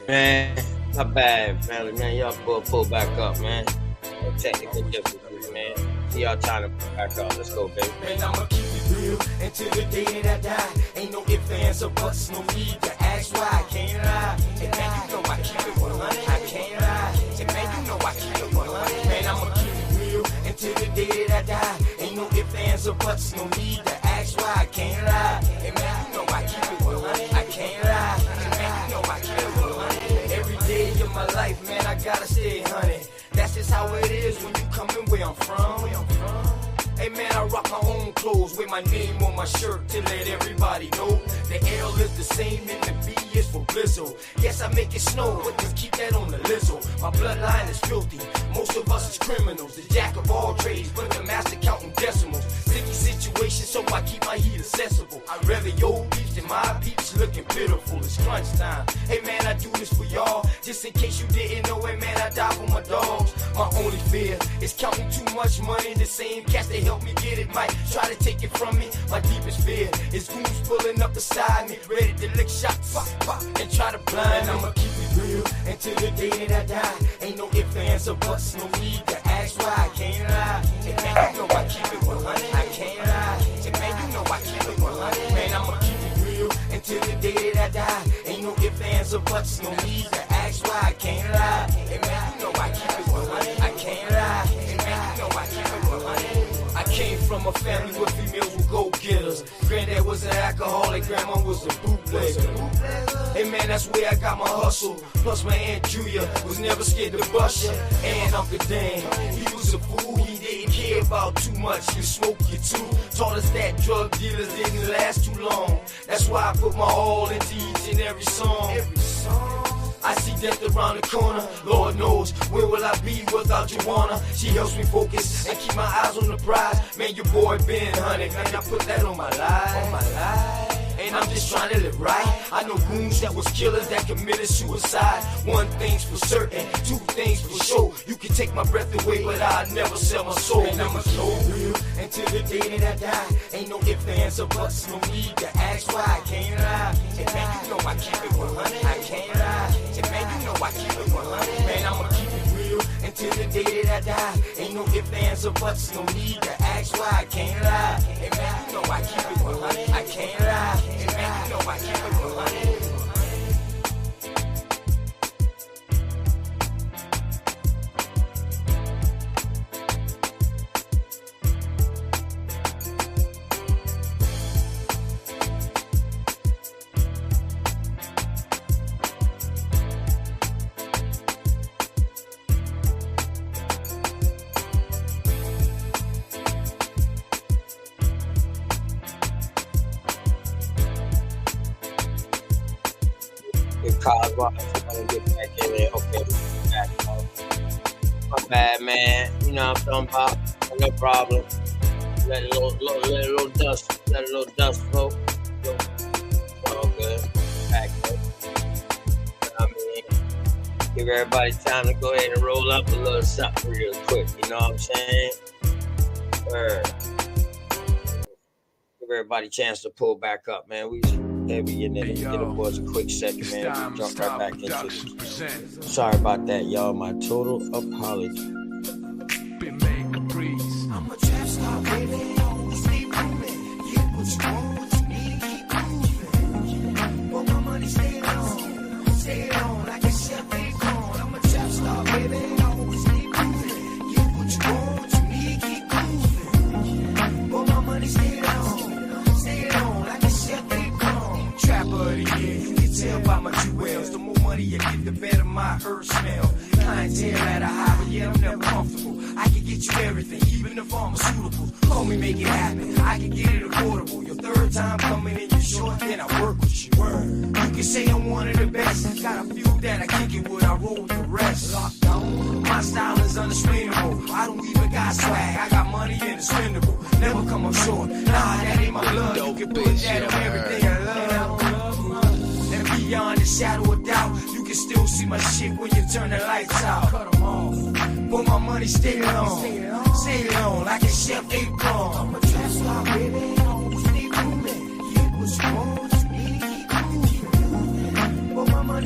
Man, not bad, family, man. Y'all pull back up, man. No technical difficulties, man. See y'all trying to pull back up. Let's go, baby. Man, I'ma keep it real until the day that I die. Ain't no ifs, ands, or buts, no need to ask why. I can't lie. And man, you know I keep it 100. I can't lie. And man, you know I keep it 100. Man, I'ma keep it real until the day that I die. Ain't no ifs, ands, or buts, no need to ask why. I can't lie. And man, you know I keep it 100. I can't lie. And man, you know I keep it 100. Every day of my life, man, I gotta stay hunting. That's just how it is when you coming where I'm from. Hey man, I rock my own clothes with my name on my shirt to let everybody know the L is the same and the B is for Blizzle. Yes, I make it snow, but just keep that on the lizzo. My bloodline is filthy, most of us is criminals. The jack of all trades, but the master counting decimals. Sticky situation, so I keep my heat accessible. I'd rather your beefs than my peeps looking pitiful. It's crunch time. Hey man, I do this for y'all, just in case you didn't know it, man, I die for my dogs. My only fear is counting too much money. The same cats that help me get it might try to take it from me. My deepest fear is goons pulling up beside me, ready to lick shots, pop, pop, and try to blind me. I'ma keep it real until the day that I die. Ain't no ifs, ands, or buts, no need to ask why. I can't lie. And man, you know I keep it 100. I can't lie. And man, you know I keep it 100. Man, I'ma keep it real until the day that I die. Ain't no ifs, ands, or buts, no need to ask why. I can't lie. And man, you know I keep it 100. I can't lie. And man, you know I keep it 100. I came from a family where females were go-getters. Granddad was an alcoholic, grandma was a bootlegger. Hey man, that's where I got my hustle. Plus my Aunt Julia was never scared to bust ya. And Uncle Dan, he was a fool. He didn't care about too much. You smoke, you too. Taught us that drug dealers didn't last too long. That's why I put my all into each and every song. I see death around the corner. Lord knows, where will I be without Joanna? She helps me focus and keep my eyes on the prize. Man, your boy been hunted, man, I put that on my life. And I'm just trying to live right. I know goons that was killers that committed suicide. One thing's for certain, two things for sure. You can take my breath away, but I'll never sell my soul. And I'ma slow real until the day that I die. Ain't no ifs, ands, or buts, no need to ask why. I can't lie. And man, you know I keep it 100. I can't lie. And man, you know I keep it 100. Man, I'ma keep it real until the day that I die. Ain't no ifs, ands, or buts, no need to ask why. I can't lie. And man, you know I keep it 100. I can't lie. And man, you know I keep it 100. Cars while I'm trying to get back in there. Okay, back on. My bad, man. You know what I'm talking about. No problem. Let a little dust flow. All good. Back up. I mean, give everybody time to go ahead and roll up a little something real quick. You know what I'm saying? Give everybody a chance to pull back up, man. We heavy in there. Let's get them boys a quick second, man. We jump right back into it. Sorry about that, y'all. My total apology. I'm a trap star, baby. Stay moving. You what you want, what you need, keep moving. But my money stay on. Stay on like a chef ain't gone. I'm a trap star, baby. Stay moving. You what you want, what you need, keep moving. But my money stay on. Stay on like a chef ain't gone. Trapper of the year, you can tell by my jewels. The more money you get, the better my earth smell. Clientele at a high, but yeah, I'm never comfortable. I can get you everything, even the pharmaceuticals. Call me, make it happen. I can get it affordable. Your third time coming in, you short, then I work with you. You can say I'm one of the best. Got a few that I kick it with, I roll with the rest. Lockdown, my style is unexplainable. I don't even got swag, I got money and it's spendable. Never come up short. Nah, that ain't my blood. You can put that on everything I love. And beyond the shadow of doubt, you can still see my shit when you turn the lights out. Cut them off. But my money stay long. Stay long like a chef ain't gone. I'm a trap star, baby. Stay moving. You what you want, what you need, keep moving. But my money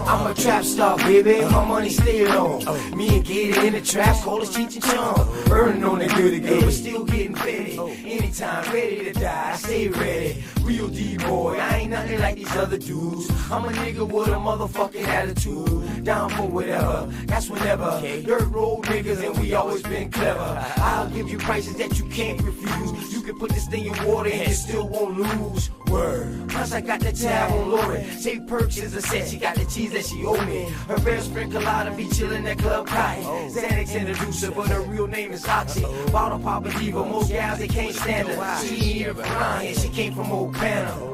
I'm a trap star, baby, my money stay on. Me and Gator in the trap, call us Cheech and Chong. Burning on that dirty girl, but still getting fed. Anytime, ready to die, I stay ready. Real D-boy, I ain't nothing like these other dudes. I'm a nigga with a motherfucking attitude. Down for whatever, that's whenever. Dirt road niggas and we always been clever. I'll give you prices that you can't refuse. You can put this thing in water and you still won't lose. Word. Plus I got the tab on Lori. Say Perks is a set, she got the cheese that she owe me. Her best friend Colada be chillin' at Club Kai. Xanax introduce her, but her real name is Oxy. Bottle Papa Diva, most gals they can't stand her. She ain't here around here, she came from Old Panama.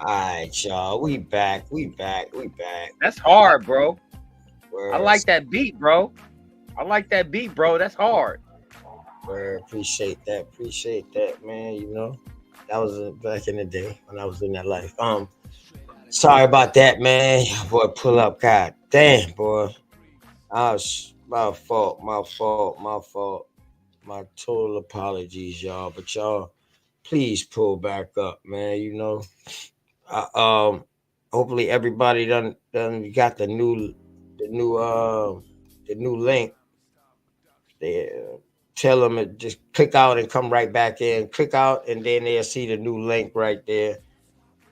All right, y'all. We back. That's hard, bro. Word. I like that beat, bro. That's hard. Word. Appreciate that, man. You know, that was back in the day when I was in that life. Sorry about that, man. Boy, pull up. God damn, boy. I was my fault. My total apologies, y'all. But y'all, please pull back up, man. You know. Hopefully everybody done got the new link. They tell them to just click out and come right back in. Click out and then they'll see the new link right there.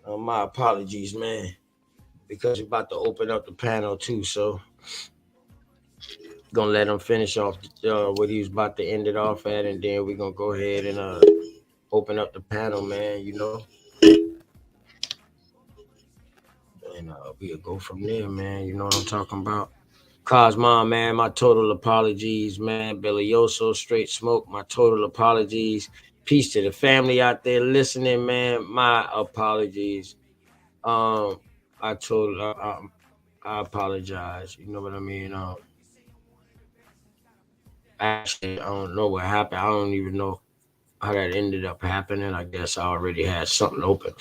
My apologies, man, because we're about to open up the panel too. So gonna let them finish off what he was about to end it off at, and then we're gonna go ahead and open up the panel, man. You know. And we'll go from there, man. You know what I'm talking about? Cosmo, man, my total apologies, man. Billy Oso, Straight Smoke, my total apologies. Peace to the family out there listening, man. My apologies. I apologize. You know what I mean? Actually, I don't know what happened. I don't even know how that ended up happening. I guess I already had something open.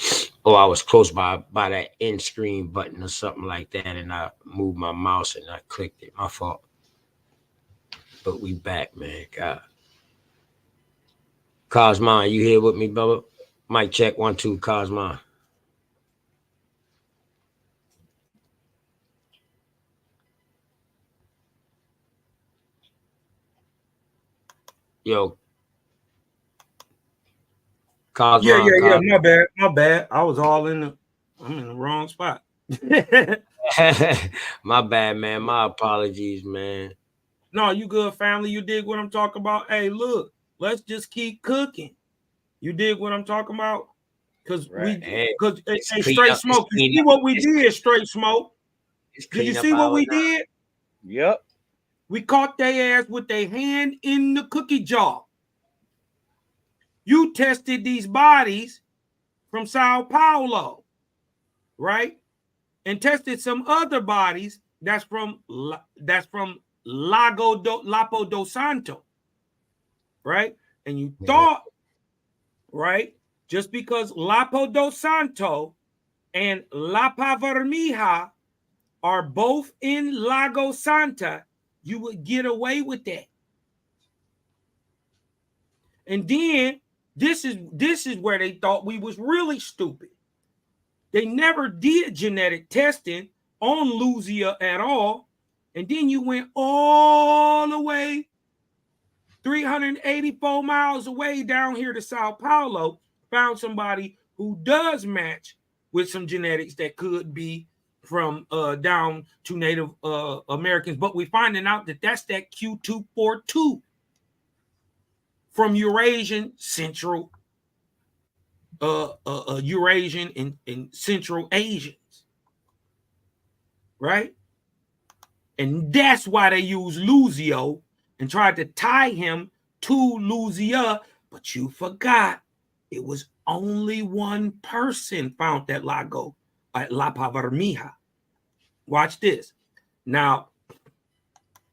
I was close by that end screen button or something like that, and I moved my mouse and I clicked it. My fault. But we back, man. God. Cosmo, you here with me, brother? Mic check 1 2. Cosmo. Yo. Cosmo. Yeah. My bad. I'm in the wrong spot. My bad, man. My apologies, man. No, you good, family. You dig what I'm talking about? Hey, look, let's just keep cooking. You dig what I'm talking about? Because Straight Smoke. You see what we did, Straight Smoke? Did you see what we did? Yep. We caught their ass with their hand in the cookie jar. You tested these bodies from Sao Paulo, right? And tested some other bodies that's from Lapo do Santo, right? And you thought, right, just because Lapo do Santo and Lapa Vermelha are both in Lago Santa, you would get away with that. And then this is where they thought we was really stupid. They never did genetic testing on Luzia at all. And then you went all the way 384 miles away down here to Sao Paulo, found somebody who does match with some genetics that could be from down to Native Americans. But we're finding out that that's that Q242 from Eurasian Central Eurasian and Central Asians, right? And that's why they use Luzio and tried to tie him to Luzia, but you forgot it was only one person found that Lago at Lapa Vermelha. Watch this. Now,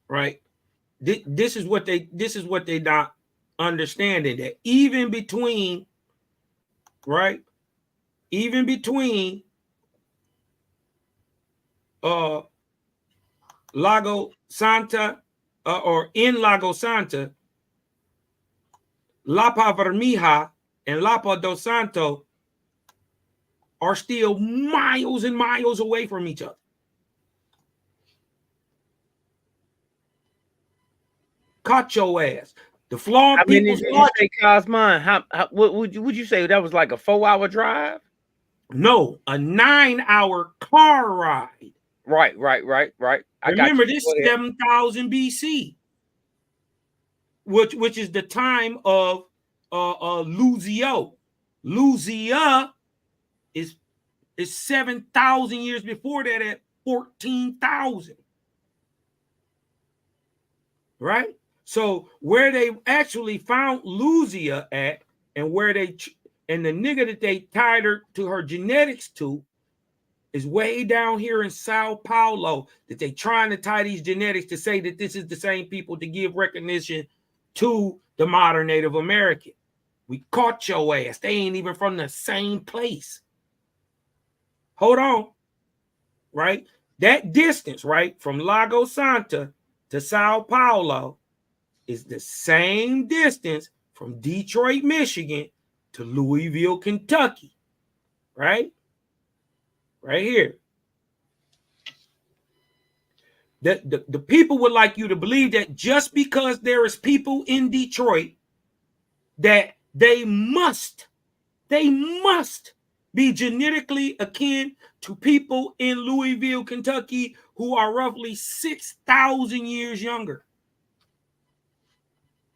right? This is what they not understanding, that even between Lago Santa or in Lago Santa Lapa Vermija and Lapa dos Santos are still miles and miles away from each other. Caught your ass. The flawed people. Did you say, Cosmon? How what would you say that was like a 4-hour drive? No, a 9-hour car ride. Right. Remember, this is 7,000 BC, which is the time of Luzio. Luzia is 7,000 years before that at 14,000. Right? So where they actually found Luzia at, and where they and the nigga that they tied her to her genetics to is way down here in Sao Paulo, that they trying to tie these genetics to say that this is the same people to give recognition to the modern Native American. We caught your ass. They ain't even from the same place. Hold on. Right? That distance, right, from Lago Santa to Sao Paulo is the same distance from Detroit, Michigan to Louisville, Kentucky. Right? Right here. The people would like you to believe that just because there is people in Detroit, that they must be genetically akin to people in Louisville, Kentucky, who are roughly 6,000 years younger.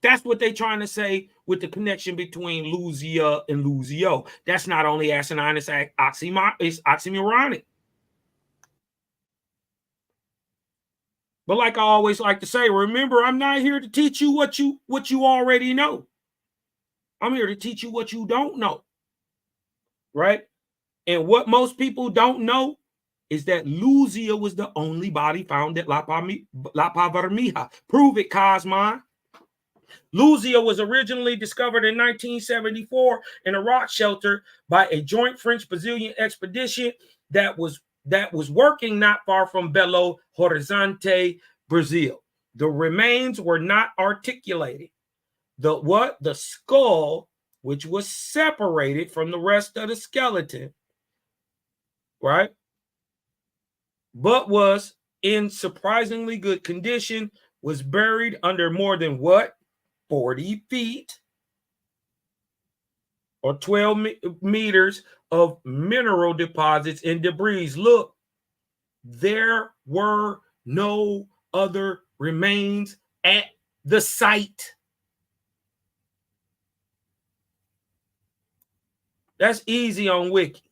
That's what they're trying to say with the connection between Luzia and Luzio. That's not only asinine, it's oxymoronic. But like I always like to say, remember, I'm not here to teach you what you already know. I'm here to teach you what you don't know. Right? And what most people don't know is that Luzia was the only body found at Lapa Vermija. Prove it, Cosmon. Luzia was originally discovered in 1974 in a rock shelter by a joint French-Brazilian expedition that was working not far from Belo Horizonte, Brazil. The remains were not articulated. The skull, which was separated from the rest of the skeleton, right, but was in surprisingly good condition, was buried under more than 40 feet or 12 meters of mineral deposits and debris. Look, there were no other remains at the site. That's easy on Wiki.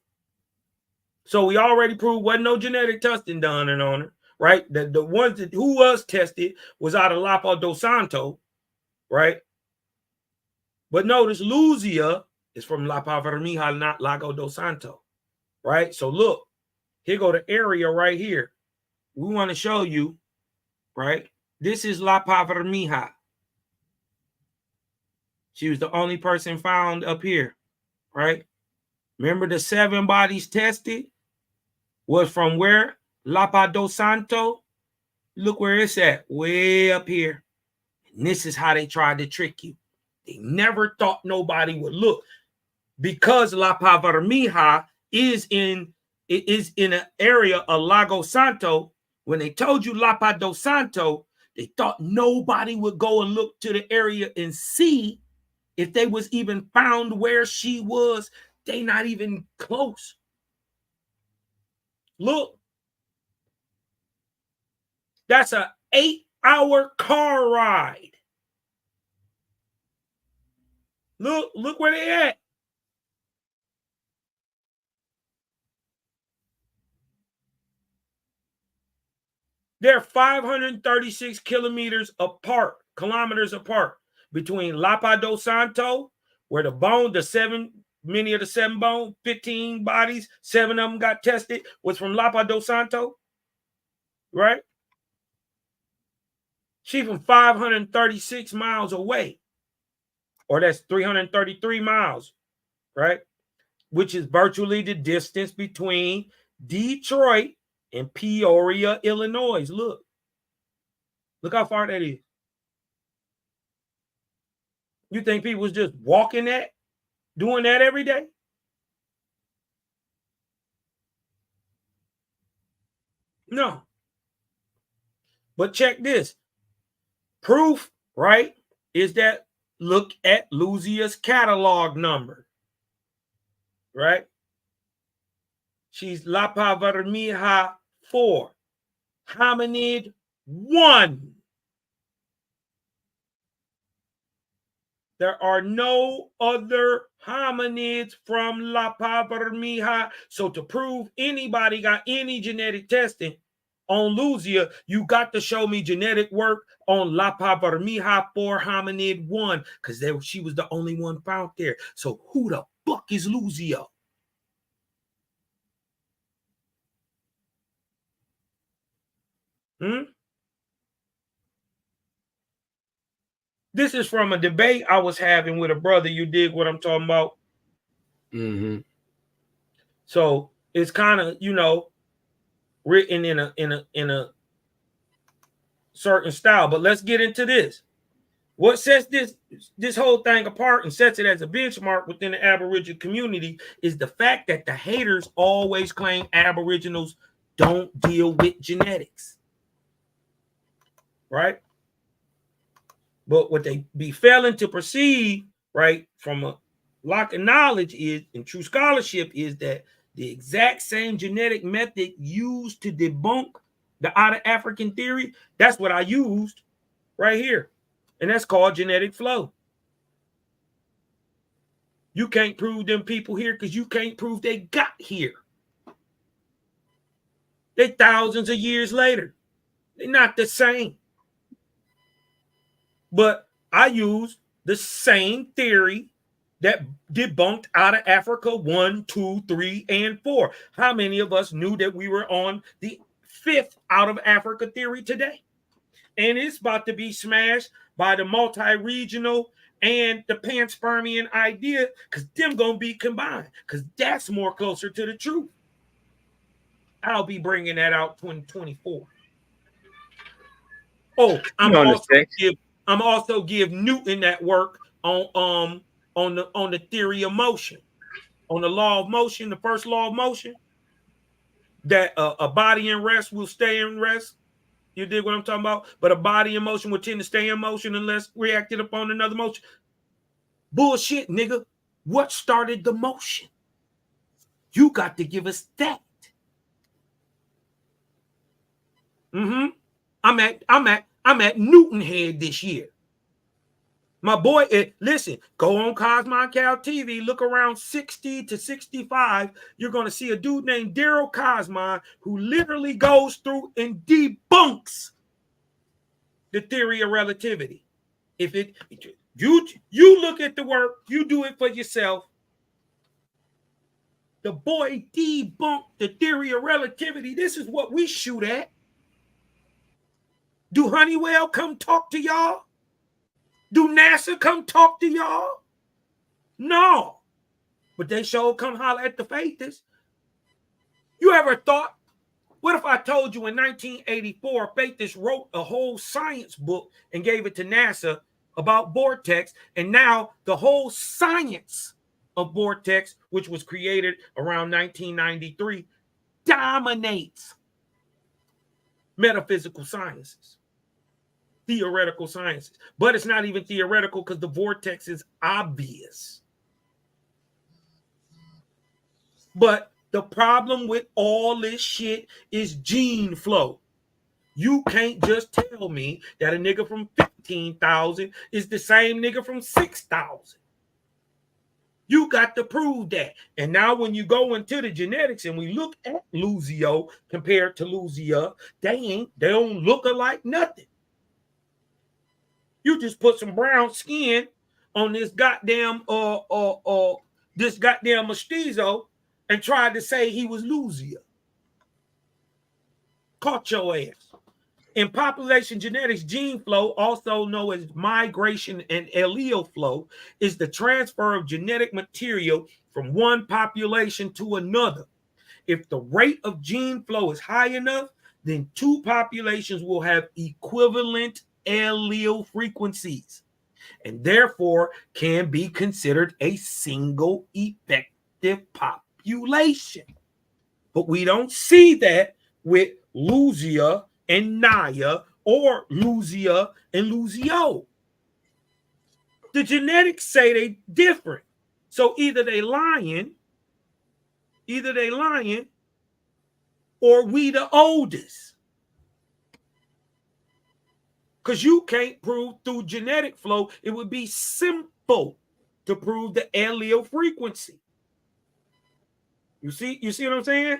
So we already proved wasn't no genetic testing done on her, right? The ones who was tested was out of Lapa dos Santos, right? But notice Luzia is from Lapa Vermija, not Lago dos Santos, right? So look, here go the area right here. We want to show you, right? This is Lapa Vermija. She was the only person found up here, right? Remember the 7 bodies tested was from where? Lapa dos Santos. Look where it's at, way up here. And this is how they tried to trick you. They never thought nobody would look, because Lapa Vermija is in an area of Lago Santo. When they told you Lapa dos Santos, they thought nobody would go and look to the area and see if they was even found where she was. They not even close. Look, that's an 8-hour car ride. Look where they at. They're 536 kilometers apart between Lapa dos Santos, where many of the 7 bone, 15 bodies, 7 of them got tested, was from Lapa dos Santos, right? She from 536 miles away, or that's 333 miles, right? Which is virtually the distance between Detroit and Peoria, Illinois. Look how far that is. You think people was just walking that, doing that every day? No. But check this. Proof, right, is that look at Luzia's catalog number, right? She's Lapa Vermiha 4, Hominid 1. There are no other hominids from Lapa Vermiha. So to prove anybody got any genetic testing on Luzia, you got to show me genetic work on Lapa Vermiha 4 hominid 1, because she was the only one found there. So who the fuck is Luzia? This is from a debate I was having with a brother. You dig what I'm talking about? Mm-hmm. So it's kind of, you know, written in a certain style. But let's get into this. What sets this whole thing apart and sets it as a benchmark within the Aboriginal community is the fact that the haters always claim Aboriginals don't deal with genetics, right? But what they be failing to perceive, right, from a lack of knowledge is, and true scholarship, is that the exact same genetic method used to debunk the out of African theory, that's what I used right here. And that's called genetic flow. You can't prove them people here because you can't prove they got here. They thousands of years later. They're not the same. But I used the same theory that debunked out of Africa 1, 2, 3, and 4. How many of us knew that we were on the 5th out of Africa theory today? And it's about to be smashed by the multi-regional and the panspermian idea, because them going to be combined, because that's more closer to the truth. I'll be bringing that out 2024. Oh, I'm also give Newton that work on the theory of motion, on the law of motion, the first law of motion, that a body in rest will stay in rest. You dig what I'm talking about? But a body in motion will tend to stay in motion unless reacted upon another motion. Bullshit, nigga. What started the motion? You got to give us that. I'm at Newton Head this year. My boy, listen, go on Cosmon Cal TV, look around 60 to 65. You're going to see a dude named Daryl Cosmon who literally goes through and debunks the theory of relativity. If you look at the work, you do it for yourself. The boy debunked the theory of relativity. This is what we shoot at. Do Honeywell come talk to y'all? Do NASA come talk to y'all? No. But they sure come holler at the faithers. You ever thought, what if I told you in 1984, Faithers wrote a whole science book and gave it to NASA about vortex, and now the whole science of vortex, which was created around 1993, dominates metaphysical sciences, theoretical sciences. But it's not even theoretical because the vortex is obvious. But the problem with all this shit is gene flow. You can't just tell me that a nigga from 15,000 is the same nigga from 6,000. You got to prove that. And now when you go into the genetics and we look at Luzio compared to Luzia, they don't look alike nothing. You just put some brown skin on this goddamn mestizo and tried to say he was Luzia. Caught your ass. In population genetics, gene flow, also known as migration and allele flow, is the transfer of genetic material from one population to another. If the rate of gene flow is high enough, then two populations will have equivalent allele frequencies. and therefore can be considered a single effective population. But we don't see that with Luzia and Naya or Luzia and Luzio. The genetics say they different. So either they lying, or we the oldest. Because you can't prove through genetic flow. It would be simple to prove the allele frequency. You see what I'm saying?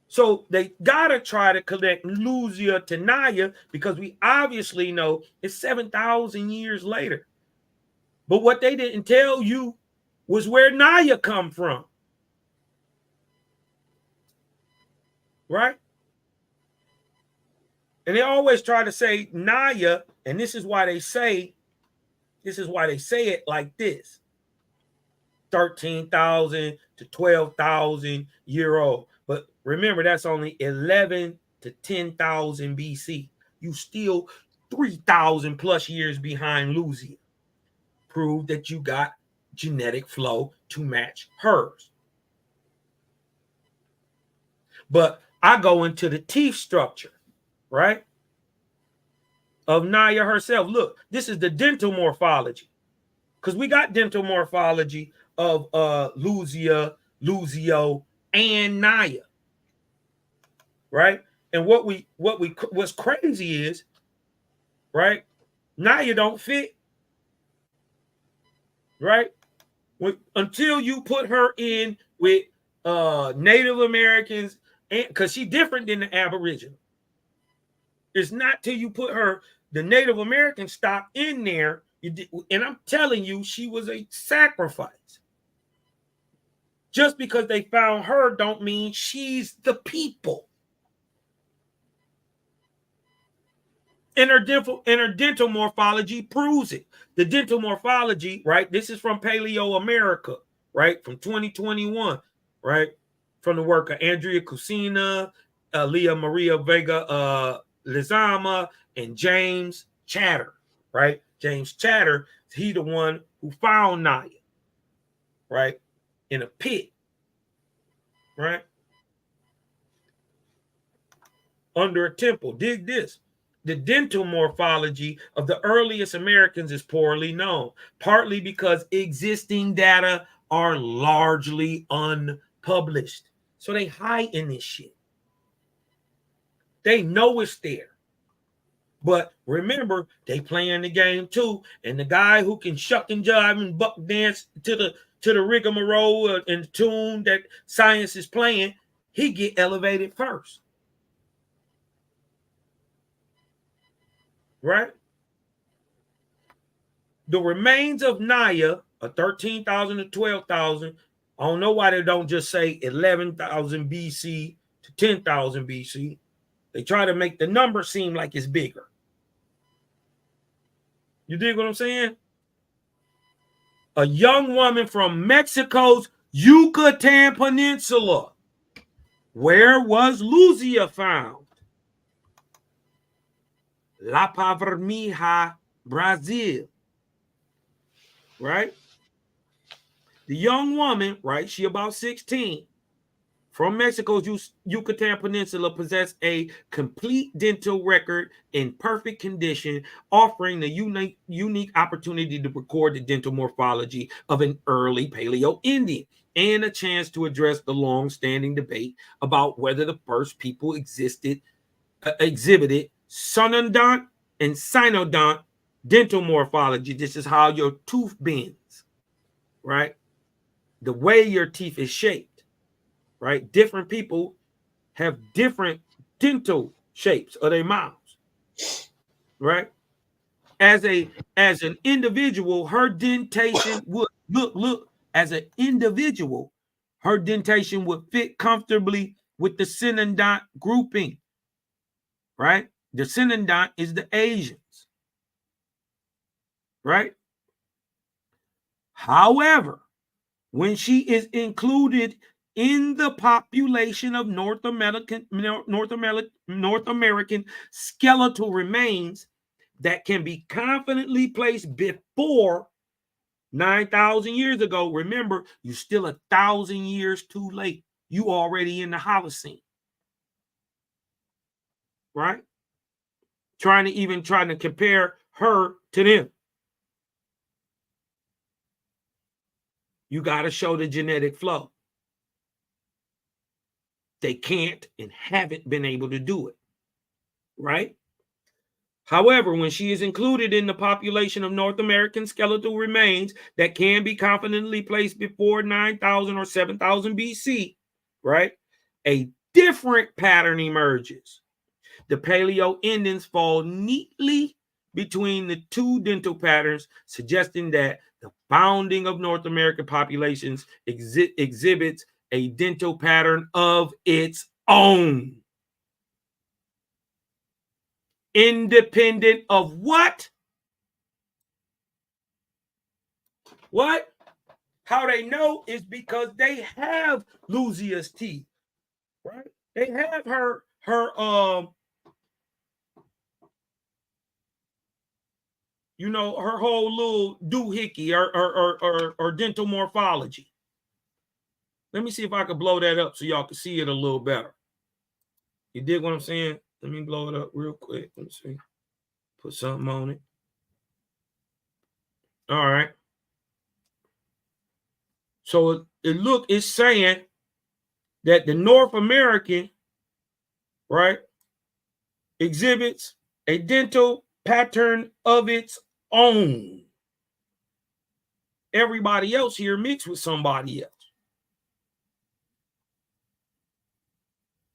So they gotta try to connect Luzia to Naya because we obviously know it's 7,000 years later. But what they didn't tell you was where Naya come from. Right? And they always try to say Naya, and this is why they say it like this: 13,000 to 12,000 year old. But remember, that's only 11 to 10,000 BC. You still 3,000 plus years behind Luzia. Prove that you got genetic flow to match hers. But I go into the teeth structure, right, of Naya herself. Look, this is the dental morphology, because we got dental morphology of Luzia, Luzio, and Naya, right? And what's crazy is, right, Naya don't fit, right? Until you put her in with Native Americans, and because she's different than the Aboriginal. It's not till you put her, the Native American stock, in there. And I'm telling you, she was a sacrifice. Just because they found her don't mean she's the people. And her dental morphology proves it. The dental morphology, right? This is from Paleo America, right? From 2021, right? From the work of Andrea Cusina, Leah Maria Vega Lizama, and James Chatter, right? James Chatter, he the one who found Naya, right? In a pit, right? Under a temple. Dig this. The dental morphology of the earliest Americans is poorly known, partly because existing data are largely unpublished. So they hide in this shit. They know it's there. But remember, they playing the game too. And the guy who can shuck and jive and buck dance to the rigmarole and the tune that science is playing, he get elevated first. Right? The remains of Naya are 13,000 to 12,000. I don't know why they don't just say 11,000 BC to 10,000 BC. They try to make the number seem like it's bigger. You dig what I'm saying? A young woman from Mexico's Yucatan Peninsula. Where was Luzia found? La Pavermija, Brazil. Right? The young woman, right, she about 16, from Mexico's Yucatan Peninsula, possessed a complete dental record in perfect condition, offering the unique opportunity to record the dental morphology of an early Paleo-Indian and a chance to address the long-standing debate about whether the first people exhibited sonodont and cynodont dental morphology. This is how your tooth bends, right? The way your teeth is shaped, right? Different people have different dental shapes of their mouths, right? As an individual, her dentation would look as an individual, her dentation would fit comfortably with the synodont grouping, right? The synodont is the Asians, right? However, when she is included in the population of North American skeletal remains, that can be confidently placed before 9,000 years ago. Remember, you're still 1,000 years too late. You already in the Holocene, right? Trying to compare her to them. You got to show the genetic flow. They can't and haven't been able to do it, right? However, when she is included in the population of North American skeletal remains that can be confidently placed before 9,000 or 7,000 BC, right, a different pattern emerges. The Paleo-Indians fall neatly between the two dental patterns, suggesting that the founding of North American populations exhibits a dental pattern of its own. Independent of what? What? How they know is because they have Luzia's teeth, right? They have her you know, her whole little doohickey or dental morphology. Let me see if I can blow that up so y'all can see it a little better. You dig what I'm saying? Let me blow it up real quick. Let me see. Put something on it. All right. So it's saying that the North American, right, exhibits a dental pattern of its own. Everybody else here mixed with somebody else.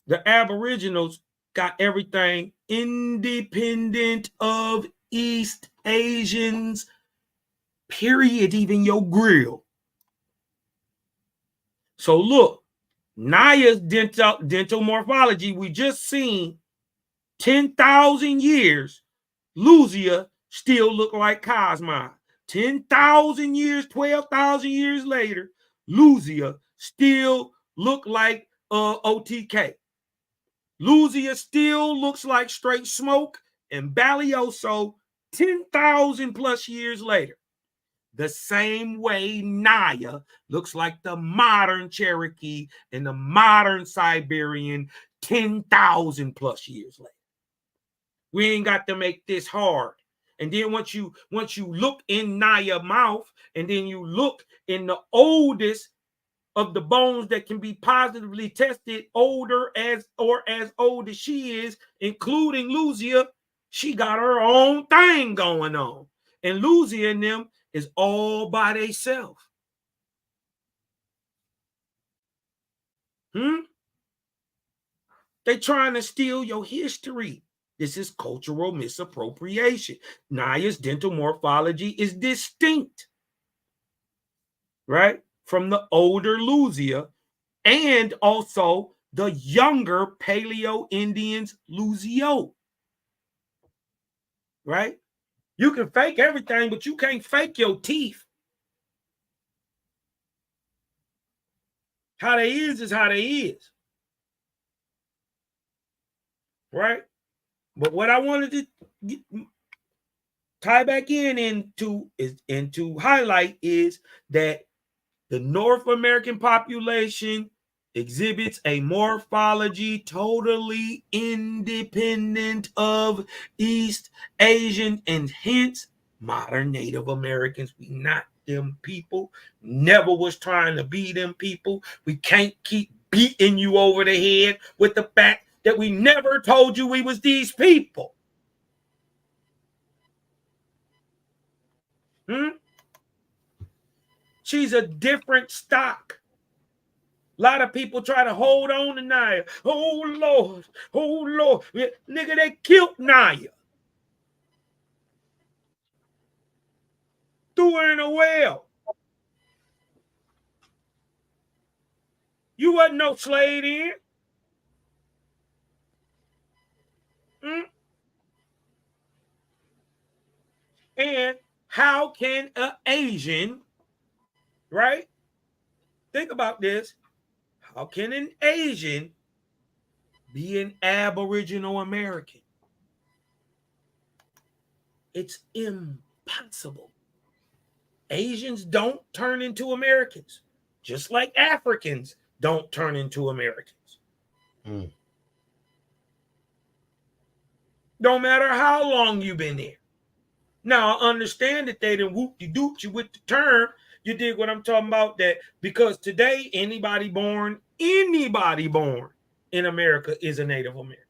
The Aboriginals got everything independent of East Asians, period, even your grill. So look, Naya's dental morphology, we just seen 10,000 years, Luzia still look like Cosma. 10,000 years, 12,000 years later, Luzia still look like OTK. Luzia still looks like Straight Smoke and Balioso 10,000 plus years later. The same way Naya looks like the modern Cherokee and the modern Siberian 10,000 plus years later. We ain't got to make this hard. And then once you look in Naya's mouth, and then you look in the oldest of the bones that can be positively tested, older as old as she is, including Luzia, she got her own thing going on. And Luzia and them is all by themselves. They trying to steal your history. This is cultural misappropriation. Naya's dental morphology is distinct, right, from the older Luzia and also the younger Paleo-Indians Luzio, right? You can fake everything, but you can't fake your teeth. How they is how they is, right? But what I wanted to tie back into highlight is that the North American population exhibits a morphology totally independent of East Asian, and hence modern Native Americans. We not them people. Never was trying to be them people. We can't keep beating you over the head with the fact that we never told you we was these people. She's a different stock. A lot of people try to hold on to Naya. Oh, Lord. Oh, Lord. Nigga, they killed Naya. Threw her in a well. You wasn't no slave in. And how can an Asian, right? Think about this. How can an Asian be an Aboriginal American? It's impossible. Asians don't turn into Americans, just like Africans don't turn into Americans. Mm. No matter how long you've been there. Now, I understand that they done whoop-de-dooped you with the term. You dig what I'm talking about? That because today, anybody born in America is a Native American.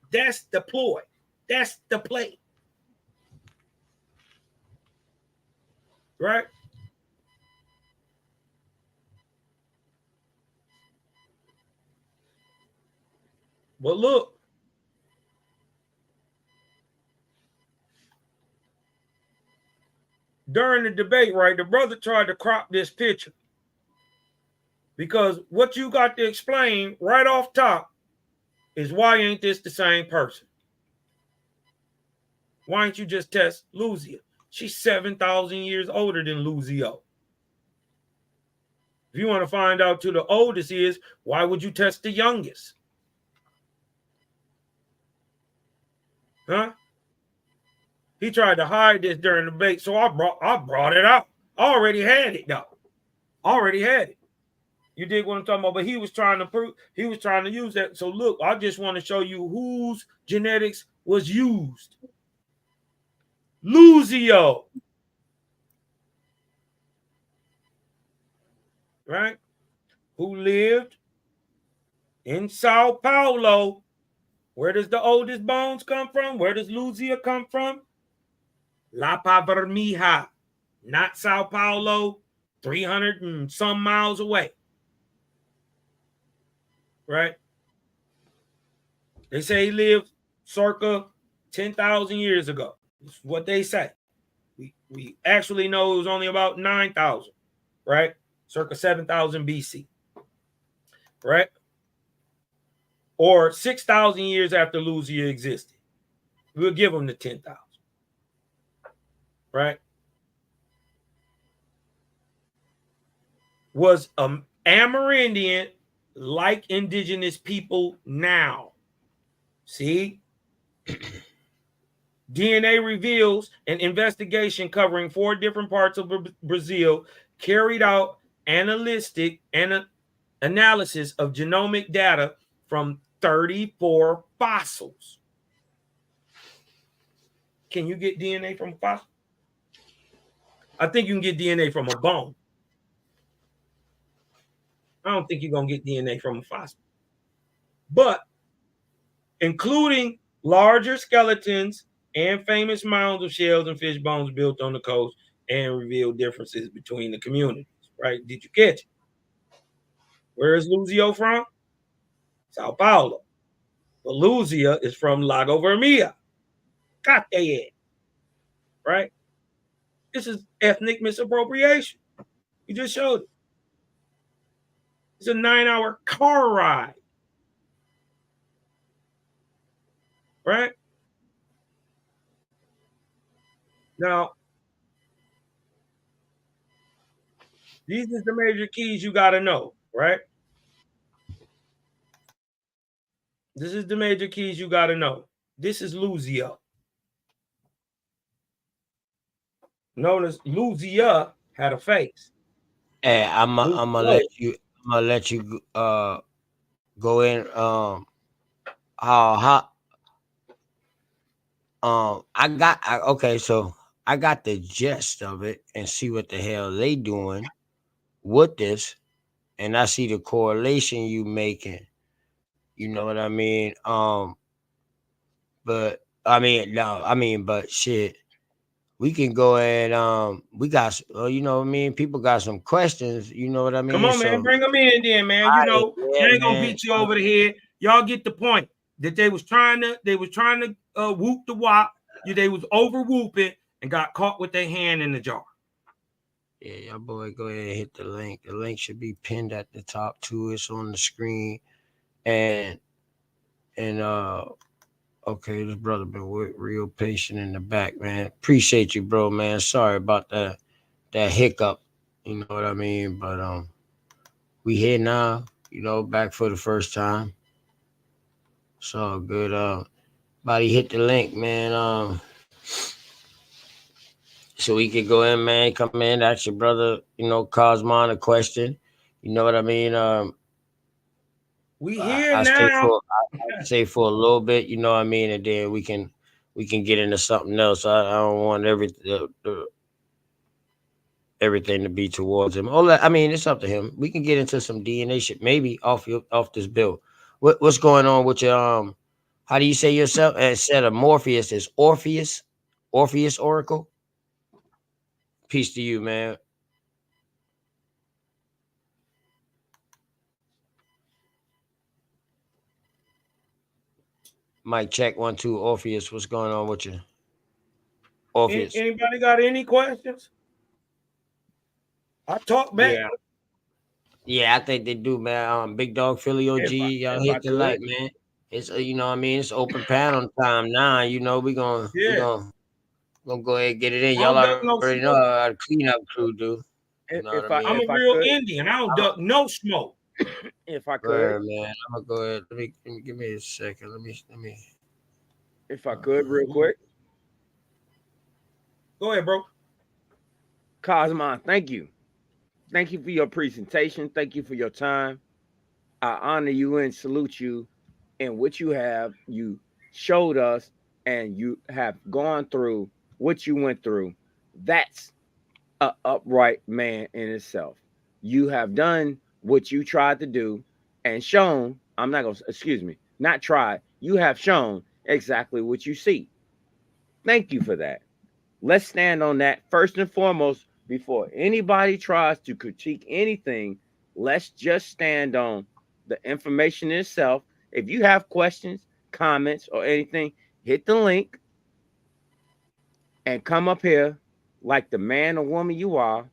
That's the ploy. That's the play. Right? But look, during the debate, right, the brother tried to crop this picture because what you got to explain right off top is why ain't this the same person? Why don't you just test Luzia? She's 7,000 years older than Luzio. If you want to find out who the oldest is, why would you test the youngest? Huh? He tried to hide this during the debate, so I brought it out. I already had it, though. Already had it. You dig what I'm talking about? But he was trying to use that. So look, I just want to show you whose genetics was used. Luzio. Right? Who lived in Sao Paulo. Where does the oldest bones come from? Where does Luzia come from? Lapa Vermelha, not Sao Paulo, 300 and some miles away. Right? They say he lived circa 10,000 years ago. That's what they say. We actually know it was only about 9,000, right? Circa 7,000 BC. Right? Or 6,000 years after Luzia existed. We'll give them the 10,000. Right? Was Amerindian like indigenous people now. See? DNA reveals an investigation covering 4 different parts of Brazil carried out analysis of genomic data from 34 fossils. Can you get DNA from a fossil? I think you can get DNA from a bone. I don't think you're going to get DNA from a fossil. But including larger skeletons and famous mounds of shells and fish bones built on the coast and reveal differences between the communities, right? Did you catch it? Where is Luzio from? Sao Paulo. But Luzia is from Lago Vermelho. Got that, right? This is ethnic misappropriation. You just showed it. It's a 9-hour car ride. Right? Now, these are the major keys you got to know, right? This is the major keys you got to know. This is Luzia. Notice Luzia had a face. Hey, I'm gonna let you go in. Okay, so I got the gist of it and see what the hell they doing with this, and I see the correlation you making. You know what I mean? But shit. We can go ahead. We got, you know what I mean? People got some questions. You know what I mean? Come on, man. Bring them in then, man. You know, they ain't gonna beat you over the head. Y'all get the point that they was trying to whoop the wop. They was over whooping and got caught with their hand in the jar. Yeah, y'all boy, go ahead and hit the link. The link should be pinned at the top too. It's on the screen. And okay, this brother been real patient in the back, man. Appreciate you, bro, man. Sorry about that hiccup. You know what I mean? But we here now, you know, back for the first time. It's all good. Everybody hit the link, man. so we could go in, man. Come in, ask your brother, Cosmon a question. You know what I mean? We here I now. stay for a little bit. You know what I mean, and then we can get into something else. I don't want everything to be towards him. I mean, it's up to him. We can get into some DNA shit, maybe off this bill. What's going on with your how do you say yourself? Instead of Morpheus, is Orpheus Oracle. Peace to you, man. Mic check 1 2. Orpheus, what's going on with you? Orpheus. Anybody got any questions? I talk back. Yeah, I think they do, man. Big Dog Philly OG, y'all hit the light, man. It's you know what I mean, it's open panel time now. You know, we gonna go ahead and get it in. Y'all already know how the cleanup crew do. You know what I mean? I'm a real Indian. I don't duck no smoke. If I could, man, I'm gonna go ahead. Let me give me a second. Let me. If I could, real quick. Go ahead, bro. Cosmon, thank you. Thank you for your presentation. Thank you for your time. I honor you and salute you in what you have. You showed us and you have gone through what you went through. That's an upright man in itself. You have done what you tried to do and shown, not tried. You have shown exactly what you see. Thank you for that. Let's stand on that first and foremost. Before anybody tries to critique anything, let's just stand on the information itself. If you have questions, comments, or anything, hit the link and come up here like the man or woman you are.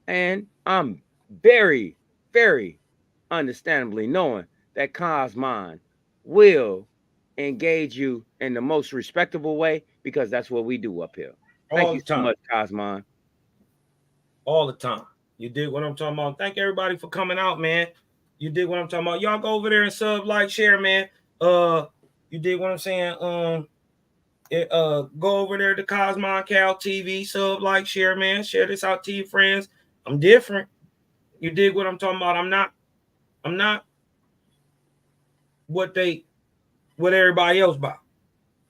And I'm very, very understandably knowing that Cosmon will engage you in the most respectable way, because that's what we do up here. Thank you so much, Cosmon. All the time. You dig what I'm talking about? Thank everybody for coming out, man. You dig what I'm talking about? Y'all go over there and sub, like, share, man. You dig what I'm saying? Go over there to Cosmon Cal TV, sub, like, share, man. Share this out to your friends. I'm different. You dig what I'm talking about? I'm not what everybody else about.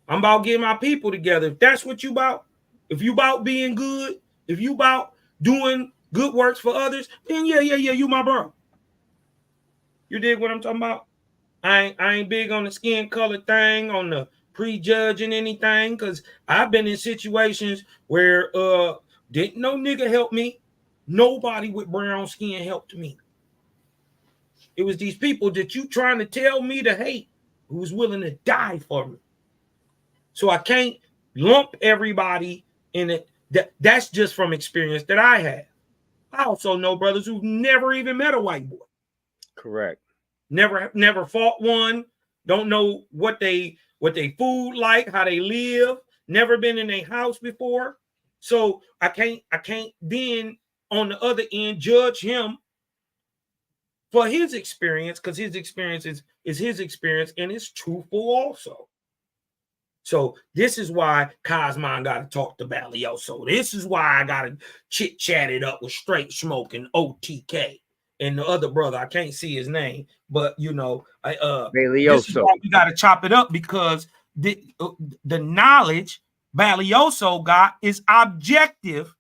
I'm about getting my people together. If that's what you about, if you about being good, if you about doing good works for others, then yeah, you my bro. You dig what I'm talking about? I ain't big on the skin color thing, on the prejudging anything, because I've been in situations where didn't no nigga help me. Nobody with brown skin helped me. It was these people that you trying to tell me to hate who was willing to die for me. So I can't lump everybody in it. That's just from experience that I have. I also know brothers who've never even met a white boy. Correct. Never fought one. Don't know what they food like, how they live. Never been in a house before. So I can't then on the other end judge him for his experience, because his experience is his experience and it's truthful also. So this is why Cosmon got to talk to Balioso. This is why I got to chit-chat it up with Straight Smoke and OTK and the other brother. I can't see his name, but this is why we got to chop it up, because the knowledge Balioso got is objective,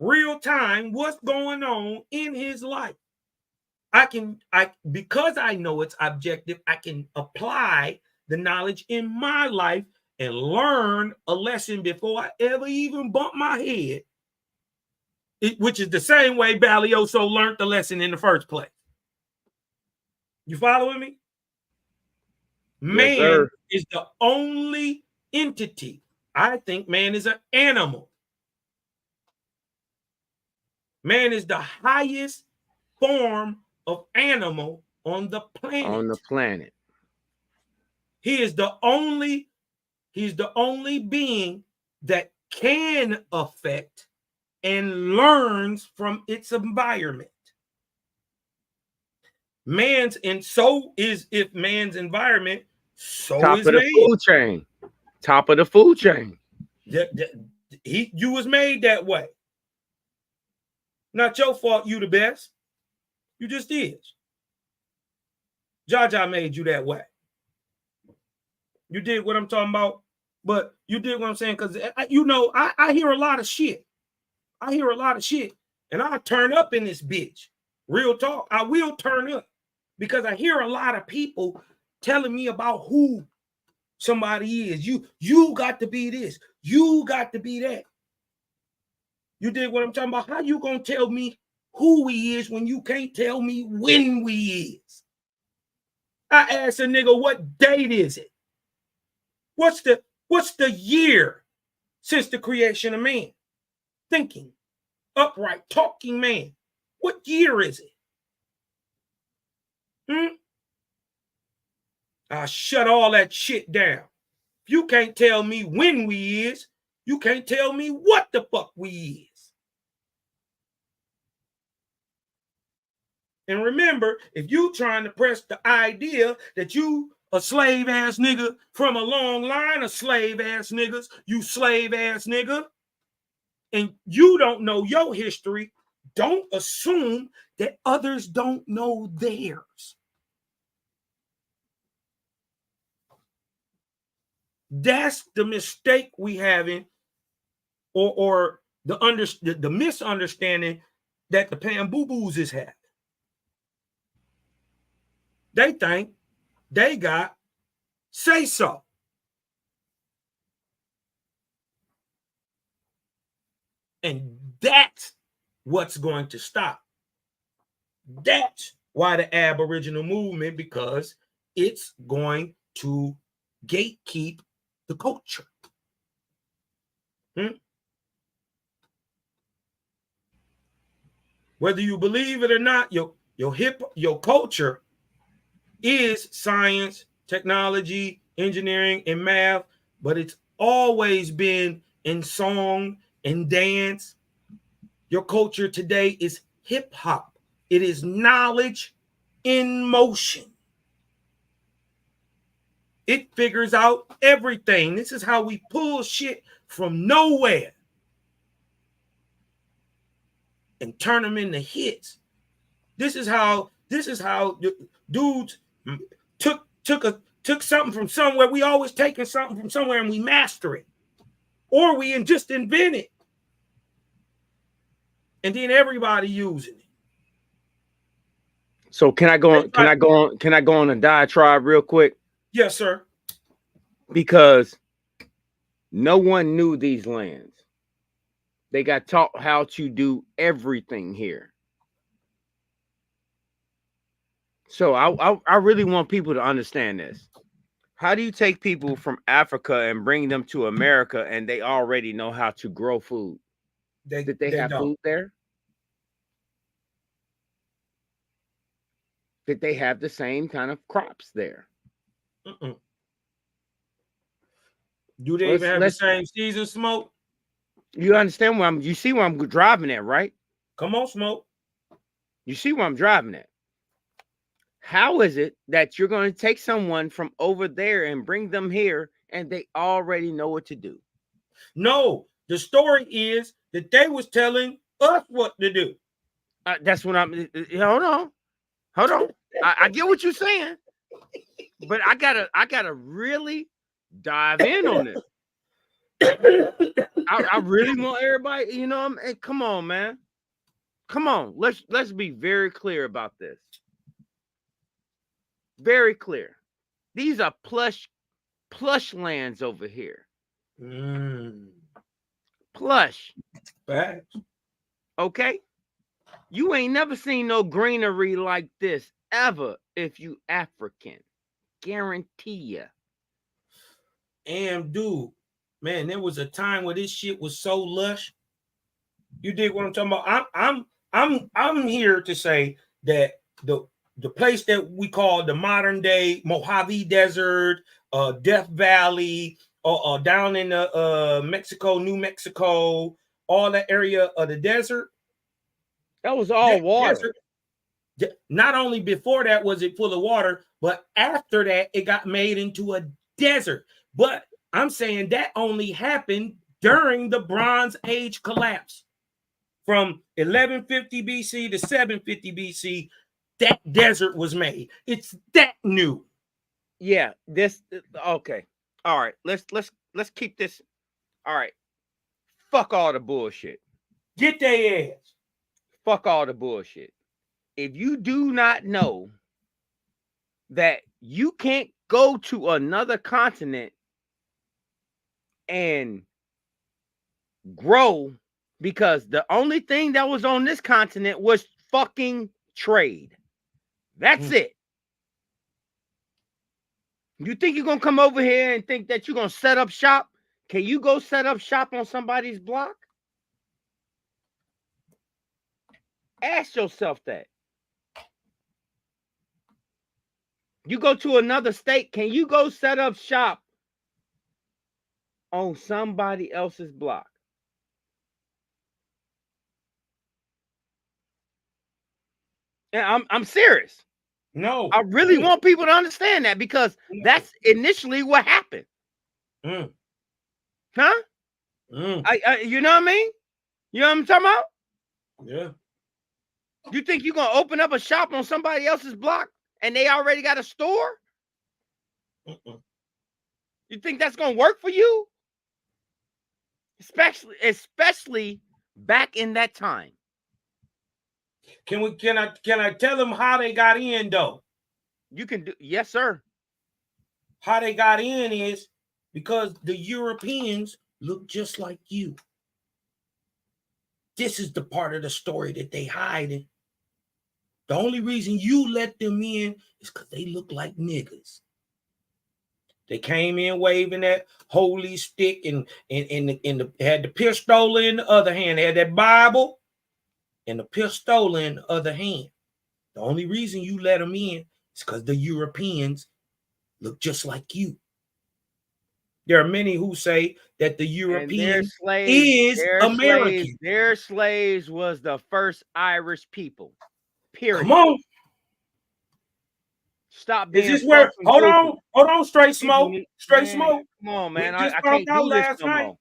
real time, what's going on in his life. Because I know it's objective, I can apply the knowledge in my life and learn a lesson before I ever even bump my head, which is the same way Balioso learned the lesson in the first place. You following me? Man is the only entity. I think man is an animal. Man is the highest form of animal on the planet. He's the only being that can affect and learns from its environment. If man's environment, so top is of the man. food chain. Top of the food chain. You was made that way. Not your fault you the best. You just is. Jaja made you that way. You did what I'm talking about, but you did what I'm saying, because I hear a lot of shit. I hear a lot of shit, and I'll turn up in this bitch. Real talk. I will turn up because I hear a lot of people telling me about who somebody is. You got to be this. You got to be that. You did what I'm talking about. How you gonna tell me who we is when you can't tell me when we is? I asked a nigga, what date is it? What's the year since the creation of man? Thinking, upright, talking man. What year is it? I shut all that shit down. If you can't tell me when we is, you can't tell me what the fuck we is. And remember, if you trying to press the idea that you a slave ass nigga from a long line of slave ass niggas, you slave ass nigga, and you don't know your history, don't assume that others don't know theirs. That's the mistake we having, or the misunderstanding that the Pamboo-Boos is having. They think they got say so. And that's what's going to stop. That's why the Aboriginal movement, because it's going to gatekeep the culture. Whether you believe it or not, your culture is science, technology, engineering, and math, but it's always been in song and dance. Your culture today is hip hop. It is knowledge in motion. It figures out everything. This is how we pull shit from nowhere and turn them into hits. This is how dudes took something from somewhere. We always taking something from somewhere and we master it, or we just invent it, and then everybody using it. So can I go on a diatribe real quick? Yes, sir. Because no one knew these lands. They got taught how to do everything here. So I really want people to understand this. How do you take people from Africa and bring them to America and they already know how to grow food? Did they have food there? Did they have the same kind of crops there? Do they even have the same season, Smoke? You understand where you see where I'm driving at, right? Come on, Smoke. You see where I'm driving at. How is it that you're going to take someone from over there and bring them here and they already know what to do? No, the story is that they was telling us what to do. That's what I'm. Hold on. I get what you're saying, but I gotta really dive in on this. I really want everybody, come on, man. Come on. Let's be very clear about this. Very clear. These are plush lands over here. Plush. Bad. Okay. You ain't never seen no greenery like this ever if you African. Guarantee ya. And dude, man, there was a time where this shit was so lush. You dig what I'm talking about? I'm here to say that the place that we call the modern day Mojave Desert, Death Valley, or down in the Mexico, New Mexico, all that area of the desert. That was all water. Desert, not only before that was it full of water, but after that it got made into a desert. But I'm saying that only happened during the Bronze Age collapse from 1150 BC to 750 BC. That desert was made. It's that new. Yeah, this okay. All right, let's keep this. All right, fuck all the bullshit. Get their ass. Fuck all the bullshit. If you do not know that you can't go to another continent and grow because the only thing that was on this continent was fucking trade. That's it. You think you're gonna come over here and think that you're gonna set up shop? Can you go set up shop on somebody's block? Ask yourself that. You go to another state, can you go set up shop on somebody else's block? And I'm serious. No. I really want people to understand that because that's initially what happened. Huh? I you know what I mean? You know what I'm talking about? Yeah. You think you're gonna open up a shop on somebody else's block and they already got a store? You think that's gonna work for you? Especially back in that time. Can I tell them how they got in though? You can do, yes, sir. How they got in is because the Europeans look just like you. This is the part of the story that they hide. The only reason you let them in is because they look like niggas. They came in waving that holy stick and had the pistol in the other hand. They had that Bible and the pistol in the other hand. The only reason you let them in is because the Europeans look just like you. There are many who say that the European is American. Their slaves was the first Irish people. Period. Come on. Stop being. Is this where? Hold on, straight smoke. Straight smoke. Come on, man. I can't do this last no night. more.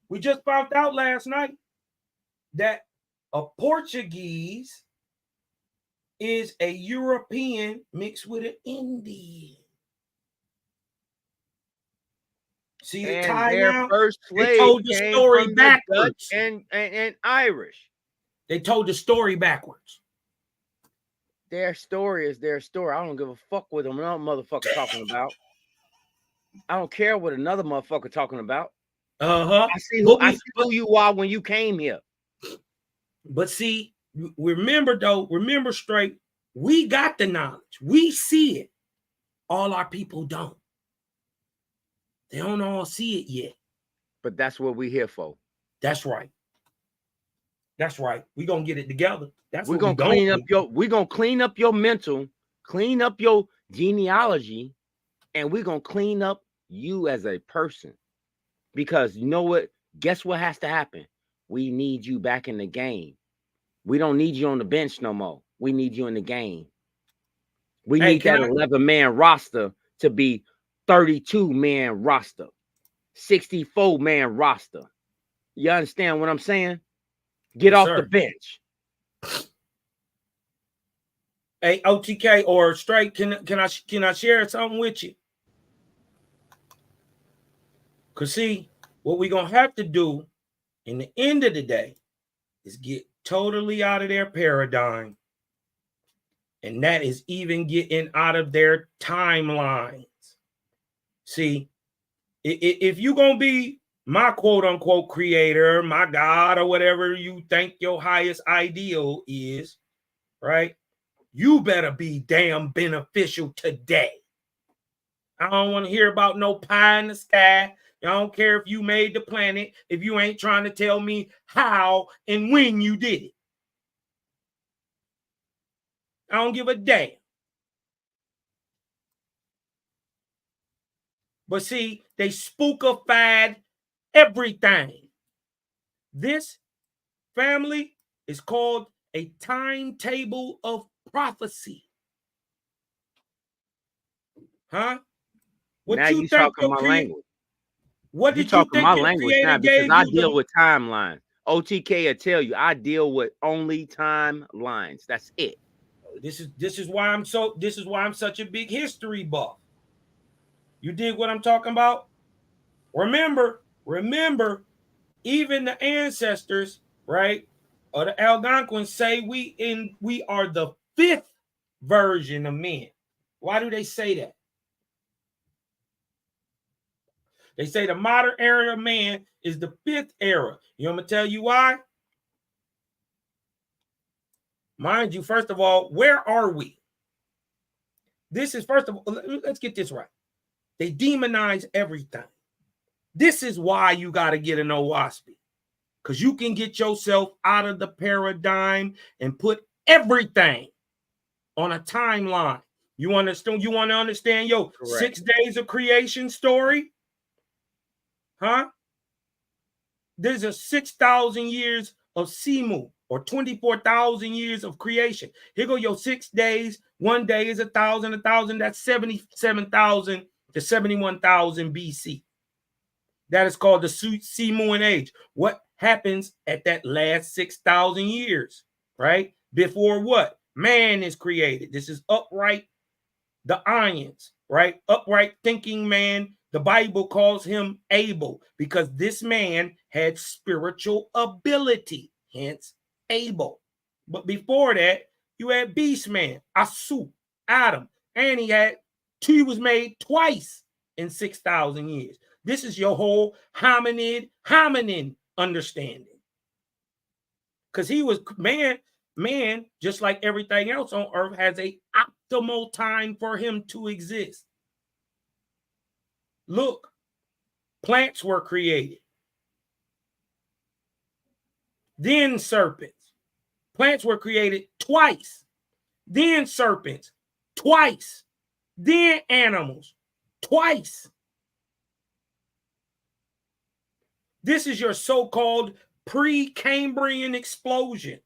We just found out last night that a Portuguese is a European mixed with an Indian. See the tie now? First they told the story backwards. And Irish. They told the story backwards. Their story is their story. I don't give a fuck what another motherfucker talking about. I don't care what another motherfucker talking about. I see who you are when you came here. But see, remember straight, we got the knowledge. We see it. All our people don't. They don't all see it yet. But that's what we're here for. That's right. That's right. We're gonna get it together. We're gonna clean up your mental, clean up your genealogy, and we're gonna clean up you as a person. Because you know what? Guess what has to happen? We need you back in the game. We don't need you on the bench no more. We need you in the game. We need that 11-man roster to be 32-man roster, 64-man roster. You understand what I'm saying? Get off the bench. Hey, OTK or Straight, can I share something with you? Because see, what we're going to have to do in the end of the day is get totally out of their paradigm. And that is even getting out of their timelines. See, if you're going to be my quote unquote creator, my God, or whatever you think your highest ideal is, right? You better be damn beneficial today. I don't want to hear about no pie in the sky. I don't care if you made the planet, if you ain't trying to tell me how and when you did it. I don't give a damn. But see, they spookified everything. This family is called a timetable of prophecy. Huh? What now you talking my language. What You did you talking think my your language now creator because gave I you? deal with timelines. OTK will tell you I deal with only timelines. That's it. This is why I'm such a big history buff. You dig what I'm talking about? Remember, even the ancestors, right, or the Algonquins say we are the 5th version of men. Why do they say that? They say the modern era of man is the 5th era. You want me to tell you why? Mind you, first of all, where are we? This is, first of all, let's get this right. They demonize everything. This is why you got to get an OWASP, because you can get yourself out of the paradigm and put everything on a timeline. You want to understand your Correct. 6 days of creation story? Huh? There's a 6,000 years of Simu, or 24,000 years of creation. Here go your 6 days. 1 day is 1,000, 1,000. That's 77,000 to 71,000 BC. That is called the Simuan age. What happens at that last 6,000 years, right? Before what? Man is created. This is upright, the Ions, right? Upright thinking man. The Bible calls him Abel because this man had spiritual ability, hence Abel. But before that, you had beast man, Asu, Adam, and he was made twice in 6,000 years. This is your whole hominin understanding. Because he was man, just like everything else on earth, has a optimal time for him to exist. Look, plants were created. Then serpents. Plants were created twice. Then serpents twice. Then animals twice. This is your so-called pre-Cambrian explosion.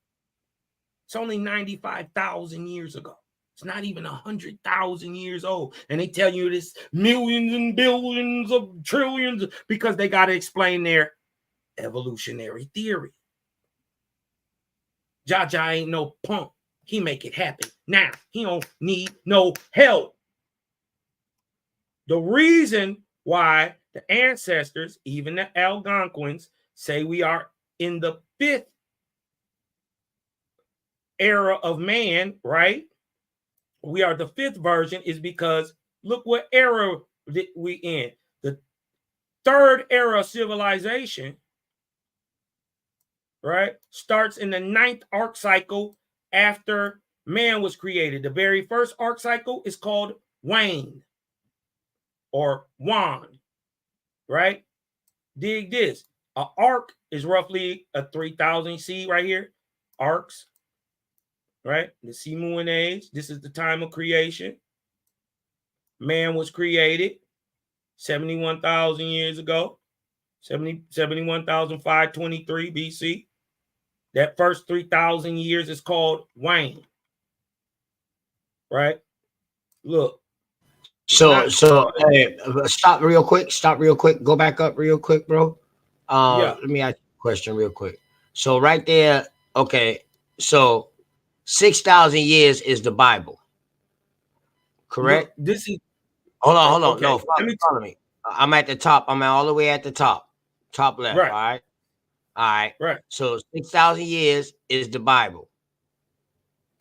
It's only 95,000 years ago. It's not even 100,000 years old. And they tell you this millions and billions of trillions because they got to explain their evolutionary theory. Jaja ain't no punk. He make it happen. Now, he don't need no help. The reason why the ancestors, even the Algonquins, say we are in the 5th era of man, right? We are the 5th version is because look what era we in. The 3rd era of civilization, right, starts in the 9th arc cycle after man was created. The very first arc cycle is called Wayne or Wand, right? Dig this. An arc is roughly a 3,000. See right here? Arcs, right? The Simuan age. This is the time of creation. Man was created 71,000 years ago. 71,523 BC. That first 3,000 years is called Wayne. Right? Look. So hey, stop real quick. Go back up real quick, bro. Yeah. Let me ask you a question real quick. So right there, okay. So 6,000 years is the Bible, correct? Look, this is. Hold on. Okay. No, follow me. I'm at the top. I'm all the way at the top left. Right. All right. Right. So 6,000 years is the Bible.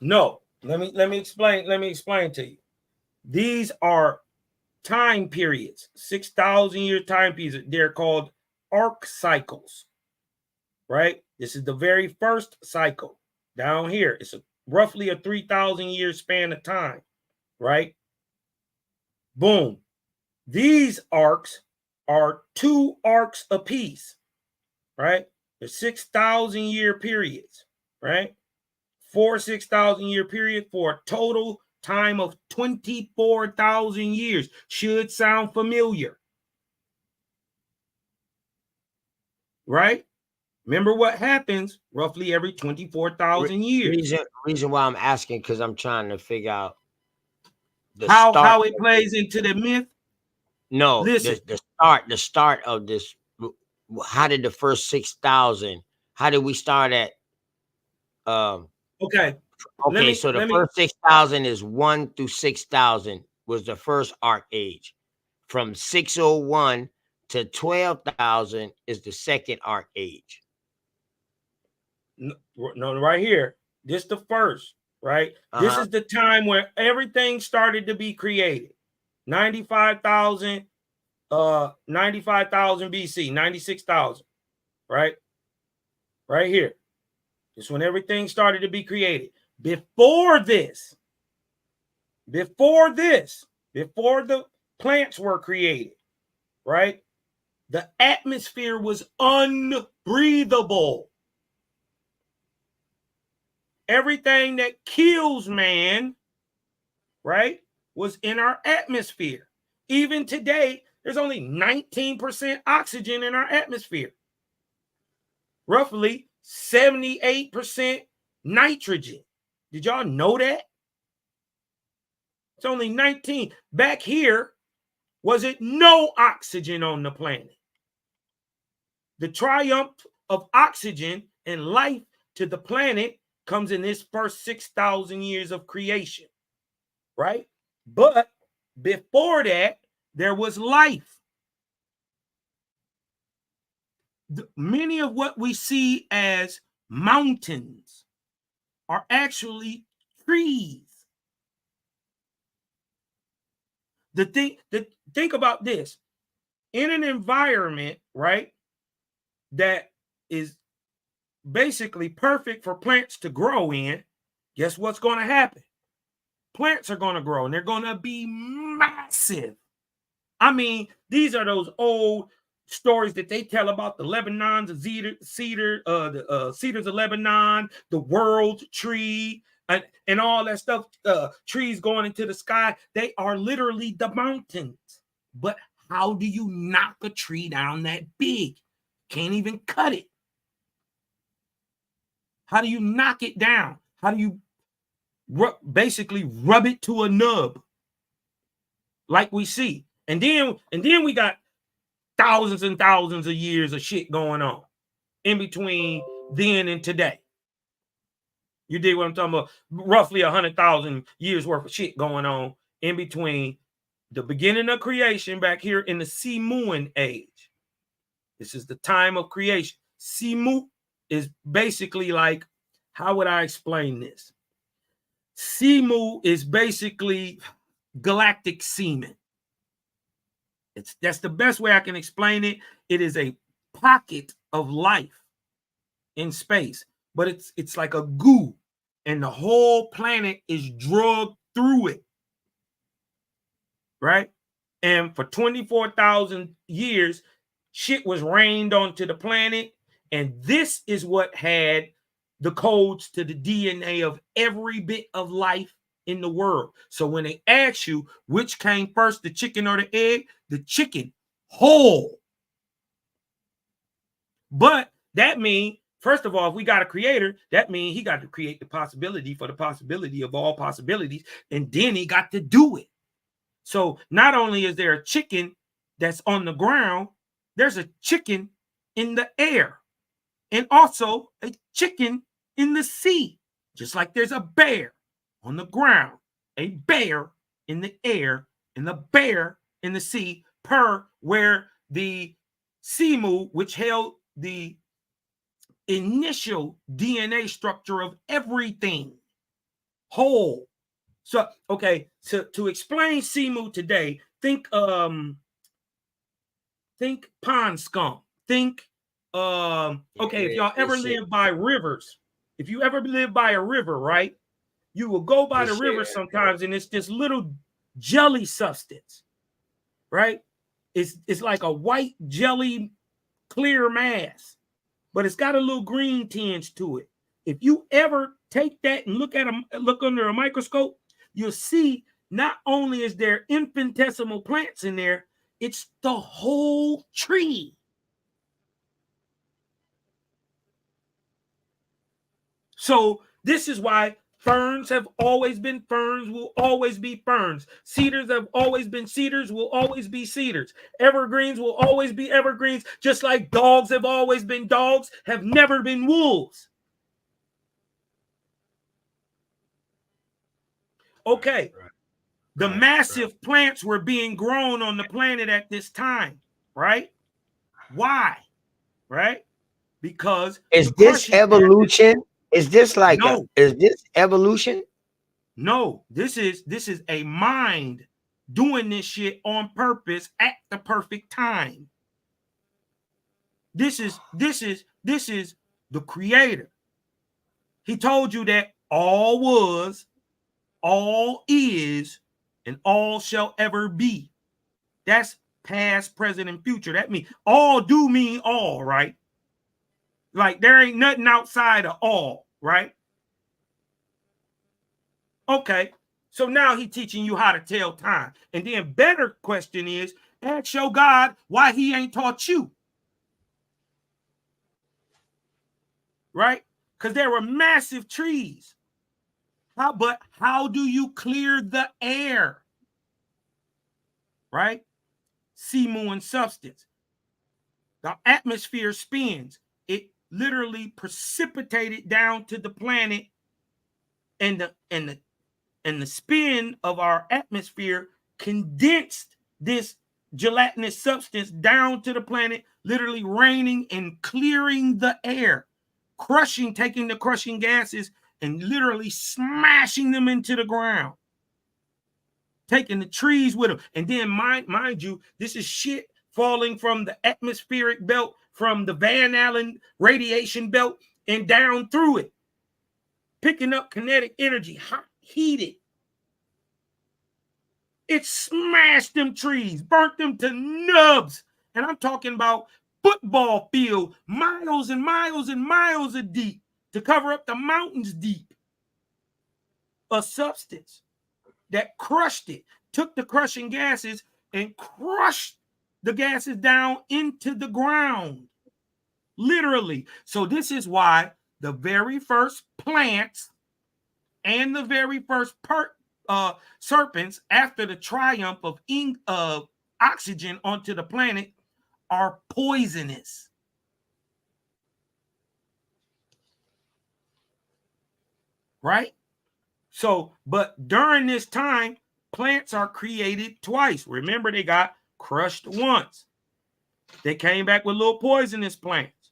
No, let me explain to you. These are time periods, 6,000 year time periods. They're called arc cycles, right? This is the very first cycle down here. It's roughly a 3,000 year span of time, right? Boom. These arcs are 2 arcs apiece, right? They're 6,000 year periods, right? 4 6,000 year period for a total time of 24,000 years. Should sound familiar, right? Remember what happens roughly every 24,000 years. Reason why I'm asking, because I'm trying to figure out how it plays into the myth. No, Listen. the start of this. How did the first 6,000? How did we start at? Okay. Okay, so the first 6,000 is 1 through 6,000 was the first arc age. From 601 to 12,000 is the second arc age. No, right here. This the first, right? This is the time where everything started to be created. 95,000 BC, 96,000, right? Right here. This is when everything started to be created. Before this, before the plants were created, right? The atmosphere was unbreathable. Everything that kills man, right, was in our atmosphere. Even today, there's only 19% oxygen in our atmosphere. Roughly 78% nitrogen. Did y'all know that? It's only 19. Back here, was it no oxygen on the planet? The triumph of oxygen and life to the planet comes in this first 6,000 years of creation, right? But before that, there was life. Many of what we see as mountains are actually trees. Think about this. In an environment, right, that is basically perfect for plants to grow in, guess what's going to happen? Plants are going to grow and they're going to be massive. I mean, these are those old stories that they tell about the Lebanons, the cedars of Lebanon, the world tree, and all that stuff, trees going into the sky. They are literally the mountains. But how do you knock a tree down that big? Can't even cut it. How do you knock it down? How do you basically rub it to a nub like we see? And then we got thousands and thousands of years of shit going on in between then and today. You dig what I'm talking about? Roughly 100,000 years worth of shit going on in between the beginning of creation back here in the Simuan age. This is the time of creation. Simu is basically like, how would I explain this? Simu is basically galactic semen. That's the best way I can explain it. It is a pocket of life in space, but it's like a goo, and the whole planet is drugged through it, right? And for 24,000 years, shit was rained onto the planet, and this is what had the codes to the DNA of every bit of life in the world. So when they ask you which came first, the chicken or the egg, the chicken whole. But that means, first of all, if we got a creator, that means he got to create the possibility for the possibility of all possibilities, and then he got to do it. So not only is there a chicken that's on the ground, there's a chicken in the air, and also a chicken in the sea, just like there's a bear on the ground, a bear in the air, and the bear in the sea, per where the Simu, which held the initial DNA structure of everything whole. So, okay, to explain Simu today, think pond scum. Think, okay, if y'all ever live by rivers, if you ever live by a river, right? You will go by the river sometimes, and it's this little jelly substance, right? It's like a white jelly clear mass, but it's got a little green tinge to it. If you ever take that and look under a microscope, you'll see not only is there infinitesimal plants in there, it's the whole tree. So this is why Ferns have always been ferns, will always be ferns. Cedars have always been cedars, will always be cedars. Evergreens will always be evergreens, just like dogs have always been dogs, have never been wolves. Okay. The massive plants were being grown on the planet at this time, right? Why? Right? Because is this evolution? Is this like is this evolution? No, this is a mind doing this shit on purpose at the perfect time. This is the creator. He told you that all was, all is, and all shall ever be. That's past, present, and future. That means all do mean all, right? Like there ain't nothing outside of all, right? Okay, so now he's teaching you how to tell time. And then better question is, ask your God why he ain't taught you. Right? Because there were massive trees. But how do you clear the air? Right? Sea, moon, substance. The atmosphere spins. It literally precipitated down to the planet, and the spin of our atmosphere condensed this gelatinous substance down to the planet, literally raining and clearing the air, taking the crushing gases and literally smashing them into the ground, taking the trees with them. And then mind you, this is shit falling from the atmospheric belt, from the Van Allen radiation belt, and down through it, picking up kinetic energy, hot, heated. It smashed them trees, burnt them to nubs. And I'm talking about football field, miles and miles and miles of deep, to cover up the mountains deep. A substance that crushed it, took the crushing gases and crushed the gases down into the ground. Literally. So this is why the very first plants and the very first serpents, after the triumph of oxygen onto the planet, are poisonous. Right? So, but during this time, plants are created twice. Remember, they got crushed once. They came back with little poisonous plants.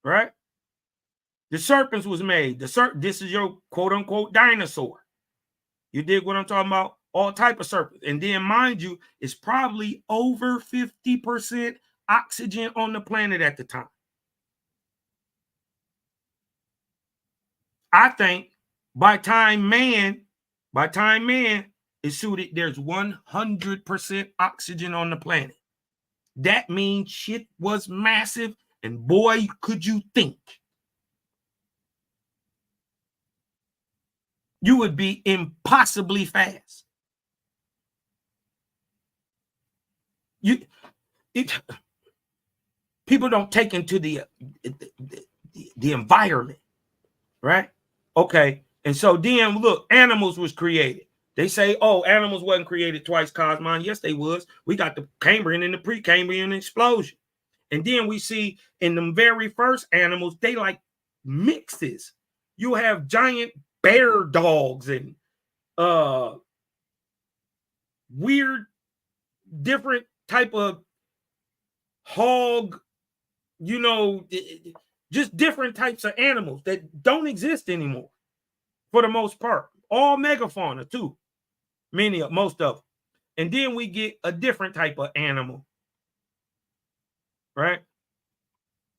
Right? The serpents was made. This is your quote unquote dinosaur. You dig what I'm talking about? All type of serpents. And then, mind you, it's probably over 50% oxygen on the planet at the time. I think by time man is suited, there's 100% oxygen on the planet. That means shit was massive, and boy, could you think. You would be impossibly fast. People don't take into the environment, right? Okay, and so then look, animals was created. They say, oh, animals wasn't created twice, Cosmon. Yes, they was. We got the Cambrian and the Precambrian explosion. And then we see in the very first animals, they like mixes. You have giant bear dogs and weird, different type of hog, just different types of animals that don't exist anymore for the most part. All megafauna too, most of them. And then we get a different type of animal, right?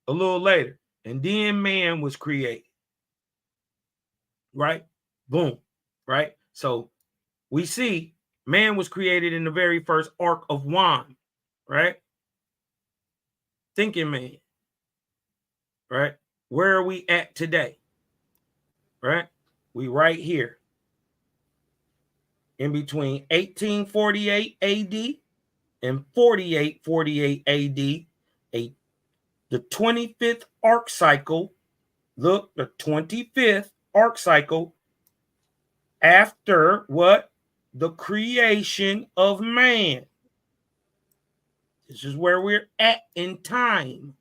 A little later. And then man was created. Right? Boom. Right? So we see man was created in the very first ark of Wan. Right? Thinking man. Right? Where are we at today? Right? We right here. In between 1848 AD and 4848 AD, the 25th arc cycle. Look, the 25th arc cycle after what? The creation of man. This is where we're at in time.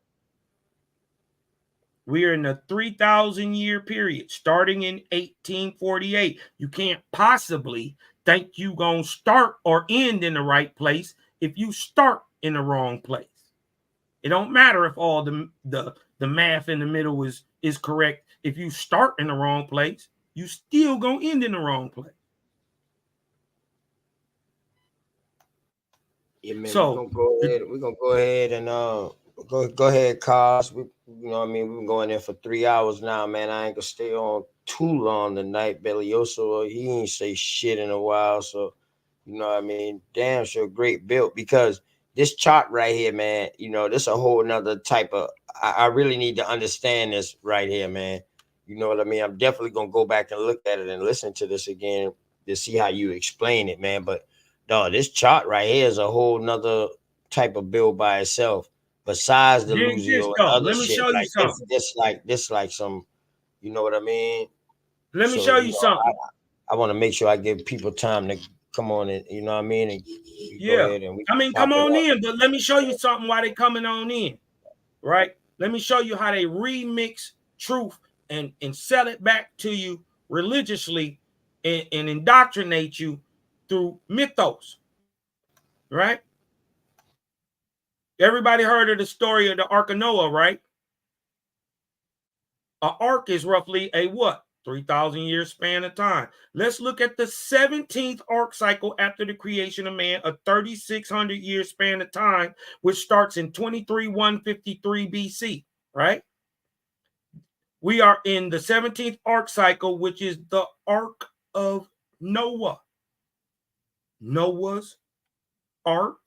We're in a 3,000-year period starting in 1848. You can't possibly think you're going to start or end in the right place if you start in the wrong place. It don't matter if all the math in the middle is correct. If you start in the wrong place, you still going to end in the wrong place. Yeah, man, so we're gonna go ahead and go ahead, Cos. You know what I mean? We've been going there for 3 hours now, man. I ain't gonna stay on too long tonight. Belioso, he ain't say shit in a while, so you know what I mean. Damn sure great build, because this chart right here, man, you know, this a whole nother type of. I really need to understand this right here, man. You know what I mean? I'm definitely gonna go back and look at it and listen to this again to see how you explain it, man. But dog, this chart right here is a whole nother type of build by itself. Besides the Luzio and other shit, like this like some, you know what I mean? Let me show you something. I want to make sure I give people time to come on and, you know what I mean? And yeah, I mean, come on in, but let me show you something while they coming on in, right? Let me show you how they remix truth and sell it back to you religiously and indoctrinate you through mythos, right? Everybody heard of the story of the Ark of Noah, right? An ark is roughly a what? 3,000 year span of time. Let's look at the 17th ark cycle after the creation of man, a 3,600 year span of time, which starts in 23,153 BC, right? We are in the 17th ark cycle, which is the Ark of Noah. Noah's Ark,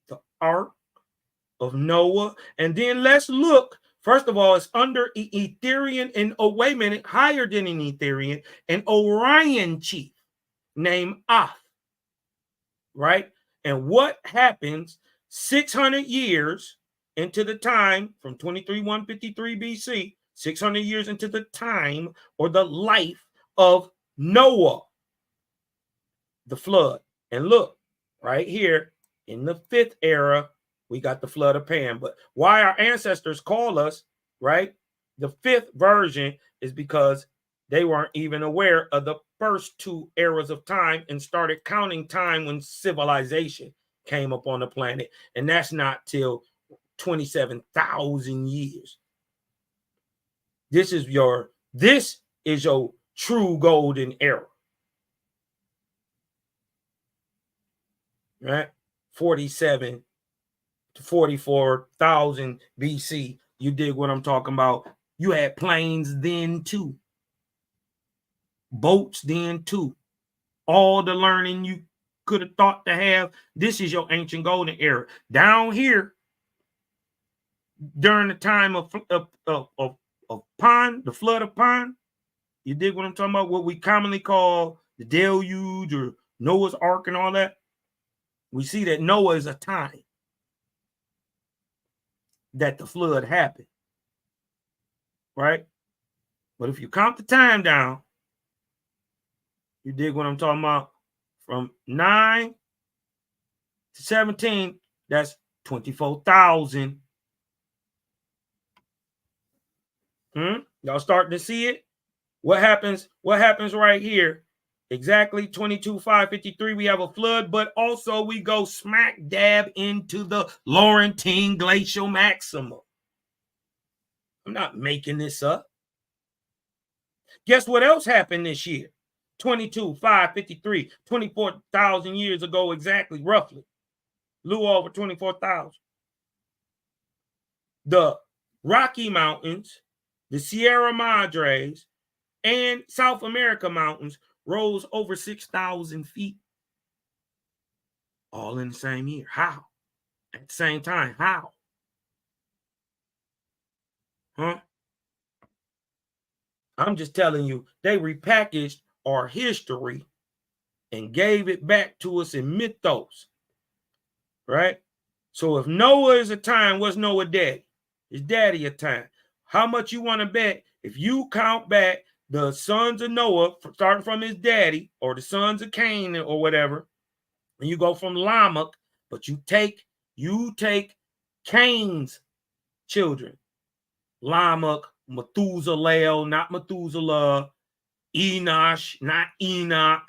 the Ark of Noah. And then let's look. First of all, it's under Etherian and wait a minute, higher than an Etherian, an Orion chief named Ath, right? And what happens 600 years into the time from 23,153 BC, 600 years into the time or the life of Noah, the flood. And look, right here in the 5th era, we got the flood of Pan. But why our ancestors call us, right, the 5th version is because they weren't even aware of the first 2 eras of time and started counting time when civilization came up on the planet. And that's not till 27,000 years. This is your true golden era. Right? 47 to 44,000 BC. You dig what I'm talking about? You had planes then too. Boats then too. All the learning you could have thought to have. This is your ancient golden era. Down here, during the time of Pan, the flood of Pan, you dig what I'm talking about? What we commonly call the deluge or Noah's Ark and all that. We see that Noah is a time that the flood happened, right? But if you count the time down, you dig what I'm talking about? From 9 to 17, that's 24,000. Y'all starting to see it? What happens right here? Exactly 22,553. We have a flood, but also we go smack dab into the Laurentine glacial maximum. I'm not making this up. Guess what else happened this year? 22,553, 24,000 years ago, exactly, roughly. A little over 24,000. The Rocky Mountains, the Sierra Madres, and South America mountains rose over 6,000 feet. All in the same year. How? At the same time, how? Huh? I'm just telling you, they repackaged our history and gave it back to us in mythos. Right? So if Noah is a time, what's Noah daddy? His daddy a time. How much you want to bet if you count back the sons of Noah, starting from his daddy, or the sons of Cain, or whatever, and you go from Lamech, but you take Cain's children, Lamech, Methuselah, not Methuselah, Enosh, not Enoch,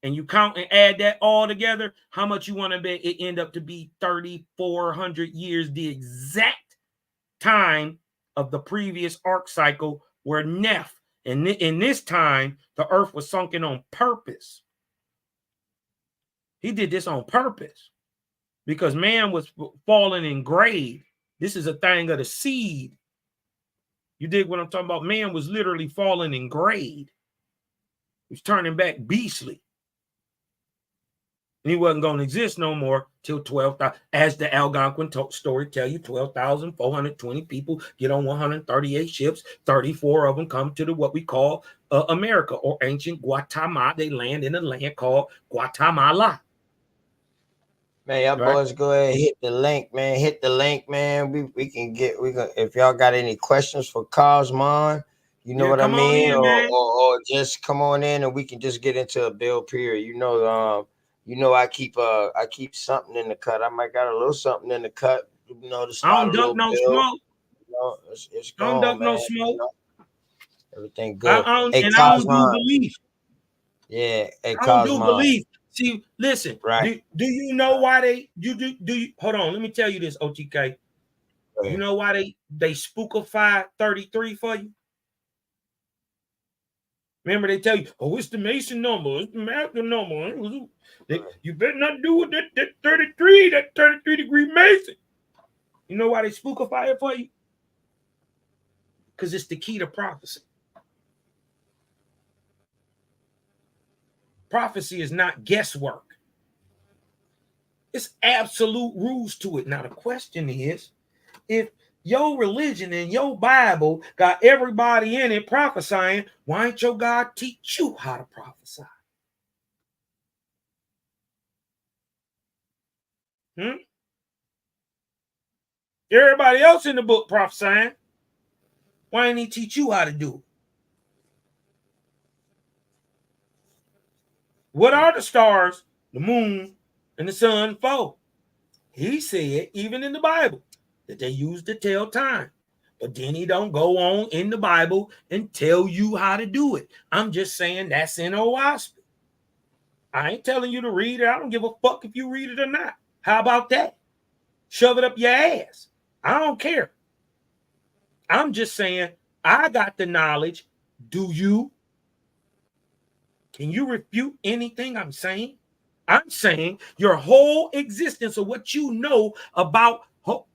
and you count and add that all together, how much you want to bet it end up to be 3,400 years, the exact time of the previous ark cycle where Neph, and in this time, the earth was sunken on purpose. He did this on purpose because man was falling in grade. This is a thing of the seed. You dig what I'm talking about? Man was literally falling in grade. He was turning back beastly. And he wasn't going to exist no more till 12,000. As the Algonquin story tell you, 12,420 people get on 138 ships. 34 of them come to what we call America, or ancient Guatemala. They land in a land called Guatemala. Man, y'all boys go ahead, hit the link, man. Hit the link, man. We can if y'all got any questions for Cosmon, you know what I mean, or just come on in and we can just get into a bill period. I keep something in the cut. I might got a little something in the cut. You know, to start I don't duck no bill. Smoke. You know, it's don't duck no smoke. You know? Everything good. I don't do belief. Yeah, I don't do belief. See, listen. Right. Do you know why they do? Hold on. Let me tell you this, OTK. You know why they spookify 33 for you? Remember, they tell you, oh, it's the Mason number, it's the Master number. You better not do it. That 33 degree Mason. You know why they spookify it for you? Because it's the key to prophecy. Prophecy is not guesswork. It's absolute rules to it. Now, the question is, if your religion and your Bible got everybody in it prophesying, why ain't your God teach you how to prophesy? Everybody else in the book prophesying, why ain't he teach you how to do it? What are the stars, the moon, and the sun for? He said, even in the Bible, that they use to tell time. But then he don't go on in the Bible and tell you how to do it. I'm just saying that's in OWASP. I ain't telling you to read it. I don't give a fuck if you read it or not. How about that? Shove it up your ass. I don't care. I'm just saying I got the knowledge. Do you? Can you refute anything I'm saying? I'm saying your whole existence of what you know about,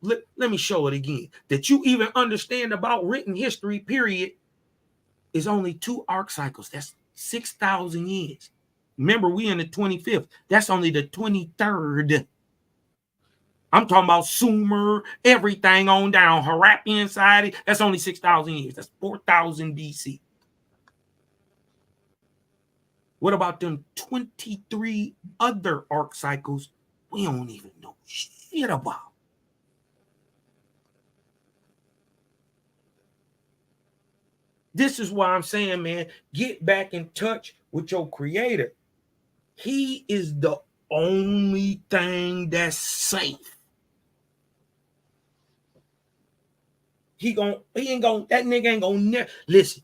let me show it again, that you even understand about written history, period, is only 2 arc cycles. That's 6,000 years. Remember, we in the 25th. That's only the 23rd. I'm talking about Sumer, everything on down, Harappan society. That's only 6,000 years. That's 4,000 BC. What about them 23 other arc cycles we don't even know shit about? This is why I'm saying, man, get back in touch with your creator. He is the only thing that's safe. That nigga ain't gonna listen.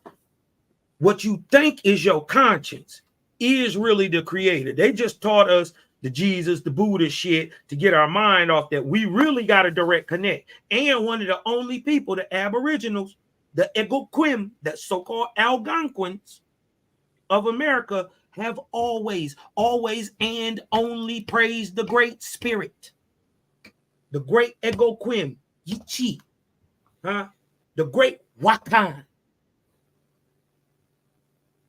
What you think is your conscience is really the creator. They just taught us the Jesus, the Buddha shit to get our mind off that. We really got a direct connect. And one of the only people, the Aboriginals, the Egoquim, that so-called Algonquins of America, have always and only praised the Great Spirit. The Great Egoquim, Yichi, the Great Wakan.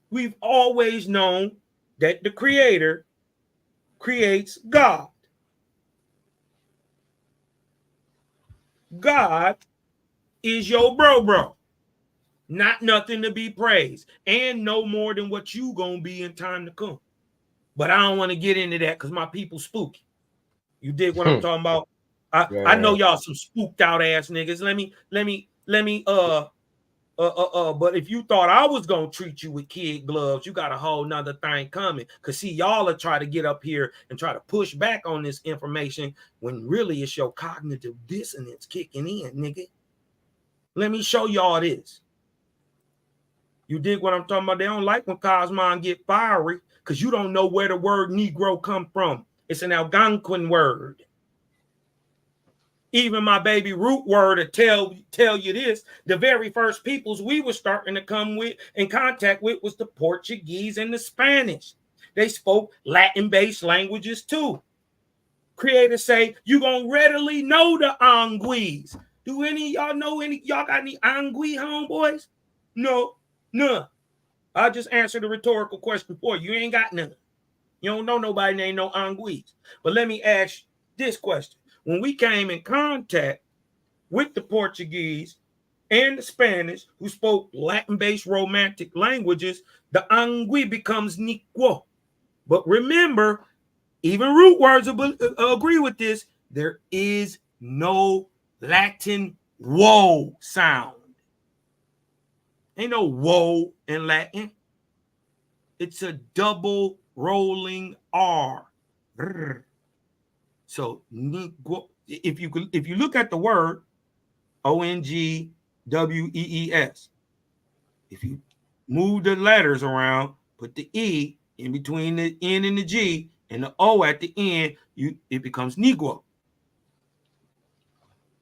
We've always known that the creator creates God. God is your bro. Not nothing to be praised. And no more than what you gonna be in time to come. But I don't want to get into that because my people spooky. You dig what I'm talking about? I know y'all some spooked out ass niggas. Let me But if you thought I was gonna treat you with kid gloves, you got a whole nother thing coming. Cause see, y'all are trying to get up here and try to push back on this information when really it's your cognitive dissonance kicking in, nigga. Let me show y'all this. You dig what I'm talking about? They don't like when Cosmon get fiery because you don't know where the word Negro come from. It's an Algonquin word. Even my baby root word to tell you this, the very first peoples we were starting to come with in contact with was the Portuguese and the Spanish. They spoke Latin-based languages too. Creators say you're gonna readily know the Anguilles. Do any of y'all know any? Y'all got any Angui homeboys? No, none. I just answered a rhetorical question for you. You ain't got none. You don't know nobody named no Anguilles. But let me ask this question. When we came in contact with the Portuguese and the Spanish who spoke Latin-based romantic languages, the Angui becomes Niquo. But remember, even root words agree with this. There is no Latin woe sound. Ain't no woe in Latin. It's a double rolling R. So if you look at the word Ongwees, if you move the letters around, put the E in between the N and the G and the O at the end, it becomes Negro.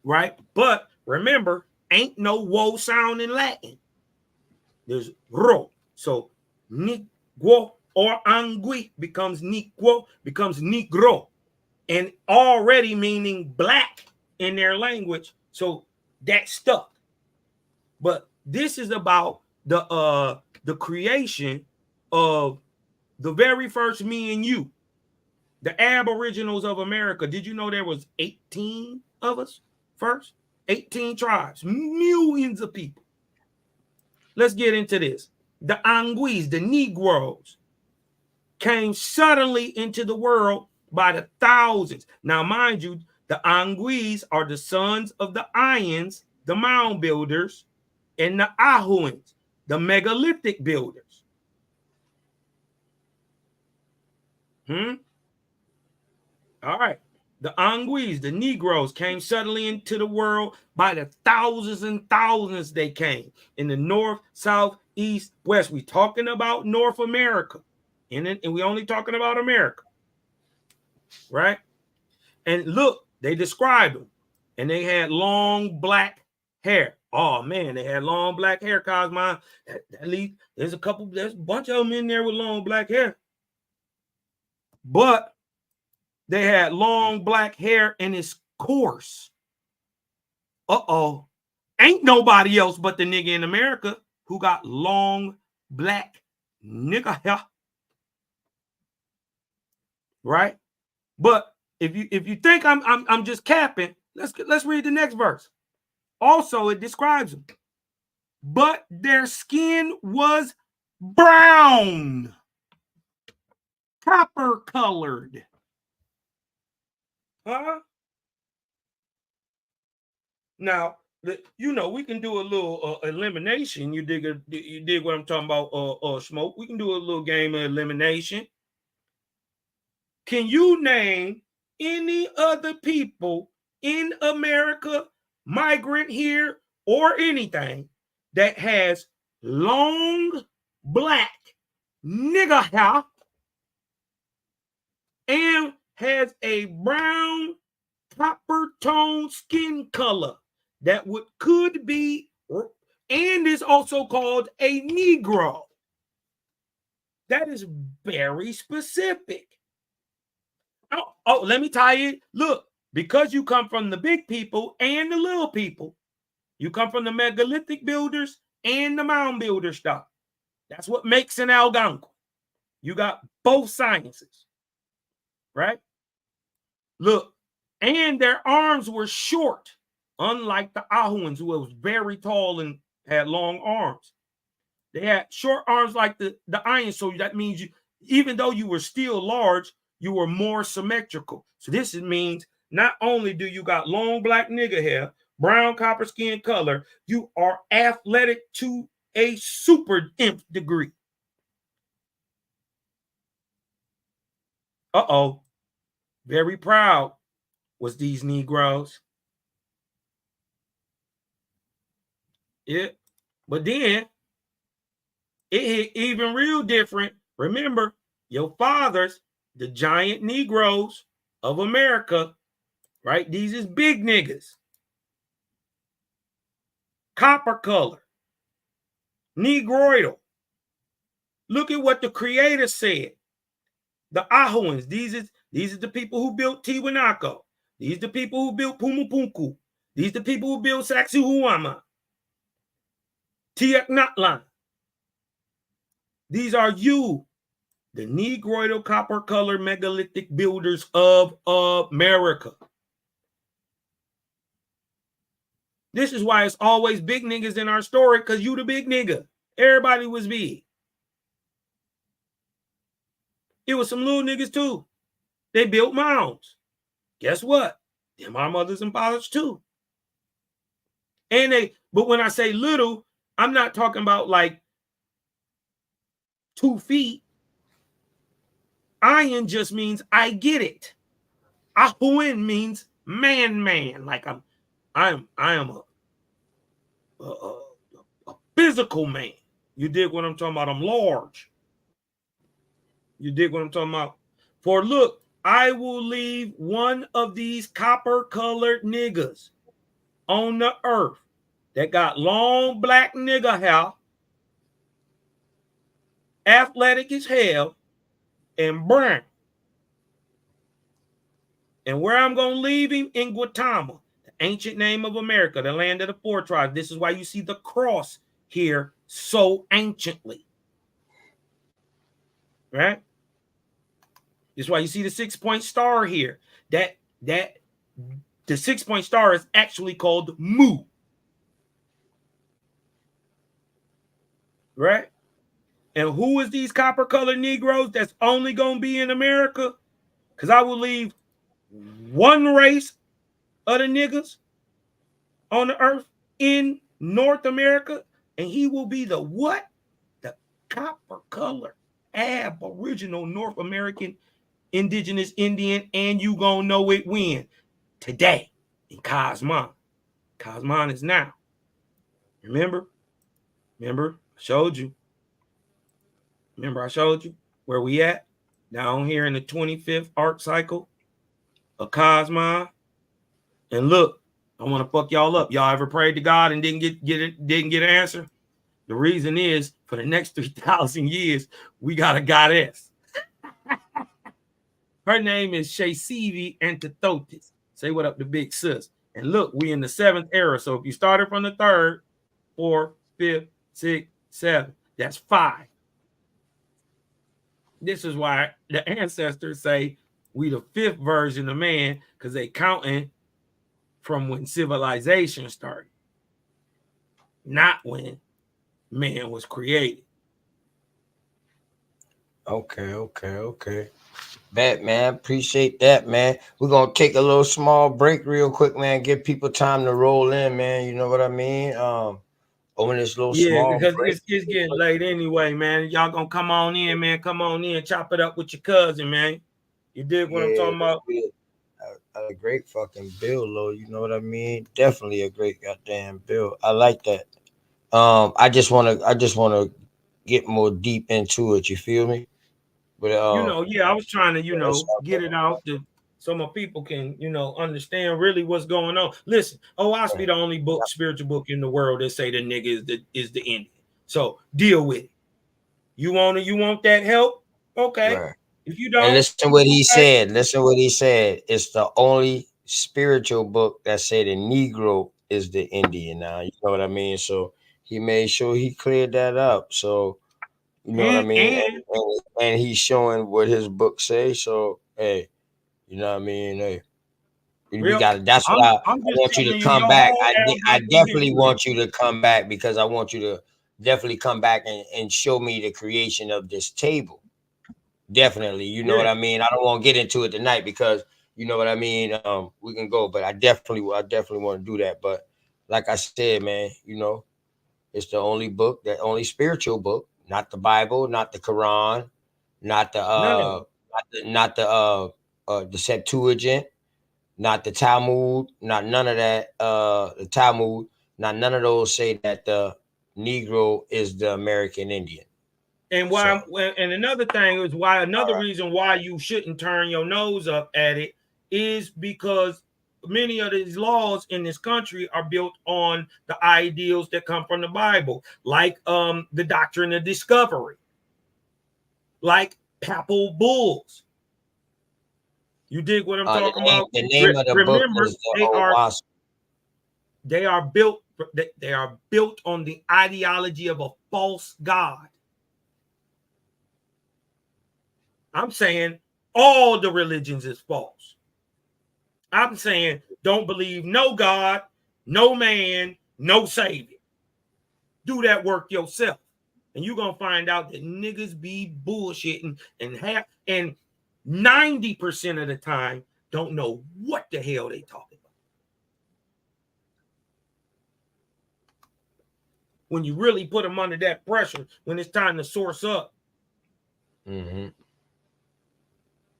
Right? But remember, ain't no woe sound in Latin. There's ro. So Negro or Angui becomes Negro, becomes Negro. And already meaning black in their language. So that stuck. But this is about the creation of the very first me and you, the Aboriginals of America. Did you know there was 18 of us first? 18 tribes, millions of people. Let's get into this. The Anguilles, the Negroes, came suddenly into the world by the thousands. Now, mind you, the Anguilles are the sons of the Ayans, the mound builders, and the Ahuans, the megalithic builders. All right. The Anguilles, the Negroes, came suddenly into the world by the thousands and thousands they came. In the north, south, east, west. We're talking about North America. And we only talking about America. Right? And look, they described them. And they had long black hair. Oh, man, they had long black hair, Cosmon. At least there's a bunch of them in there with long black hair. But they had long black hair and it's coarse. Uh-oh. Ain't nobody else but the nigga in America who got long black nigga hair. Right? But if you think I'm just capping, let's read the next verse. Also, it describes them. But their skin was brown, copper colored. Huh? Now, we can do a little elimination. You dig what I'm talking about, Smoke? We can do a little game of elimination. Can you name any other people in America, migrant here or anything, that has long black nigger hair and has a brown copper tone skin color that could be and is also called a Negro? That is very specific. Oh, let me tell you. Look, because you come from the big people and the little people, you come from the megalithic builders and the mound builder stuff. That's what makes an Algonquin. You got both sciences, right? Look, and their arms were short, unlike the Ahuans, who was very tall and had long arms. They had short arms like the Ayans, so that means even though you were still large, you were more symmetrical. So this means not only do you got long black nigger hair, brown, copper skin color, you are athletic to a super nth degree. Uh-oh. Very proud was these Negroes. Yeah. But then it hit even real different. Remember, your fathers, the giant Negroes of America, right? These is big niggas. Copper color. Negroidal. Look at what the creator said. The Ahuans, these are the people who built Tiwanaku. These are the people who built Pumupunku. These are the people who built Sacsayhuama. Tenochtitlan. These are you, the Negroidal copper color megalithic builders of America. This is why it's always big niggas in our story, because you the big nigga. Everybody was big. It was some little niggas too. They built mounds. Guess what? Them our mothers and fathers too. But when I say little, I'm not talking about like 2 feet. Ayin just means I get it. Ahuin means man. Like I am a physical man. You dig what I'm talking about? I'm large. You dig what I'm talking about? For look, I will leave one of these copper-colored niggas on the earth that got long black nigga hair, athletic as hell, and brown. And where I'm going to leave him? In Guatemala, the ancient name of America, the land of the 4 tribes. This is why you see the cross here so anciently. Right? This is why you see the 6-point star here. That the 6-point star is actually called Mu. Right? And who is these copper-colored Negroes that's only going to be in America? Because I will leave one race of the niggas on the earth in North America, and he will be the what? The copper-colored Aboriginal North American Indigenous Indian, and you gonna know it when? Today in Cosmon. Cosmon is now. Remember? I showed you. Remember I showed you where we at? Down here in the 25th arc cycle of Cosmon. And look, I want to fuck y'all up. Y'all ever prayed to God and didn't get an answer? The reason is for the next 3,000 years, we got a goddess. Her name is Shaysivi Antithotis. Say what up to Big Sis. And look, we in the 7th era. So if you started from the 3rd, 4th, 5th, 6th, 7th, that's 5. This is why the ancestors say we the 5th version of man, because they counting from when civilization started, not when man was created. Okay. Bet, man. Appreciate that, man. We're going to take a little small break real quick, man. Give people time to roll in, man. You know what I mean? Open this little small because break. it's getting late anyway, man. Y'all going to come on in, man. Come on in. Chop it up with your cousin, man. You dig what I'm talking about? A great fucking bill, Lo. You know what I mean? Definitely a great goddamn bill. I like that. I just want to get more deep into it. You feel me? But I was trying to, get it out so my people can, understand really what's going on. Listen, OWASP the only spiritual book in the world that say the nigga is the Indian. So deal with it. You want that help? Okay. Right. If you don't, and listen what he said. Listen what he said. It's the only spiritual book that say the Negro is the Indian. Now you know what I mean. So he made sure he cleared that up. So you know what I mean. And he's showing what his book say. So hey, you know what I mean. Hey, we got it. That's why I want you to come back. I definitely want you to come back because I want you to definitely come back and show me the creation of this table. Definitely, you know what I mean. I don't want to get into it tonight because you know what I mean. We can go, but I definitely want to do that. But like I said, man, you know, it's the only book, the only spiritual book, not the Bible, not the Quran, not the the Septuagint, not the Talmud, not none of that. The Talmud, not none of those say that the Negro is the American Indian. And why? And another thing is why. Another reason why you shouldn't turn your nose up at it is because many of these laws in this country are built on the ideals that come from the Bible, like the doctrine of discovery, like papal bulls. You dig what I'm talking about? The name of the book is the they are built on the ideology of a false god. I'm saying all the religions is false. I'm saying don't believe no God, no man, no savior. Do that work yourself. And you're going to find out that niggas be bullshitting and 90% of the time don't know what the hell they talking about. When you really put them under that pressure, when it's time to source up. Mm-hmm.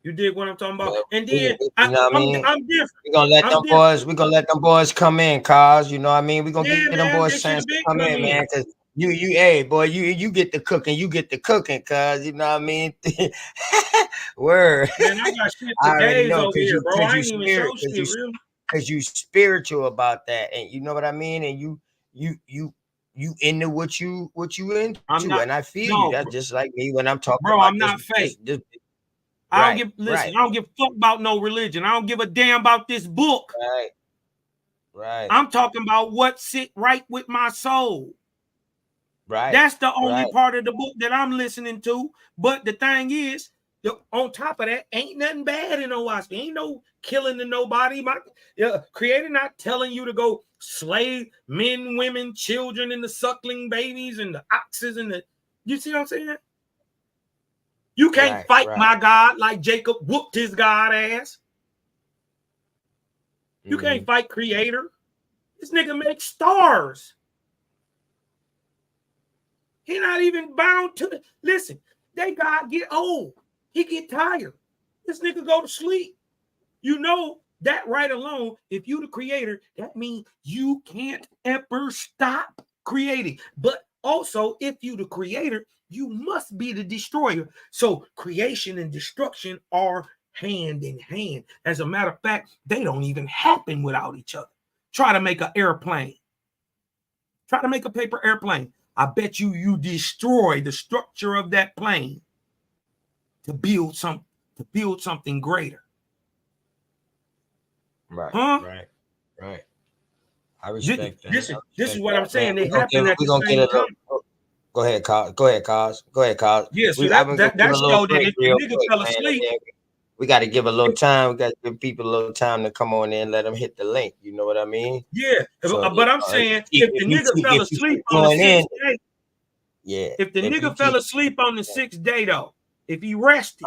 You dig what I'm talking about? Well, and then I'm different. We're gonna let them boys come in, cause you know what I mean. We're gonna give them boys chance to come in, man. Cause hey boy, you get the cooking, cause you know what I mean. Word. Man, I got shit for days over here, bro. I ain't even show shit, really. Cause you spiritual about that, and you know what I mean, and you into what you into, and I feel you. That's just like me when I'm talking. Bro, I'm not fake. I don't give a fuck about no religion. I don't give a damn about this book. Right. I'm talking about what sit right with my soul. Right. That's the only part of the book that I'm listening to. But the thing is, on top of that, ain't nothing bad in Owaski. Ain't no killing to nobody. My creator not telling you to go slay men, women, children, and the suckling babies and the oxes and the. You see what I'm saying? You can't fight my God like Jacob whooped his God ass. You can't fight creator. This nigga makes stars. He not even bound to listen. They God get old. He get tired. This nigga go to sleep. You know that right alone, if you the creator, that means you can't ever stop creating. But also, if you the creator, you must be the destroyer. So creation and destruction are hand in hand. As a matter of fact, they don't even happen without each other. Try to make an airplane. Try to make a paper airplane. I bet you destroy the structure of that plane to build something greater. Right. Huh? Right. I respect that. This is what I'm saying. They happen at the same time. Go ahead, Cos. Yeah, so that show that if the nigga fell asleep. We got to give a little time. We got to give people a little time to come on in, let them hit the link. You know what I mean? Yeah, so, but I'm saying if the nigga fell asleep on the 6th day, if the nigga fell asleep on the 6th day, though, if he rested,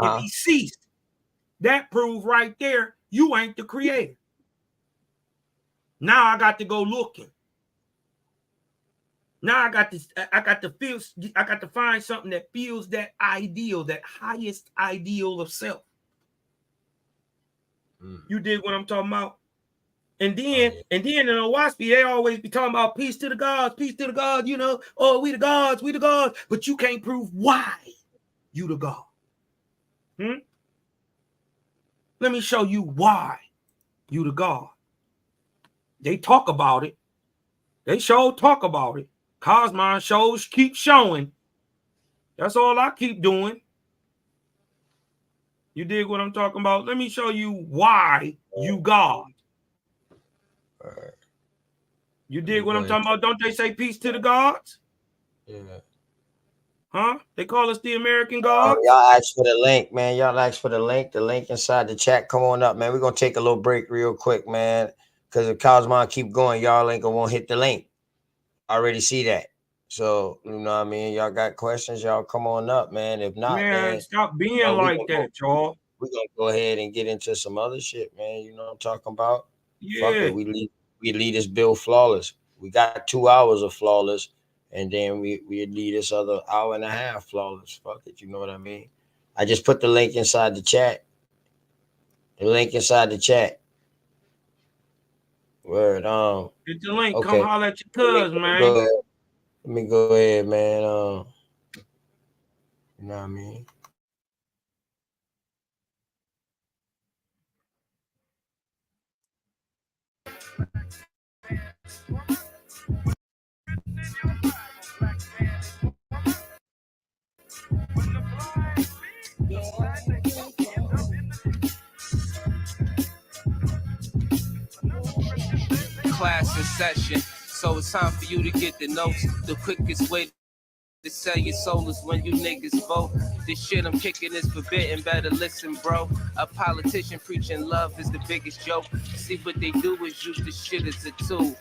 if he ceased, that proves right there you ain't the creator. Now I got to go looking. Now I got to find something that feels that ideal, that highest ideal of self. You dig what I'm talking about? And then in Owaski, they always be talking about peace to the gods, you know, oh, we the gods, but you can't prove why you the god. Let me show you why you the god. They talk about it. They talk about it. Cosmon shows keep showing. That's all I keep doing. You dig what I'm talking about? Let me show you why you God. You dig what I'm talking about? Don't they say peace to the gods? Yeah. Huh? They call us the American gods. Y'all asked for the link, man. Y'all asked for the link. The link inside the chat. Come on up, man. We're going to take a little break real quick, man. Because if Cosmon keep going, y'all ain't going to want to hit the link. I already see that. So, you know what I mean? Y'all got questions, y'all come on up, man. If not, man, stop being like that, y'all. We're going to go ahead and get into some other shit, man. You know what I'm talking about? Yeah. Fuck it. We leave this bill flawless. We got 2 hours of flawless, and then we leave this other hour and a half flawless. Fuck it, you know what I mean? I just put the link inside the chat. The link inside the chat. Word. Get the link. Okay. Come holler at your cuz, man. Let me go ahead, man. You know what I mean? Class in session, so it's time for you to get the notes. The quickest way to sell your soul is when you niggas vote. This shit I'm kicking is forbidden, better listen, bro. A politician preaching love is the biggest joke. See what they do is use this shit as a tool.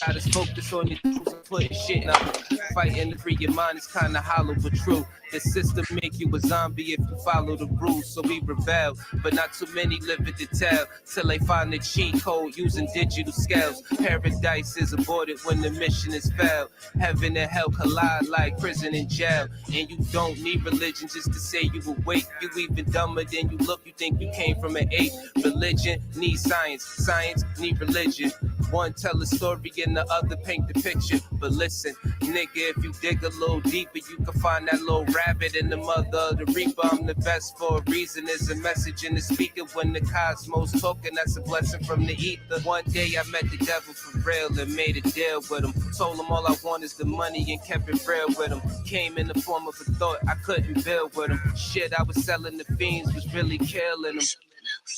Gotta focus on your tools and putting shit up. Fighting to free your mind is kinda hollow but true. The system make you a zombie if you follow the rules. So we rebel, but not too many live it to tell. Till they find the cheat code using digital scales. Paradise is aborted when the mission is failed. Heaven and hell collide like prison and jail. And you don't need religion just to say you awake. You even dumber than you look. You think you came from an ape. Religion needs science. Science need religion. One tell a story and the other paint the picture. But listen, nigga, if you dig a little deeper, you can find that little rabbit in the mother of the reaper. I'm the best for a reason. There's a message in the speaker when the cosmos talking. That's a blessing from the ether. One day I met the devil for real and made a deal with him. Told him all I want is the money and kept it real with him. Came in the form of a thought I couldn't build with him. Shit I was selling the fiends was really killing them.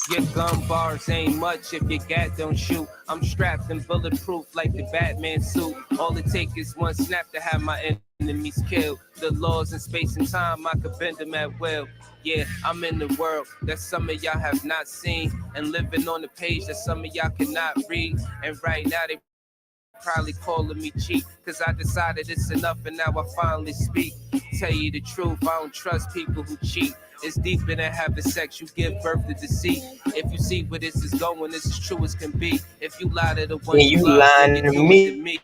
Your gun bars ain't much if your gat don't shoot. I'm strapped and bulletproof like the Batman suit. All it takes is one snap to have my enemies killed. The laws in space and time, I could bend them at will. Yeah, I'm in the world that some of y'all have not seen, and living on the page that some of y'all cannot read. And right now they probably calling me cheap, cause I decided it's enough and now I finally speak. Tell you the truth, I don't trust people who cheat. It's deeper than having sex, you give birth to deceit. If you see where this is going, this is true as can be. If you lie to the one you love, lying then to you me. do it to me.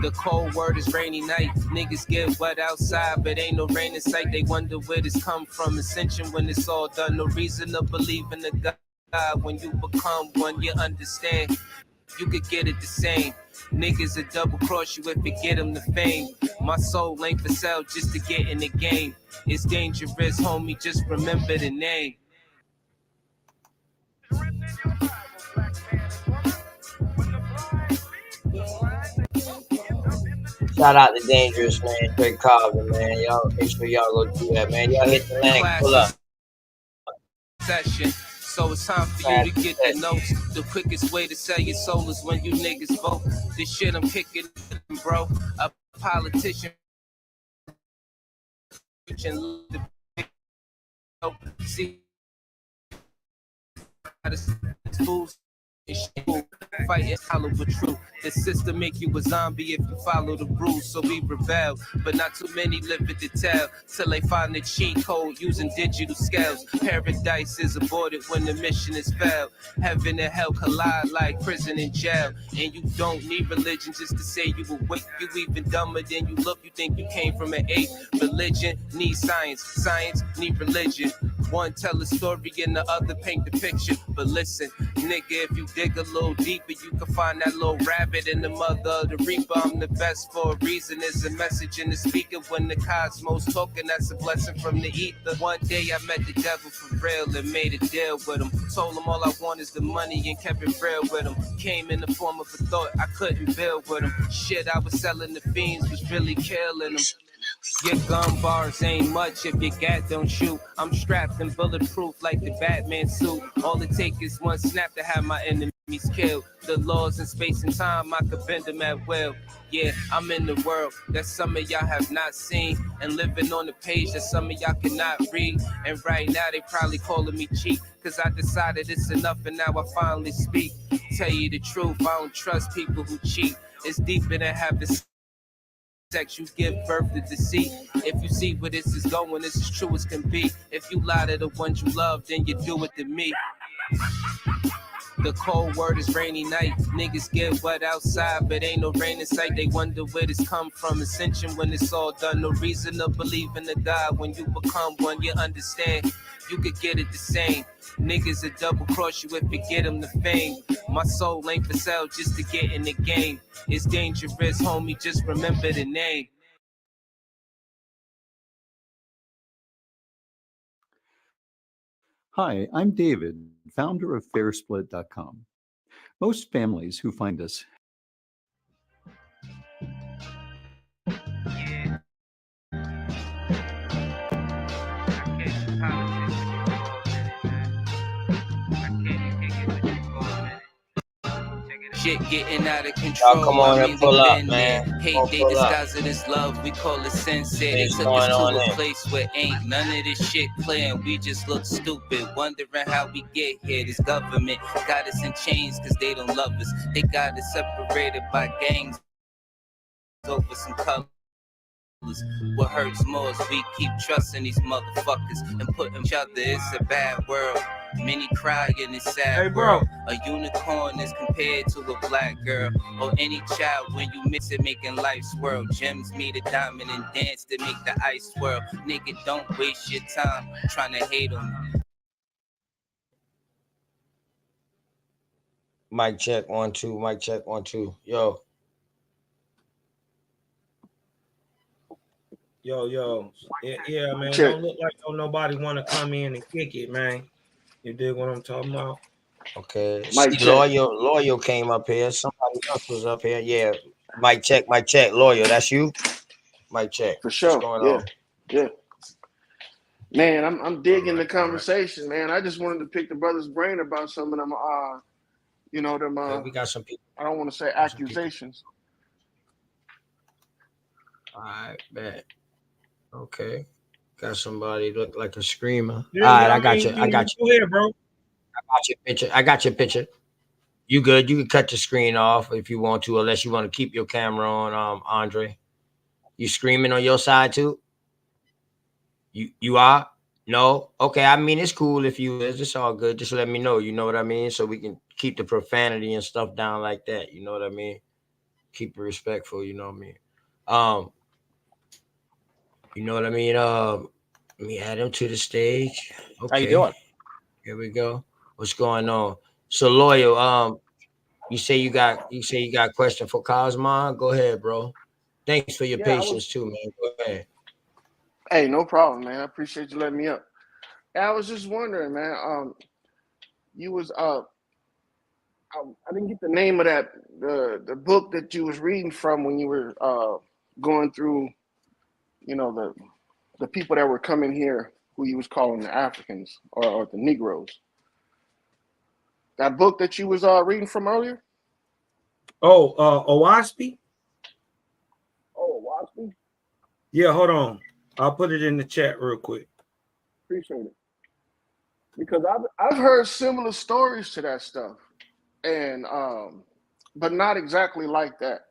The cold word is rainy night. Niggas get wet outside, but ain't no rain in sight. They wonder where this come from. Ascension when it's all done. No reason to believe in the God. When you become one, you understand. You could get it the same. Niggas will double cross you if you get them the fame. My soul ain't for sale just to get in the game. It's dangerous, homie, just remember the name. Shout out to Dangerous, man. Great Carvin, man. Y'all make sure y'all go do that, man. Y'all hit the link. Pull up. Session. So it's time for you to get the notes. The quickest way to sell your soul is when you niggas vote. This shit I'm kicking, bro. A politician. See, fools. Fight is hollow but true. The system make you a zombie if you follow the rules. So we rebel, but not too many live it to tell. Till they find the cheat code using digital scales. Paradise is aborted when the mission is failed. Heaven and hell collide like prison and jail. And you don't need religion just to say you awake. You even dumber than you look. You think you came from an ape. Religion needs science. Science need religion. One tell a story and the other paint the picture. But listen, nigga, if you dig a little deeper, you can find that little rabbit in the mother of the reaper. I'm the best for a reason. There's a message in the speaker when the cosmos talking. That's a blessing from the ether. One day I met the devil for real and made a deal with him. Told him all I want is the money and kept it real with him. Came in the form of a thought I couldn't build with him. Shit I was selling the fiends was really killing them. Your gun bars ain't much if your gat don't shoot. I'm strapped and bulletproof like the Batman suit. All it takes is one snap to have my enemies killed. The laws in space and time, I could bend them at will. Yeah, I'm in the world that some of y'all have not seen, and living on the page that some of y'all cannot read. And right now they probably calling me cheap, cause I decided it's enough and now I finally speak. Tell you the truth, I don't trust people who cheat. It's deeper than having sex, you give birth to deceit. If you see where this is going, this is true as can be. If you lie to the ones you love, then you do it to me. The cold word is rainy night. Niggas get wet outside, but ain't no rain in sight. They wonder where this come from. Ascension when it's all done. No reason to believe in the God. When you become one, you understand. You could get it the same. Niggas will double cross you if you get them the fame. My soul ain't for sale just to get in the game. It's dangerous, homie. Just remember the name. Hi, I'm David, founder of Fairsplit.com. Most families who find us Shit getting out of control. Y'all come on and pull up, man. Hate Come they pull up. disguise it as love. We call it sensei. They What's took going us on to a there? place where ain't none of this shit clear, and we just look stupid, wondering how we get here. This government got us in chains because they don't love us. They got us separated by gangs over some colors. What hurts more is we keep trusting these motherfuckers and putting each other. It's a bad world. Many cry in this sad Hey, bro. world. A unicorn is compared to a black girl or any child. When you mix it, making life swirl. Gems meet a diamond and dance to make the ice swirl. Nigga, don't waste your time trying to hate on me. Mic check 1 2. Mic check 1 2. Yo. Yo. Yeah, man. Check. Don't look like don't nobody want to come in and kick it, man. You dig what I'm talking about? Okay. Mic See, check. Loyal came up here. Somebody else was up here. Yeah. Mic check. Loyal, that's you? Mic check. For sure. What's going on? Yeah. Man, I'm digging the conversation, man. I just wanted to pick the brother's brain about some of them Okay, we got some people. I don't want to say accusations. All right, bet. Okay. Got somebody look like a screamer. Yeah, All right, I got you. Go ahead, bro. I got your picture. You good? You can cut the screen off if you want to, unless you want to keep your camera on, Andre. You screaming on your side too? You are? No? Okay, I mean, it's cool if you is. It's all good. Just let me know, you know what I mean? So we can keep the profanity and stuff down like that, you know what I mean? Keep it respectful, you know what I mean? You know what I mean? Let me add him to the stage. Okay. How you doing? Here we go. What's going on? So Loyal, you say you got a question for Cosmon? Go ahead, bro. Thanks for your patience too, man. Go ahead. Hey, no problem, man. I appreciate you letting me up. I was just wondering, man. You was I didn't get the name of that the book that you was reading from when you were going through, the people that were coming here who you was calling the Africans or the Negroes. That book that you was reading from earlier? Oh, Owaspy? Oh, Owaspy? Yeah, hold on. I'll put it in the chat real quick. Appreciate it. Because I've heard similar stories to that stuff, and but not exactly like that.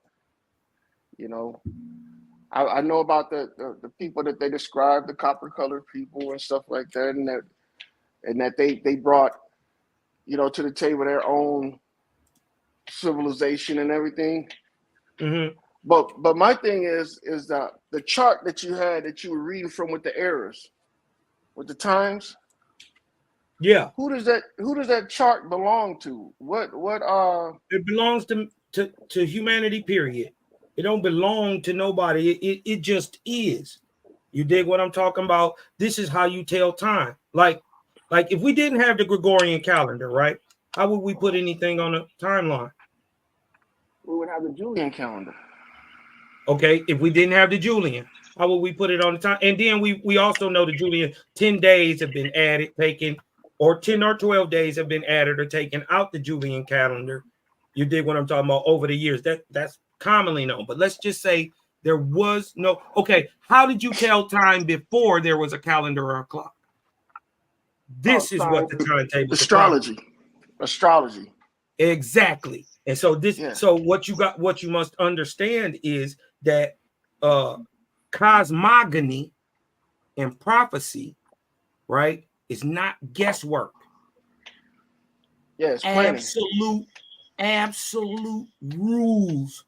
I know about the people that they described, the copper-colored people and stuff like that, and that they brought, to the table their own civilization and everything. Mm-hmm. But my thing is that the chart that you had that you were reading from with the errors, with the times. Yeah. Who does that chart belong to? What It belongs to humanity, period. It don't belong to nobody. It just is. You dig what I'm talking about? This is how you tell time. Like if we didn't have the Gregorian calendar, right? How would we put anything on a timeline? We would have the Julian calendar. Okay, if we didn't have the Julian, how would we put it on the time? And then we also know the Julian 10 days have been added, taken, or 10 or 12 days have been added or taken out the Julian calendar. You dig what I'm talking about over the years. That's commonly known. But let's just say there was no. Okay, how did you tell time before there was a calendar or a clock? This is what the timetable. Astrology. Exactly. And so so what you must understand is that cosmogony and prophecy, right, is not guesswork. Yeah, it's planning. Absolute rules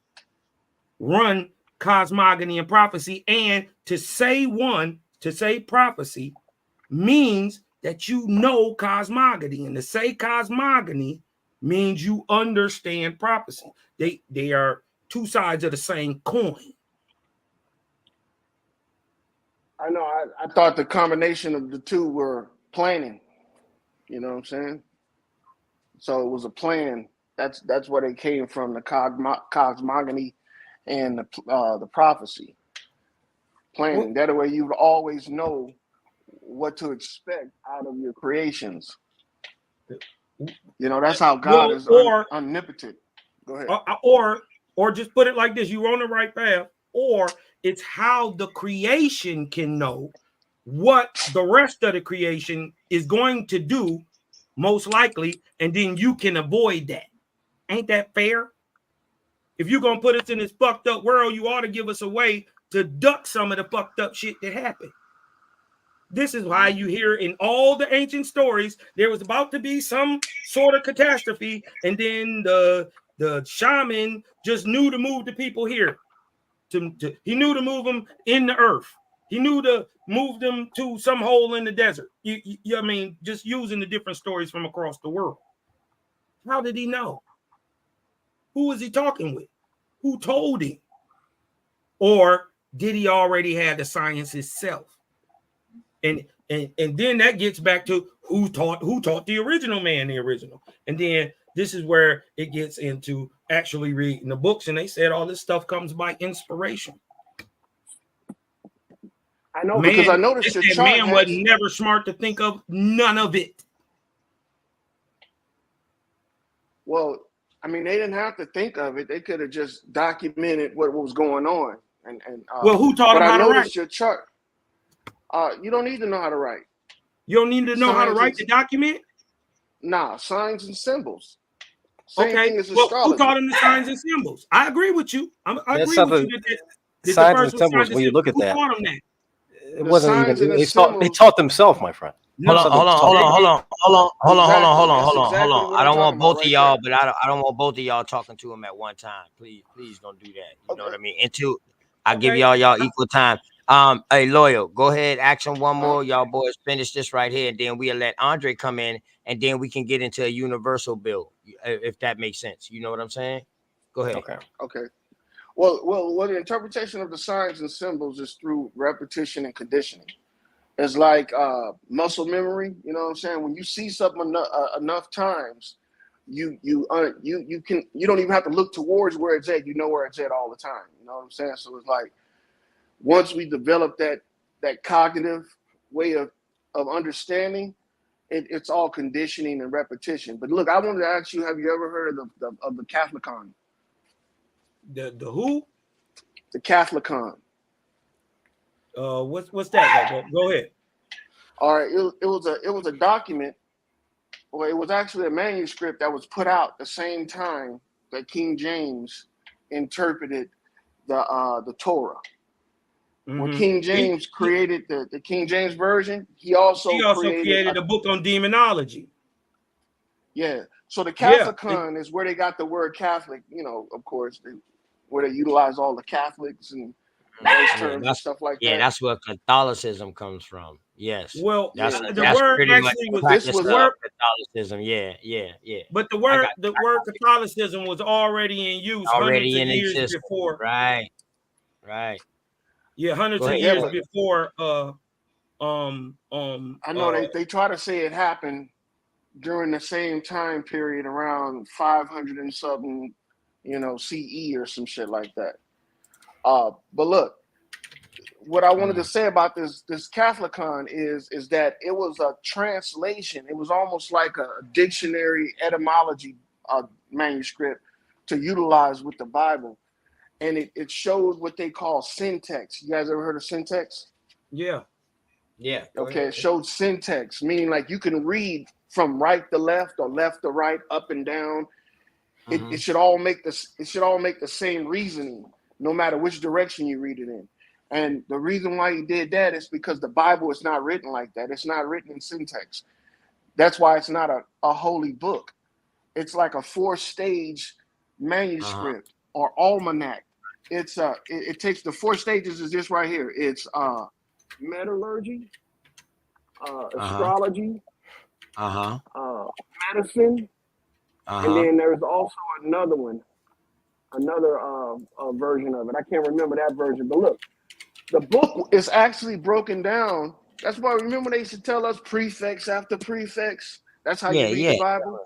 run cosmogony and prophecy. And to say prophecy means that you know cosmogony, and to say cosmogony means you understand prophecy. They are two sides of the same coin. I know. I thought the combination of the two were planning. You know what I'm saying? So it was a plan. That's where they came from, the cosmogony and the prophecy. Planning. That way you would always know what to expect out of your creations. You know, that's how God is omnipotent. Go ahead. Or just put it like this: you're on the right path. Or it's how the creation can know what the rest of the creation is going to do, most likely, and then you can avoid that. Ain't that fair? If you're gonna put us in this fucked up world, you ought to give us a way to duck some of the fucked up shit that happened. This is why you hear in all the ancient stories there was about to be some sort of catastrophe, and then the shaman just knew to move the people here. He knew to move them in the earth. He knew to move them to some hole in the desert. I mean, just using the different stories from across the world. How did he know? Who was he talking with? Who told him? Or did he already have the science itself? And then that gets back to who taught the original man the original. And then this is where it gets into actually reading the books, and they said all this stuff comes by inspiration. I know, because I noticed your chart man was never smart to think of none of it. Well, I mean, they didn't have to think of it. They could have just documented what was going on. And well, who taught them how to write? Your chart. You don't need to know how to write. You don't need to know how to write the document? Nah, signs and symbols. Same thing as astrology. Who taught them the signs and symbols? I agree with you. I agree with you that signs and symbols, when you look at that, who taught them that? It wasn't even, they taught themselves, my friend. Hold on. I don't want both of y'all, but I don't want both of y'all talking to him at one time. Please don't do that. You know what I mean? And two, I give y'all equal time. Hey, Loyal, go ahead, action one more. Y'all boys finish this right here, and then we'll let Andre come in, and then we can get into a universal bill, if that makes sense. You know what I'm saying? Go ahead. Okay. Well, the interpretation of the signs and symbols is through repetition and conditioning. It's like muscle memory. You know what I'm saying? When you see something enough times, you don't even have to look towards where it's at. You know where it's at all the time. You know what I'm saying? So it's like, once we develop that cognitive way of understanding, it's all conditioning and repetition. But look, I wanted to ask you: have you ever heard of the Catholicon? The who? The Catholicon. What's that? Go ahead. All right, it was a document, or it was actually a manuscript that was put out the same time that King James interpreted the Torah. Mm-hmm. When King James created the King James version, he also created a book on demonology. Yeah. So the Catholicon is where they got the word Catholic, you know, of course, where they utilize all the Catholics and those terms and stuff like that. Yeah, that's where Catholicism comes from. Yes. Well, that's the word actually was word Catholicism. Yeah. But the word Catholicism was already in use already in years existence. Before. Right. Yeah, hundreds of years before. I know they try to say it happened during the same time period, around 500 and something, CE or some shit like that. But look, what I wanted to say about this Catholicon is that it was a translation. It was almost like a dictionary etymology manuscript to utilize with the Bible. And it shows what they call syntax. You guys ever heard of syntax? Yeah. Okay, it showed syntax, meaning like you can read from right to left or left to right, up and down. Mm-hmm. It should all make the same reasoning, no matter which direction you read it in. And the reason why he did that is because the Bible is not written like that. It's not written in syntax. That's why it's not a holy book. It's like a 4-stage manuscript or almanac. It's it takes the 4 stages is this right here. It's metallurgy, astrology, medicine, and then there's also another one, another version of it. I can't remember that version, but look, the book is actually broken down. That's why, remember they used to tell us prefix after prefix. That's how you read the Bible.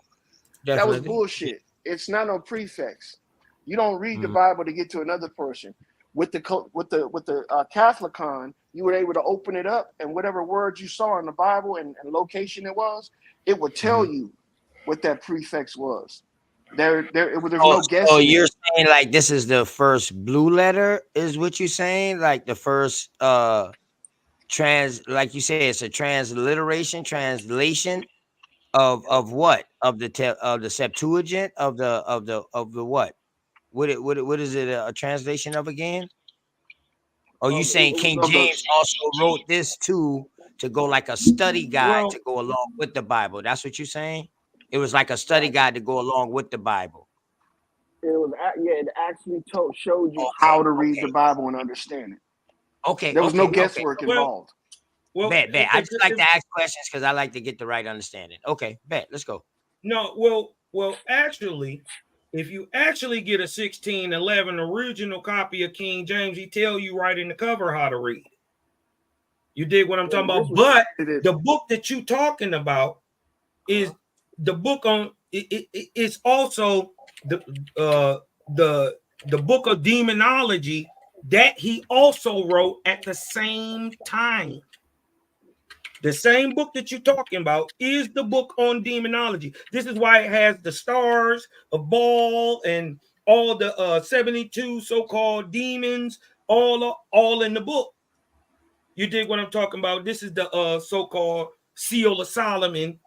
Definitely. That was bullshit. It's not no prefix. You don't read the Bible to get to another portion. With the Catholicon, you were able to open it up, and whatever words you saw in the Bible and location it would tell you what that prefix was. There's no guessing. So you're saying like this is the first blue letter, is what you're saying? Like the first like you say, it's a translation of what? Of the Septuagint of the what? What is it a translation of again? Are you saying King James also wrote this too to go like a study guide to go along with the Bible? That's what you're saying? It was like a study guide to go along with the Bible. It was, it actually showed you how to read the Bible and understand it. Okay. There was no guesswork involved. Bet. I just like to ask questions because I like to get the right understanding. Okay, bet. Let's go. No, well, actually, if you actually get a 1611 original copy of King James, he tell you right in the cover how to read. You dig what I'm talking about? But the book that you talking about is the book on it's also the book of demonology that he also wrote at the same time. The same book that you're talking about is the book on demonology. This is why it has the stars of Baal and all the 72 so-called demons, all in the book. You dig what I'm talking about? This is the so-called Seal of Solomon.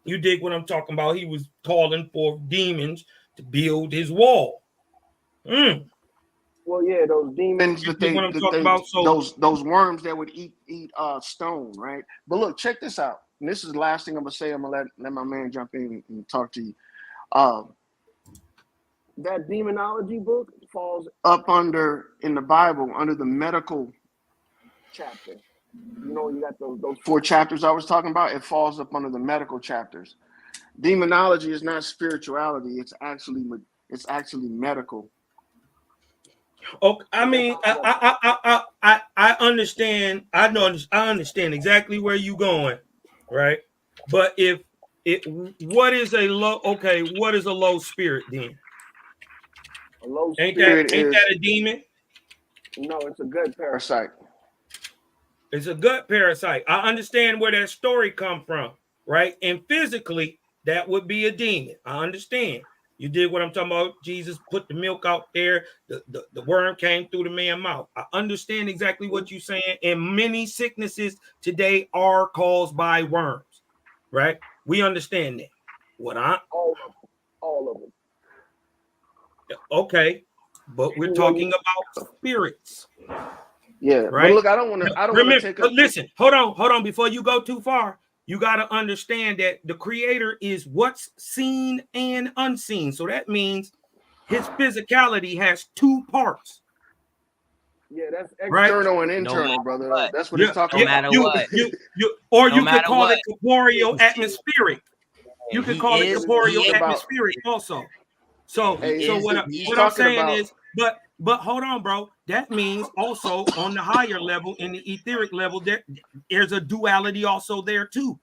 You dig what I'm talking about? He was calling for demons to build his wall. Well, yeah, those demons those worms that would eat stone, right? But look, check this out. And this is the last thing I'm gonna say. I'm gonna let my man jump in and talk to you. That demonology book falls up in the Bible under the medical chapter. You know, you got those 4 chapters I was talking about. It falls up under the medical chapters. Demonology is not spirituality. It's actually medical. Okay, I mean, I understand. I understand exactly where you're going, right? But what is a low spirit then? A low spirit ain't that a demon? No, it's a gut parasite. It's a gut parasite. I understand where that story come from, right? And physically, that would be a demon. I understand. You did what I'm talking about. Jesus put the milk out there. The worm came through the man's mouth. I understand exactly what you're saying. And many sicknesses today are caused by worms, right? We understand that. All of them. Okay, but we're talking about spirits. Yeah, right. But look, I don't want to take up. Listen, hold on. Before you go too far, you got to understand that the creator is what's seen and unseen. So that means his physicality has 2 parts. Yeah, that's external and internal, brother. That's what it's talking about. No matter what. You could call it corporeal atmospheric. You could call it corporeal atmospheric also. So what I'm saying is, but hold on, bro. That means also on the higher level, in the etheric level, there's a duality also there too.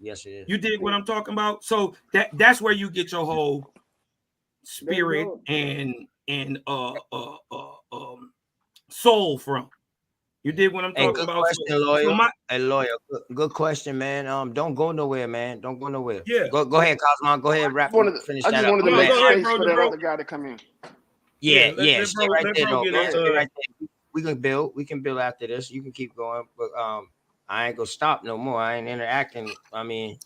Yes, it is. You dig what I'm talking about? So that's where you get your whole spirit and soul from. You dig what I'm talking about? Lawyer. Good question, man. Don't go nowhere, man. Don't go nowhere. Yeah. Go ahead, Cosmo. Go ahead, finish that up. I just wanted to make space for that other guy to come in. Yeah. Stay right there, though. Stay right there. We can build after this. You can keep going, but I ain't gonna stop no more. I ain't interacting. I mean,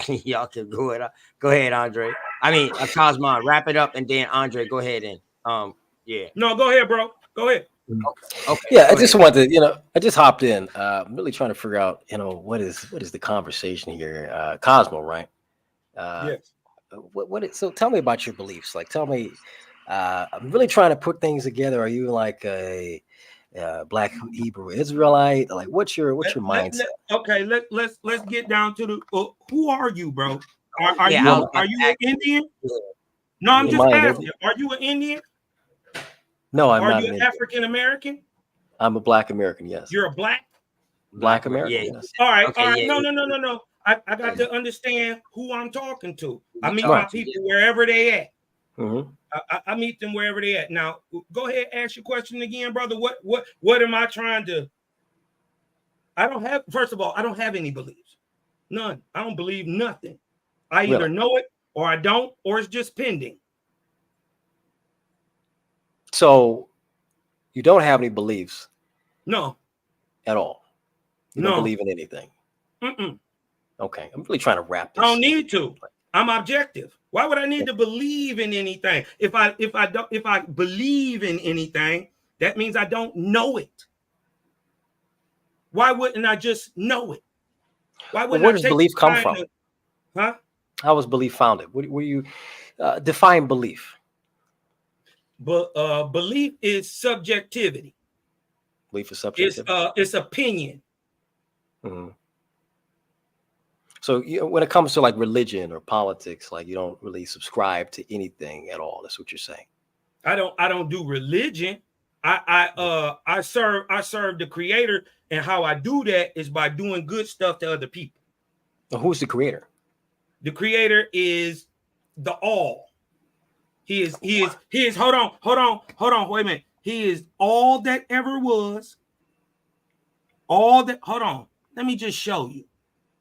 y'all can go ahead. Go ahead, Andre. I mean, Cosmo. Wrap it up, and then Andre, go ahead and yeah. No, go ahead, bro. Go ahead. Okay. Yeah, I just wanted to, I just hopped in. I'm really trying to figure out, what is the conversation here? Cosmo, right? Yes. So tell me about your beliefs. Like, tell me. I'm really trying to put things together. Are you like a Black Hebrew Israelite? Like, what's your mindset? Let's get down to the. Who are you, bro? Are Yeah, you an Indian? No, I'm just asking. Are you an Indian? No, I'm not. Are you an African American? I'm a Black American. Yes. You're a Black American. Yeah. Yes. All right. Okay, all right. yeah. No. I got to understand who I'm talking to. I meet Right. my people wherever they at. Mm-hmm. I meet them wherever they at. Now, go ahead, ask your question again, brother. What am I trying to? First of all, I don't have any beliefs. None. I don't believe nothing. I either know it or I don't, or it's just pending. So you don't have any beliefs? No. At all? You don't believe in anything? Mm-mm. Okay. I'm really trying to wrap this. I don't need to. I'm objective. Why would I need to believe in anything? If I believe in anything, that means I don't know it. Why wouldn't I just know it? Why wouldn't where does belief come from? Huh? How was belief founded? Were you define belief? But belief is subjectivity. Belief is subjectivity. It's opinion. Mm-hmm. So when it comes to like religion or politics, like you don't really subscribe to anything at all. That's what you're saying. I don't do religion. I serve the Creator, and how I do that is by doing good stuff to other people. Now, who's the Creator? The Creator is the all. He is hold on, wait a minute. He is all that ever was. All that, hold on. Let me just show you.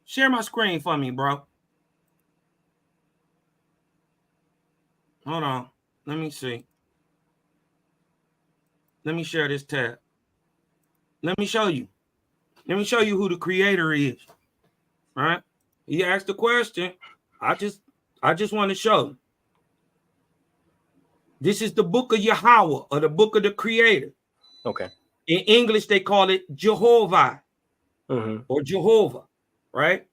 Share my screen for me, bro. Hold on. Let me see. Let me share this tab. Let me show you. Let me show you who the Creator is. All right? He asked the question. I just want to show. This is the book of Yahweh, or the book of the Creator. Okay. In English, they call it Jehovah, or Jehovah, right?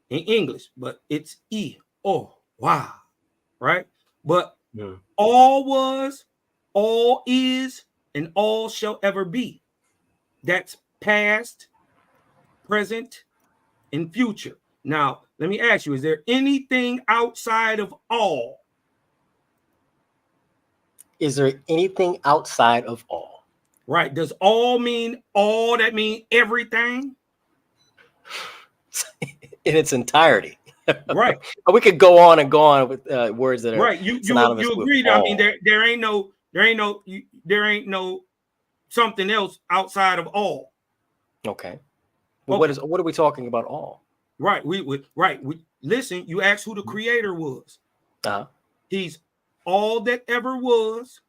In English, but it's E-O-Wah, right? But all was, all is, and all shall ever be. That's past, present, and future. Now, let me ask you, is there anything outside of all? Is there anything outside of all? Right. Does all mean all? That mean everything? In its entirety. Right. We could go on and go on with words that are right. You agree. I mean, there ain't no something else outside of all. Okay. Well, what are we talking about all? Right. We listen, you asked who the Creator was. He's all that ever was,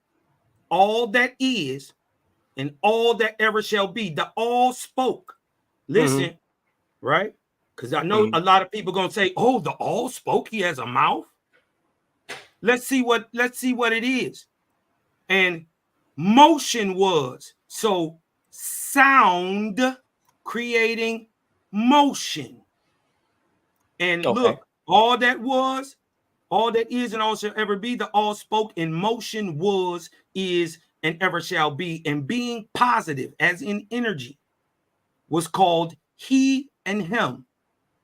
all that is, and all that ever shall be. The all spoke. Listen, right? Because I know a lot of people gonna say, "Oh, the all spoke. He has a mouth." Let's see what it is. And motion was, so sound creating motion. And look, all that was, all that is, and all shall ever be, the all spoke in motion was, is, and ever shall be. And being positive, as in energy, was called he and him,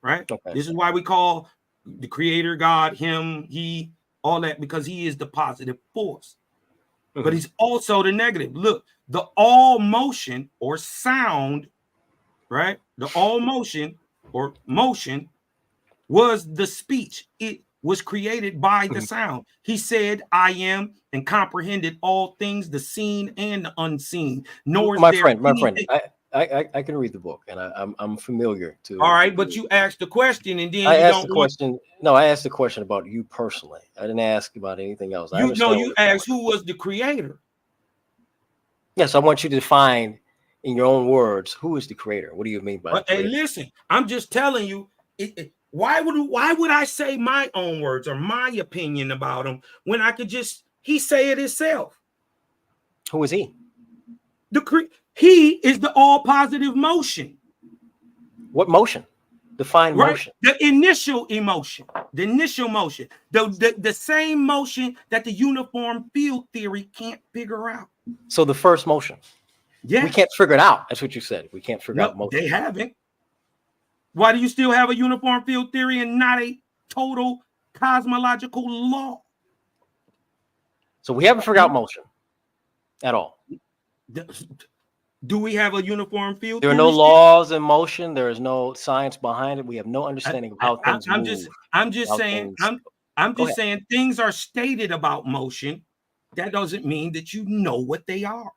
right? This is why we call the Creator God, him, he, all that, because he is the positive force. But he's also the negative. Look, the all motion or sound, right? The all motion or motion was the speech. It was created by the sound. He said, I am, and comprehended all things, the seen and the unseen. Nor is my there friend, anything... I can read the book, and I'm familiar to. All right, but you asked the question, and then I asked the question. No, I asked the question about you personally. I didn't ask about anything else. You asked who was the Creator. Yes, I want you to define in your own words who is the Creator. What do you mean by that? Hey, listen, I'm just telling you. Why would I say my own words or my opinion about him when I could just say it himself? Who is he? He is the all positive motion. What motion? Define right? motion. The initial emotion, the initial motion, the same motion that the uniform field theory can't figure out. So the first motion. Yeah. We can't figure it out. That's what you said. We can't figure out No, motion. they haven't. Why do you still have a uniform field theory and not a total cosmological law? So we haven't figured out motion at all. Do we have a uniform field There are theory? no laws in motion. There is no science behind it. We have no understanding of how things I'm move. just saying things are stated about motion. That doesn't mean that you know what they are.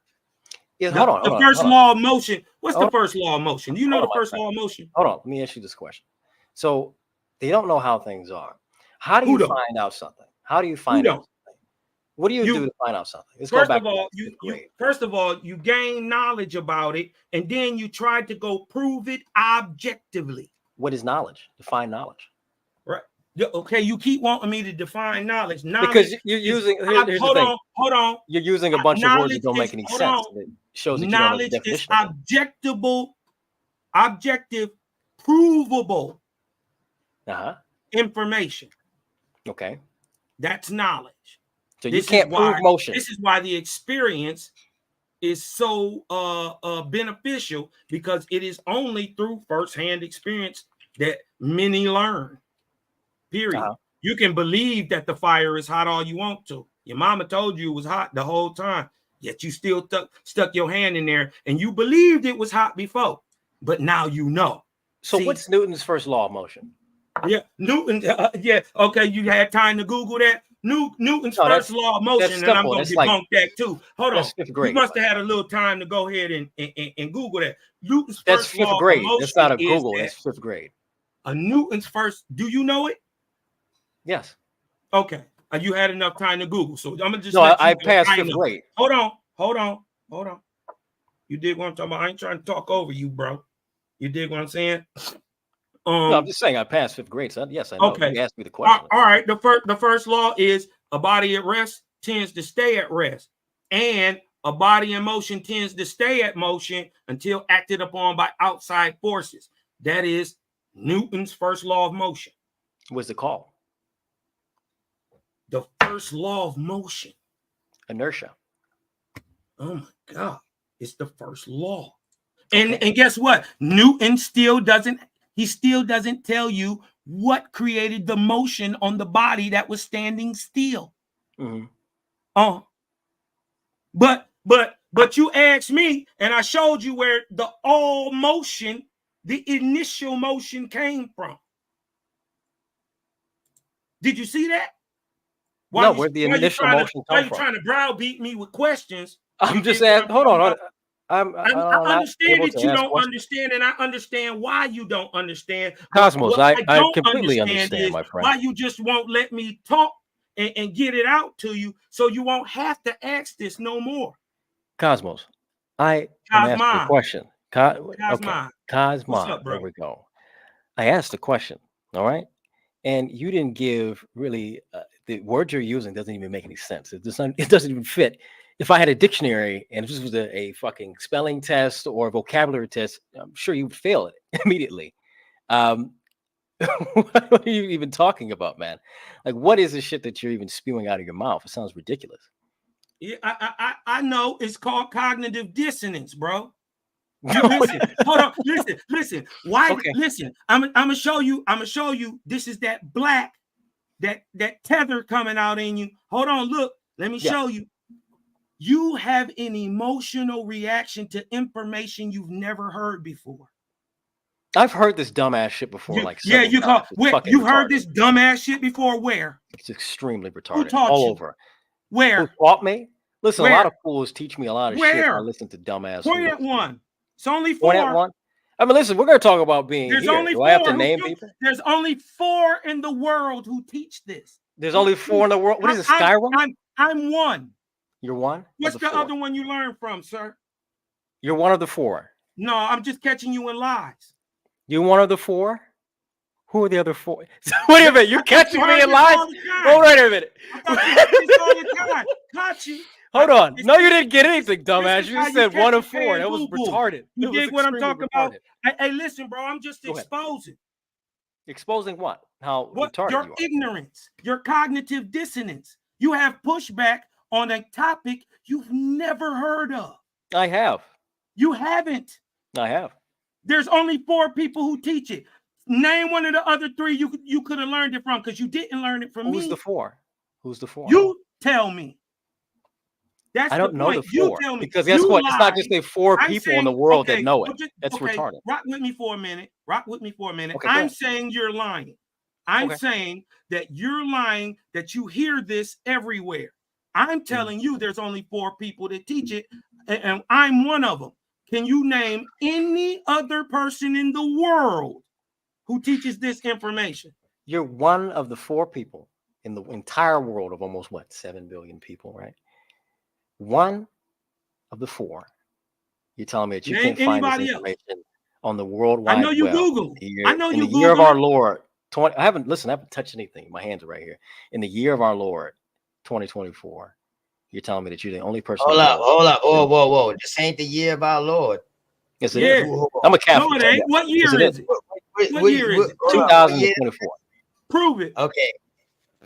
Yeah, hold on. The first law of motion. What's the first law of motion? You know the Hold on, first law of motion? Hold on. Let me ask you this question. So they don't know how things are. How do you find out something? How do you find out something? What do you do to find out something? Let's go back. First of all, you gain knowledge about it, and then you try to go prove it objectively. What is knowledge? Define knowledge. Right. Okay, you keep wanting me to define knowledge. Because you're using. Hold on. You're using a bunch of words that don't make any sense. It shows that you don't know the definition. Knowledge is objective, provable information. Okay. That's knowledge. So you can't prove motion. This is why the experience is so beneficial, because it is only through firsthand experience that many learn. Period. You can believe that the fire is hot all you want to. Your mama told you it was hot the whole time, yet you still stuck your hand in there and you believed it was hot before, but now you know. So what's Newton's first law of motion? Yeah, Newton. Okay, you had time to Google that. Newton's first law of motion, and I'm going to debunk that too. Hold on, you must have had a little time to go ahead and Google that. Newton's first law of motion. That's not a Google. That's fifth grade. Newton's first. Do you know it? Yes. Okay. You had enough time to Google, so I'm gonna just. No, I passed fifth grade. Hold on. You dig what I'm talking about? I ain't trying to talk over you, bro. You dig what I'm saying? No, I'm just saying I passed fifth grade. So yes, I know. Okay. You asked me the question. All right. The first law is a body at rest tends to stay at rest, and a body in motion tends to stay at motion until acted upon by outside forces. That is Newton's first law of motion. What's it called? The first law of motion. Inertia. Oh my God. It's the first law. And guess what? Newton still doesn't tell you what created the motion on the body that was standing still. Mm-hmm. But you asked me, and I showed you where the all motion, the initial motion came from. Did you see that? Where the initial motion come from? Why are you trying to browbeat me with questions? I'm just asking. Hold on. I understand that you don't understand, and I understand why you don't understand. Cosmos, I completely understand, my friend. Why you just won't let me talk and get it out to you, so you won't have to ask this no more. Cosmos, I asked a question. Cosmos, there we go. I asked a question, all right? And you didn't give really, the word you're using doesn't even make any sense. It doesn't even fit. If I had a dictionary and this was a fucking spelling test or a vocabulary test, I'm sure you would fail it immediately. What are you even talking about, man? Like, what is the shit that you're even spewing out of your mouth? It sounds ridiculous. Yeah, I know. It's called cognitive dissonance, bro. Listen, hold on. Listen. Why? Okay. Listen. I'm gonna show you. This is that black, that tether coming out in you. Hold on. Look. Let me show you. You have an emotional reaction to information you've never heard before. I've heard this dumbass shit before. You've heard this dumbass shit before. Where? It's extremely retarded. Who taught all you? Over. Where? Who taught me? Listen, Where? A lot of fools teach me a lot of shit. I listen to dumbass. Point at one. It's only 4. Point at one. I mean, listen, we're going to talk about being There's here. Only Do 4 I have to name people? There's only 4 in the world who teach this. There's only 4 in the world. What is it, Skyrim? I'm one. You're one? What's the other one you learned from, sir? You're one of the 4. No, I'm just catching you in lies. You're one of the 4? Who are the other 4? Wait a minute, you're catching me in lies? Oh, wait a minute. Caught you. Hold on. No, you didn't get anything, dumbass. You said 1 of 4. That was retarded. You dig what I'm talking about? Hey, listen, bro. I'm just exposing. Exposing what? How What retarded your you are. ignorance, your cognitive dissonance. You have pushback on a topic you've never heard of. I have. You haven't. I have. There's only 4 people who teach it. Name one of the other 3 you could have learned it from, because you didn't learn it from me. Who's the 4? Who's the 4? You tell me. That's I don't the know point. the You 4 tell me. because guess You what? It's not just lied. the 4 I'm people in saying, the world okay, that know it. well, just- That's okay, retarded. Rock with me for a minute. Rock with me for a minute. Okay, go I'm ahead. saying you're lying. I'm Okay. saying that you're lying, that you hear this everywhere. I'm telling you there's only 4 people that teach it, and I'm one of them. Can you name any other person in the world who teaches this information? You're one of the 4 people in the entire world of almost what, 7 billion people, right? One of the 4. You're telling me that you Name can't find this anybody else. information on the World Wide I know you Web. Google. I know In you the year of Google our it. Lord, I haven't touched anything. My hands are right here. In the year of our Lord, 2024, you're telling me that you're the only person. Hold in the up, world- hold up. Oh, whoa, whoa. This ain't the year of our Lord. Yes, it Yeah. is. I'm a Catholic. No, it ain't. What year Yes, it is it? What year is it? hold up, what year? 2024. Prove it. Okay.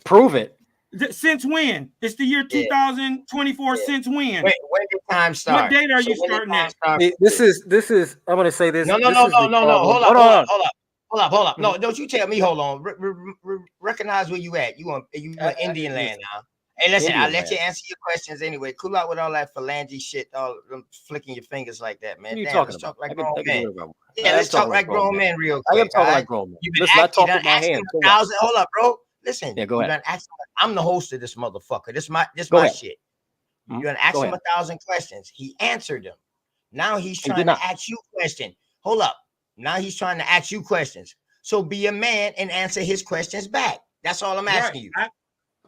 Prove it. Since when? It's the year 2024. Yeah. Since when? When did time start? What date are you when did starting time at? start? This is. I'm going to say this. No. This is Hold the up, problem. hold on. up. No, don't you tell me. Hold on. Recognize where you at. You on Indian land now. Hey, listen, Indian I'll let you land. answer your questions anyway. Cool out with all that phalange shit, all them flicking your fingers like that, man. What are you Damn, talking let's about? talk like I can grown do men. whatever I want. Yeah, let's talk like grown men real I quick. am talking all like right? grown men. You've been Listen, I asking, talk with my hands. So what? 1,000. Hold up, bro. Listen. Yeah, go you ahead. done asked him, I'm the host of this motherfucker. This Go my ahead. shit. Mhm. You done asked Go him ahead. 1,000 questions. He answered them. Now he's He did trying not. to ask you a question. Hold up. Now he's trying to ask you questions. So be a man and answer his questions back. That's all I'm asking you.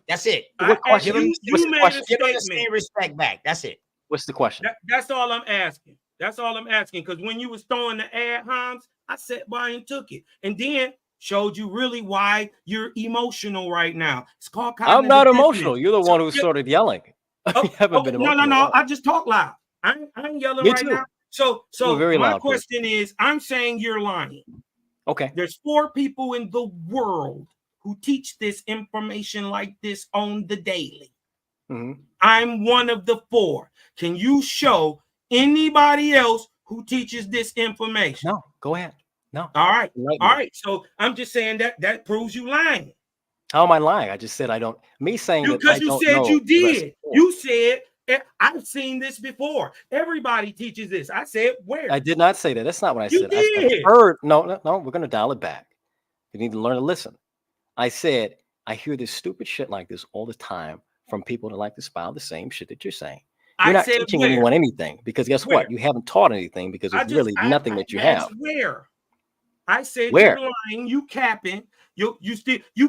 That's it. What question? Give him, What's You the made question? a give him the statement. same respect back. That's it. What's the question? That's all I'm asking. That's all I'm asking. Because when you was throwing the ad homs, I sat by and took it, and then showed you really why you're emotional right now. It's called I'm not cognitive emotional. dissonance. You're the one who Yeah. started yelling. You haven't been No. emotional. I just talk loud. I ain't yelling Me right too. now. So You're a very my loud person. question is, I'm saying you're lying. Okay. There's 4 people in the world who teach this information like this on the daily. Mhm. I'm one of the 4. Can you show anybody else who teaches this information? No, go ahead. No. All right. Enlighten All me. right. So I'm just saying that proves you lying. How am I lying? I just said I don't. Me saying that I Because you don't said know you the rest did. of the You said, I've seen this before. Everybody teaches this. I said, where? I did not say that. That's not what I You said. I said, did. heard. No. We're going to dial it back. You need to learn to listen. I said, I hear this stupid shit like this all the time from people that like to spout the same shit that you're saying. You're I not said teaching where? anyone anything because guess Where? what? You haven't taught anything because there's really nothing that you asked have. Where? I said Where? you're lying. You capping. You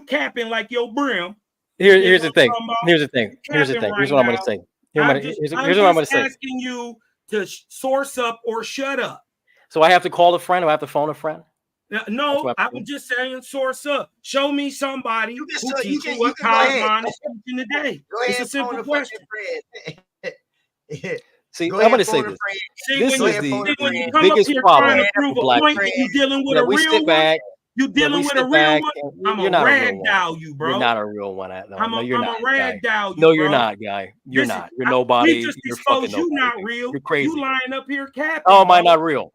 capping like your brim. Here's the thing. talking about? Here's the thing. Here's the Capping thing. Here's right what I'm going now. to say. I'm Here's just what I'm going to say. asking you to source up or shut up. So I have to call a friend or I have to phone a friend? No, what I I'm was just saying source up. Show me somebody who you teaches can what go ahead. Cosmon is teaching today. Go It's ahead a simple phone a question. fucking friend. See, Go I'm ahead, going to say phone a this. friend. See, This when is you, the when you come up biggest here problem trying to prove for a black point and people. you dealing with That a we real sit one, back. you That dealing we with a sit real back. one, and I'm You're a not a real rag one. doll you, bro. You're not a real one. No, you're I'm not. a rag Guy. doll you, No, you're bro. not, guy. You're Listen, not. You're nobody. We just You're fucking exposed you nobody. not dude. real. You're crazy. You lying up here capping. How am I bro. not real?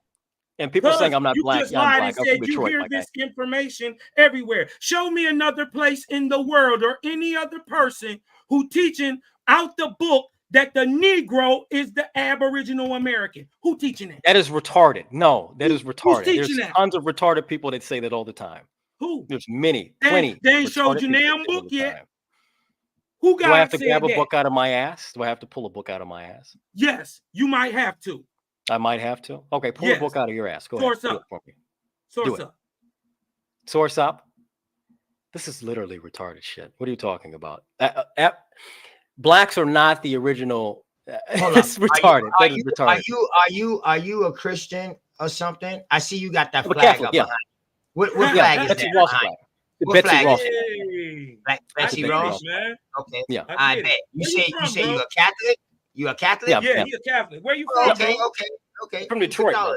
And people saying I'm not You black. just Yeah, I'm lied black. and I'm from said you Detroit, hear my guy. this information everywhere. Show me another place in the world or any other person who teaching out the book that the Negro is the Aboriginal American. Who teaching that? That is retarded. No, that is retarded. teaching There's that? tons of retarded people that say that all the time. Who? There's many, They plenty. ain't showed retarded you people that damn say it all book the yet. time. Who Do I have God to said grab a that? book out of my ass? Do I have to pull a book out of my ass? Yes, you might have to. I might have to. Okay, pull Yes. a book out of your ass. Go Source ahead. Do up. it for me. Source it. up. Source up. This is literally retarded shit. What are you talking about? Blacks are not the original. It's retarded. That is retarded. Are you a Christian or something? I see you got that I'm a flag Catholic, up yeah. behind. What Yeah, flag is Betsy that Ross behind? flag. The What Betsy flag Ross is flag. Hey, Betsy get Ross? it, man. Okay. Yeah. I get bet. it. You Where say from, you bro? a Catholic? You a Catholic? Yeah. Yeah, he a Catholic. Where you from, Okay, bro? okay. From Detroit, man.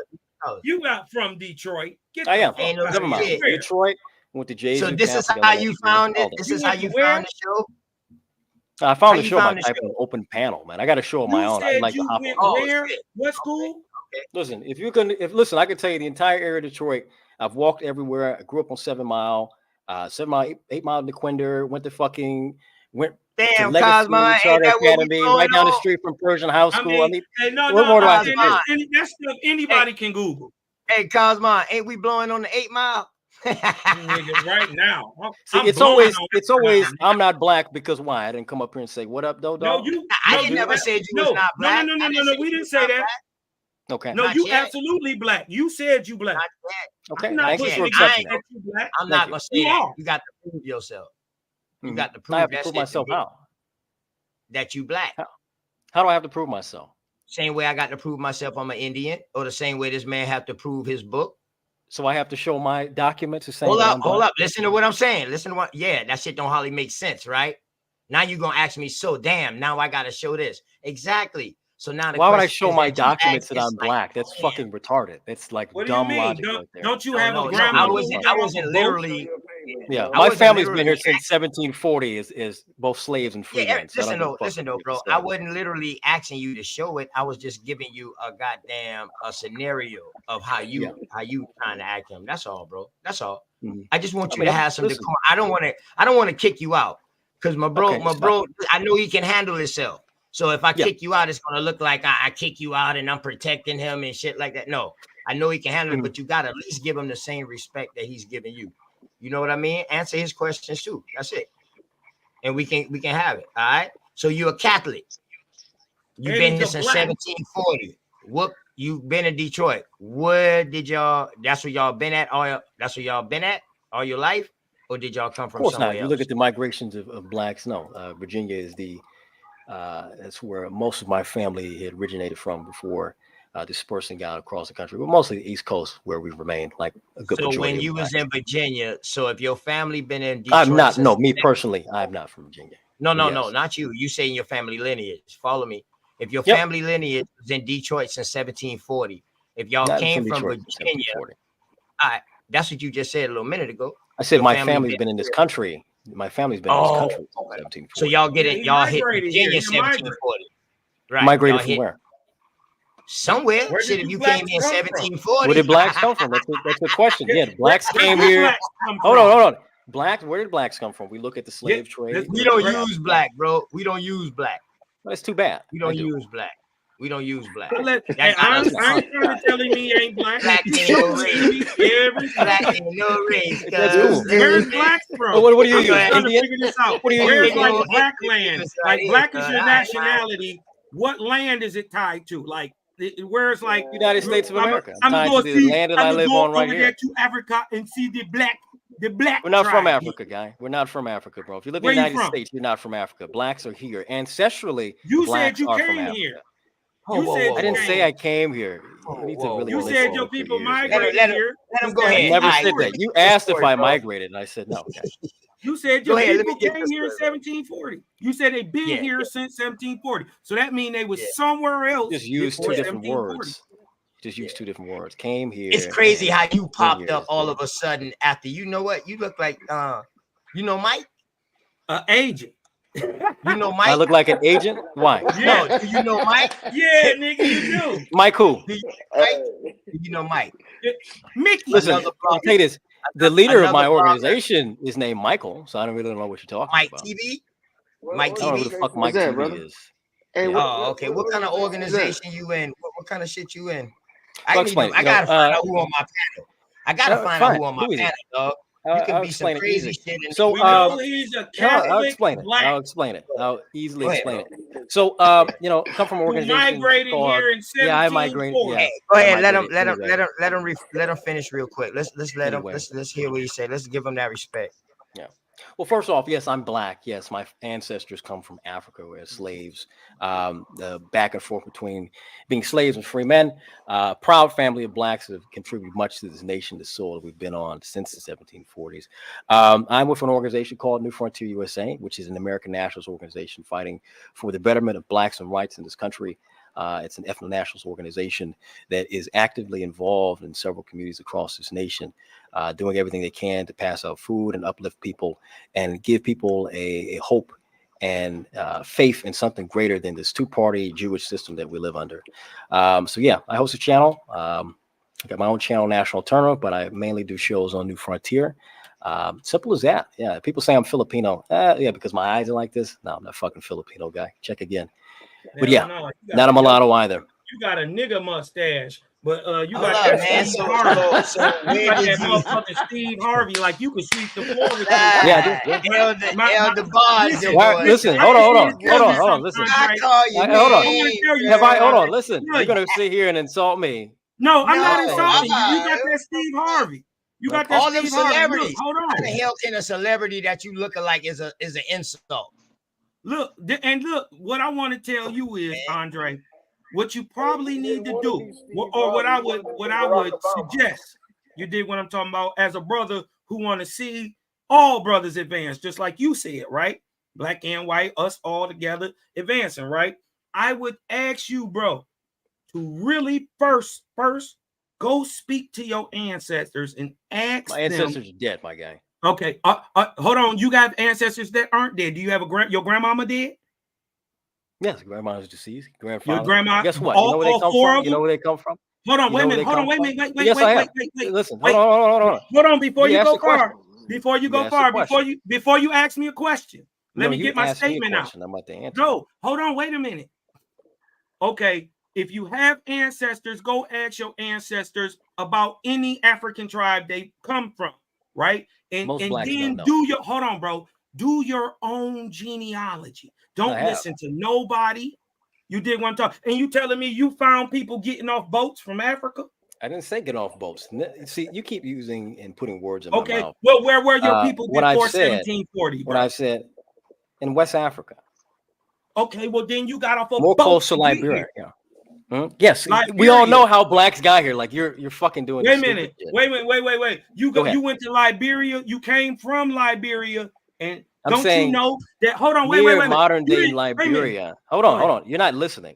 You not from Detroit. Get I the am. fuck Ain't no out Never of mind. shit. here. Where? Detroit, Went to Jay-Z. So this is how you found it. This is how you found the show. I found the you show by found the typing show? open panel, man. I got a show of my You own. I said like to you hop went on. where? shit. What school? Listen, if you can, listen, I can tell you the entire area of Detroit. I've walked everywhere. I grew up on 7 Mile, 7 Mile, 8 Mile DeQuinder. Went Damn, to Cosmo, Legacy ain't Charter that what we Academy, going right down the on? street from Persian House I School. mean, hey, no, what more do I have to man, say? that's stuff anybody can Google. Hey, Cosmo, ain't we blowing on the 8 Mile? Nigga, right now. See, I'm it's blowing always, on it. I'm not black because why? I didn't come up here and say, what up, Dodo? No, you. I no, didn't you never a- said you no, was not black. No, I didn't say we you didn't was say not that. black. Okay. No, Not you yet. absolutely black. You said you black. Not yet. Okay. I'm not Thank you pushing for against accepting that that. you black. I'm Thank not you. gonna say You that. are. You got to prove yourself. You Mhm. got to I prove have to that prove shit myself to me, how? that you black. How do I have to prove myself? Same way I got to prove myself I'm an Indian, or the same way this man have to prove his book. So I have to show my documents to say Hold that up, I'm hold black? up. Listen to what I'm saying. Listen to what. Yeah, that shit don't hardly make sense, right? Now you gonna ask me, so damn. Now I gotta show this exactly. So now the Why would I question show is my that you documents ask that this I'm like, black? That's man, fucking retarded. That's like What do you dumb mean? logic right there. Don't you No, have no, a no. grandmother was who I got off wasn't a boat? literally. Yeah, I my wasn't family's been here literally since 1740. Is both slaves and free Yeah, men. So I don't give a fuck listen what though, you bro. say. I wasn't literally asking you to show it. I was just giving you a goddamn scenario of how you trying to act him. That's all, bro. That's all. Mhm. I just want I you mean, to have some listen. decorum. I don't want to kick you out because my bro, Okay, it's fine. I know he can handle himself. So if I Yeah. kick you out, it's gonna look like I kick you out and I'm protecting him and shit like that. No, I know he can handle Mhm. it, but you gotta at least give him the same respect that he's giving you. You know what I mean? Answer his questions too. That's it. And we can have it. All right. So you're a Catholic. You've And been he's here a since black. 1740. What you've been in Detroit? Where did y'all? That's where y'all been at that's where y'all been at all your life, or did y'all come Of from course somewhere not. You else? look at the migrations of blacks. No, Virginia is that's where most of my family had originated from before dispersing out across the country, but mostly the East Coast where we've remained, like a good So majority when of you was blacks. in Virginia, so if your family been in Detroit, I'm not. since No, me personally, I'm not from Virginia. no, But no, yes. not you. You saying your family lineage. Follow me. If your Yep. family lineage was in Detroit since 1740, if y'all Not came from from Detroit since Virginia, 1740. that's what you just said a little minute ago. I said Your my family family's been been in this here. country. My family's been in this Oh, country since 1740. so y'all get Yeah, it. he Y'all hit migrated here. Virginia He migrated. 1740. Right. Migrated y'all from hit where? somewhere. Where Shit, did if you you came blacks in come from? 1740. Where did blacks come from? That's the question. Yeah, blacks Where came did here. blacks come Hold from? on. Blacks. Where did blacks come from? We look at the slave trade. let's We look don't at the use black, bro. We don't use black. That's too bad. We I don't do. use black. We don't use black. Hey, That got us I ain't trying to tell him he ain't black. Black He ain't no shows it to me every black day. ain't no race. That's cuz. cool. Where's blacks from? What do you I'm use? just trying to Indian? figure this out. What do you Where's use? like Indian? black Indian land? is Like right here, black is cuz. your All right, nationality. What land is it tied to? Like where's like United States of America. I'm Tied gonna to go the see. land that I'm I gonna live go on right over here. there to Africa and see the black We're not from tribe. Africa, guy. We're not from Africa, bro. If you live Where in the you United from? States, you're not from Africa. Blacks are here. Ancestrally, You blacks said you are from came Africa. here. Whoa, You whoa, said whoa, I didn't you say came. I came here. You need to Whoa, really You listen said to your me for people years, guy. migrated Let here. him go I ahead. never All right, said let that. me You get this asked if story, I bro. migrated, and I said no. Okay. You said Go your ahead, let people me get came this here in story, bro. 1740. You said they been Yeah, here since 1740. So that means they was yeah. somewhere else Just use before two different 1740. words. Just use two different words. Came here. It's crazy and how you been popped here up is all different. of a sudden after you know what? You look like you know Mike? Agent. You know I Mike? look like an agent? Why? Yeah. No, do you know Mike? Yeah, nigga, you do. Mike who? Do you know Mike? Do you know Mike? Mickey. Listen, Another I'll tell you this. The leader of another my blogger. organization is named Michael, so I don't really know what you're talking Mike about. TV? What Mike I don't know who TV? the fuck organization Mike is that, TV brother? is. Hey, Yeah. Oh, okay. What kind of organization you in? What kind of shit you in? I need explain to, it. I gotta You know, find out who on my panel. I gotta find out fine. who on my Do easy. panel, dog. You I'll can be some explain it crazy easy. shit. And So, We know he's a I'll Catholic explain it. black I'll explain it. I'll easily Go ahead, explain bro. it. So, come from an who organization migrated called. here in Yeah, I migrated. 1740. Yeah, Hey, go I ahead. Let him. migrated anyway. Let him finish real quick. Let's let him. Anyway. Let's hear what he said. Let's give him that respect. Yeah. Well, first off, yes, I'm black. Yes, my ancestors come from Africa as slaves. Back and forth between being slaves and free men. Proud family of blacks that have contributed much to this nation, the soil that we've been on since the 1740s. I'm with an organization called New Frontier USA, which is an American nationalist organization fighting for the betterment of blacks and rights in this country. It's an ethno-nationalist organization that is actively involved in several communities across this nation, doing everything they can to pass out food and uplift people and give people a hope and faith in something greater than this two-party Jewish system that we live under. So yeah, I host a channel. I got my own channel, National Turner, but I mainly do shows on New Frontier. Simple as that. Yeah, people say I'm Filipino. Yeah, because my eyes are like this. No, I'm not fucking Filipino, guy. Check again. But yeah, No, not a mulatto either. You got a nigga mustache, but you Hold got up, that man. Steve So Harvey. where You got did that you? motherfucking Steve Harvey, like you could sweep the floor with Yeah, I do. Elder Barnes. Listen, hold on. Listen. I call you Hold on. names. Have I? Hold on. Listen. Tell You're gonna sit here and insult me. No, I'm not No, insulting you. You I'm got that Steve Harvey. You got that all them Steve Harvey. celebrities. Look, hold How the on. hell can a celebrity that you look like is an insult? Look, and look, what I want to tell you is, Andre, what you probably need to do, or what I would suggest, you did what I'm talking about, as a brother who want to see all brothers advance, just like you said, right? Black and white, us all together advancing, right? I would ask you, bro, to really first go speak to your ancestors and ask My ancestors are dead, my guy. Okay, hold on. You got ancestors that aren't dead. Do you have your grandmama dead? Yes, grandma's deceased. Grandfather. Your grandma. Guess what? All, you know where they come four from? of You know them? where they come from? Hold on, You wait a know minute. where Hold they on, come wait. from? Yes, I have. Wait. Listen, wait. hold on. Hold on, before you asked go the question. far. Before you go asked the far, question. before you ask me a question, let No, me you get my asked me a statement out. question. I'm about to answer. No, hold on, wait a minute. Okay, if you have ancestors, go ask your ancestors about any African tribe they come from, right? And Most blacks then don't know. do your hold on, bro. Do your own genealogy. Don't I have. listen to nobody. You did one talk, and you telling me you found people getting off boats from Africa? I didn't say get off boats. See, you keep using and putting words in Okay, my mouth. well, where were your people what I've before said, 1740? What bro? I've said in West Africa. Okay, well then you got off a More boat close to get Liberia. here. Yeah. Yes, we Liberia. all know how blacks got here. Like you're fucking doing. Wait a this stupid minute. shit. Wait. You Go ahead. You went to Liberia. You came from Liberia, and I'm don't saying you know that? Hold on. Wait. modern You day didn't- wait a minute. Liberia. Hold on. You're not listening.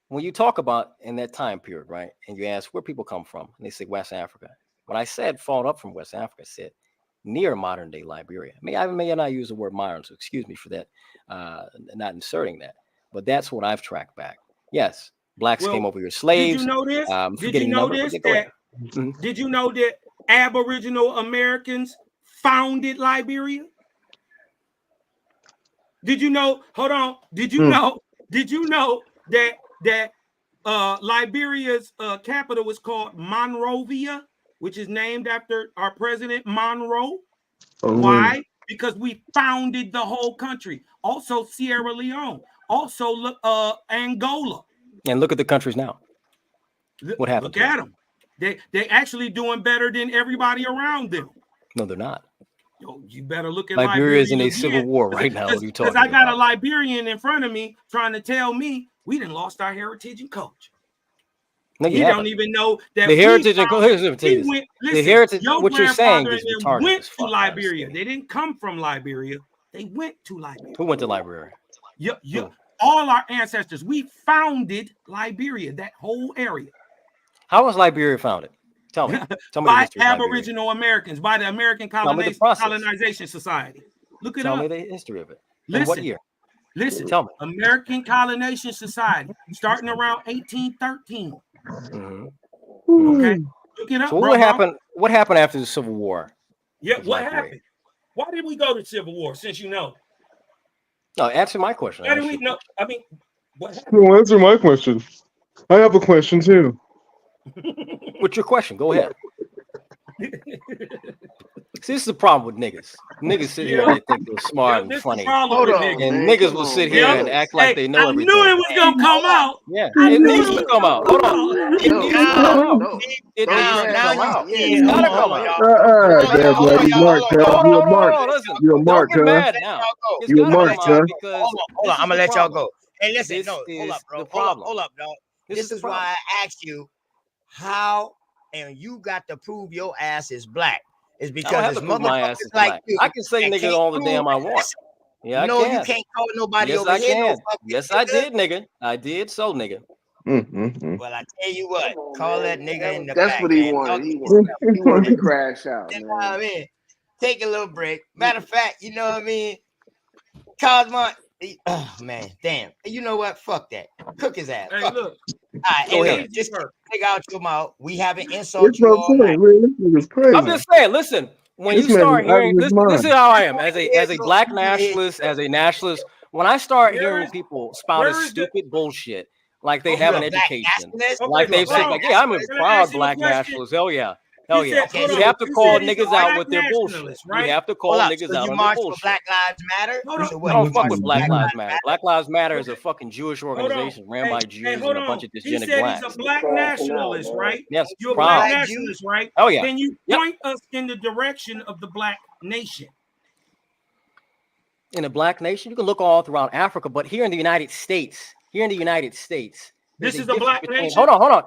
When you talk about in that time period, right, and you ask where people come from, and they say West Africa. When I said followed up from West Africa, I said near modern day Liberia. I may not use the word modern, so excuse me for that, not inserting that. But that's what I've tracked back. Yes, blacks came over here slaves. Did you know this? Did you know Did you know that Aboriginal Americans founded Liberia? Did you know? Hold on. Did you know? Did you know that Liberia's capital was called Monrovia, which is named after our president Monroe? Why? Because we founded the whole country. Also Sierra Leone. Also Angola. And look at the countries now. What happened? Look at them. They actually doing better than everybody around them. No, they're not. Yo, you better look at Liberia is in a again. civil war right now. What are you talking Because I got about? a Liberian in front of me trying to tell me we done lost our heritage and culture. No, He don't even know that the heritage and culture. the heritage. What you're saying is retarded. Went to Liberia. They didn't come from Liberia. They went to Liberia. Who went to Liberia? Yeah. All our ancestors. We founded Liberia, that whole area. How was Liberia founded? Tell me. Tell me. By Aboriginal Americans, by the American Colonization Society. Look it Tell up. me the history of it. Listen, in what year? Listen. Tell me. American Colonization Society, starting around 1813. Okay, look it up. So what happened? What happened after the Civil War? Yeah, what happened? Why did we go to Civil War? Since you know. No, answer my question. Why did we know? I mean, what happened? No, answer my question. I have a question too. What's your question? Go ahead. See, this is the problem with niggas. Niggas sit here and they think they're smart and funny. And niggas will sit here and act like they know everything. I knew it was going to come out. Yeah, it needs to come out. Hold on. It needs to come out. It needs to come out. It's gotta come out. You're a mark, Don't get mad now. You're a mark, Hold on, I'm gonna let y'all go. Hey, listen, hold up, bro. Hold up, dog. This is why I asked you how, and you got to prove your ass is black. It's because it's motherfuckers like you. I can say niggas all the damn I want. Yeah, I No, you can. can't call nobody Yes, over I here. No can. fucking Yes, I nigga. did, nigga. I did so, nigga. Well, I tell you what, Come on, call man. that nigga in the That's back, what he man. Talk wanted. to He yourself. wanted to crash out, You know what I man. mean? Take a little break. Matter of fact, you know what I mean? Cosmo, oh man, damn. You know what? Fuck that. Cook his ass. Hey, Fuck look. it. All right, Go hey, ahead. look, just First. take out your mouth. We haven't It's insulted you all okay, night. man. This nigga's crazy. I'm just saying, listen, when This you man start is out of hearing his this is mind. how I am as Here a goes. black You wanna hear nationalist, as a nationalist. When I start Where hearing is- people spout where is the- stupid bullshit like they Okay. have You an a black education, nationalist? Okay, like but they've hold said, on. like, yeah, I'm a Can I proud ask him a black question? nationalist. Hell yeah. He Hell yeah. said, Okay, hold You on. have to He call said he's a niggas out black with their bullshit. nationalist, You right? have to call Hold up. niggas So out you on their march for bullshit. Black Lives Matter? Hold on. So I what? don't You fuck march with for Black Black Lives Lives Matter. Matter? Black Lives Matter is a fucking Jewish Hold on. organization ran by Hey, Jews hold and a bunch on. of He dysgenic said blacks. he's a black Crashing out, nationalist, man. right? Yes, You're a proud. black Black Jew? nationalist, right? Oh yeah. Can you Yep. point us in the direction of the black nation? In a black nation, you can look all throughout Africa, but here in the United States, there's This a is a difference black between. nation? Hold on.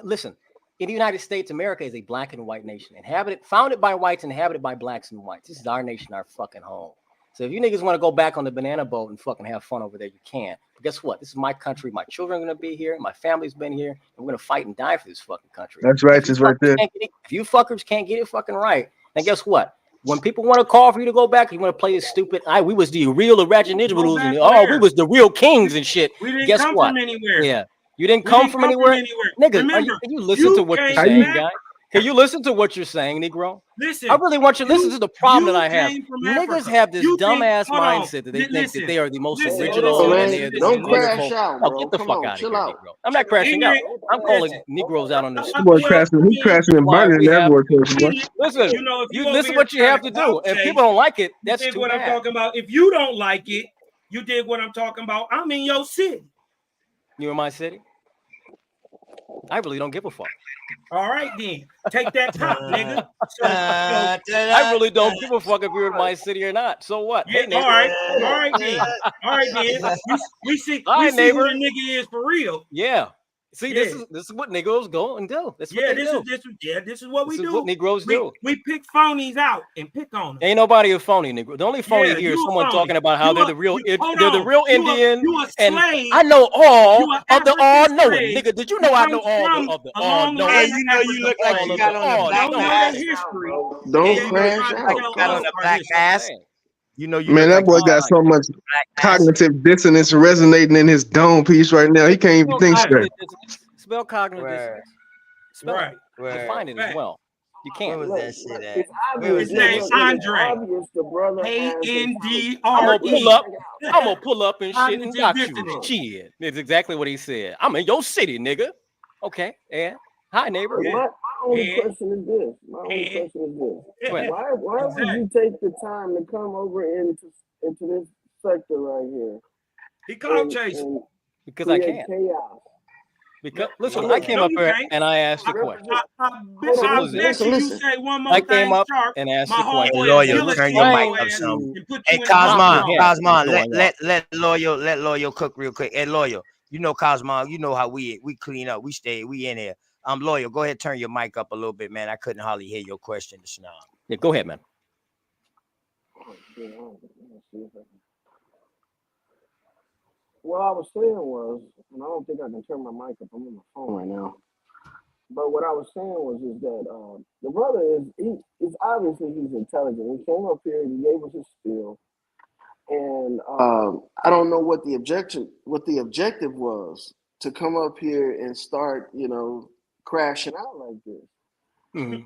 Listen, in the United States, America is a black and white nation, founded by whites, inhabited by blacks and whites. This is our nation, our fucking home. So if you niggas want to go back on the banana boat and fucking have fun over there, you can. But guess what? This is my country. My children are gonna be here. My family's been here, and we're gonna fight and die for this fucking country. That's If righteous you right there. if you fuckers can't get it fucking right, then guess what? When people want to call for you to go back, you want to play this stupid. We was the real originals, Go and back we where? was the real kings and shit. We didn't Guess come what? from anywhere. Yeah, you didn't We come didn't from come anywhere, nigga. Remember, Can you listen to what you're came saying, back. guy? Can you listen to what you're saying, Negro? Listen, I really want you to listen to the problem that I have. came from Niggas Africa. have this You think- dumbass hold on. mindset that they think Listen, that they are the most listen, original Hold on, and man. they're this Don't wonderful. crash out, Oh, bro. get the Come fuck on, out of chill here, out. Negro. I'm not crashing out. Ignorant. I'm calling Listen. Negroes out on this. That boy crashing. He crashing and Why burning we in that have- vortex, boy. Listen, You know, if you over this is here what you trying have to to do. clout If chase, people don't like it, you that's dig too what I'm bad. talking about. If you don't like it, you dig what I'm talking about. I'm in your city. You in my city? I really don't give a fuck. All right, then. Take that top, nigga. I really don't give a fuck if you're in my city or not. So what? Yeah, Hey, neighbor. all right then. All right then. We see Hi, who the neighbor. nigga is for real. Yeah. See, this Yeah. is what Negroes go and do. That's what Yeah, they this do. is what we This is do. what Negroes do. We pick phonies out and pick on them. Ain't nobody a phony, Negro. The only phony Yeah, here is you a someone phony. talking about how You they're a- the real hold they're the on. real You a- Indian. you a And slave. I know all You a of the African all knowing. slave Nigga, did you who know I comes know all from of the a all long knowing? line Hey, you know you look like All you of got the on a all black don't know knowing. their mask. history. Don't and then crash try to out. You tell got us on a our black history. mask. You know you Man, look that like boy you got so much black mask. cognitive dissonance resonating in his dome piece right now. He can't even Spell think straight. cognitive dissonance. Spell cognitive Word. dissonance. Spell Right. it. Define it as Right. well. You Where can't. was Look, that shit at? it's Where was obvious. His that name Look, shit? it's Andre. obvious the brother has some I'm ANDRE. gonna pull up. I'm gonna pull up and shit and Cognitive dox you. dissonance. Shit. That's exactly what he said. I'm in your city, nigga. Okay. Yeah. Hi, neighbor. Look, my only Yeah. question is this. My only Yeah. question is this. Go ahead. Why would you take the time to come over into this sector right here He called chasing. and Because I create can. chaos? Because listen, No, I came up you here can't. and I asked a I question. bet Listen, you listen. say one more I thing, came up sharp. and asked My the question. homeboy Hey, Loyal, Gillis turn kill your your mic up ass some. and put Hey, you in the Cosmo, hospital. Cosmo, Going let Loyal cook real quick. Hey, Loyal, you know Cosmo, you know how we clean up. We in here. Loyal, go ahead, turn your mic up a little bit, man. I couldn't hardly hear your question just now. Yeah, go ahead, man. What I was saying was, and I don't think I can turn my mic up. I'm on my phone right now. But what I was saying was is that the brother is obviously he's intelligent. He came up here, he gave us his spiel, and I don't know what the objective was to come up here and start, crashing out like this. Mm-hmm.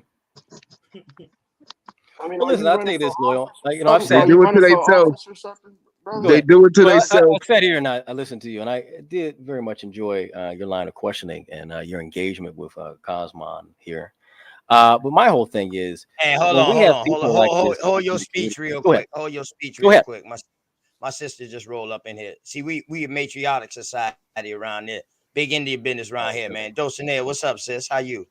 I mean, Well, are listen, you I'll running tell you this, for Loyal. office? Like, I've They said, do it to running for themselves. office or something, brother? Go They ahead. do it to Well, I themselves. sat here and I listened to you, and I did very much enjoy your line of questioning and your engagement with Cosmon here. But my whole thing is, Hey, hold when on, we hold have on, people hold like on, this hold in your the speech community- real Go ahead. quick. Hold your speech Go real ahead. quick. My sister just rolled up in here. See, we a matriarchic society around here. Big Indian business around here, man. Dulcinea, what's up, sis? How you?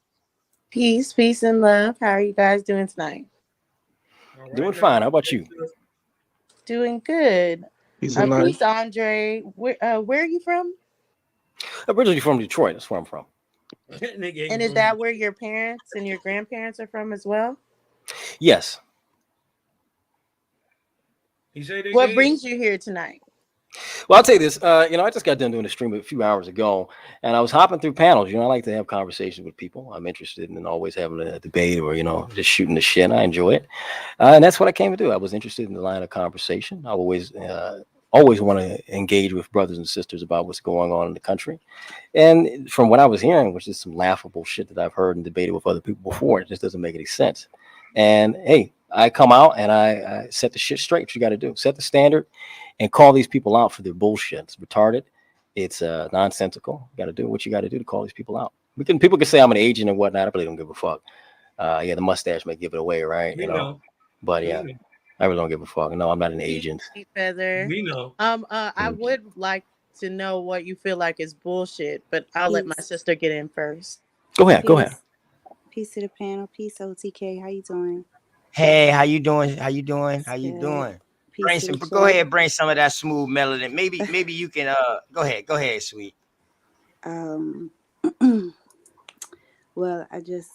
Peace, peace, and love. How are you guys doing tonight? Doing fine. How about you? Doing good. He's a Peace, Andre. Where are you from? Originally from Detroit. That's where I'm from. And is that where your parents and your grandparents are from as well? Yes. He said they What gay. brings you here tonight? Well, I'll tell you this. I just got done doing a stream a few hours ago, and I was hopping through panels. I like to have conversations with people. I'm interested in always having a debate or, just shooting the shit. I enjoy it. And that's what I came to do. I was interested in the line of conversation. I always want to engage with brothers and sisters about what's going on in the country. And from what I was hearing, which is some laughable shit that I've heard and debated with other people before, it just doesn't make any sense. And hey, I come out and I set the shit straight. What you got to do, set the standard and call these people out for their bullshit. It's retarded. It's nonsensical. You got to do what you got to do to call these people out. People can say I'm an agent and whatnot. I really don't give a fuck. The mustache may give it away, right? We know. But yeah, I really don't give a fuck. No, I'm not an agent. Feather. We know. I would like to know what you feel like is bullshit, but I'll let my sister get in first. Go ahead. Peace to the panel. Peace, OTK. How you doing? Hey, how you doing? How you doing? Bring some, go ahead, bring some of that smooth melody. Maybe you can go ahead, sweet. Well, I just,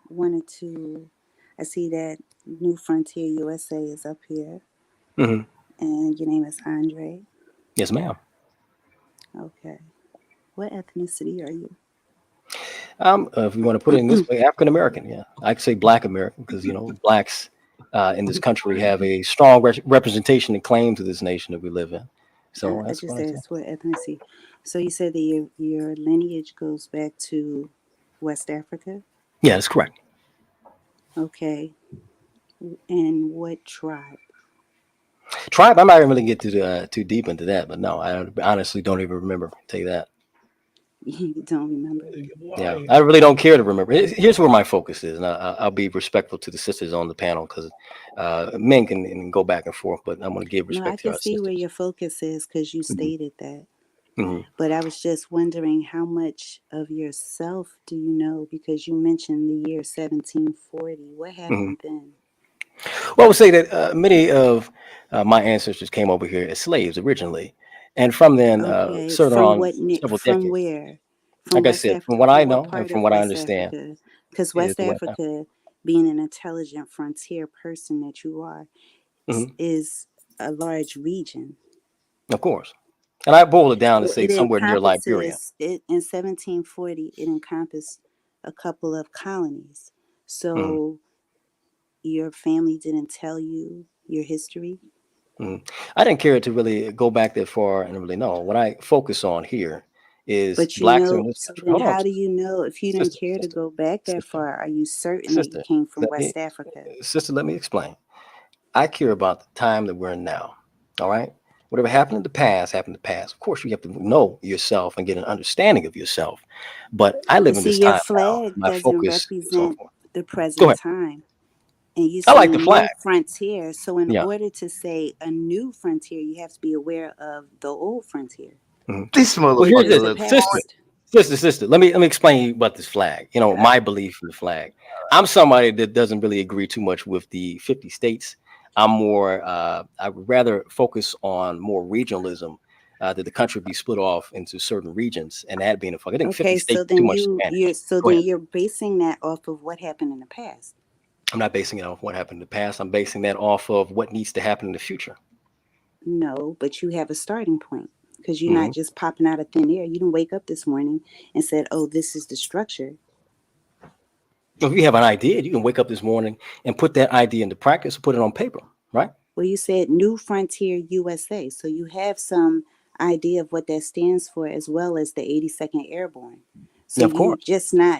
wanted to, I see that New Frontier USA is up here. Mm-hmm. And your name is Andre. Yes, ma'am. Okay. What ethnicity are you? If you want to put it in this way, African American. Yeah, I could say Black American because blacks in this country have a strong representation and claim to this nation that we live in. So I just asked what ethnicity. So you said that your lineage goes back to West Africa? Yeah, that's correct. Okay. And what tribe? Tribe? I'm not even going to get too deep into that, but no, I honestly don't even remember. I'll tell you that. You don't remember? Yeah, I really don't care to remember. Here's where my focus is, and I'll be respectful to the sisters on the panel because men can go back and forth, but I'm going to give respect to our sisters. I can see where your focus is because you stated that. Mm-hmm. But I was just wondering how much of yourself do you know? Because you mentioned the year 1740. What happened then? Well, I would say that many of my ancestors came over here as slaves originally. And from then, several decades. From where? Like I said, from what I know and from what I understand. Because West Africa, being an intelligent frontier person that you are, is a large region. Of course. And I boiled it down to say somewhere near Liberia. In 1740, it encompassed a couple of colonies. So your family didn't tell you your history? I didn't care to really go back that far and really know. What I focus on here is blacks in this country. Then how do you know if you didn't care to go back that far? Are you certain that you came from West Africa? Sister, let me explain. I care about the time that we're in now. All right? Whatever happened in the past, happened in the past. Of course, you have to know yourself and get an understanding of yourself. But I live in this time now. My focus represent the present time. And you I like the flag. Frontier. So in order to say a new frontier, you have to be aware of the old frontier. This sister. Let me explain about this flag. My belief in the flag. I'm somebody that doesn't really agree too much with the 50 states. I'm more. I would rather focus on more regionalism. That the country be split off into certain regions, and that being a flag. I think 50 states too much. You're basing that off of what happened in the past. I'm not basing it off what happened in the past. I'm basing that off of what needs to happen in the future. No, but you have a starting point because you're not just popping out of thin air. You didn't wake up this morning and said, "Oh, this is the structure." If you have an idea, you can wake up this morning and put that idea into practice or put it on paper, right? Well, you said New Frontier USA, so you have some idea of what that stands for, as well as the 82nd Airborne. So of course,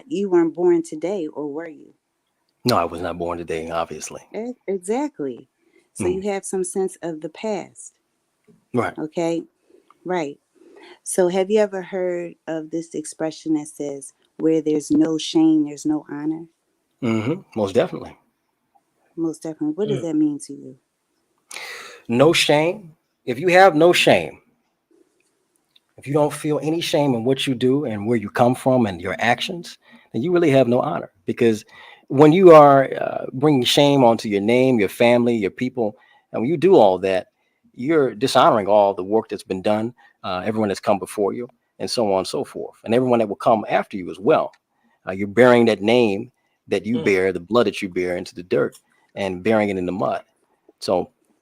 you weren't born today, or were you? No, I was not born today, obviously. Exactly. So you have some sense of the past. Right. Okay. Right. So have you ever heard of this expression that says, where there's no shame, there's no honor? Most definitely. Most definitely. What does that mean to you? No shame. If you have no shame, if you don't feel any shame in what you do and where you come from and your actions, then you really have no honor. Because when you are bringing shame onto your name, your family, your people, and when you do all that, you're dishonoring all the work that's been done, everyone that's come before you, and so on and so forth, and everyone that will come after you as well. You're bearing that name that you bear, the blood that you bear, into the dirt and burying it in the mud. So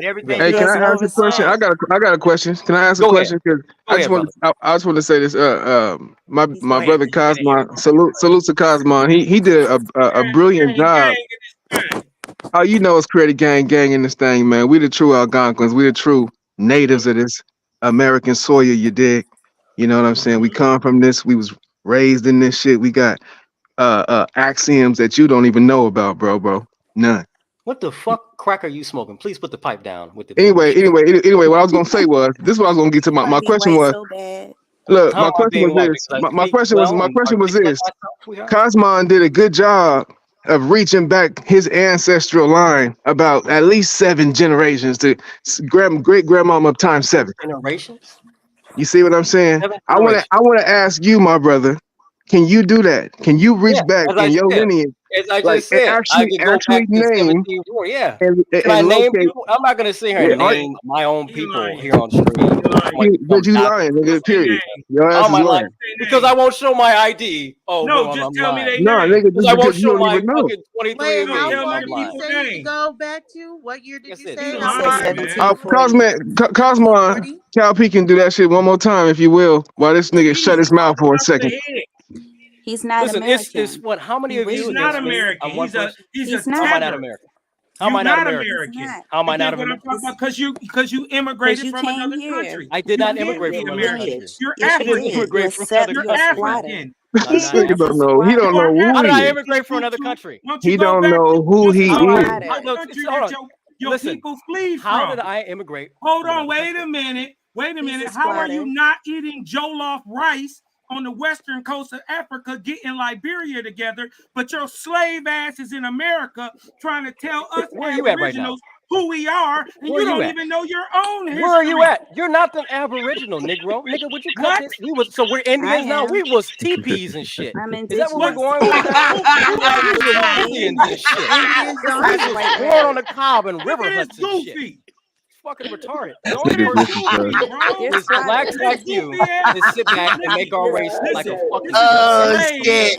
But everything Hey, you can have I to know ask a is question? I got a question. Can I ask a Go ahead. question? Because Go ahead, brother. I just want to say this. My He's my playing. brother He's playing. Cosmon, salute to Cosmon. He did a brilliant job. Oh, you know it's created gang in this thing, man. We the true Algonquins. We the true natives of this American soil, you dig? You know what I'm saying? We come from this. We was raised in this shit. We got axioms that you don't even know about, bro. None. What the fuck crack are you smoking? Please put the pipe down with the Anyway, what I was gonna say was this is what I was gonna get to. My question was, so bad. look, How my am I question being was white? this. Because I My speak question well was and this. articulate myself, sweetheart? Cosmon did a good job of reaching back his ancestral line about at least 7 generations to great grandmama times 7. Generations? You see what I'm saying? 7 I generations. want to ask you, my brother, can you do that? Can you reach Yeah, back as I in your said. lineage, As I like, just said, I could go actually back to name 1740. Yeah. and Can I name locate? people? I'm not gonna sit here Yeah, and name my own He people lying. here on stream. but you lying, nigga. Period. Your ass How am is I lying? lying. Because I won't show my ID. Oh, No, well, just I'm tell me lying. they No, name. nigga, Because just I won't because you show don't my even know. fucking 23 Wait, and me. how tell me far the did you people say you name. could go back to? What year did That's you it. say? He How lying, far? man. Cosmon, Cal P can do that shit one more time if you will, while this nigga shut his mouth for a second. He's not Listen, American. it's what? How many of He's you? not Against me? American. I'm one person. He's He's a How am I not tether. American? How am You're I not not American? American. How am I You not get what I'm American? talking about? Because you immigrated you from came another here. country. I did You not can't immigrate be from another country. American. You're Yes, I you didn't did. immigrate You're from another You're country. African. I'm This not nigga don't know. He don't know How who did he I is. immigrate from another country? Why don't you He go don't back know who to he How is. about it? country Hold that on. your Listen, people flee how from? did I immigrate? Hold from on, another wait a country? minute. Wait a He's minute. a How are you squatter. not eating jollof rice on the western coast of Africa, getting Liberia together, but your slave ass is in America trying to tell us Where are you at right now? Aboriginals who we are, and Where you are you don't at? even know your own history. Where are you at? You're not an Aboriginal, Negro. Nigga, would you cut What? this? So we're Indians now. am. We was teepees and shit. I'm Is that what we're indigenous. going with now? We was Who- Indians and shit. Indians don't have We the was right born land. on the cob and Look river at this huts and shit. goofy. Fucking retarded. The only Nigga, person this is Goofy, bro. They're is blacks squatters. like you is sit back and make our race like a fucking Oh slave. shit.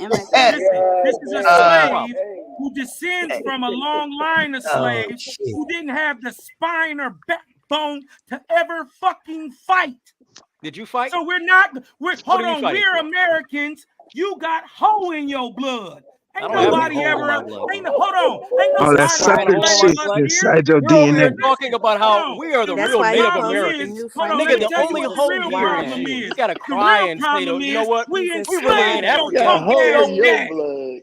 This is a Uh, slave who descends from a long line of slaves shit. who didn't have the spine or backbone to ever fucking fight. Did you fight? So we're not. What Hold are you on. fighting We're for? Americans. You got hoe in your blood. I Ain't don't have any nobody hoe in ever. my blood. Hold on. Ain't Oh, nobody that Trying to sucker hold shit my blood. inside your We're over here DNA. talking about how we are the That's real why he Native calls it the Americans. new Hold on, Nigga, let me the tell you only what the hoe real here is problem you. is. You gotta The cry real and say, problem you know is what? we He's a We really ain't enslaved squatter. your African. tongue Yo, daddy.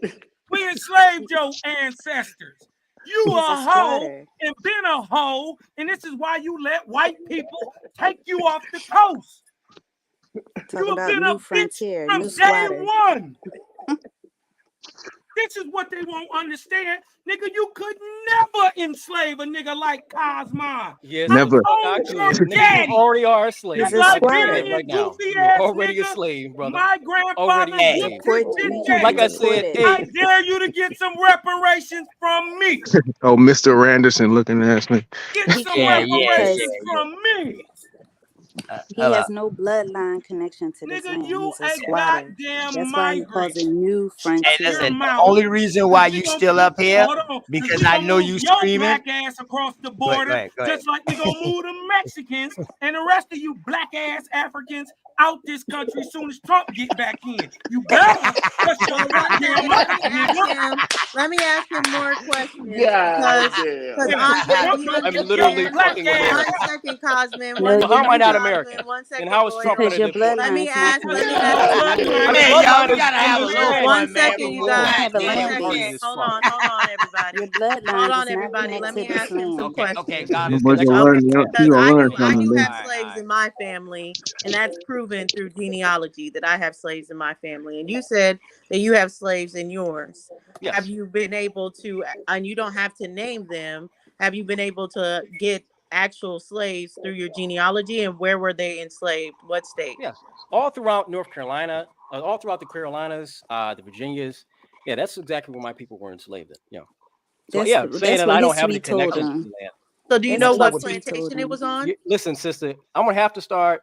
We enslaved your ancestors. You He's a a hoe squatter. and been a hoe, and this is why you let white people take you off the coast. Talking You have about been a new bitch frontier, from new day squatter. one. This is what they won't understand. Nigga, you could never enslave a nigga like Cosmon. yes, Never. I told your Nigga, you daddy. already are a slave. He's That a I can tell you squatter. that Liberian right now. goofy You're ass already a nigga, slave, brother. my Already grandfather a whipped slave. his Deport, you dick should at. Like be I said, deported. I hey, dare you to get some reparations from me. Oh, Mr. Randerson looking at me. Get He some can't because reparations from me. he has no bloodline connection to this Nigga, land. you He's a a squatter. goddamn That's why he calls migrant. it new Hey, frontier. Your listen, the mouth. only reason why you still up here, Hold on, because we I gonna know move you your screaming. black ass across the Go ahead, border, go ahead. just like we gonna move the Mexicans and the rest of you black ass Africans out this country as soon as Trump get back in. You better hush your Well, one goddamn second. mouth, Let me ask him more questions God because damn. Andre, do you I'm literally understand? black fucking ass. One American. second, Cosman. No, One So how am I second, not Cosman. American? 1 second, And how is Trump lawyer. going Because to your deport me? Let me bloodline's not ask. Let me connected ask. to this Bloodline. land. Hey, bloodline y'all, we is gotta have a little understand. 1 fun, man. second, you You don't guys. have a 1 land second. base. Hold on, everybody. Your bloodline Hold on, does not everybody. connect Let to me this ask him some land. Okay, questions. got it. But you'll Okay, learn, you because gonna learn I something, do baby. have slaves in my family, and that's proven through genealogy that I have slaves in my family. And you said that you have slaves in yours. Yes. Have you been able to, and you don't have to name them, have you been able to get actual slaves through your genealogy, and where were they enslaved? What state? Yes. All throughout North Carolina, all throughout the Carolinas, the Virginias. Yeah, that's exactly where my people were enslaved. Yeah. So That's, yeah, saying that's that what I don't have history any told connection to him. the land. So do you That's know That's not what what history told plantation it him. was on? Listen, sister, I'm gonna have to start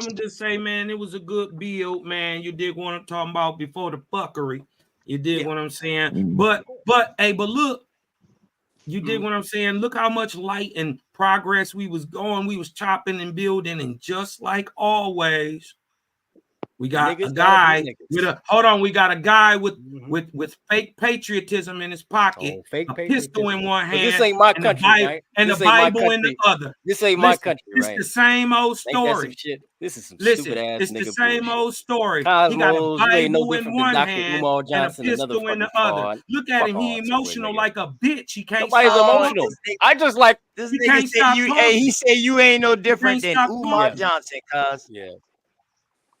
I'm gonna just say, man, it was a good build, man. You did what I'm talking about before the fuckery. You did what I'm saying. But look, you did what I'm saying. Look how much light and progress we was going. We was chopping and building, and just like always, we got a guy with a we got a guy with fake patriotism in his pocket, a pistol in one hand, this ain't my country, right? And the Bible in the other. This ain't my country, right? It's the same old story. This is some Listen, stupid ass it's nigga the same bullshit. old story. Cosmos, he got a Bible no in one hand and a pistol in the other. Look at him. He emotional like a bitch. He can't Nobody's stop emotional. I just like this nigga say you. Hey, he say you ain't no different than Umar Johnson, cuz. Yeah.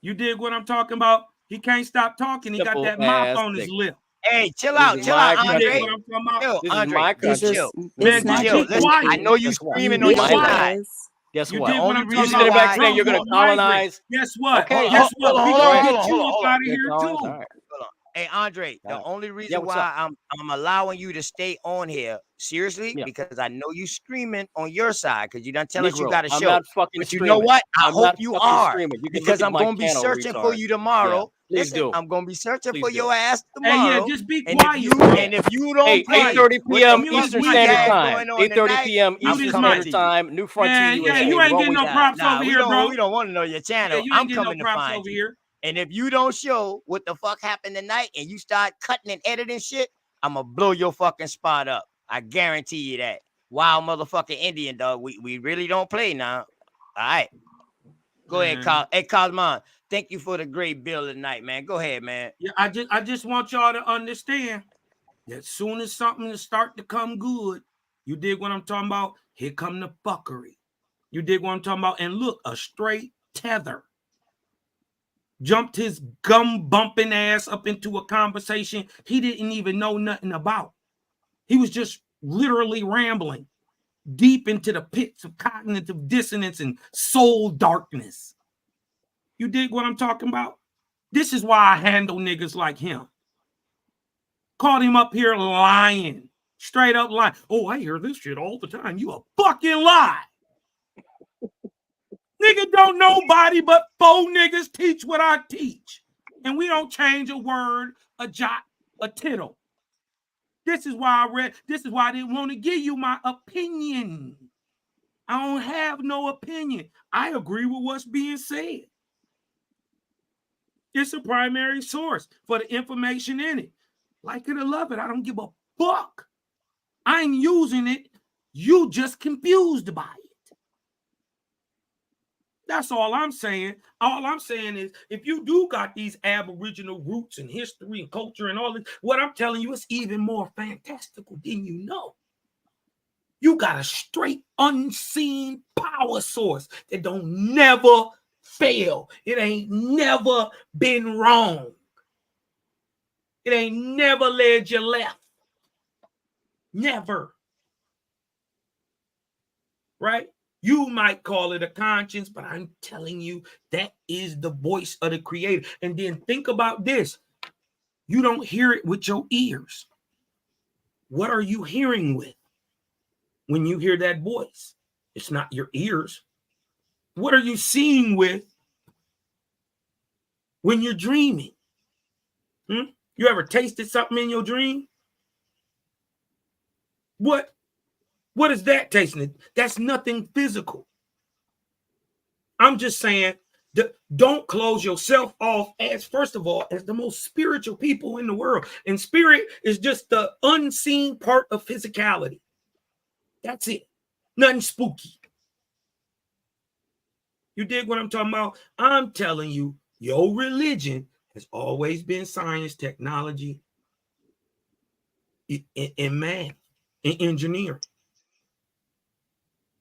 You dig what I'm talking about? He can't stop talking. He got Simple that mouth as on his dick. lip. Hey, chill This out, is chill my out, You dig Andre. what I'm talking about? Chill, This is Andre. my This country. is Chill. it's Man, not just Chill. be your Listen, I quiet. know you Guess what? screaming You on be your My quiet. side. Guess You what? dig what I'm Only talking You reason about? sitting back why. saying you're Trump gonna gonna migrate. colonize. Guess what? Okay, Guess what? We Hold gonna on, get hold on, you hold on, up hold on. out of Get here going. too. All right. Hold on. Hey, Andre, All the right. only Yeah, reason what's why up? I'm allowing you to stay on here seriously Yeah. because I know you screaming on your side because you done tell us you Negro, got a I'm show. not fucking But you know screaming. what? I I'm hope not you fucking are screaming. You can because look at I'm my gonna be channel, searching for retard. you Yeah, tomorrow. please Listen, do. I'm gonna be searching Please for do. your ass Hey, yeah, tomorrow. just be And if quiet, you bro. and if you don't Hey, play 8:30 with the p.m. Mute his Eastern mic, fucking Standard bro. gas Time. going on 8:30 tonight, p.m. Mute I'm Eastern his coming mic. Standard to you. Time. New Frontier Man, yeah, USA. you ain't What getting we no got? props over here, bro. We don't want to know your Yeah, channel. you I'm ain't getting no coming to props find over you. here. And if you don't show what the fuck happened tonight and you start cutting and editing shit, I'm gonna blow your fucking spot up. I guarantee you that. Wild motherfucking Indian, dog. We really don't play now. All right. Go ahead, Carl. Hey, Cosman, thank you for the great bill tonight, man. Go ahead, man. Yeah, I just want y'all to understand that as soon as something start to come good, you dig what I'm talking about? Here come the fuckery. You dig what I'm talking about? And look, a straight tether jumped his gum bumping ass up into a conversation he didn't even know nothing about. He was just literally rambling deep into the pits of cognitive dissonance and soul darkness. You dig what I'm talking about? This is why I handle niggas like him. Caught him up here lying, straight up lying. Oh, I hear this shit all the time. You a fucking lie. Nigga don't nobody but 4 niggas teach what I teach. And we don't change a word, a jot, a tittle. This is why I didn't want to give you my opinion. I don't have no opinion. I agree with what's being said. It's a primary source for the information in it. Like it or love it, I don't give a fuck. I'm using it. You just confused by it. That's all I'm saying. All I'm saying is if you do got these Aboriginal roots and history and culture and all this, what I'm telling you is even more fantastical than you know. You got a straight unseen power source that don't never fail. It ain't never been wrong. It ain't never led you left. Never. Right? You might call it a conscience, but I'm telling you, that is the voice of the creator. And then think about this. You don't hear it with your ears. What are you hearing with when you hear that voice? It's not your ears. What are you seeing with when you're dreaming? You ever tasted something in your dream? What is that tasting? That's nothing physical. I'm just saying, don't close yourself off as, first of all, as the most spiritual people in the world. And spirit is just the unseen part of physicality. That's it. Nothing spooky. You dig what I'm talking about? I'm telling you, your religion has always been science, technology, and math, and engineering.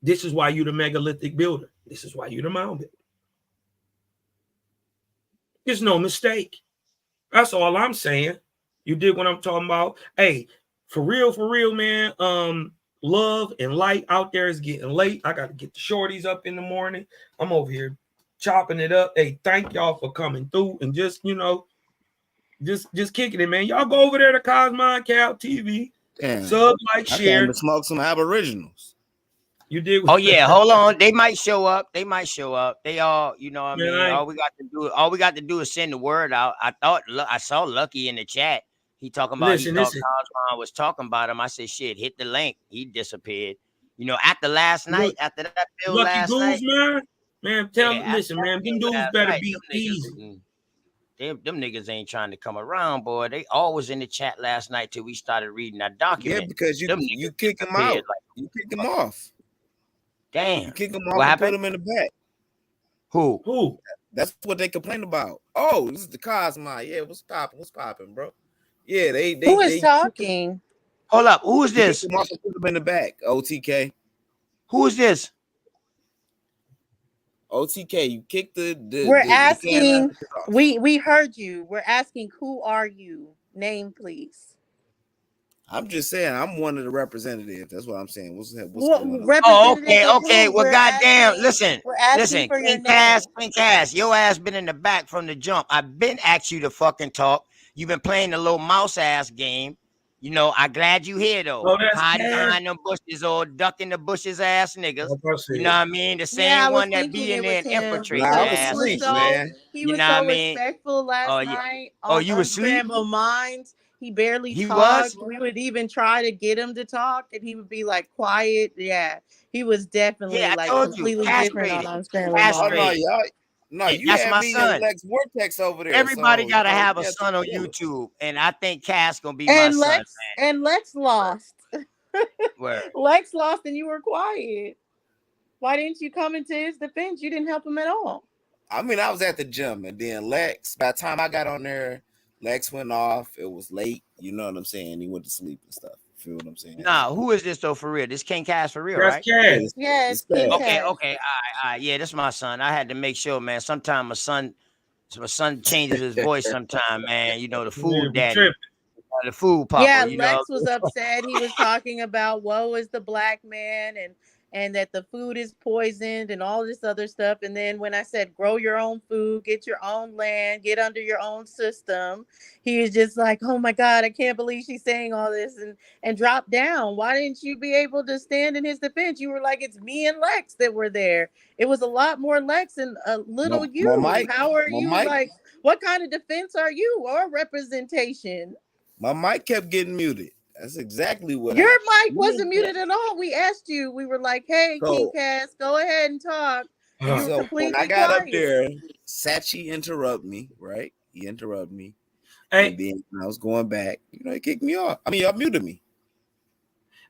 This is why you're the megalithic builder. This is why you're the mound builder. There's no mistake. That's all I'm saying. You dig what I'm talking about? Hey, for real, man. Love and light out there is getting late. I got to get the shorties up in the morning. I'm over here chopping it up. Hey, thank y'all for coming through and just, just kicking it, man. Y'all go over there to Cosmon Cal TV. Damn. Sub, like, share. I came to smoke some Aboriginals. You did. Oh yeah, hold on. They might show up. They all, you know what I mean? All we got to do is send the word out. I saw Lucky in the chat. He talking about he thought Cosmon was talking about him. I said, shit, hit the link. He disappeared. After last night, after that bill Lucky last Goose, night. Man, listen, man, them dudes better be easy. Them niggas ain't trying to come around, boy. They always in the chat last night till we started reading that document. Yeah, because you kick them out. You kick them off. Damn. You kick them What off and happened? put them in the back. Who? That's what they complain about. Oh, this is the Cosmon. Yeah, what's popping, bro? Yeah, Who is talking? Hold up. Who is this? Kick them off and put them in the back. OTK. Who is this? OTK, you kicked We're the asking. Pan-Africans off. We heard you. We're asking, who are you? Name, please. I'm just saying, I'm one of the representatives. That's what I'm saying. What's What going on? Oh, representative of okay. who? Well, We're goddamn, asking. We're asking for your name. King Cass, your ass been in the back from the jump. I've been asked you to fucking talk. You've been playing the little mouse ass game. You know, I'm glad you here though. Oh, that's Hiding Cass. behind them bushes or ducking the bushes ass niggas. You know what I mean? The same Yeah, I was one that thinking be in it there was and him infiltrate Nah, I your because was he ass. was asleep, so man. he You was know what I so mean? respectful last Oh, yeah. night Oh, on you was asleep? Unfriendable Minds. He barely He talked. was? We would even try to get him to talk, and he would be like quiet. Yeah, he was definitely Yeah, I like told you, completely different on castrated. Unfriendable Oh no, Castrated. Minds. no, Hey, you that's had my me and son. Lex Vortex over there. Everybody So gotta you have a got son two on killers. YouTube, and I think Cass gonna be my And son, Lex lost. man. Where? Lex lost, and you were quiet. Why didn't you come into his defense? You didn't help him at all. I mean, I was at the gym, and then Lex, by the time I got on there, Lex went off. It was late. You know what I'm saying? He went to sleep and stuff. Feel what I'm saying? Nah, who is this though for real? This King Cass for real, That's right? Cass. Yes, King Okay, Cass. okay, all right. Yeah, this is my son. I had to make sure, man. Sometimes my son changes his voice sometime, man. You know, the food daddy, the food papa, Yeah, you know. Lex was upset. He was talking about woe is the black man and that the food is poisoned and all this other stuff. And then when I said grow your own food, get your own land, get under your own system, he was just like, oh my God, I can't believe she's saying all this and drop down. Why didn't you be able to stand in his defense? You were like, it's me and Lex that were there. It was a lot more Lex and a little you. Mike, How are you Mike. like, what kind of defense are you or representation? My mic kept getting muted. That's exactly what Your happened. mic wasn't muted at all. We asked you. We were like, "Hey, King So- Cass, go ahead and talk." And you were So when completely I got quiet. up there, Sachi interrupted me, right? He interrupted me. Hey. And then when I was going back, you know, he kicked me off. I mean, y'all muted me.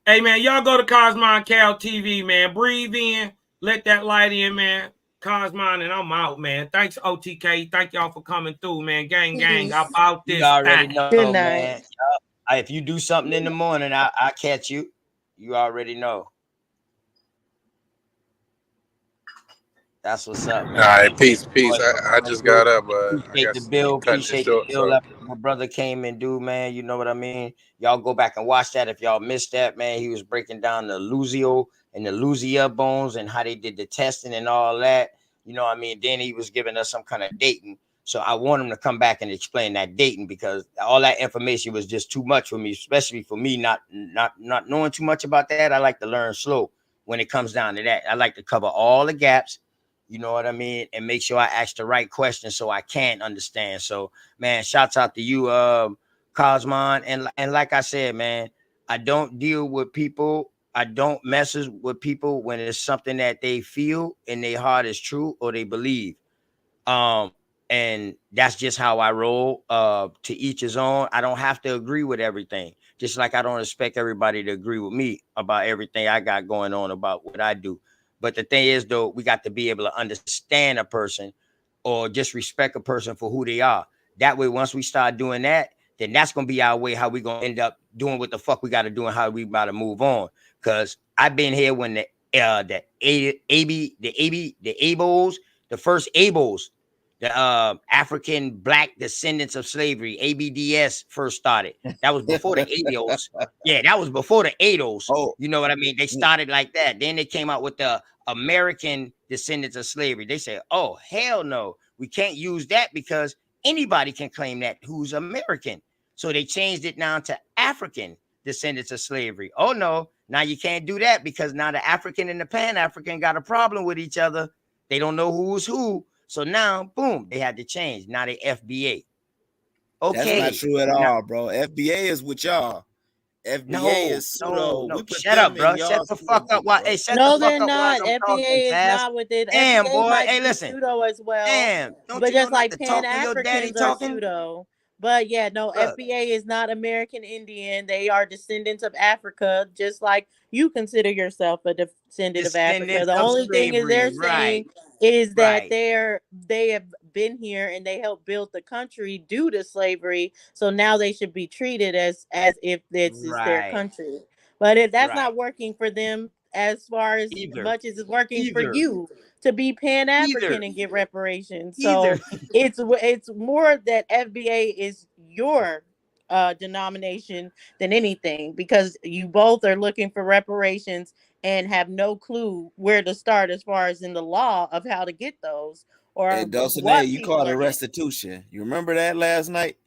Hey, man, y'all go to Cosmon Cal TV, man. Breathe in. Let that light in, man. Cosmon, and I'm out, man. Thanks, OTK. Thank y'all for coming through, man. Gang, about this. You already thing. know, Good man. night. If you do something in the morning, I catch you. You already know. That's what's up, man. All right, peace. I just got up, but I Appreciate guess the bill. cutting it Appreciate short. the bill So that my brother came and do, man. You know what I mean? Y'all go back and watch that if y'all missed that, man. He was breaking down the Luzio and the Luzia bones and how they did the testing and all that. You know what I mean? Then he was giving us some kind of dating. So I want him to come back and explain that dating because all that information was just too much for me, especially for me not knowing too much about that. I like to learn slow when it comes down to that. I like to cover all the gaps. You know what I mean? And make sure I ask the right questions so I can understand. So, man, shouts out to you, Cosmon. And like I said, man, I don't deal with people. I don't mess with people when it's something that they feel in their heart is true or they believe. And that's just how I roll. To each his own. I don't have to agree with everything. Just like I don't expect everybody to agree with me about everything I got going on about what I do. But the thing is, though, we got to be able to understand a person or just respect a person for who they are. That way, once we start doing that, then that's going to be our way, how we going to end up doing what the fuck we got to do and how we about to move on. Because I've been here when the ABOs, the first ABOs, the African Black Descendants of Slavery, ABDS, first started. That was before the ADOs. Yeah, that was before the ADOs. Oh. You know what I mean? They started like that. Then they came out with the American Descendants of Slavery. They said, oh, hell no. We can't use that because anybody can claim that who's American. So they changed it now to African Descendants of Slavery. Oh, no. Now you can't do that because now the African and the Pan-African got a problem with each other. They don't know who's who. So now, boom, they had to change. Now they FBA. Okay. That's not true at all, bro. FBA is with y'all. FBA is pseudo. No. We put Shut them up, bro. in Shut y'all the fuck up. Why? Hey, shut No, the fuck they're up. not. While I'm talking, FBA is Cass. not with it. Damn, FBA boy. might Hey, be listen. pseudo as well. Damn. Don't But you just know not like to talk when your daddy Pan-Africans are talking? pseudo. But yeah, no, Look. FBA is not American Indian. They are descendants of Africa, just like you consider yourself a descendant of Africa. Descendants The of only thing is they're slavery, right. saying is that Right. they have been here and they helped build the country due to slavery. So now they should be treated as if this is their Right. country. But if that's Right. not working for them, as far as Either. much as it's working for Either. you to be Pan-African Either. and get reparations. So Either. it's more that FBA is your denomination than anything, because you both are looking for reparations and have no clue where to start as far as in the law of how to get those or Hey, Dulcinea, what you people called are it getting. restitution. You remember that last night?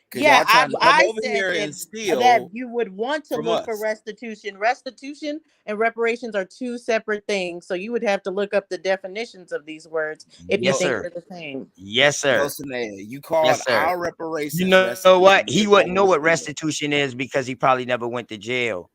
Because Yeah, y'all trying to come I over said here and that steal you would want to from look for us. restitution. Restitution and reparations are two separate things. So you would have to look up the definitions of these words if you Yes, think sir. they're the same. Yes, sir. Dulcinea, you called Yes, sir. our reparations You know restitution. what? He You're wouldn't calling know it what steal. restitution is because he probably never went to jail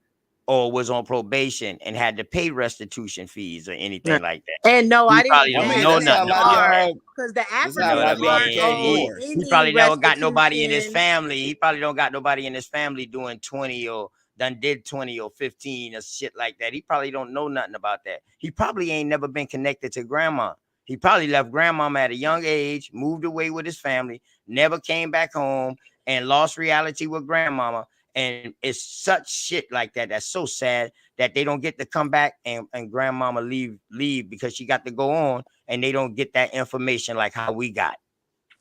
or was on probation and had to pay restitution fees or anything like that. And no, He I probably didn't don't ask know if that's how a nothing lot of about that. y'all. because the That's how a You know what lot I Africans of y'all aren't mean? became owed whores. He any probably never got nobody in his restitution. family. He probably don't got nobody in his family doing 20 or done did 20 or 15 or shit like that. He probably don't know nothing about that. He probably ain't never been connected to grandma. He probably left grandmama at a young age, moved away with his family, never came back home, and lost reality with grandmama. And it's such shit like that that's so sad that they don't get to come back and grandmama leave because she got to go on, and they don't get that information like how we got.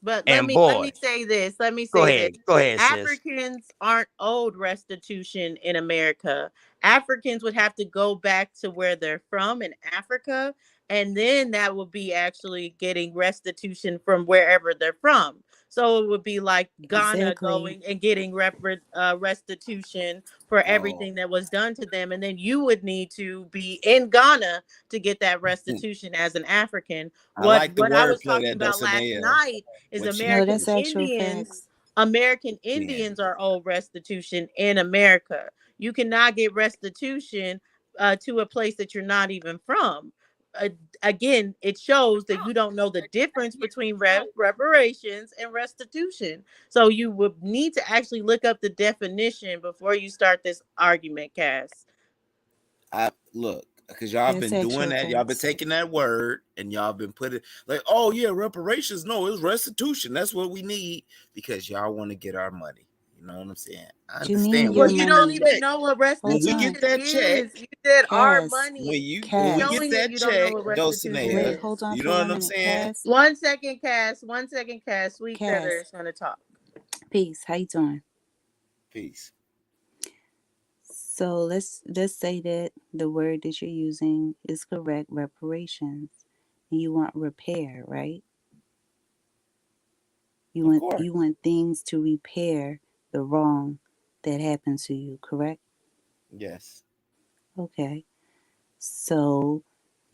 But let And me boy, say this. Let me go say ahead. this. Go ahead, sis. Africans aren't owed restitution in America. Africans would have to go back to where they're from in Africa, and then that would be actually getting restitution from wherever they're from. So it would be like Ghana Exactly. going and getting restitution for everything that was done to them, and then you would need to be in Ghana to get that restitution as an African. I like the What I was wordplay talking that about last Dulcinea night is when she No, American that's actual Indians. facts. American Indians are owed restitution in America. You cannot get restitution to a place that you're not even from. Again, it shows that you don't know the difference between reparations and restitution. So you would need to actually look up the definition before you start this argument, Cass. I look, because y'all That's been doing actual that. Y'all been facts. taking that word and y'all been putting like, oh yeah, reparations. No, it's restitution. That's what we need because y'all want to get our money. You know what I'm saying? I Do you mean understand. your Well, you don't money? even know what When Hold we restitution get on. that check, is. You said our Cass. money. when we Cass. get Showing that you don't know check, what restitution Dulcinea, Wait, is. hold on you for know 1 what I'm minute. saying? Cass. 1 second, Cass. 1 second, Cass. Sweet Cheddar Cass. is going to talk. Peace. How you doing? Peace. So let's say that the word that you're using is correct, reparations. And you want repair, right? Of course. You want things to repair the wrong that happened to you, correct? Yes. Okay. So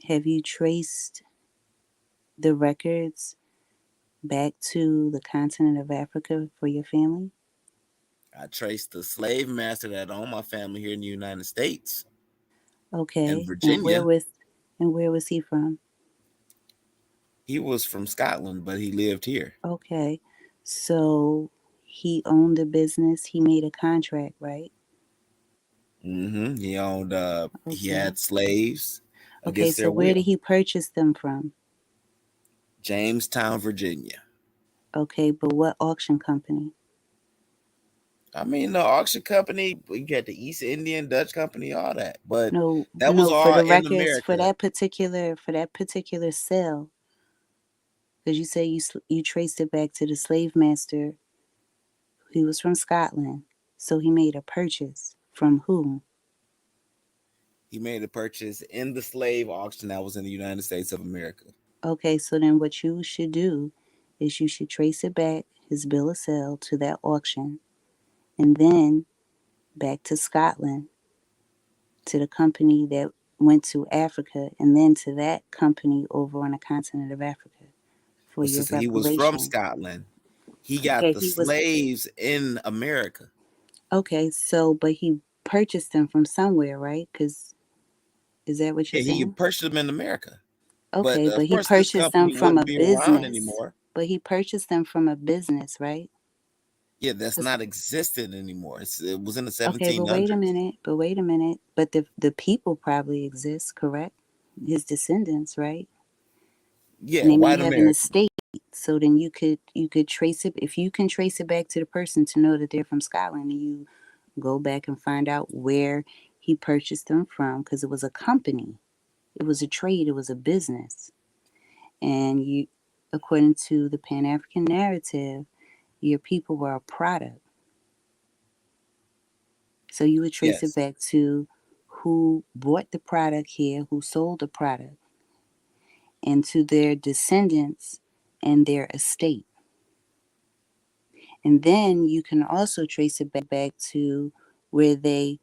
have you traced the records back to the continent of Africa for your family? I traced the slave master that owned my family here in the United States. Okay. In Virginia. And where was he from? He was from Scotland, but he lived here. Okay. So he owned a business, he made a contract, right? Mm-hmm. He owned he Okay. had slaves Okay, against so their where will. did he purchase them from? Jamestown, Virginia. Okay, but what auction company? I mean, the auction company, you got the East Indian, Dutch company, all that. But No, that was for all the in records for America. that particular sale. Because you say you traced it back to the slave master. He was from Scotland, so he made a purchase from whom? He made a purchase in the slave auction that was in the United States of America. Okay, so then what you should do is you should trace it back, his bill of sale, to that auction, and then back to Scotland, to the company that went to Africa, and then to that company over on the continent of Africa for But your sister, he was from reparation. Scotland. He got Okay, the he was slaves in America. okay. So, but he purchased them from somewhere, right? Because is that what Yeah, you're he saying? purchased them in America. Okay, But but of he course, this purchased them company from a wouldn't be around business. anymore. But he purchased them from a business, right? Yeah, that's 'Cause- not existent anymore. It was in the Okay, but wait a 1700s. minute. But the people probably exist, correct? His descendants, right? Yeah, And they may white have an America. estate. So then you could trace it, if you can trace it back to the person to know that they're from Scotland, and you go back and find out where he purchased them from, because it was a company, it was a trade, it was a business. And you, according to the Pan-African narrative, your people were a product. So you would trace it Yes. back to who bought the product here, who sold the product, and to their descendants and their estate. And then you can also trace it back to where they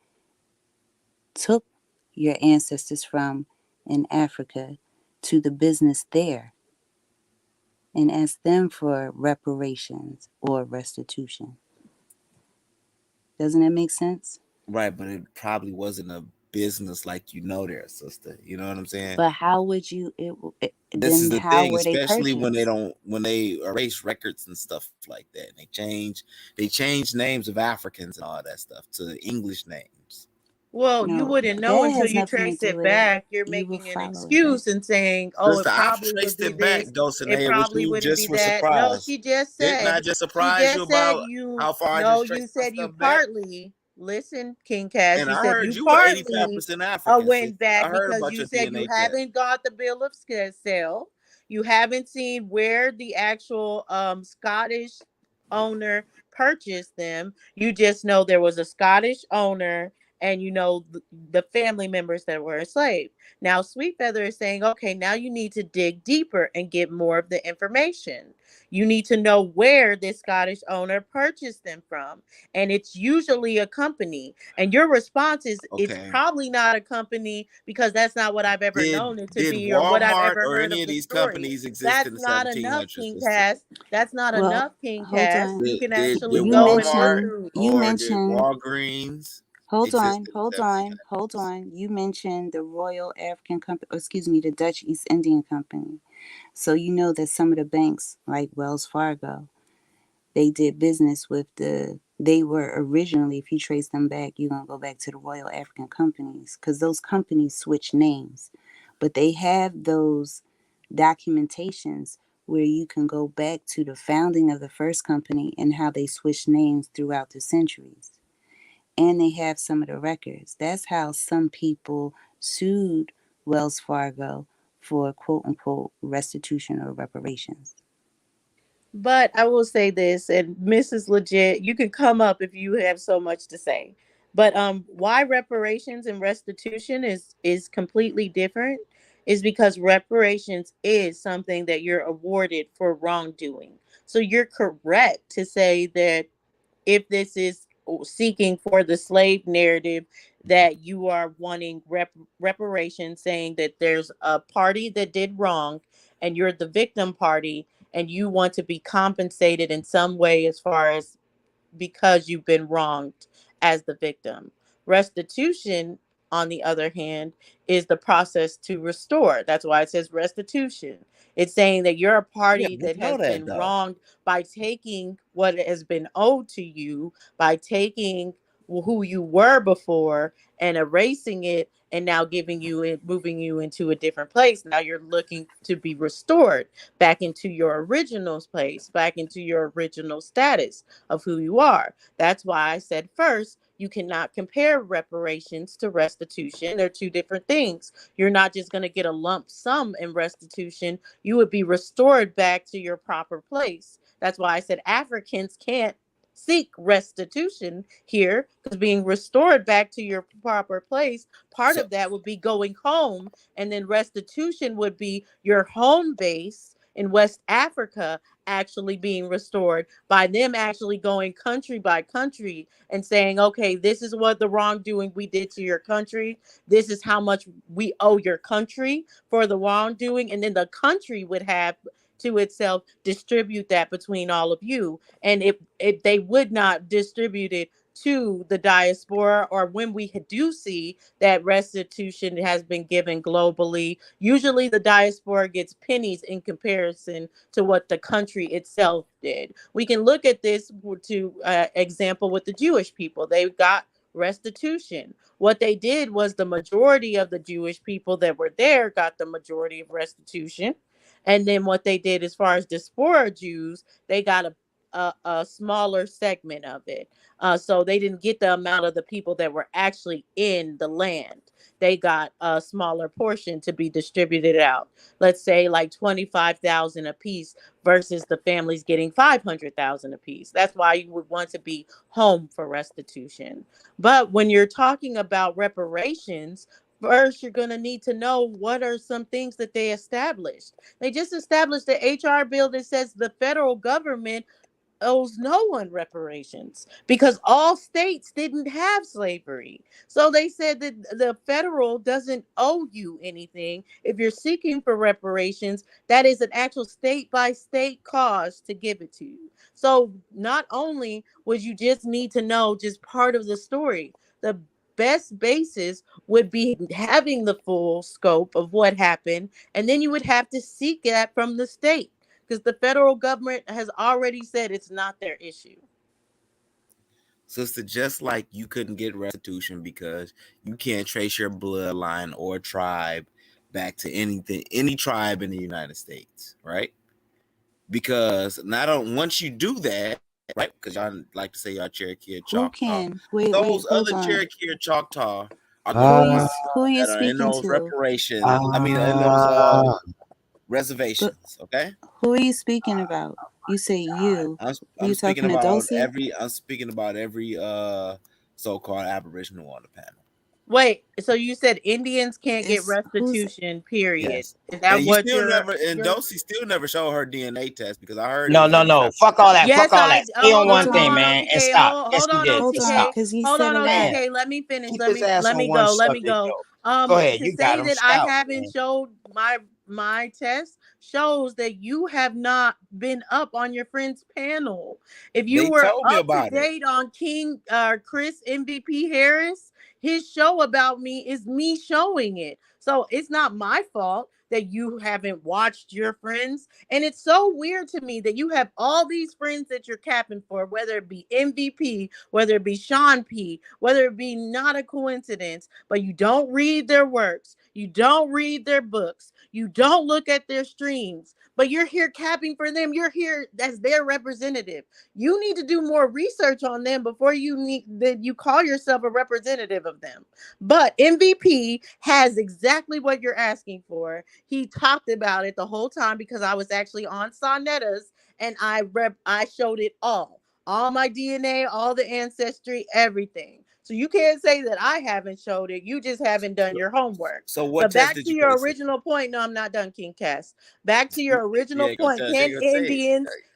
took your ancestors from in Africa to the business there and ask them for reparations or restitution. Doesn't that make sense? Right, but it probably wasn't a business like there, sister. You know what I'm saying? But how would you? This is Then the how thing, were they especially when purchased? they erase records and stuff like that. And they change names of Africans and all that stuff to English names. Well, you No, wouldn't know that until has you nothing to trace do it with it. back. You're You will making an follow it back. excuse and saying, "Oh, it Sister, I've probably would traced be it back, this. It Dulcinea, which probably you wouldn't be just were that." No, surprised. she just Didn't I said. just She surprise you just said about you. how far I No, just you traced my said you stuff back? partly. Listen, King Cass. And You I said heard you you were partly 85% African, went sister. I back heard because about you your said you DNA test. haven't got the bill of sale. You haven't seen where the actual Scottish owner purchased them. You just know there was a Scottish owner, and you know the family members that were enslaved. Now, Sweet Feather is saying, okay, now you need to dig deeper and get more of the information. You need to know where this Scottish owner purchased them from. And it's usually a company. And your response is, it's Okay. probably not a company because that's not what I've ever known it to Did be or what I've Walmart ever or heard any of of the these story. companies exist in That's the not enough, 1700s, King sister? Cass. That's not Well, enough, King hold Cass. on. You can Did actually You go and look Walmart mentioned. through. You or did mentioned. Walgreens Hold exist on. in Hold the on. 1700s? Hold on. You mentioned the Royal African Company. Or excuse me, the Dutch East Indian Company. So you know that some of the banks, like Wells Fargo, they did business with they were originally, if you trace them back, you're going to go back to the Royal African Companies, because those companies switch names. But they have those documentations where you can go back to the founding of the first company and how they switched names throughout the centuries. And they have some of the records. That's how some people sued Wells Fargo for quote unquote restitution or reparations. But I will say this, and Mrs. Legit, you can come up if you have so much to say. But why reparations and restitution is completely different is because reparations is something that you're awarded for wrongdoing. So you're correct to say that if this is seeking for the slave narrative, that you are wanting reparation, saying that there's a party that did wrong and you're the victim party and you want to be compensated in some way as far as because you've been wronged as the victim. Restitution, on the other hand, is the process to restore. That's why it says restitution. It's saying that you're a Yeah, party I that know has that been though. wronged by taking what has been owed to you, by taking who you were before and erasing it and now giving you it, moving you into a different place. Now you're looking to be restored back into your original place, back into your original status of who you are. That's why I said first, you cannot compare reparations to restitution. They're two different things. You're not just going to get a lump sum in restitution. You would be restored back to your proper place. That's why I said Africans can't seek restitution here, because being restored back to your proper place, part So of that would be going home, and then restitution would be your home base in West Africa actually being restored by them actually going country by country and saying, okay, this is what the wrongdoing we did to your country. This is how much we owe your country for the wrongdoing. And then the country would have to itself distribute that between all of you. And if they would not distribute it to the diaspora, or when we do see that restitution has been given globally, usually the diaspora gets pennies in comparison to what the country itself did. We can look at this to example with the Jewish people. They got restitution. What they did was the majority of the Jewish people that were there got the majority of restitution. And then what they did as far as diaspora Jews, they got a smaller segment of it. So they didn't get the amount of the people that were actually in the land. They got a smaller portion to be distributed out. Let's say like 25,000 a piece versus the families getting 500,000 a piece. That's why you would want to be home for restitution. But when you're talking about reparations, first you're going to need to know what are some things that they established. They just established the HR bill that says the federal government owes no one reparations because all states didn't have slavery. So they said that the federal doesn't owe you anything. If you're seeking for reparations, that is an actual state by state cause to give it to you. So not only would you just need to know just part of the story, the best basis would be having the full scope of what happened, and then you would have to seek that from the state, because the federal government has already said it's not their issue. Sister, just like you couldn't get restitution because you can't trace your bloodline or tribe back to any tribe in the United States, right? Because once you do that, right? Because y'all like to say y'all Cherokee or Choctaw. Who can? Wait, those hold other on. Cherokee or Choctaw are the Who are you that are in speaking those to? reparations. I mean, in those reservations. Okay. Who are you speaking about? You say you. I'm Are you speaking talking to about Dulcie? I'm speaking about every so-called Aboriginal on the panel. Wait, so you said Indians can't get It's who's restitution, period. Yes. Is that And you what still you're never, and Dulcie still never showed her DNA test because I heard it No, was no, under no. Fuck all that. Yes, Fuck all that. Stay on hold one on, thing, man, and OTK. stop. Yes, Hold he on, did. Hold Just on, stop. OTK. because he Hold said on, a lot. Man, OTK. Let me finish. keep Let his me ass let on me one go. Let me subject, go. though. Go ahead. To You got say him that I stout, haven't man. showed my test shows that you have not been up on your friend's panel. If you They were told me up to about it. date on Chris MVP Harris, his show about me is me showing it. So it's not my fault that you haven't watched your friends. And it's so weird to me that you have all these friends that you're capping for, whether it be MVP, whether it be Sean P, whether it be Not a Coincidence, but you don't read their works. You don't read their books. You don't look at their streams, but you're here capping for them. You're here as their representative. You need to do more research on them before you call yourself a representative of them. But MVP has exactly what you're asking for. He talked about it the whole time because I was actually on Sonetta's and I showed it all my DNA, all the ancestry, everything. So you can't say that I haven't showed it. You just haven't done your homework. So what But test back did to you your take? original point. No, I'm not done, King Cass. Back to your original Yeah, point.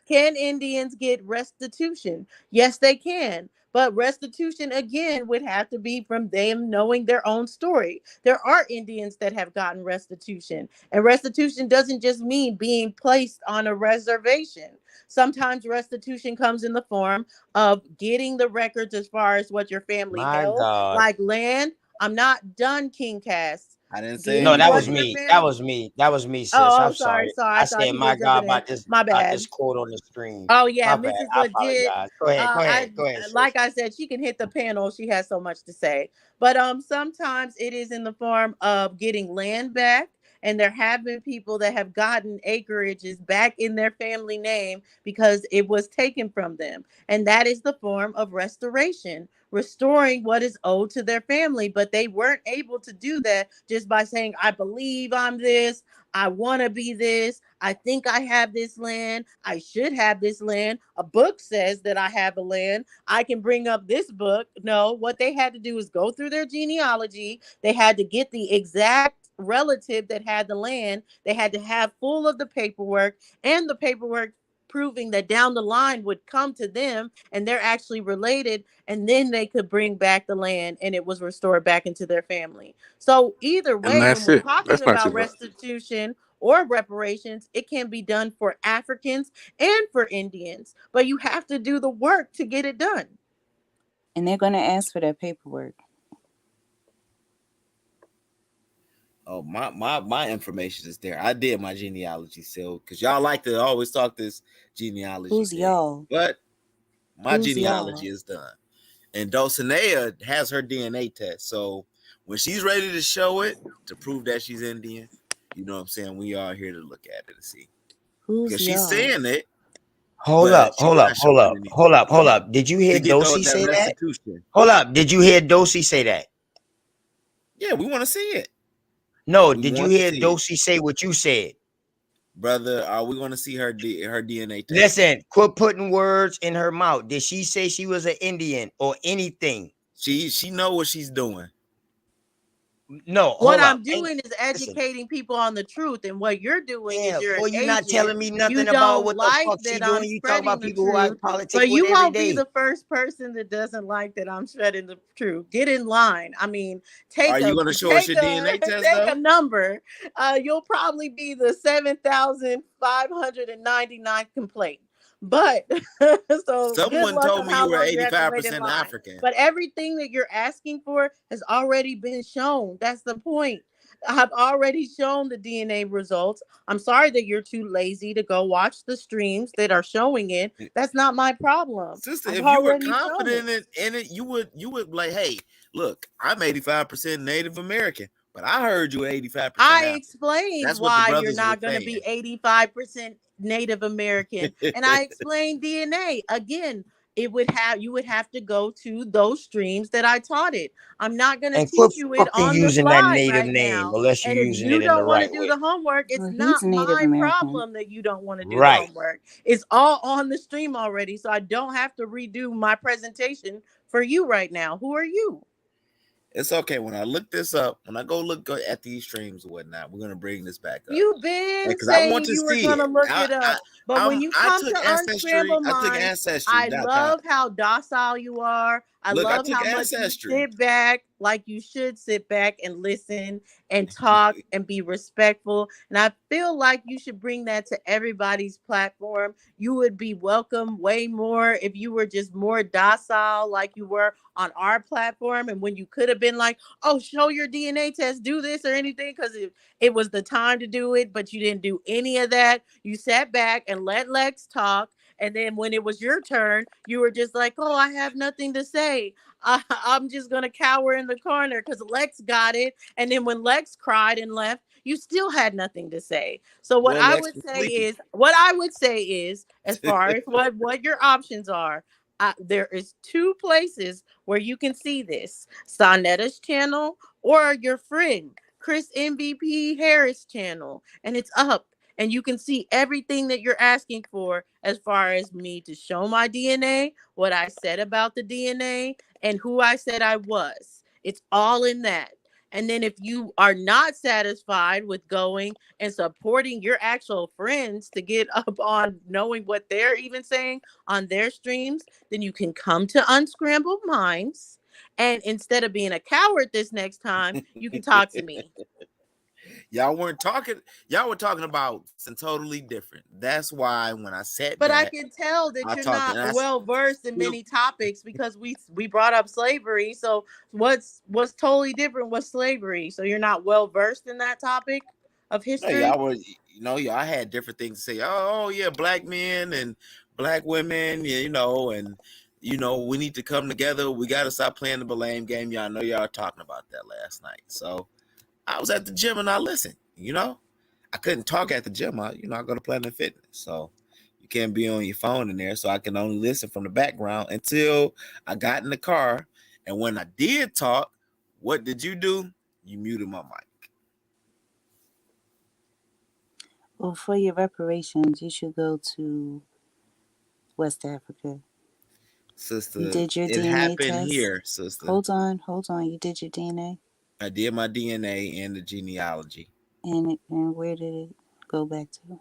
Can Indians get restitution? Yes, they can. But restitution again would have to be from them knowing their own story. There are Indians that have gotten restitution, and restitution doesn't just mean being placed on a reservation. Sometimes restitution comes in the form of getting the records as far as what your family My held, God. like land. I'm not done, King Cass. I didn't say No, that was Getting what me. your That family. was me. That was me, sis. Oh, I'm I'm sorry. sorry. I I thought said, you my were God, jumping in. My about bad. this quote on the screen. Oh yeah, My bad. Mrs. I Legit. apologize. Go ahead. Go ahead. Go ahead, sis. Like I said, she can hit the panel. She has so much to say. But sometimes it is in the form of getting land back. And there have been people that have gotten acreages back in their family name because it was taken from them. And that is the form of restoration, restoring what is owed to their family. But they weren't able to do that just by saying, I believe I'm this. I want to be this. I think I have this land. I should have this land. A book says that I have a land. I can bring up this book. No, what they had to do is go through their genealogy. They had to get the exact relative that had the land. They had to have full of the paperwork, and the paperwork proving that down the line would come to them and they're actually related, and then they could bring back the land and it was restored back into their family. So either way, And when that's we're it. talking That's not too about bad. restitution or reparations, it can be done for Africans and for Indians, but you have to do the work to get it done. And they're going to ask for that paperwork. Oh, my information is there. I did my genealogy, so because y'all like to always talk this genealogy. Who's thing. y'all? But my Who's genealogy y'all? is done. And Dulcinea has her DNA test. So when she's ready to show it to prove that she's Indian, you know what I'm saying? We are here to look at it and see. Who's Because she's y'all? saying it. Hold but up, she hold not up, hold showing up, anything hold up, hold up. Did you hear to get Dosey that say that? restitution. Hold up. Did you hear Dosey say that? Yeah, we want to see it. No, We did you want to hear see it. Dosey say what you said? Brother, are we going to see her DNA test? Listen, quit putting words in her mouth. Did she say she was an Indian or anything? She know what she's doing. No, What hold up. I'm doing is educating people on the truth, and what you're doing Yeah, is you're an boy, you not agent. telling me You nothing about don't what the like fuck she that I'm doing. You talk spreading about the people who I truth, politic but with you every won't be day. the first person that doesn't like that I'm spreading the truth. Get in line. I mean, Are you going to show us your DNA test, take though? a number. You'll probably be the 7,599th complaint. But so good Someone luck told on me how you were long you have to wait in 85% line. African. But everything that you're asking for has already been shown. That's the point. I've already shown the DNA results. I'm sorry that you're too lazy to go watch the streams that are showing it. That's not my problem. Sister, I've if you were already shown confident it. in it, you would like, hey, look, I'm 85% Native American, but I heard you were 85% I African. explained That's what the why you're brothers were not going to be 85% Native American, and I explained DNA again. You would have to go to those streams that I taught it. I'm not going to And quit teach you it fucking on the using that fly native right name now. unless you're And if using you it in the don't want to right do way. the homework, it's Well, not he's Native my American. problem that you don't want to do the Right. homework. It's all on the stream already, so I don't have to redo my presentation for you right now. Who are you? It's okay. When I look this up, when I go look at these streams or whatnot, we're gonna bring this back up. You've been Because I want saying to you were see going to it. look it up, but when you I come took to Ancestry. Unscramble I took Minds, I Ancestry.com. love how docile you are. I Look, I love took how much you Ancestry. sit back like you should sit back and listen and talk and be respectful. And I feel like you should bring that to everybody's platform. You would be welcome way more if you were just more docile like you were on our platform. And when you could have been like, oh, show your DNA test, do this or anything, because it was the time to do it, but you didn't do any of that. You sat back and let Lex talk. And then when it was your turn, you were just like, oh, I have nothing to say. I'm just going to cower in the corner because Lex got it. And then when Lex cried and left, you still had nothing to say. So Well, Lex was sleepy. what I would say is, as far as what your options are, there is two places where you can see this: Sonetta's channel or your friend Chris MVP Harris channel, and it's up. And you can see everything that you're asking for as far as me to show my DNA, what I said about the DNA, and who I said I was. It's all in that. And then if you are not satisfied with going and supporting your actual friends to get up on knowing what they're even saying on their streams, then you can come to Unscrambled Minds. And instead of being a coward this next time, you can talk to me. Y'all weren't talking. Y'all were talking about something totally different. That's why when I said But that, I can tell that I you're talked, not and I well versed in still- many topics because we brought up slavery. So what's totally different was slavery. So you're not well versed in that topic of no, history. y'all were, y'all had different things to say. Oh yeah, black men and black women, and we need to come together. We got to stop playing the blame game. Y'all know y'all talking about that last night. So I was at the gym and I listened. I couldn't talk at the gym. I go to Planet Fitness, so you can't be on your phone in there. So I can only listen from the background until I got in the car. And when I did talk, what did you do? You muted my mic. Well, for your reparations, you should go to West Africa. Sister, You did your it DNA happened test? here, sister. Hold on. You did your DNA? I did my DNA and the genealogy. And where did it go back to?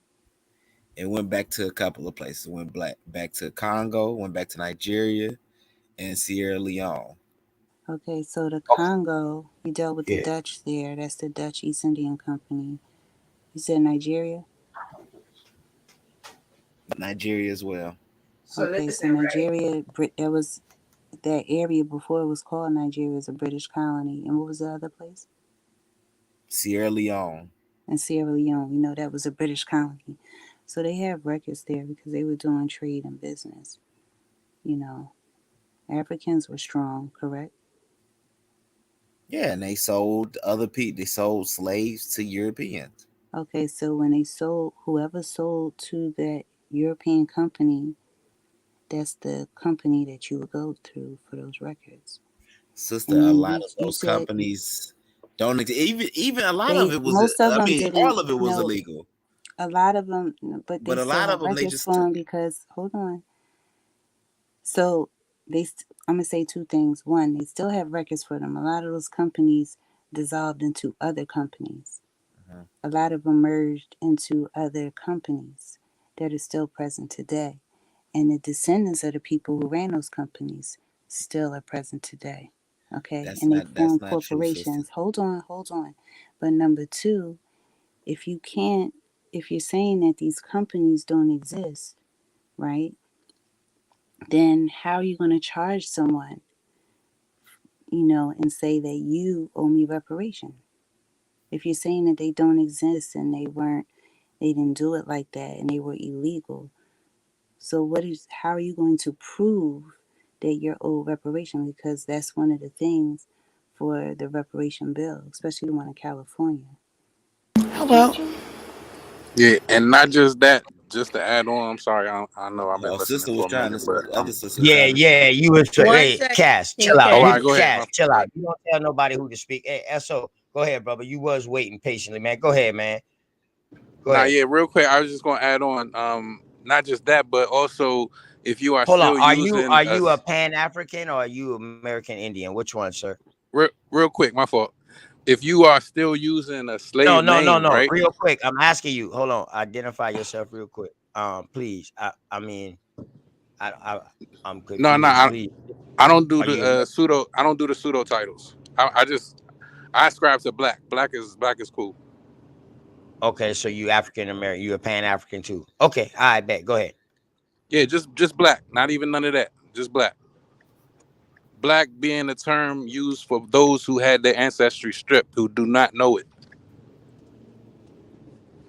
It went back to a couple of places. It went back to Congo, went back to Nigeria, and Sierra Leone. Okay, so the Congo, you dealt with the Dutch there. That's the Dutch East Indian Company. You said Nigeria? Nigeria as well. Okay, so Nigeria, there was that area before it was called Nigeria is a British colony. And what was the other place? Sierra Leone. And Sierra Leone, that was a British colony. So they have records there because they were doing trade and business. Africans were strong, correct? Yeah, and they sold other people. They sold slaves to Europeans. Okay, so when they sold, whoever sold to that European company, that's the company that you would go through for those records. Sister, And a then lot of you those said companies don't even a lot of it was, most of I them mean, didn't all of it was know. illegal. A lot of them, but they But a still lot have of them, they records just for them because, hold on. So I'm going to say two things. One, they still have records for them. A lot of those companies dissolved into other companies. A lot of them merged into other companies that are still present today. And the descendants of the people who ran those companies still are present today. Okay? And they that's form not true, sister. corporations. Hold on. But number two, if you're saying that these companies don't exist, right? Then how are you going to charge someone, and say that you owe me reparation? If you're saying that they don't exist and they didn't do it like that and they were illegal, so how are you going to prove that you're owed reparation? Because that's one of the things for the reparation bill, especially the one in California. Hello. Yeah, and not just that. Just to add on, I'm sorry, I know I've been listening Sister was for a trying minute, to, but other sister Yeah, trying to. you was hey, Cass, chill out. Oh, all Hey, right, go ahead. Cass, chill out. You don't tell nobody who to speak. Hey, SO, go ahead, brother. You was waiting patiently, man. Go ahead, man. Go ahead. Yeah, real quick, I was just gonna add on, not just that, but also if you are Hold on. still Are using you a Pan African or are you American Indian? Which one, sir? real quick, my fault. If you are still using a slave name, No. right? Real quick. I'm asking you. Hold on. Identify yourself real quick. Please. I'm No, confused. Please. I don't do Are you the pseudo. I don't do the pseudo titles. I ascribe to black. Black is cool. okay? So you African American. You a Pan African too. Okay. I bet. Go ahead. Yeah, just black. Not even none of that. Just black. Black being a term used for those who had their ancestry stripped, who do not know it.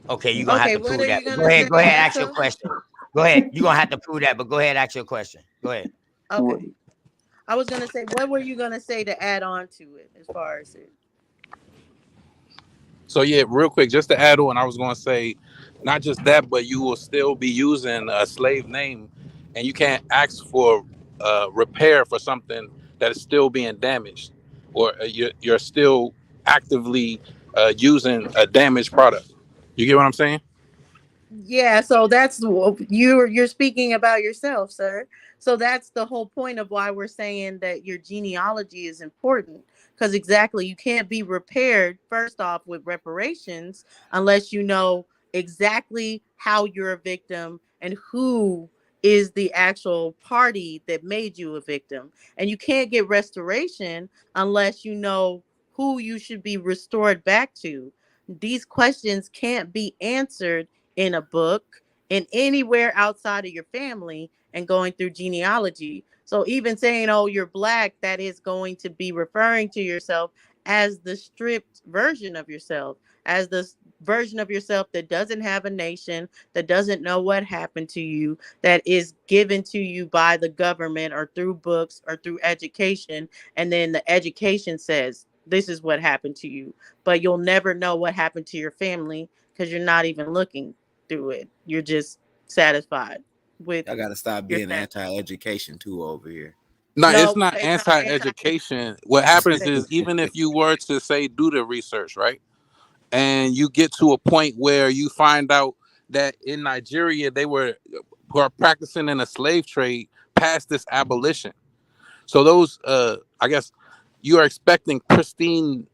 Okay, you're gonna have to what prove are that. you But gonna say, go ahead, ask your Esso? question. Go ahead. You're gonna have to prove that, but go ahead, ask your question. Go ahead. Okay. I was gonna say, what were you gonna say to add on to it as far as it? So yeah, real quick, just to add on, I was going to say, not just that, but you will still be using a slave name, and you can't ask for repair for something that is still being damaged, or you're still actively using a damaged product. You get what I'm saying? Yeah, so that's you're speaking about yourself, sir. So that's the whole point of why we're saying that your genealogy is important, because exactly, you can't be repaired first off with reparations unless you know exactly how you're a victim and who is the actual party that made you a victim. And you can't get restoration unless you know who you should be restored back to. These questions can't be answered in a book, in anywhere outside of your family, and going through genealogy. So even saying, oh, you're black, that is going to be referring to yourself as the stripped version of yourself, as the version of yourself that doesn't have a nation, that doesn't know what happened to you, that is given to you by the government or through books or through education. And then the education says, this is what happened to you, but you'll never know what happened to your family because you're not even looking through it. You're just satisfied with I gotta stop your being family. anti-education too over here. No, it's No, not it's not anti-education. What happens is, even if you were to say do the research, right, and you get to a point where you find out that in Nigeria they were practicing in a slave trade past this abolition. So those, I guess, you are expecting pristine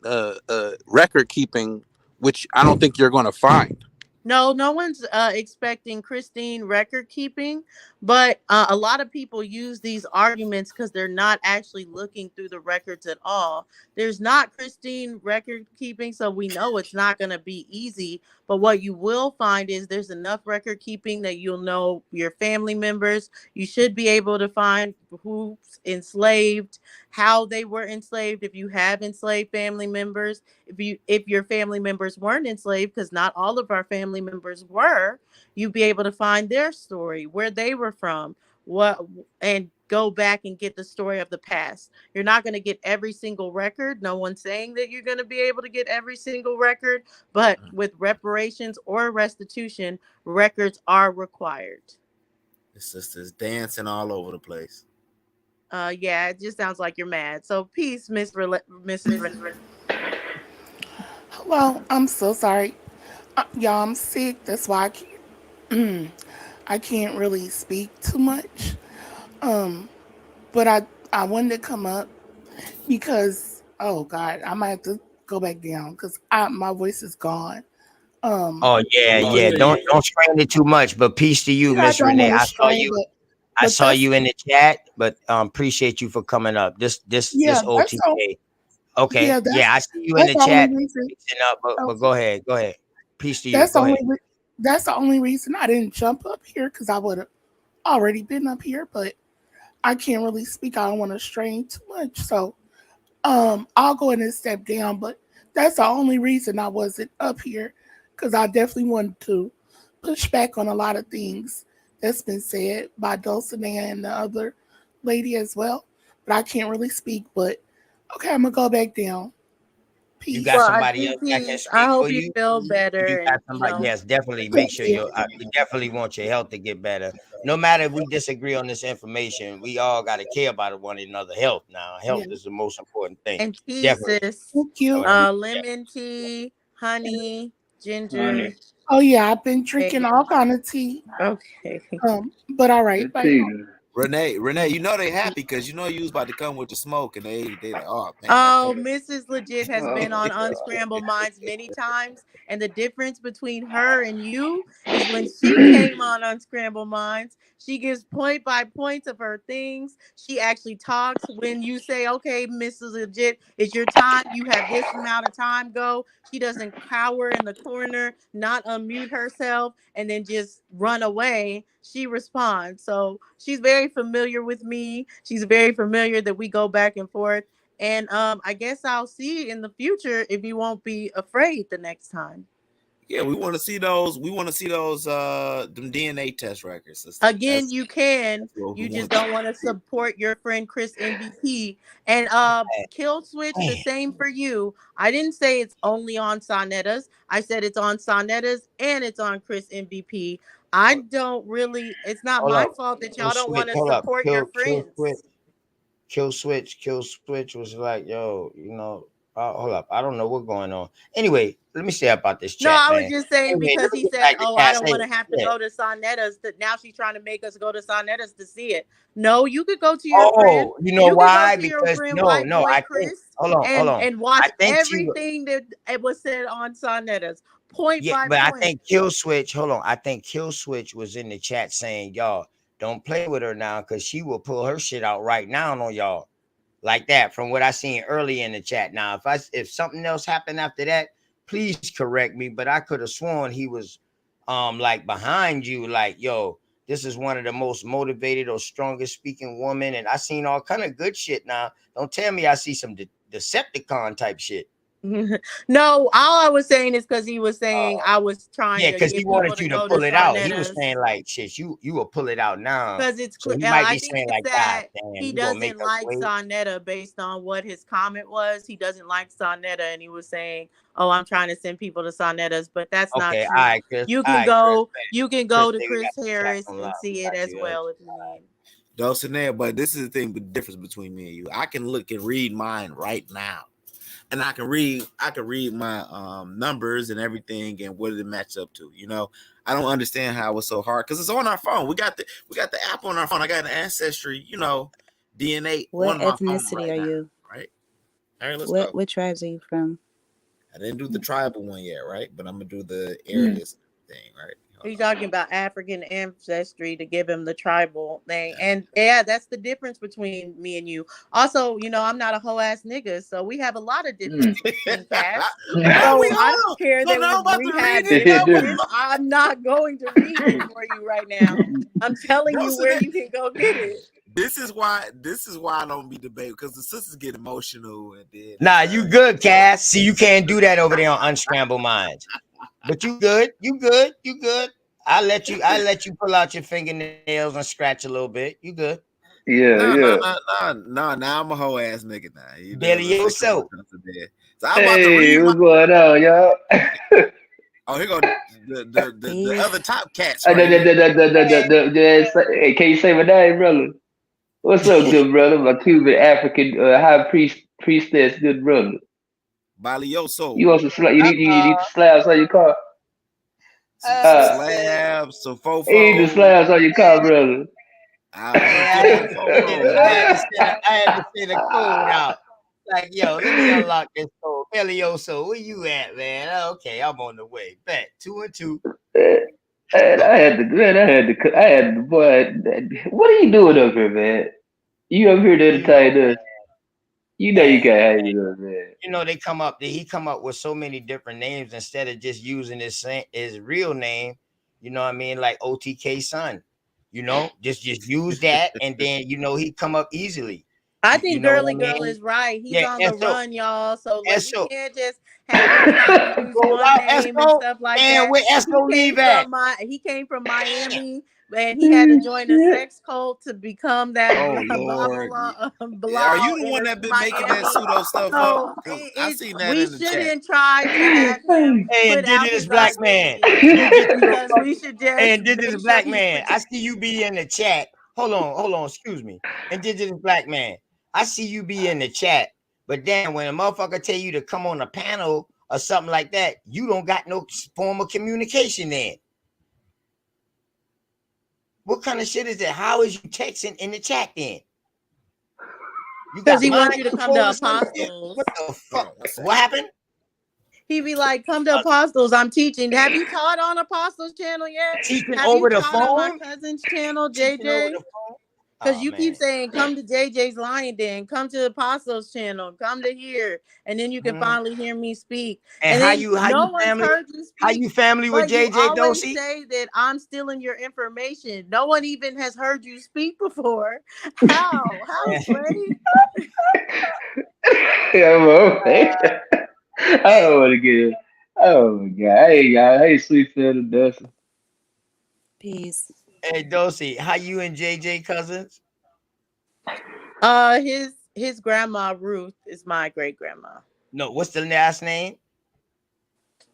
record keeping, which I don't think you're going to find. No one's expecting Christine record keeping, but a lot of people use these arguments because they're not actually looking through the records at all. There's not Christine record keeping, so we know it's not going to be easy. But what you will find is there's enough record keeping that you'll know your family members. You should be able to find who's enslaved, how they were enslaved, if you have enslaved family members. If your family members weren't enslaved, because not all of our family members were, you'd be able to find their story, where they were from, what, and go back and get the story of the past. You're not going to get every single record. No one's saying that you're going to be able to get every single record, but with reparations or restitution, records are required. The sister's dancing all over the place. Yeah, it just sounds like you're mad. So peace, Mrs. Well, I'm so sorry. Y'all, I'm sick. That's why I can't really speak too much. But I wanted to come up because, oh God, I might have to go back down because my voice is gone. Oh yeah. Don't strain it too much. But peace to you, Miss Renee. I saw you in the chat, but appreciate you for coming up. This OTK. Okay. Yeah, I see you in the chat. But go ahead. Peace to you. That's the only reason I didn't jump up here, because I would have already been up here, but I can't really speak. I don't want to strain too much. So I'll go ahead and step down, but that's the only reason I wasn't up here, because I definitely wanted to push back on a lot of things that's been said by Dulcinea and the other lady as well. But I can't really speak, but okay, I'm going to go back down. Peace. You got somebody else that can speak I hope for you feel better. You got somebody, yes, definitely make sure we definitely want your health to get better. No matter if we disagree on this information, we all got to care about one another. Health now. Health is the most important thing. And tea, definitely. sis. Thank you. Lemon tea, honey, ginger. Oh yeah, I've been drinking all kind of tea. Okay. But all right. Bye. Renee, you know they happy because you know you was about to come with the smoke, and they like, oh man. Oh, Mrs. Legit has been on Unscrambled Minds many times, and the difference between her and you is when she came on Unscrambled Minds, she gives point by points of her things. She actually talks when you say, okay, Mrs. Legit, it's your time. You have this amount of time, go. She doesn't cower in the corner, not unmute herself, and then just run away. She responds. So she's very familiar with me. She's very familiar that we go back and forth. And I guess I'll see in the future if you won't be afraid the next time. Yeah, we want to see those. We want to see those them DNA test records. Again, you can. You just don't want to support your friend Chris MVP. And Kill Switch, the same for you. I didn't say it's only on Sonetta's. I said it's on Sonetta's and it's on Chris MVP. I don't really. It's not my fault that y'all don't want to support your friends. Kill Switch was like, yo, you know, hold up. I don't know what's going on. Anyway, let me say about this chat. No, I was man. just saying Anyway, because he said, oh, I don't want to have to go to Sonetta's. Now she's trying to make us go to Sonetta's to see it. No, you could go to your friend. You know why? Because friend, no, I think, hold on. And watch everything that it was said on Sonetta's. Point by but point. I think Kill Switch, hold on. I think Kill Switch was in the chat saying, y'all, don't play with her now because she will pull her shit out right now on y'all. Like that, from what I seen early in the chat. Now, if something else happened after that, please correct me. But I could have sworn he was like behind you, like, yo, this is one of the most motivated or strongest speaking woman. And I seen all kind of good shit now. Don't tell me I see some Decepticon type shit. No, all I was saying is because he was saying I was trying. Yeah, because he wanted you to pull it out. He was saying like, shit, you will pull it out now. Because it's so he I might be think saying like that damn, he doesn't like Sonetta based on what his comment was. He doesn't like Sonetta, and he was saying, "Oh, I'm trying to send people to Sonetta's," but that's not true. All right, Chris, you can go to Chris Chris Harris and see it as well if you need. Dulcinea, but this is the thing, the difference between me and you. I can look and read mine right now. And I can read my numbers and everything and what did it match up to. You know, I don't understand how it was so hard because it's on our phone. We got the app on our phone. I got an Ancestry, you know, DNA. What ethnicity are you? Right. All right, let's go. What tribes are you from? I didn't do the tribal one yet, right? But I'm gonna do the areas thing, right? He's talking about African ancestry to give him the tribal thing. And yeah, that's the difference between me and you. Also, you know, I'm not a hoe ass nigga, so we have a lot of difference between casts. So I don't care that we had this. I'm not going to read it for you right now. I'm telling you where you can go get it. This is why I don't be debating because the sisters get emotional and then nah, you good, Cass. See, you can't do that over there on Unscrambled Minds. But you good. I'll let you pull out your fingernails and scratch a little bit. You good. No. Now I'm a whole ass nigga now. You know, Delioso. So I'm about to read. What's going on, y'all? Oh, here go the other top cats. Hey, Right can you say my name, brother? What's up, good brother? My Cuban African high priestess, good brother. Balioso. You want some slabs? You need the slabs on your car? Some slabs, some fofos. You need the slabs on your car, brother. I had to send a code out. Like, yo, let me unlock this code. Belioso, where you at, man? Okay, I'm on the way. Bet 2 and 2. I had the boy. What are you doing up here, man? You up here to entertain us? You know you can't hang with us, man. You know he come up with so many different names instead of just using his real name. You know what I mean? Like OTK son. You know, just use that, and then he come up easily. I think Girly Girl is right. He's on the run, y'all. So like, we can't just have him try to use one name and stuff like that. Where Esco leave at? He came from Miami, and he had to join a sex cult to become that. Oh Lord! Are you the one that been making that pseudo stuff up? I seen that in the chat. We shouldn't try to have him put out his black man. because we should just. Indigenous black man. I see you be in the chat. Hold on. Excuse me. Indigenous black man. I see you be in the chat, but then when a motherfucker tell you to come on a panel or something like that, you don't got no form of communication then. What kind of shit is that? How is you texting in the chat then? Because he wants you to come to Apostles. What the fuck? What happened? He be like, come to Apostles. I'm teaching. Have you taught on Apostles channel yet? Teaching Have over you the taught phone? on my cousin's channel, JJ? Because you keep saying, come to JJ's Lion Den, come to the Apostles channel, come to here, and then you can finally hear me speak. And then how you family with JJ always Dosey? say that I'm stealing your information. No one even has heard you speak before. How, Slade? I don't want to get it. Oh my god! Hey, sweet feather Dustin. Peace. Hey Dosey, how you and JJ cousins? His grandma Ruth is my great grandma. No, what's the last name?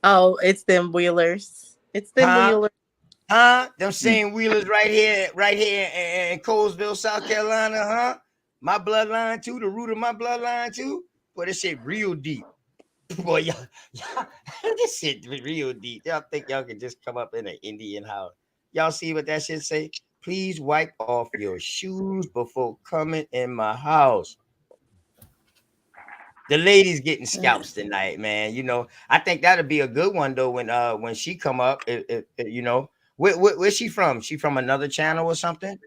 Oh, it's them Wheelers. It's them Wheelers. Them same Wheelers right here in Colesville, South Carolina, huh? My bloodline too, the root of my bloodline too. Boy, this shit real deep. Boy, y'all this shit real deep. Y'all think y'all can just come up in an Indian house? Y'all see what that shit say? Please wipe off your shoes before coming in my house. The lady's getting scalps tonight, man. You know, I think that'll be a good one though when she come up. If you know, where's she from? She from another channel or something?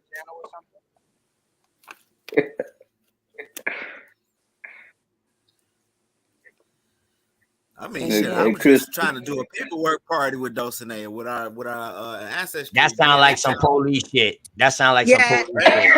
I mean, shit, I was just trying to do a paperwork party with Dulcinea with our ancestry. That sound like some police shit. That sound like some police shit.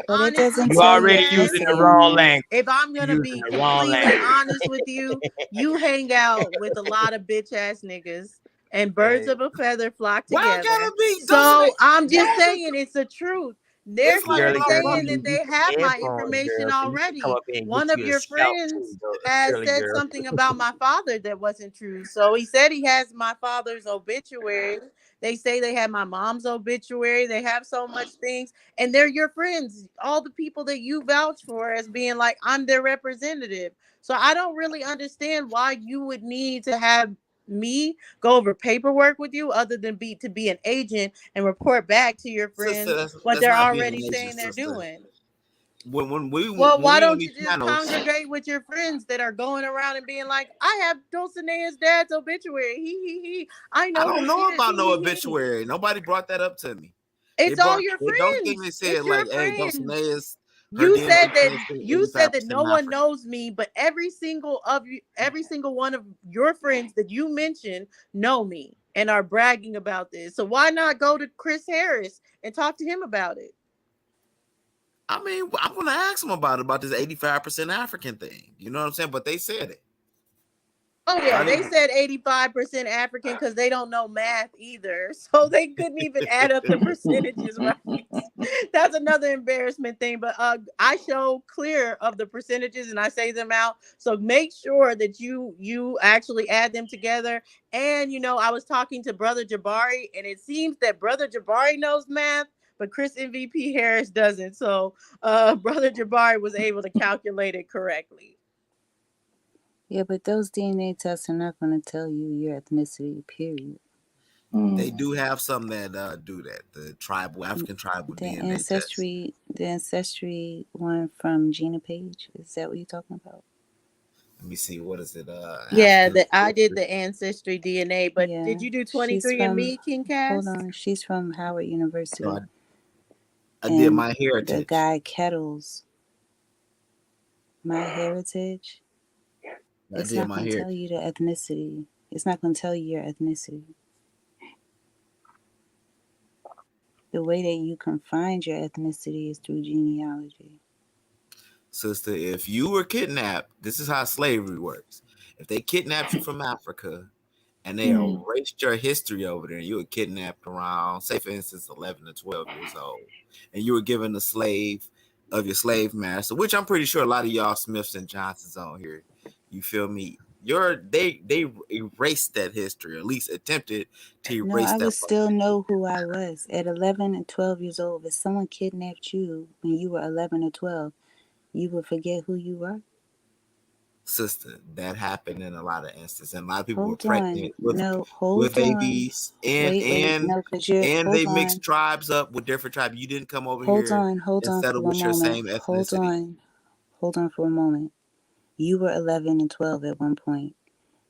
But it doesn't You tell already you using the wrong language. If I'm gonna be completely honest with you, you hang out with a lot of bitch ass niggas, and birds of a feather flock together. So I'm just saying it's the truth. They're saying that they have my information already. One of your friends has said something about my father that wasn't true. So he said he has my father's obituary. They say they have my mom's obituary. They have so much things, and they're your friends. All the people that you vouch for as being like, I'm their representative. So I don't really understand why you would need to have me go over paperwork with you other than be an agent and report back to your friends what they're already saying they're doing. Why don't you just congregate with your friends that are going around and being like, I have Dulcinea's dad's obituary. He. I don't know about no obituary. Nobody brought that up to me. It's all your friends. Don't think they said like, hey, Dulcinea's. You said that no one knows me, but every single one of your friends that you mentioned know me and are bragging about this. So why not go to Chris Harris and talk to him about it? I mean, I want to ask them about this 85% African thing. You know what I'm saying? But they said it. Oh yeah, Not they even. said 85% African because they don't know math either. So they couldn't even add up the percentages right. That's another embarrassment thing. But I show clear of the percentages and I say them out. So make sure that you actually add them together. And I was talking to Brother Jabari, and it seems that Brother Jabari knows math, but Chris MVP Harris doesn't. So Brother Jabari was able to calculate it correctly. Yeah, but those DNA tests are not going to tell you your ethnicity, period. They do have some that do that. The African tribal The DNA test. the ancestry one from Gina Page. Is that what you're talking about? Let me see. What is it? Yeah, African I did the ancestry DNA, but did you do She's 23andMe, King Cass? Hold on, she's from Howard University. No, I did And My Heritage. The guy Kettles, My Heritage. It's not going to tell you the ethnicity. It's not going to tell you your ethnicity. The way that you can find your ethnicity is through genealogy. Sister, if you were kidnapped, this is how slavery works. If they kidnapped you from Africa and they erased your history over there, and you were kidnapped around, say for instance, 11 to 12 years old, and you were given a slave of your slave master, which I'm pretty sure a lot of y'all Smiths and Johnsons on here, you feel me? They erased that history, or at least attempted to erase I that. would still know who I was at 11 and 12 years old. If someone kidnapped you when you were 11 or 12, you would forget who you were. Sister, that happened in a lot of instances, and a lot of people were pregnant with babies, and they mixed tribes up with different tribes. You didn't come over here and settle with your same ethnicity. Hold on for a moment. You were 11 and 12 at one point.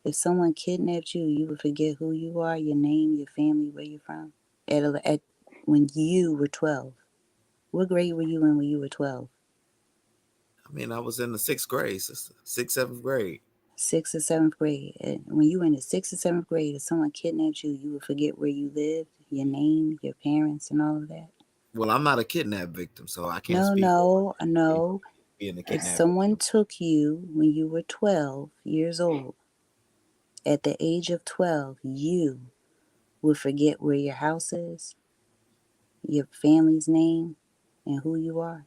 If someone kidnapped you, you would forget who you are, your name, your family, where you're from. At when you were 12. What grade were you in when you were 12? I mean, I was in the 6th grade, sister. 6th, 7th grade. 6th or 7th grade. And when you were in the 6th or 7th grade, if someone kidnapped you, you would forget where you lived, your name, your parents, and all of that. Well, I'm not a kidnap victim, so I can't speak. No. Being a If kidnap someone took you when you were 12 years old, at the age of 12, you would forget where your house is, your family's name, and who you are.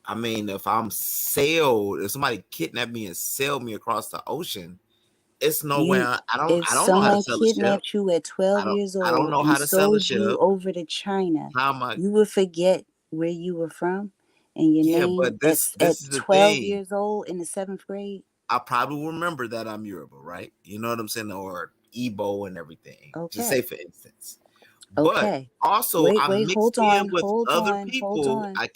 I mean, if somebody kidnapped me and sailed me across the ocean, it's nowhere. I don't know how to sell a ship. If someone kidnapped you at 12 years old, I don't know how to sell a sold ship. you over to China, How am I? You would forget where you were from and your name but this at is the 12 thing. years old in the 7th grade. I probably remember that I'm Yoruba, right? You know what I'm saying? Or Igbo and everything. Okay. Just say for instance. Okay. But also I'm mixed in with other people. Hold on. I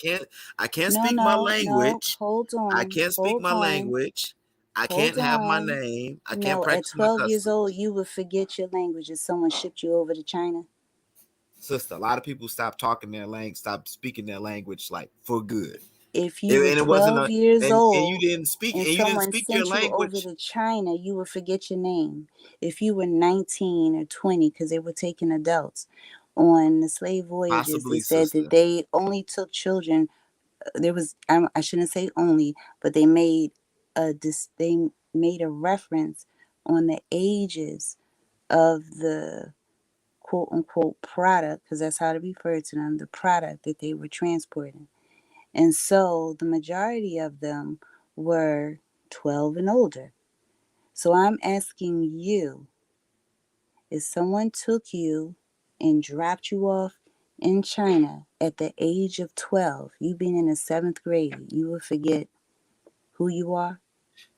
can't speak my language. Hold on. I can't speak my language. I can't have my name. I can't At practice my 12 years customs. old, you would forget your language if someone shipped you over to China. Sister, a lot of people stop speaking their language like for good. If you were 12 years old and you didn't speak and and you didn't someone speak sent your you language, over to China, you would forget your name. If you were 19 or 20, because they were taking adults on the slave voyages, possibly, they said sister. that they only took children. I shouldn't say only, but they made a reference on the ages of the quote unquote product, because that's how to refer to them, the product that they were transporting. And so the majority of them were 12 and older. So I'm asking you, if someone took you and dropped you off in China at the age of 12, you being in the 7th grade, you would forget who you are?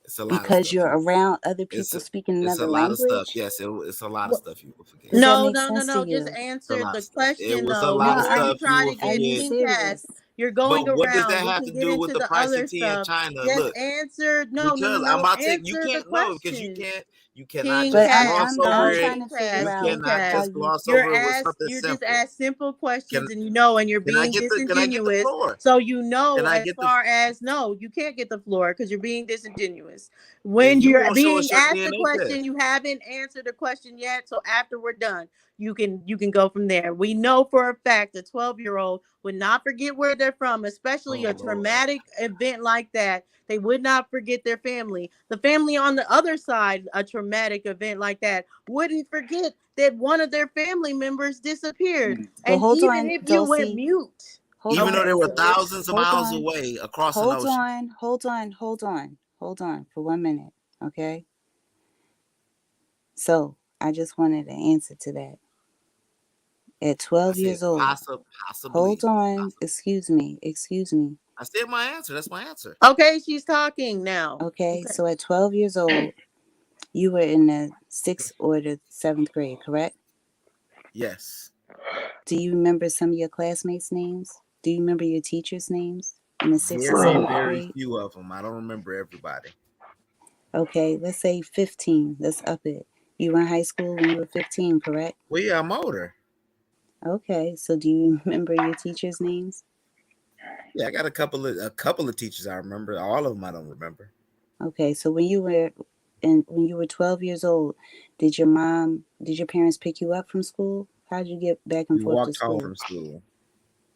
It's a lot because of you're around other people speaking another language? It's a lot of stuff. Yes, it's a lot of stuff you will forget. Does that No. make sense to you? Just answer the question It was a though. lot of Before you stuff try you to will get you forget. King Cass, serious? you're going But what does around. that We have can to get do with into the the price other of tea in stuff. China? Just Look, answer. No. because I'm about to. You Answer the can't know because question. You cannot King just Cash, gloss I'm over it. trying King to Cash, figure You out King cannot Cash. how just you. gloss over it with something You're just simple. asked simple Can questions, and you're can I being get the disingenuous. floor? So you know, Can I as get the far as no, you can't get the floor because you're being disingenuous. and When you you're won't show us being your asked a DNA question, test? you haven't answered the question yet. So after we're done, you can go from there. We know for a fact a 12-year-old would not forget where they're from, especially Oh a Lord. traumatic event like that. They would not forget their family. The family on the other side, a traumatic event like that, wouldn't forget that one of their family members disappeared. But And hold even on, if you went Dulcie. mute, Hold Even though on. they were so thousands of Hold miles on. away across an Hold ocean. on. Hold on. Hold on. Hold on for 1 minute. Okay. So I just wanted an answer to that. At I 12 said years old. possibly. Hold on. Excuse me. Excuse me. I said my answer. That's my answer. okay, she's talking now. Okay. So at 12 years old, you were in the 6th or the 7th grade, correct? Yes. Do you remember some of your classmates' names? Do you remember your teachers' names in the 6th or Very, 7th very grade? few of them. I don't remember everybody. Okay, let's say 15. Let's up it. You were in high school when you were 15, correct? Well, yeah, I'm older. Okay, so do you remember your teachers' names? Yeah, I got a couple of teachers I remember. All of them I don't remember. Okay, so when you were 12 years old, did your parents pick you up from school? How did you get back and We forth to walked home school? from school.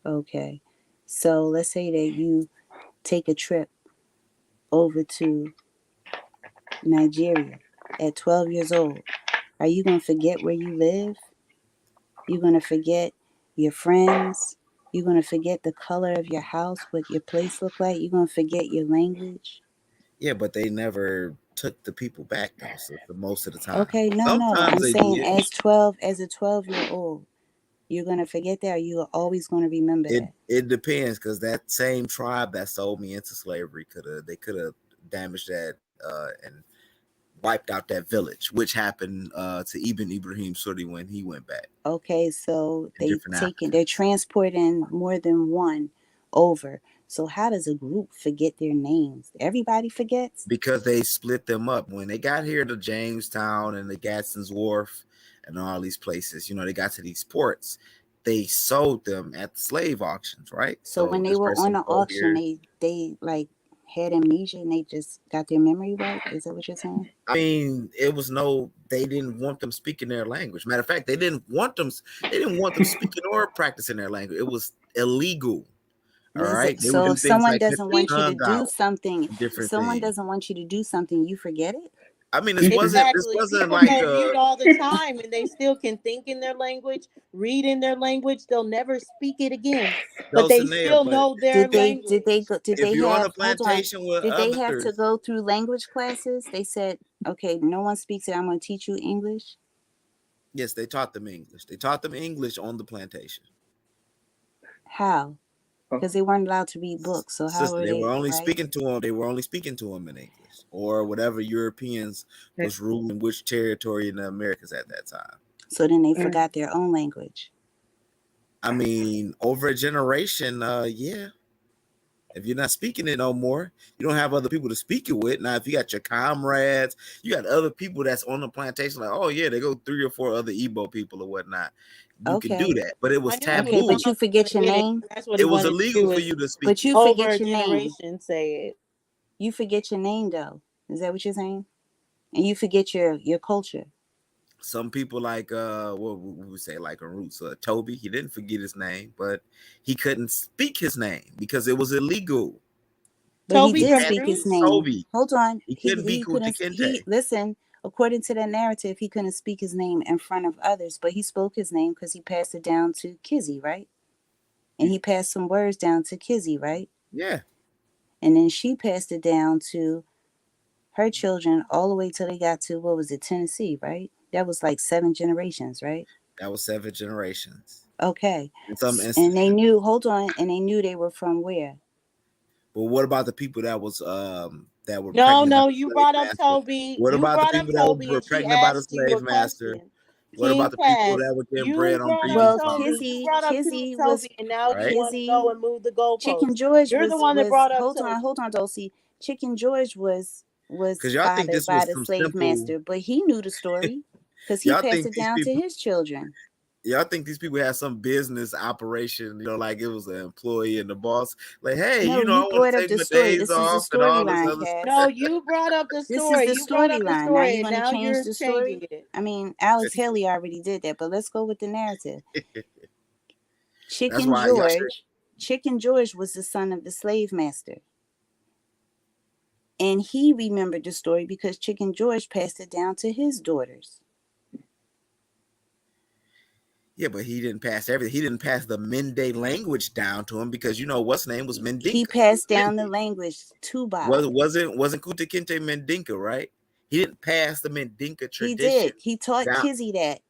Okay, so let's say that you take a trip over to Nigeria at 12 years old. Are you going to forget where you live? You're going to forget your friends? You're going to forget the color of your house, what your place looked like? You're going to forget your language? Yeah, but they never took the people back though. So for most of the time. Okay, no. Sometimes I'm they saying did. as a 12-year-old, you're going to forget that, or you're always going to remember that? It depends, because that same tribe that sold me into slavery could have damaged that and wiped out that village, which happened to Ibn Ibrahim Sudi when he went back. Okay, so in different Africa. they're transporting more than one over. So how does a group forget their names? Everybody forgets? Because they split them up when they got here to Jamestown and the Gadsden's Wharf and all these places. You know, they got to these ports. They sold them at the slave auctions, right? So when they this were person on the will go auction, here. they like had amnesia and they just got their memory wiped? Is that what you're saying? I mean, they didn't want them speaking their language. Matter of fact, they didn't want them speaking or practicing their language. It was illegal. All right. They would So do if things someone like cut doesn't their want you to tongue do out something, and if different someone things. doesn't want you to do something, you forget it? I mean, this Exactly. wasn't People like go mute all the time and they still can think in their language, read in their language. They'll never speak it again, but they Dulcinea, still but know their Did they language. if you're on a have hold on? plantation with Did they have to others, go through language classes? They said, okay, no one speaks it. I'm going to teach you English. yes, they taught them English. They taught them English on the plantation. How? Because they weren't allowed to read books. So how Sister, were they were only right? speaking to them. They were only speaking to them in English or whatever Europeans was ruling which territory in the Americas at that time. So then they forgot their own language. I mean, over a generation, yeah. If you're not speaking it no more, you don't have other people to speak it with. Now, if you got your comrades, you got other people that's on the plantation, like, oh yeah, they go 3 or 4 other Igbo people or whatnot. You can do that, but it was taboo. Okay, but you forget your name. That's what It he was wanted to illegal do for is you to speak. But you over forget a your name. generation say it. You forget your name though. Is that what you're saying? And you forget your culture. Some people like what we would say like a roots Toby, he didn't forget his name, but he couldn't speak his name because it was illegal. But Toby he did from speak his Roots? name. Toby. Hold on. He couldn't be Kunta Kinte. Listen, according to that narrative, he couldn't speak his name in front of others, but he spoke his name because he passed it down to Kizzy, right? And he passed some words down to Kizzy, right? Yeah. And then she passed it down to her children all the way till they got to, what was it, Tennessee, right? That was like 7 generations, right? That was 7 generations. Okay. In some And they knew, hold on, and they knew they were from where? But what about the people that was that were No, you brought up Toby. What You about the brought up people that Toby were and she pregnant by the asked you a slave master? question. What King about the people Cash, that were getting you bread on brought breathing up Well, Toby. songs? You brought up Kizzy Toby, was and now Right. you want to go and move the Chicken goalposts. George You're the one that brought up hold Toby. on, Dulcie. Chicken George was was Because y'all think fathered this was by the some slave simple. master, but he knew the story because he Y'all passed think it these down to people. his children. Y'all think these people had some business operation, like it was an employee and the boss, like, hey, No, I you want brought to up take the my story. days This is the off and all this storyline, other stuff. Cass. No, you brought up the This is story. the You brought up the storyline. Now story, you and want to now change you're the changing story? it. I mean, Alex Haley already did that, but let's go with the narrative. That's Chicken why y'all should. George was the son of the slave master. And he remembered the story because Chicken George passed it down to his daughters. Yeah, but he didn't pass everything. He didn't pass the Mende language down to him because what's name was Mendinka. He passed down the language to Bob. Wasn't Kunta Kinte Mendinka, right? He didn't pass the Mendinka He tradition. did. He taught down. Kizzy that.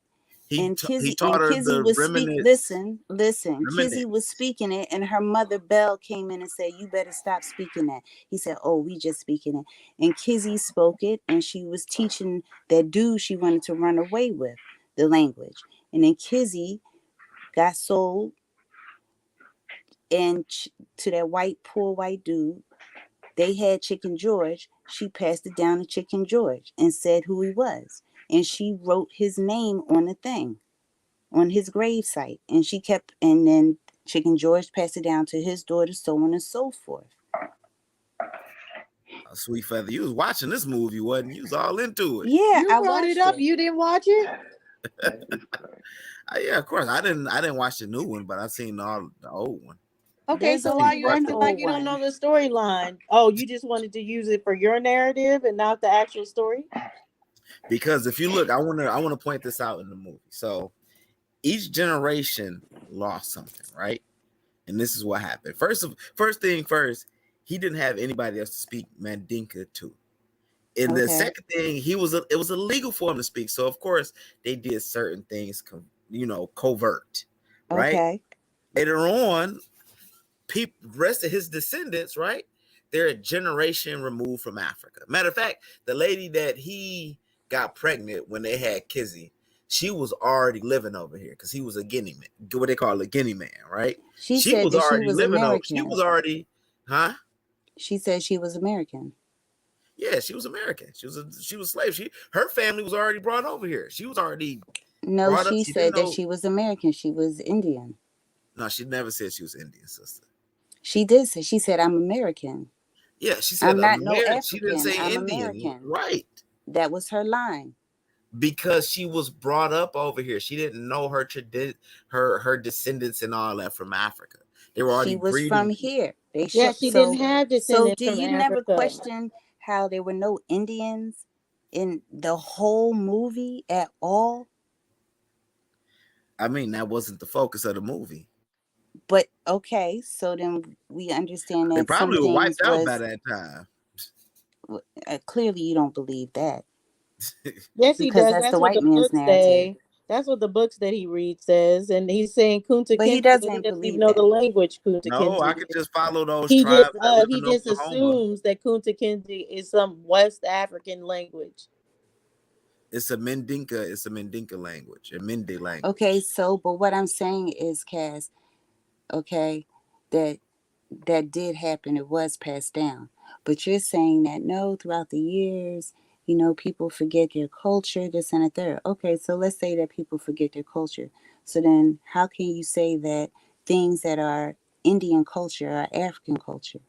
He taught her Kizzy the was speaking. Listen. remnants. Kizzy was speaking it, and her mother Belle came in and said, "You better stop speaking that." He said, "Oh, we just speaking it." And Kizzy spoke it, and she was teaching that dude she wanted to run away with the language. And then Kizzy got sold and to that poor white dude. They had Chicken George. She passed it down to Chicken George and said who he was, and she wrote his name on the thing, on his grave site, and she kept. And then Chicken George passed it down to his daughter, so on and so forth. Sweet Feather, you was watching this movie, wasn't you? Was all into it. Yeah, you brought it up. You didn't watch it? Yeah, of course. I didn't watch the new one, but I seen all the old one. Okay, There's so only why you one acting like old you don't one. know the storyline? Oh, you just wanted to use it for your narrative and not the actual story? Because if you look, I want to point this out in the movie. So each generation lost something, right? And this is what happened. First thing first, he didn't have anybody else to speak Mandinka to. And the second thing, it was illegal for him to speak. So of course they did certain things, covert, right? Okay. Later on, rest of his descendants, right? They're a generation removed from Africa. Matter of fact, the lady that he got pregnant when they had Kizzy, she was already living over here because he was a Guinea man, what they call a Guinea man, right? She said was that already she was living American. She was already, huh? She said she was American. Yeah, she was American. She was slave. Her family was already brought over here. She was already. No, she said that she was American. She was Indian. No, she never said she was Indian, sister. She did say. She said, "I'm American." Yeah, she said I'm not no American. African. She didn't say I'm Indian. American. Right. That was her line. Because she was brought up over here. She didn't know her descendants and all that from Africa. They were already She was breeding. from here. She didn't have descendants So did from you never Africa. question how there were no Indians in the whole movie at all? I mean, that wasn't the focus of the movie. But okay, so then we understand that They probably some were things wiped out was by that time. clearly you don't believe that. Yes, he Because does. that's That's the what white the man's books narrative. say. That's what the books that he reads says, and he's saying Kunta But he Kinte. doesn't He doesn't believe even know the that. language Kunta No, Kinte. I could just follow those He tribes just that live he in just Oklahoma. assumes that Kunta Kinte is some West African language. It's a Mendinka language, a Mende language. Okay, so but what I'm saying is, Cass, okay, that did happen. It was passed down. But you're saying that no, throughout the years, people forget their culture, this and a third. Okay, so let's say that people forget their culture. So then how can you say that things that are Indian culture are African culture?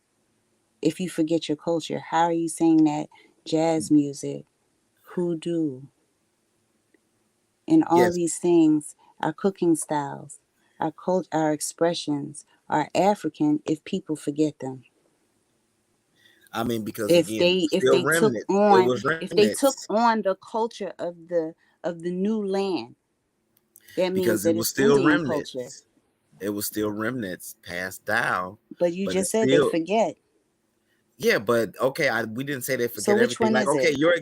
If you forget your culture, how are you saying that jazz music, hoodoo, and all these things, our cooking styles, our expressions are African if people forget them? I mean, because If again, they took on the culture of the new land, that means because it that was it's still Indian remnants. culture. It was still remnants passed down. But you just said they forget. Yeah, but okay, we didn't say they forget So which everything. one is it? your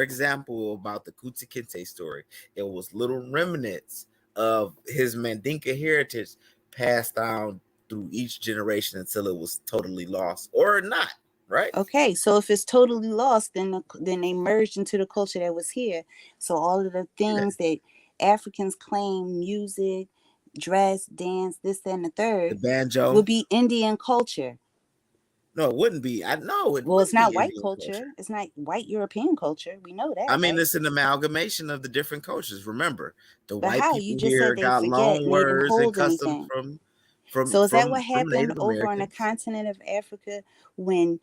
example about the Kunta Kinte story, it was little remnants of his Mandinka heritage passed down through each generation until it was totally lost or not, right? Okay, so if it's totally lost, then they merged into the culture that was here. So all of the things that Africans claim, music, dress, dance, this, and the third, The banjo would be Indian culture. No, it wouldn't be. I know it Well, it's wouldn't not be white Indian culture. culture. It's not white European culture. We know I that, mean, right? it's an amalgamation of the different cultures. Remember, the But white how? You people just here said they got forget loan and they didn't words and hold customs anything. from So is that what from happened Native over on the Americans. continent of Africa when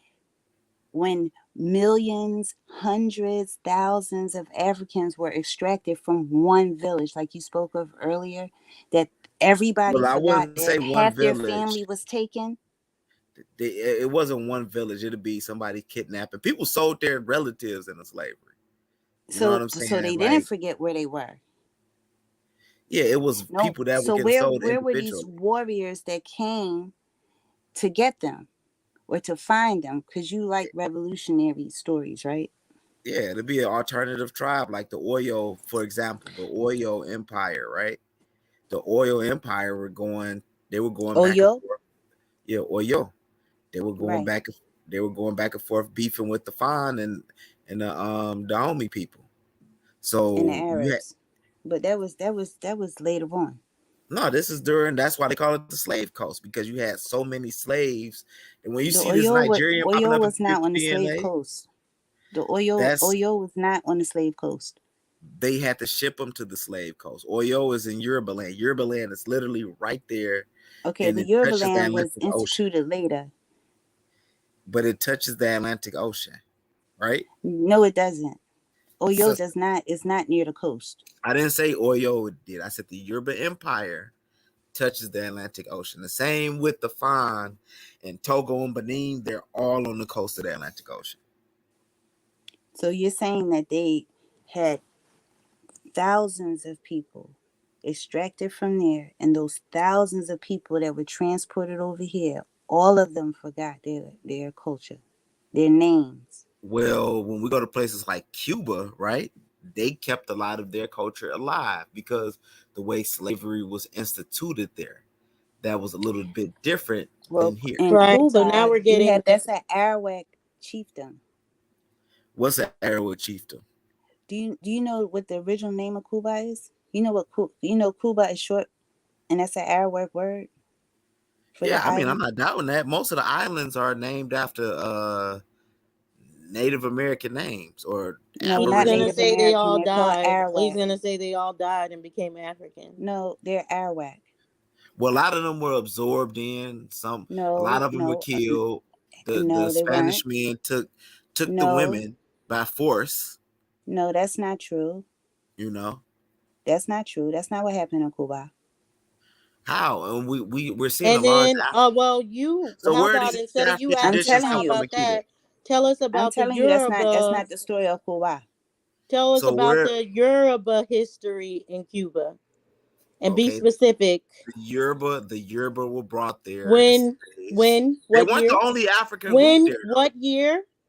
millions, hundreds, thousands of Africans were extracted from one village, like you spoke of earlier, that everybody Well, I forgot wouldn't that say one half their village. family was taken? It wasn't one village. It'd be somebody kidnapping. People sold their relatives into slavery. You know what I'm So saying? they didn't Like, forget where they were. yeah, it was No. people that were So getting sold where were these individually. warriors that came to get them or to find them? Because you like revolutionary stories, right? Yeah, to be an alternative tribe like the Oyo, for example, the Oyo Empire, right? The Oyo Empire they were going back and Oyo? forth. Yeah, Oyo. They were going Right. back and forth beefing with the Fan and the Dahomey people. And the So you had Arabs. But that was later on. no, that's why they call it the slave coast, because you had so many slaves. And when you The see this Nigerian popping Oyo up in was not on the slave DNA, coast. The Oyo that's was not on the slave coast. they had to ship them to the slave coast. Oyo is in Yoruba land. Yoruba land is literally right there, Okay, and the it Yoruba touches the land was Atlantic Ocean. instituted later. But it touches the Atlantic Ocean, right? No, it doesn't. Oyo So does not. It's not near the coast. I didn't say Oyo did. I said the Yoruba Empire touches the Atlantic Ocean. The same with the Fan and Togo and Benin. They're all on the coast of the Atlantic Ocean. So you're saying that they had thousands of people extracted from there, and those thousands of people that were transported over here, all of them forgot their culture, their names. Well, when we go to places like Cuba, right, they kept a lot of their culture alive because the way slavery was instituted there, that was a little bit different Well, than here. in Right. Cuba, So now we're getting that's an Arawak chieftain. What's an Arawak chieftain? Do you know what the original name of Cuba is? You know what Cuba is short, and that's an Arawak word for Yeah, the I mean, I'm island. not doubting that. Most of the islands are named after Native American names or No, He's not gonna Native say they American. all They're called died. He's Arawak. gonna say they all died and became African. No, they're Arawak. Well, a lot of them were absorbed in. A lot of them were No, killed. The no, they Spanish weren't. men took the No, women by force. no, that's not true. You know That's not true. That's not what happened in Cuba. how? And we're seeing a And large. then, So how where are about these instead of you African I'm asking traditions telling how come from you. in about Cuba? that, tell us I'm about the telling you that's Yoruba. not the story of Cuba. Tell us So about where? the Yoruba history in Cuba, and be Okay, specific. the Yoruba were brought there as When, slaves. They what weren't year? the only African group there.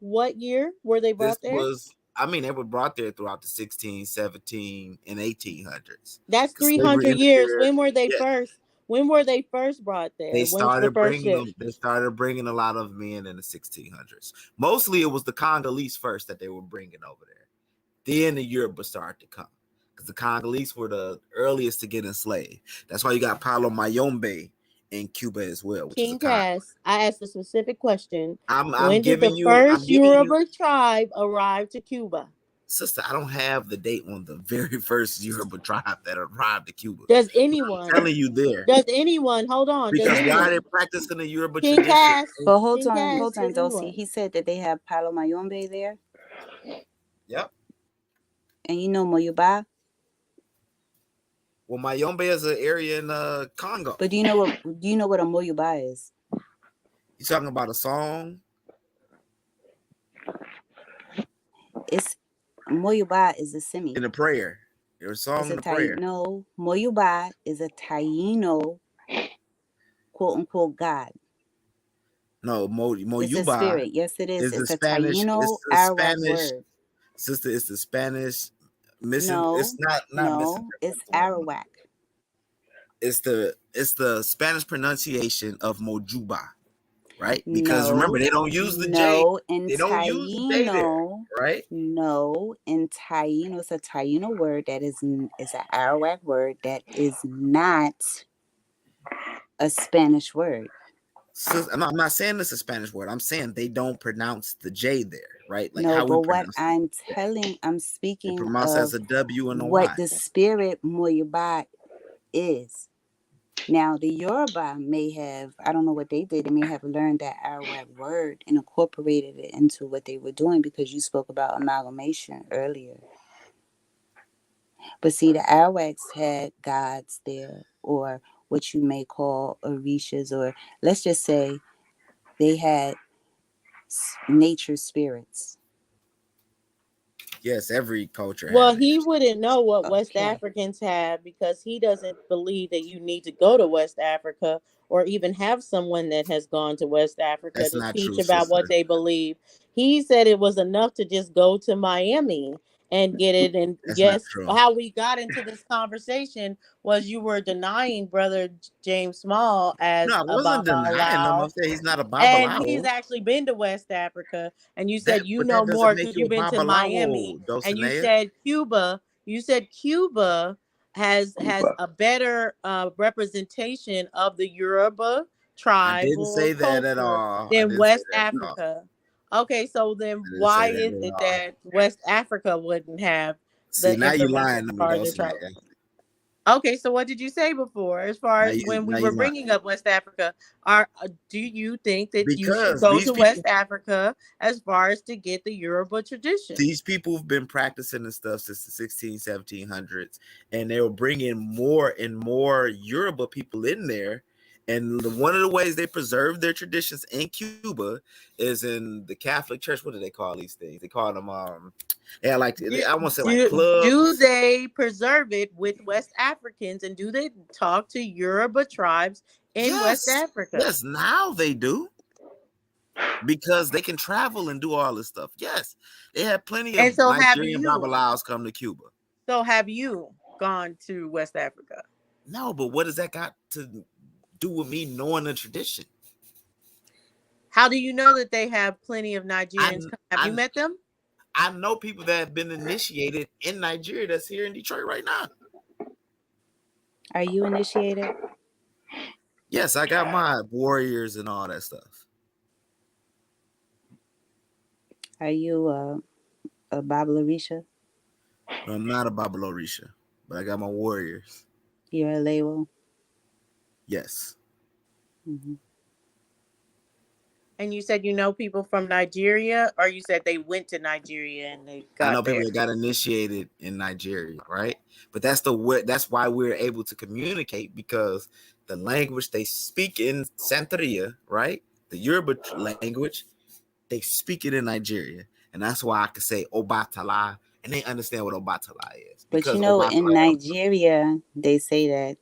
What year were they This brought there? was, I mean, they were brought there throughout the 16, 17, and 1800s. That's 'Cause slavery 300 ended years. there. When were they Yeah, first? When were they first brought there? they When's the started first bringing ship? them. They started bringing a lot of men in the 1600s. Mostly, it was the Congolese first that they were bringing over there. Then the Yoruba started to come because the Congolese were the earliest to get enslaved. That's why you got Paulo Mayombe in Cuba as well, which is a King Congo. Cass, I asked a specific question. I'm When did the giving you. I'm first giving you. Yoruba tribe arrive to Cuba? Sister, I don't have the date on the very first Yoruba tribe that arrived to Cuba. Does I'm anyone? telling you there. Hold on? Does Because why are they anyone? practicing the Yoruba King tradition? Cass, But hold King on, Cass, does Dulcie. anyone? He said that they have Palo Mayombe there, Yep. and you know Moyuba. Well, Mayombe is an area in Congo. But do you know what a Moyuba is? You talking about a song? It's Moyuba is a semi. In a prayer. There's a song It's in a a prayer. No, Moyuba is a Taino, quote unquote, God. No, It's a Moyuba spirit. Yes, it is. is It's the a Spanish. Taino It's the Arawak Spanish. word. Sister, it's the Spanish missing. No, It's not missing. it's Arawak. It's the Spanish pronunciation of Mojuba, right? Because No, remember, they don't use the J. no, in They don't use the J there, Taino, right? no, in Taino, it's a Taino word that is an Arawak word that is not a Spanish word. I'm not saying this is a Spanish word. I'm saying they don't pronounce the J there, right? Like No, how we but what pronounce it. I'm They speaking pronounce it as of a W and a what Y. the spirit Moyuba is. Now, the Yoruba may have, I don't know what they did, they may have learned that Arawak word and incorporated it into what they were doing, because you spoke about amalgamation earlier. But see, the Arawaks had gods there, or what you may call Orishas, or let's just say they had nature spirits. Yes, every culture Well, had he nature. wouldn't know what West Okay. Africans have, because he doesn't believe that you need to go to West Africa or even have someone that has gone to West Africa That's to not teach true, about what sister. they believe. He said it was enough to just go to Miami and get it. And That's not yes, true. how we got into this conversation was you were denying Brother James Small No, as I a wasn't Baba denying them. I'm Alao. saying he's not a And he's Babalawo. actually been to West Africa. And you That, said you but that know doesn't more make because you a you've been to Miami. Babalawo, And you Dulcinea. said Cuba. You said Cuba has a better representation of the Yoruba I didn't tribal say that at culture all. I than didn't say West that at all. Africa. Okay, so then I didn't why say that is at it all. that West Africa wouldn't have See, the now you information lying to as me, far as their Dulcinea. tribal? Okay, so what did you say before, as far as when we Now were you lying. bringing up West Africa? Do you think that you should Because go these to people, West Africa as far as to get the Yoruba tradition? these people have been practicing this stuff since the 1700s, and they were bringing more and more Yoruba people in there. And one of the ways they preserve their traditions in Cuba is in the Catholic Church. What do they call these things? They call them yeah, like I want to say like Do clubs. they preserve it with West Africans, and do they talk to Yoruba tribes in West Yes, Africa? yes. Now they do, because they can travel and do all this stuff. Yes, they have plenty And of so Nigerian Babalaos come to Cuba. have you gone to West Africa? No, but what does that got to do with me knowing the tradition? How do you know that they have plenty of Nigerians? Have you met them? I know people that have been initiated in Nigeria that's here in Detroit right now. Are you initiated? Yes, I got my warriors and all that stuff. Are you a Babalarisha? No, I'm not a Babalorisha, but I got my warriors. You're a Lewo? Yes. Mm-hmm. And you said you know people from Nigeria, or you said they went to Nigeria and they got I know there? people that got initiated in Nigeria, right? But that's why we're able to communicate, because the language they speak in Santeria, right? The Yoruba language, they speak it in Nigeria. And that's why I could say Obatala, and they understand what Obatala is. But Because you know, Obatala, in Nigeria, they say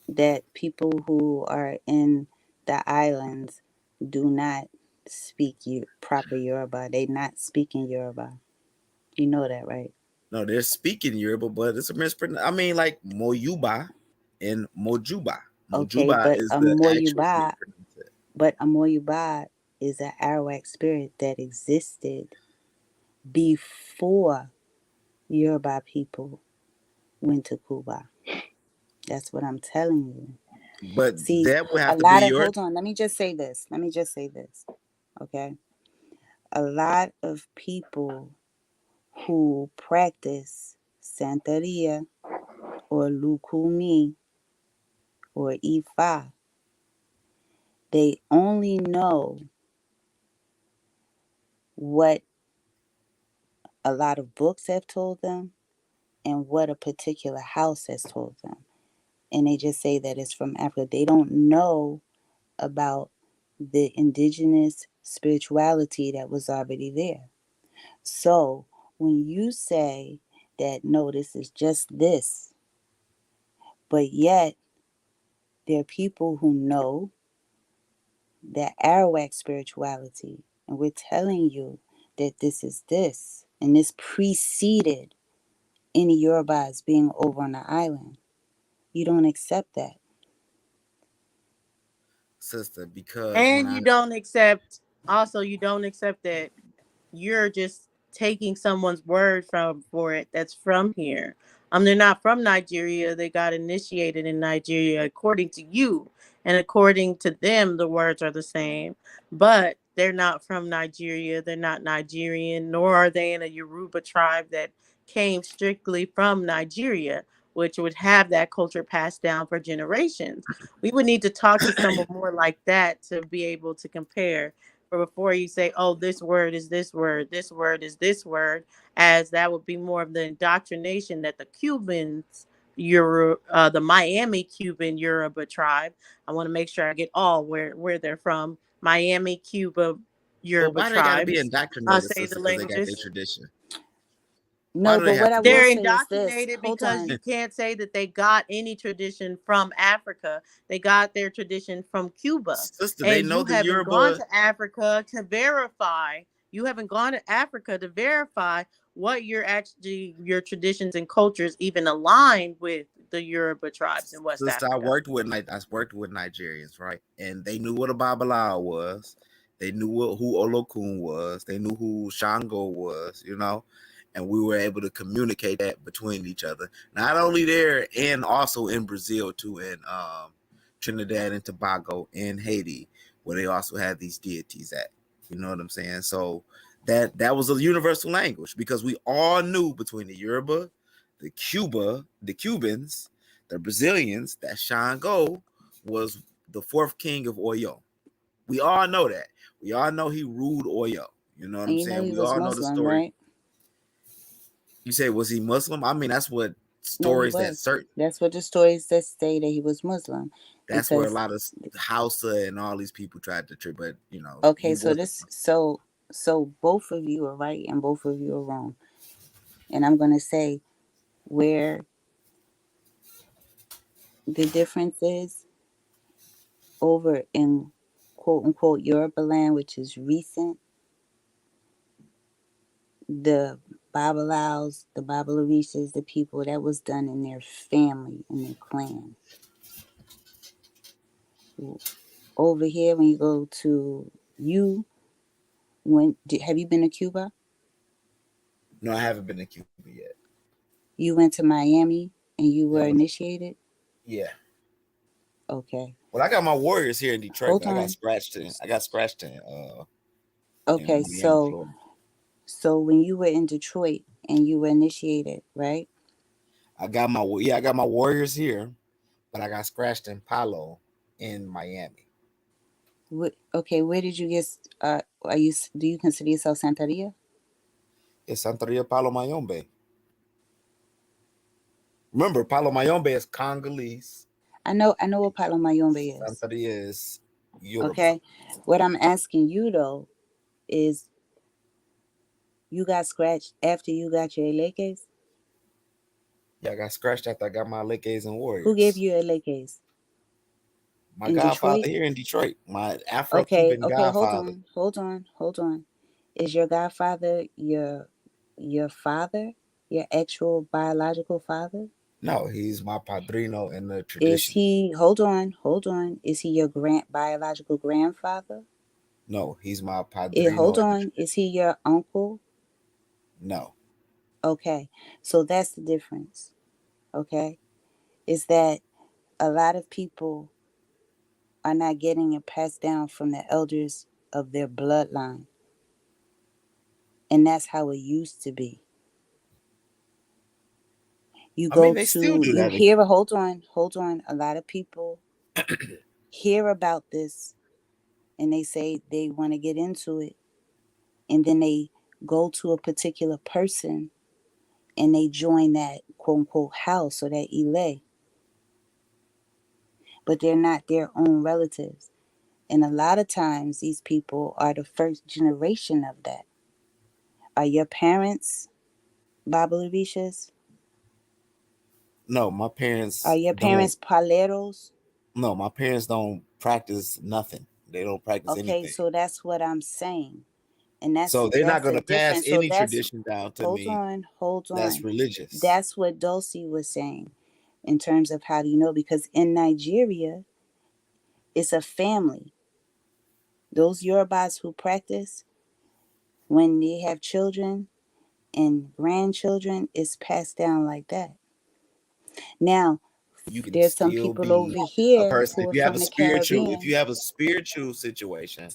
that people who are in the islands do not speak proper Yoruba. They not speaking Yoruba. You know that, right? no, they're speaking Yoruba, but it's a mispronunciation. I mean, like Moyuba and Mojuba. Okay, Mojuba but is a the actual Moyuba, is an Arawak spirit that existed before Yoruba people went to Cuba. That's what I'm telling you. But See, that would have a to lot be of, your. hold on, let me just say this. Okay? A lot of people who practice Santeria or Lukumi or Ifa, they only know what a lot of books have told them and what a particular house has told them. And they just say that it's from Africa. They don't know about the indigenous spirituality that was already there. So when you say that, no, this is just this, but yet there are people who know that Arawak spirituality, and we're telling you that this is this, and this preceded any Yorubas being over on the island. You don't accept that. Sister, because And you don't accept that you're just taking someone's word for it that's from here. They're not from Nigeria. They got initiated in Nigeria, according to you. And according to them, the words are the same. But they're not from Nigeria. They're not Nigerian, nor are they in a Yoruba tribe that came strictly from Nigeria, which would have that culture passed down for generations. We would need to talk to someone more like that to be able to compare. Or before you say, oh, this word is this word, this word is this word, as that would be more of the indoctrination that the Cubans, the Miami Cuban Yoruba tribe. I want to make sure I get all where they're from. Miami, Cuba, But Yoruba why they gotta be tribes. indoctrinated, Say sister? the Because they got their languages. tradition. Why No, do they but have what to I do will They're that? say is this. indoctrinated Hold because on. you can't say that they got any tradition from Africa. They got their tradition from Cuba. Sister, they And know you the haven't gone Yoruba. to Africa to verify. You haven't gone to Africa to verify what your traditions and cultures even align with the Yoruba tribes in West Sister, I Africa. worked with Nigerians, right? And they knew what a Babalawo was. They knew who Olokun was. They knew who Shango was, you know, and we were able to communicate that between each other. Not only there, and also in Brazil too, in Trinidad and Tobago, and Haiti, where they also have these deities at. You know what I'm saying? So that was a universal language because we all knew between the Yoruba, the Cubans, the Brazilians, that Shango was the fourth king of Oyo. We all know that. We all know he ruled Oyo. You know what And I'm you know saying? he We was all know the Muslim, story. right? You say, was he Muslim? I mean, that's what No, he stories that was. certain. That's what the stories that say that he was Muslim. That's where a Because lot of Hausa and all these people tried to trip, but you know, okay, he so wasn't. so both of you are right and both of you are wrong. And I'm gonna say where the difference is over in quote unquote Yoruba land, which is recent, the Babalaos, the Babalorishas, the people that was done in their family, in their clan. Over here, when you go to have you been to Cuba? No, I haven't been to Cuba yet. You went to Miami and you were That was, initiated? yeah. Okay. Well, I got my Warriors here in Detroit, Hold but I got on. scratched in. In Okay, Miami, Florida. so when you were in Detroit and you were initiated, right? I got my Warriors here, but I got scratched in Palo in Miami. Okay, where did you get? Do you consider yourself Santeria? It's Santeria Palo Mayombe. Remember, Palo Mayombe is Congolese. I know what Palo Mayombe is. Santeria is Yoruba. Okay, what I'm asking you though is, you got scratched after you got your Elekes? Yeah, I got scratched after I got my Lekes and Warriors. Who gave you Elekes? My in godfather Detroit? here in Detroit. My Afro-Cuban Okay, godfather. hold on. Is your godfather your father? Your actual biological father? No, he's my padrino in the Is tradition. he, hold on. Is he your biological grandfather? No, he's my padrino. Hold on. Is he your uncle? No. Okay. So that's the difference. Okay. Is that a lot of people are not getting it passed down from the elders of their bloodline. And that's how it used to be. They still do that. Hold on. A lot of people hear about this and they say they want to get into it. And then they go to a particular person and they join that quote unquote house or that Ile. But they're not their own relatives. And a lot of times these people are the first generation of that. Are your parents Babalorishas? No, my parents Are your parents Paleros? No, my parents don't practice nothing. They don't practice anything. Okay, so that's what I'm saying. And so they're not going to pass any tradition down to me. Hold on. That's religious. That's what Dulcie was saying in terms of how do you know? Because in Nigeria, it's a family. Those Yorubas who practice, when they have children and grandchildren, it's passed down like that. Now, You can there's some still people over be a here person who if are you have from a the spiritual, if Caribbean. you have a spiritual situation,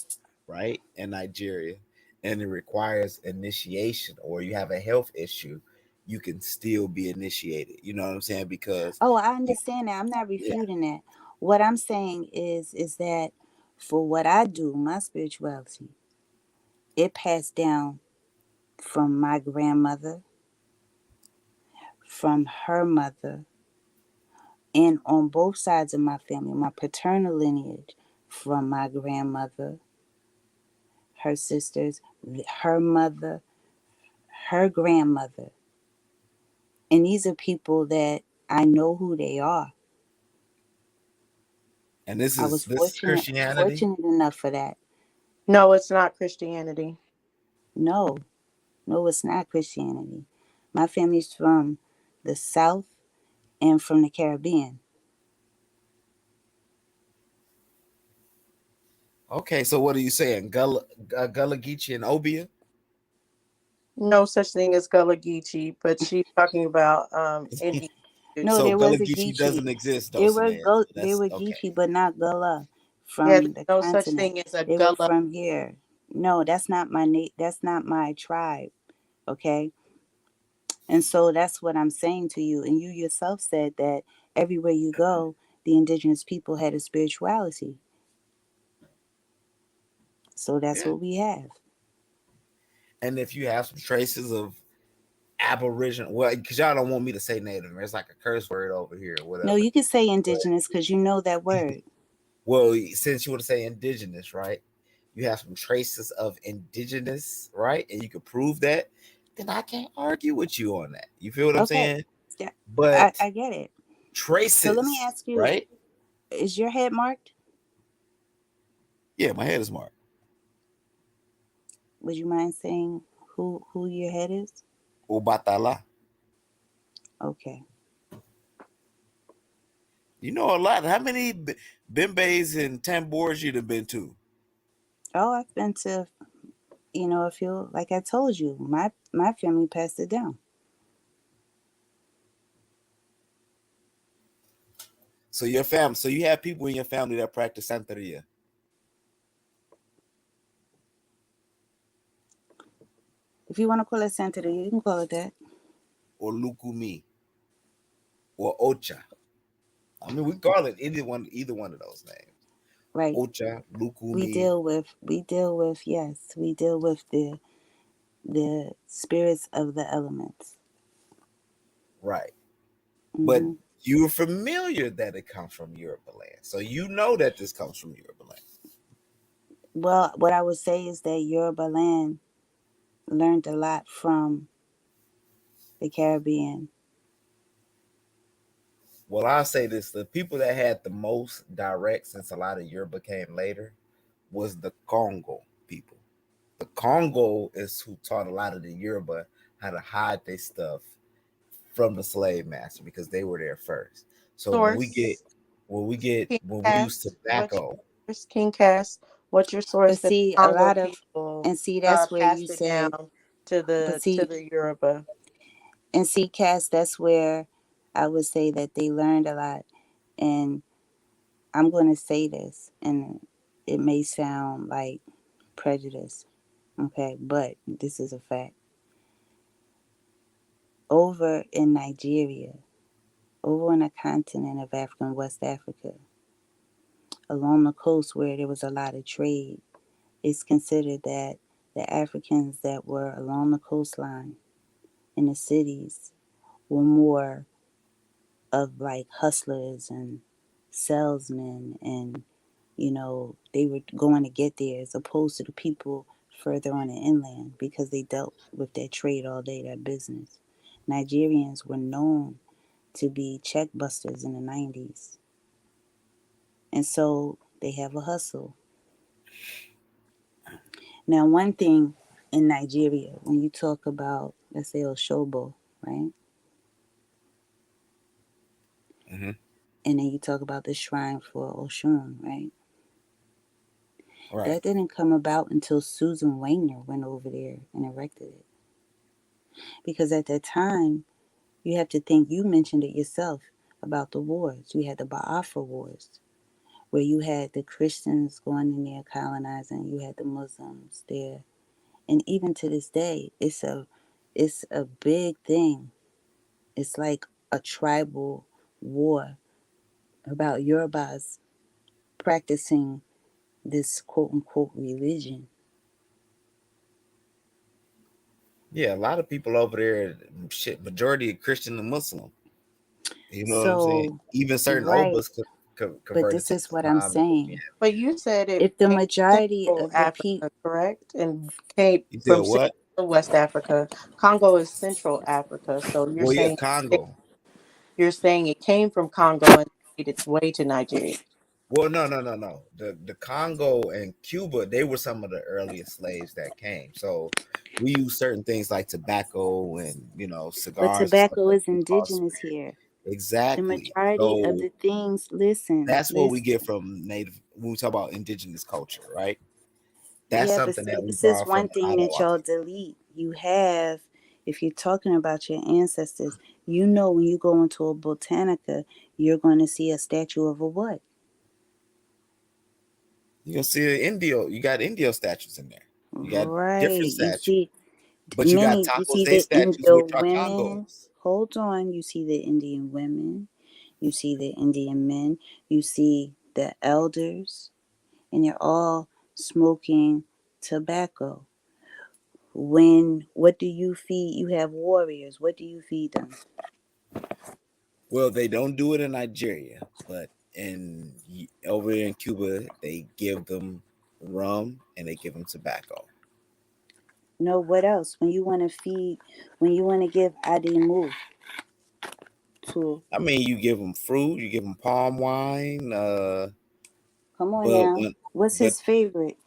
right, in Nigeria, and it requires initiation, or you have a health issue, you can still be initiated. You know what I'm saying? Because Oh, I understand that. I'm not yeah, refuting that. What I'm saying is that for what I do, my spirituality, it passed down from my grandmother, from her mother, and on both sides of my family, my paternal lineage, from my grandmother, her sisters, her mother, her grandmother. And these are people that I know who they are. and I was this is Christianity. fortunate enough for that. No, it's not Christianity. No, no, it's not Christianity. My family's from the South and from the Caribbean. Okay, so what are you saying? Gullah Geechee and Obia? No such thing as Gullah Geechee, but she's talking about Indian. No, So there Gullah was a Geechee Geechee. doesn't exist, though, There were Samaya. they That's were okay. Geechee, but not Gullah Yeah, from there's the no such continent. thing as a They were Gullah. from here. No, that's not my that's not my tribe. Okay. And so that's what I'm saying to you. And you yourself said that everywhere you go, the indigenous people had a spirituality. So that's Yeah. what we have. And if you have some traces of Aboriginal, well, because y'all don't want me to say Native, it's like a curse word over here or No, whatever. you can say indigenous because you know that word. Well, since you want to say indigenous, right? You have some traces of indigenous, right? And you can prove that, then I can't argue with you on that. You feel what I'm Okay. saying? Yeah, But I get it. So let me traces, ask you, right? is your head marked? Yeah, my head is marked. Would you mind saying who your head is? Obatala. Okay. You know a lot. How many Bimbays and Tambors you'd have been to? Oh, I've been to, a few. Like I told you, my family passed it down. So your family, so you have people in your family that practice Santeria. If you want to call it Santeria, you can call it that. Or Lukumi. Or Ocha. I mean, we call it either one of those names. Right. Ocha, Lukumi. We deal with yes, we deal with the spirits of the elements. Right. Mm-hmm. But you're familiar that it comes from Yoruba land. So you know that this comes from Yoruba land. Well, what I would say is that Yoruba land learned a lot from the Caribbean. Well, I'll say this. The people that had the most direct, since a lot of Yoruba came later, was the Congo people. The Congo is who taught a lot of the Yoruba how to hide their stuff from the slave master because they were there first. So Source. when we use tobacco. King Cass, what's your source But that see, the a Congo lot of people and see that's where you passed it said, down to but see, the Yoruba? and see, Cass, that's where I would say that they learned a lot. And I'm going to say this, and it may sound like prejudice, okay, but this is a fact. Over in Nigeria, over on the continent of Africa and West Africa, along the coast where there was a lot of trade, it's considered that the Africans that were along the coastline in the cities were more of like hustlers and salesmen, and they were going to get there as opposed to the people further on the inland because they dealt with that trade all day, that business. Nigerians were known to be check busters in the 90s. And so they have a hustle. Now, one thing in Nigeria, when you talk about, let's say, Oshobo, right? Mm-hmm. And then you talk about the shrine for Oshun, right? Right. That didn't come about until Susan Wagner went over there and erected it. Because at that time, you have to think, you mentioned it yourself, about the wars. You had the Biafra Wars, where you had the Christians going in there colonizing, you had the Muslims there. And even to this day, it's a big thing. It's like a tribal war about Yorubas practicing this quote unquote religion. Yeah, a lot of people over there, shit, majority of Christian and Muslim. You know what I'm saying? So, Even certain right. Obas But converted this to is what I'm Islam. saying. But you said it If the came majority from of the Africa, people, correct? And came You said from Central what? to West Africa. Congo is Central Africa. So Well, yeah, Congo. you're saying it came from Congo and made its way to Nigeria. Well, no. The Congo and Cuba, they were some of the earliest slaves that came. So we use certain things like tobacco and but cigars and stuff tobacco that is we call indigenous spirit. here. The Exactly. majority of So the things, listen, that's what we get from native when we talk about indigenous culture, right? That's Yeah, but something see, that we this is borrow from one thing that Ottawa. y'all delete. You have, if you're talking about your ancestors, you know when you go into a botanica, you're going to see a statue of a what? You're gonna see Indio. You got Indio statues in there. You got Right. different You statues. see But you got many, you Taco see Day the statues Indo with women. Chacangos. Hold on. You see the Indian women. You see the Indian men. You see the elders. And they're all smoking tobacco. What do you feed? You have warriors. What do you feed them? Well, they don't do it in Nigeria, but over in Cuba, they give them rum and they give them tobacco. No, what else? When you want to give Adimu to, I mean, you give them fruit, you give them palm wine. come on But now. What's but his favorite?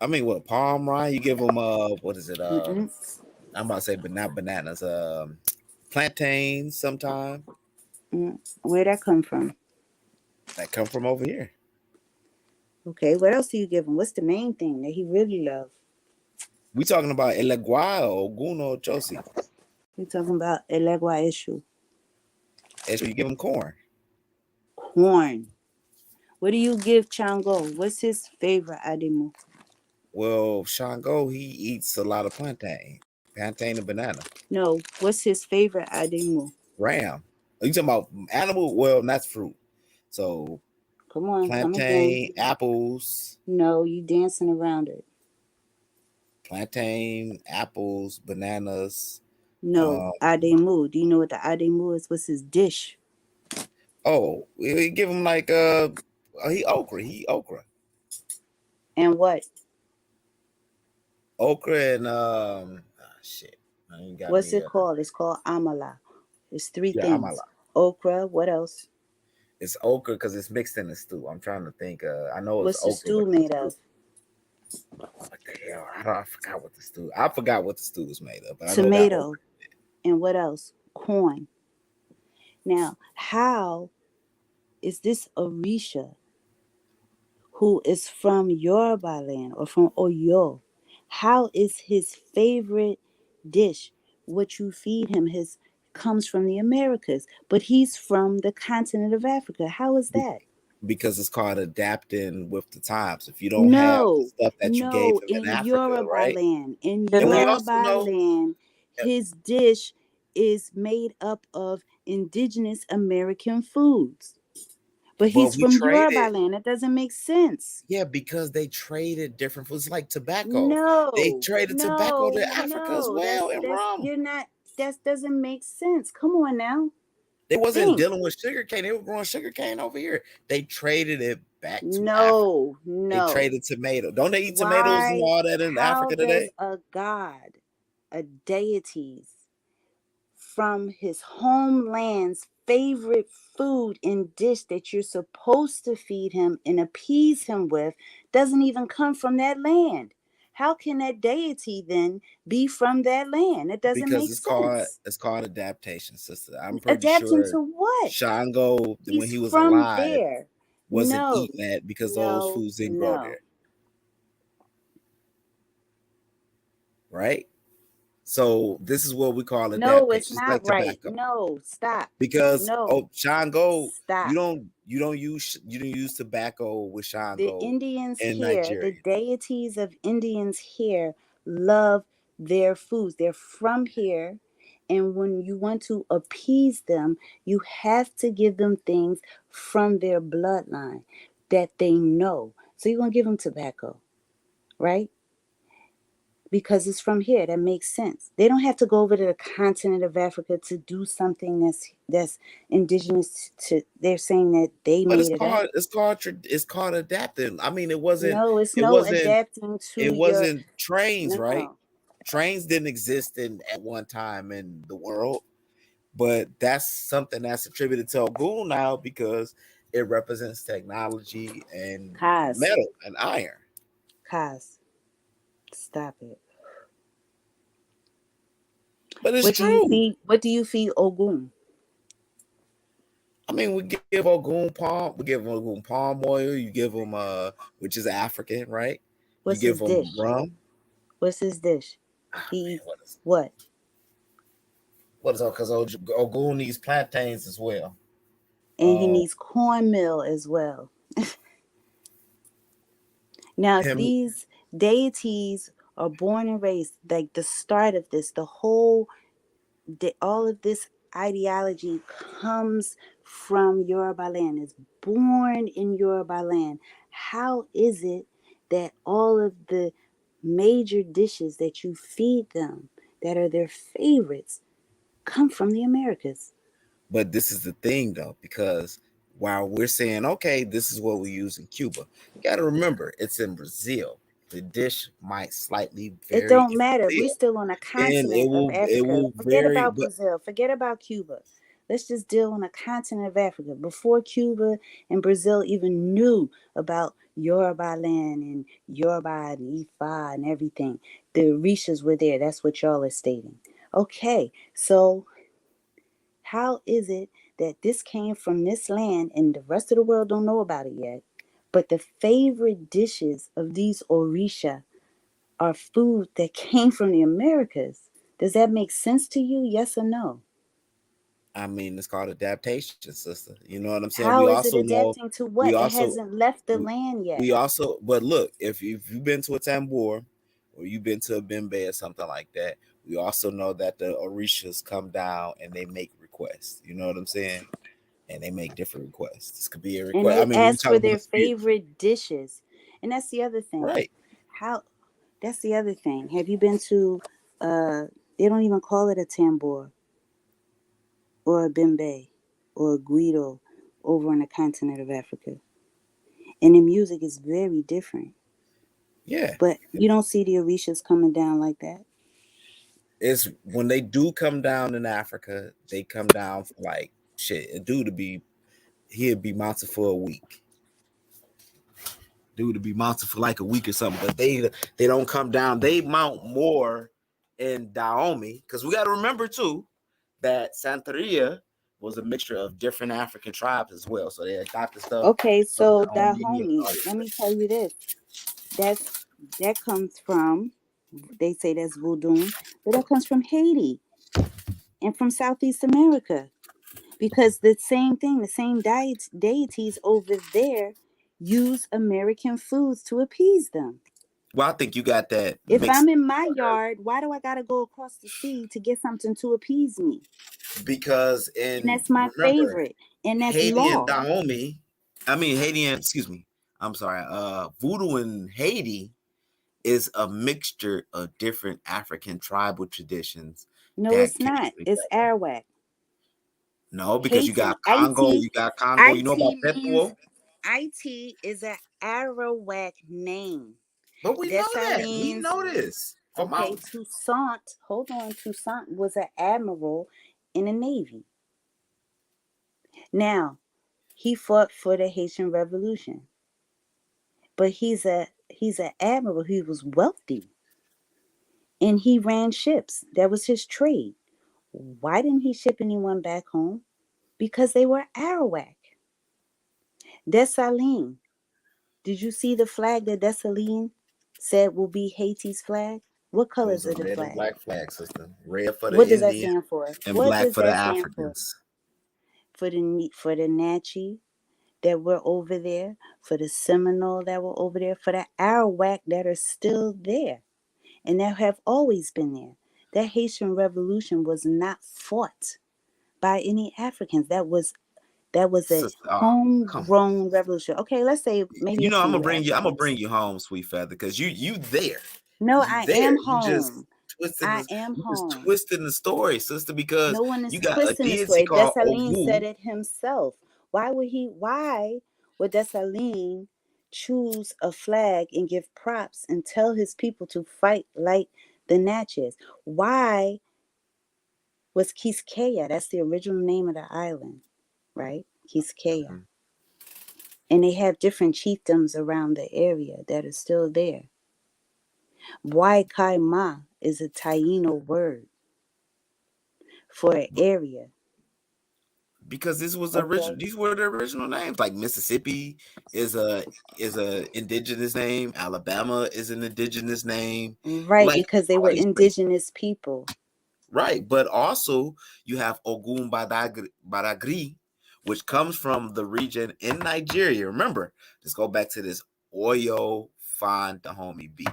I mean, what palm wine? You give them what is it? Mm-mm. I'm about to say, but not bananas. Plantains. Sometime Where'd that come from? that come from over here. Okay, what else do you give him? What's the main thing that he really loves? We talking about Elegua or Guno Chosi. We talking about Elegua issue. And so you give them corn. Corn. What do you give Chango? What's his favorite Adimu? Well, Shango, he eats a lot of plantain and banana. No, what's his favorite Adimu? Ram. Are you talking about animal? Well, that's fruit. So Come on, come plantain, again. apples. No, you dancing around it. Plantain, apples, bananas. No, Ademu. Do you know what the Ademu is? What's his dish? Oh, we give him like he okra. And what? Okra and shit. What's it called? It's called amala. It's three things. Amala. Okra. What else? It's okra because it's mixed in the stew. I'm trying to think. I know What's it's the okra. stew made of? What the hell? I forgot what the stew. I forgot what the stew was made of. But Tomato. And what else? Corn. Now, how is this Orisha, who is from Yoruba land or from Oyo, how is his favorite dish, what you feed him, comes from the Americas, but he's from the continent of Africa? How is that? Because it's called adapting with the times. If you don't have the stuff that you gave him in Africa, Yoruba right? land, in And we Yoruba also know land, his dish is made up of indigenous American foods. But he's from Yoruba land. That doesn't make sense. Yeah, because they traded different foods like tobacco. No, they traded tobacco to Africa as well and rum. That doesn't make sense. Come on now. They wasn't dealing with sugarcane. They were growing sugarcane over here. They traded it back to Africa. No. They traded tomato. Don't they eat tomatoes and all that in Africa today? How does a god, a deities from his homeland's favorite food and dish that you're supposed to feed him and appease him with doesn't even come from that land? How can that deity then be from that land? It doesn't make sense. It's called adaptation, sister. I'm pretty Adapting sure to what? Shango, when he was from alive, there. wasn't eating that because those foods didn't grow there. Right? So this is what we call No, it's adaptation. It's not like right. tobacco. No, stop. Because No, Sean Gold, stop. you don't use tobacco with Sean The Gold Indians in here, the Nigeria. deities of Indians here love their foods. They're from here. And when you want to appease them, you have to give them things from their bloodline that they know. So you're going to give them tobacco, right? Because it's from here. That makes sense. They don't have to go over to the continent of Africa to do something that's indigenous to. They're saying that they But made it up. it's called adapting. I mean, it wasn't No, it's it no wasn't adapting to it your. wasn't trains, right? No, Trains didn't exist at one time in the world, but that's something that's attributed to Ogun now because it represents technology and Kaz, metal and iron. Kaz, stop it. But it's What do you true. feed? What do you feed Ogun? I mean, we give Ogun palm oil. You give him which is African, right? What's You his give him dish? rum. What's his dish? He eats what? What is all? Because Ogun needs plantains as well. And he needs cornmeal as well. Now, if Him, these deities are born and raised, like the start of this, all of this ideology comes from Yoruba land, is born in Yoruba land. How is it that all of the major dishes that you feed them that are their favorites come from the Americas? but this is the thing though, because while we're saying, okay, this is what we use in Cuba, you got to remember it's in Brazil. The dish might slightly vary. It don't in matter. Brazil, We're still on a and continent of it Africa. will Forget vary. about But Brazil. Forget about Cuba. Let's just deal on a continent of Africa. Before Cuba and Brazil even knew about Yoruba land and Yoruba and Ifa and everything, the Orishas were there. That's what y'all are stating. Okay, so how is it that this came from this land and the rest of the world don't know about it yet? But the favorite dishes of these Orisha are food that came from the Americas. Does that make sense to you? Yes or no? I mean, it's called adaptation, sister. You know what I'm saying? How is it adapting to what? We It also, hasn't left the land yet. but look, if you've been to a Tambor or you've been to a Bembe or something like that, we also know that the Orishas come down and they make requests. You know what I'm saying? And they make different requests. This could be a And request. they I mean, we ask talk for about their favorite dishes. And that's the other thing. right. That's the other thing. Have you been to they don't even call it a Tambor or a Bembe or a Guido over on the continent of Africa. And the music is very different. Yeah. But you don't see the Orishas coming down like that. It's when they do come down in Africa, they come down for like shit. A dude he'd be mounted for a week. Dude to be mounted for like a week or something. But they don't come down. They mount more in Dahomey because we got to remember too that Santeria was a mixture of different African tribes as well. So they adopted stuff. Okay, so Dahomey, let me tell you this. That comes from, they say that's voodoo, but that comes from Haiti and from Southeast America. Because the same thing, the same deities over there use American foods to appease them. Well, I think you got that. If I'm in my yard, why do I gotta go across the sea to get something to appease me? Because and that's my favorite, and that's Haiti law. and Dahomey, Haiti and voodoo in Haiti is a mixture of different African tribal traditions. No, it's not. It's Arawak. No, because Haiti, you got Congo, you know about Petuo? IT is an Arawak name. But we know that. We know this. Okay, Toussaint, hold on. Toussaint was an admiral in the Navy. Now, he fought for the Haitian Revolution. But he's an admiral. He was wealthy. And he ran ships. That was his trade. Why didn't he ship anyone back home? Because they were Arawak. Dessalines. Did you see the flag that Dessalines said will be Haiti's flag? What It colors was are a the red and flag? black flag, sister. Red for the What does that Indian stand for? and What black does for the that stand for? Africans. For the Natchez that were over there, for the Seminole that were over there, for the Arawak that are still there and that have always been there. That Haitian Revolution was not fought by any Africans. That was a Sister, come on. homegrown revolution. Okay, let's say maybe You a know, I'm few gonna Africans. bring you home, sweet feather, because you there. No, You I there. am You just home. twisting I this, am you just home. twisting the story, sister, because No one is you got a twisting the deity story. called Dessalines said Ogu. it himself. Why would Dessalines choose a flag and give props and tell his people to fight like the Natchez? Why was Quisqueya, that's the original name of the island, right? Quisqueya. Mhm. And they have different chiefdoms around the area that are still there. Why Kaima is a Taino word for an area. Because this was the Okay. original. These were the original names. Like Mississippi is a indigenous name. Alabama is an indigenous name. Right, Like because they all were these places. indigenous people. Right, but also you have Ogun Badagri, which comes from the region in Nigeria. Remember, let's go back to this Oyo Fan Dahomey beef,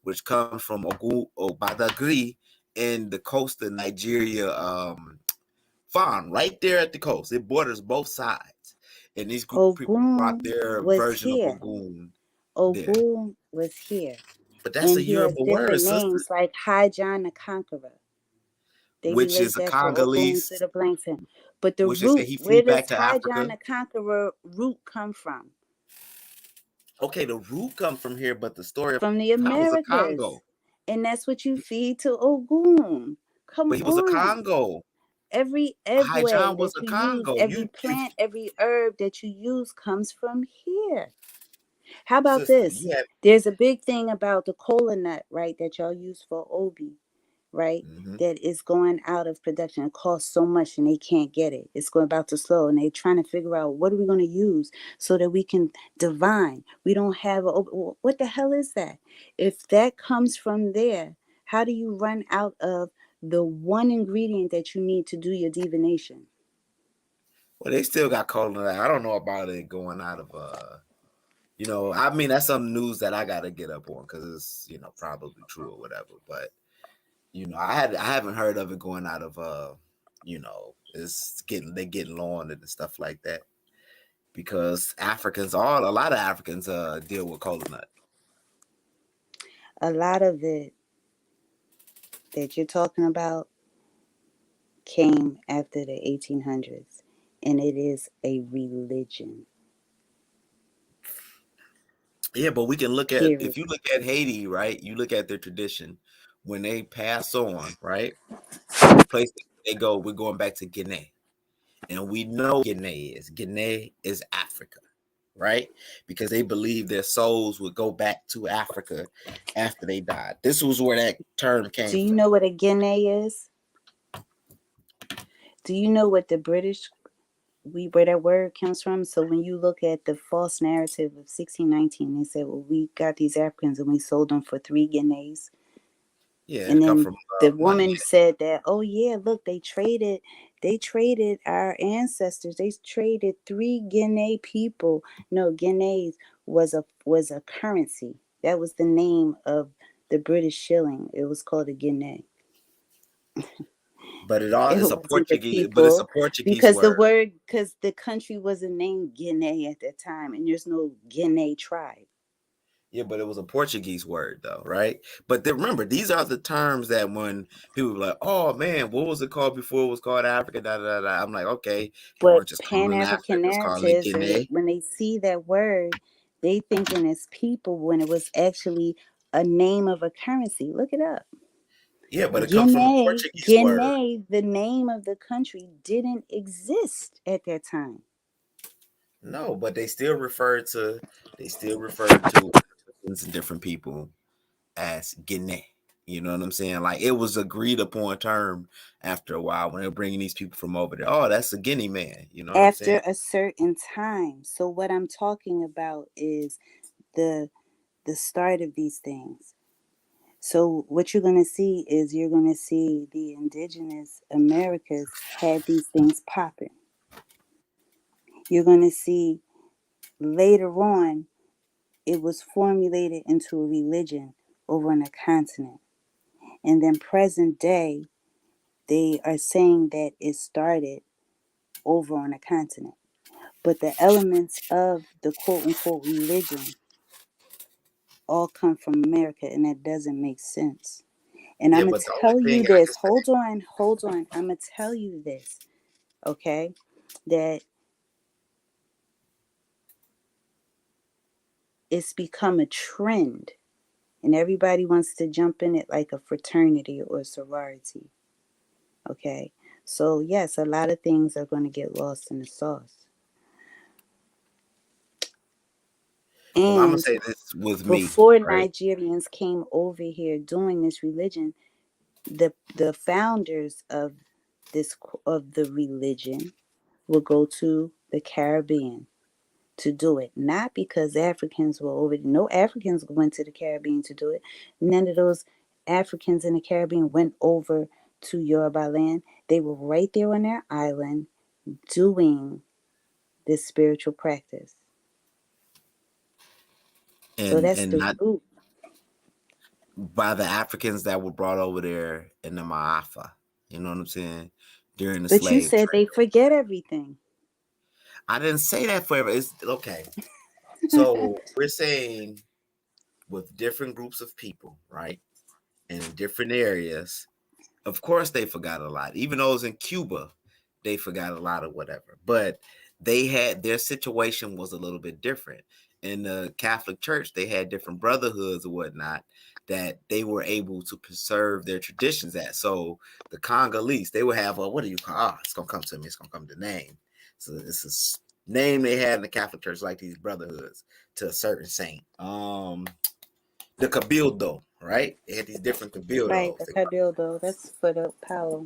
which comes from Ogun Badagri in the coast of Nigeria. Fan, right there at the coast. It borders both sides. And these group of people brought Ogun their was version of here. Ogun there. Ogun was here. But that's And a he has Yoruba word, different sister, names like High John the Conqueror. They which relate is a that to Ogun to Congolese, the Blankton. But the which they say root, he where flew does back to High John Africa. the Conqueror root come from? Okay, the root comes from here, but the story of From the how was a Americas. Congo. And that's what you feed to Ogun. Come But he was a on. Congo. Every High John egway was that a you use, Congo. every You plant, every herb that you use comes from here. How about sister, this? you have There's a big thing about the cola nut, right, that y'all use for Obi, right? That is going out of production. It costs so much and they can't get it. It's going about to slow and they're trying to figure out what are we going to use so that we can divine. We don't have what the hell is that? If that comes from there, how do you run out of the one ingredient that you need to do your divination? well, they still got cola. I don't know about it going out of I mean that's some news that I gotta get up on because it's probably true or whatever. But I haven't heard of it going out of they're getting low on it and stuff like that. Because a lot of Africans deal with cola nut. A lot of it that you're talking about came after the 1800s, and it is a religion. Yeah, but we can look at, Period. if you look at Haiti, right? You look at their tradition when they pass on, right? The place they go, we're going back to Guinea. And we know Guinea is Africa, right? Because they believe their souls would go back to Africa after they died. This was where that term came Do you from. know what a Guinea is? Do you know what the British, where that word comes from? So when you look at the false narrative of 1619, they said, well, we got these Africans and we sold them for 3 guineas. Yeah, And it come then from the money. woman said that, oh yeah, look, they traded our ancestors. They traded 3 Guinea people. No, guineas was a currency. That was the name of the British shilling. It was called a guinea. But it's a Wasn't the Portuguese, people, because word. because the country wasn't named Guinea at that time, and there's no Guinea tribe. Yeah, but it was a Portuguese word though, right? But remember, these are the terms that when people were like, "Oh man, what was it called before it was called Africa?" Da, da, da, da. I'm like, okay, they But weren't just calling it Africa; Pan-African it was calling it narratives, Guinea. when they see that word, they thinking it's people when it was actually a name of a currency. Look it up. Yeah, but it comes from a Portuguese word. Guinea, the name of the country, didn't exist at that time. No, but they still referred to different people as Guinea. You know what I'm saying? Like it was agreed upon term after a while when they're bringing these people from over there. Oh, that's a Guinea man. You know what I'm saying? After a certain time. So what I'm talking about is the start of these things. So what you're going to see is you're going to see the indigenous Americas had these things popping. You're going to see later on it was formulated into a religion over on a continent. And then present day, they are saying that it started over on a continent. But the elements of the quote unquote religion all come from America, and that doesn't make sense. And I'm Yeah, going but to the only tell you thing I this. can say, Hold on. I'm going to tell you this, okay? That it's become a trend, and everybody wants to jump in it like a fraternity or a sorority, okay? So, yes, a lot of things are going to get lost in the sauce. well, I'm gonna And say this with me, before right? Nigerians came over here doing this religion, the founders of the religion would go to the Caribbean to do it, not because Africans were over. No Africans went to the Caribbean to do it. None of those Africans in the Caribbean went over to Yoruba land. They were right there on their island doing this spiritual practice. So that's And the not root. by the Africans that were brought over there in the Maafa. You know what I'm saying? During the But you slave said trade. they forget everything. I didn't say that forever. It's okay. So we're saying with different groups of people, right? In different areas, of course they forgot a lot. Even those in Cuba, they forgot a lot of whatever. But they had their situation was a little bit different. In the Catholic Church, they had different brotherhoods or whatnot that they were able to preserve their traditions at. So the Congolese, they would have what do you call? It's gonna come to me. It's gonna come to name. So it's a name they had in the Catholic Church, like these brotherhoods to a certain saint. The Cabildo, right? They had these different Right, Cabildos. the Cabildo. That's for the power.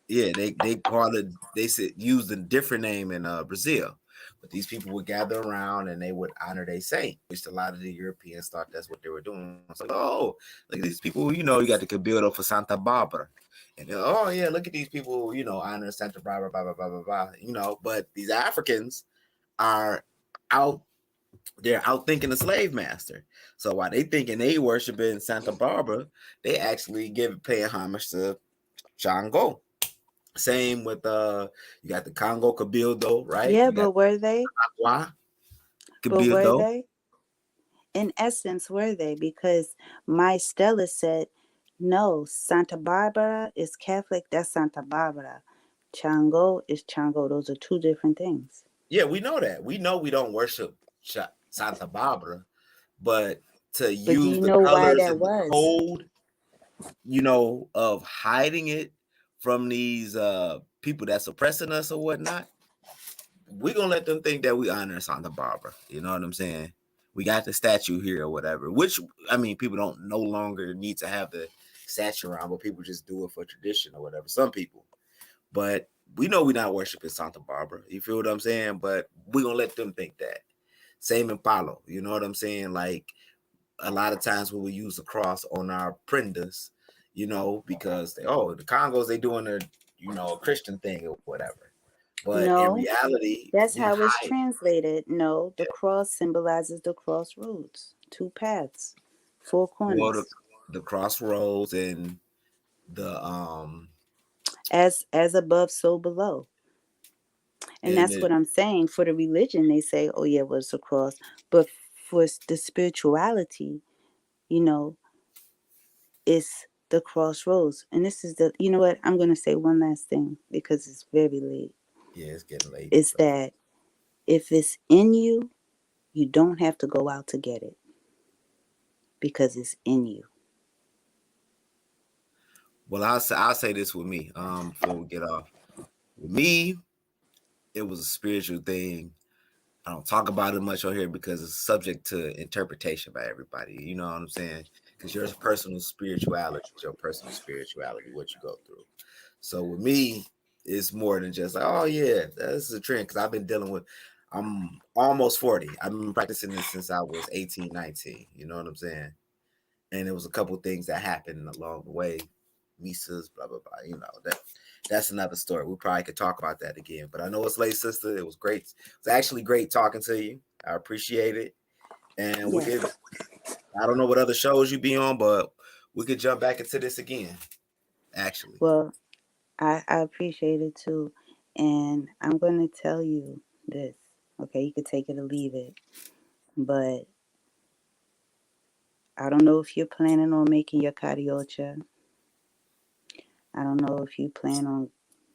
Yeah, they call it. They said used a different name in Brazil, but these people would gather around and they would honor their saint, which a lot of the Europeans thought that's what they were doing. It's like, oh, look at these people. You know, you got the Cabildo for Santa Barbara, and oh yeah, look at these people. You know, honor Santa Barbara, blah blah blah blah blah. You know, but these Africans are out. They're out thinking the slave master. So while they thinking they worshiping Santa Barbara, they actually paying homage to Shango. Same with you got the Congo Cabildo, right? Yeah, You got but were they? Agua But were Cabildo. they? In essence, were they? Because my Stella said, no, Santa Barbara is Catholic. That's Santa Barbara. Chango is Chango. Those are two different things. Yeah, we know that. We know we don't worship Santa Barbara, but to But do use you the know why colors that and the was? code, you know, of hiding it from these people that's oppressing us or whatnot, we're gonna let them think that we honor Santa Barbara. You know what I'm saying? We got the statue here or whatever, which I mean, people don't no longer need to have the statue around, but people just do it for tradition or whatever. Some people, but we know we're not worshiping Santa Barbara. You feel what I'm saying? But we're gonna let them think that. Same in Palo. You know what I'm saying? Like a lot of times when we use the cross on our prendas, you know, because the Congos they doing a a Christian thing or whatever. But in No, reality, that's we how it's hide. translated. No, the cross symbolizes the crossroads, two paths, four Well, corners. the crossroads and the As above, so below. And and that's it, what I'm saying. For the religion, they say, oh, yeah, well, it's a cross. But for the spirituality, you know, it's the crossroads. And this is you know what? I'm going to say one last thing because it's very late. yeah, it's getting late. It's So. that if it's in you, you don't have to go out to get it because it's in you. Well, I'll say this with me before we get off. With me, it was a spiritual thing. I don't talk about it much on here because it's subject to interpretation by everybody. You know what I'm saying? Because your personal spirituality is your personal spirituality, what you go through. So with me, it's more than just like, oh yeah, this is a trend. Because I've been dealing with, I'm almost 40. I've been practicing this since I was 18, 19. You know what I'm saying? and there was a couple things that happened along the way, Mises, blah blah blah. You know, that's another story. We probably could talk about that again. But I know it's late, sister. It was great. It was actually great talking to you. I appreciate it. And we could, I don't know what other shows you be on, but we could jump back into this again. Actually, Well, I appreciate it too. And I'm going to tell you this. Okay, you could take it or leave it. But I don't know if you're planning on making your cariocha. I don't know if you plan on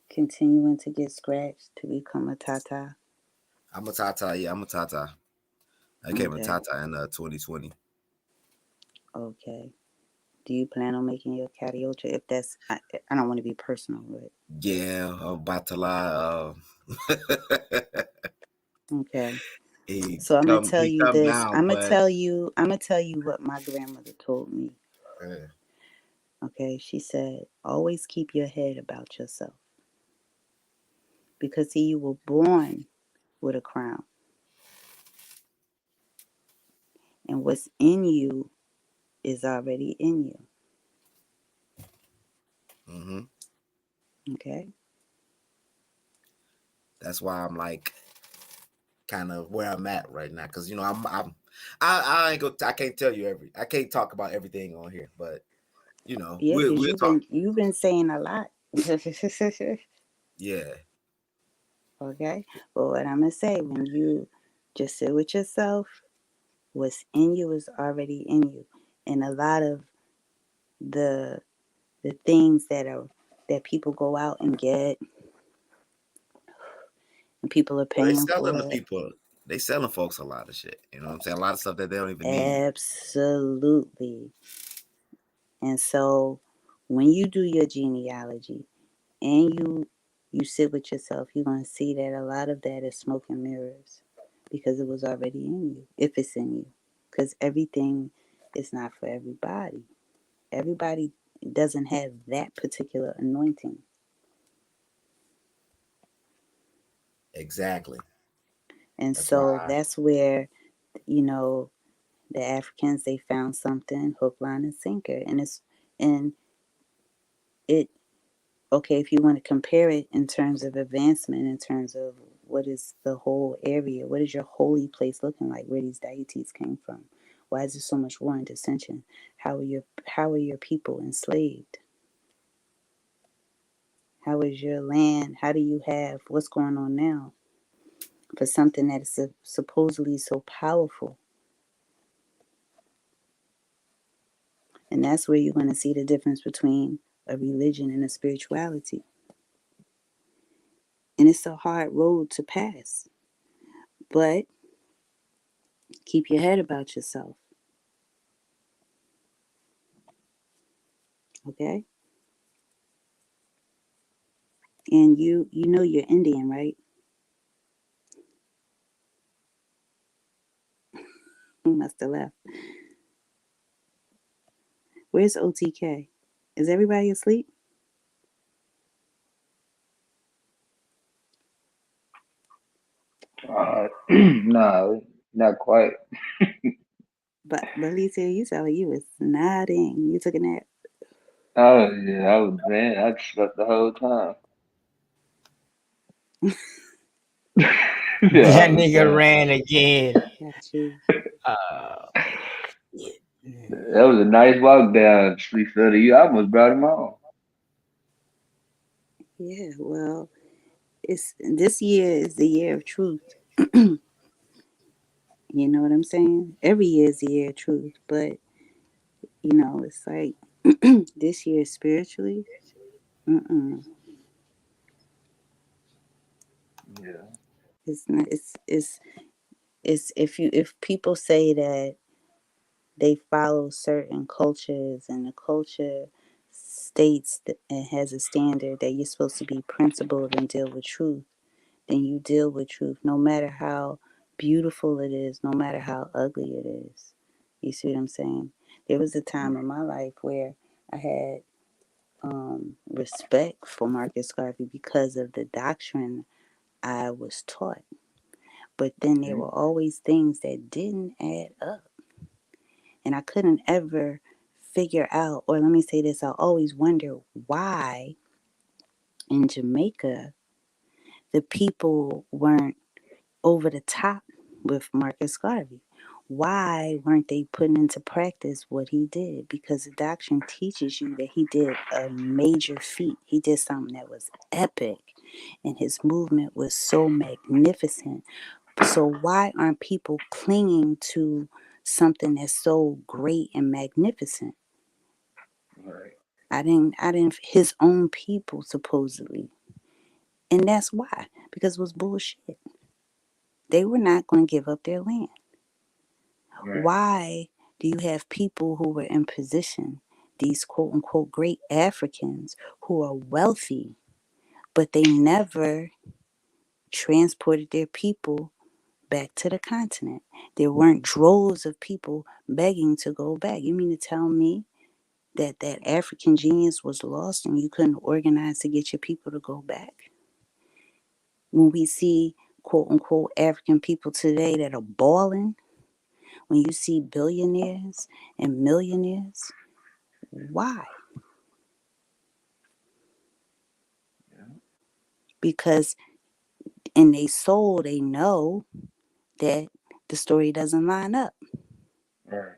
continuing to get scratched to become a Tata. I'm a Tata. Yeah, I'm a Tata. I came a Tata in 2020. Okay. Do you plan on making your cariocha? If that's, I don't want to be personal, but. Yeah, I'm about to lie. Okay. So I'm gonna tell you this. I'm gonna tell you what my grandmother told me. Okay, she said, always keep your head about yourself. Because see, you were born with a crown. And what's in you is already in you. Mm-hmm. Okay. That's why I'm like kind of where I'm at right now. Cause you know, I ain't go. I can't tell you I can't talk about everything on here, but you know, Yeah, we'll you've been saying a lot. Yeah. Okay. But what I'm gonna say, when you just sit with yourself, what's in you is already in you. And a lot of the things that people go out and get, and people are Well, they paying selling for the it. people. They selling folks a lot of shit. You know what I'm saying? A lot of stuff that they don't even need. Absolutely. And so when you do your genealogy and you sit with yourself, you're going to see that a lot of that is smoke and mirrors because it was already in you, if it's in you. Because everything is not for everybody. Everybody doesn't have that particular anointing. Exactly. And so that's where, you know, the Africans, they found something, hook, line, and sinker. Okay, if you want to compare it in terms of advancement, in terms of what is the whole area, what is your holy place looking like, where these deities came from? Why is there so much war and dissension? How are your people enslaved? How is your land? How do you have what's going on now for something that is supposedly so powerful? And that's where you're going to see the difference between a religion and a spirituality. And it's a hard road to pass. But keep your head about yourself. Okay? And you know you're Indian, right? He must have left. Where's OTK? Is everybody asleep? No, not quite. But Lisa, you sound like you was nodding. You took a nap. Oh yeah, I was man. I slept the whole time. Yeah, That nigga ran again. Got you. That was a nice walk down Street City. You almost brought him on. Yeah, well, this year is the year of truth. You know what I'm saying? Every year is the year of truth, but you know, it's like this year spiritually. Yeah. It's not. It's if people say that they follow certain cultures and the culture states that it has a standard that you're supposed to be principled and deal with truth, then you deal with truth no matter how beautiful it is, no matter how ugly it is. You see what I'm saying? There was a time in my life where I had respect for Marcus Garvey because of the doctrine I was taught. But then there were always things that didn't add up. And I couldn't ever figure out, or let me say this, I always wonder why in Jamaica the people weren't over the top with Marcus Garvey. Why weren't they putting into practice what he did? Because the doctrine teaches you that he did a major feat. He did something that was epic, and his movement was so magnificent. So why aren't people clinging to something that's so great and magnificent? Right. I didn't, his own people supposedly. And that's why, because it was bullshit. They were not going to give up their land. Right. Why do you have people who were in position, these quote unquote great Africans who are wealthy, but they never transported their people back to the continent? There weren't droves of people begging to go back. You mean to tell me that that African genius was lost and you couldn't organize to get your people to go back? When we see quote unquote African people today that are balling, when you see billionaires and millionaires, why? Because in their soul, they know that the story doesn't line up. Right.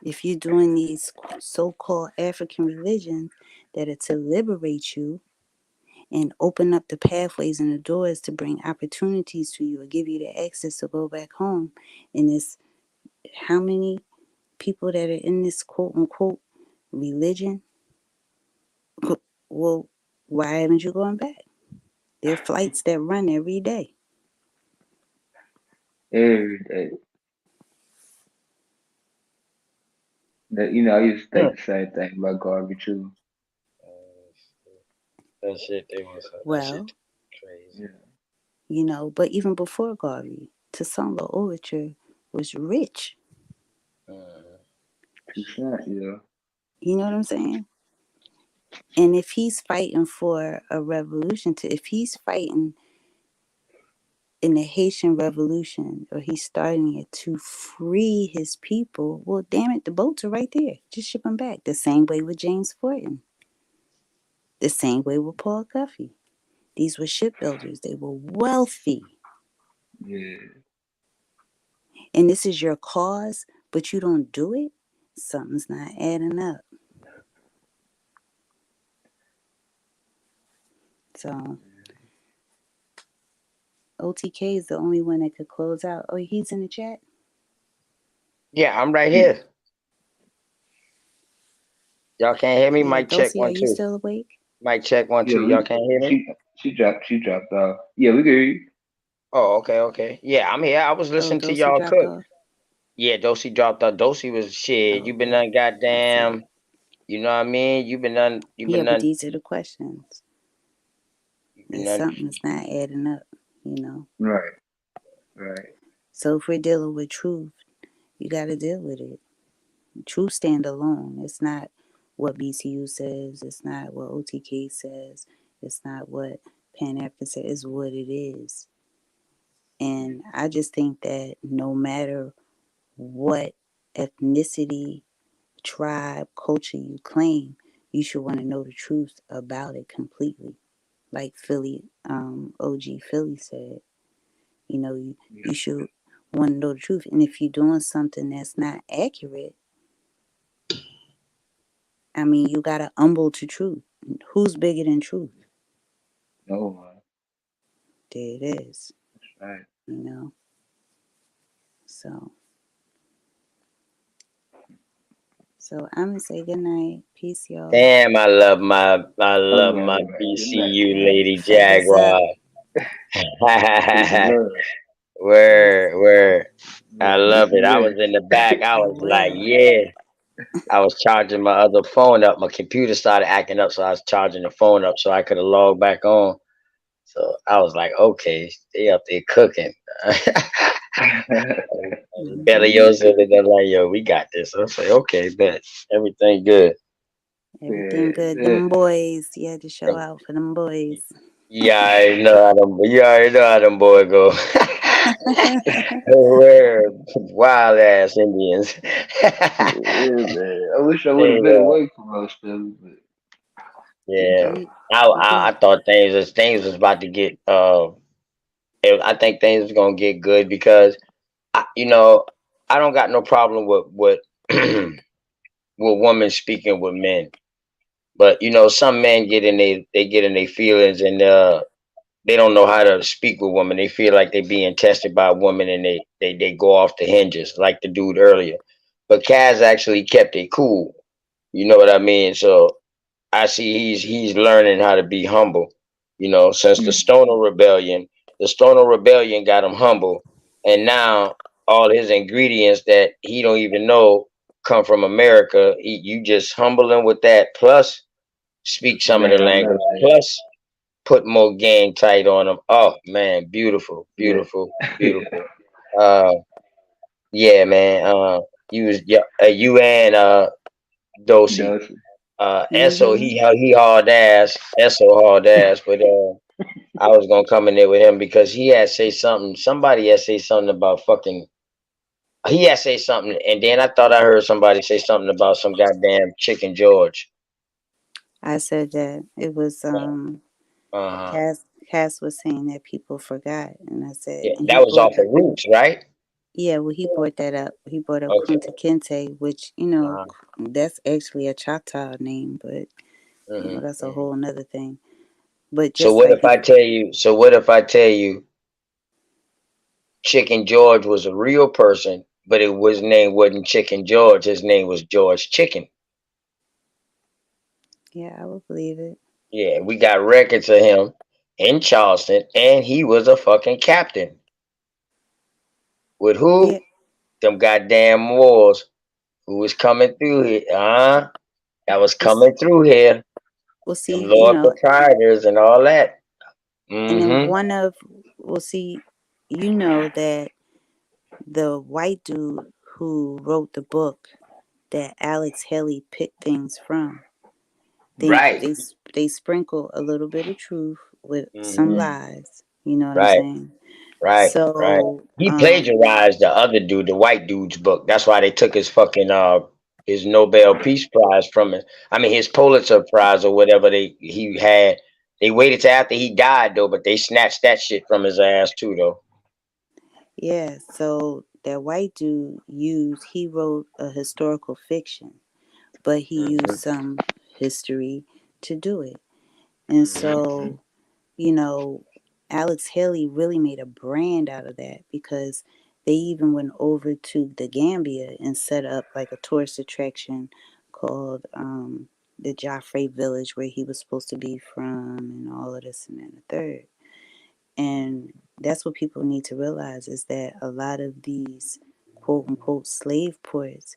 If you're doing these so-called African religions that are to liberate you and open up the pathways and the doors to bring opportunities to you or give you the access to go back home, and it's how many people that are in this quote unquote religion, well, why haven't you gone back? There are flights that run every day. Every day. That, you know, I used to think the same thing about Garvey too. That shit, they was that Well, shit crazy. you know, but even before Garvey, Toussaint Louverture was rich. Toussaint, yeah. You know what I'm saying? And if he's fighting for a revolution, if he's fighting in the Haitian Revolution, or he's starting it to free his people, well, damn it, the boats are right there. Just ship them back. The same way with James Fortin. The same way with Paul Guffey. These were shipbuilders. They were wealthy. Yeah. And this is your cause, but you don't do it? Something's not adding up. So OTK is the only one that could close out. Oh, he's in the chat? Yeah, I'm right here. Y'all can't hear me? Yeah, Mic check Dulcie, 1 are 2. you still awake? Mic check 1 2. Yeah, Y'all can't hear me? She dropped off. Yeah, we can hear you. Oh, okay. Yeah, I'm here. I was listening to Dulcie y'all dropped cook. off? Yeah, Dosey dropped out. Dosey was shit. You been done goddamn. You know what I mean? You been done. Yeah, but these are the questions. been And done. something's not adding up, you know? Right. So if we're dealing with truth, you got to deal with it. Truth stand alone. It's not what BCU says. It's not what OTK says. It's not what Pan-African says. It's what it is. And I just think that no matter what ethnicity, tribe, culture you claim, you should want to know the truth about it completely. Like Philly, OG Philly said, you know, you should want to know the truth. And if you're doing something that's not accurate, I mean, you got to humble to truth. Who's bigger than truth? No one. There it is. That's right. You know? So I'm going to say good night. Peace, y'all. Damn, I love my BCU Lady Jaguar. Word. I love it. I was in the back. I was like, yeah. I was charging my other phone up. My computer started acting up, so I was charging the phone up so I could have logged back on. So I was like, okay, they up there cooking. Belly Joseph, and they're like, yo, we got this. I was like, okay, bet. Everything good. Everything good. Them boys. You had to show out for them boys. Yeah, I know how them boy go. We're wild ass Indians. Yeah, man. I wish I would have They, been away from most of it, but yeah, You, I but thought things was about to get I think things was gonna get good because you know I don't got no problem with with women speaking with men, but some men get in their feelings and they don't know how to speak with women. They feel like they're being tested by a woman and they go off the hinges like the dude earlier. But Kaz actually kept it cool. You know what I mean? So I see he's learning how to be humble. Since the Stoner Rebellion got him humble, and now all his ingredients that he don't even know come from America. You just humble him with that, plus speak some of the man, I know language, that. plus put more game tight on him. Oh man, beautiful, Yeah. beautiful, beautiful. Uh, yeah, man. You and Dosey. Does Esso, mm-hmm. he hauled ass. Esso hauled ass, but I was gonna come in there with him because he had say something. Somebody had say something about fucking. He had say something, and then I thought I heard somebody say something about some goddamn Chicken George. I said that it was Uh huh. Cass was saying that people forgot, and I said, Yeah, and he that was brought off of Roots, right? yeah, well, he brought that up. He brought up Okay. Kunta Kinte, which Uh-huh. that's actually a Choctaw name, but Hmm. that's a whole nother thing. But So just what like if I tell you? So what if I tell you Chicken George was a real person, but his name wasn't Chicken George. His name was George Chicken. yeah, I would believe it. Yeah, we got records of him in Charleston, and he was a fucking captain. With who? Yeah, Them goddamn Moors who was coming through here. That was well, coming through here. we'll Them see. Lord proprietors and all that. And then Mm-hmm. we'll see. You know that the white dude who wrote the book that Alex Haley picked things from. Right. They sprinkle a little bit of truth with some Mm-hmm. lies. You know what I'm Right. saying? Right. Right. So He plagiarized the other dude, the white dude's book. That's why they took his fucking his Nobel Peace Prize from it. I mean his Pulitzer Prize or whatever he had. They waited till after he died though, but they snatched that shit from his ass too though. yeah, so that white dude he wrote a historical fiction, but he used Mm-hmm. some history to do it. And Mm-hmm. so, Alex Haley really made a brand out of that because they even went over to the Gambia and set up like a tourist attraction called the Joffrey Village where he was supposed to be from and all of this and then the third. And that's what people need to realize is that a lot of these quote unquote slave ports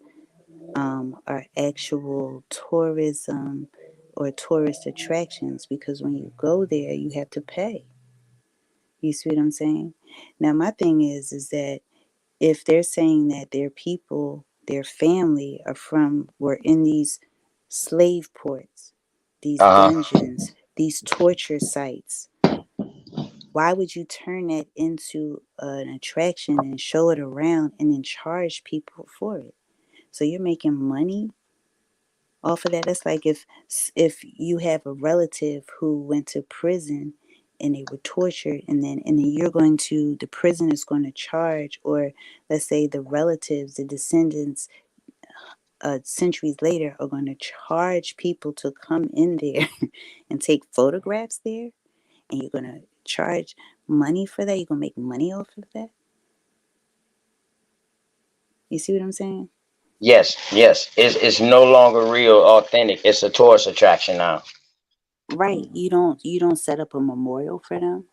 are actual tourism or tourist attractions because when you go there, you have to pay. You see what I'm saying? Now, my thing is that if they're saying that their people, their family were in these slave ports, these Uh-huh. dungeons, these torture sites, why would you turn that into an attraction and show it around and then charge people for it? So you're making money off of that. That's like if you have a relative who went to prison and they were tortured and then you're going to the prison is going to charge, or let's say the relatives, the descendants centuries later are going to charge people to come in there and take photographs there, and you're going to charge money for that. You're going to make money off of that. You see what I'm saying? Yes, yes. It's no longer real authentic. It's a tourist attraction now. Right. You don't set up a memorial for them.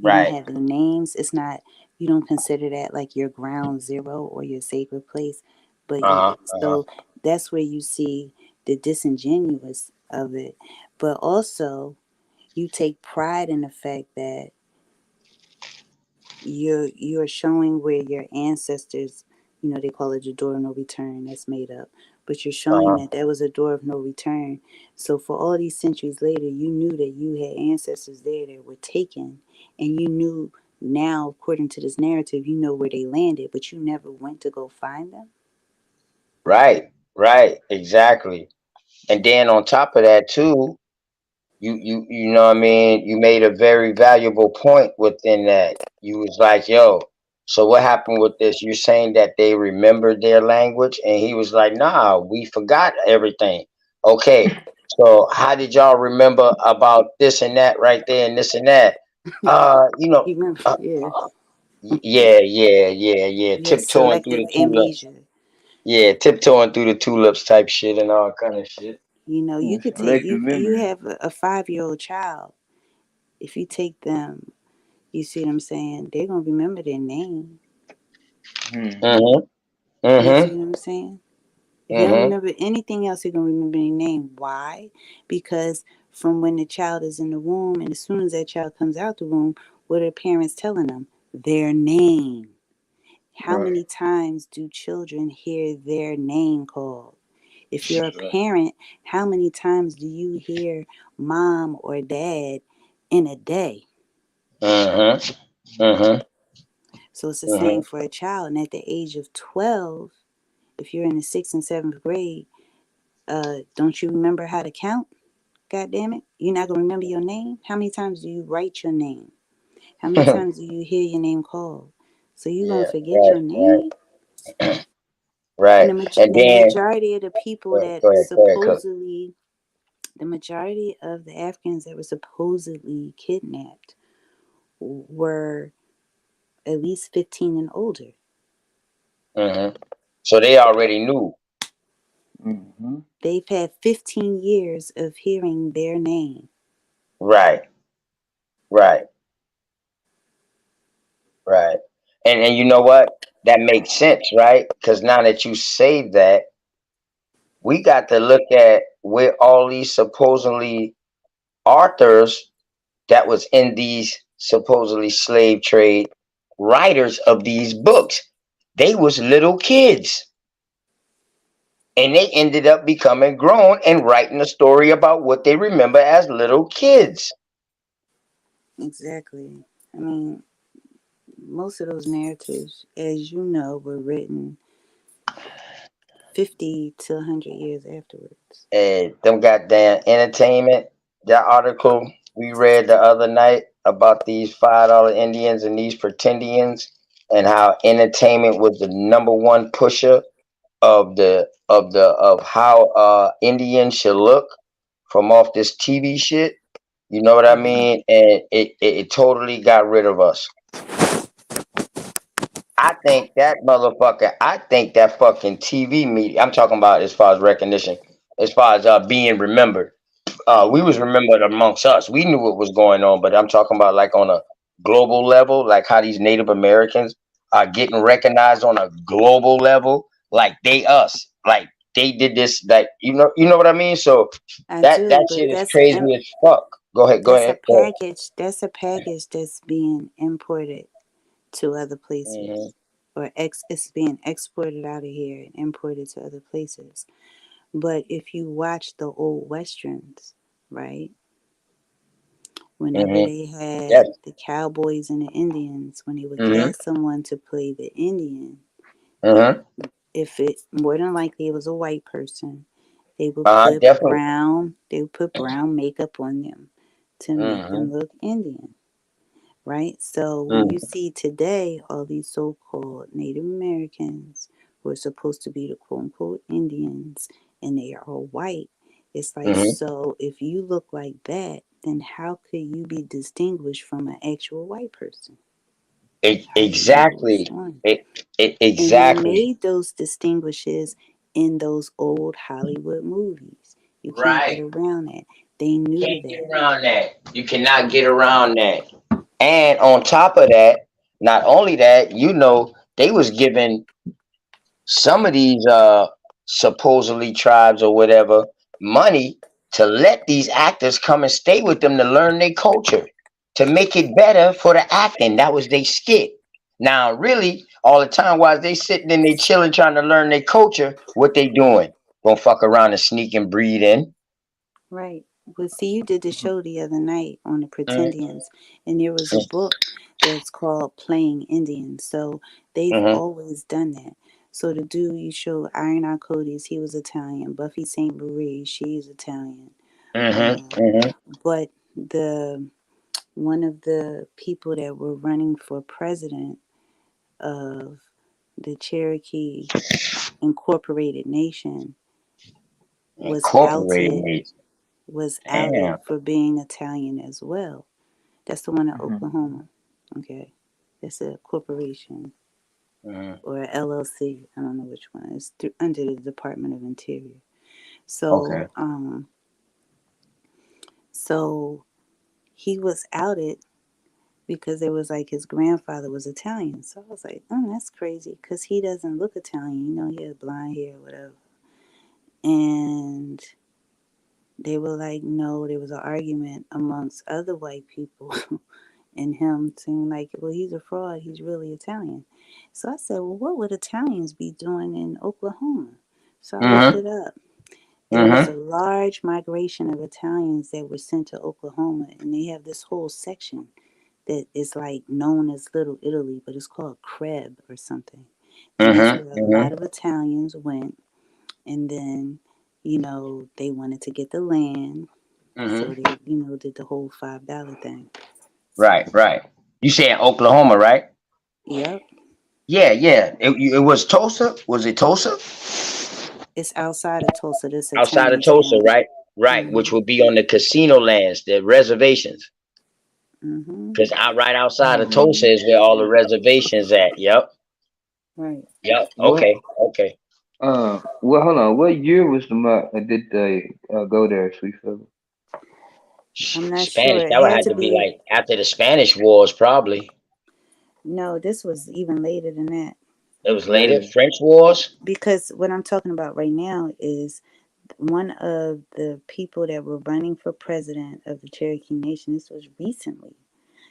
You don't Right. have their names. It's not, you don't consider that like your ground zero or your sacred place. But Uh-huh. Uh-huh. so that's where you see the disingenuous of it. But also you take pride in the fact that you're showing where your ancestors, they call it the door of no return, that's made up, but you're showing Uh-huh. that there was a door of no return. So for all these centuries later, you knew that you had ancestors there that were taken, and you knew Now, according to this narrative, you know where they landed, but you never went to go find them. Right, right, exactly. And then on top of that too, you know what I mean, you made a very valuable point within that. You was like, yo, so what happened with this? You're saying that they remembered their language, and he was like, nah, we forgot everything. Okay, so how did y'all remember about this and that right there and this and that? You know, You remember? Yeah. yeah, yeah, yeah, yeah, You have tiptoeing through selective the tulips. amnesia. Yeah, tiptoeing through the tulips type shit and all kind of shit. You know, you could take you have a 5-year-old child. If you take them, you see what I'm saying? They're gonna remember their name. Mm-hmm. You see Mm-hmm. what I'm saying? If you don't Mm-hmm. remember anything else, you're gonna remember their name. Why? Because from when the child is in the womb, and as soon as that child comes out the womb, what are parents telling them? Their name. How many times do children hear their name called? If you're a parent, how many times do you hear mom or dad in a day? Mm-hmm. Mm-hmm. So it's the Mm-hmm. same for a child. And at the age of 12, if you're in the 6th and 7th grade, don't you remember how to count? God damn it. You're not going to remember your name? How many times do you write your name? How many times do you hear your name called? So you're going Yeah, to forget right, your name? right, right. And And the then majority of the people that go ahead, Cook. supposedly, the majority of the Africans that were supposedly kidnapped were at least 15 and older. Mm-hmm. So they already knew. They've had 15 years of hearing their name. Right, right, right. And you know what? That makes sense, right? Because now that you say that, we got to look at where all these supposedly authors that was in these supposedly slave trade writers of these books, they was little kids. And they ended up becoming grown and writing a story about what they remember as little kids. Exactly. I mean, most of those narratives, as you know, were written 50 to 100 years afterwards. And them goddamn entertainment, that article we read the other night about these $5 Indians and these pretendians, and how entertainment was the number one pusher of how Indians should look from off this TV shit. You know what I mean? And it totally got rid of us. I think that fucking TV media, I'm talking about as far as recognition, as far as being remembered. We was remembered amongst us. We knew what was going on, but I'm talking about like on a global level, like how these Native Americans are getting recognized on a global level, like they us, like they did this, like you know what I mean. So I that do, but shit is crazy as fuck. Go ahead, go that's a ahead. Go ahead. package. That's a package that's being imported to other places, or it's being exported out of here and imported to other places. But if you watch the old westerns, right? Whenever they Yes. had the cowboys and the Indians, when they would Mm-hmm. cast someone to play the Indian, Mm-hmm. if it more than likely it was a white person, they would put Definitely. brown makeup on them to make Mm-hmm. them look Indian. Right? So when you see today all these so-called Native Americans who are supposed to be the quote unquote Indians and they are all white, it's like, Mm-hmm. so if you look like that, then how could you be distinguished from an actual white person? Exactly. And they Exactly. made those distinguishes in those old Hollywood movies. You can't get Right. around that. They knew Can't get that. around that. You cannot get around that. And on top of that, not only that, you know, they was giving some of these supposedly tribes or whatever money to let these actors come and stay with them to learn their culture, to make it better for the acting. That was their skit. Now, really, all the time while they sitting and they chilling trying to learn their culture, what they doing? Gonna fuck around and sneak and breed in. Right. Well, see, you did the show the other night on the Pretendians, and there was a book that's called playing Indian. So they've Mm-hmm. always done that. So the dude you showed, Iron Codes, he was Italian. Buffy St. Marie, she's Italian. Mm-hmm. Mm-hmm. But one of the people that were running for president of the Cherokee Incorporated Nation was Incorporated outed Nation. Damn. for being Italian as well. That's the one in Mm-hmm. Oklahoma. Okay. That's a corporation Mm-hmm. or a LLC. I don't know which one. It's under the Department of Interior. So, Okay. so he was outed because it was like his grandfather was Italian. So I was like, oh, that's crazy because he doesn't look Italian. You know, he has blonde hair or whatever. And they were like, no, there was an argument amongst other white people and him saying like, well, he's a fraud. He's really Italian. So I said, well, what would Italians be doing in Oklahoma? So I looked Mm-hmm. it up. There was Mm-hmm. a large migration of Italians that were sent to Oklahoma, and they have this whole section that is like known as Little Italy, but it's called Creb or something. And that's Mm-hmm. where a Mm-hmm. lot of Italians went. And then, you know, they wanted to get the land. Mm-hmm. So they, you know, did the whole $5 thing. Right. Right. You say in Oklahoma, right? Yep. Yeah. Yeah. It was Tulsa. Was it Tulsa? It's outside of Tulsa. This Outside of Italian Tulsa, town. right? Right. Which would be on the casino lands, the reservations. Mm-hmm. Because right outside of Tulsa is where all the reservations at. Yep. Right. Yep. What? Okay. Okay. Well, hold on. What year was did they go there, Sweet Philly? I'm not Spanish. sure. It That would had have to to be be. like after the Spanish Wars, probably. No, this was even later than that. It was later. French Wars. Because what I'm talking about right now is one of the people that were running for president of the Cherokee Nation. This was recently.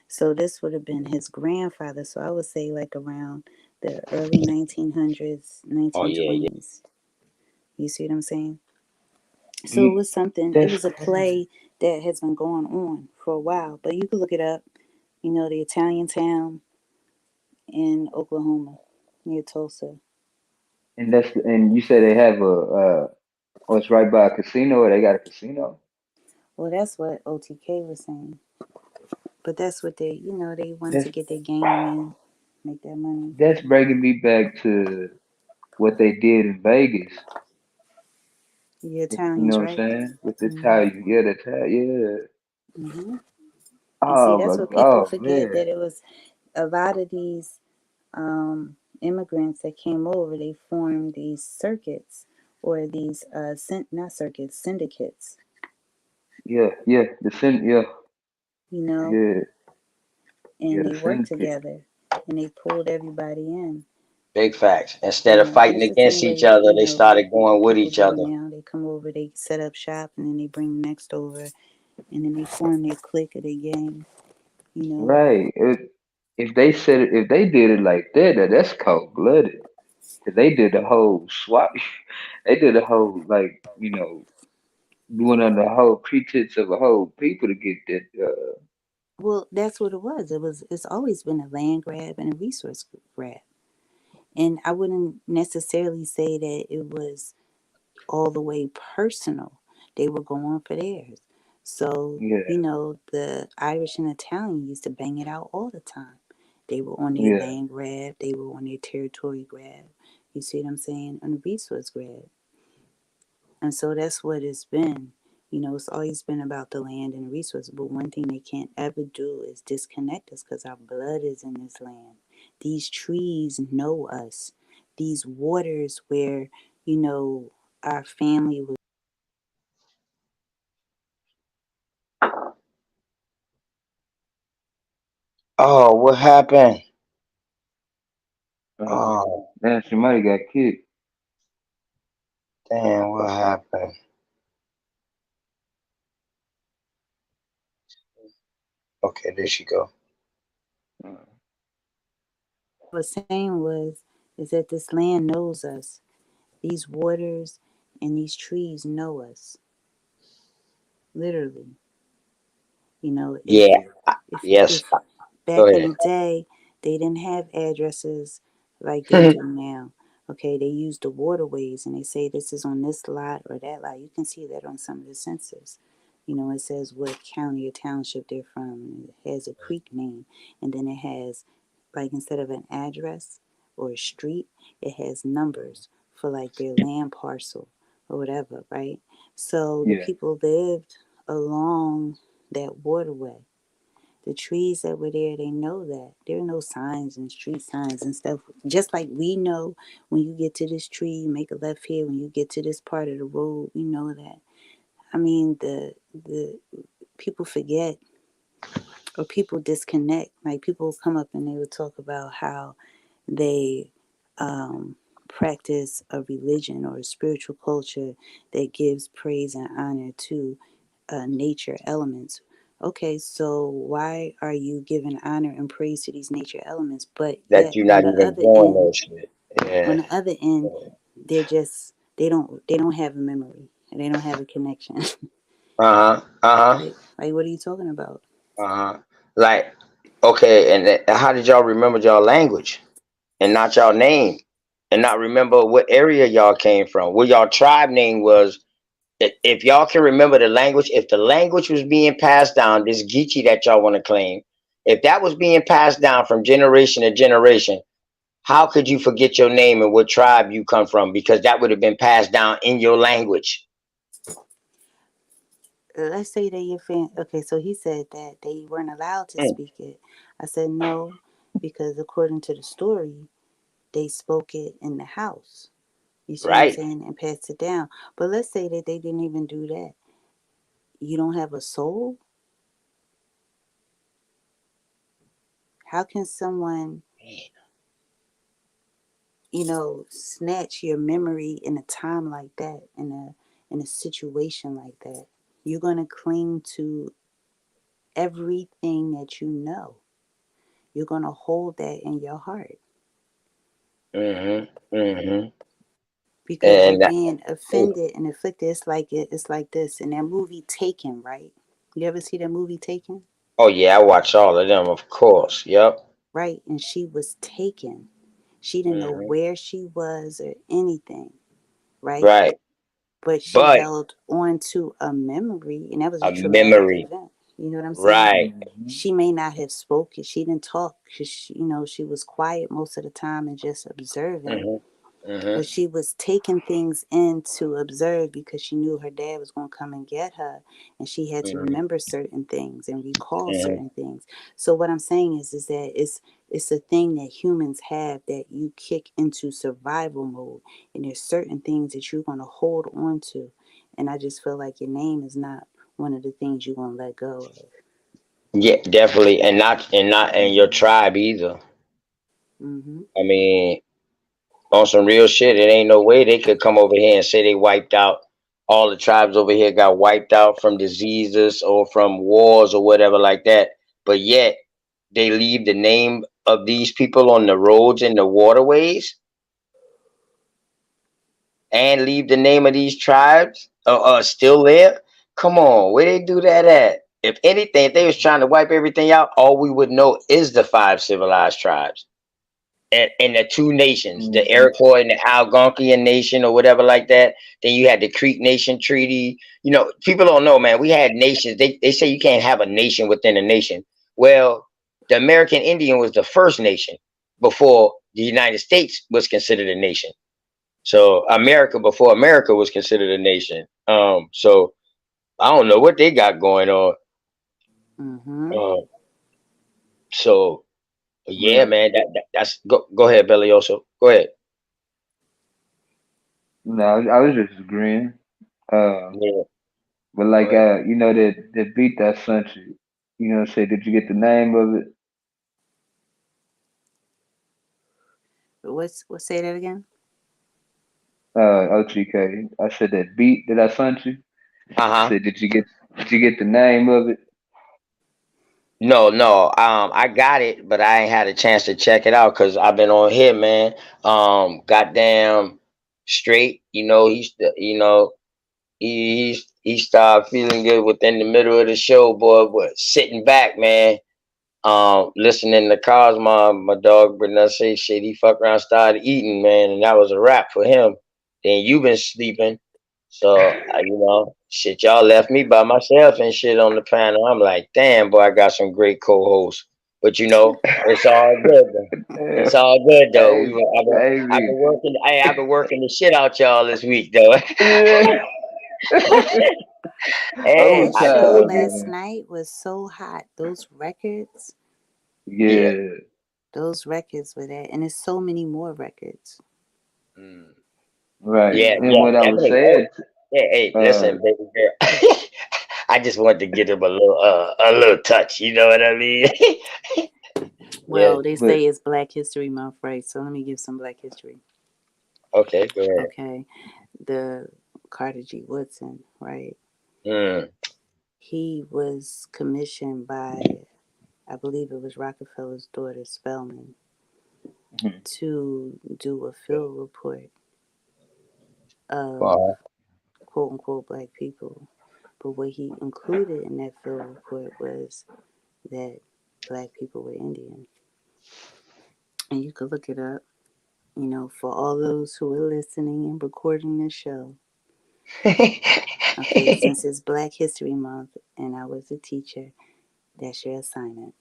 So this would have been his grandfather. So I would say like around the early 1900s, Oh yeah, yeah. 1920s. You see what I'm saying? So it was something, it was a play that has been going on for a while. But you can look it up. You know, the Italian town in Oklahoma near Tulsa. And you said they have it's right by a casino, or they got a casino? Well, that's what OTK was saying. But that's what they, you know, they wanted That's to get their game in, make that money. that's bringing me back to what they did in Vegas. The You Italians, know what I'm right? saying? With the Mm-hmm. Italian, yeah, the Italian, yeah. Mm-hmm. And see, Oh that's my, what people oh forget, man, that it was a lot of these immigrants that came over, they formed these circuits or these not circuits, syndicates, yeah, yeah, you know, yeah, and the they worked syndicate. together and they pulled everybody in. Big facts. Instead of fighting Just the same against each way, other, you they know, started going with people each do it other. now. They come over, they set up shop, and then they bring the next over, and then they form their clique or their gang, you know. Right. If they said it, if they did it like that, that's cold blooded. Cause they did the whole swap. They did the whole like doing on the whole pretense of a whole people to get that. Well, that's what it was. It's always been a land grab and a resource grab. And I wouldn't necessarily say that it was all the way personal. They were going for theirs. So, Yeah, you know, the Irish and Italian used to bang it out all the time. They were on their yeah. land grab, they were on their territory grab. You see what I'm saying? On the resource grab. And so that's what it's been. You know, it's always been about the land and the resources. But one thing they can't ever do is disconnect us because our blood is in this land. These trees know us. These waters where, you know, our family was. Oh, what happened? Oh, Oh, man, somebody got kicked. damn, what happened? Okay, there she go. Was saying was is that this land knows us. These waters and these trees know us. Literally. You know, Yeah. if Yes. back in the day, they didn't have addresses like they do now. Okay, they used the waterways and they say this is on this lot or that lot. You can see that on some of the census. You know, it says what county or township they're from. It has a creek name, and then it has, like, instead of an address or a street, it has numbers for like their land parcel or whatever, right? So the Yeah. people lived along that waterway. The trees that were there, they know that. There are no signs and street signs and stuff. Just like we know when you get to this tree, you make a left here. When you get to this part of the road, we know that. I mean, the people forget or people disconnect. Like people will come up and they would talk about how they practice a religion or a spiritual culture that gives praise and honor to nature elements. Okay, so why are you giving honor and praise to these nature elements, but That yet you're on not the even other doing end, that shit. Yeah. on the other end, they don't have a memory and they don't have a connection. Like what are you talking about? Like, okay, and how did y'all remember y'all language and not y'all name and not remember what area y'all came from, what y'all tribe name was? If y'all can remember the language, if the language was being passed down, this Geechee that y'all want to claim, if that was being passed down from generation to generation, how could you forget your name and what tribe you come from? Because that would have been passed down in your language. Let's say that your fan. Okay, so he said that they weren't allowed to speak it. I said no, because according to the story, they spoke it in the house. You see what I'm saying? And passed it down. But let's say that they didn't even do that. You don't have a soul? How can someone, you know, snatch your memory in a time like that, in a situation like that? You're gonna cling to everything that you know. You're gonna hold that in your heart. Because you're And being offended and afflicted. It's like this. In that movie Taken, right? You ever see that movie Taken? oh yeah, I watch all of them, of course. Yep. Right. And she was taken. She didn't know where she was or anything. Right? Right. But she But held on to a memory, and that was a a traumatic memory. event. You know what I'm saying? Right. She may not have spoken. She didn't talk because she was quiet most of the time and just observing. But she was taking things in to observe because she knew her dad was going to come and get her, and she had to remember certain things and recall certain things. So what I'm saying is that it's a thing that humans have, that you kick into survival mode, and there's certain things that you're going to hold on to, and I just feel like your name is not one of the things you're going to let go of. Yeah, definitely, and not in your tribe either. Mm-hmm. I mean, on some real shit, it ain't no way they could come over here and say they wiped out all the tribes over here, got wiped out from diseases or from wars or whatever like that. But yet they leave the name of these people on the roads and the waterways, and leave the name of these tribes still there. Come on, where they do that at? If anything, if they was trying to wipe everything out, all we would know is the 5 civilized tribes. And the 2 nations, the Iroquois and the Algonquian nation or whatever like that. Then you had the Creek Nation Treaty. You know, people don't know, man. We had nations. They say you can't have a nation within a nation. Well, the American Indian was the first nation before the United States was considered a nation. So America before America was considered a nation. So I don't know what they got going on. So yeah, man, that's go ahead, Belioso. Go ahead. No, I was just agreeing. Yeah. But like you know that beat that country. You know, say, did you get the name of it? What say that again? OTK. I said that beat that I sent you. I said, did you get the name of it? No. I got it, but I ain't had a chance to check it out because I've been on here, man. Goddamn straight. He started feeling good within the middle of the show, boy. But sitting back, man. listening to Cosmo, my dog, but not say shit. He fucked around, started eating, man, and that was a wrap for him. Then you been sleeping, so you know, shit, y'all left me by myself and shit on the panel. I'm like, damn, boy, I got some great co-hosts, but you know, it's all good. Though. It's all good though. Hey, I've been baby. working. I've been working the shit out y'all this week though. Hey, That I show told Overtime, you. last man. night was so hot. Those records Yeah. were that, and there's so many more records. Mm. Right. Yeah, And what I was definitely. Oh, saying, hey, uh, listen, baby girl. I just wanted to give him a little touch. You know what I mean? Yeah. Well, they but say it's Black History Month, right? So let me give some Black history. Okay, go ahead. Okay, the Carter G. Woodson, right? Mm. He was commissioned by, I believe it was Rockefeller's daughter, Spelman, to do a field report of quote unquote Black people. But what he included in that field report was that Black people were Indian. And you could look it up, you know, for all those who are listening and recording this show. Okay, since it's Black History Month and I was a teacher, that's your assignment.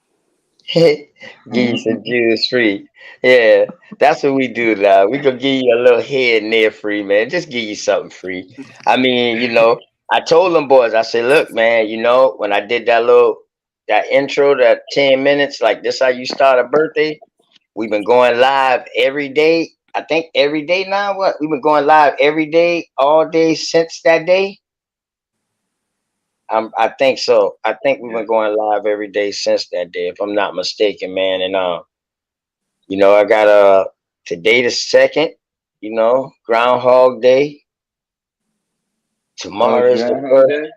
Give you some Jews free. Yeah, that's what we do now. We gonna give you a little here and there free, man. Just give you something free. I mean, you know, I told them boys, I said, look, man, you know, when I did that intro, that 10 minutes, like this how you start a birthday. We've been going live every day. I think every day now. What? We've been going live every day, all day since that day. I think so. I think we've been going live every day since that day, if I'm not mistaken, man. And you know, I got today the 2nd, you know, Groundhog Day. oh, Tomorrow it's is the Groundhog first. Day.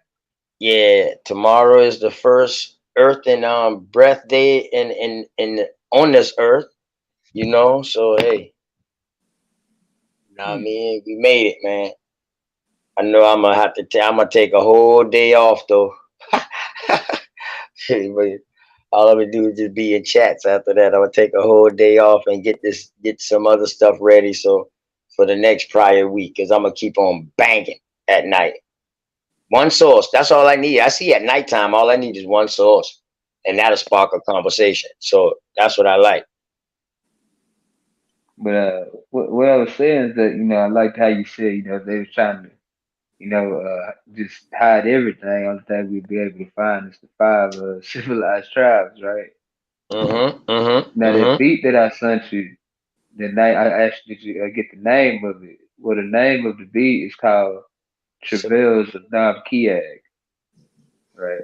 Yeah, tomorrow is the first Earth and Breath Day in on this earth. You know, so hey, you know what I mean, we made it, man. I know I'm gonna have to. I'm gonna take a whole day off though. But all I'm gonna do is just be in chats. After that, I'm gonna take a whole day off and get some other stuff ready. So for the next prior week, because I'm gonna keep on banging at night. One source. That's all I need. I see at nighttime. All I need is one source, and that'll spark a conversation. So that's what I like. But what I was saying is that I liked how you said they was trying to just hide everything. Only thing we'd be able to find is the 5 civilized tribes, right? Now the beat that I sent you, the night I asked you, did you get the name of it? Well, the name of the beat is called Travails of Nam Kiag, right?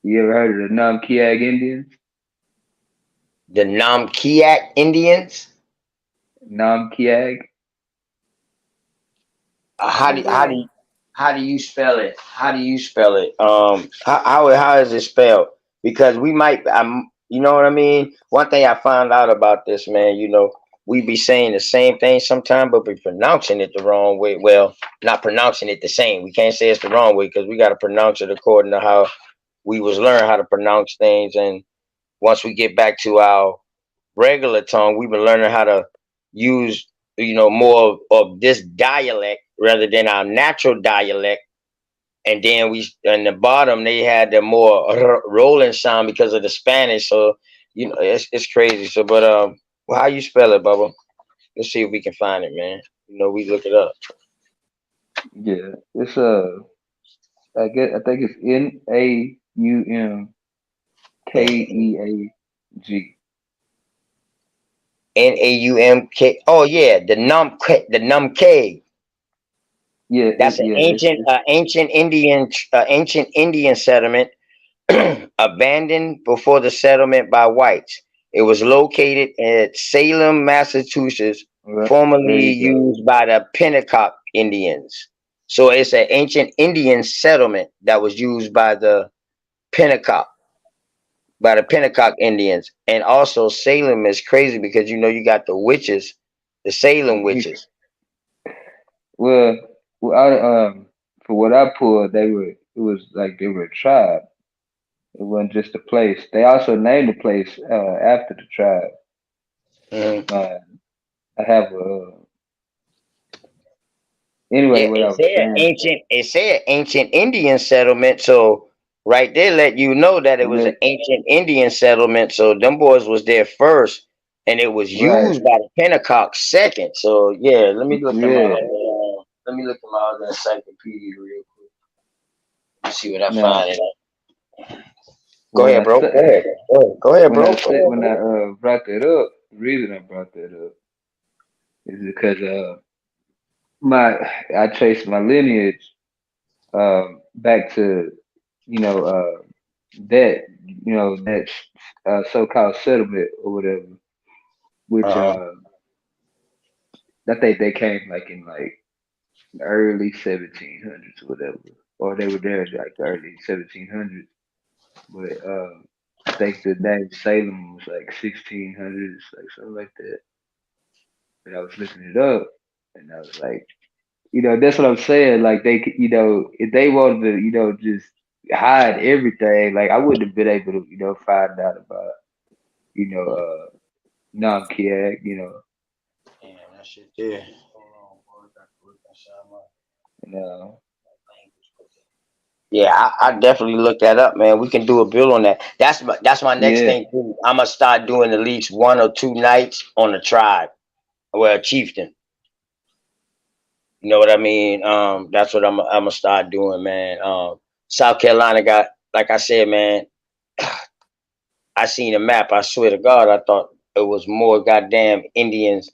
You ever heard of the Nam Kiag Indians? The Nam Kiak Indians. Nam Kiag. How do you spell it? How do you spell it? How is it spelled? Because we might, you know what I mean. One thing I found out about this, man, you know, we be saying the same thing sometimes, but we pronouncing it the wrong way. Well, not pronouncing it the same. We can't say it's the wrong way because we got to pronounce it according to how we was learn how to pronounce things. And once we get back to our regular tongue, we've been learning how to use, you know, more of this dialect rather than our natural dialect. And then in the bottom they had the more rolling sound because of the Spanish. So you know it's crazy. So well, how you spell it, Bubba? Let's see if we can find it, man. You know, we look it up. Yeah, it's I think it's Naumkeag. Naumk. Oh yeah, the Numkeg. Yeah, That's an ancient Indian settlement abandoned before the settlement by whites. It was located at Salem, Massachusetts, there formerly you go. used by the Pennacock Indians. So it's an ancient Indian settlement that was used by the Pennacock, Indians. And also Salem is crazy because you know you got the witches, the Salem witches. Well, for what I pulled, they were a tribe. It wasn't just a place. They also named the place after the tribe. I have a anyway. Yeah, What I was saying. it said ancient Indian settlement. So right there let you know that it was Yeah, an ancient Indian settlement. So them boys was there first, and it was right. used by the Pentecost second. So yeah, Yeah. let me look at my other encyclopedia real quick. Let's see what I Now, find. Go ahead, bro. Go ahead. Go ahead, bro. Go ahead, when I bro. brought that up, the reason I brought that up is because my I traced my lineage back to that that so-called settlement or whatever, which Uh-huh. I think they came like in like the early 1700s or whatever, or they were there in like the early 1700s. But I think the name Salem was like 1600s, like something like that. But I was looking it up, and I was like, that's what I'm saying. Like they, if they wanted to, just hide everything, like I wouldn't have been able to, find out about, you know, Namkiag, Damn, that shit there. and Yeah, I definitely look that up, man. We can do a bill on that. That's my next yeah, thing too. I'm gonna start doing at least 1 or 2 nights on the tribe, well, chieftain. You know what I mean? That's what I'm gonna start doing, man. South Carolina got, like I said, man. I seen a map. I swear to God, I thought it was more goddamn Indians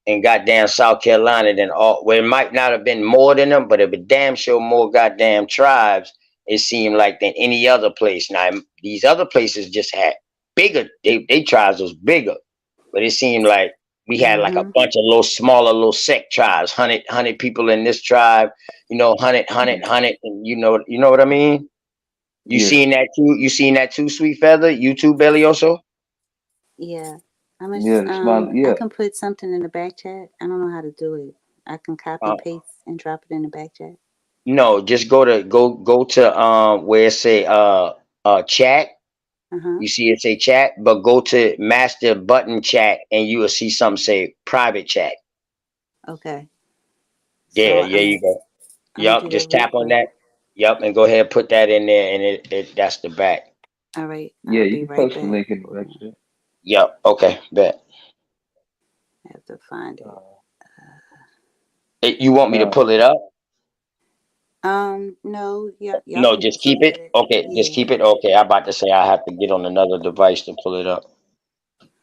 in goddamn South Carolina than all. Well, it might not have been more than them, but it would damn sure more goddamn tribes. It seemed like than any other place. Now these other places just had bigger. They tribes was bigger, but it seemed like we had like a Mm-hmm. bunch of little smaller little sect tribes. 100 people in this tribe. 100, and you know what I mean. You yeah, seen that too? You seen that too, Sweet Feather? You too, Belioso? Yeah. I'm gonna yeah, the small, I yeah. can put something in the back chat. I don't know how to do it. I can copy paste and drop it in the back chat. No, just go to where it say chat. Uh-huh. You see it say chat, but go to master button chat and you will see something say private chat. Okay. Yeah, So yeah, you go. I'm gonna Yup, do that just real tap on quick. that. Yup, and go ahead and put that in there, and that's the back. All right. Yeah, I'll you be can right post the back. link in the back chat. Yup, okay, bet. I have to find it. You want me to No, pull it up? No, y'all No, can just just look keep at it. it. Okay, just Yeah. keep it. Okay, I'm about to say I have to get on another device to pull it up.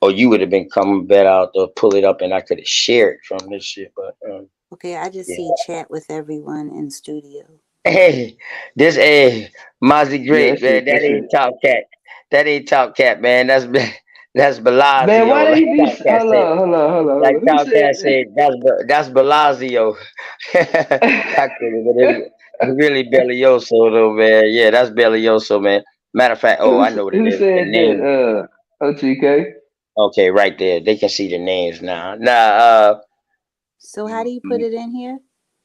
Or you would have been coming better out to pull it up, and I could have shared from this shit. But Okay, I just yeah. see chat with everyone in studio. Hey, this Mozzie yeah, Great, man. That ain't Top Cat. That ain't Top Cat, man. That's Man, why Bellagio. did Like he be? Top Cat said. Like Who Top said Cat said, that's Bellagio. I couldn't, but it's really Bellioso though, man. Yeah, that's Bellioso, man. Matter of fact, I know what it who is. The said name. that? OTK. Okay, right there. They can see the names now. So how do you put it in here?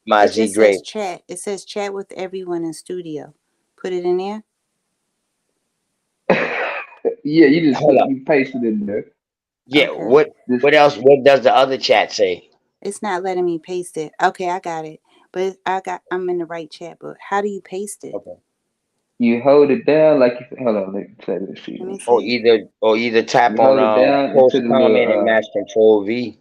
It Mozzie just Great. says chat. It says chat with everyone in studio. Put it in there. Yeah, you just Hold up. you paste it in there. Yeah, Okay. what else? What does the other chat say? It's not letting me paste it. Okay, I got it. But I'm in the right chat, but how do you paste it? Okay. You hold it down like you. Hold on, let me see. Let me Or see. either tap You on hold it down post into the comment and little. mash control V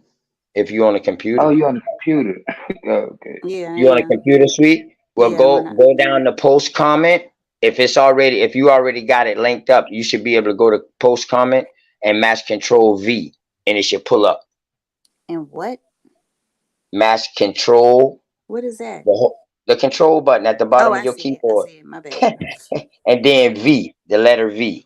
if you're on a Oh, computer. you on the computer? Oh, okay. Yeah, I You on a am. computer suite? Well, Yeah, go down to post comment. If you already got it linked up, you should be able to go to post comment and mash control V, and it should pull up. and what? Mash control What is that? the control button at the bottom Oh, of I your see it. I keyboard, see it. My bad. and then V, the letter V,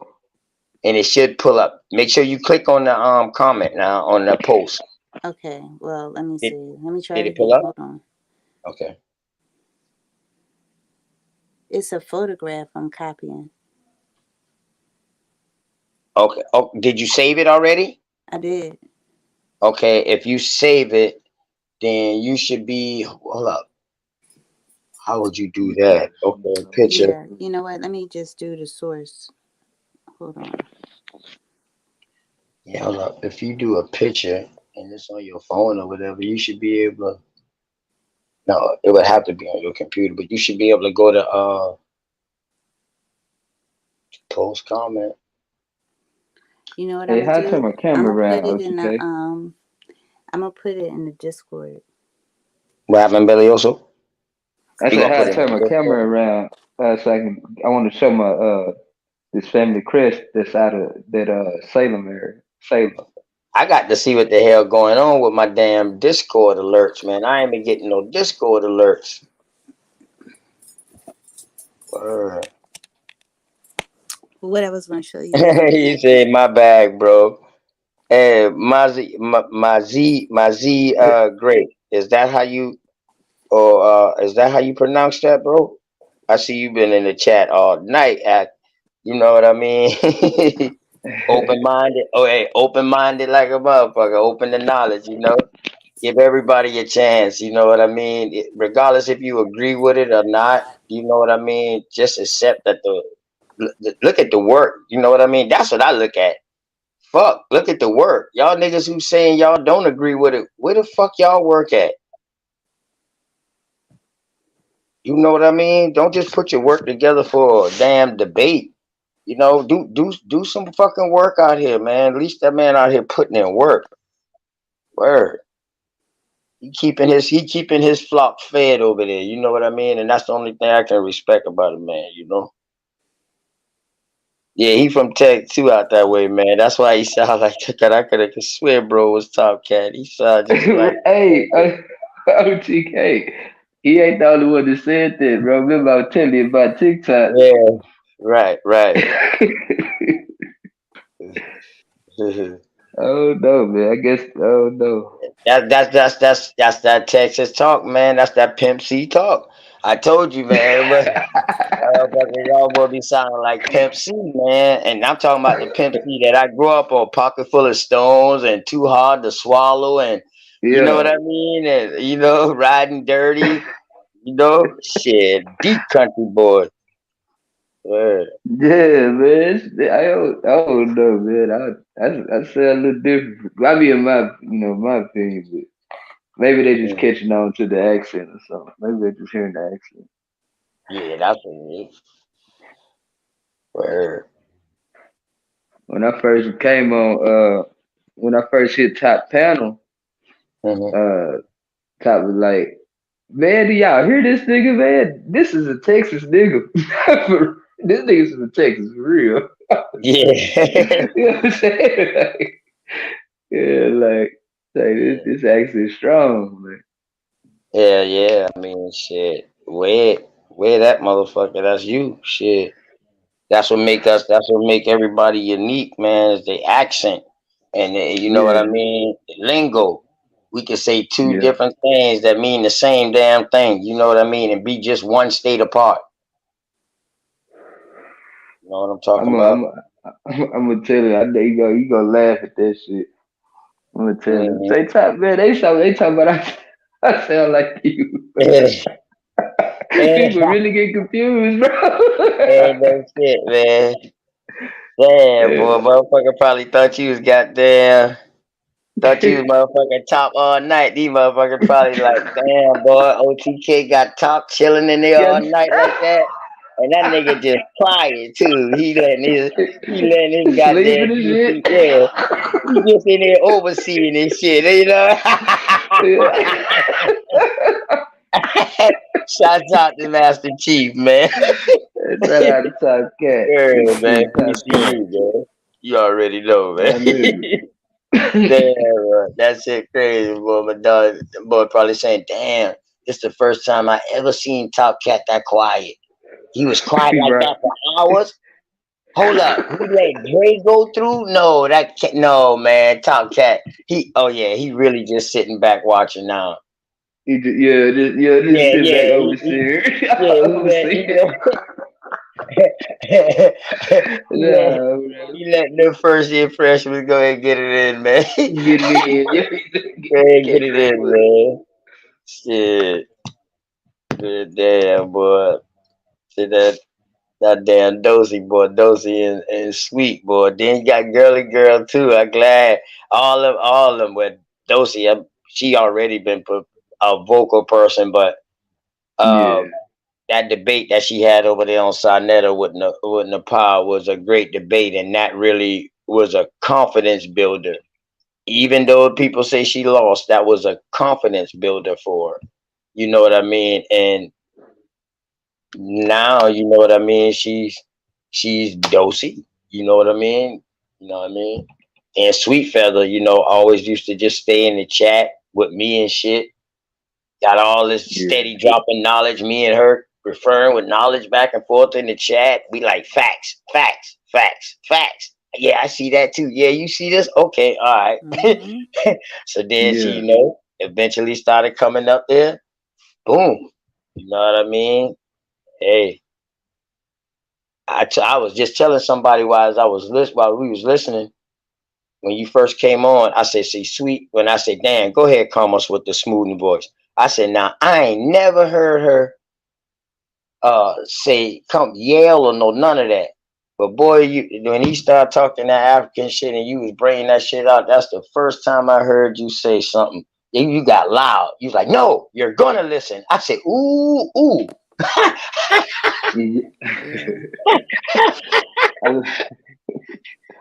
and it should pull up. Make sure you click on the comment now on the post. Okay. Well, let me see. Let me try Did it it pull again. up? Hold on. Okay. It's a photograph I'm copying. Okay. Oh, did you save it already? I did. Okay. If you save it, then you should be. Hold up. How would you do that? Okay. Picture. Yeah. You know what? Let me just do the source. Hold on. Yeah, hold up. If you do a picture and it's on your phone or whatever, you should be able to. No, it would have to be on your computer, but you should be able to go to post comment. You know what Hey, I'm how gonna to turn do? my I'm camera gonna put around, it in the OTK? I'm gonna put it in the Discord. What happened, Billy? Also, I you said gonna how put to it in turn the my Discord? camera around so I want to show my this family crest that's out of that Salem area. Salem. I got to see what the hell going on with my damn Discord alerts, man. I ain't been getting no Discord alerts. Word. What I was gonna show you was You said my bag, bro. Hey, Mazi, great. Is that how you, or is that how you pronounce that, bro? I see you been in the chat all night. You know what I mean? Open-minded. Oh, hey, open-minded like a motherfucker. Open to knowledge, you know? Give everybody a chance, you know what I mean? Regardless if you agree with it or not, you know what I mean? Just accept that look at the work, you know what I mean? That's what I look at. Fuck, look at the work. Y'all niggas who saying y'all don't agree with it, where the fuck y'all work at? You know what I mean? Don't just put your work together for a damn debate. You know, do some fucking work out here, man. At least that man out here putting in work. Word. He keeping his flock fed over there. You know what I mean? And that's the only thing I can respect about a man, you know? Yeah, he from Tech too out that way, man. That's why he sound like that. I could swear bro was Top Cat. He sound just like Hey, OTK. He ain't the only one that said that, bro. Remember I was telling you about TikTok. yeah, right. Oh no, man. I guess no. That's that Texas talk, man. That's that Pimp C talk. I told you, man. Y'all will be sounding like Pimp C, man. And I'm talking about the Pimp C that I grew up on, Pocket Full of Stones and Too Hard to Swallow, and you know what I mean? And you know, Riding Dirty, you know, shit, deep country boy. Word. Yeah, man. I don't know, man. I say a little different. I mean, my opinion, but maybe they just catching on to the accent or something. Maybe they're just hearing the accent. Yeah, that's what it is. Word. When I first came on, when I first hit Top Panel, Top was like, "Man, do y'all hear this nigga, man? This is a Texas nigga. This nigga's from Texas for real." Yeah. You know what I'm saying? Like this accent strong, man. Yeah. I mean, shit. Where that motherfucker? That's you. Shit. That's what make everybody unique, man. Is the accent, and you know what I mean. Lingo. We could say two different things that mean the same damn thing. You know what I mean, and be just one state apart. You know what I'm talking about? I'm gonna tell you. I know you gonna laugh at that shit. I'm gonna tell you. Say Top, man. They talk about I sound like you. People really get confused, bro. Ain't no shit, man. Damn, boy, motherfucker probably thought you was goddamn. Thought you was motherfucking Top all night. These motherfuckers probably like, damn, boy, OTK got Top chilling in there all night like that. And that nigga just quiet too. He letting his goddamn shit. Yeah. He just in there overseeing this shit, you know? Shouts out to Master Chief, man. Shout out to Top Cat. Yeah, man. Peace to you, man. You already know, man. Damn, that shit crazy, boy. My dog, boy, probably saying, "Damn, this the first time I ever seen Top Cat that quiet. He was quiet like that for hours." Hold up, he let Dre go through? No, no, man. Top Cat, he really just sitting back watching now. Just sit back overseer. He let the first impression go ahead and get it in, man. Get it in, man. Shit. Damn, boy. See that That damn Dosey boy, Dosey and Sweet boy. Then you got Girly Girl too. I'm glad all of them with Dosey. She already been a vocal person, but Yeah. that debate that she had over there on Sarnetta with Nepal was a great debate, and that really was a confidence builder. Even though people say she lost, that was a confidence builder for her. You know what I mean? And now you know what I mean. She's Dosey. You know what I mean? You know what I mean? And Sweet Feather, always used to just stay in the chat with me and shit. Got all this steady dropping knowledge. Me and her referring with knowledge back and forth in the chat. We like facts. Yeah, I see that too. Yeah, you see this? Okay, all right. So then she, eventually started coming up there. Boom. You know what I mean? Hey, I was just telling somebody while we was listening, when you first came on, I said, see, Sweet, when I said, Dan, go ahead, come us with the smoothing voice. I said, now, I ain't never heard her say, come yell or none of that. But boy, when he started talking that African shit and you was bringing that shit out, that's the first time I heard you say something. You got loud. You was like, no, you're going to listen. I said, ooh.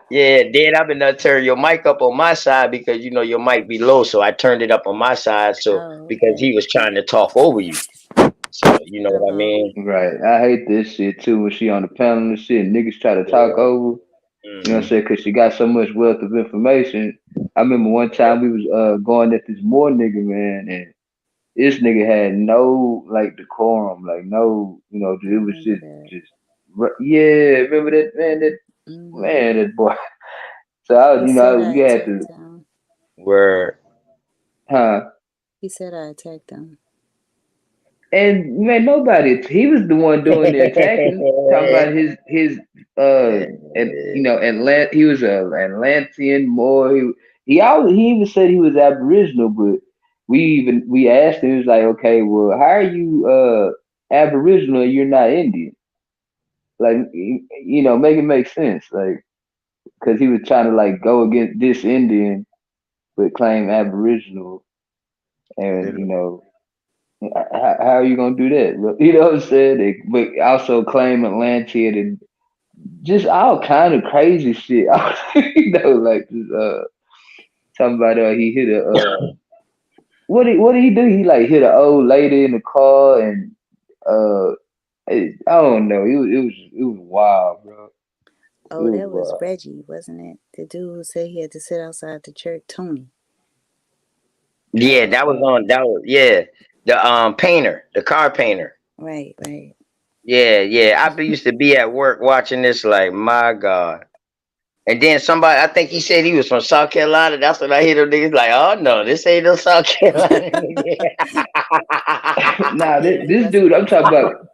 Yeah, then I've been turning your mic up on my side because your mic be low, so I turned it up on my side. So because he was trying to talk over you, so you know what I mean. Right. I hate this shit too when she on the panel and shit. And niggas try to talk over. You know what I'm saying? Because she got so much wealth of information. I remember one time we was going at this Moore nigga, man, and this nigga had no decorum, no, it was just yeah. Remember that, man? That boy. So I was, we had to. Word. Huh? He said I attacked him. And man, he was the one doing the attacking, talking about his and he was a Atlantean Moor. He even said he was Aboriginal, but we asked him, he was like, okay, well, how are you Aboriginal and you're not Indian? Like, make it make sense, because he was trying to go against this Indian, but claim Aboriginal, and how are you gonna do that? You know what I'm saying? But also claim Atlantean and just all kind of crazy shit. Just talking about he hit a what did he do? He hit an old lady in the car and I don't know. It was wild, bro. Oh, that was Reggie, wasn't it? The dude who said he had to sit outside the church, Tony. Yeah, the painter, the car painter. Right. Yeah. I used to be at work watching this, like, my God. And then somebody, I think he said he was from South Carolina. That's what I hear them niggas like, oh no, this ain't no South Carolina. Nah, this dude I'm talking about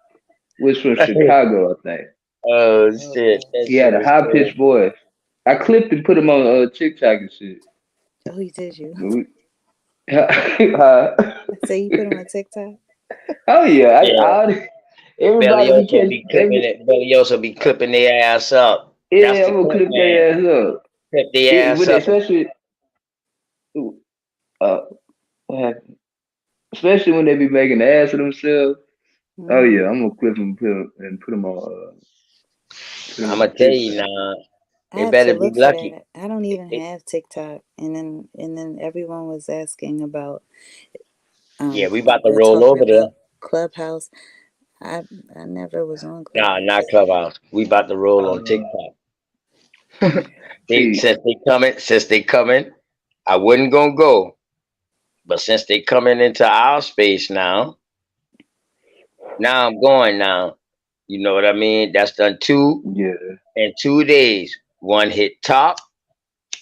was from Chicago, I think. Oh shit. He had a high pitched voice. I clipped and put him on TikTok and shit. Oh, he did you? So you put him on TikTok? Oh yeah. Belly also be clipping their ass up. Yeah, I'm gonna clip their ass up. Clip their ass up. Especially when they be making the ass of themselves. Oh yeah, I'm gonna clip them and put them on. I'm gonna tell you now. They better be lucky. I don't even have TikTok, and then everyone was asking about. Yeah, we about to roll over there. Clubhouse. I never was on Clubhouse. Nah, not Clubhouse. We about to roll on TikTok. Since they coming, I wasn't gonna go, but since they coming into our space now I'm going now. You know what I mean? That's done 2 in 2 days. One hit top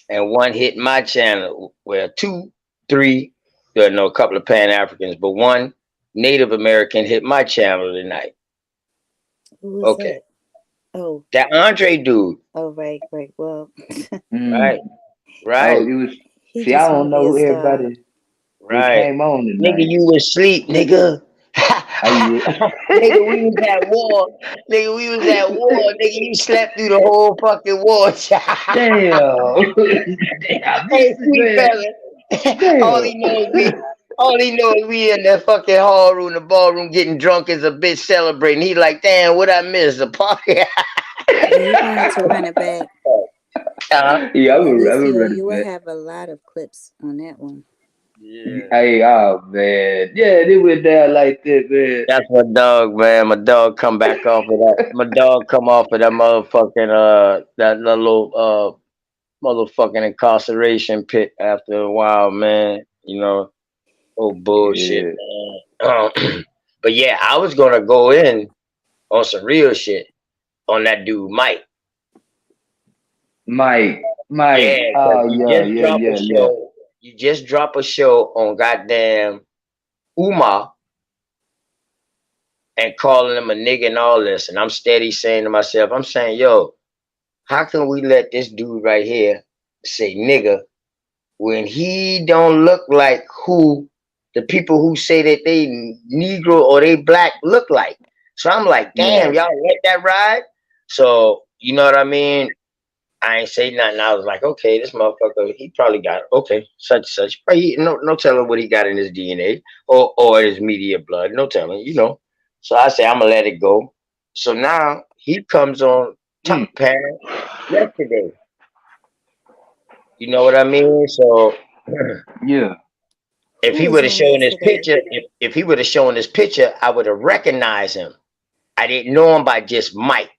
and one hit my channel. Well, 2, 3, there are a couple of Pan-Africans, but one Native American hit my channel tonight. Who was that? Oh, that Andre dude. Oh, right. Well, right. Oh, he was. See, I don't know everybody. Right. Came on tonight. Nigga, you was asleep, nigga. Nigga, we was at war. Nigga, we was at war. Nigga, you slept through the whole fucking war. Damn. Hey, sweet fella. All he knows we in that fucking hall room, the ballroom, getting drunk as a bitch, celebrating. He like, damn, what I missed? The party. Yeah, you're gonna have to run it back. Yeah, I'm Lucio, ready you for will that. have a lot of clips on that one. Yeah. Hey, oh man, yeah, they went down like that, man. That's my dog, man. My dog come back off of that. My dog come off of that motherfucking that little motherfucking incarceration pit after a while, man. You know, oh bullshit, man. But yeah, I was gonna go in on some real shit on that dude Mike. Mike. Yeah, Oh because yeah. you just drop a show on goddamn Umar and calling him a nigga and all this, and I'm steady saying to myself, I'm saying, yo, how can we let this dude right here say nigga when he don't look like who the people who say that they Negro or they black look like? So I'm like, damn, y'all let that ride? So, you know what I mean? I ain't say nothing. I was like, okay, this motherfucker, he probably got such. But no telling what he got in his DNA or his media blood. No telling, you know. So I say, I'm gonna let it go. So now he comes on top panel yesterday. You know what I mean? So yeah. If Who he was would have on shown his yesterday? picture, if he would have shown his picture, I would have recognized him. I didn't know him by just Mike.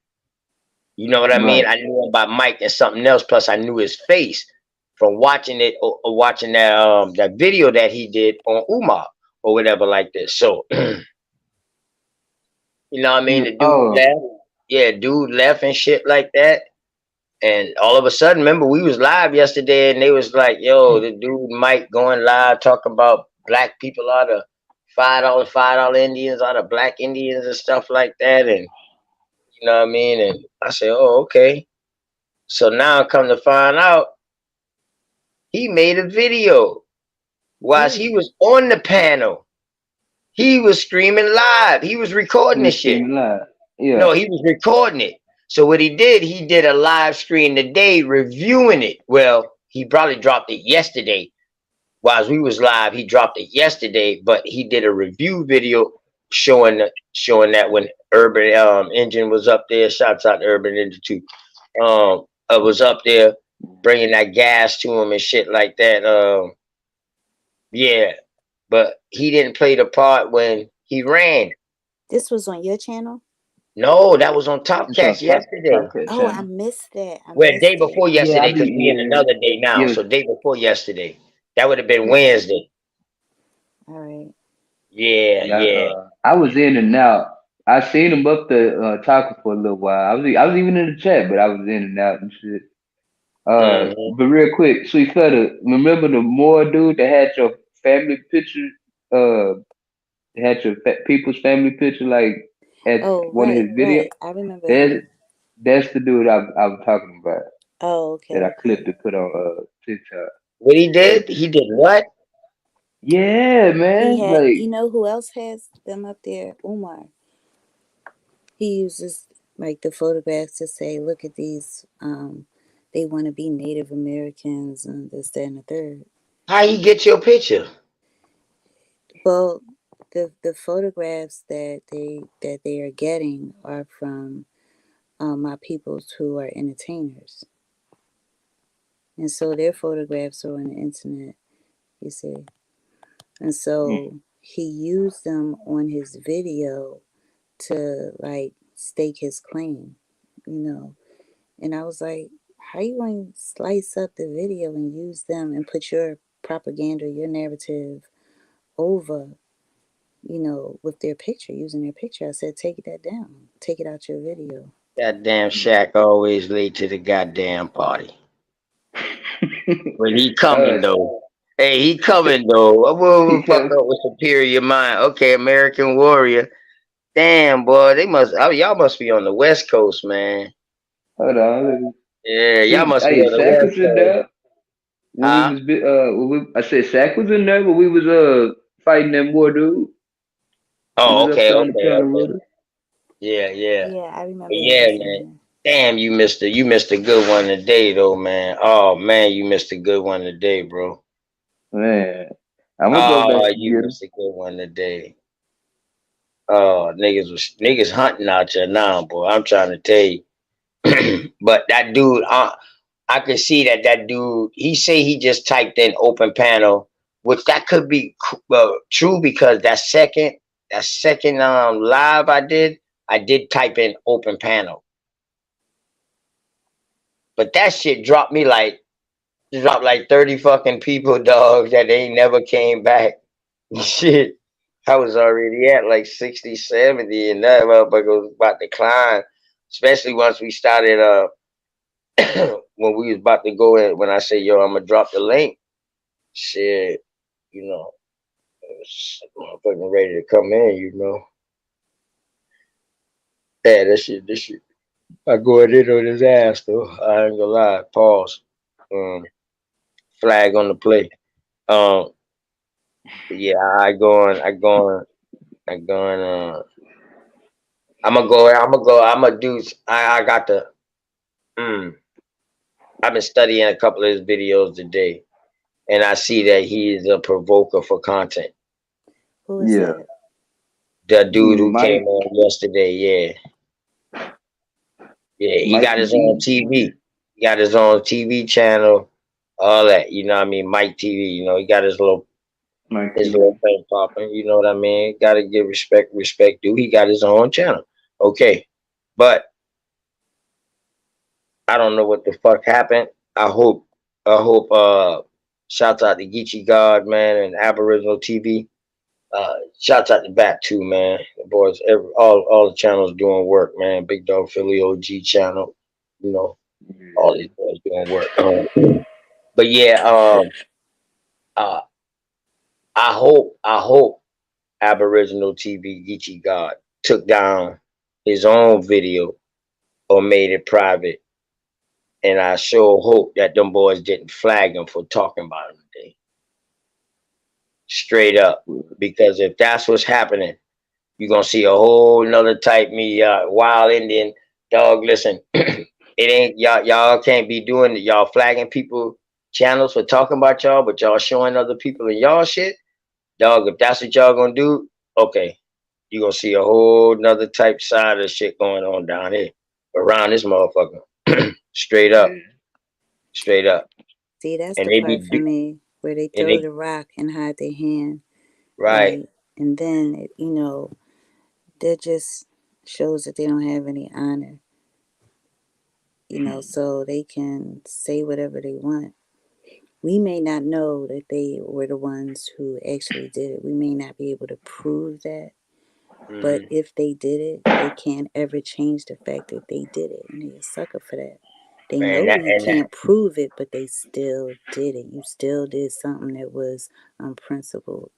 You know what I mean? I knew him by Mike and something else. Plus, I knew his face from watching it or watching that video that he did on Umar or whatever like this. So, you know what I mean? The dude left. Yeah, dude left and shit like that. And all of a sudden, remember, we was live yesterday, and they was like, "Yo, the dude Mike going live talking about black people are the $5 Indians, are the black Indians and stuff like that." And you know what I mean? And I said, "Oh, okay." So now, come to find out, he made a video whilst he was on the panel. He was streaming live. He was recording this shit. Yeah. No, he was recording it. So what he did a live stream today reviewing it. Well, he probably dropped it yesterday. Whilst we was live, he dropped it yesterday, but he did a review video showing that when Urban Engine was up there, shouts out to Urban Engine too. Was up there bringing that gas to him and shit like that. Yeah, but he didn't play the part when he ran. This was on your channel? No, that was on Topcast yesterday. Oh, I missed that. Well, day before yesterday, because we in another day now. Yeah. So day before yesterday. That would have been Wednesday. All right. Yeah. I was in and out. I seen him up there talking for a little while. I was even in the chat, but I was in and out and shit. But real quick, Sweet Feta, remember the Moore dude that had your family picture? Had your people's family picture like at one of his videos? Right. I remember. That's the dude I was talking about. Oh, okay. That I clipped and put on TikTok. What he did? He did what? Yeah, man. He had, like, you know who else has them up there? Umar. He uses like the photographs to say, look at these, they want to be Native Americans and this, that, and the third. How you get your picture? Well, the photographs that they are getting are from my peoples who are entertainers. And so their photographs are on the internet, you see. And so he used them on his video to like stake his claim, you know. And I was like, how you going to slice up the video and use them and put your propaganda, your narrative over, you know, with their picture, using their picture? I said, take that down. Take it out your video. Goddamn Shaq always late to the goddamn party. When he coming though. Hey, he coming though. I will fuck up with Superior Mind. Okay, American Warrior. Damn, boy, y'all must be on the West Coast, man. Hold on. Yeah, y'all must be on the Shaq West was in there. I said Shaq was in there when we was fighting that war dude. Oh, was up okay, there on the okay, panel okay. with us. Yeah, yeah. Yeah, I But remember yeah, him man. saying Damn, you missed a good one today, though, man. Oh man, you missed a good one today, bro. Man, I'm gonna go back Oh, and you get him. missed a good one today. Oh, niggas hunting out there now, boy. I'm trying to tell you. But that dude, I could see that dude. He say he just typed in open panel, which that could be true because that second live I did type in open panel, but that shit dropped 30 fucking people, dog, that they never came back. Shit, I was already at like 60, 70, and that motherfucker was about to climb, especially once we started when we was about to go in, when I say, yo, I'm gonna drop the link, shit, you know, motherfucking ready to come in, you know. Yeah, this shit. I going in on his ass though. I ain't gonna lie. Pause. Flag on the play. Yeah, I'm gonna do. I got the. I've been studying a couple of his videos today, and I see that he is a provoker for content. who is Yeah. that? The dude who Mike came on yesterday, yeah, he got Mikey his own D. TV. He got his own TV channel, all that. You know what I mean? Mike TV. You know, he got his little Mike thing popping. You know what I mean? Got to give respect due. He got his own channel. Okay, but I don't know what the fuck happened. I hope. Shouts out to Geechee God, man, and Aboriginal TV. Shouts out to Bat too, man. The boys, all the channels doing work, man. Big Dog Philly OG channel, you know, all these boys doing work. But yeah, uh, I hope Aboriginal TV Geechee God took down his own video or made it private, and I sure hope that them boys didn't flag him for talking about him today. Straight up, because if that's what's happening, you're gonna see a whole nother type me wild Indian dog. Listen, it ain't y'all can't be doing it. Y'all flagging people channels for talking about y'all, but y'all showing other people in y'all shit. Dog, if that's what y'all gonna do, okay. You're gonna see a whole nother type side of shit going on down here around this motherfucker. Straight up. Straight up. See, that's And the they part for be me where they and throw they the rock and hide their hand, right. and then that just shows that they don't have any honor, so they can say whatever they want. We may not know that they were the ones who actually did it. We may not be able to prove that. But if they did it, they can't ever change the fact that they did it, and they're a sucker for that. They Man, know you can't prove it, but they still did it. You still did something that was unprincipled,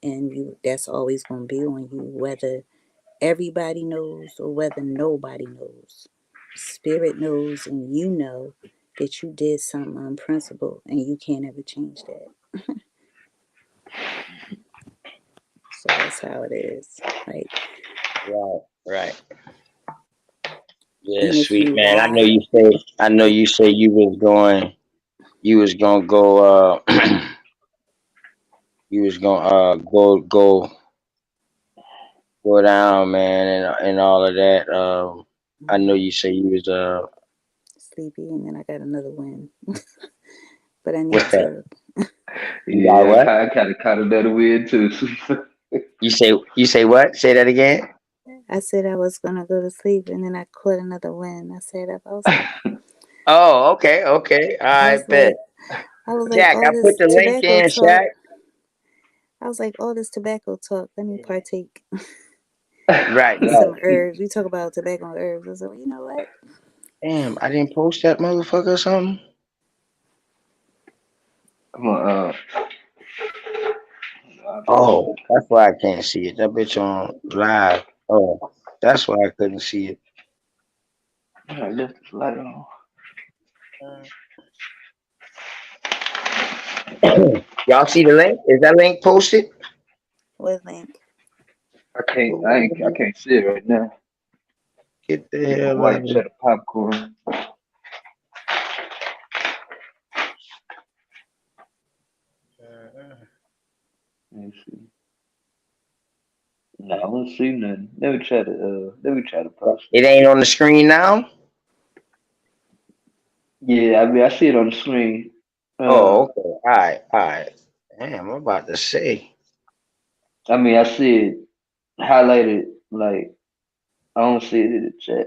and that's always going to be on you, whether everybody knows or whether nobody knows. Spirit knows, and you know that you did something unprincipled, and you can't ever change that. So that's how it is. Like, Right. Yeah, and if sweet you man. I know lie, you say you was gonna go you was gonna go down, man, and all of that. I know you say you was sleepy, and then I got another win. But I need what's that? to. You got Yeah, what? I kind of caught another win too. You say what? Say that again? I said I was gonna go to sleep, and then I caught another win. I said I was like, Oh, okay. All I right, was bet. like, I was like, Jack, I all put this the link tobacco in, talk. Shaq. I was like, all this tobacco talk. Let me partake. Right. Some herbs. We talk about tobacco and herbs. I was like, well, you know what? Damn, I didn't post that motherfucker or something. Come on, Oh, that's why I can't see it. That bitch on live. Oh, that's why I couldn't see it. I left the light on. Y'all see the link? Is that link posted? What link? I can't see it right now. Get the Get my hell white out of cheddar popcorn. Let me see. No, I don't see nothing. Let me try to post It it. ain't on the screen now. Yeah, I mean I see it on the screen. Oh, okay. All right, all right. Damn, I'm about to say. I mean I see it highlighted, like I don't see it in the chat.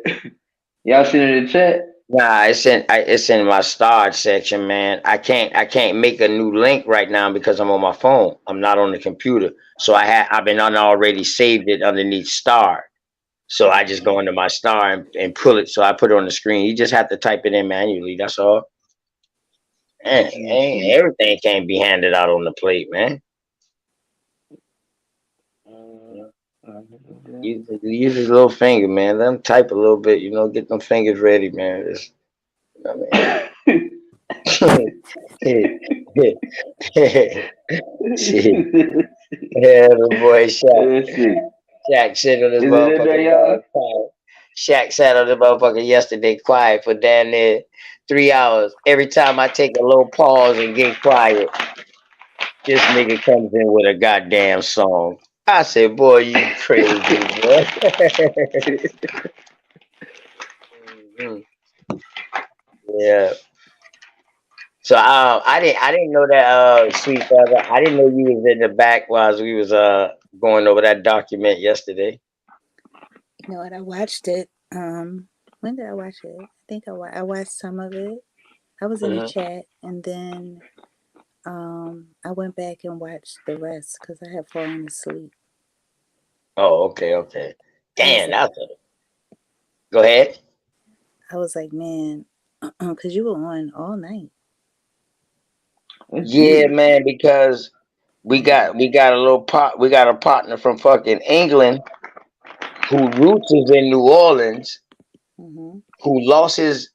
Y'all seen it in the chat? Nah, it's in my starred section, man. I can't make a new link right now because I'm on my phone. I'm not on the computer. So I've been already saved it underneath star. So I just go into my star and pull it. So I put it on the screen. You just have to type it in manually. That's all. Man, everything can't be handed out on the plate, man. Use his little finger, man. Let him type a little bit, get them fingers ready, man. Shit. Yeah, the boy Let's see. Shaq sitting on this Is it in there, y'all? motherfucker. Shaq sat on this motherfucker yesterday quiet for damn near 3 hours. Every time I take a little pause and get quiet, this nigga comes in with a goddamn song. I said, boy, you crazy, boy. Mhm. Yeah. So I didn't know that sweet brother. I didn't know you was in the back while we was going over that document yesterday. You know what? I watched it. When did I watch it? I think I watched some of it. I was in the chat, and then I went back and watched the rest because I had fallen asleep. Oh, okay. Damn, go ahead. I was like, man, because you were on all night. Yeah, man, because we got a partner from fucking England who roots is in New Orleans, who lost his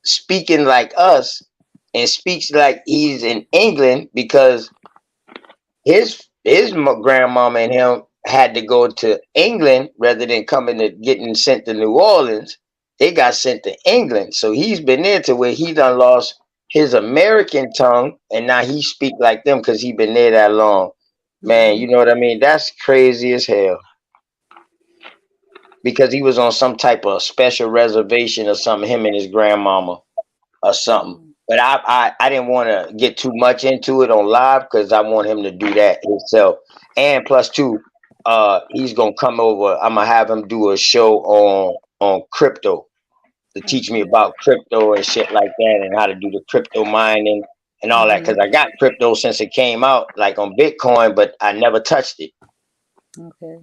speaking like us and speaks like he's in England because his grandmama and him had to go to England rather than getting sent to New Orleans. They got sent to England, so he's been there to where he done lost his American tongue, and now he speak like them because he been there that long. Man, you know what I mean? That's crazy as hell. Because he was on some type of special reservation or something, him and his grandmama or something. But I didn't want to get too much into it on live because I want him to do that himself. And plus two, he's gonna come over. I'm gonna have him do a show on crypto to teach me about crypto and shit like that and how to do the crypto mining and all that. Because I got crypto since it came out, like on Bitcoin, but I never touched it. Okay.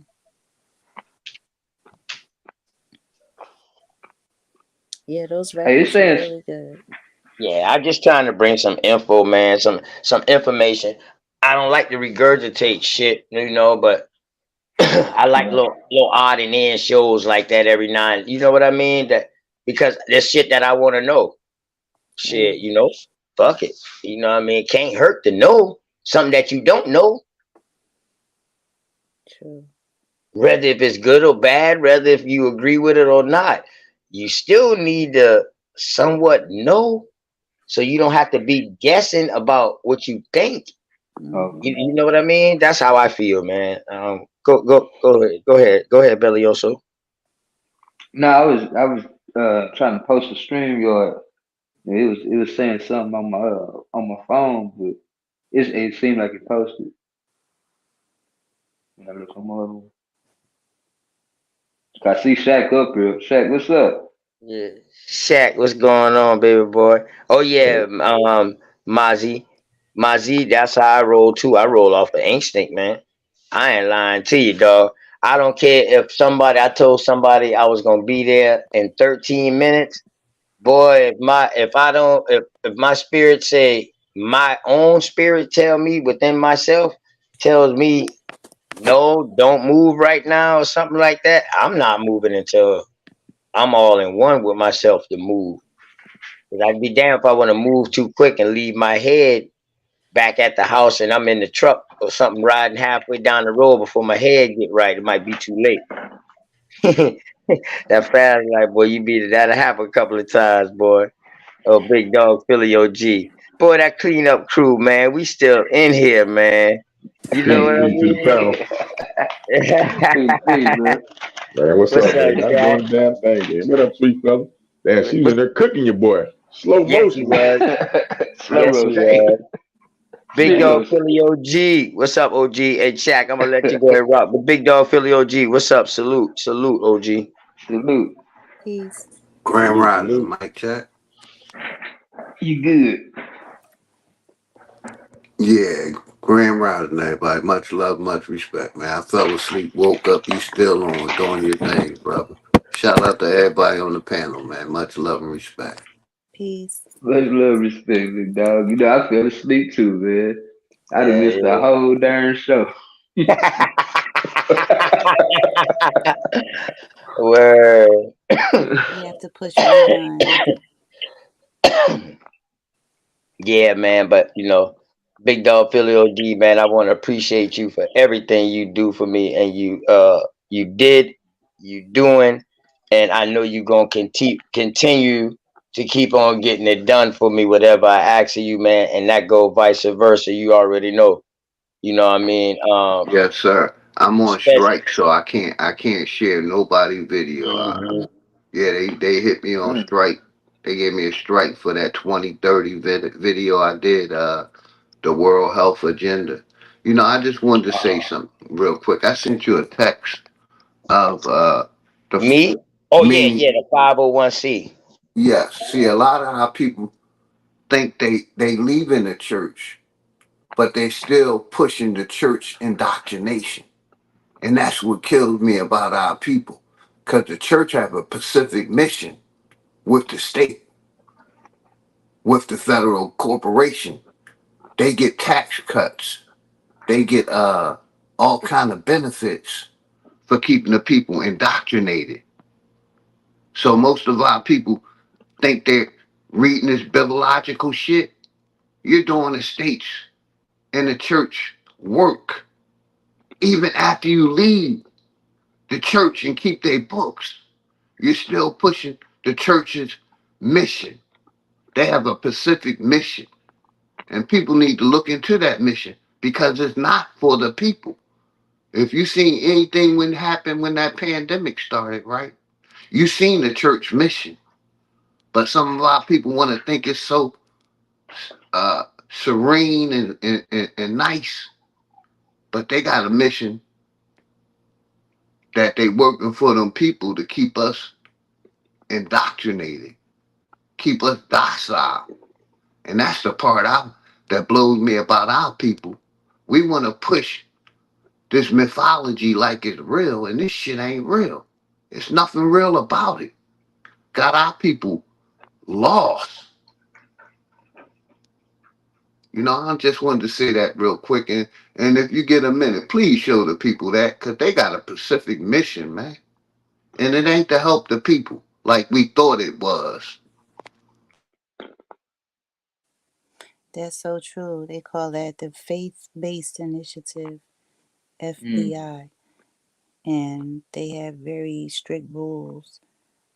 Yeah, those rappers are really good. Yeah, I'm just trying to bring some info, man, some information. I don't like to regurgitate shit, but I like little odd and end shows like that every night. You know what I mean? That because there's shit that I want to know. Shit, fuck it. You know what I mean? It can't hurt to know something that you don't know. True. Whether if it's good or bad, whether if you agree with it or not, you still need to somewhat know. So you don't have to be guessing about what you think. You know what I mean? That's how I feel, man. Go ahead, Bellioso. No, I was trying to post a StreamYard. It was saying something on my phone, but it seemed like it posted. When I look on my other one. I see Shaq up here. Shaq, what's up? Yeah, Shaq, what's going on, baby boy? Oh yeah, Mozzie, that's how I roll too. I roll off the instinct, man. I ain't lying to you, dog. I don't care if I told somebody I was gonna be there in 13 minutes. Boy, if my spirit say, my own spirit tell me within myself, tells me no, don't move right now or something like that, I'm not moving until I'm all in one with myself to move. Because I'd be damned if I want to move too quick and leave my head back at the house and I'm in the truck or something riding halfway down the road before my head get right. It might be too late. That fast life, boy, you beat it. That'll happen a couple of times, boy. Oh, big dog, Philly OG. Boy, that cleanup crew, man. We still in here, man. You know what I Peace to the panel. mean? man. Man, what's What's up, up, man? I'm Jack? doing the damn thing, man. What up, sweet fella? Damn, she was in there cooking your boy. Slow Yes, he motion. was. Slow Yes, he motion. was. Big Slow dog motion. Philly OG. What's up, OG? Hey, Shaq, I'm gonna let you go and rock. But big dog Philly OG, what's up? Salute, salute, OG. Salute. Peace. Grand Salute, Rising, salute. Mike check. You good? Yeah, Grand Rising, everybody. Much love, much respect, man. I fell asleep, woke up, you still on, doing your thing, brother. Shout out to everybody on the panel, man. Much love and respect. Peace. Much love, respect, big dog. You know, I fell asleep too, man. I done missed the Yeah. whole darn show. Word. You have to push rewind. Yeah, man. But you know, big dog Philly OG, man. I want to appreciate you for everything you do for me, and you did, you doing, and I know you gonna continue to keep on getting it done for me, whatever I ask of you, man, and that go vice versa. You already know. You know what I mean? Yes, sir. I'm on Especially. strike, so I can't share nobody video. Yeah, they hit me on strike. They gave me a strike for that 2030 video I did, the World Health Agenda. You know, I just wanted to say something real quick. I sent you a text of the Me? Oh yeah, me. yeah, the 501c. Yes. See, a lot of our people think they leaving the church, but they still pushing the church indoctrination. And that's what kills me about our people. Because the church have a specific mission with the state, with the federal corporation. They get tax cuts. They get all kind of benefits for keeping the people indoctrinated. So most of our people think they're reading this biblical shit. You're doing the states and the church work even after you leave the church and keep their books. You're still pushing the church's mission. They have a specific mission. And people need to look into that mission because it's not for the people. If you seen anything when happened when that pandemic started, right? You seen the church mission. But some of our people want to think it's so serene and nice. But they got a mission that they working for them people to keep us indoctrinated, keep us docile. And that's the part that blows me about our people. We want to push this mythology like it's real, and this shit ain't real. It's nothing real about it. Got our people lost. You know, I just wanted to say that real quick. And if you get a minute, please show the people that, because they got a specific mission, man. And it ain't to help the people like we thought it was. That's so true. They call that the Faith-Based Initiative, FBI. And they have very strict rules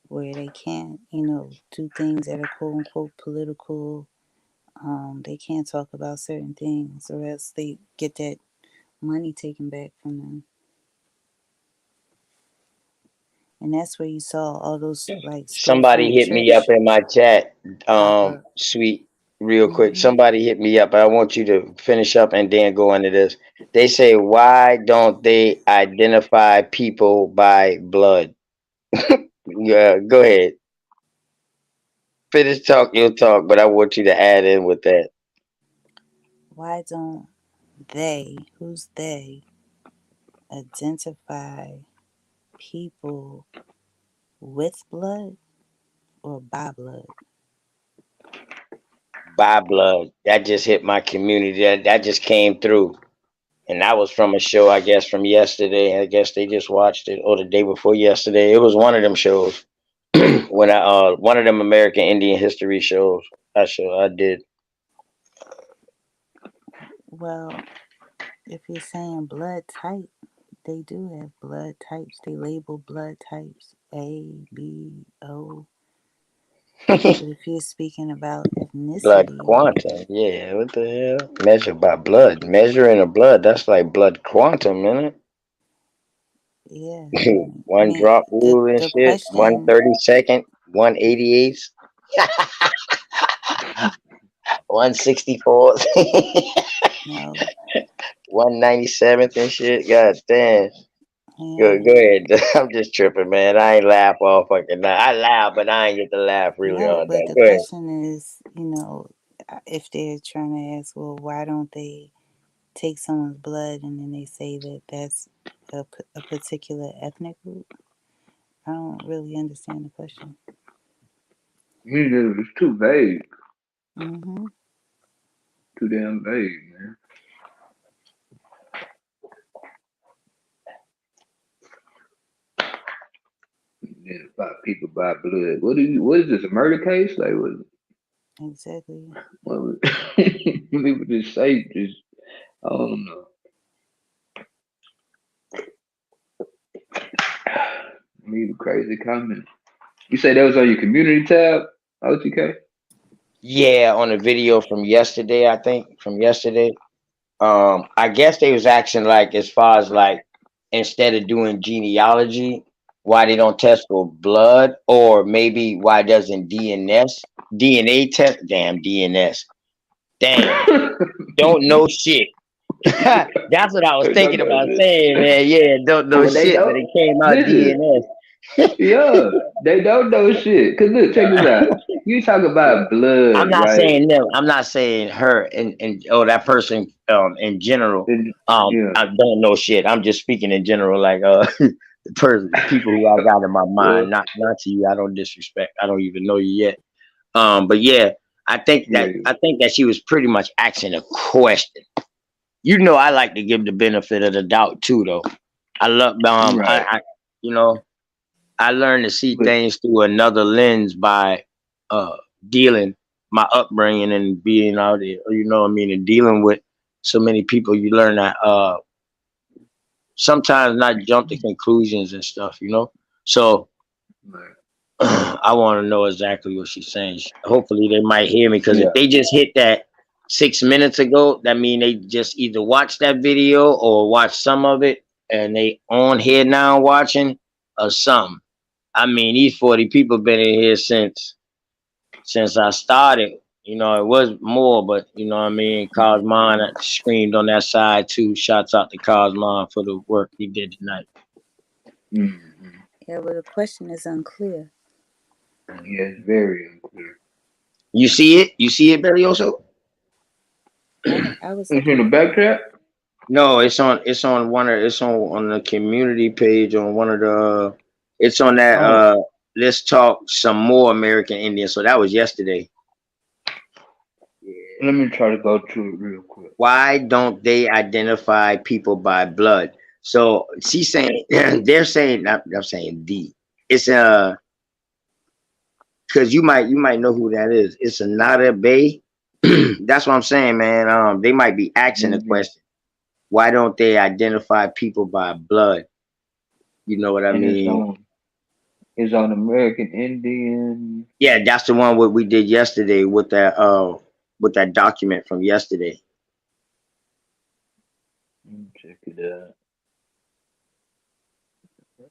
where they can't, do things that are quote unquote political. They can't talk about certain things or else they get that money taken back from them. And that's where you saw all those like Somebody storefront hit me up in my chat, sweet, real quick. Somebody hit me up. I want you to finish up and then go into this. They say, why don't they identify people by blood? Yeah, go ahead. Finish talk, you'll talk, but I want you to add in with that. Why don't they, who's they, identify people with blood or by blood? By blood. That just hit my community. That just came through. And that was from a show, I guess, from yesterday. I guess they just watched it, or the day before yesterday. It was one of them shows. When one of them American Indian history shows. I did. Well, if you're saying blood type, they do have blood types. They label blood types A, B, O. But if you're speaking about Blood ethnicity, quantum. Yeah, what the hell? Measure by blood. Measuring a blood, that's like blood quantum, isn't yeah. it? I One mean, drop rule and the shit. question, 1/32, 1/88, 1/64, no, 1/97 and shit. God damn. yeah, Go ahead. I'm just tripping, man. I ain't laugh all fucking night. I laugh, but I ain't get to laugh really no. all But night. the Go ahead. question is, if they're trying to ask, well, why don't they take someone's blood and then they say that that's a particular ethnic group? I don't really understand the question. It's too vague. Mm-hmm. Too damn vague, man. Identify people by blood. What is this, a murder case? Like what? Exactly. What people just say, just I don't know. Leave a crazy comment. You say that was on your community tab, OTK? Yeah, on the video from yesterday, I think from yesterday. I guess they was asking like as far as like instead of doing genealogy, why they don't test for blood, or maybe why doesn't DNA test? Damn DNS. Damn, don't know shit. That's what I was thinking about saying, man. Yeah, don't know But they shit, but don't it came out listen. DNS. Yeah, they don't know shit. Cause look, check this out. You talk about I'm blood, not right? saying them. I'm not saying her and that person in general. Yeah. I don't know shit. I'm just speaking in general, like the people who I got in my mind. Not to you. I don't disrespect. I don't even know you yet. But yeah, I think that she was pretty much asking a question. You know, I like to give the benefit of the doubt too, though. I love Right. I learned to see things through another lens by dealing my upbringing and being out there, and dealing with so many people. You learn that sometimes not jump to conclusions and stuff, So I want to know exactly what she's saying. Hopefully they might hear me, because if they just hit that 6 minutes ago, that mean they just either watched that video or watched some of it and they on here now watching or something. I mean, these 40 people been in here since I started. It was more, but Cosmon screamed on that side too. Shouts out to Cosmon for the work he did tonight. Yeah, but the question is unclear. Yeah, it's very unclear. You see it? You see it, Berlioso? I was It's in the back chat? No, it's on on the community page on one of the. It's on that. Let's talk some more American Indian. So that was yesterday. Let me try to go to it real quick. Why don't they identify people by blood? So she's saying they're saying I'm saying it's because you might know who that is. It's Anada Bay. That's what I'm saying, man. They might be asking the question. Why don't they identify people by blood? You know what I mean? It's on American Indian. Yeah, that's the one what we did yesterday with that document from yesterday. Check it out.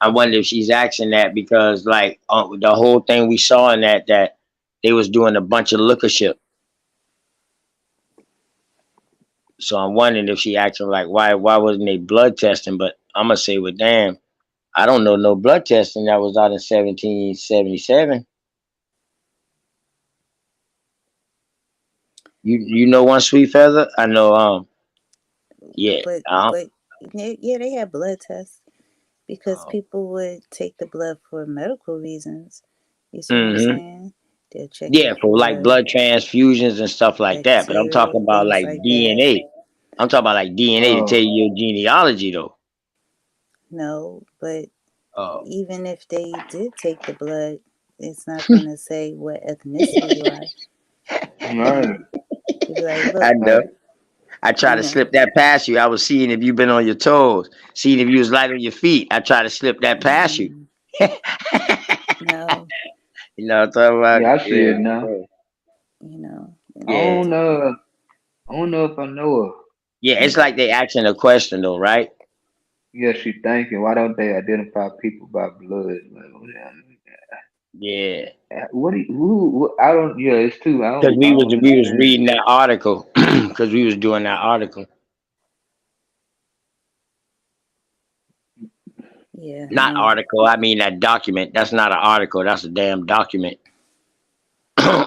I wonder if she's asking that because like the whole thing we saw in that they was doing a bunch of lookership. So I'm wondering if she asking like why wasn't they blood testing? But I'm gonna say, well, damn, I don't know no blood testing that was out in 1777. You know one, Sweet Feather? I know yeah. But yeah, they had blood tests because people would take the blood for medical reasons. You see what I'm saying? They'll check Yeah, for like blood transfusions and stuff like that. But I'm talking about like DNA. I'm talking about like DNA to tell you your genealogy though. No, but even if they did take the blood, it's not going to say what ethnicity you are. Right. You'd be like, look, I know. I try to slip that past you. I was seeing if you've been on your toes, seeing if you was light on your feet. I try to slip that past you. No, You know what I'm talking about? Yeah, I see it now. you know. I Yeah. don't know if I know her. Yeah, it's like they asking a question though, right? Yeah, she thinking, why don't they identify people by blood? Yeah. What do you, who, I don't, yeah, it's too, I Because don't we was understand. reading that article. Because we was doing that article. Yeah. Not article, I mean that document. That's not an article, that's a damn document.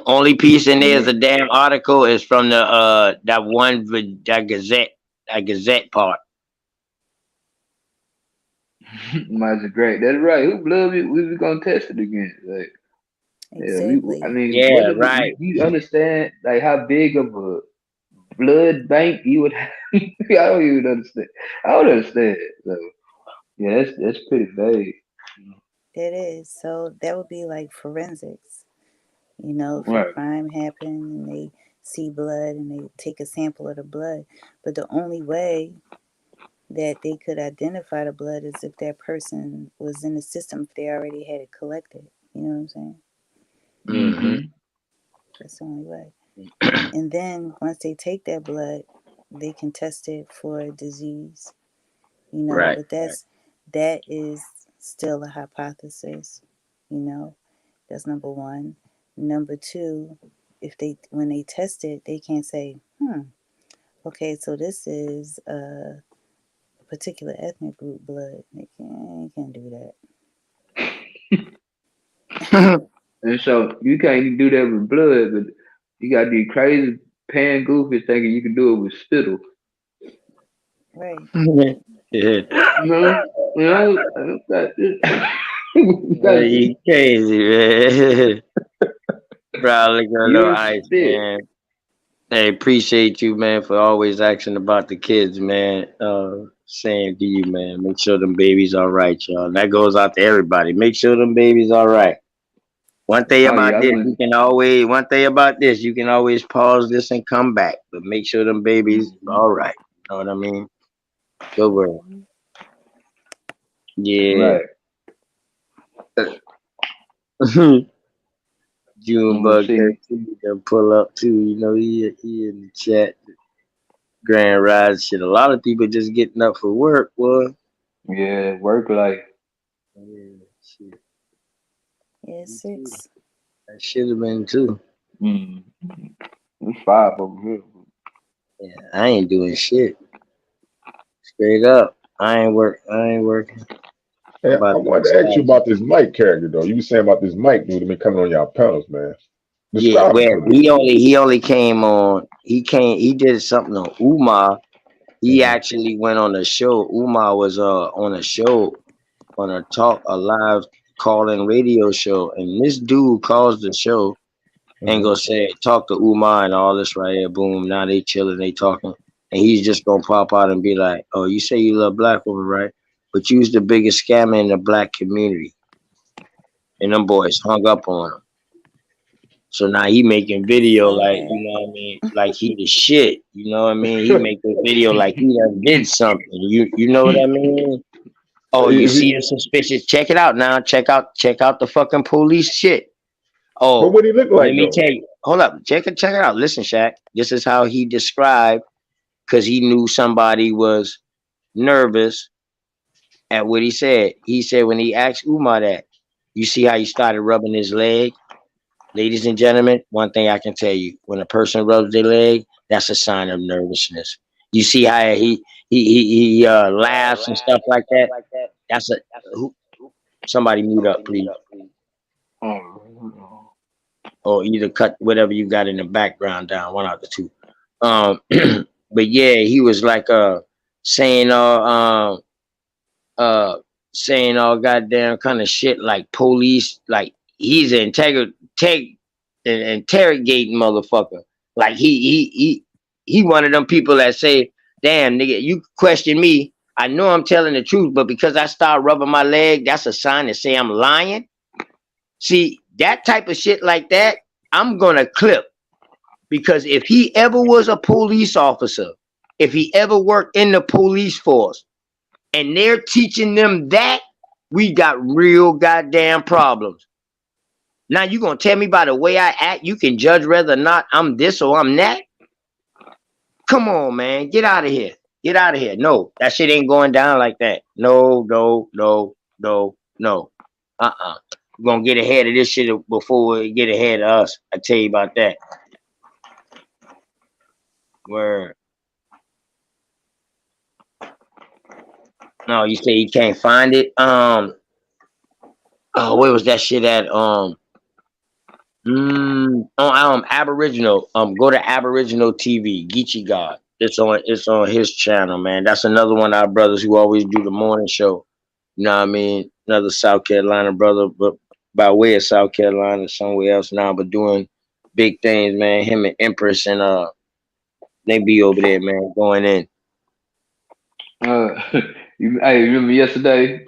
Only piece in there is a damn article is from the that Gazette part. Mine's great. That's right. Who blood we gonna test it again? Like, Exactly. I mean, Yeah, what right. do you understand? Like how big of a blood bank you would have? I don't even understand. I don't understand. So yeah, that's pretty vague. It is. So that would be like forensics. You know, if a Right. crime happened and they see blood and they take a sample of the blood. But the only way that they could identify the blood is if that person was in the system, if they already had it collected. You know what I'm saying? Mm-hmm. That's the only way. And then once they take that blood, they can test it for a disease. You know, Right. but that is still a hypothesis. You know, that's number one. Number two, when they test it, they can't say, okay, so this is a particular ethnic group blood. They can't do that. And so you can't even do that with blood, but you got these crazy pan goofies thinking you can do it with spittle. Right. Yeah. No, You crazy, man. Probably got no ice, man. Hey, appreciate you, man, for always asking about the kids, man. Same to you, man. Make sure them babies all right, y'all. That goes out to everybody. Make sure them babies all right. One thing about this, you can always pause this and come back, but make sure them babies all right. Know what I mean? Good word. Yeah. Junebug 13 can pull up too. You know, he in the chat. Grand Rise shit. A lot of people just getting up for work, boy. Yeah, work life. Yeah, shit. Yeah, 6. That should have been too. It's 5 over here. Yeah, I ain't doing shit. Straight up. I ain't working. Hey, I wanted to ask you about this Mike character though. You were saying about this Mike dude that been coming on y'all panels, man. Yeah, Describe well, he only came on. He did something on Umar. He actually went on a show. Umar was on a show, on a live call-in radio show, and this dude calls the show and go say, talk to Umar and all this right here. Boom. Now they chilling, they talking, and he's just gonna pop out and be like, "Oh, you say you love black women, right? But you's the biggest scammer in the black community," and them boys hung up on him. So now he making video like, you know what I mean, like he the shit, you know what I mean? He make a video like he done did something. You know what I mean? Oh, you see the suspicious? Check it out now. Check out the fucking police shit. Oh, but what he look like? Let me tell you. Hold up, check it out. Listen, Shaq. This is how he described, because he knew somebody was nervous at what he said. He said when he asked Umar that, you see how he started rubbing his leg? Ladies and gentlemen, one thing I can tell you, when a person rubs their leg, that's a sign of nervousness. You see how he laughs and stuff like that? That's somebody mute up, please. Or either cut whatever you got in the background down, one out of the two. But yeah, he was like saying all goddamn kind of shit like police, like he's an interrogating motherfucker. Like he one of them people that say, damn nigga, you question me. I know I'm telling the truth, but because I start rubbing my leg, that's a sign to say I'm lying. See, that type of shit like that, I'm gonna clip. Because if he ever was a police officer if he ever worked in the police force and they're teaching them that, we got real goddamn problems. Now you gonna tell me by the way I act, you can judge whether or not I'm this or I'm that? Come on, man. Get out of here. Get out of here. No, that shit ain't going down like that. No. We're gonna get ahead of this shit before we get ahead of us. I tell you about that. Word. No, you say you can't find it. Oh, where was that shit at? On Aboriginal. Go to Aboriginal TV, Geechee God. It's on his channel, man. That's another one of our brothers who always do the morning show. You know what I mean? Another South Carolina brother, but by way of South Carolina, somewhere else now, but doing big things, man. Him and Empress and they be over there, man, going in. Hey, remember yesterday?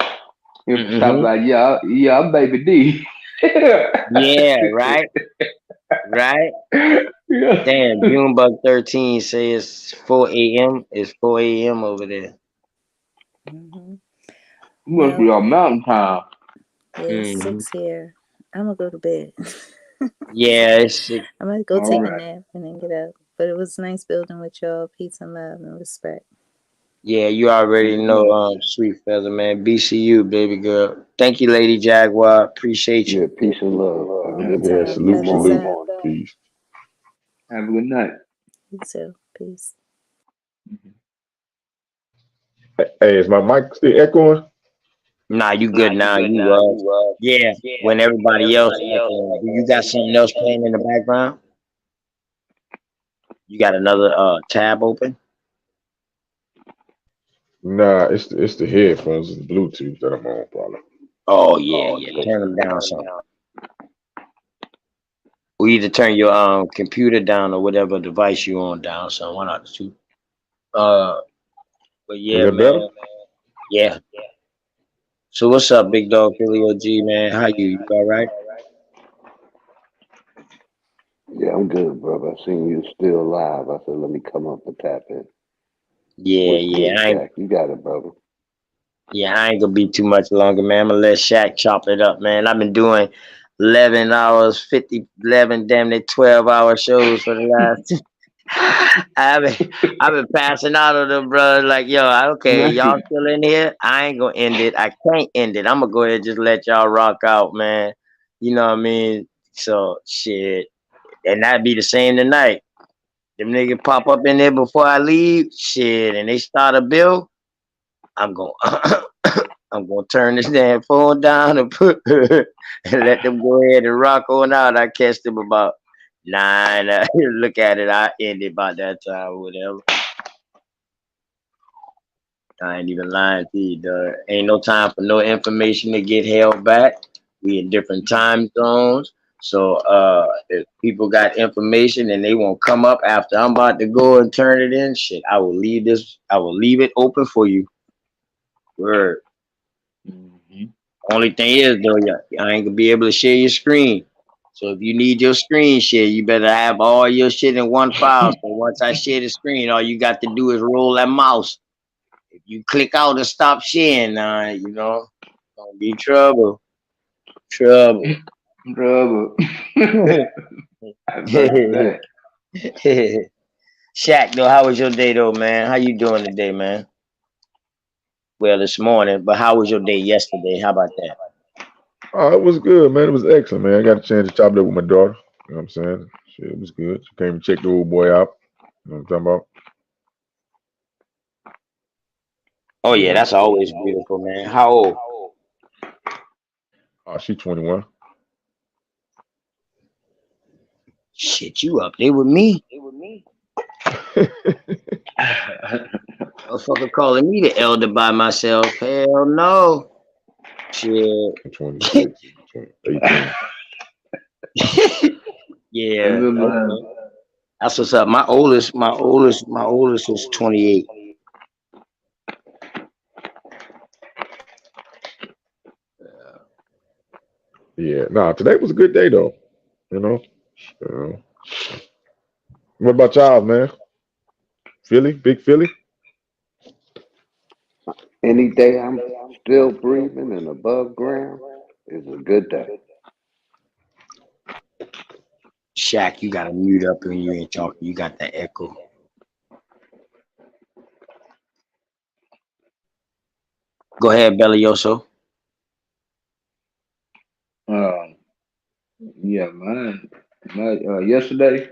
You talking about yeah, I'm Baby D. Yeah, right. Right? Yeah. Damn, Junebug 13 says 4 a.m. It's 4 a.m. over there. Must be on mountain time. Yeah, it's 6 here. I'm gonna go to bed. Yeah, it's I'm gonna go take a Alright. nap and then get up. But it was nice building with y'all. Peace and love and respect. Yeah, you already know, Sweet Feather, man. BCU, baby girl. Thank you, Lady Jaguar. Appreciate you. Yeah, peace and love. Have a good Yeah, day. salute, Good morning. salute. Peace. Have a good night. You too. Peace. Hey, is my mic still echoing? Nah, you good now. Yeah. When everybody else, you got something else playing in the background? You got another tab open? Nah, it's the headphones and Bluetooth that I'm on, probably. Oh yeah. Turn them down some. Or either turn your computer down or whatever device you on down. So one out of two. But yeah, that man. better? Yeah. So what's up, Big Dog Philly OG, man? How you all right? Yeah, I'm good, brother. I seen you still alive. I said, let me come up and tap in. Yeah, What's yeah. good, Shaq? You got it, brother. I ain't gonna be too much longer, man. I'm gonna let Shaq chop it up, man. I've been doing 11 hours, 11, damn near 12-hour shows for the last. I've been passing out of them, bro. Like, yo, okay, y'all still in here? I ain't gonna end it. I can't end it. I'm gonna go ahead and just let y'all rock out, man. You know what I mean? So shit. And that'd be the same tonight. Them niggas pop up in there before I leave, shit, and they start a bill. I'm gonna turn this damn phone down and and let them go ahead and rock on out. I catch them about 9. Look at it. I end it about that time or whatever. I ain't even lying to you, dog. Ain't no time for no information to get held back. We in different time zones. So if people got information and they won't come up after I'm about to go and turn it in, shit, I will leave it open for you. Word. Only thing is though, I ain't gonna be able to share your screen. So if you need your screen share, you better have all your shit in one file. So once I share the screen, all you got to do is roll that mouse. If you click out and stop sharing, you know, gonna be trouble. Shaq, though, how was your day though, man? How you doing today, man? Well, this morning, but how was your day yesterday? How about that? Oh, it was good, man. It was excellent, man. I got a chance to chop it up with my daughter. You know what I'm saying? Shit, it was good. She came and checked the old boy out. You know what I'm talking about? Oh yeah, that's always beautiful, man. How old? Oh, she's 21. Shit, you up there with me? Motherfucker calling me the elder by myself. Hell no. Shit. 26. 18. Yeah. Okay. That's what's up. My oldest is 28. Yeah. Nah, today was a good day though. You know. What about y'all, man? Philly, big Philly. Any day I'm still breathing and above ground is a good day. Shaq, you gotta mute up when you ain't talking. You got that echo. Go ahead, Bellioso. Um, yeah, yesterday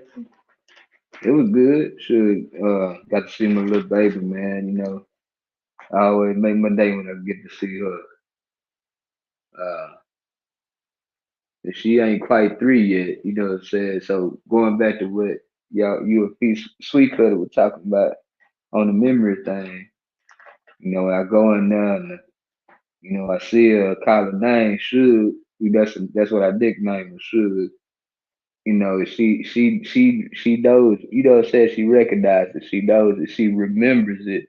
it was good. Should got to see my little baby, man. You know, I always make my day when I get to see her. Uh, and she ain't quite 3 yet. You know what I'm saying? So going back to what you and Sweet Cutter were talking about on the memory thing. You know, when I go in there and I see her call her name, Suge. That's what I nickname her, Suge. You know, she knows. You know, says she recognizes it. She knows it. She remembers it.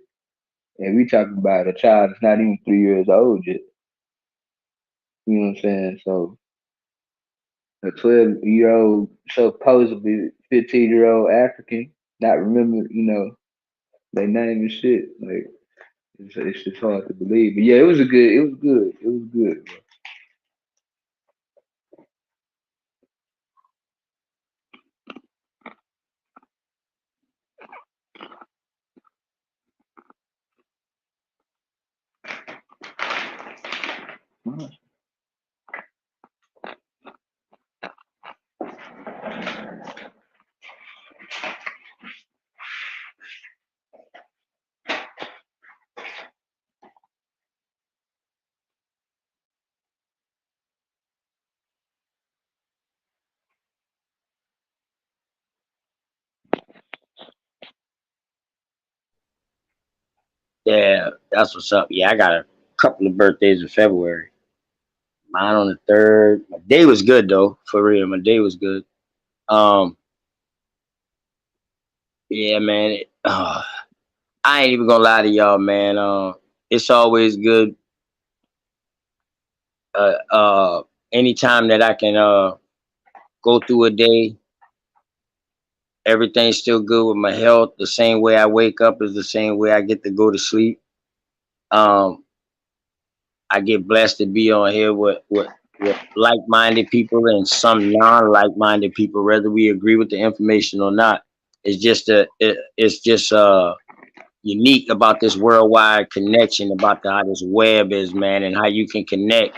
And we talking about a child that's not even 3 years old yet. You know what I'm saying? So a 12-year-old supposedly 15-year-old African not remember, their name and shit. Like it's just hard to believe. But yeah, it was good. It was good. It was good. Bro. Yeah, that's what's up. Yeah, I got a couple of birthdays in February. Mine on the 3rd. My day was good though, for real. My day was good. Um, yeah, man. I ain't even gonna lie to y'all, man. It's always good. Uh, uh, Anytime that I can go through a day, everything's still good with my health. The same way I wake up is the same way I get to go to sleep. Um, I get blessed to be on here with like-minded people and some non-like-minded people, whether we agree with the information or not. It's just unique about this worldwide connection, about how this web is, man, and how you can connect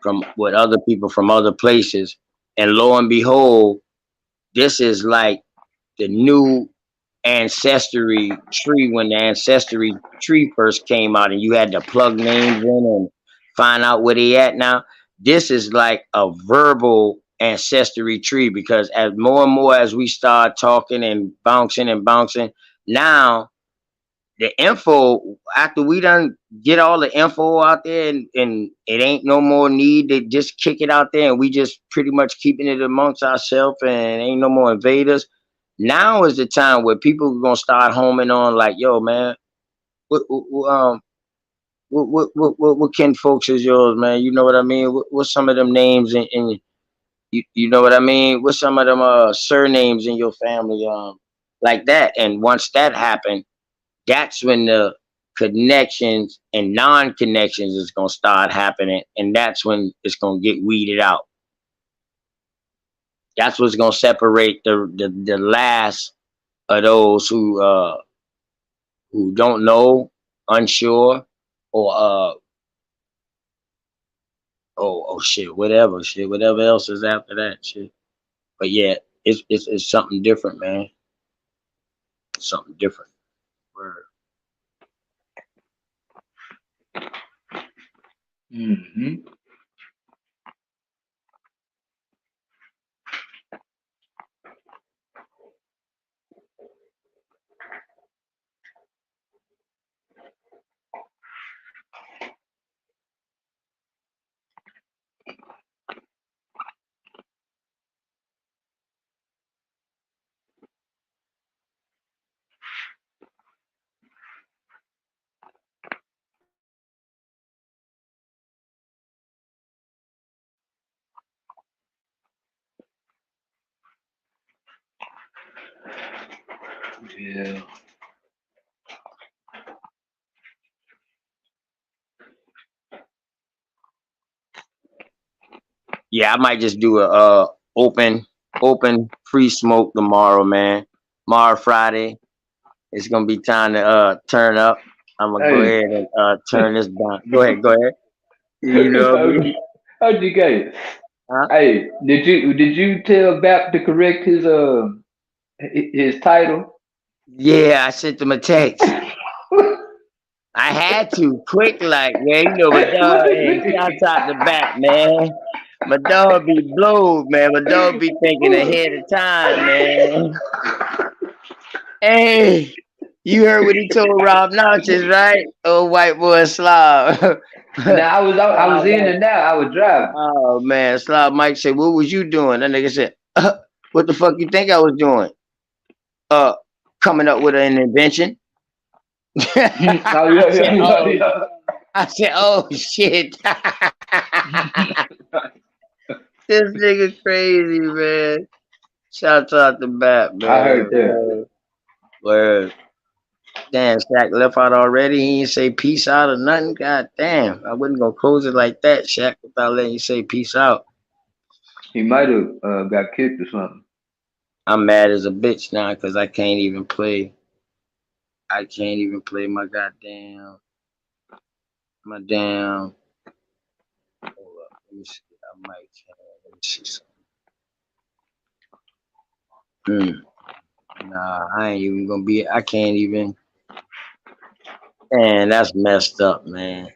from with other people from other places. And lo and behold, this is like the new ancestry tree when the ancestry tree first came out and you had to plug names in and find out where they at now. This is like a verbal ancestry tree because as more and more as we start talking and bouncing, now the info after we done get all the info out there and it ain't no more need to just kick it out there and we just pretty much keeping it amongst ourselves and ain't no more invaders. Now is the time where people are gonna start homing on like, yo, man, what kin folks is yours, man? You know what I mean? What some of them names and you know what I mean? What some of them surnames in your family, like that. And once that happened, that's when the connections and non-connections is gonna start happening, and that's when it's gonna get weeded out. That's what's gonna separate the last of those who don't know, unsure, or oh shit, whatever else is after that shit. But yeah, it's something different, man. Something different. Word. Mm-hmm. Yeah. Yeah, I might just do a open free smoke tomorrow, man. Tomorrow Friday. It's gonna be time to turn up. I'm gonna go Hey, ahead and turn this down. Go ahead. You know what I mean? OGK. Huh? Hey, did you tell Bap to correct his title? Yeah, I sent them a text. I had to quick like, man, you know my dog, hey, shouts out the back, man. My dog be blowed, man. My dog be thinking ahead of time, man. Hey, you heard what he told Rob Notches, right? Oh, white boy Slob. Now I was in and out. I was driving. Oh man, Slob Mike said, "What was you doing?" That nigga said, "What the fuck you think I was doing? Coming up with an invention." I said, "Oh shit." This nigga crazy, man. Shout out to Bat, man. I heard that. Word. Damn, Shaq left out already. He didn't say peace out or nothing. God damn. I wasn't gonna close it like that, Shaq, without letting you say peace out. He might have got kicked or something. I'm mad as a bitch now because I can't even play. I can't even play my damn. Hold up. Let me see. I might can. Let me see something. Nah, I ain't even gonna be. I can't even. Man, that's messed up, man.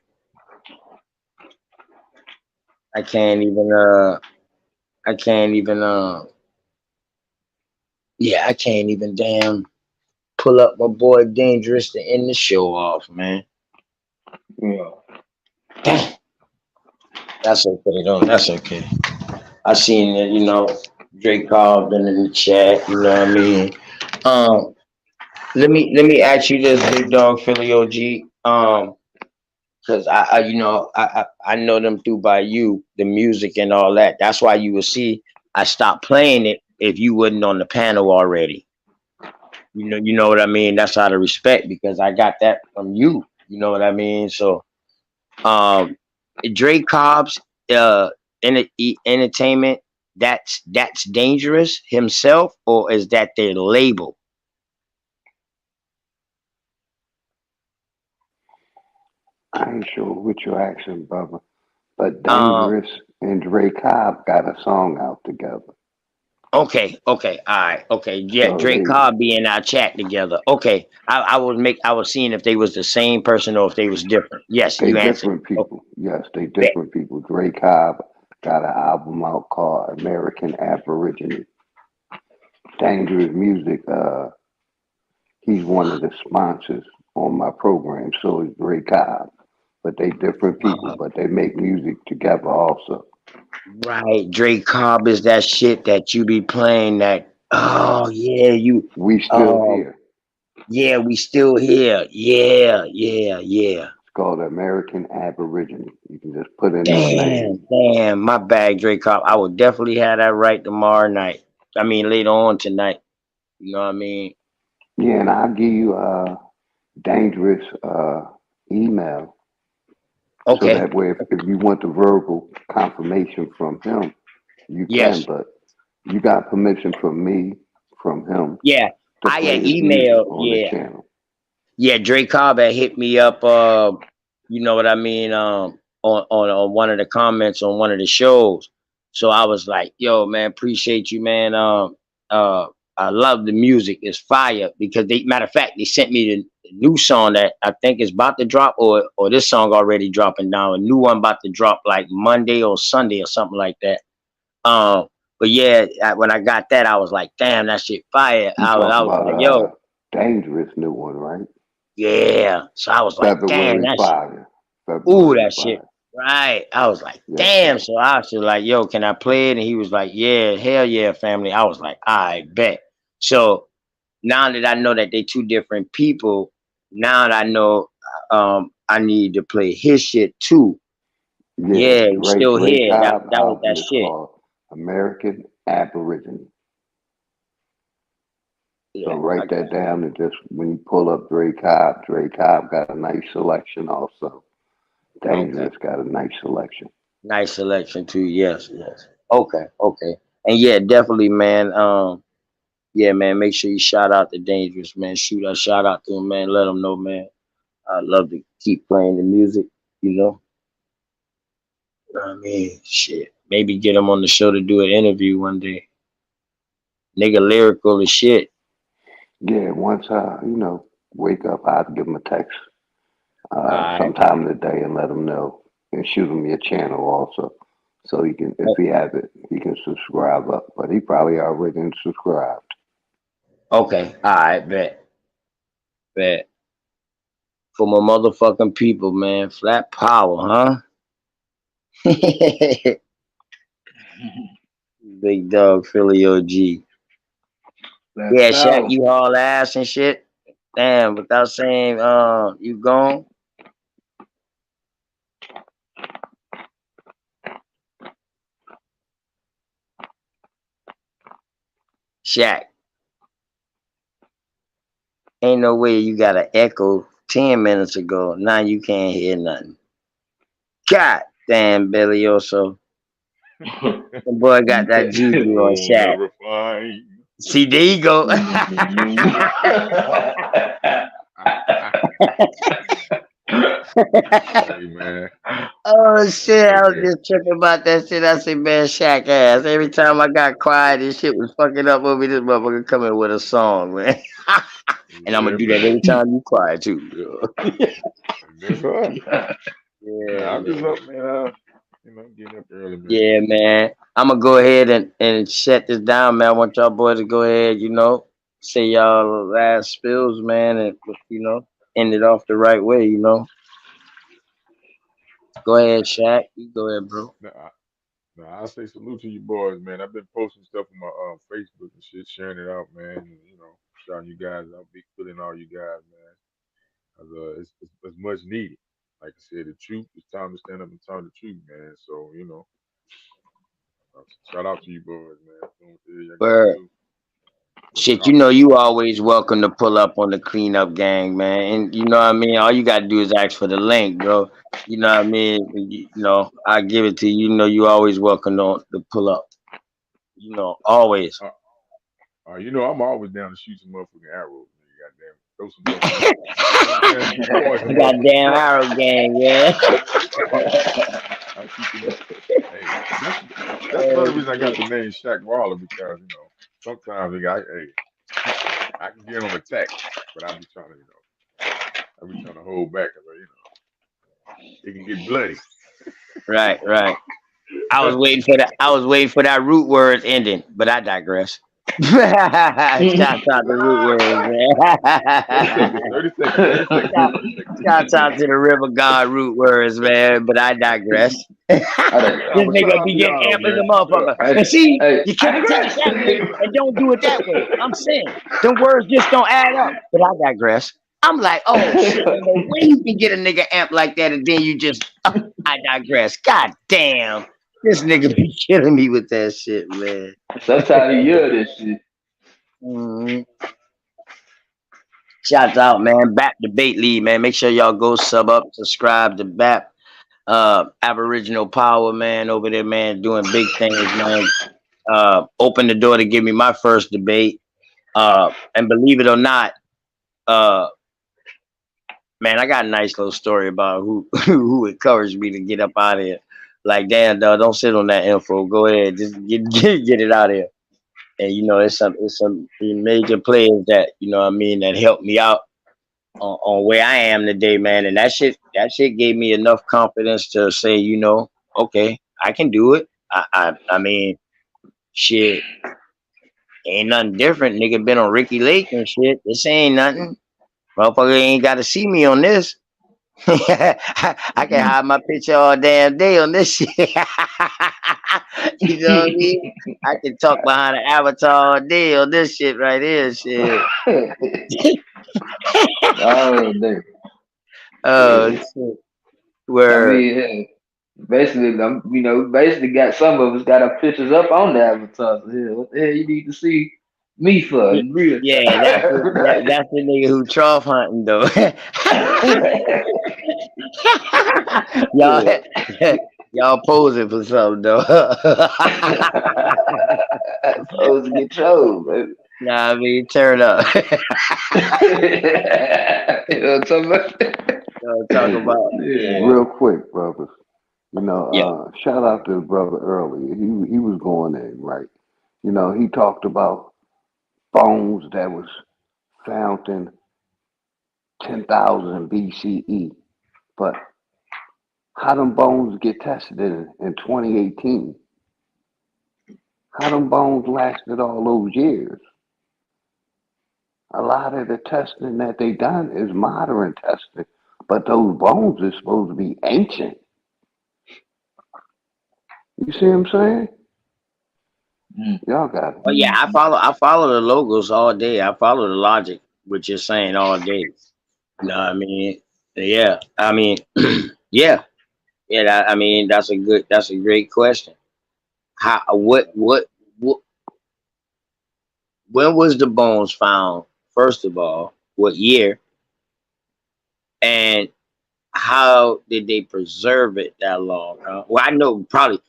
I can't even. I can't even. Yeah, I can't even damn pull up my boy Dangerous to end the show off, man. Yeah. Damn. That's okay, though. That's okay. I seen it, you know. Drake Cobb been in the chat, you know what I mean? Let me ask you this, big dog Philly OG. Because I you know, I know them through by you, the music and all that. That's why you will see I stopped playing it if you wasn't on the panel already. You know what I mean? That's out of respect because I got that from you. You know what I mean? So Drake Cobb's entertainment, that's Dangerous himself, or is that their label? I ain't sure what you're asking, brother. But Dangerous and Dre Cobb got a song out together. Okay, all right, okay. Yeah, So Drake Cobb be in our chat together. Okay, I was seeing if they was the same person or if they was different. Yes, they you answered. different people. Yes, they different people. Dre Cobb got an album out called American Aborigine. Dangerous Music, he's one of the sponsors on my program, so is Dre Cobb. But they different people, but they make music together also. Right, Drake Cobb is that shit that you be playing. That we still here. Yeah, we still here. Yeah. It's called American Aborigine. You can just put in his name. Damn, my bad, Drake Cobb. I will definitely have that right tomorrow night. I mean, later on tonight. You know what I mean? Yeah, and I'll give you Dangerous email. Okay. So that way, if you want the verbal confirmation from him, you can. But you got permission from me, from him. Yeah, I had emailed. On the channel. Yeah, Drake Cobb had hit me up. You know what I mean? On one of the comments on one of the shows. So I was like, "Yo, man, appreciate you, man. I love the music. It's fire." Because matter of fact, they sent me the new song that I think is about to drop, or this song already dropping down. A new one about to drop like Monday or Sunday or something like that. But yeah, when I got that, I was like, "Damn, that shit fire." I was like, "Yo, Dangerous new one, right?" Yeah. So I was like, "Damn, that shit." Ooh, that shit. Right. I was like, "Damn." So I was like, "Yo, can I play it?" And he was like, "Yeah, hell yeah, family." I was like, "I bet." So now that I know that they two different people, now that I know I need to play his shit too. Yeah, still here. That was that shit. Called American Aborigine. So write that down, and just when you pull up Dre Cobb got a nice selection also. Dangerous got a nice selection. Nice selection too. Yes, yes. Okay, okay. And yeah, definitely, man. Yeah, man. Make sure you shout out the Dangerous, man. Shoot a shout out to him, man. Let him know, man. I'd love to keep playing the music. You know. I mean, shit. Maybe get him on the show to do an interview one day. Nigga lyrical as shit. Yeah, once I, wake up, I'll give him a text Alright. sometime in the day and let him know, and shoot him your channel also, so he can, if he have it, he can subscribe up. But he probably already subscribed. Okay. Alright, bet. Bet. For my motherfucking people, man. Flat power, huh? Big dog Philly OG. Yeah, Shaq, you haul ass and shit. Damn, without saying you gone. Shaq. Ain't no way you got an echo 10 minutes ago. Now you can't hear nothing. God damn, Billy Oso. The boy got that juju on Shaq. See, there you go. Hey, man. Oh shit, I was just tripping about that shit. I said, man, Shaq ass. Every time I got quiet, this shit was fucking up over this motherfucker coming with a song, man. And I'm gonna do that every time you quiet too. That's right. Yeah, I'm just up, man. Getting up early, man. yeah, man. I'm gonna go ahead and shut this down, man. I want y'all boys to go ahead, say y'all last spills, man, and end it off the right way, Go ahead, Shaq. You go ahead, bro. Nah, I say salute to you boys, man. I've been posting stuff on my Facebook and shit, sharing it out, man. And, shouting you guys out, big feeling all you guys, man. 'Cause, it's much needed. Like I said, the truth. It's time to stand up and tell the truth, man. So shout out to you boys, man. Doing what the hell y'all gotta Word. do. Shit, you always welcome to pull up on the cleanup gang, man. And you know what I mean? All you gotta do is ask for the link, bro. You know what I mean? I give it to you. You always welcome to pull up. Always. I'm always down to shoot some motherfucking arrows, man. Goddamn, throw some motherfucking Goddamn arrow gang, yeah. That's another reason I got the name Shaq Waller, because sometimes I can get on attack, but I be trying to hold back, it can get bloody. Right. I was waiting for that root word ending, but I digress. Shout out to root words, man. 30 seconds. Shout out to the River God root words, man. But I digress. This nigga be getting amped as a motherfucker. And see, you can't take it that way and don't do it that way. I'm saying, them words just don't add up. But I digress. I'm like, oh shit, no way you can get a nigga amped like that, and then you just, I digress. God damn. This nigga be killing me with that shit, man. Sometimes you hear this shit. Shouts out, man. BAP Debate League, man. Make sure y'all go sub up, subscribe to BAP. Aboriginal Power, man, over there, man, doing big things, man. Opened the door to give me my first debate. And believe it or not, man, I got a nice little story about who encouraged me to get up out of here. Like, damn, dog, don't sit on that info. Go ahead, just get it out of here. And it's some major players that that helped me out on where I am today, man. And that shit gave me enough confidence to say, okay, I can do it. I mean, shit, ain't nothing different. Nigga been on Ricky Lake and shit. This ain't nothing. Motherfucker ain't got to see me on this. I can hide my picture all damn day on this shit. You know what I mean? I can talk behind an avatar all day on this shit right here. Shit. Oh, nigga. Oh, shit. Where? I mean, basically got some of us got our pictures up on the avatar. So, what the hell you need to see me for? Yeah, that's the nigga who trough hunting though. Y'all posing for something though. Pose control, baby. Nah, I mean turn up. You know what I'm talking about? Talk about yeah. Real quick, brothers. You know, Yeah. shout out to the brother earlier. He was going in, right? You know, he talked about bones that was found in 10,000 BCE. But how them bones get tested in 2018? How them bones lasted all those years? A lot of the testing that they done is modern testing, but those bones are supposed to be ancient. You see what I'm saying? Y'all got it. Oh yeah, I follow the logos all day. I follow the logic, what you're saying all day. You know what I mean? Yeah. I mean, yeah. Yeah, I mean that's a great question. How what when was the bones found? First of all, what year? And how did they preserve it that long? Well, I know probably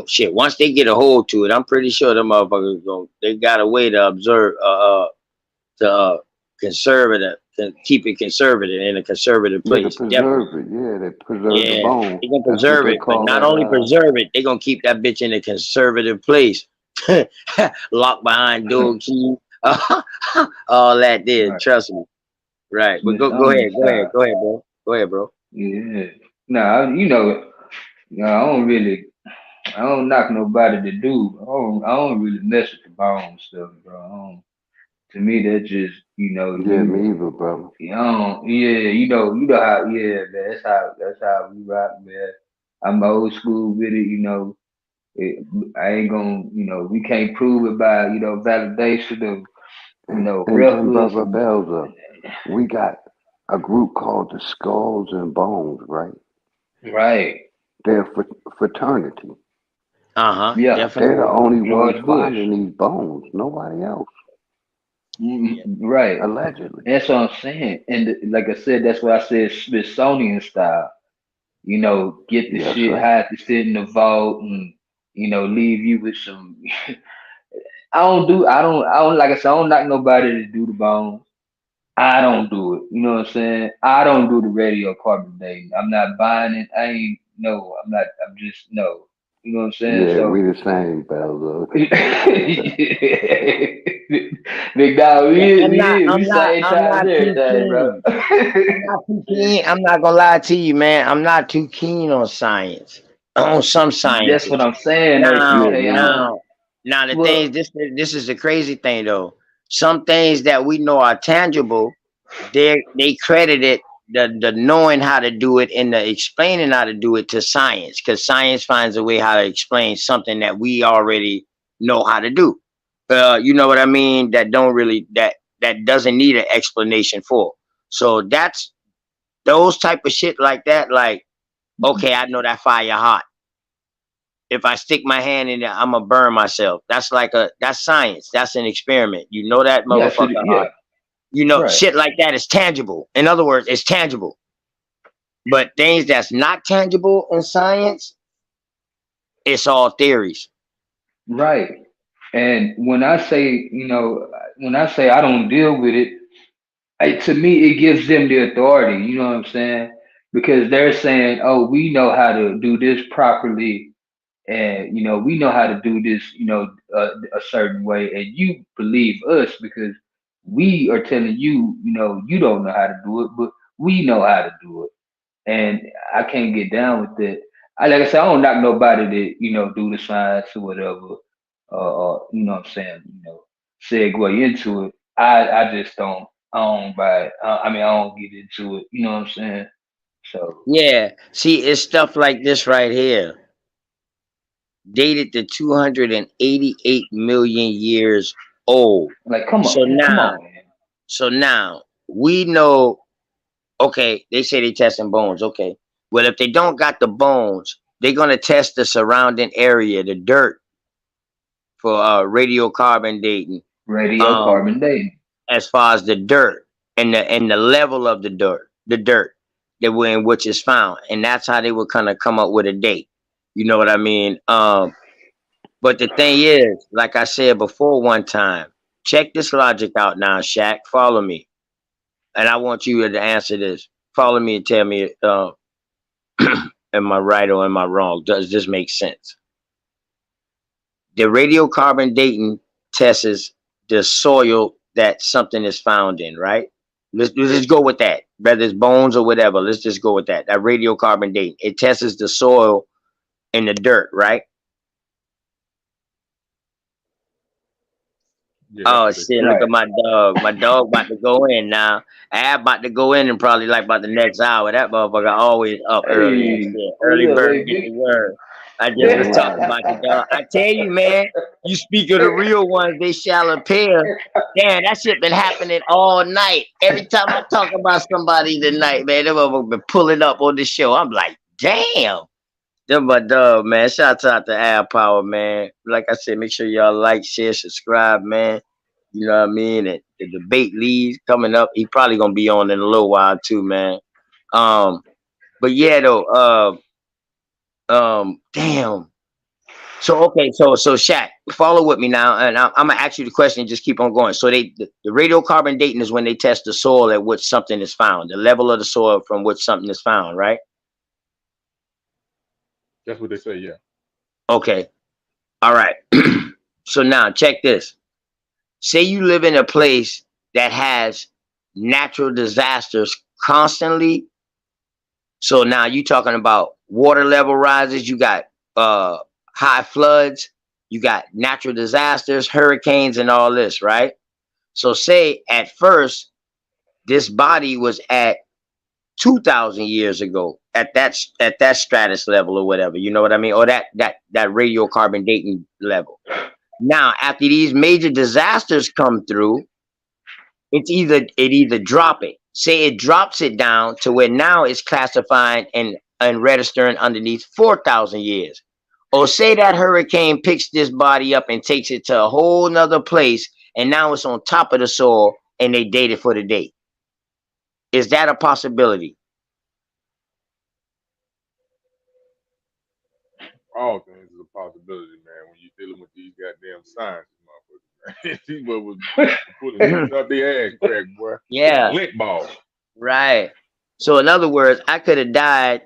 shit. Once they get a hold to it, I'm pretty sure them motherfuckers they got a way to observe to conservative, to keep it conservative in a conservative Yeah, to place. preserve it. Yeah, they preserve the Yeah, bone. they gonna That's what preserve they it, but call not it. only preserve it, they gonna keep that bitch in a conservative place, locked behind door key, all that there. Right. Trust me. Right, but Miss go ahead, Onyx, bro. Go ahead, bro. yeah. Nah, you know, I don't knock nobody to do. I don't really mess with the bone stuff, bro. To me, that just, Yeah, me either, brother. you know how, yeah, man. That's how we rock, man. I'm old school with it, I ain't gonna, we can't prove it by, validation of, And then, records. brother Belzer, we got a group called the Skulls and Bones, right? Right. They're fraternity. Yeah, They're definitely. the only ones George Bush. finding these bones. Nobody else, Right. allegedly. That's what I'm saying. And like I said, that's why I said Smithsonian style. Get the Yes, shit, sir. hide the shit in the vault, and leave you with some. I don't like I said, I don't knock nobody to do the bones. I don't do it. You know what I'm saying? I don't do the radiocarbon dating. I'm not buying it. I'm not. I'm just no. You know what I'm saying? Yeah, we So, the same, Belzer. big dog, Yeah, we same I'm time not and too everything, bro. keen. I'm not too keen. I'm not gonna lie to you, man. I'm not too keen on science. On some That's what sciences. I'm saying, though, Now, Yeah, TK. me either. now the Well, things. This is the crazy thing, though. Some things that we know are tangible, they credited the knowing how to do it and the explaining how to do it to science, because science finds a way how to explain something that we already know how to do. You know what I mean? That don't really that doesn't need an explanation for. So that's those type of shit like that. Like, okay, I know that fire hot. If I stick my hand in there, I'm gonna burn myself. That's science. That's an experiment. You know that yeah, so, motherfucker hot. yeah, You know, right, shit like that is tangible. In other words, it's tangible. But things that's not tangible in science, it's all theories. right. And when I say I don't deal with it, to me, it gives them the authority. You know what I'm saying? Because they're saying, "Oh, we know how to do this properly, and we know how to do this, a certain way." And you believe us because we are telling you, you don't know how to do it, but we know how to do it. And I can't get down with it. Like I said, I don't knock nobody that do the science or whatever, you know what I'm saying, segue into it. I just don't. I don't buy it. I mean, I don't get into it. You know what I'm saying? So Yeah. See, it's stuff like this right here, dated to 288 million years old. like, come So on, now, man. we know. Okay, they say they testing bones. Okay, well, if they don't got the bones, they're gonna test the surrounding area, the dirt, for radiocarbon dating. Radiocarbon dating. As far as the dirt and the level of the dirt that in which is found, and that's how they would kind of come up with a date. You know what I mean? But the thing is, like I said before one time, check this logic out now, Shaq. Follow me. And I want you to answer this. Follow me and tell me, am I right or am I wrong? Does this make sense? The radiocarbon dating tests the soil that something is found in, right? Let's just go with that. Whether it's bones or whatever, let's just go with that. That radiocarbon dating. It tests the soil in the dirt, right? Yeah, Oh that's what they shit! say. Look at my dog. My dog about to go in now. I about to go in probably like about the next hour. That motherfucker always up early and Hey, shit. what's Early up, bird get the baby? word. I just was talking about the dog. I tell you, man. You speak of the real ones, they shall appear. Damn, that shit been happening all night. Every time I talk about somebody tonight, man, them motherfuckers been pulling up on the show. I'm like, damn. Them my dog, man. Shout out to Al Power, man. Like I said, make sure y'all like, share, subscribe, man. You know what I mean? And the debate leads coming up. He probably gonna be on in a little while too, man. But yeah, though, damn. So okay, so Shaq, follow with me now, and I'm gonna ask you the question. And just keep on going. So the radiocarbon dating is when they test the soil at which something is found, the level of the soil from which something is found, right? That's what they say. Yeah. Okay. All right. So now check this. Say you live in a place that has natural disasters constantly. So now you talking about water level rises, you got high floods, you got natural disasters, hurricanes, and all this, right? So say at first this body was at 2,000 years ago at that stratus level or whatever, you know what I mean, or that radiocarbon dating level. Now, after these major disasters come through, it either drop it. Say it drops it down to where now it's classified and registering underneath 4,000 years. Or say that hurricane picks this body up and takes it to a whole nother place, and now it's on top of the soil and they date it for the date. Is that a possibility? All things is a possibility, man. When you're dealing with these goddamn science motherfuckers, man. These motherfuckers pulling niggas out their ass crack, boy. Yeah. Lint ball. Right. So in other words, I could have died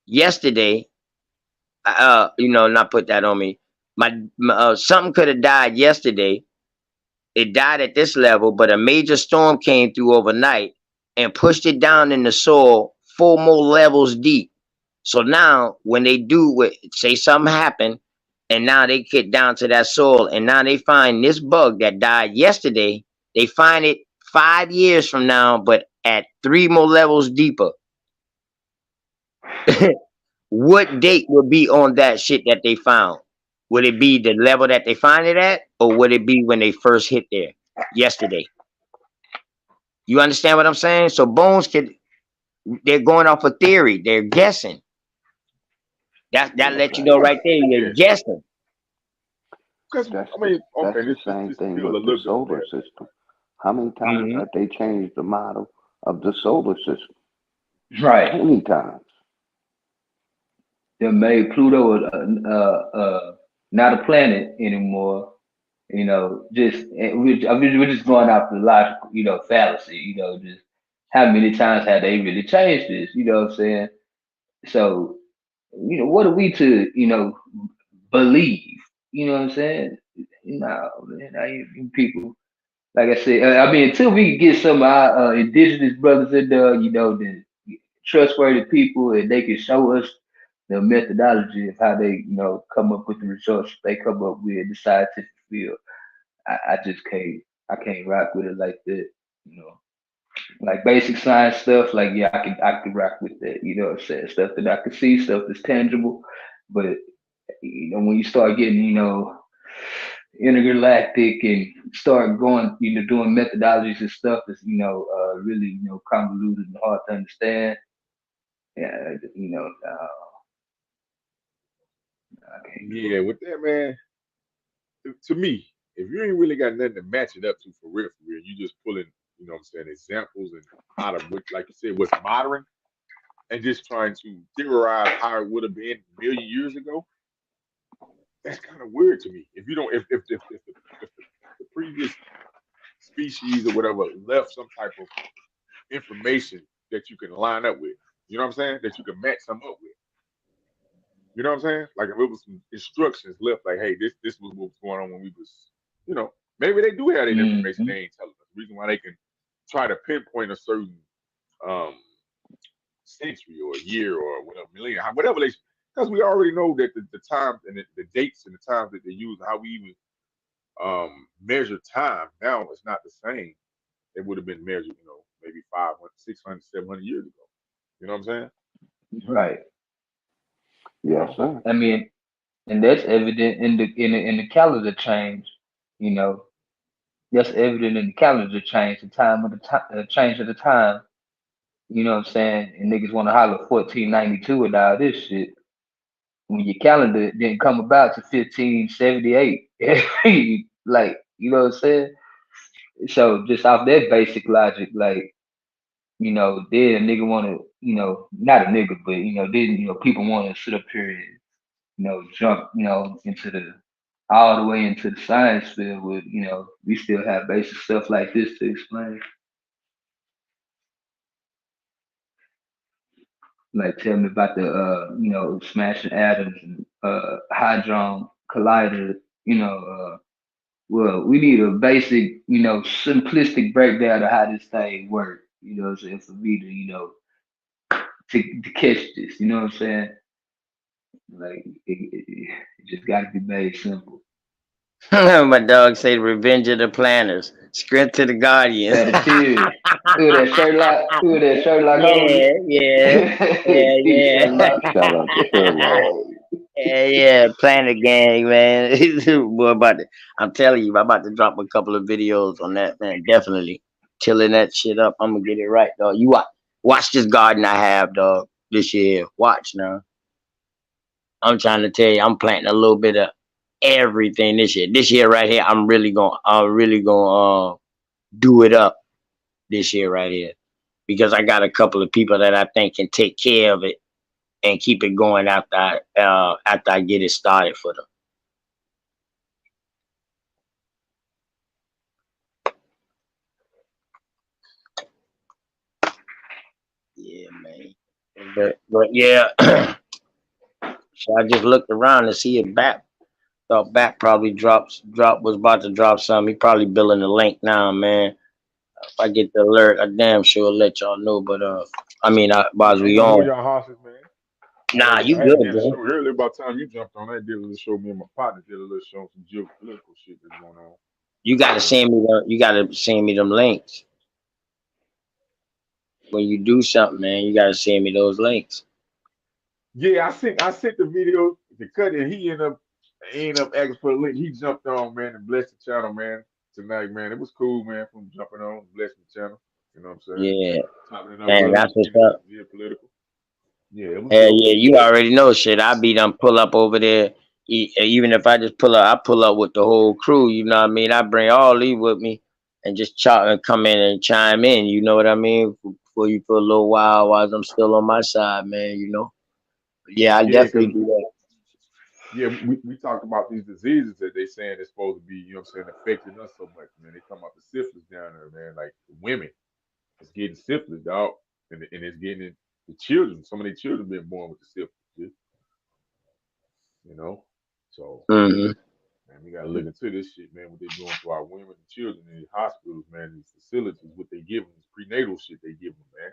yesterday. Not put that on me. My something could have died yesterday. It died at this level, but a major storm came through overnight and pushed it down in the soil 4 more levels deep. So now when they do say something happened, and now they get down to that soil, and now they find this bug that died yesterday, they find it 5 years from now, but at 3 more levels deeper. What date would be on that shit that they found? Would it be the level that they find it at, or would it be when they first hit there yesterday? You understand what I'm saying? So bones they're going off a theory. They're guessing. That lets you know right there. You're guessing. That's the same thing with the solar system. How many times have they changed the model of the solar system? Right. Many times. They made Pluto not a planet anymore. You know, we're just going off the logical, fallacy. Just how many times have they really changed this? You know what I'm saying? So, what are we to, believe? You know what I'm saying? No, man, people. Like I said, until we can get some of our indigenous brothers in there, the trustworthy people, and they can show us the methodology of how they, come up with the results they come up with in the scientific field. I just can't. I can't rock with it like that. Like basic science stuff. Like yeah, I can rock with that. You know what I'm saying? Stuff that I can see, stuff that's tangible. But when you start getting, intergalactic and start going, doing methodologies and stuff that's, really, convoluted and hard to understand. Yeah, Yeah, with that, man. To me, if you ain't really got nothing to match it up to for real, you just pulling, examples and out of which, like you said, what's modern. and just trying to theorize how it would have been a million years ago, that's kind of weird to me. If you don't, if the previous species or whatever left some type of information that you can line up with, you know what I'm saying? That you can match them up with. You know what I'm saying? Like if it was some instructions left, like, hey, this was what was going on when we was, you know, maybe they do have that information they ain't telling us. The reason why they can try to pinpoint a certain century or year or whatever, millennium, whatever they, because we already know that the times and the dates and the times that they use, how we even measure time now is not the same. It would have been measured, you know, maybe 500, 600, 700 years ago. You know what I'm saying? Right. Yes, sir. I mean, and that's evident in the calendar change. You know, that's evident in the calendar change, the time of the change of the time. You know what I'm saying? And niggas want to holler 1492 and all this shit. When your calendar didn't come about to 1578. Like, you know what I'm saying? So just off that basic logic, like, you know, then a nigga want to, you know, not a nigga, but, you know, then, you know, people want to sit up here and, you know, jump, you know, into the, all the way into the science field with, you know, we still have basic stuff like this to explain. Like, tell me about the, you know, smashing atoms and hadron collider, you know, well, we need a basic, you know, simplistic breakdown of how this thing works, you know what I'm saying, for me to, you know, to catch this, you know what I'm saying? Like, it just got to be made simple. My dog say Revenge of the Planners. Script to the Guardians. That is. Who that Sherlock? Who that Sherlock Holmes? Yeah. Shout out to Sherlock. Yeah, Planet Gang, man. Boy, I'm telling you, I'm about to drop a couple of videos on that, man. Definitely tilling that shit up. I'm gonna get it right, dog. You watch this garden I have, dog, this year. Watch now. I'm trying to tell you, I'm planting a little bit of everything this year. This year right here, I'm really gonna do it up this year right here, because I got a couple of people that I think can take care of it and keep it going after I get it started for them. Yeah, man. But yeah, so I just looked around to see if thought Bat probably was about to drop something. He probably building the link now, man. If I get the alert, I damn sure let y'all know. But I mean, while we Hold on. y'all horses, man. Nah, you I good, did a bro. show earlier. About time you jumped on, I did a little show. Me and my partner did a little show on some geopolitical shit that's going on. You gotta send me them links. When you do something, man, you gotta send me those links. Yeah, I sent the video to cut it. He ended up asking for the link. He jumped on, man, and blessed the channel, man, tonight, man. It was cool, man, from jumping on, blessing the channel. You know what I'm saying? Yeah, Topping it up man, with that's what's up. geopolitical. Yeah, it was Hell cool. yeah, you already know shit. I be done pull up over there. Even if I just pull up, I pull up with the whole crew. You know what I mean? I bring all these with me and just chop and come in and chime in. You know what I mean? For you for a little while I'm still on my side, man. You know? Yeah, I definitely do that. Yeah, we talked about these diseases that they saying it's supposed to be, you know what I'm saying, affecting us so much, man. They talking about the syphilis down there, man. Like the women, it's getting syphilis, dog, and it's getting the children. Some of their children been born with the syphilis, shit. You know. So man, we gotta look into this shit, man. What they doing to our women and children in these hospitals, man, these facilities, what they give them, this prenatal shit they give them, man.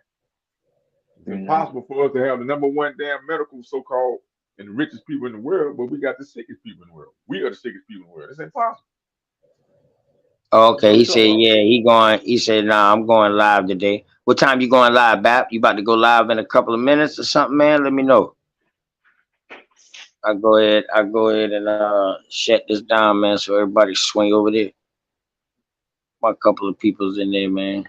It's impossible for us to have the #1 damn medical so-called and the richest people in the world, but we got the sickest people in the world. We are the sickest people in the world. It's impossible. Okay, he said, yeah, he said, nah, I'm going live today. What time you going live, Bap? You about to go live in a couple of minutes or something, man? Let me know. I'll go ahead and shut this down, man, so everybody swing over there. A couple of people's in there, man.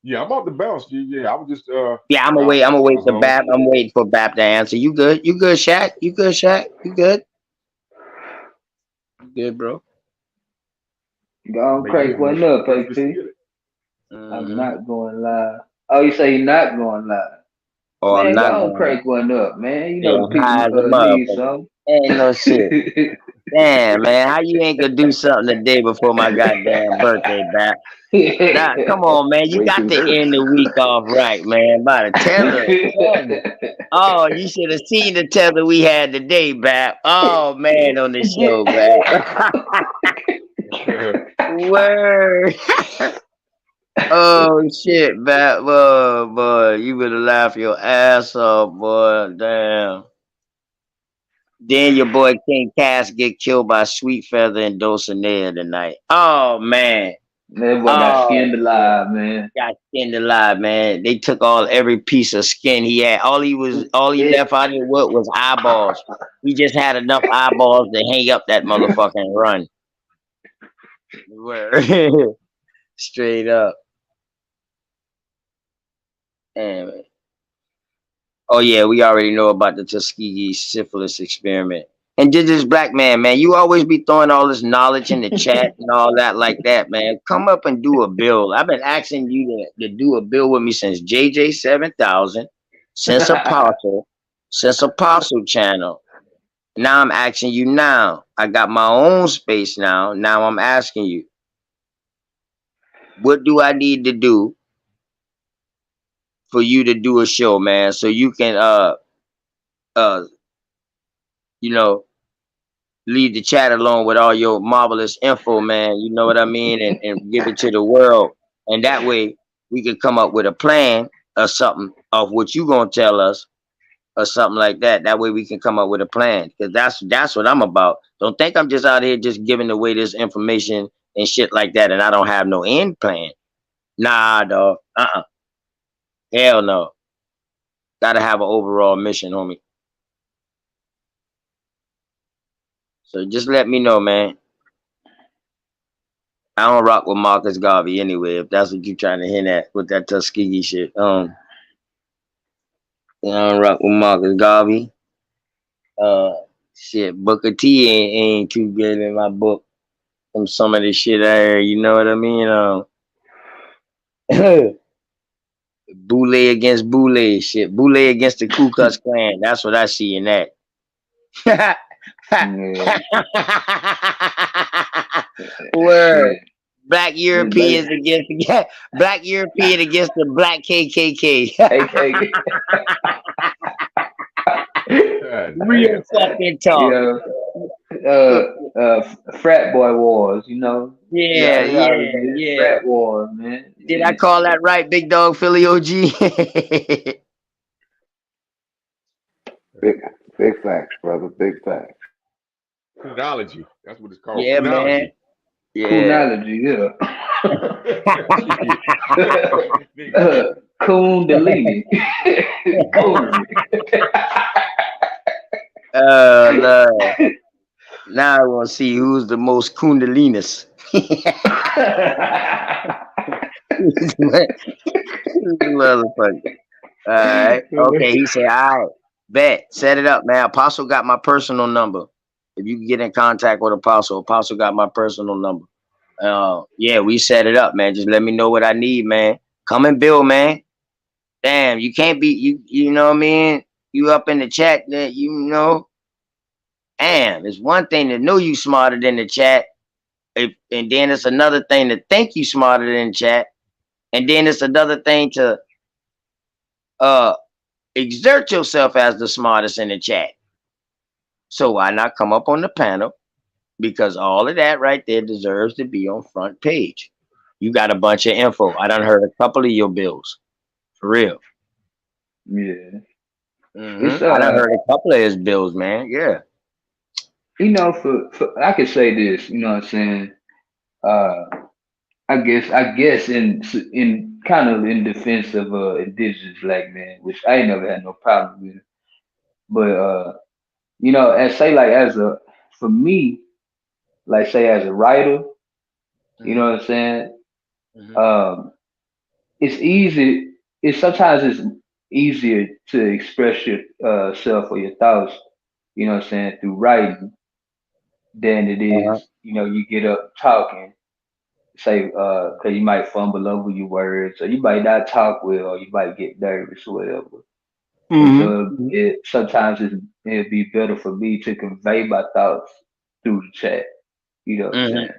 Yeah, I'm about to bounce, G. Yeah, I was just yeah, I'm gonna wait for Bap. I'm waiting for Bap to answer. You good? You good, Shaq? You good, Shaq? You good? You good, bro? Go on, crank one up, AP. I'm not going live. Oh, you say you're not going live? or I'm Man, not go on going. crank one up, man. You Yeah, know the high people as a need motherfucker. some. Ain't no shit. Damn, man, how you ain't gonna do something the day before my goddamn birthday, back? Nah, come on, man. You Way got too to early. end the week off right, man. By the tether. Oh, you should have seen the tether we had today, Bap. Oh man, on the show, Bap. Word. Oh shit, Bap. Boy, you better laugh your ass off, boy. Damn. Then your boy King Cass get killed by Sweet Feather and Dulcinea tonight. Oh man. That boy got skinned alive, man. Got skinned alive, man. They took every piece of skin he had. All he left out of it was eyeballs. He just had enough eyeballs to hang up that motherfucker and run. Word. Straight up. Anyway. Oh yeah, we already know about the Tuskegee syphilis experiment. And did this black man, you always be throwing all this knowledge in the chat and all that like that, man. Come up and do a bill. I've been asking you to do a bill with me since JJ 7000, since Apostle Channel. Now I'm asking you now. I got my own space now. Now I'm asking you, what do I need to do for you to do a show, man? So you can leave the chat alone with all your marvelous info, man. You know what I mean? And give it to the world. And that way we can come up with a plan or something of what you gonna tell us or something like that. That way we can come up with a plan. Because that's what I'm about. Don't think I'm just out here just giving away this information and shit like that and I don't have no end plan. Nah, dog. Hell no. Gotta have an overall mission, homie. So just let me know, man. I don't rock with Marcus Garvey anyway, if that's what you're trying to hint at with that Tuskegee shit. I don't rock with Marcus Garvey. Shit, Booker T ain't too good in my book from some of the shit I heard, you know what I mean? Boule against Boule shit. Boule against the Ku Klux Klan. That's what I see in that. Word. Black Europeans against the black European against the black KKK. Real fucking talk. Frat boy wars, you know. Yeah. Frat wars, man. Did I call that right, Big Dog Philly OG? Big facts, brother. Big facts. Coonology. That's what it's called. Yeah, Coonology. man. Yeah. Coonology, yeah. Kundalini. Lord. Now I want to see who's the most Kundalinis. Motherfucker. All right. Okay. He said, all right, bet. Set it up, man. Apostle got my personal number. If you can get in contact with Apostle got my personal number. Yeah, we set it up, man. Just let me know what I need, man. Come and build, man. Damn, you can't be you know what I mean? You up in the chat that you know. Damn, it's one thing to know you smarter than the chat. And then it's another thing to think you smarter than the chat. And then it's another thing to exert yourself as the smartest in the chat. So why not come up on the panel? Because all of that right there deserves to be on front page. You got a bunch of info. I done heard a couple of your bills. For real. Yeah. I done heard a couple of his bills, man. Yeah. You know, for I could say this, you know what I'm saying? I guess in kind of in defense of indigenous black men, which I ain't never had no problem with. But you know, for me, like say as a writer, you know what I'm saying? Sometimes it's easier to express yourself or your thoughts, you know what I'm saying, through writing than it is, you know, you get up talking, say, cause you might fumble over your words, or you might not talk well, or you might get nervous or whatever. And so Mm-hmm. sometimes it'd be better for me to convey my thoughts through the chat. You know what I'm Mm-hmm. saying?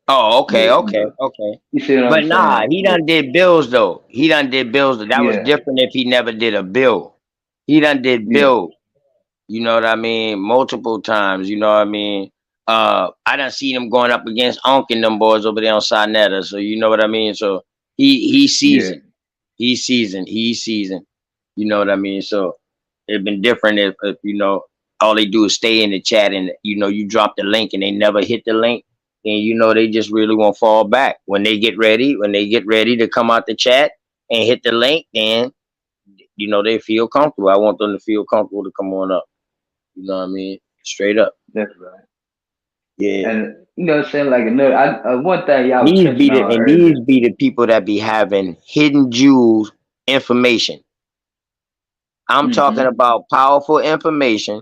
Oh, okay, Yeah, you okay, know. okay. You see what I'm But nah, saying? he done did bills though. He done did bills. That was Yeah, different if he never did a bill. He done did yeah, bill. You know what I mean? Multiple times. You know what I mean? I done seen him going up against Onk and them boys over there on Sinetta. So you know what I mean? So he's yeah, seasoned. He's seasoned. He's seasoned. You know what I mean? So it'd been different if you know all they do is stay in the chat and you know you drop the link and they never hit the link, then you know they just really won't fall back. When they get ready to come out the chat and hit the link, then you know they feel comfortable. I want them to feel comfortable to come on up. You know what I mean? Straight up. that's right. Yeah. And you know what I'm saying? Like another one thing y'all was These be touching the on and earlier. these be the people that be having hidden jewels information. I'm talking Mm-hmm. about powerful information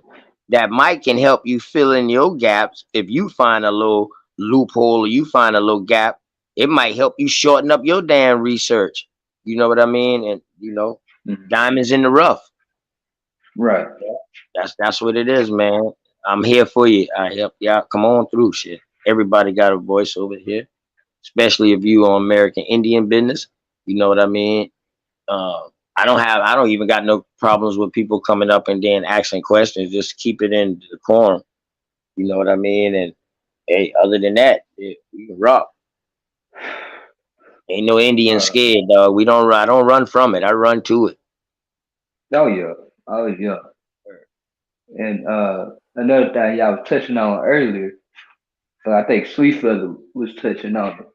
that might can help you fill in your gaps. If you find a little loophole or you find a little gap, it might help you shorten up your damn research. You know what I mean? And you know, Mm-hmm. diamonds in the rough. Right. That's what it is, man. I'm here for you. I help y'all. Come on through, shit. Everybody got a voice over here, especially if you on American Indian business. You know what I mean? Uh, I don't even got no problems with people coming up and then asking questions. Just keep it in the quorum. You know what I mean? And hey, other than that, we can rock. Ain't no Indian scared, dog. I don't run from it. I run to it. Oh yeah. Oh yeah. And another thing y'all was touching on earlier, I think Sweet Feather was touching on it.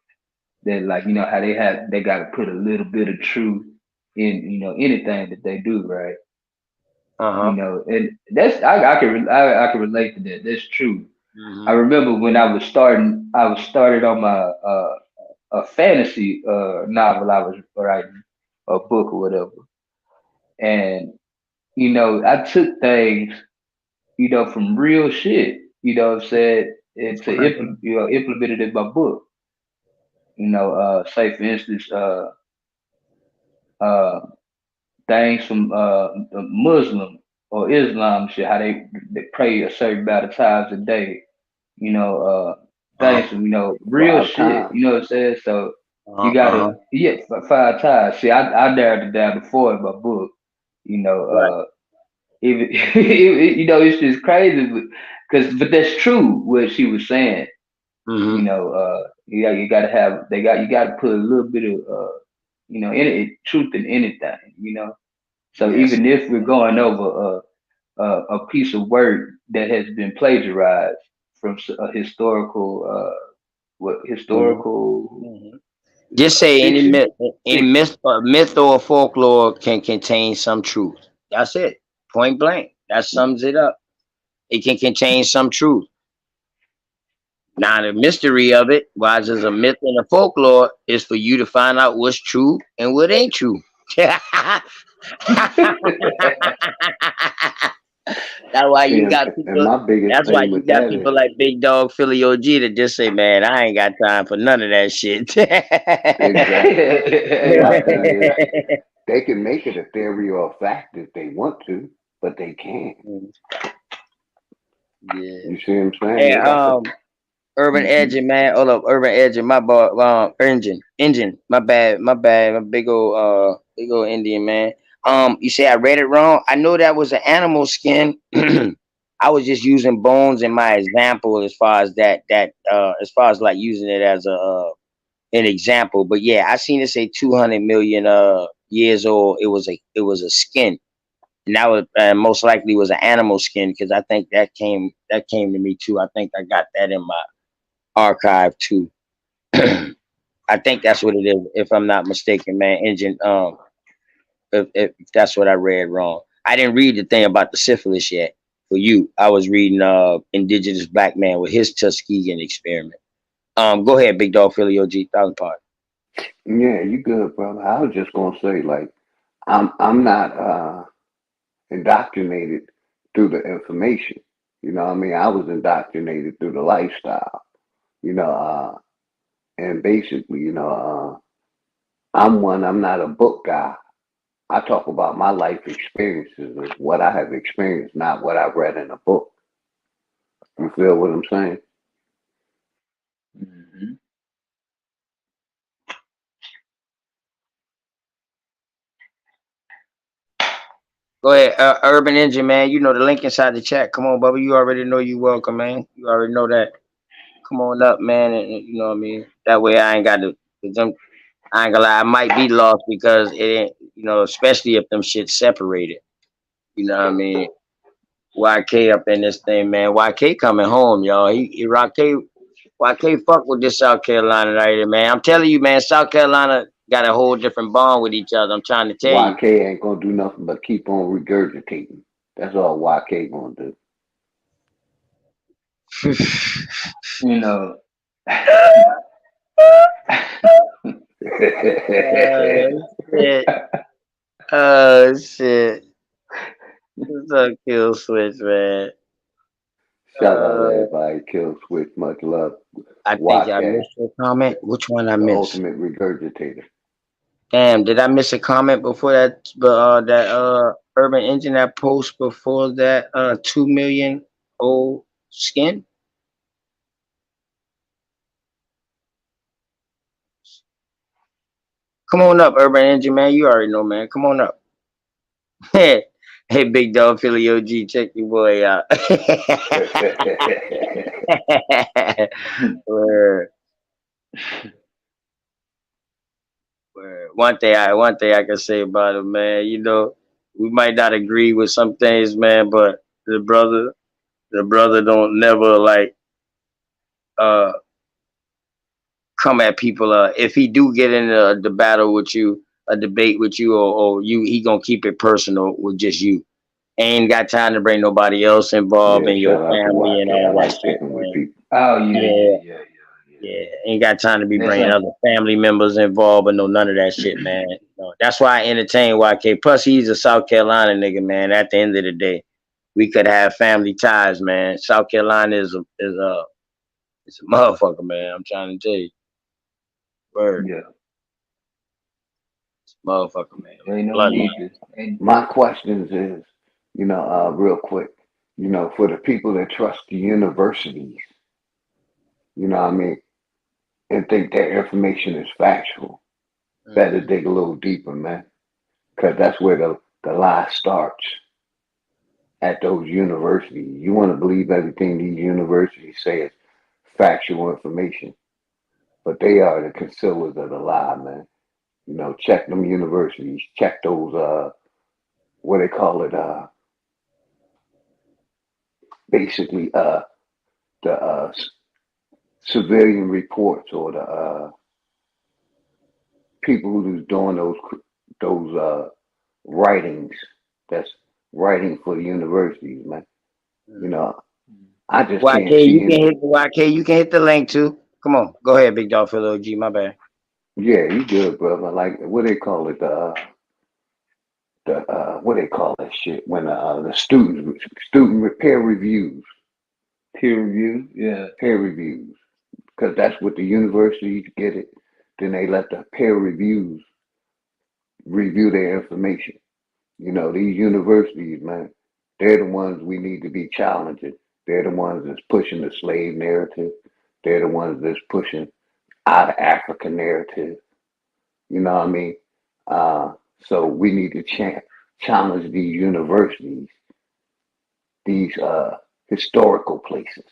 That like, you know, how they gotta put a little bit of truth in, you know, anything that they do, right? You know, and that's I can relate to that. That's true. I remember when I was started on my a fantasy novel I was writing, a book or whatever. And, you know, I took things, you know, from real shit, you know what I'm saying, and implement it in my book. You know, say for instance, uh things from the Muslim or Islam shit, how they pray a certain amount of times a day, you know, things from, you know, real 5 shit, times. you know what I'm saying? So you gotta, yeah, 5 times. See, I narrowed it down to 4 in my book, you know, Right. even, you know, it's just crazy, but that's true what she was saying, you know, you gotta put a little bit of, you know, truth in anything, you know? So Yes. even if we're going over a piece of work that has been plagiarized from a historical, historical Just say fiction. any myth or folklore can contain some truth. That's it. Point blank. That sums it up. It can contain some truth. Now the mystery of it, why it's a myth and a folklore, is for you to find out what's true and what ain't true. That's why See, you got and people. my biggest That's why thing you with got that people is like Big Dog Philly OG that just say, "Man, I ain't got time for none of that shit." exactly. My thing is Right. they can make it a theory or a fact if they want to, but they can't. Yeah. You see what I'm saying? Hey, They got the Urban Edging, man. Hold up, Urban Edging, my boy, engine. My bad, my big old Indian man. You say I read it wrong. I know that was an animal skin. I was just using bones in my example as far as as far as like using it as an example. But yeah, I seen it say 200 million years old. It was a skin. And that was most likely was an animal skin because I think that came to me too. I think I got that in my archive too. I think that's what it is, if I'm not mistaken, man. Engine, if that's what I read wrong. I didn't read the thing about the syphilis yet. For you, I was reading Indigenous Black Man with his Tuskegee experiment. Go ahead, Big Dog Philly OG, 1,000 part. yeah, you good, brother. I was just gonna say, like, I'm not indoctrinated through the information. You know what I mean? I was indoctrinated through the lifestyle, you know, and basically, you know, I'm not a book guy. I talk about my life experiences, is what I have experienced, not what I read in a book. You feel what I'm saying? Mhm. Go ahead, Urban Engine, man. You know the link inside the chat. Come on, Bubba. You already know you welcome, man. You already know that. Come on up, man. And you know what I mean? That way I ain't got to, 'cause I ain't gonna lie, I might be lost because it ain't, especially if them shit separated. You know what I mean? YK up in this thing, man. YK coming home, y'all. YK fuck with this South Carolina right here, man. I'm telling you, man, South Carolina got a whole different bond with each other. I'm trying to tell you. YK ain't gonna do nothing but keep on regurgitating. That's all YK gonna do. You know. Shit. Oh shit. What's up, Kill Switch, man? Shout out to everybody. Kill Switch. Much love. I think I missed a comment. Which one I The missed? ultimate regurgitator. Damn, did I miss a comment before that? That Urban Engine, that post before that 2 million old skin. Come on up, Urban Engine, man. You already know, man. Come on up. Hey, Big Dog Philly OG, check your boy out. Word. Word. One thing I can say about him, man. We might not agree with some things, man, but the brother don't never like come at people. If he do get into the battle with you, a debate with you, or he gonna keep it personal with just you. Ain't got time to bring nobody else involved in your Shout out to family and YK. I all that like shit, kicking with man. people. Oh Yeah. Ain't got time to be That's bringing like other family members involved, but no, none of that shit, man. No, that's why I entertain YK. Plus, he's a South Carolina nigga, man. At the end of the day, we could have family ties, man. South Carolina is a motherfucker, man. I'm trying to tell you, word, yeah. motherfucker, man. Ain't no Bloodline. need to. My questions is, real quick, for the people that trust the universities, you know what I mean, and think their information is factual, better dig a little deeper, man, because that's where the lie starts, at those universities. You want to believe everything these universities say is factual information, but they are the concealers of the lie, man. Check them universities, check those, what they call it, basically, the civilian reports, or the people who's doing those writings, that's writing for the universities, man. I just can't YK, see any. you can hit the link too. Come on, go ahead, Big Dog Phil OG. My bad. Yeah, you good, brother. Like, what they call it, what they call that shit when the student peer reviews, Peer review, yeah. peer reviews, because that's what the universities get it. Then they let the peer reviews review their information. These universities, man, they're the ones we need to be challenging. They're the ones that's pushing the slave narrative. They're the ones that's pushing out of Africa narrative. You know what I mean? So we need to challenge these universities, these historical places,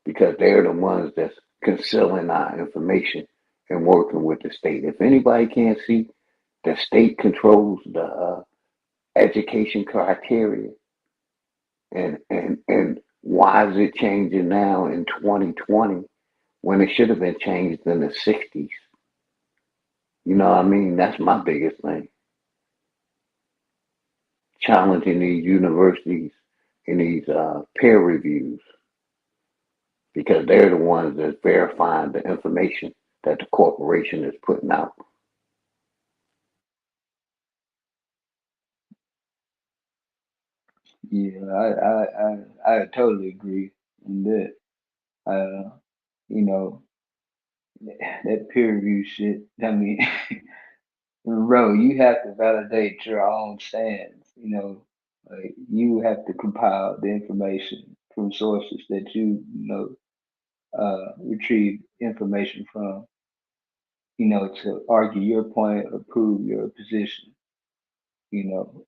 because they're the ones that's concealing our information and working with the state. If anybody can't see, the state controls the education criteria, and why is it changing now in 2020 when it should have been changed in the 60s? You know what I mean? That's my biggest thing. Challenging these universities in these peer reviews, because they're the ones that's verifying the information that the corporation is putting out. Yeah, I totally agree on that. You know, that peer review shit. I mean, bro, you have to validate your own stance. Like you have to compile the information from sources that retrieve information from, to argue your point or prove your position. You know,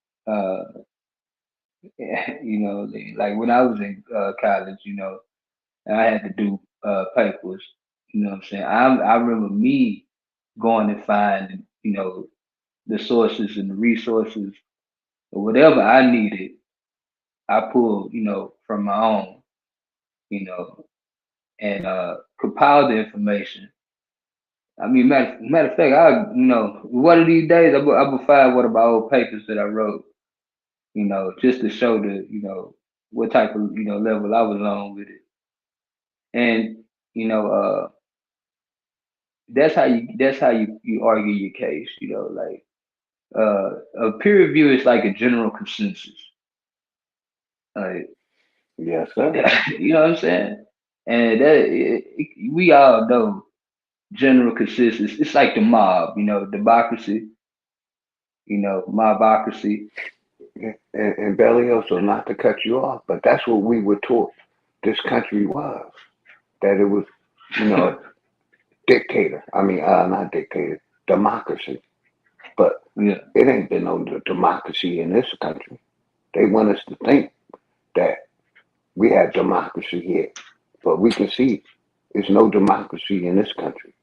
like when I was in college, and I had to do papers. You know what I'm saying? I remember me going and finding, the sources and the resources or whatever I needed. I pulled, from my own, you know, and compiled the information. I mean, matter of fact, one of these days I will find one of my old papers that I wrote, just to show what type of level I was on with it. And you know, that's how you argue your case. Like a peer review is like a general consensus. Like, Yes, sir. you know what I'm saying? And we all know general consensus. It's like the mob, democracy, mobocracy. And Belioso, not to cut you off, but that's what we were taught this country was. That it was, dictator. I mean, not dictator, democracy. But Yeah. it ain't been no democracy in this country. They want us to think that we have democracy here. But we can see there's no democracy in this country.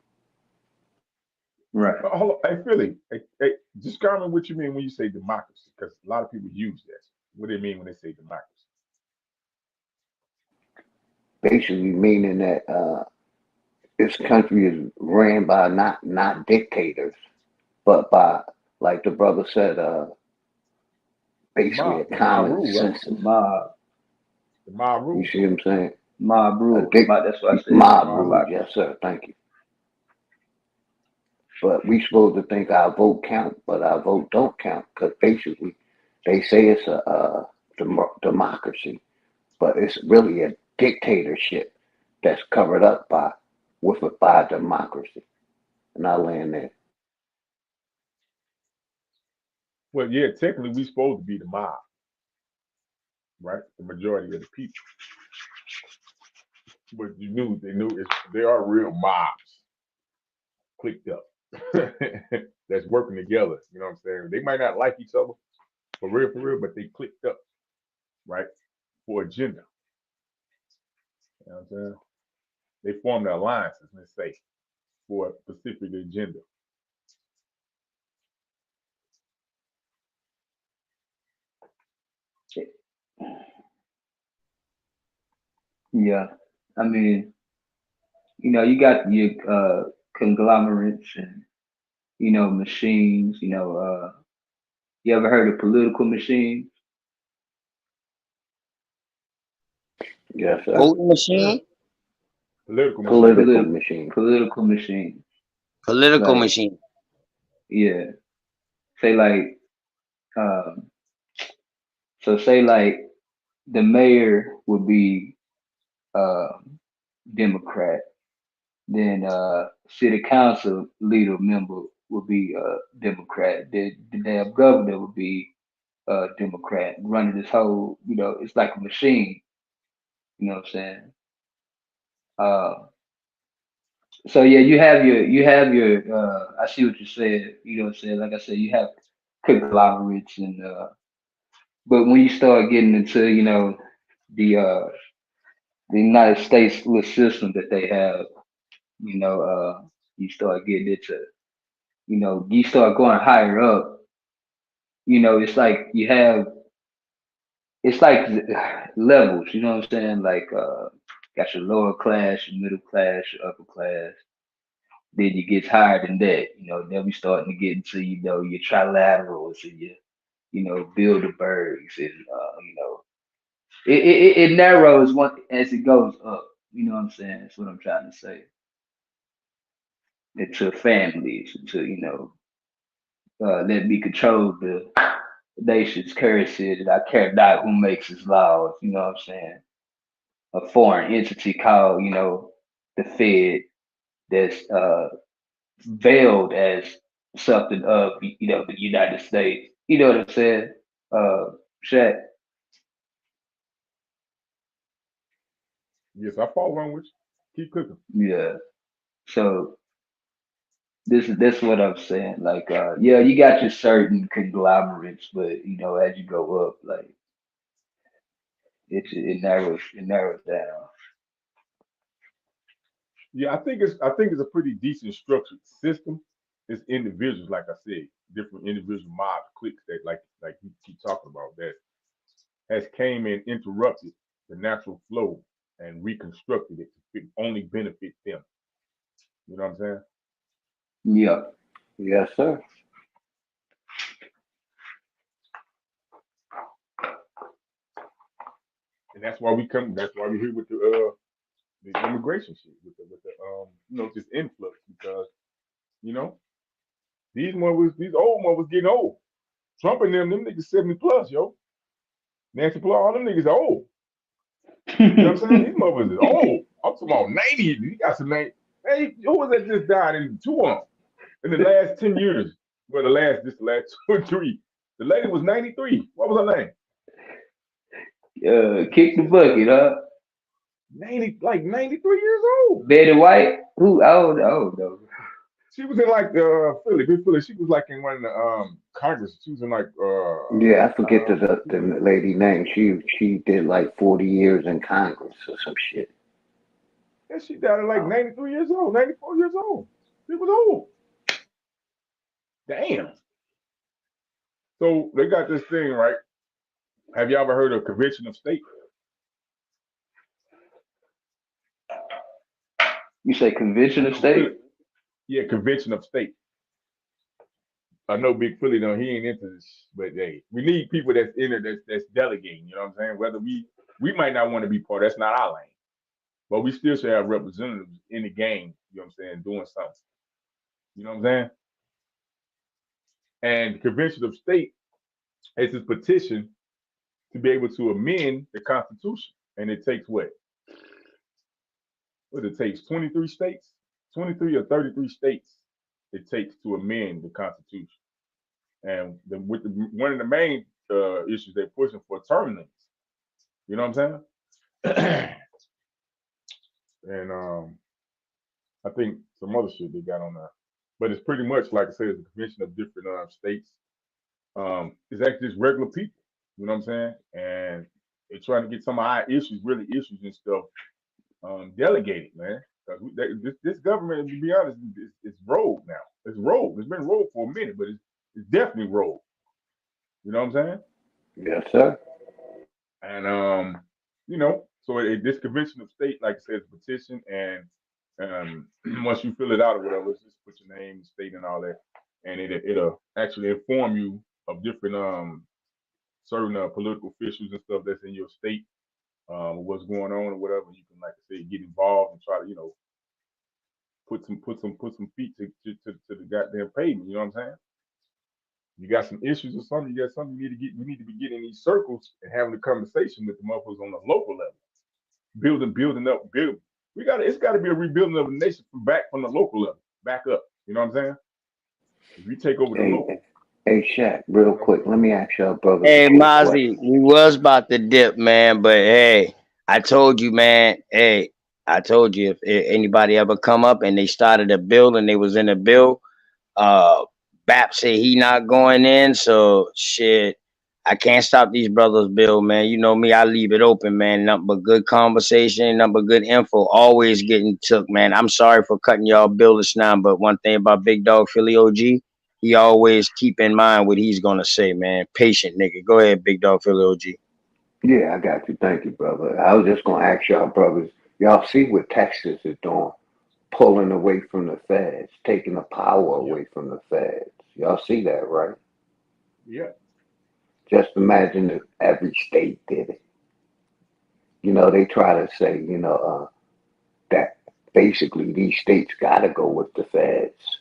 Right. Hold on. Hey, Philly, hey, just comment what you mean when you say democracy, because a lot of people use this. What do they mean when they say democracy? Basically meaning that this country is ran by not dictators, but by, like the brother said, basically a The mob common rule, right? census. Mob. The mob rule. You see what I'm saying? Mob rule. That's what I said. Mob Mob rule. rule. Yes, sir. Thank you. But we supposed to think our vote count, but our vote don't count, because basically they say it's a democracy, but it's really a dictatorship that's covered up by democracy. And I land there. Well, yeah, technically we supposed to be the mob, right? The majority of the people. But there are real mobs clicked up that's working together. You know what I'm saying? They might not like each other for real, but they clicked up, right? For agenda. You know what I'm saying? They formed alliances, let's say, for a specific agenda. Yeah. I mean, you got your conglomerates and machines. You ever heard of political machines? Yes, sir. Voting machine? Political machine. Political machines. Political Like, machine. yeah. Say like, say like the mayor would be Democrat, then city council leader member would be Democrat, the damn governor would be Democrat, running this whole, it's like a machine. You know what I'm saying? So yeah, you have your I see what you said, you know what I'm saying? Like I said, you have conglomerates and but when you start getting into, the United States little system that they have, you start getting into, you start going higher up, it's like it's like levels, you know what I'm saying? Like got your lower class, your middle class, your upper class. Then you get higher than that, then we starting to get into, your trilaterals and your Bilderbergs and it narrows as it goes up. You know what I'm saying? That's what I'm trying to say. Into families, into let me control the nation's currency, and I care not who makes its laws. You know what I'm saying? A foreign entity called, the Fed, that's veiled as something of, you know, the United States. You know what I'm saying? Shaq. Yes, I follow on with you. Keep cooking. Yeah. So this is what I'm saying. Like, yeah, you got your certain conglomerates, but you know, as you go up, like it narrows down. Yeah, I think it's a pretty decent structured system. It's individuals, like I said, different individual mob cliques that like you keep talking about that has came and interrupted the natural flow and reconstructed it to only benefit them. You know what I'm saying? Yeah. Yes, sir. And that's why we come. That's why we're here with the immigration shit, with the just influx because you know these old was getting old. Trump and them niggas 70 plus, yo. Nancy Pelosi, all them niggas are old. You know what I'm saying? These mothers is old. I'm talking about 90. You got some 90. Hey, who was that just died in the last 10 years? Well, the last 2 or 3. The lady was 93. What was her name? Kick the bucket, huh? 93 years old. Betty White? Who? I don't know. She was in like Philly, big Philly. She was like in one of the Congress. She was in like Yeah, I forget the lady name. She did like 40 years in Congress or some shit. yeah, she died at like 93 years old, 94 years old. She was old. Damn. So they got this thing, right? Have you ever heard of convention of state? You say convention of state? Yeah, convention of state. I know Big Philly, though, he ain't into this, but hey, we need people that's in there that's delegating, you know what I'm saying? Whether we might not want to be part, that's not our lane. But we still should have representatives in the game, you know what I'm saying, doing something. You know what I'm saying? And the convention of state is this petition to be able to amend the Constitution. And it takes what? What it takes? 23 states? 23 or 33 states it takes to amend the Constitution. And one of the main issues they're pushing for term limits. You know what I'm saying? And I think some other shit they got on there. But it's pretty much, like I said, it's a convention of different states. It's actually just regular people. You know what I'm saying? And they're trying to get some of our issues, really issues and stuff, delegated, man. Because this government, to be honest, it's rogue now. It's rogue. It's been rogue for a minute, but it's definitely rogue. You know what I'm saying? Yes, sir. And so this convention of state, like I said, is a petition, and once you fill it out or whatever, just put your name, state, and all that, and it'll actually inform you of different certain political officials and stuff that's in your state, what's going on or whatever. You can, like I said, get involved and try to put some feet to the goddamn pavement. You know what I'm saying? You got some issues or something, you got something we need to be getting in these circles and having a conversation with the motherfuckers on the local level. Building up. It's gotta be a rebuilding of the nation from the local level, back up. You know what I'm saying? If you take over the local. Hey, Shaq, real quick, let me ask y'all, brother. Hey, Mozzie, we was about to dip, man, but hey, I told you, man. Hey, I told you if anybody ever come up and they started a bill and they was in a bill, Bap said he not going in, so shit. I can't stop these brothers' bill, man. You know me, I leave it open, man. Nothing but good conversation, nothing but good info. Always getting took, man. I'm sorry for cutting y'all bill this now, but one thing about Big Dog Philly OG, he always keep in mind what he's gonna say, man. Patient nigga. Go ahead, Big Dog Philly OG. Yeah, I got you. Thank you, brother. I was just gonna ask y'all, brothers. Y'all see what Texas is doing? Pulling away from the feds, taking the power away from the feds. Y'all see that, right? Yeah. Just imagine if every state did it. You know, they try to say, that basically these states got to go with the feds,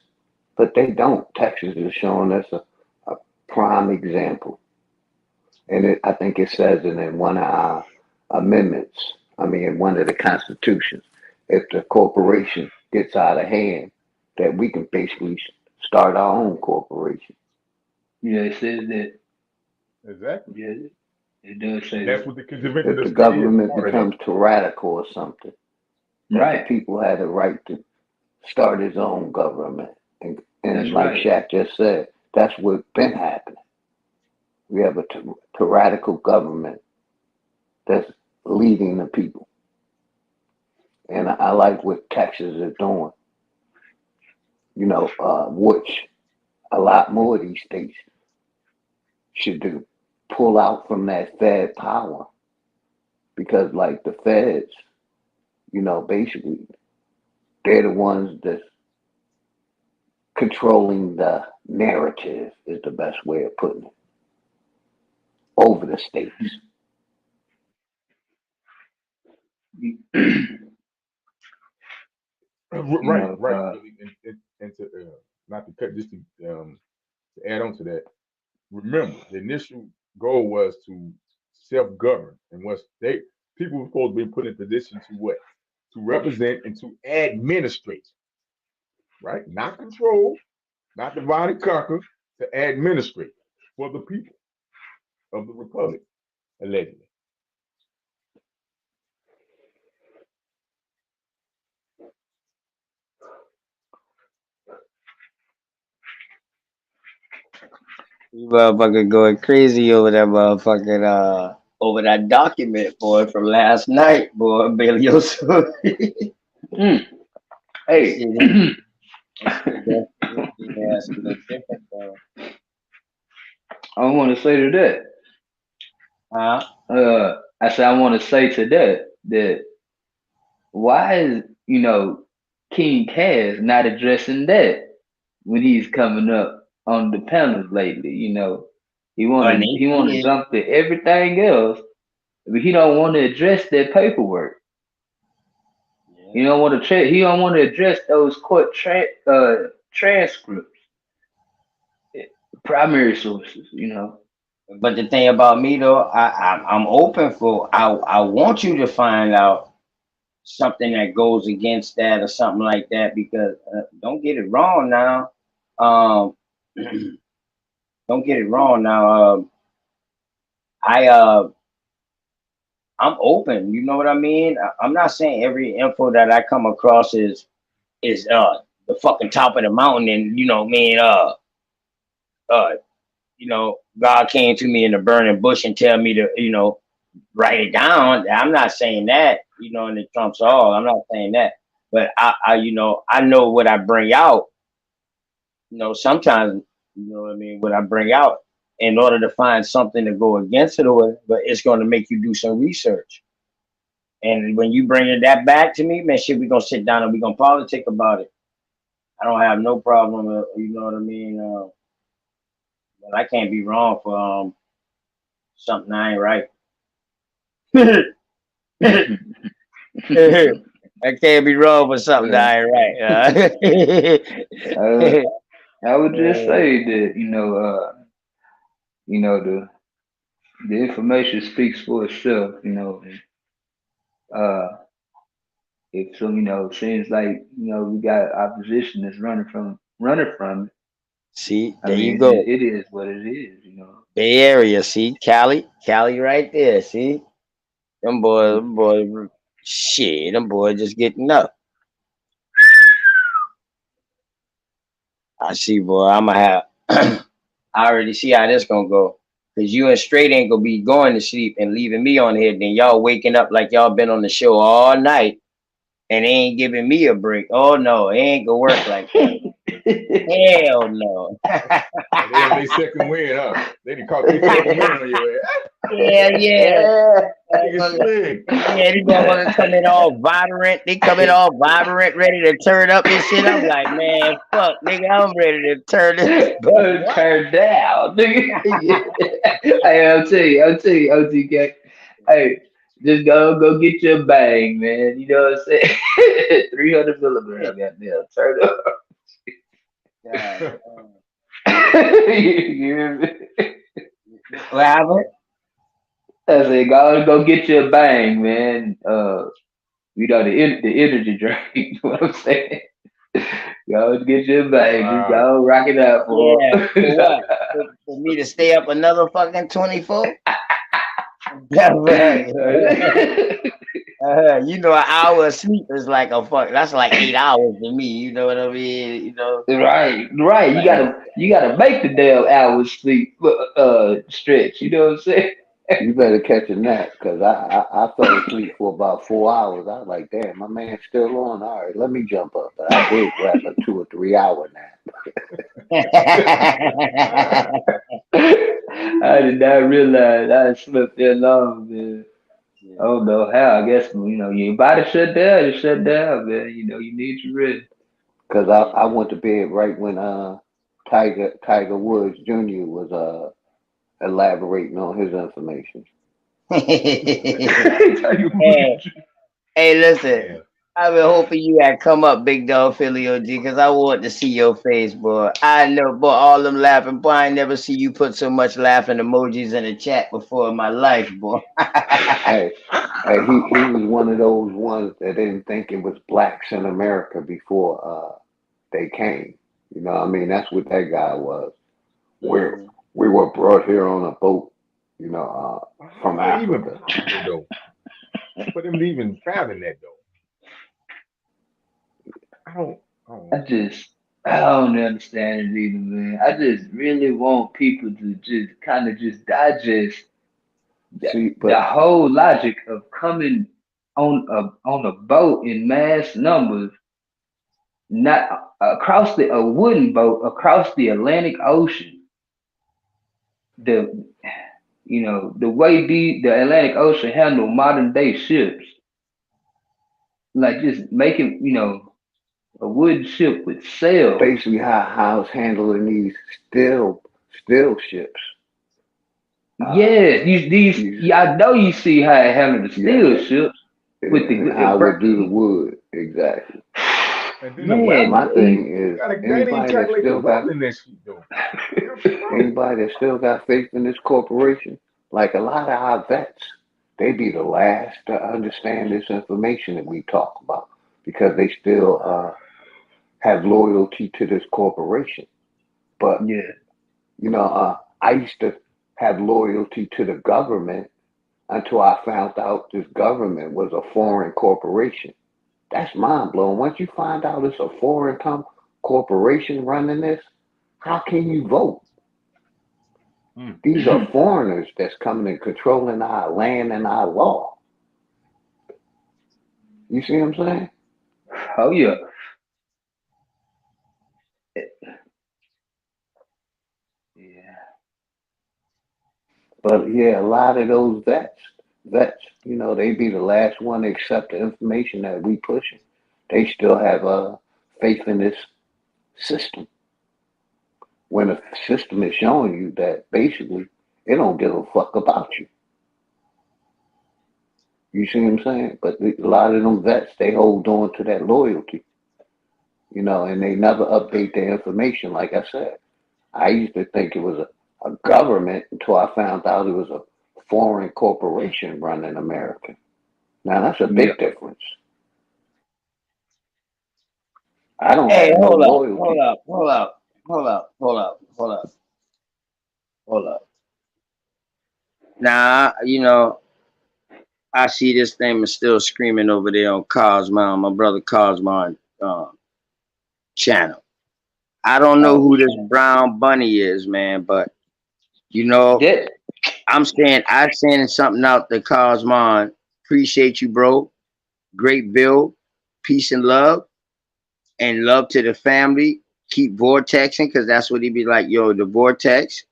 but they don't. Texas is showing us a prime example. And I think it says it in one of our amendments, in one of the constitutions, if the corporation gets out of hand, that we can basically start our own corporation. Yeah, it says that. Exactly. Yeah, it does say That's that. what the convention If of the state is. government Part of becomes tyrannical or something, that Right. the people had the right to start his own government. And That's like right. Shaq just said, that's what's been happening. We have a tyrannical government that's leading the people. And I like what Texas is doing, you know, which a lot more of these states should do. Pull out from that Fed power. Because like the Feds, you know, basically they're the ones that's controlling the narrative is the best way of putting it over the states. You Right, know, right. And to not to cut, just to add on to that. Remember, the initial goal was to self-govern, and people were supposed to be put in position to what? To represent and to administrate, right? Not control, not divide and conquer, to administrate for the people of the republic, allegedly. You motherfucker going crazy over that motherfucking over that document, boy, from last night, boy, Bailey Yosef. Hey. I want to say to that. I said I want to say to that why is, you know, King Cass not addressing that when he's coming up on the panels lately? You know, he want to jump to everything else, but he don't want to address that paperwork. He don't want to address those court transcripts, primary sources. You know. But the thing about me though, I'm open for. I want you to find out something that goes against that or something like that, because don't get it wrong now. Don't get it wrong now. I'm open. You know what I mean? I'm not saying every info that I come across is the fucking top of the mountain, and you know, you know, God came to me in a burning bush and tell me to, you know, write it down. I'm not saying that, you know, and it trumps all. I'm not saying that, but I you know, I know what I bring out. You know, sometimes, you know what I mean, what I bring out in order to find something to go against it, or but it's going to make you do some research. And when you bring that back to me, man, shit, we're gonna sit down and we're gonna politic about it. I don't have no problem, you know what I mean. But I can't be wrong for something I ain't right. I can't be wrong for something that I ain't right. I would just say that, you know, the information speaks for itself, you know. And, if some, you know, seems like, you know, we got opposition that's running from it. See, I there mean, you go. it is what it is, you know. Bay Area, see, Cali right there, see. Them boys, shit, them boys just getting up. I see, boy, I'm gonna have, I already see how this gonna go. Cause you and Straight ain't gonna be going to sleep and leaving me on here. Then y'all waking up like y'all been on the show all night and they ain't giving me a break. Oh no, it ain't gonna work like that. Hell no. They on their second win, huh? They done caught their second win on your ass. Yeah. Yeah, these motherfuckers coming all vibrant. They coming all vibrant, ready to turn up and shit. I'm like, man, fuck, nigga, I'm ready to turn this. Turn down, nigga. Hey, I'll tell you, OTK. Hey, just go get your bang, man. You know what I'm saying? 300 milligrams, goddamn. Turn up. You hear me? What happened? I said, go get your bang, man. You know, the energy drink. You know what I'm saying? Go get your baby. Wow. Go rock it out for Yeah, for what? For me to stay up another fucking 24? That's right. You know, an hour of sleep is like that's like 8 hours to me. You know what I mean? You know. Right. You gotta make the damn hours sleep stretch. You know what I'm saying? You better catch a nap because I fell asleep for about 4 hours. I was like, damn, my man's still on. All right, let me jump up. But I did grab a 2 or 3 hour nap. I did not realize I had slept that long, man. I don't know how. I guess your body shut down. You shut down, man. You need your rest. Because I went to bed right when Tiger Woods Jr. was elaborating on his information. Hey, listen. I've been hoping you had come up, Big Dog Philly OG, because I want to see your face, boy. I know, boy, all them laughing. Boy, I never see you put so much laughing emojis in the chat before in my life, boy. Hey, he was one of those ones that didn't think it was blacks in America before they came. You know what I mean? That's what that guy was. We were brought here on a boat, from Africa. For them to even fathom that, though. I don't understand it either, man. I just really want people to just kind of just digest the whole logic of coming on a boat in mass numbers, not across a wooden boat across the Atlantic Ocean. The way the Atlantic Ocean handle modern day ships, like just making a wooden ship with sails. Basically, how it's handling these still ships. Yes, I know you see how it handled the steel ships with how we do the wood exactly. Man, my thing is anybody that still got faith in this corporation, like a lot of our vets, they be the last to understand this information that we talk about because they still have loyalty to this corporation. But I used to have loyalty to the government until I found out this government was a foreign corporation. That's mind blowing. Once you find out it's a foreign corporation running this, how can you vote? These are foreigners that's coming and controlling our land and our law. You see what I'm saying? Oh yeah. But yeah, a lot of those vets, they be the last one to accept the information that we pushing. They still have faith in this system. When the system is showing you that basically it don't give a fuck about you. You see what I'm saying? But a lot of them vets, they hold on to that loyalty, and they never update their information. Like I said, I used to think it was a government until I found out it was a foreign corporation running America. Now that's a big difference. I don't have no loyalty. Hold up. Now, I see this thing is still screaming over there on Cosmon, my brother Cosmon channel. I don't know who this brown bunny is, man, but I'm sending something out to Cosmon. Appreciate you, bro. Great build. Peace and love. And love to the family. Keep vortexing, because that's what he be like, yo, the vortex.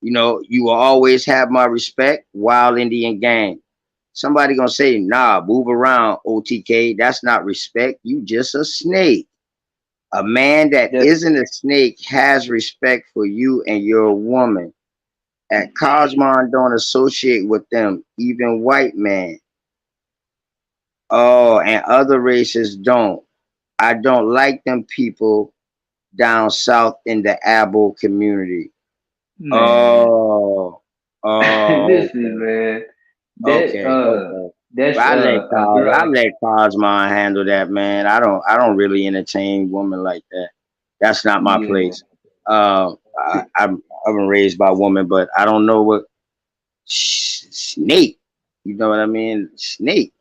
You will always have my respect. Wild Indian Gang. Somebody gonna say, nah, move around, OTK. That's not respect. You just a snake. A man that isn't a snake has respect for you and your woman. At Cosmon don't associate with them, even white man. Oh, and other races don't. I don't like them people down south in the Abo community. Man. Oh. Listen, man. That's I a girl. let Cosmo handle that, man. I don't really entertain women like that. That's not my Yeah. place. I've been raised by a woman, but I don't know what snake. You know what I mean? Snake.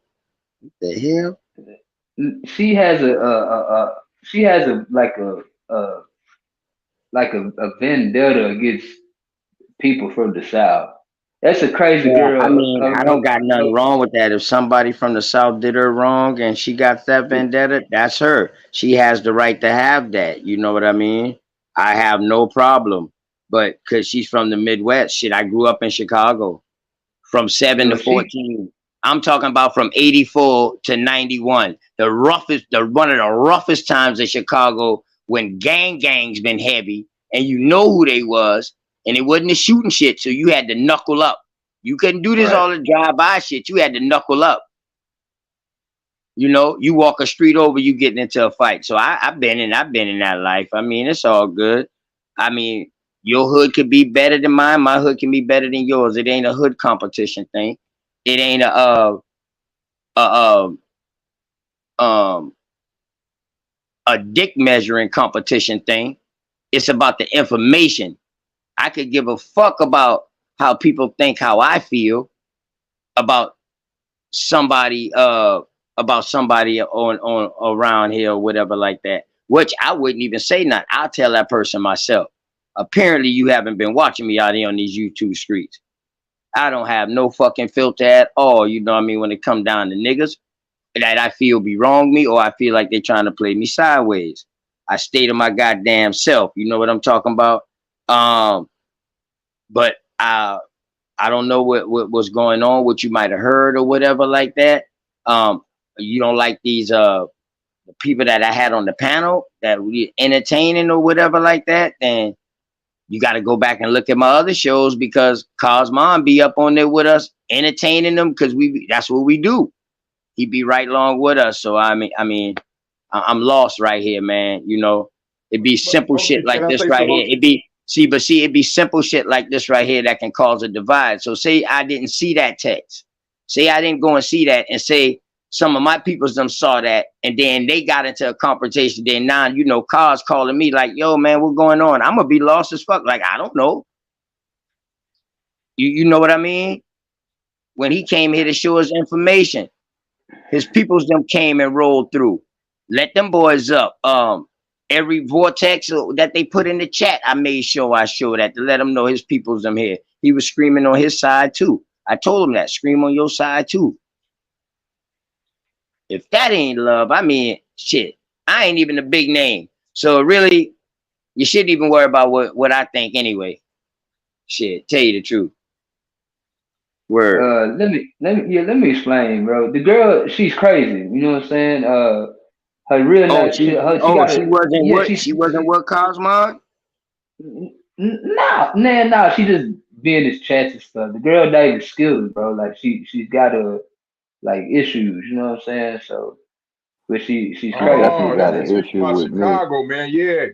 What the hell? She has she has a vendetta against people from the South. That's a crazy Yeah, I girl. mean, I don't got nothing wrong with that. If somebody from the South did her wrong and she got that vendetta, that's her. She has the right to have that. You know what I mean? I have no problem. But because she's from the Midwest, shit, I grew up in Chicago from 7 to She 14. I'm talking about from 84 to 91. One of the roughest times in Chicago when gangs been heavy and you know who they was. And it wasn't the shooting shit, so you had to knuckle up. You couldn't do this right. all the drive-by shit. You had to knuckle up. You know, you walk a street over, you getting into a fight. So I've been in that life. I mean, it's all good. I mean, your hood could be better than mine. My hood can be better than yours. It ain't a hood competition thing. It ain't a dick measuring competition thing. It's about the information. I could give a fuck about how people think how I feel about somebody on around here or whatever like that, which I wouldn't even say nothing. I'll tell that person myself. Apparently you haven't been watching me out here on these YouTube streets. I don't have no fucking filter at all, you know what I mean, when it come down to niggas that I feel be wrong me or I feel like they're trying to play me sideways. I stay to my goddamn self, you know what I'm talking about? But I don't know what was going on, what you might have heard or whatever like that. You don't like these the people that I had on the panel that we entertaining or whatever like that, then you got to go back and look at my other shows because Cosmon be up on there with us entertaining them because that's what we do. He be right along with us. So I mean I'm lost right here, man. You know, it'd be simple shit like this right here. It'd be it'd be simple shit like this right here that can cause a divide. So say I didn't see that text. Say I didn't go and see that and say some of my peoples them saw that and then they got into a confrontation. Then now, you know, cars calling me like, yo, man, what's going on? I'm gonna be lost as fuck. Like, I don't know. You know what I mean? When he came here to show us information, his peoples them came and rolled through. Let them boys up. Every vortex that they put in the chat, I made sure I showed that to let them know his peoples them here. He was screaming on his side too. I told him that, scream on your side too. If that ain't love, I mean, shit, I ain't even a big name. So really, you shouldn't even worry about what I think anyway. Shit, tell you the truth. Word. Let me explain, bro. The girl, she's crazy. You know what I'm saying? Her real life. She wasn't what Cosmon? Nah. She just being this chat and stuff. The girl not even skilled, bro. Like she's got like issues. You know what I'm saying? So, but she's crazy. Oh, that's the chick from Chicago, man. Yeah,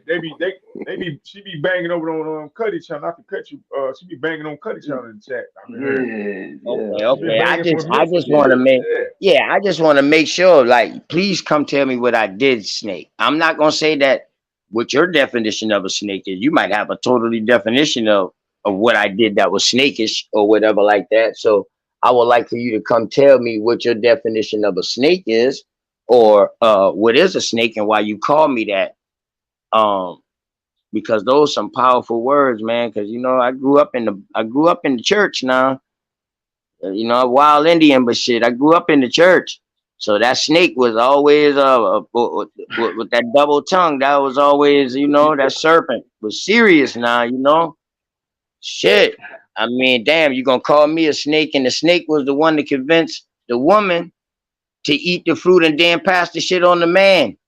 she be banging over on Cuddy channel. Not to cut you. She be banging on Cuddy channel in the chat. I mean, Okay. I just want to make sure. Like, please come tell me what I did, Snake. I'm not gonna say that what your definition of a snake is. You might have a totally definition of what I did that was snakish or whatever like that. So I would like for you to come tell me what your definition of a snake is, or what is a snake and why you call me that. Because those are some powerful words, man. Because you know, I grew up in the church now. You know, a wild Indian, but shit, I grew up in the church. So that snake was always with that double tongue. That was always, you know, that serpent was serious now, you know. Shit. I mean, damn, you gonna call me a snake, and the snake was the one to convince the woman to eat the fruit and then pass the shit on the man.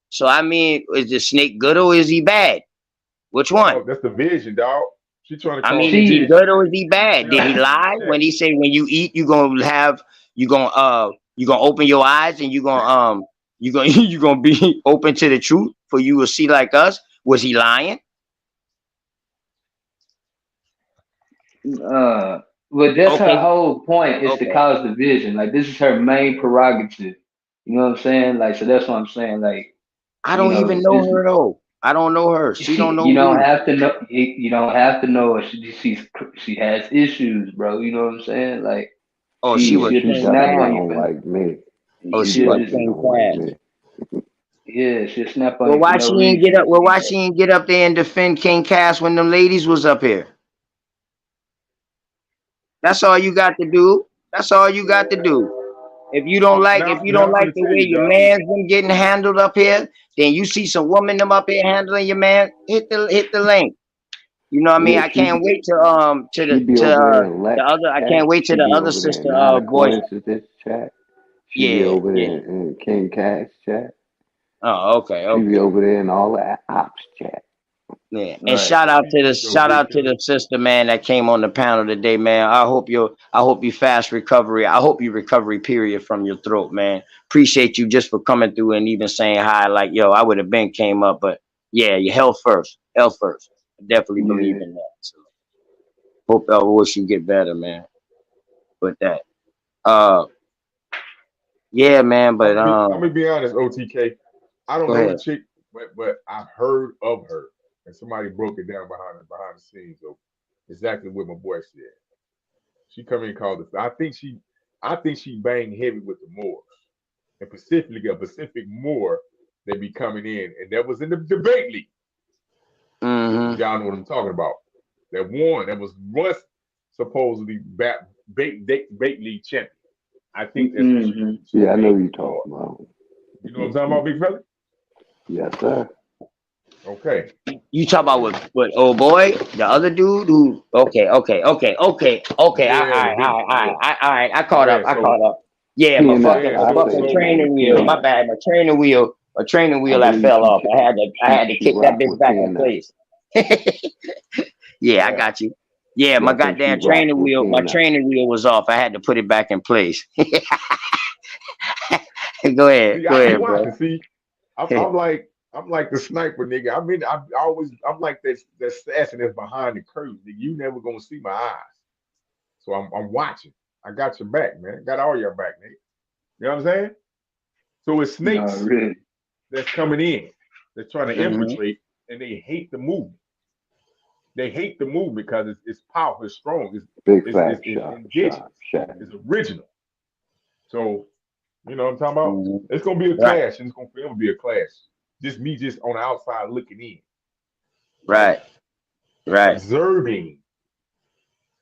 So I mean, is the snake good or is he bad? Which one? Oh, that's the vision, dog. She trying to call is he good or is he bad? Did he lie when he said when you eat you gonna open your eyes and you gonna be open to the truth for you will see like us? Was he lying? Well, But that's her Okay, whole point is to okay. cause division. Like this is her main prerogative. You know what I'm saying? Like so that's what I'm saying. Like I you don't know, even know it's her though. I don't know her. She don't know you don't me. have to know. You don't have to know her. She has issues, bro. You know what I'm saying? Like Oh, she was she'll just King snap Cash. on you, don't man. like me. Oh, She she was She'll just definitely King don't like Cash. me. yeah, she'll snap on Well, you for why no she ain't get reason. up? Well, why she ain't get up there and defend King Cash when them ladies was up here? That's all you got to do. That's all you got to do. If you don't like Now I'm the gonna tell way you, your dog. man's been getting handled up here, then you see some woman them up here handling your man, hit the link. You know what I mean? Yeah, I can't wait she be over there in the Lex other I chat. can't wait She till the be other over there sister in Not a voice. Coincidence chat. She be Yeah, over yeah. there in King Cash chat. Oh, okay, She be okay. over there in all the ops chat. Yeah. And Right. shout out to the So big Philly. sister man that came on the panel today, man. I hope you fast recovery. I hope you recovery period from your throat, man. Appreciate you just for coming through and even saying hi. Like, yo, I would have been came up, but yeah, your health first. Health first. I definitely believe Yeah. in that. So hope I wish you get better, man. With that. Yeah, man, but I'm gonna be honest, OTK. I don't go know the ahead. chick, but I've heard of her, and somebody broke it down behind the scenes of exactly what my boy said. She come in and called the. I think she banged heavy with the Moors, and specifically a Pacific Moor. They be coming in, and that was in the debate league. Mm-hmm. Y'all know what I'm talking about. That won. That was once supposedly debate league champion. I think that's what she Yeah, I know made you before. talking about. You know what I'm talking about, big fella? Yes, sir. Okay. You talk about with old boy, the other dude who okay. All Yeah, the big right. I caught yeah. up. Yeah, He my and fucking Yeah, I say his name, training wheel. My TNF. bad, my training I wheel that believe fell off. I had to she kick that rock bitch with back in TNF. place. Yeah, I Yeah. got you. Yeah, Yeah, my I think she goddamn rocks with my TNF. training wheel was off. I had to put it back in place. Go ahead, See, I be bro. watching. See, I'm like the sniper, nigga. I'm like that assassin that's behind the curtain. Nigga. You never gonna see my eyes. So I'm watching. I got your back, man. Got all your back, nigga. You know what I'm saying? So it's No, snakes really. that's coming in. They're trying to Mm-hmm. infiltrate, and they hate the movement. They hate the movement because it's powerful, it's strong, Big it's, fat it's, it's shot, indigenous, shot. it's original. So you know what I'm talking about? Mm-hmm. It's gonna be a Right, clash, and it's gonna forever be a clash. Just me, just on the outside looking in, right. observing.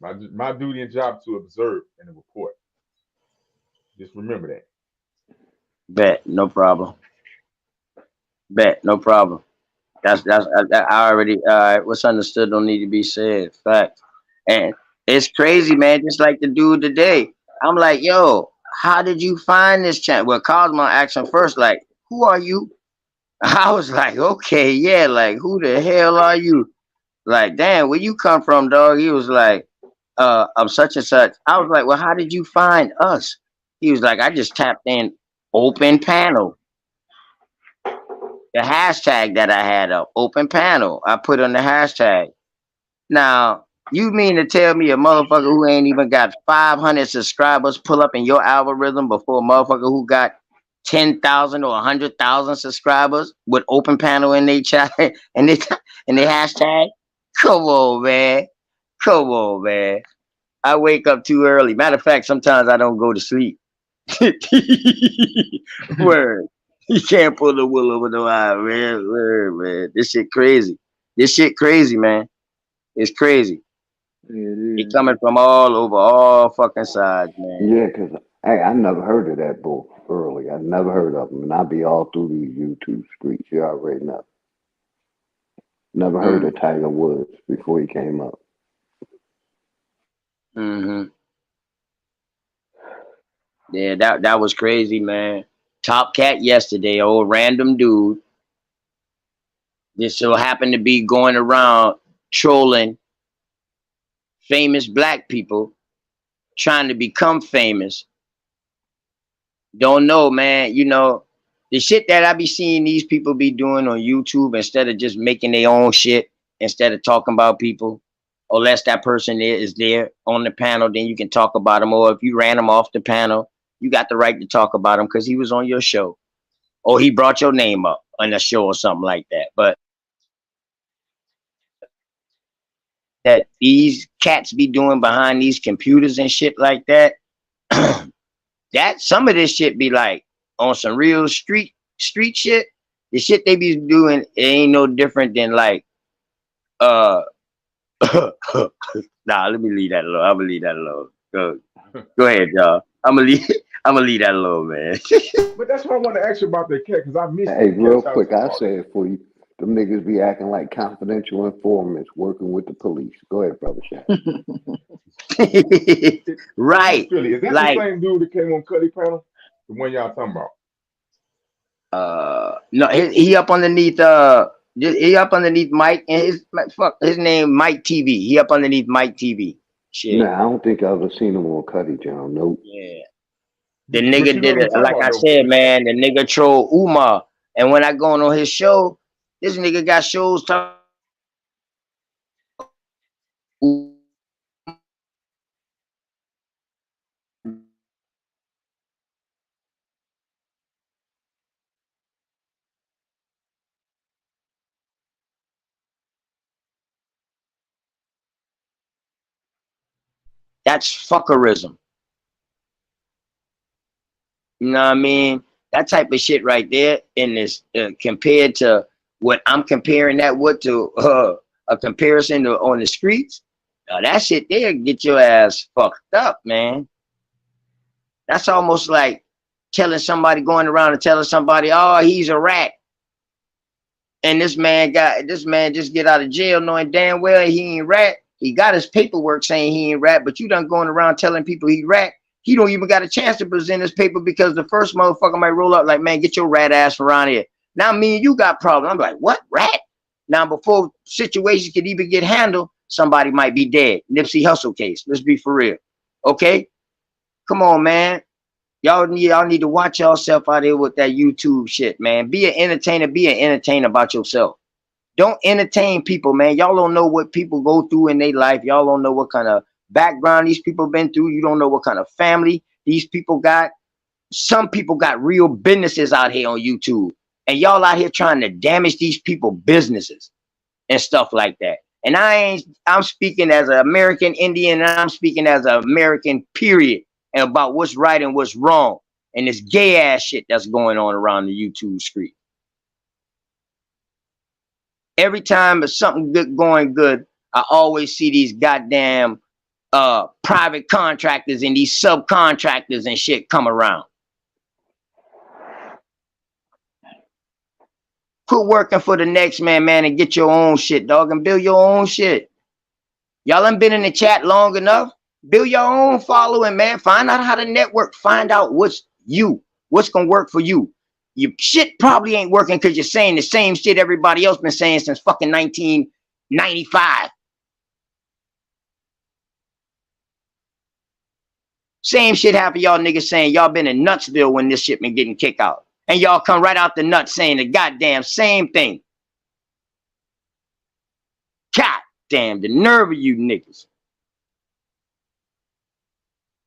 My duty and job to observe and report. Just remember that. Bet, no problem. That's I already what's understood don't need to be said. Fact. And it's crazy, man. Just like the dude today. I'm like, yo, how did you find this channel? Well, Cosmo asked him first, like, who are you? I was like, okay, yeah, like who the hell are you? Like, damn, where you come from, dog? He was like, I'm such and such. I was like, well, how did you find us? He was like, I just tapped in open panel. The hashtag that I had up, open panel. I put on the hashtag. Now, you mean to tell me a motherfucker who ain't even got 500 subscribers pull up in your algorithm before a motherfucker who got 10,000 or 100,000 subscribers with open panel in their chat and they hashtag? Come on, man. I wake up too early. Matter of fact, sometimes I don't go to sleep. Word. You can't pull the wool over no eye, man. Word, man. This shit crazy, man. It's crazy. It coming from all over, all fucking sides, man. Yeah, because I never heard of that bull early. I never heard of him, and I be all through these YouTube streets. You already know. Never heard of Tiger Woods before he came up. Mm-hmm. Yeah, that was crazy, man. Top Cat yesterday, old random dude. This so happened to be going around trolling famous black people, trying to become famous. Don't know, man. You know, the shit that I be seeing these people be doing on YouTube instead of just making their own shit, instead of talking about people. unless that person is there on the panel, then you can talk about him. Or if you ran him off the panel, you got the right to talk about him because he was on your show, or he brought your name up on a show or something like that. But that these cats be doing behind these computers and shit like that, that some of this shit be like on some real street shit. The shit they be doing, it ain't no different than like nah, let me leave that alone. I'm gonna leave that alone. Go ahead, y'all. I'm gonna leave that alone, man. But that's what I want to ask you about that cat, because I missed Hey, that real cat. quick, I say it for you. Them niggas be acting like confidential informants working with the police. Go ahead, brother Shaq. Right. Philly. Is that Like, the same dude that came on Cuddy panel? The one y'all talking about? no, he up underneath Mike, and his name Mike TV. He up underneath Mike TV. Shit. Nah, I don't think I ever seen him on Cuddy John. Nope. Yeah. The nigga did it. Like I said, man, the nigga trolled Umar. And when I go on his show, this nigga got shows talking. That's fuckerism. You know what I mean? That type of shit right there in this compared to what I'm comparing that with to a comparison to on the streets. That shit there get your ass fucked up, man. That's almost like telling somebody, going around and telling somebody, oh, he's a rat. And this man just get out of jail knowing damn well he ain't rat. He got his paperwork saying he ain't rat, but you done going around telling people he rat. He don't even got a chance to present his paper because the first motherfucker might roll up like, man, get your rat ass from around here. Now me and you got problem. I'm like, what, rat? Now before situations could even get handled, somebody might be dead. Nipsey Hussle case. Let's be for real. Okay? Come on, man. Y'all need to watch yourself out here with that YouTube shit, man. Be an entertainer. Be an entertainer about yourself. Don't entertain people, man. Y'all don't know what people go through in their life. Y'all don't know what kind of background these people been through. You don't know what kind of family these people got. Some people got real businesses out here on YouTube, and y'all out here trying to damage these people businesses and stuff like that. And I'm speaking as an American Indian, and I'm speaking as an American period, and about what's right and what's wrong, and this gay ass shit that's going on around the YouTube street. Every time there's something good going good, I always see these goddamn private contractors and these subcontractors and shit come around. Quit working for the next man, and get your own shit, dog, and build your own shit. Y'all done been in the chat long enough. Build your own following, man. Find out how to network. Find out what's gonna work for you. Your shit probably ain't working because you're saying the same shit everybody else been saying since fucking 1995. Same shit happened y'all niggas saying y'all been in Nutsville when this shit been getting kicked out. And y'all come right out the nuts saying the goddamn same thing. God damn, the nerve of you niggas.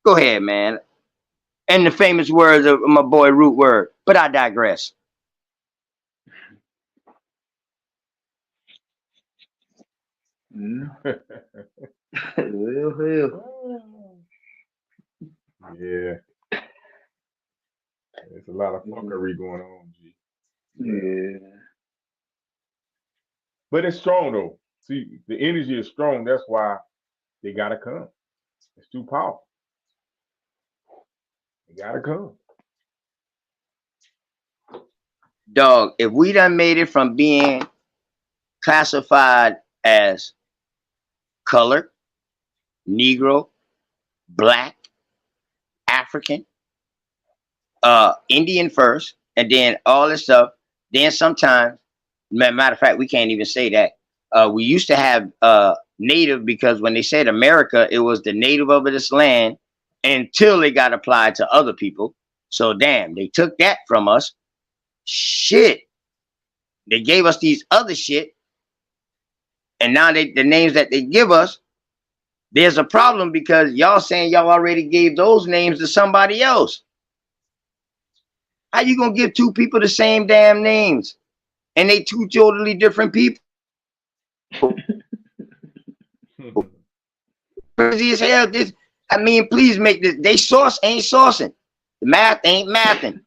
Go ahead, man. And the famous words of my boy Root Word, but I digress. Yeah. There's a lot of fuckery going on, G. Yeah. But it's strong though. See, the energy is strong. That's why they gotta come. It's too powerful. They gotta come. Dog, if we done made it from being classified as colored, Negro, Black, African, Indian first, and then all this stuff, then sometimes, matter of fact, we can't even say that. We used to have Native, because when they said America, it was the native of this land until it got applied to other people. So damn, they took that from us. Shit. They gave us these other shit. And now the names that they give us There's a problem because y'all saying y'all already gave those names to somebody else. How you gonna give two people the same damn names? And they two totally different people. Crazy as hell. This, I mean, please make this. They sauce ain't saucing. The math ain't mathing.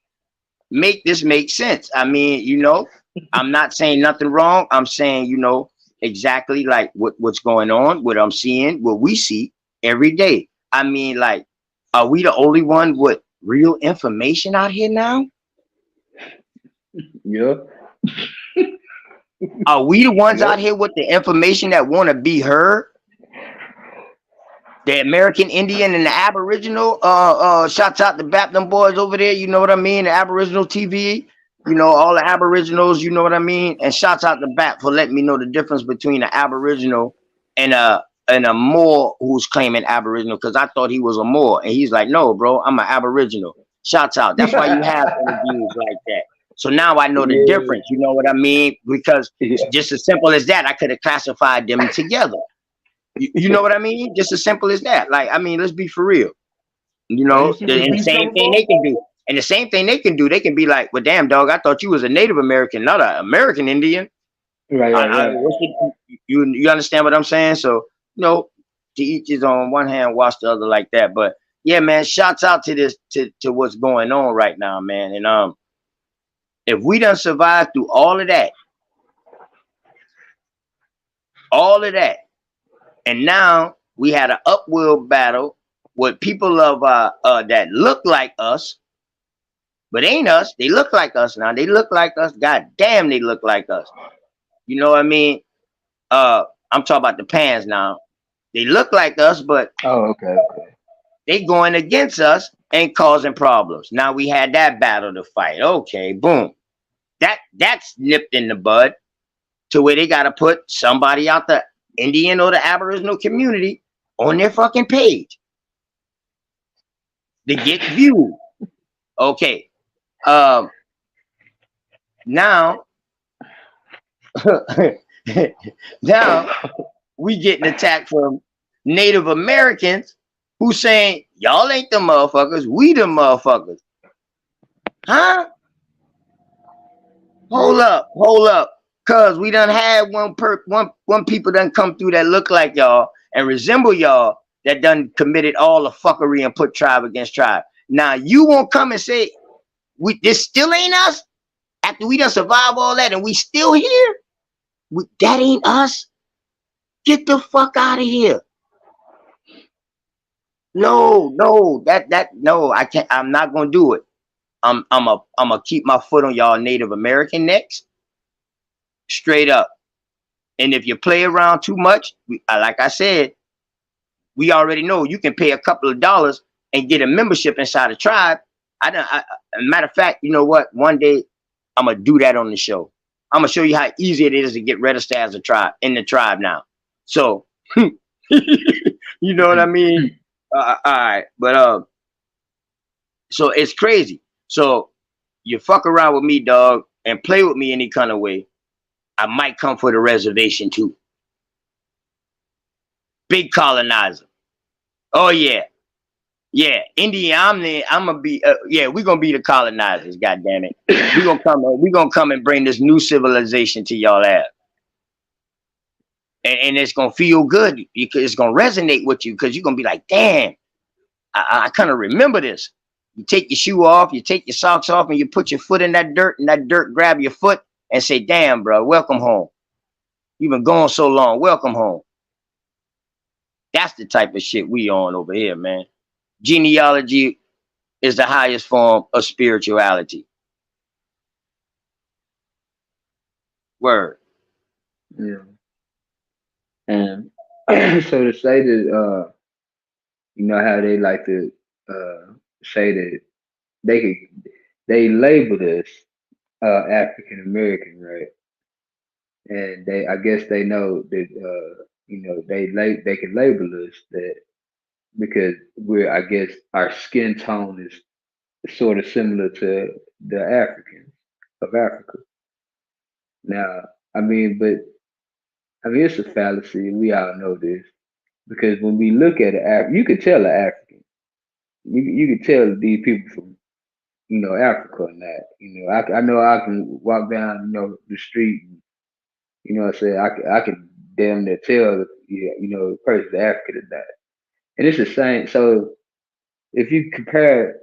Make this make sense. I mean, you know, I'm not saying nothing wrong. I'm saying, you know, exactly like what's going on, what I'm seeing, what we see every day. I mean, like, are we the only one with real information out here now? Yeah. Are we the ones Yep. out here with the information that want to be heard? The American Indian and the Aboriginal, shouts out to Bap them boys over there, you know what I mean? The Aboriginal TV, you know, all the Aboriginals, you know what I mean? And shouts out to Bap for letting me know the difference between an Aboriginal and a Moor who's claiming Aboriginal, because I thought he was a Moor. And he's like, no, bro, I'm an Aboriginal. Shouts out. That's why you have interviews like that. So now I know the Yeah. difference, you know what I mean? Because just as simple as that, I could have classified them together. You know what I mean? Just as simple as that. Like, I mean, let's be for real. You know, and the same thing they can do. And the same thing they can do, they can be like, well, damn, dog, I thought you was a Native American, not an American Indian. Right, right. You understand what I'm saying? So, you know, to each his own. One hand wash the other like that. But yeah, man, shouts out to this, to what's going on right now, man. And if we done survived through all of that, and now we had an upward battle with people of that look like us, but ain't us. They look like us now. They look like us. God damn, they look like us. You know what I mean? I'm talking about the Pans now. They look like us, but okay. they going against us and causing problems. Now we had that battle to fight. Okay, boom. That's nipped in the bud to where they got to put somebody out the Indian or the Aboriginal community on their fucking page to get viewed. Okay. Now we getting attacked from Native Americans who saying y'all ain't the motherfuckers, we the motherfuckers. Huh? Hold up. Cause we done had one people done come through that look like y'all and resemble y'all that done committed all the fuckery and put tribe against tribe. Now you won't come and say this still ain't us after we done survive all that and we still here. That ain't us. Get the fuck out of here. No, I can't. I'm not gonna do it. I'm gonna keep my foot on y'all Native American necks, straight up. And if you play around too much, like I said, we already know you can pay a couple of dollars and get a membership inside a tribe. Matter of fact, you know what? One day I'm gonna do that on the show. I'm gonna show you how easy it is to get registered as a tribe in the tribe now. So, you know what I mean? All right, but so it's crazy. So you fuck around with me, dog, and play with me any kind of way, I might come for the reservation too. Big colonizer. Oh yeah, Indian. I'm gonna be. We're gonna be the colonizers. God damn it. We're gonna come and bring this new civilization to y'all ass. And it's gonna feel good because it's gonna resonate with you because you're gonna be like, damn, I kind of remember this. You take your shoe off, you take your socks off, and you put your foot in that dirt, and that dirt grab your foot and say, damn, bro, welcome home. You've been gone so long, welcome home. That's the type of shit we on over here, man. Genealogy is the highest form of spirituality. Word. Yeah. And so to say that, you know how they like to say that they labeled us African American, right? And I guess they know that you know they can label us that because I guess our skin tone is sort of similar to the Africans of Africa. Now, I mean, it's a fallacy. We all know this. Because when we look at it, you could tell an African. You could tell these people from Africa and that. I know I can walk down the street. And, what I'm saying, I can damn near tell the person's African or not. And it's the same. So if you compare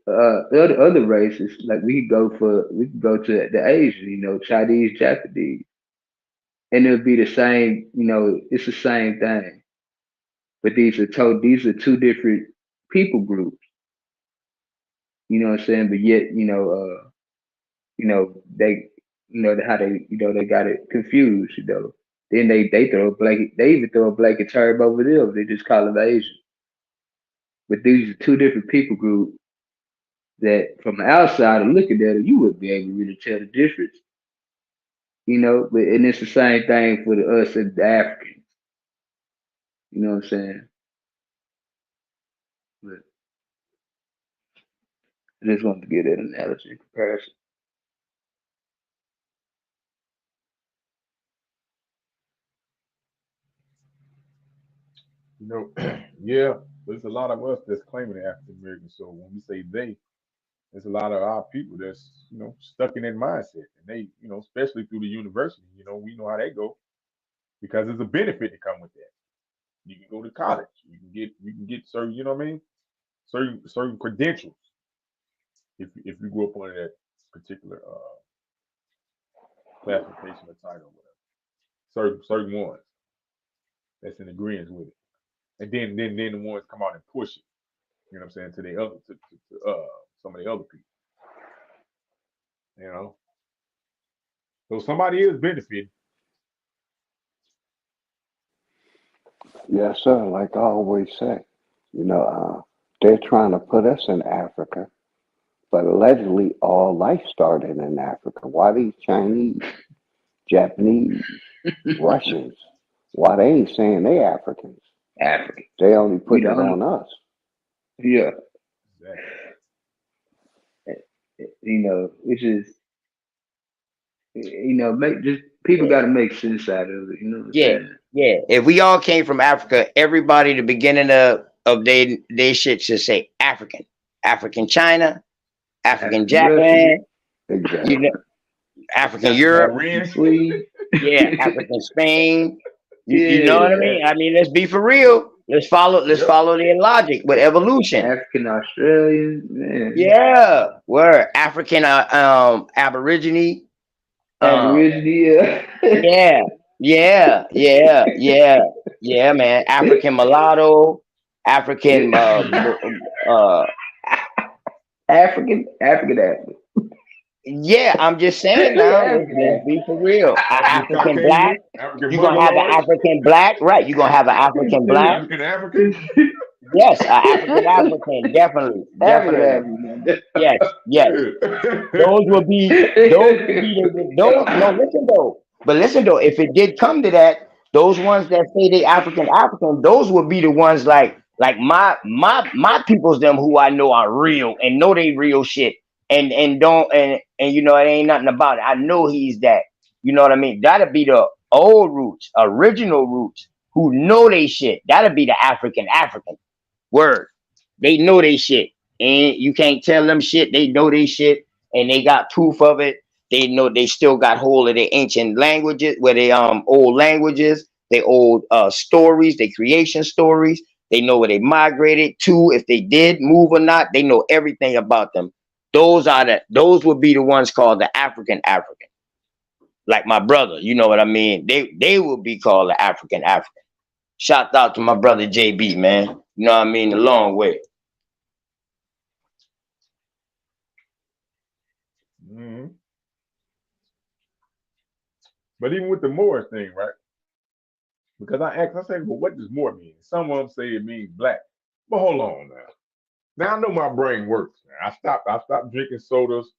other races, like we could go to the Asian, Chinese, Japanese, and it'll be the same. It's the same thing. But these are two different people groups. You know what I'm saying? But yet, they, how they got it confused. Then they throw a blanket. They even throw a blanket term over them. They just call them Asian. But these are two different people groups that, from the outside and looking at it, you wouldn't be able to really tell the difference. But and it's the same thing for us and the Africans. You know what I'm saying? But I just wanted to get that analogy and comparison. Yeah, there's a lot of us that's claiming the African American. So when we say they, there's a lot of our people that's stuck in that mindset, and they especially through the university. We know how they go because there's a benefit to come with that. You can go to college, you can get certain certain credentials if you grew up under that particular classification or title, whatever. Certain ones that's in agreement with it, and then the ones come out and push it. You know what I'm saying, to the other to some of the other people. So somebody is benefiting. Yes, sir. Like I always say, they're trying to put us in Africa, but allegedly all life started in Africa. Why these Chinese, Japanese, Russians? Why they ain't saying they Africans? African. They only put it on us. Yeah. Which is, people got to make sense out of it. You know what I'm saying? Yeah. If we all came from Africa, everybody, the beginning of they shit should say African. African China, African Japan, exactly. African Europe, yeah, African Spain. You know what I mean? I mean, let's be for real. Let's follow their logic with evolution. African Australian, man. Yeah, word African Aborigine. Aborigine, yeah, man. African mulatto, African African. Yeah, I'm just saying now. Let's be for real. African black. You're gonna have an African black, right? You're gonna have an African black. African. Yes, African African, definitely. Yes. Those would be those. No, listen though. If it did come to that, those ones that say they African, those would be the ones like my peoples, them who I know are real and know they real shit, and it ain't nothing about it. I know he's that. You know what I mean? That'd be the old roots, original roots, who know they shit. That'd be the African. Word. They know they shit. And you can't tell them shit. They know they shit. And they got proof of it. They know they still got hold of their ancient languages, where they old languages, they old stories, they creation stories. They know where they migrated to, if they did move or not. They know everything about them. Those would be the ones called the African. Like my brother, you know what I mean? They will be called the African. Shout out to my brother JB, man. You know what I mean? A long way. Mm-hmm. But even with the Moor thing, right? Because I said, well, what does Moor mean? Some of them say it means black. But hold on now. Now I know my brain works. I stopped drinking sodas.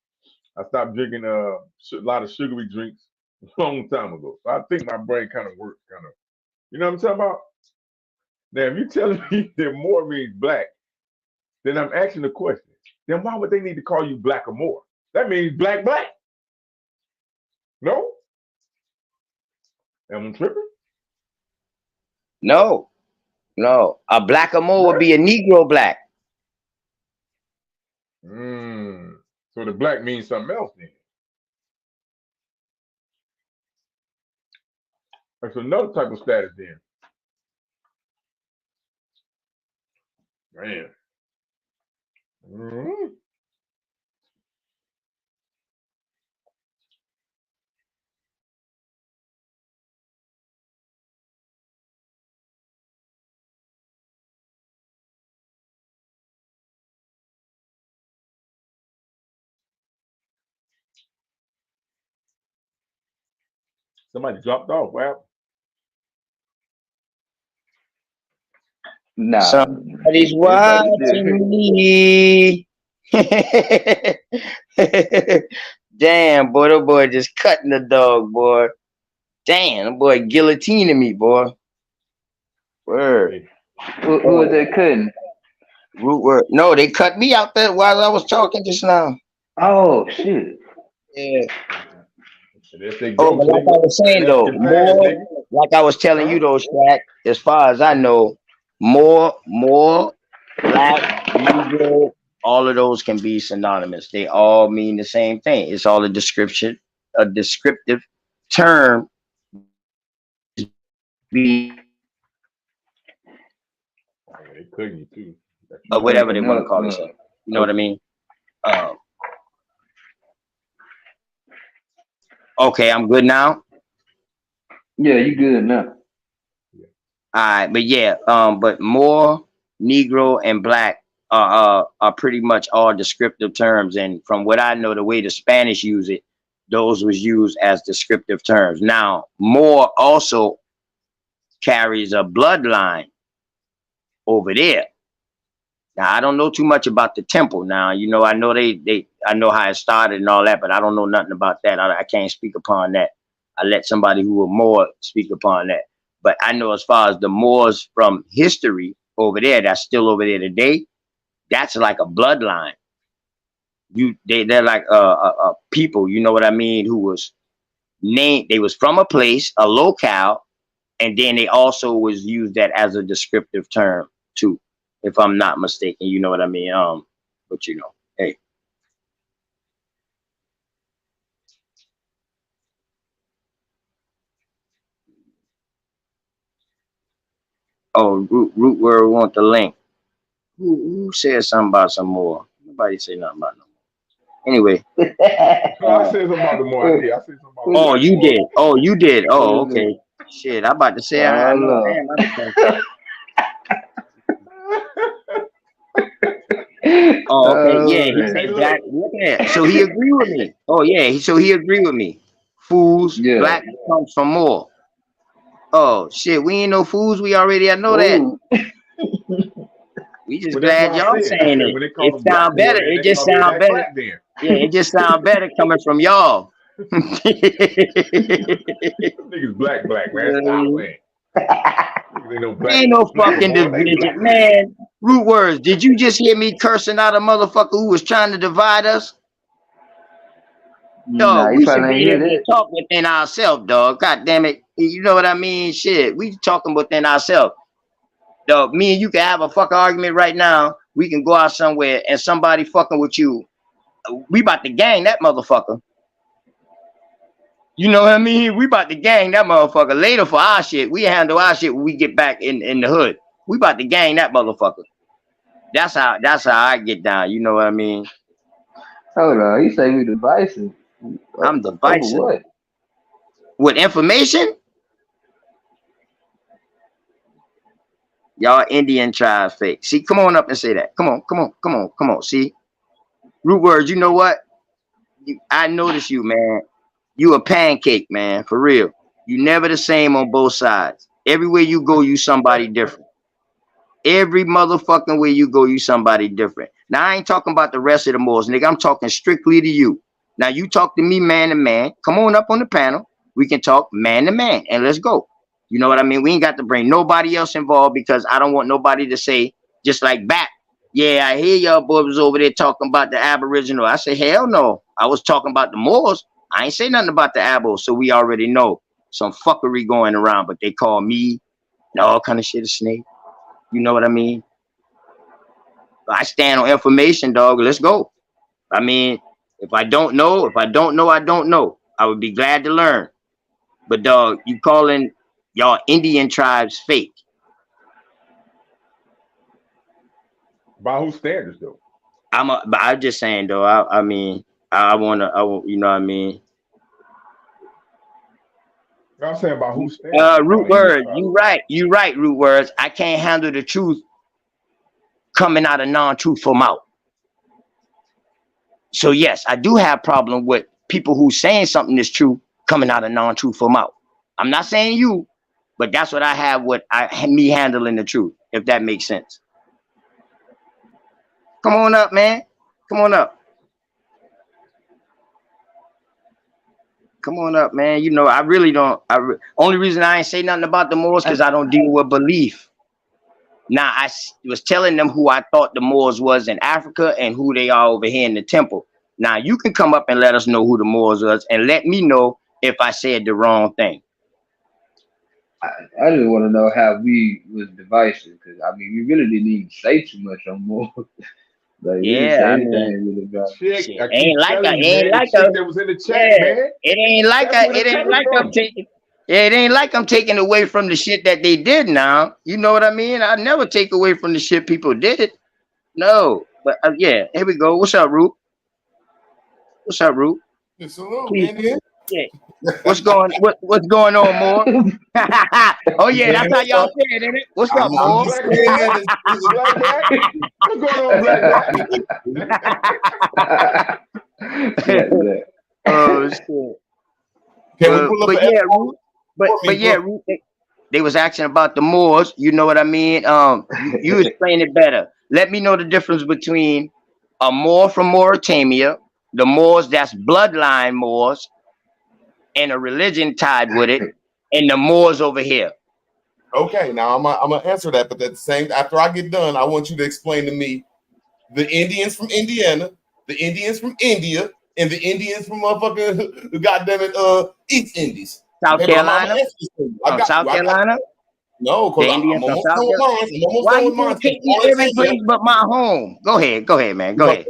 I stopped drinking a lot of sugary drinks a long time ago. So I think my brain kind of works, you know what I'm talking about? Now, if you're telling me that Moor means black, then I'm asking the question. Then why would they need to call you black or Moor? That means black. No? Am I tripping? No. No, a blackamoor would be a Negro black. So the black means something else then. That's another type of status then. Man. Somebody dropped off. Wow. Nah, Somebody's everybody did. watching me. Damn, boy, that boy just cutting the dog, boy. Damn, that boy guillotining me, boy. Word. Who was that cutting? Root word. No, they cut me out there while I was talking just now. Oh shit. Yeah. Oh, but like I was saying though, more like I was telling you though, Shaq, as far as I know, more, black, Negro, all of those can be synonymous. They all mean the same thing. It's all a descriptive term. They cutting you too. Whatever they want to call it. You know what I mean? Okay, I'm good now. Yeah, you good now. All right, but yeah, but more, Negro, and black are pretty much all descriptive terms, and from what I know, the way the Spanish use it, those was used as descriptive terms. Now, more also carries a bloodline over there. Now, I don't know too much about the temple. Now, you know, I know I know how it started and all that, but I don't know nothing about that. I can't speak upon that. I let somebody who were more speak upon that. But I know as far as the Moors from history over there, that's still over there today, that's like a bloodline. They're like a people, you know what I mean, who was named, they was from a place, a locale, and then they also was used that as a descriptive term too, if I'm not mistaken, you know what I mean? But you know, hey. Oh, root word want the link. Who said something about some more? Nobody say nothing about no more. Anyway. I said something about the more. I said something about Oh, you did. Oh, you did. Oh, okay. Shit, I'm about to say I know. Damn, oh, okay. Yeah, he said black. Look at that. So he agreed with me. Oh, yeah. So he agreed with me. Fools, black comes from more. Oh shit, we ain't no fools. We already I know that. We just glad y'all saying it. It sound better. It just sound better. Yeah, it just sound better coming from y'all. Niggas black, man. Stop, man. Ain't no fucking division, man. Root words. Did you just hear me cursing out a motherfucker who was trying to divide us? Dog, we should be able to talk within ourselves, dog. God damn it. You know what I mean? Shit, we talking within ourselves. Dog, me and you can have a fucking argument right now. We can go out somewhere and somebody fucking with you. We about to gang that motherfucker. You know what I mean? We about to gang that motherfucker later for our shit. We handle our shit when we get back in the hood. We about to gang that motherfucker. That's how I get down. You know what I mean? Hold on, he say we divisive. I'm divisive. What? With information? Y'all Indian tribe fake. See, come on up and say that. Come on. See? Root words, you know what? I notice you, man. You a pancake, man, for real. You never the same on both sides. Everywhere you go, you somebody different. Every motherfucking way you go, you somebody different. Now, I ain't talking about the rest of the Moors, nigga. I'm talking strictly to you. Now, you talk to me man to man. Come on up on the panel. We can talk man to man, and let's go. You know what I mean? We ain't got to bring nobody else involved because I don't want nobody to say, just like back. Yeah, I hear y'all boys over there talking about the Aboriginal. I say, hell no. I was talking about the Moors. I ain't say nothing about the Abos, so we already know some fuckery going around, but they call me and all kind of shit a snake. You know what I mean? I stand on information, dog. Let's go. I mean, if I don't know, I don't know. I would be glad to learn. But dog, you calling y'all Indian tribes fake? By whose standards, though? But I'm just saying, though. I mean, I want, you know what I mean? I'm saying about whose standards. Root words. You right. Root words. I can't handle the truth coming out of non-truthful mouth. So yes, I do have problem with people who saying something is true coming out of non-truthful mouth. I'm not saying you, but that's what I have with me handling the truth, if that makes sense. Come on up, man. Come on up. Come on up, man. You know, I really don't. Only reason I ain't say nothing about the Moors because I don't deal with belief. Now, I was telling them who I thought the Moors was in Africa and who they are over here in the temple. Now, you can come up and let us know who the Moors was and let me know if I said the wrong thing. I just want to know how we was divisive, because I mean, we really didn't even say too much on Moors. Like, Yeah, I mean, it ain't like I'm taking away from the shit that they did now. You know what I mean? I never take away from the shit people did. No, but yeah, here we go. What's up, Root? What's up, Root? Yeah. What's going on, Moore? Oh yeah, that's how y'all say it, isn't it? What's up, Moore? What's going on, Black? Oh shit. But yeah, Root, they was asking about the Moors. You know what I mean? You explain it better. Let me know the difference between a Moor from Mauritania, the Moors that's bloodline Moors, and a religion tied with it, and the Moors over here. Okay, now I'm gonna answer that, but at the same, after I get done, I want you to explain to me the Indians from Indiana, the Indians from India, and the Indians from motherfucking goddamn it, East Indies. South Carolina. South Carolina. No, because I'm almost done with mine. Why you gonna take me every place but my home? Go ahead, man. Go ahead.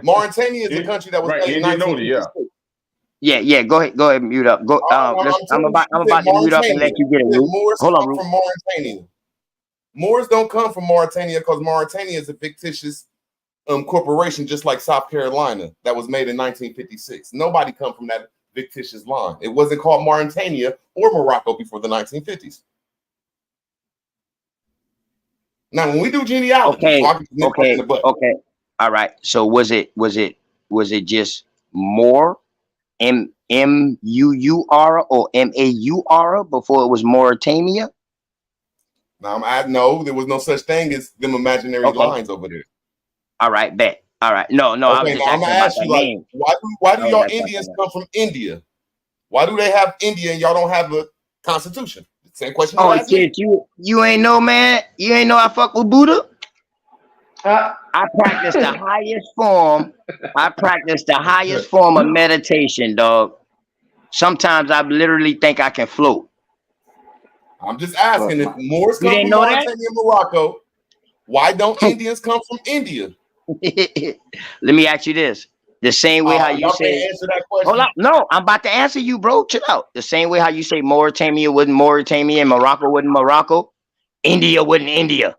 Mauritania is a country that was made in 1956. Yeah. Go ahead. Mute up. Go. I'm about to mute up and let you get it. Hold on, from Mauritania. Moors don't come from Mauritania because Mauritania is a fictitious corporation, just like South Carolina, that was made in 1956. Nobody come from that fictitious line. It wasn't called Mauritania or Morocco before the 1950s. Now, when we do genealogy, okay. All right. So was it just Moor, M-U-U-R or M-A-U-R before it was Mauritania? Now no, there was no such thing as them imaginary lines over there. All right, bet. All right. No, I was just asking about the name. Why do y'all Indians come from India? Why do they have India and y'all don't have a constitution? Same question. Oh shit, you ain't know, man. You ain't know I fuck with Buddha. I practice the highest form. I practice the highest form of meditation, dog. Sometimes I literally think I can float. I'm just asking, if Moors come from Mauritania and Morocco, why don't Indians come from India? Let me ask you this. The same way how you say answer that question. Hold up. No, I'm about to answer you, bro. Chill out. The same way how you say Mauritania wasn't Mauritania and Morocco wasn't Morocco, India wasn't India.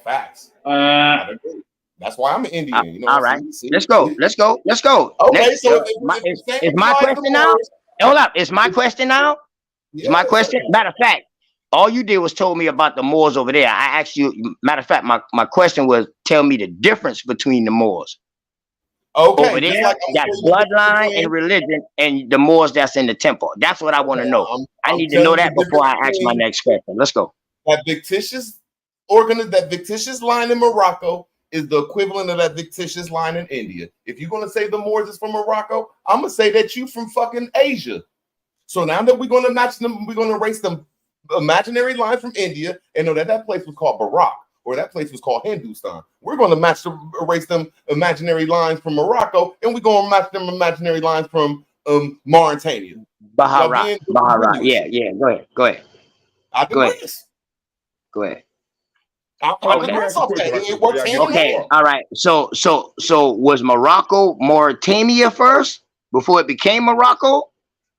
Facts. That's why I'm an Indian. You know all right. Let's go. Okay, so is my question now? Hold up. Is my question now? Is my question? Matter of fact, all you did was told me about the Moors over there. I asked you, matter of fact, my question was tell me the difference between the Moors. Okay. Over there, that's bloodline and religion, and the Moors that's in the temple. That's what I want to know. I need to know that before I ask my next question. Let's go. That fictitious line in Morocco is the equivalent of that fictitious line in India. If you're gonna say the Moors is from Morocco, I'm gonna say that you from fucking Asia. So now that we're gonna match them, we're gonna erase the imaginary line from India and know that place was called Barak, or that place was called Hindustan. We're gonna erase them imaginary lines from Morocco, and we're gonna match them imaginary lines from Mauritania. Baharat. Yeah. Go ahead. I Go ahead. digress. Go ahead. I digress off that. It works hand in Okay, hand. all right. So was Morocco Mauritania first before it became Morocco?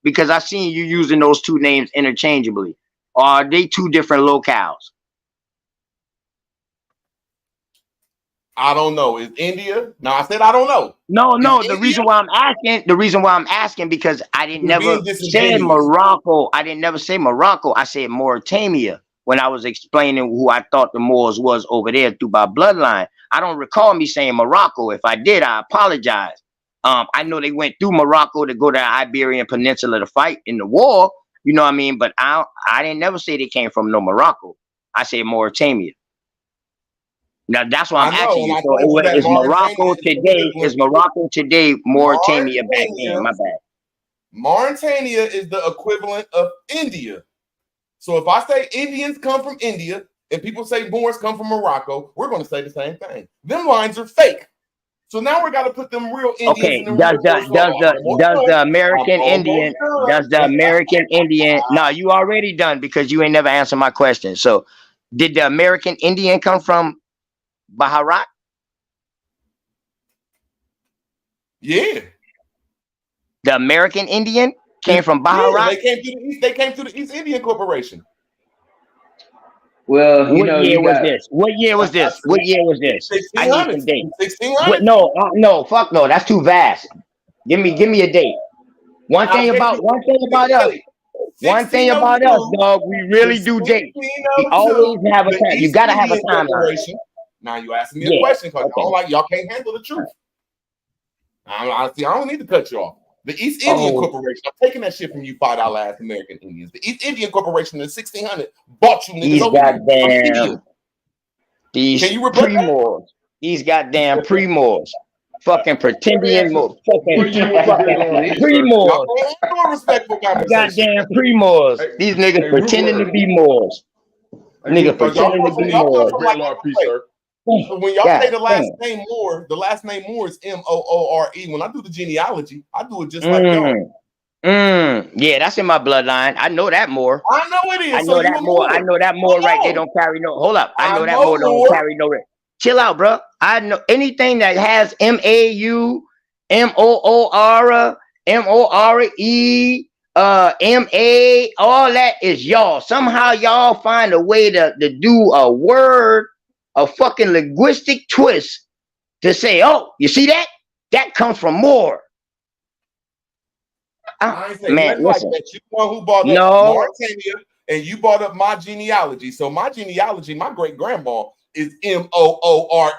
Because I seen you using those two names interchangeably. Or are they two different locales? I don't know. Is India? No, I said I don't know. No. The reason why I'm asking because I didn't You're never being say disingenuous. Morocco. I didn't never say Morocco. I said Mauritania when I was explaining who I thought the Moors was over there through my bloodline. I don't recall me saying Morocco. If I did, I apologize. I know they went through Morocco to go to the Iberian Peninsula to fight in the war. You know what I mean? But I didn't never say they came from no Morocco. I said Mauritania. Now that's why I'm asking you. So is Morocco today? Is Morocco today Mauritania back then? My bad. Mauritania is the equivalent of India. So if I say Indians come from India and people say Moors come from Morocco, we're going to say the same thing. Them lines are fake. So now we got to put them real Indians Okay, in them does real the American Indian no, you already done because you ain't never answered my question. So did the American Indian come from Baharat? Yeah. The American Indian came from Baharat? Yeah, they came through the East Indian Corporation. Well, you What know, year you was got this? What year was this? What year was this? I need some dates. 1600. No, fuck no. That's too vast. Give me a date. One thing about us. One thing about us, dog. We really do dates. We always have a time. You gotta have a timeline. Now you asking me a question because y'all can't handle the truth. I don't need to cut you off. The East Indian Corporation, I'm taking that shit from you $5 ass American Indians. The East Indian Corporation in 1600 bought you niggas over here. These pre-Moors. These goddamn pre-Moors. Fucking pretending pre-Moors. Goddamn pre-Moors. These niggas pretending to be Moors. Niggas pretending to be Moors. So when y'all say the last name Moore, the last name Moore is Moore. When I do the genealogy, I do it just like y'all. Yeah, that's in my bloodline. I know that more. I know it is. I know that more. I know that more. Right? They don't carry no. Hold up. I know that more. Don't carry no. Chill out, bro. I know anything that has MAU, MOOR, MORE, MA. All that is y'all. Somehow y'all find a way to do a word, a fucking linguistic twist to say, oh, you see that? That comes from more. Man, listen. That. You the one who brought up Mauritania, and you brought up my genealogy. So my genealogy, my great grandma is Moore.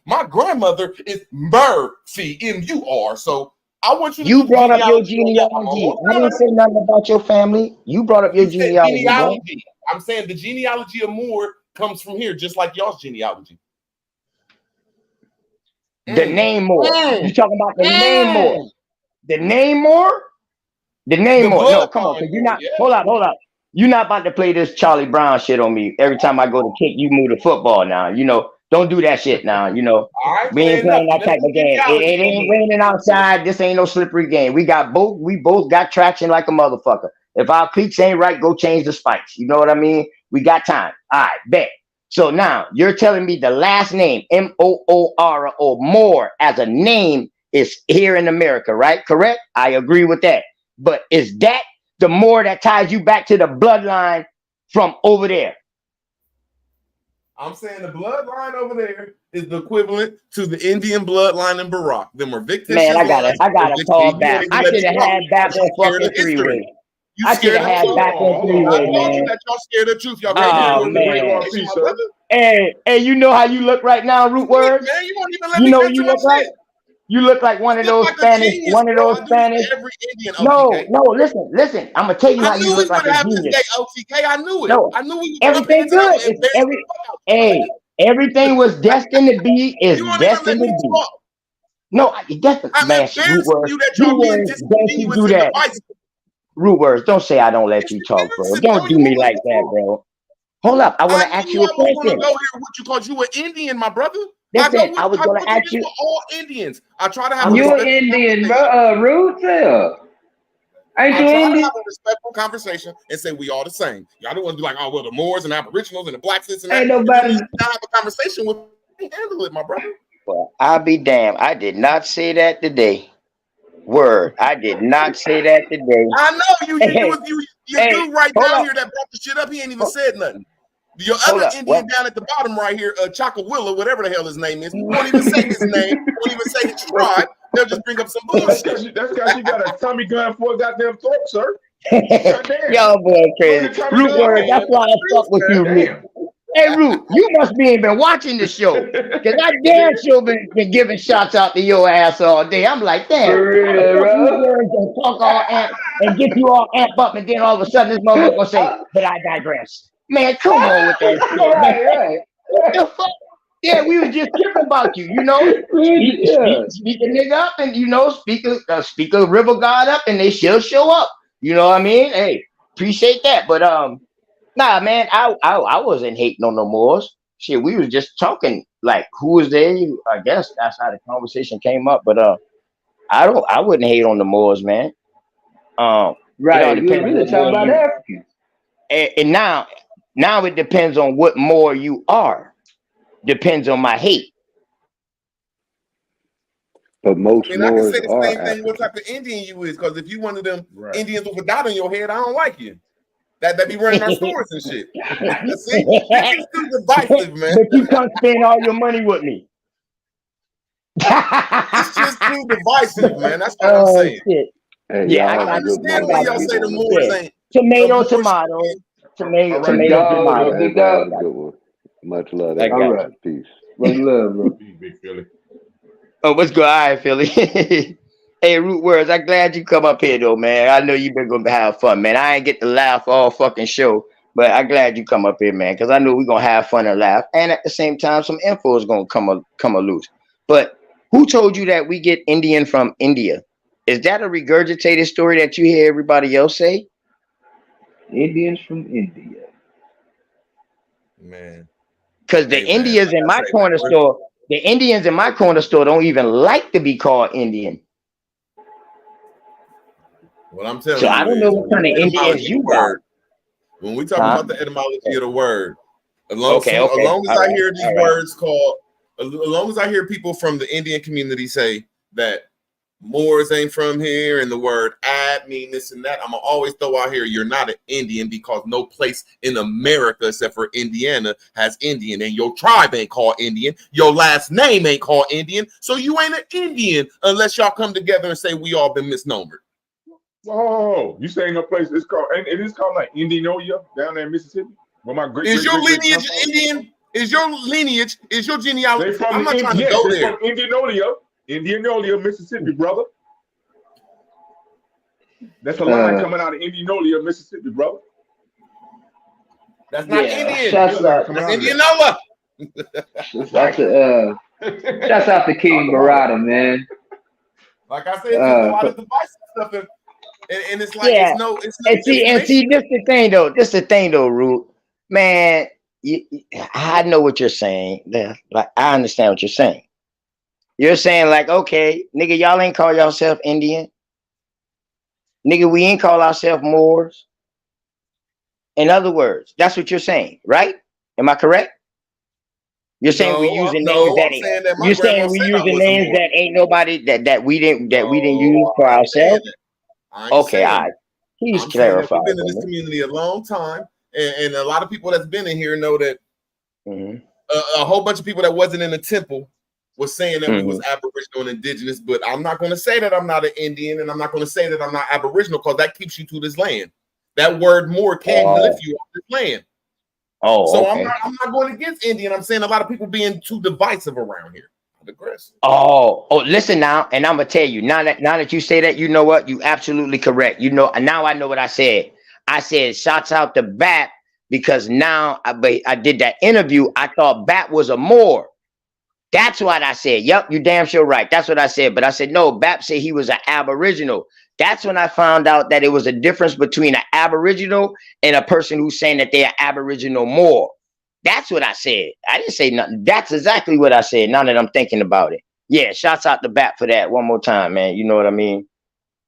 My grandmother is Murphy, MUR. So I want you to brought up your genealogy. I didn't say nothing about your family. You brought up your genealogy. I'm saying the genealogy of Moore comes from here, just like y'all's genealogy. The name Moore. You talking about the name Moore? The name Moore? The name Moore. No, come on. You're not. Hold up. You're not about to play this Charlie Brown shit on me. Every time I go to kick, you move the football now. You know, don't do that shit now. You know, we ain't playing that type of game. It ain't raining outside. This ain't no slippery game. We both got traction like a motherfucker. If our cleats ain't right, go change the spikes. You know what I mean? We got time. All right, bet. So now you're telling me the last name MOOR or Moore as a name is here in America, right? Correct? I agree with that. But is that the Moore that ties you back to the bloodline from over there? I'm saying the bloodline over there is the equivalent to the Indian bloodline in Barak. Them were victims. Man, I gotta call back. I should have had back on fucking three-way. I should have had back on three-way, man. That y'all scared of truth. Y'all Hey, you know how you look right now, Root Word? Man, you won't even let me know you look like? You look like one of those Spanish, Every Indian, No, listen. I'm gonna tell you how you look like a genius. OTK, I knew it. No, I knew we everything good. Everything was destined to be is destined to be. No, destined. Man, Root Words. Don't you do that. Root Words. Don't say I don't let you talk, bro. Don't do me like that, bro. Hold up. I want to ask you a question. I was going to go here with you because you were Indian, my brother. Listen, I was going to ask you. All Indians. I try to have. You're Indian, bro. Root. I try to have a respectful conversation and say we all the same. Y'all don't want to be like, oh well, the Moors and Aboriginals and the blacks, this and that. Ain't nobody. If you not have a conversation with me, handle it, my brother. Well, I'll be damned. I did not say that today. Word. I did not say that today. I know you Hey, dude right hold down up. here that brought the shit up. He ain't even said nothing. Your Hold other up. Indian What? down at the bottom right here, Chakawilla, whatever the hell his name is, won't even say his name, won't even say his tribe. They'll just bring up some That's bullshit. because you got a Tommy gun for a goddamn throat, sir. Y'all boy crazy. Root word. That's why I fuck with you, Root. Hey, Root, you must be ain't been watching the show. Because I damn sure been giving shots out to your ass all day. I'm like, damn. For real, How the fuck bro. these words gonna talk all amp and get you all amped up, and then all of a sudden this motherfucker gonna say, but I digress. Man, come on with that shit, man. Right. What the fuck? Yeah, we was just tripping about you, you know. Speak a nigga up, and you know, speak a river god up, and they still show up. You know what I mean? Hey, appreciate that. But nah, man, I wasn't hating on no Moors. Shit, we was just talking like who was there. I guess that's how the conversation came up. But I wouldn't hate on the Moors, man. It all Right. You depends really what talking Moor about you. Africans. And now it depends on what Moor you are. Depends on my hate. But most I mean, I can Moors say the are same thing what African. type of Indian you is, because if you one of them Right. Indians with a dot on your head, I don't like you. That be running our stores and shit. See, this is too divisive, man. But you come spend all your money with me. It's just too divisive, man. That's all I'm Oh saying. shit. Hey, Yeah, y'all I have a got good you. I Understand why morning, got y'all you. say the everyone. Moors Yeah. ain't Tomato, Moors. tomato. All Tomato, right, tomato, Dog, tomato. big Everybody have dog. a good one. Much love, I All got right. you. everybody. Peace. Much love, bro. Big Philly. Oh, what's good? All right, Philly. Hey, Root Words, I'm glad you come up here though, man. I know you've been gonna have fun, man. I ain't get to laugh all fucking show, but I'm glad you come up here, man, because I know we're gonna have fun and laugh. And at the same time, some info is gonna come loose. But who told you that we get Indian from India? Is that a regurgitated story that you hear everybody else say? Indians from India. man. Because the Hey, man, Indians like in I my say, man, corner store, the Indians in my corner store don't even like to be called Indian. what I'm So telling I you don't know is what kind of Indians etymology of you the got. word. When we talk Huh? about the etymology of the word, as long Okay. as I All right. hear these All right. words called, as long as I hear people from the Indian community say that Moors ain't from here and the word ad mean this and that, I'm gonna always throw out here, you're not an Indian, because no place in America except for Indiana has Indian, and your tribe ain't called Indian, your last name ain't called Indian, so you ain't an Indian unless y'all come together and say we all been misnomered. Whoa, you saying no place? It's called, and it is called like Indianola down there in Mississippi. Where my great Is great your great great lineage grandfather. Indian? Is your lineage? Is your genealogy? They from I'm not trying to yes, go they there. from Indianola, Mississippi, brother. That's a line coming out of Indianola, Mississippi, brother. That's not Yeah. Indian. Shouts out. That's Indianola. Shouts out to King Barada, man. Like I said, it's just a lot of divisive stuff, and it's like Yeah. it's no And see, information. this the thing though. This the thing though, Root. Man, I know what you're saying. Like I understand what you're saying. You're saying like, okay, nigga, y'all ain't call yourself Indian. Nigga, we ain't call ourselves Moors. In other words, that's what you're saying, right? Am I correct? You're saying we using names that I'm ain't. saying that my You're grandma saying we said I using was a names Moor. that ain't nobody that we didn't use for I ain't saying ourselves. that. I ain't Okay, saying all that. right. Please I'm saying that clarify. we've been in this Woman. community a long time, and a lot of people that's been in here know that Mhm. a whole bunch of people that wasn't in the temple was saying that we was Mhm. Aboriginal and indigenous, but I'm not going to say that I'm not an Indian, and I'm not going to say that I'm not Aboriginal, because that keeps you to this land. That word "more" can lift you off this land. Oh, So okay. I'm not going against Indian. I'm saying a lot of people being too divisive around here. Oh, listen now, and I'm gonna tell you now that you say that, you know what? You absolutely correct. You know, and now I know what I said. I said shouts out to Bat, because now I did that interview. I thought Bat was a Moor. That's what I said. Yep, you damn sure right. That's what I said. But I said no. Bat said he was an Aboriginal. That's when I found out that it was a difference between an Aboriginal and a person who's saying that they're Aboriginal Moor. That's what I said. I didn't say nothing. That's exactly what I said. Now that I'm thinking about it. Yeah, shouts out to Bat for that one more time, man. You know what I mean?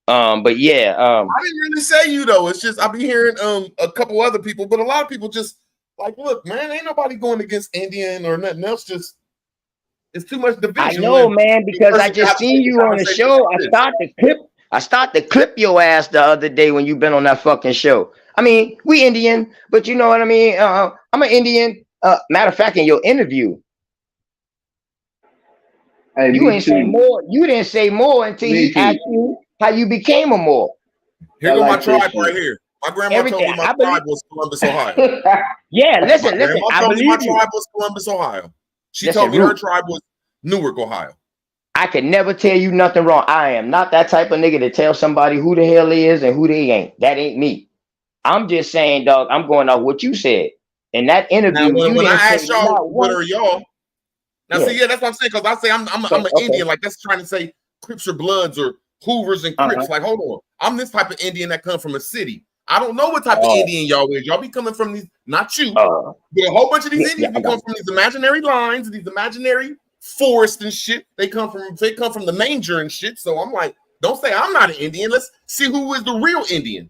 But yeah, I didn't really say you though. It's just I be hearing a couple other people, but a lot of people just like, look, man, ain't nobody going against Indian or nothing else. Just it's too much division. I know, man, because I just seen you on the show. I start to clip your ass the other day when you been on that fucking show. I mean, we Indian, but you know what I mean. I'm an Indian. Matter of fact, in your interview, Hey, you me ain't say too. more. You didn't say more until Me he too. asked you how you became a Moor. Here I go my like that tribe right shit. here. My grandma told Everything. me my I believe. tribe was Columbus, Ohio. Yeah, My listen. grandma I told me my believe you. tribe was Columbus, Ohio. She Listen, told me her Root. tribe was Newark, Ohio. I could never tell you nothing wrong. I am not that type of nigga to tell somebody who the hell they is and who they ain't. That ain't me. I'm just saying, dog, I'm going off what you said. In that Now, interview, you when I didn't say asked y'all not what one. are y'all, now Yeah. see, yeah, that's what I'm saying. Because I say I'm an Okay. Indian, like that's trying to say Crips or Bloods or Hoovers and Crips. Like, hold on, I'm this type of Indian that come from a city. I don't know what type of Indian y'all is. Y'all be coming from these, not you, but a whole bunch of these Indians be coming from these imaginary lines, these imaginary forests and shit. They come from the manger and shit. So I'm like, don't say I'm not an Indian. Let's see who is the real Indian.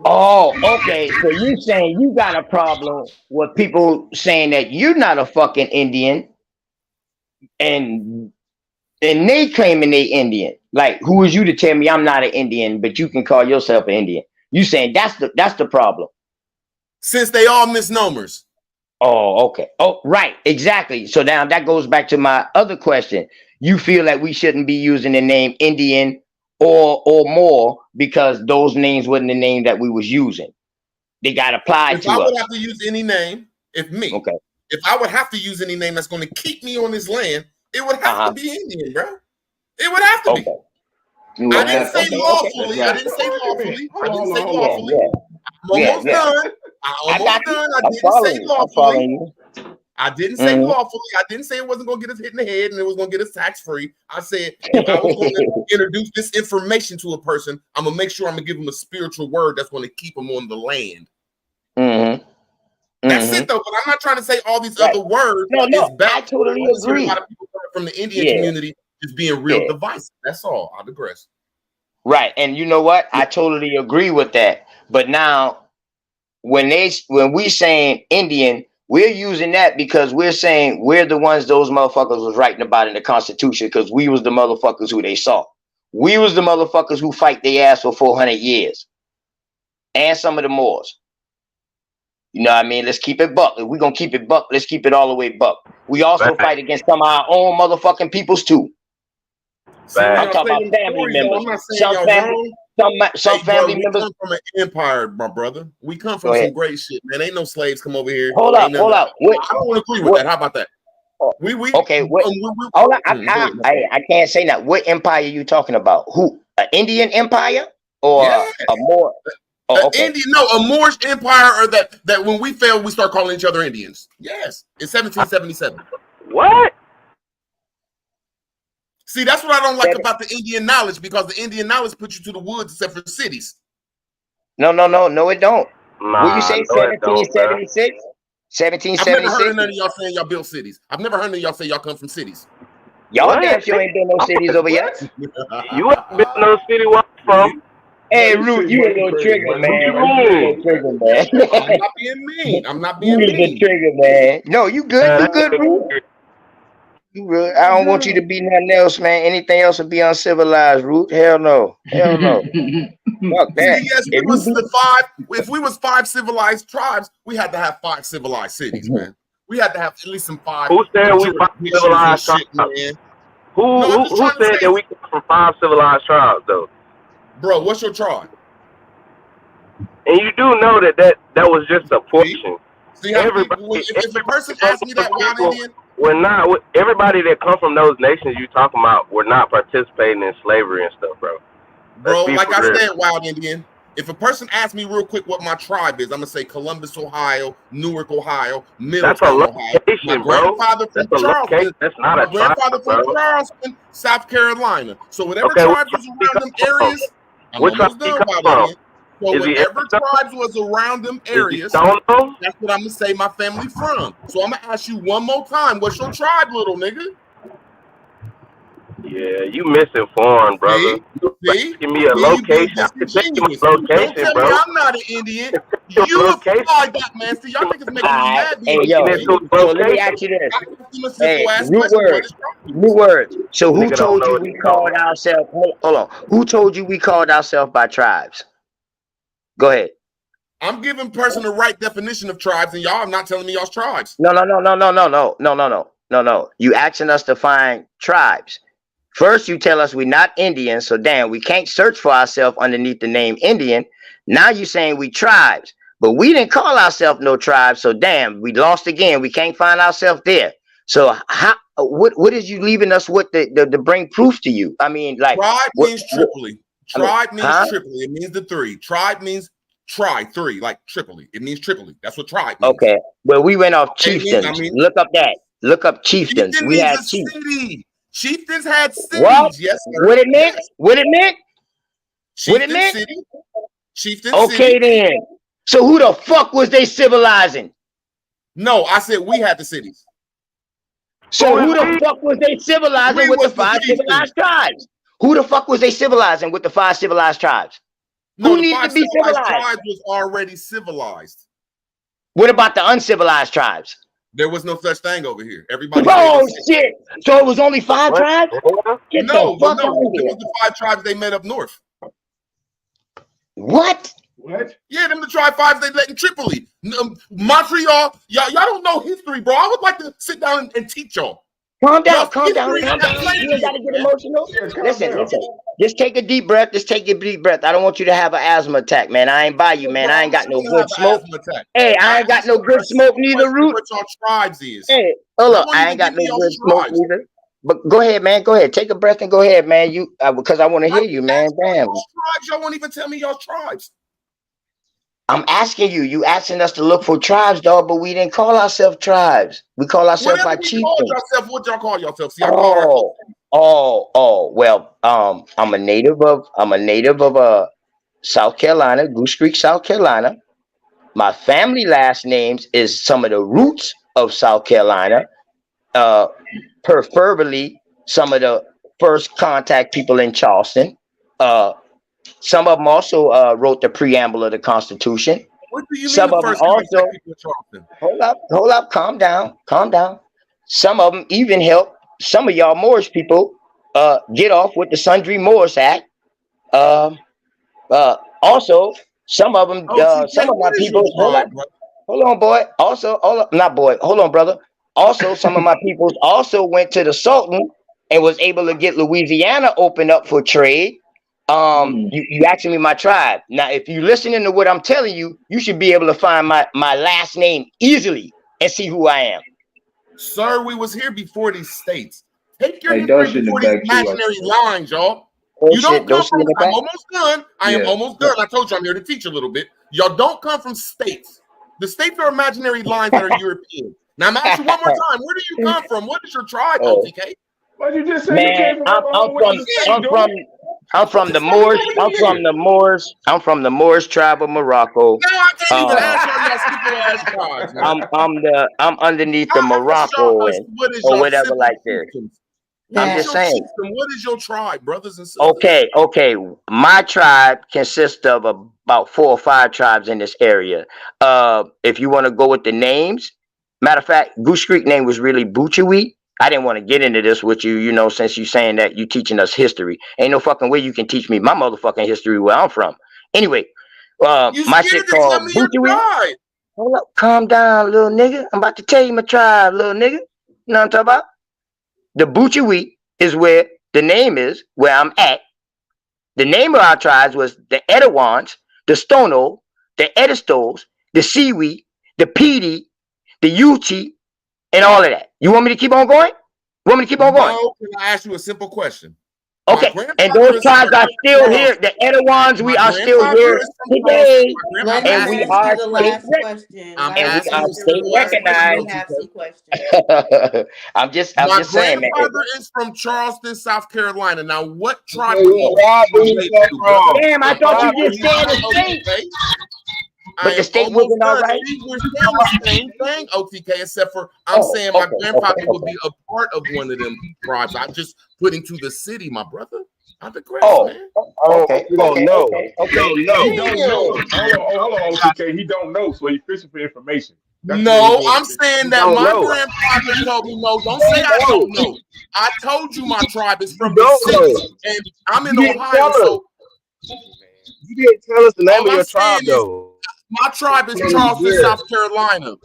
Oh, okay. So you saying you got a problem with people saying that you're not a fucking Indian, and they claiming they Indian. Like, who is you to tell me I'm not an Indian, but you can call yourself an Indian? You saying that's the problem? Since they all misnomers. Oh, okay. Oh, right. Exactly. So now that goes back to my other question. You feel like we shouldn't be using the name Indian or more because those names wasn't the name that we was using. They got applied If to I us. would have to use any name, Okay. if I would have to use any name that's going to keep me on this land, it would have to be Indian, bro. It would have to be. I didn't say lawfully. I didn't say lawfully. I didn't say lawfully. I'm almost done. I'm almost done. I didn't say lawfully. I didn't say lawfully. I didn't say it wasn't going to get us hit in the head and it was going to get us tax free. I said if I was going to introduce this information to a person, I'm going to make sure I'm going to give them a spiritual word that's going to keep them on the land. That's it, though. But I'm not trying to say all these other words. No, is bad. I totally I just hear agree. a lot of people from the Indian community just being real divisive. That's all. I digress. Right. And you know what? I totally agree with that. But now when we saying Indian, we're using that because we're saying we're the ones those motherfuckers was writing about in the Constitution because we was the motherfuckers who they saw. We was the motherfuckers who fight their ass for 400 years. And some of the Moors. You know what I mean? Let's keep it buck. If we're going to keep it buck, let's keep it all the way buck. We also fight against some of our own motherfucking peoples too. I'm talking about family members. Some family members. We come from an empire, my brother. We come from some great shit, man. Ain't no slaves come over here. Hold up. I don't want to agree with that. How about that? I can't say that. What empire are you talking about? Who? An Indian empire or a Moor? A Moorish empire, or that when we failed, we start calling each other Indians. Yes, in 1777. What? See, that's what I don't like about the Indian knowledge, because the Indian knowledge puts you to the woods except for cities. No, it don't. What you say, 1776? 1776? I've never heard none of y'all saying y'all built cities. I've never heard none of y'all say y'all come from cities. Y'all damn sure ain't been no cities over yet. You ain't been no city where I'm from. Hey, Root, you a little trigger, man. I'm not being mean. I'm not being mean. You the trigger, man. No, you good. You good, Root. You good. I don't want you to be nothing else, man. Anything else would be uncivilized, Root. Hell no. Fuck that. See, yes, if we was 5 civilized tribes, we had to have 5 civilized cities, man. We had to have at least some 5. Who said we 5 civilized tribes? Who said that we come from 5 civilized tribes, though? Bro, what's your tribe? And you do know that was just a portion. See how if a person asks me that, wild Indian, everybody that come from those nations you talking about were not participating in slavery and stuff, bro. Bro, like I said, wild Indian, if a person asks me real quick what my tribe is, I'm gonna say Columbus, Ohio, Newark, Ohio, Middletown, Ohio. My grandfather from Charleston. That's not a tribe, grandfather from Charleston, South Carolina. So whatever tribes was around them areas, I'm almost done, wild Indian. So whatever tribes was around them areas, that's what I'm gonna say my family from. So I'm gonna ask you one more time, what's your tribe, little nigga? Yeah, you misinformed, brother. See? Give me a See, you being location. I can tell you my disingenuous. Don't location, tell bro. me I'm not an Indian. Your You location. applied that, man. See, y'all niggas making me mad Hey, being yo, disingenuous. so let me ask you this. I asked him a Hey, simple ass root question. What words. is wrong? Root words. So who Nigga don't told know you what we you talking called about. ourselves? Hold on. Who told you we called ourselves by tribes? Go ahead. I'm giving person the right definition of tribes, and y'all are not telling me y'all's tribes. No. You asking us to find tribes. First, you tell us we're not Indian, so damn, we can't search for ourselves underneath the name Indian. Now you saying we tribes, but we didn't call ourselves no tribes, so damn, we lost again. We can't find ourselves there. So how? What is you leaving us with to bring proof to you? I mean, like Tribe means Tripoli. Tribe means huh? Tripoli. It means the three. Tribe means three, like Tripoli. It means Tripoli. That's what tribe means. Okay, well, we went off Okay, chieftains. Look up that. Look up chieftains. chieftain We means had a chiefs. city. Chieftains had cities. What? Yes, sir. What it meant? Yes. What it meant? What it Chieftain meant? city. Chieftain Okay, city. then. So who the fuck was they civilizing? No, I said we had the cities. So who the fuck was they civilizing We with the was the 5 chieftains. civilized tribes? Who the fuck was they civilizing with the 5 civilized tribes? No, Who the needed 5 to be civilized civilized? tribes was already civilized. What about the uncivilized tribes? There was no such thing over here. Everybody Oh stayed shit! So it was only 5 tribes? Get No, the fuck out of it here! was the 5 tribes they met up north. What? What? Yeah, them the tribe 5s they let in Tripoli. Montreal, y'all don't know history, bro. I would like to sit down and teach y'all. Calm down, Y'all's calm down, history calm is down. plenty, You ain't gotta get man. emotional. Calm Listen, down. listen. Just take a deep breath. Just take a deep breath. I don't want you to have an asthma attack, man. I ain't by you, man. Bro, I I'm ain't got no gonna have good an smoke. asthma attack. Hey, I ain't got asked no you good a smoke simple neither, question Root. what y'all tribes is. Hey, hold You up. won't I even ain't got give me no y'all's good smoke tribes. neither. But go ahead, man. Go ahead. Take a breath and go ahead, man. You because I want to hear you, man. Damn. Y'all's tribes, y'all won't even tell me y'all's tribes. I'm asking you. You asking us to look for tribes, dog, but we didn't call ourselves tribes. We call ourselves Whatever by we called chieftains. yourself, what y'all call yourself? See, I call our Well, I'm a native of South Carolina, Goose Creek, South Carolina. My family last names is some of the roots of South Carolina. Preferably some of the first contact people in Charleston. Some of them also wrote the preamble of the Constitution. What do you mean Some the of them first also contact people in Charleston? hold up, calm down. Some of them even helped some of y'all Moorish people get off with the Sundry Moors Act. Also, some of them, some of my What is people. your tribe, bro? Hold on, boy. Also, not boy. Hold on, brother. Also, some of my peoples also went to the Sultan and was able to get Louisiana opened up for trade. You asking me my tribe. Now, if you listening to what I'm telling you, you should be able to find my last name easily and see who I am. Sir, we was here before these states. Take your Hey, history don't send before it these back to us. imaginary lines, y'all. Oh, You shit, don't come send from. it I'm back. almost done. I am Yeah. almost done. I told you I'm here to teach a little bit. Y'all don't come from states. The states are imaginary lines that are European. Now I'm asking you one more time. Where do you come from? What is your tribe, Oh. OTK? Why'd you just say you Man, came from Oklahoma? Went to the state, I'm dude? from the Just let me Moors. know where you live. I'm from the Moors tribe of Morocco. Now I can't even ask y'all simple ass tribes. Man. I'm underneath the I asked y'all Morocco what is or y'all whatever simple like this. chieftains? I'm What is just your saying. chieftain? What is your tribe, brothers and sisters? Okay. My tribe consists of about 4 or 5 tribes in this area. If you want to go with the names, matter of fact, Goose Creek name was really Boochewee. I didn't want to get into this with you, since you saying that you teaching us history. Ain't no fucking way you can teach me my motherfucking history where I'm from. Anyway, You my scared shit to tell called me your Boochewee. tribe? Hold up, calm down, little nigga. I'm about to tell you my tribe, little nigga. You know what I'm talking about? The Boochewee is where the name is, where I'm at. The name of our tribes was the Edawans, the Stono, the Edistos, the Siwi, the Pedi, the Yuchi, and all of that. You want me to keep on going? Want me to keep on going? No, can I ask you a simple question? Okay, and those tribes are still here. The Edawans, we are still here today, Let him and we ask are you the last question. I'm Let him we are asking a answer the state simple last ass question. question. We recognized. have some questions. I'm just My saying, man. grandfather is from Charleston, South Carolina. Now, what tribe Okay, were what you tribe are you related from, to, bro? brother? Damn, I I'm thought you asking just said a you, state. But the state wasn't all right. See, we're saying the same thing, OTK, except for I'm saying my grandfather would be a part of one of them tribes. I'm just putting to the city, my brother. Not the grass, man. Okay. You don't know. He don't know. Hold on, OTK. He don't know, so he's fishing for information. That's No, I'm saying that my know. grandfather told me no. Don't say I don't know. I told you my tribe is from the don't know. city, and I'm in You didn't Ohio, tell us. so You didn't tell us the name all of your I'm saying tribe, is though. my tribe is Yeah. Charleston, South Carolina.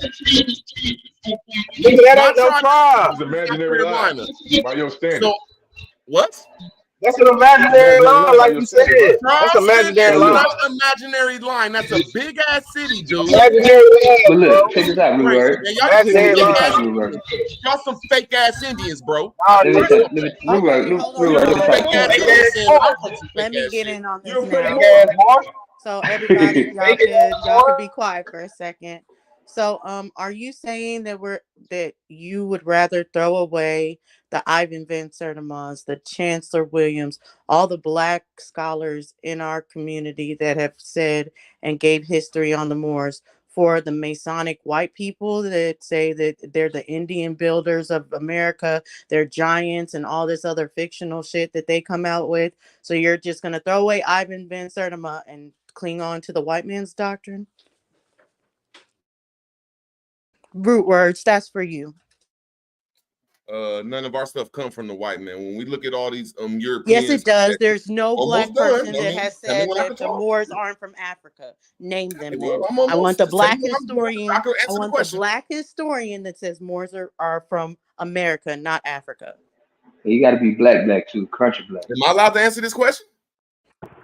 Nigga, that My ain't no tribe. It's imaginary line by your standards. So what? That's an imaginary line, like you said. That's Charleston imaginary is line. not an imaginary line. That's a big ass city, dude. Imaginary line, But bro. look, check this out, Blue Crazy, Word. man. Y'all some Imaginary fake line. ass Blue Word. Y'all some fake ass Indians, bro. Let me tell you, Blue Word. You're Blue Word. some fake ass Indians saying I'm from some Let fake me ass get shit. in on this You a fake now. ass horse. So everybody, y'all could be quiet for a second. So are you saying that you would rather throw away the Ivan Van Sertima's, the Chancellor Williams, all the black scholars in our community that have said and gave history on the Moors for the Masonic white people that say that they're the Indian builders of America, they're giants and all this other fictional shit that they come out with? So you're just going to throw away Ivan Van Sertima and cling on to the white man's doctrine? Root words, that's for you. None of our stuff come from the white man. When we look at all these Europeans, Yes, it does. There's no black almost done. person I that mean, has tell me said when I that can the talk. Moors aren't from Africa. Name them Well, then. I'm I want almost. the Just tell me black when I'm done. historian. I can I answer the want the question. black historian that says Moors are from America, not Africa. You got to be black too, country black. Am I allowed to answer this question?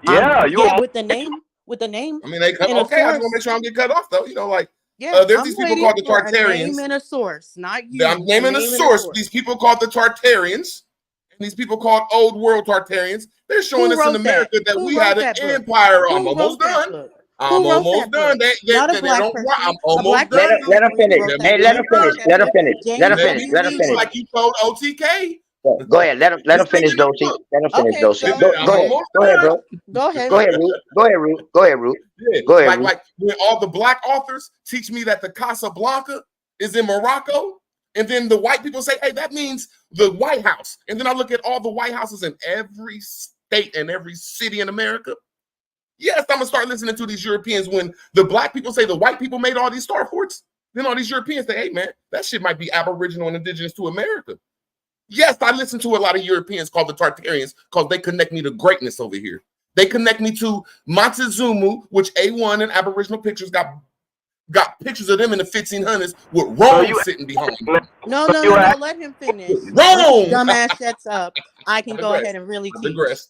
Yeah, you Yeah, a with the name, I mean, they cut. and a Okay, I just want to source. make sure I don't get cut off, though. You know, like Yeah, there's I'm these people waiting called the for a name Tartarians. and a source, not you. I'm naming a name and source. These people called the Tartarians, and these people called Old World Tartarians. They're showing Who us in wrote that? America that Who we wrote had an that book? empire. I'm Who almost wrote that done. book? I'm Who wrote almost that done. book? They Not a they black don't. person. I'm A almost black done. person Let him wrote finish. that Hey, book. let him finish. That Let him book. finish. Let him James finish. Maybe Let him Wesley finish. like you told OTK. Go ahead. Let him finish, Dosey. Let him finish, Okay, Dosey. go Go I'm ahead. almost Go ahead, done. bro. Go ahead. Go ahead, Root. Go ahead, Root. Go ahead, Root. Yeah, Go ahead, Root. like when all the black authors teach me that the Casablanca is in Morocco, and then the white people say, "Hey, that means the White House." And then I look at all the White Houses in every state and every city in America. Yes, I'm gonna start listening to these Europeans when the black people say the white people made all these starports. Then all these Europeans say, "Hey, man, that shit might be Aboriginal and indigenous to America." Yes, I listen to a lot of Europeans called the Tartarians because they connect me to greatness over here. They connect me to Montezuma, which A1 and Aboriginal Pictures got pictures of them in the 1500s with Rome sitting behind them. No. Let him finish. Once his Rome! dumbass shuts up, I can I go digress. ahead and really I teach. digress.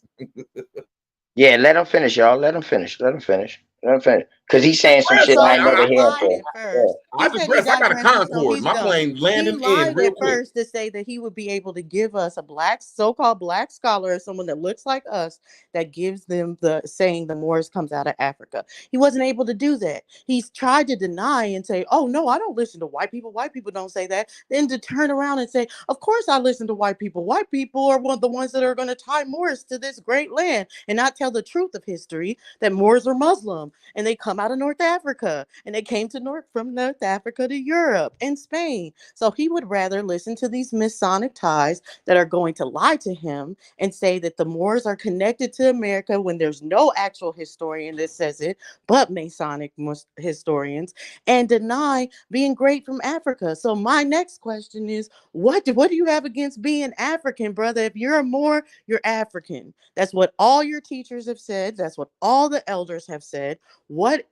Yeah, let him finish, y'all. Let him finish. Let him finish. Let him finish. Because he's saying some shit So I he never heard lied before. at first. I He said he digress. I got a digressing, so Concorde. he's My done. plane He landing in lied real at quick. first to say that he would be able to give us a black, so-called black scholar, someone that looks like us, that gives them the saying the Moors comes out of Africa. He wasn't able to do that. He's tried to deny and say, "Oh no, I don't listen to white people. White people don't say that." Then to turn around and say, "Of course I listen to white people. White people are one of the ones that are going to tie Moors to this great land," and not tell the truth of history that Moors are Muslim and they come out of North Africa and they came to from North Africa to Europe and Spain. So he would rather listen to these Masonic ties that are going to lie to him and say that the Moors are connected to America when there's no actual historian that says it, but Masonic historians, and deny being great from Africa. So my next question is, what do you have against being African, brother? If you're a Moor, you're African. That's what all your teachers have said. That's what all the elders have said. What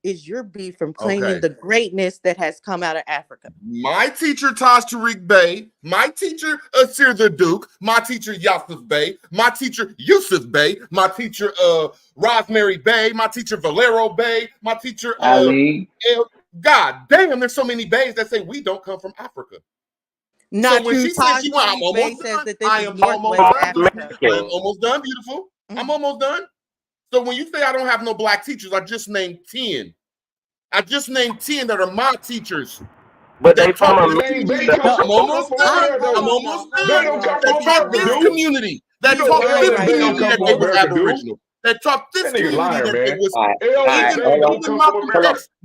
is your beef from claiming Okay. the greatness that has come out of Africa? My teacher, Taj Tariq Bey, my teacher, Asir the Duke, my teacher, Yusuf Bey, my teacher, Yusuf Bey, my teacher, Rosemary Bey, my teacher, Valero Bey, my teacher, Ali. God damn, there's so many Beys that say we don't come from Africa. Not so when true. she said Taj she went, I'm Tariq Bey almost says done. that this I is am almost Northwest done. Africa. I am almost done, beautiful. I'm almost done. So when you say I don't have no black teachers, I just named 10. I just named 10 that are my teachers. But they from I'm America. almost done. I'm almost done. That taught this community. That taught this community that they was Aboriginal. That taught this community that they was. Even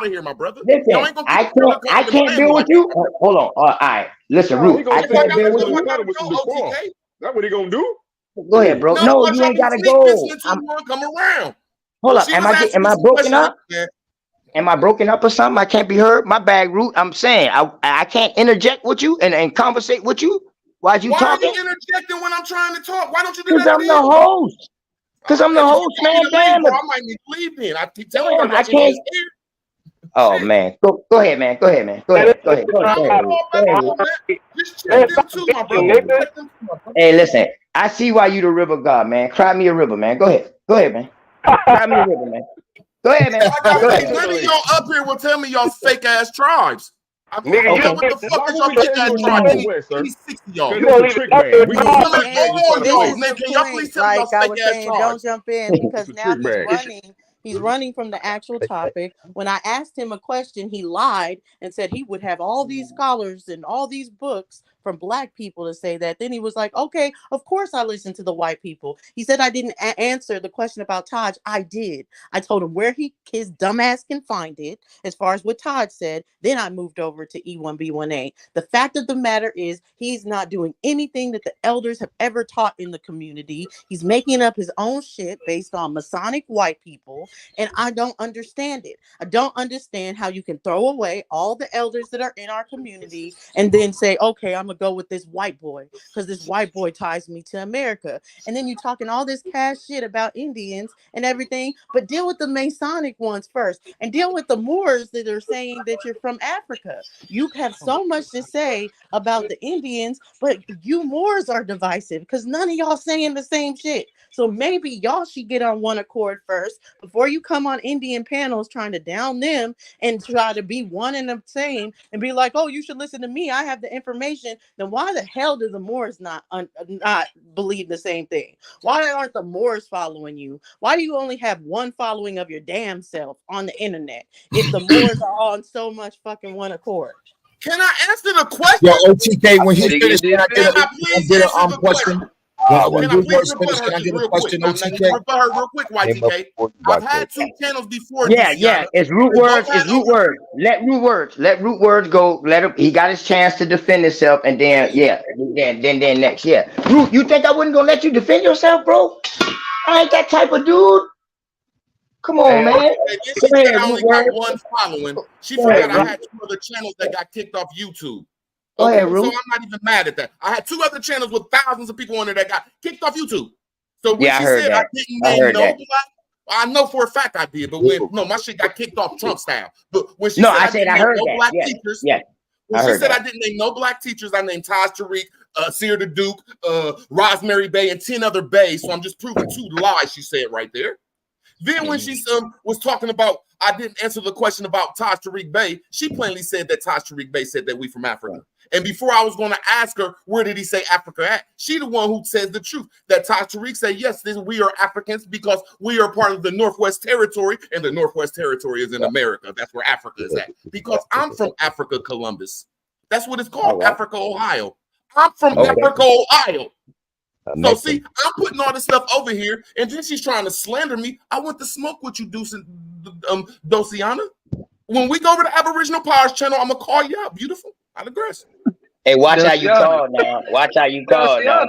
out of here, my brother. Listen, Y'all ain't gonna I keep sugarcoating can't the build family with like you. that. Hold on. All right. Listen, No, he Root. gonna I say can't that build because with of you. matter with some decorum. That what he gonna do? Go ahead, bro. No, No, watch you how ain't you gotta sneak go. this until you want to come around. Hold up. She was asking Am me I some broken questions. up? Am I broken up or something? I can't be heard. My bad, Root. I'm saying I can't interject with you and conversate with you while you Why are talking. you interjecting when I'm trying to talk? Why don't you do Because that I'm to the him, bro? host. Because I'm the If you host, tell me man. to leave, Damn bro, it. I might need to leave then. I keep telling y'all Damn, I y'all can't get can't. scared. Oh man, go ahead, man. Go ahead, man. Go ahead. Just check them too, my brother. Check them too, my brother. Hey, listen. I see why you the river god, man. Cry me a river, man. Go ahead, man. Cry me a river, man. Go ahead, man. Go ahead. None of y'all up here will tell me y'all fake ass tribes. I mean, Nigga, you know what the fuck is your fake ass tribe? Any 60 y'all. You don't even know your tribe. Man, can y'all please tell me Like y'all I fake was ass saying, tribes? don't jump in because It's a now trick bag. he's running from the actual topic. When I asked him a question, he lied and said he would have all these scholars and all these books from black people to say that. Then he was like, okay, of course I listen to the white people. He said I didn't answer the question about Taj. I did. I told him where his dumbass can find it as far as what Taj said. Then I moved over to E1B1A. The fact of the matter is he's not doing anything that the elders have ever taught in the community. He's making up his own shit based on Masonic white people, and I don't understand it. I don't understand how you can throw away all the elders that are in our community and then say, okay, I'm gonna go with this white boy because this white boy ties me to America. And then you're talking all this cash shit about Indians and everything, but deal with the Masonic ones first and deal with the Moors that are saying that you're from Africa. You have so much to say about the Indians, but you Moors are divisive because none of y'all saying the same shit. So maybe y'all should get on one accord first before you come on Indian panels trying to down them and try to be one and the same and be like, oh, you should listen to me. I have the information. Then why the hell do the Moors not believe the same thing? Why aren't the Moors following you? Why do you only have one following of your damn self on the internet if the Moors are on so much fucking one accord? Can I answer the question? Yo, OTK, when he finished, can I get a question? When Can I Root please Words rebut finished, her can I just get a real question, quick? Now, you OTK? rebut her real quick, YTK. I've had 2 channels before. Yeah, Luciana. it's Root They Words. both had It's Root Words. Let Root Words go. Let him. He got his chance to defend himself, and then then next. Yeah, Root. You think I wouldn't gonna let you defend yourself, bro? I ain't that type of dude. Come on, man. Then she Go said ahead, I only Root got Words. one following. She Go ahead, forgot I Root. had 2 other channels that got kicked off YouTube. Go Okay, ahead, so Root. I'm not even mad at that. I had 2 other channels with thousands of people on there that got kicked off YouTube. So when Yeah, I she heard said I that. didn't I name heard no that. black, I know for a fact I did, but my shit got kicked off Trump style. But when she No, said I I said didn't I name heard no that. black Yes, teachers, yes. when I she heard said that. I didn't name no black teachers, I named Taj Tariq, Seer the Duke, Rosemary Bay, and 10 other bays. So I'm just proving 2 lies she said right there. Then when she was talking about I didn't answer the question about Taj Tariq Bey, she plainly said that Taj Tariq Bey said that we from Africa. And before I was going to ask her, where did he say Africa at? She the one who says the truth, that Taj Tariq said, yes, we are Africans because we are part of the Northwest Territory, and the Northwest Territory is in America. That's where Africa is at. Because I'm from Africa, Columbus. That's what it's called, Africa, Ohio. I'm from Africa, Ohio. So see, I'm putting all this stuff over here, and then she's trying to slander me. I want to smoke with you, Dociana. When we go over to Aboriginal Powers channel, I'm gonna call you out, beautiful, out of grace. Hey, watch how you call now. Watch how you call now.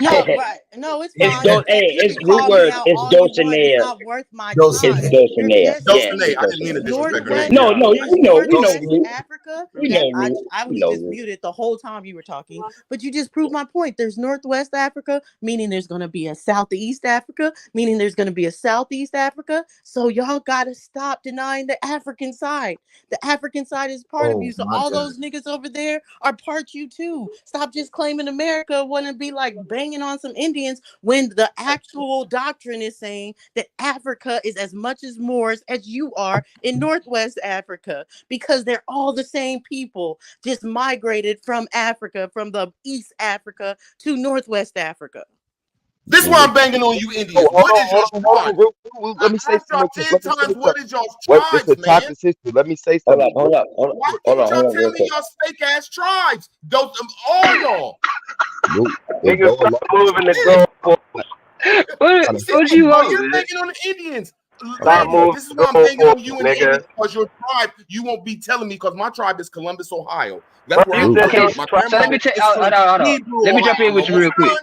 No, right. No, it's It's fine. it's You can Root call me Words. out It's all you want. It's Dulcinea. not worth my It's time. You're Dulcinea. just Dulcinea. I didn't mean to disrespect her name. No, we know Northwest Root. Africa. We That know Root. I We was know just Root. muted the whole time you were talking, but you just proved my point. There's Northwest Africa, meaning there's going to be a Southeast Africa, meaning there's going to be a Southeast Africa. So y'all got to stop denying the African side. The African side is part of you. So all those niggas over there are part you too. Stop just claiming America want to be like banging on some Indians when the actual doctrine is saying that Africa is as much as Moors as you are in Northwest Africa, because they're all the same people, just migrated from Africa, from the East Africa to Northwest Africa. This is why I'm banging on you, Indians. What is your tribe? Let me say y'all something. 10 times, what is y'all's What is tribes, the man? topic system? Let me say something. Why can't y'all tell me y'all's fake ass tribes? Those all y'all. Niggas stop moving the goalposts. What you want? You're banging on the Indians. Stop moving This is why I'm banging on you and the nigga. Indians, because your tribe, you won't be telling me, because my tribe is Columbus, Ohio. That's where I'm Okay, from. so let me tell you. Hold on. Let me jump in with you real quick.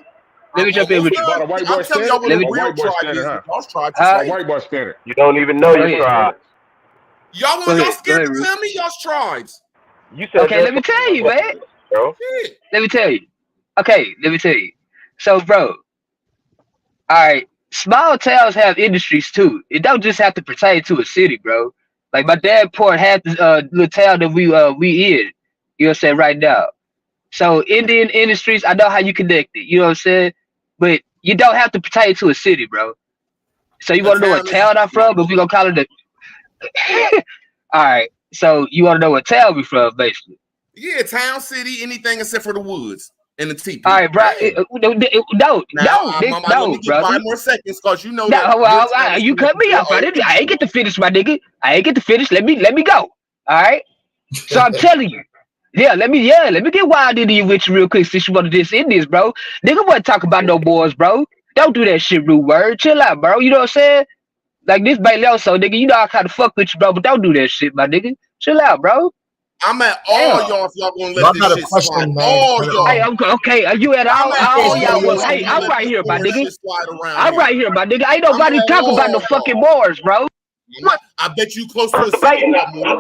Let me jump in with you. About a white boy I'm telling standard? y'all what Let a me real white boy tribe standard, is. huh? Y'all's tribe About white boy standard. You don't even know your tribe. Y'all scared to tell me y'all's tribes. You said Okay, let me tell you, man. bro. Let me tell you. Okay, let me tell you. So, bro, all right, small towns have industries too. It don't just have to pertain to a city, bro. Like my dad poured half the little town that we in. You know what I'm saying right now. So Indian industries, I know how you connect it. You know what I'm saying, but you don't have to pertain to a city, bro. So you want to know what town I'm from? But we gonna call it the. All right. So you want to know what town we from, basically? Yeah, town, city, anything except for the woods and the teepee. All right, bro. No, Let me get brother. 5 more seconds, cause you know No, that. well, you cut me off. I ain't get to finish, my nigga. I ain't get to finish. Let me go. All right. So I'm telling you. Let me get wild into you with you real quick since you want to diss Indians, bro. Nigga wasn't talking about no boys, bro. Don't do that shit, rude word. Chill out, bro. You know what I'm saying? Like this Bailey-so, nigga. You know I kind of fuck with you, bro, but don't do that shit, my nigga. Chill out, bro. I'm at all y'all if y'all gonna let this shit slide. All y'all. Hey, okay. Are you at all y'all? Well, hey, I'm right here, my nigga. I'm right here, my nigga. Ain't nobody talking about no fucking wars, bro. I bet you close to a city called Moore. I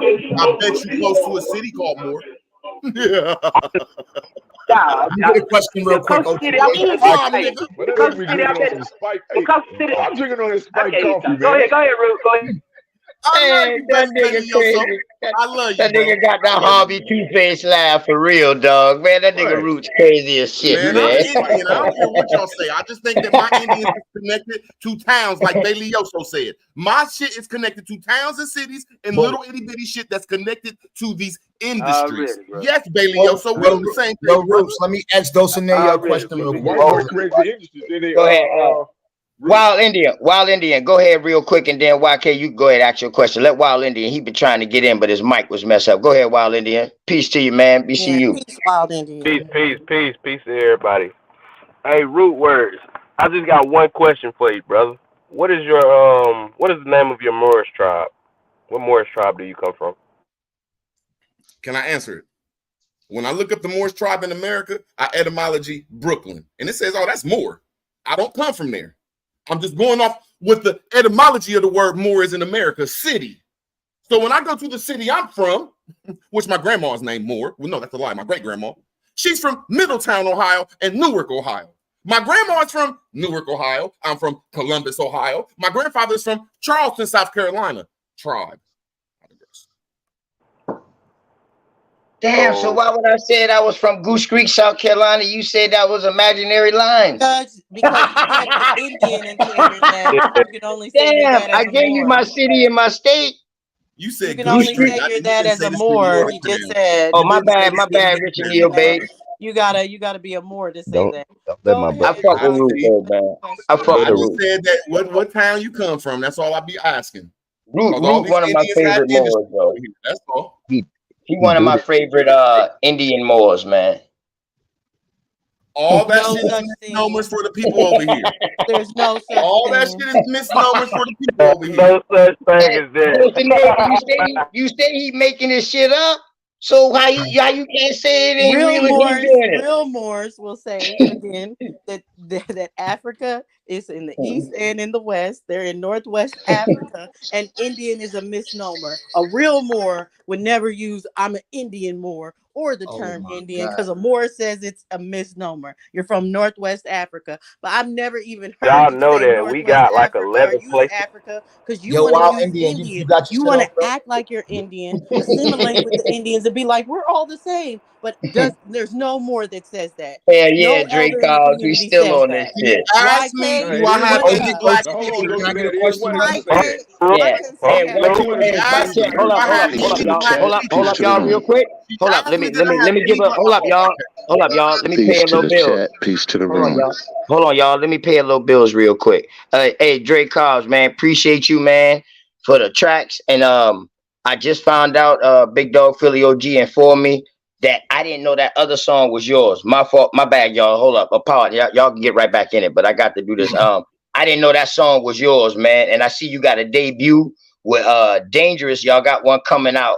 bet you close to a city called Moore. Yeah. Let me get a question real quick. I'm drinking on this spiked coffee, man. Go ahead, Ruth. Go ahead. Hey, that nigga crazy. I love you. That nigga got that Harvey Two-Face laugh for real, dog. Man, that nigga Roots crazy as shit, Man, man. I'm Indian. I don't care what y'all say. I just think that my Indian is connected to towns, like Bailey-so said. My shit is connected to towns and cities and little itty bitty shit that's connected to these industries. Yes, Bailey-so we're on the same Yo, page. Roots, let me ask Dulcinea a question real quick. Go ahead. Wild Indian, go ahead real quick, and then YK, you go ahead ask your question. Let Wild Indian, he been trying to get in, but his mic was messed up. Go ahead, Wild Indian. Peace to you, man. We see you. Peace, Wild Indian. Peace to everybody. Hey, Root Words, I just got one question for you, brother. What is the name of your Moorish tribe? What Moorish tribe do you come from? Can I answer it? When I look up the Moorish tribe in America, I etymology Brooklyn, and it says, oh, that's Moor. I don't come from there. I'm just going off with the etymology of the word Moor is in America, city. So when I go to the city I'm from, which my grandma's named Moore, well, no, that's a lie, my great-grandma, she's from Middletown, Ohio, and Newark, Ohio. My grandma's from Newark, Ohio. I'm from Columbus, Ohio. My grandfather's from Charleston, South Carolina. Tribe. Damn, so why would I say I was from Goose Creek, South Carolina? You said that was imaginary lines. Because you had the Indian and that. You can only say that I gave you my city and my state. You said you can only say that as a Moor. You just said. Oh, my bad, Rich and Neil, babe. You gotta be a Moor to say that. I fuck with Root, man. I fuck with Root. Said that what town you come from. That's all I be asking. Root, one of my favorite Moors, bro. That's all. He one of my favorite Indian Moors, man. All that shit is misnomers for the people over here. There's no such all that shit is misnomers for the people over here. No such thing as that. You say he making this shit up. So how you can't say it ain't real Moors will say again that Africa is in the east and in the west. They're in Northwest Africa, and Indian is a misnomer. A real Moor would never use "I'm an Indian Moor" or the term Indian, because a Moor says it's a misnomer. You're from Northwest Africa, but I've never even heard y'all know that we got like 11 places. Africa, because you want to use Indian. You want to act like you're Indian, assimilate with the Indians, and be like, we're all the same. But there's no Moor that says that. Yeah, Drake calls. We still on this shit. Ask me, do I have any black people? Can I get a question? Hold up, y'all, real quick. Hold up, let me give a hold up, y'all. Let me pay a little bill. Peace to the room. Hold on, y'all. Let me pay a little bills real quick. Hey, Drake Cobbs, man, appreciate you, man, for the tracks. And I just found out Big Dog Philly OG informed me that I didn't know that other song was yours. My fault, my bad, y'all. Hold up. Apology. Y'all can get right back in it, but I got to do this. I didn't know that song was yours, man. And I see you got a debut with Dangerous. Y'all got one coming out.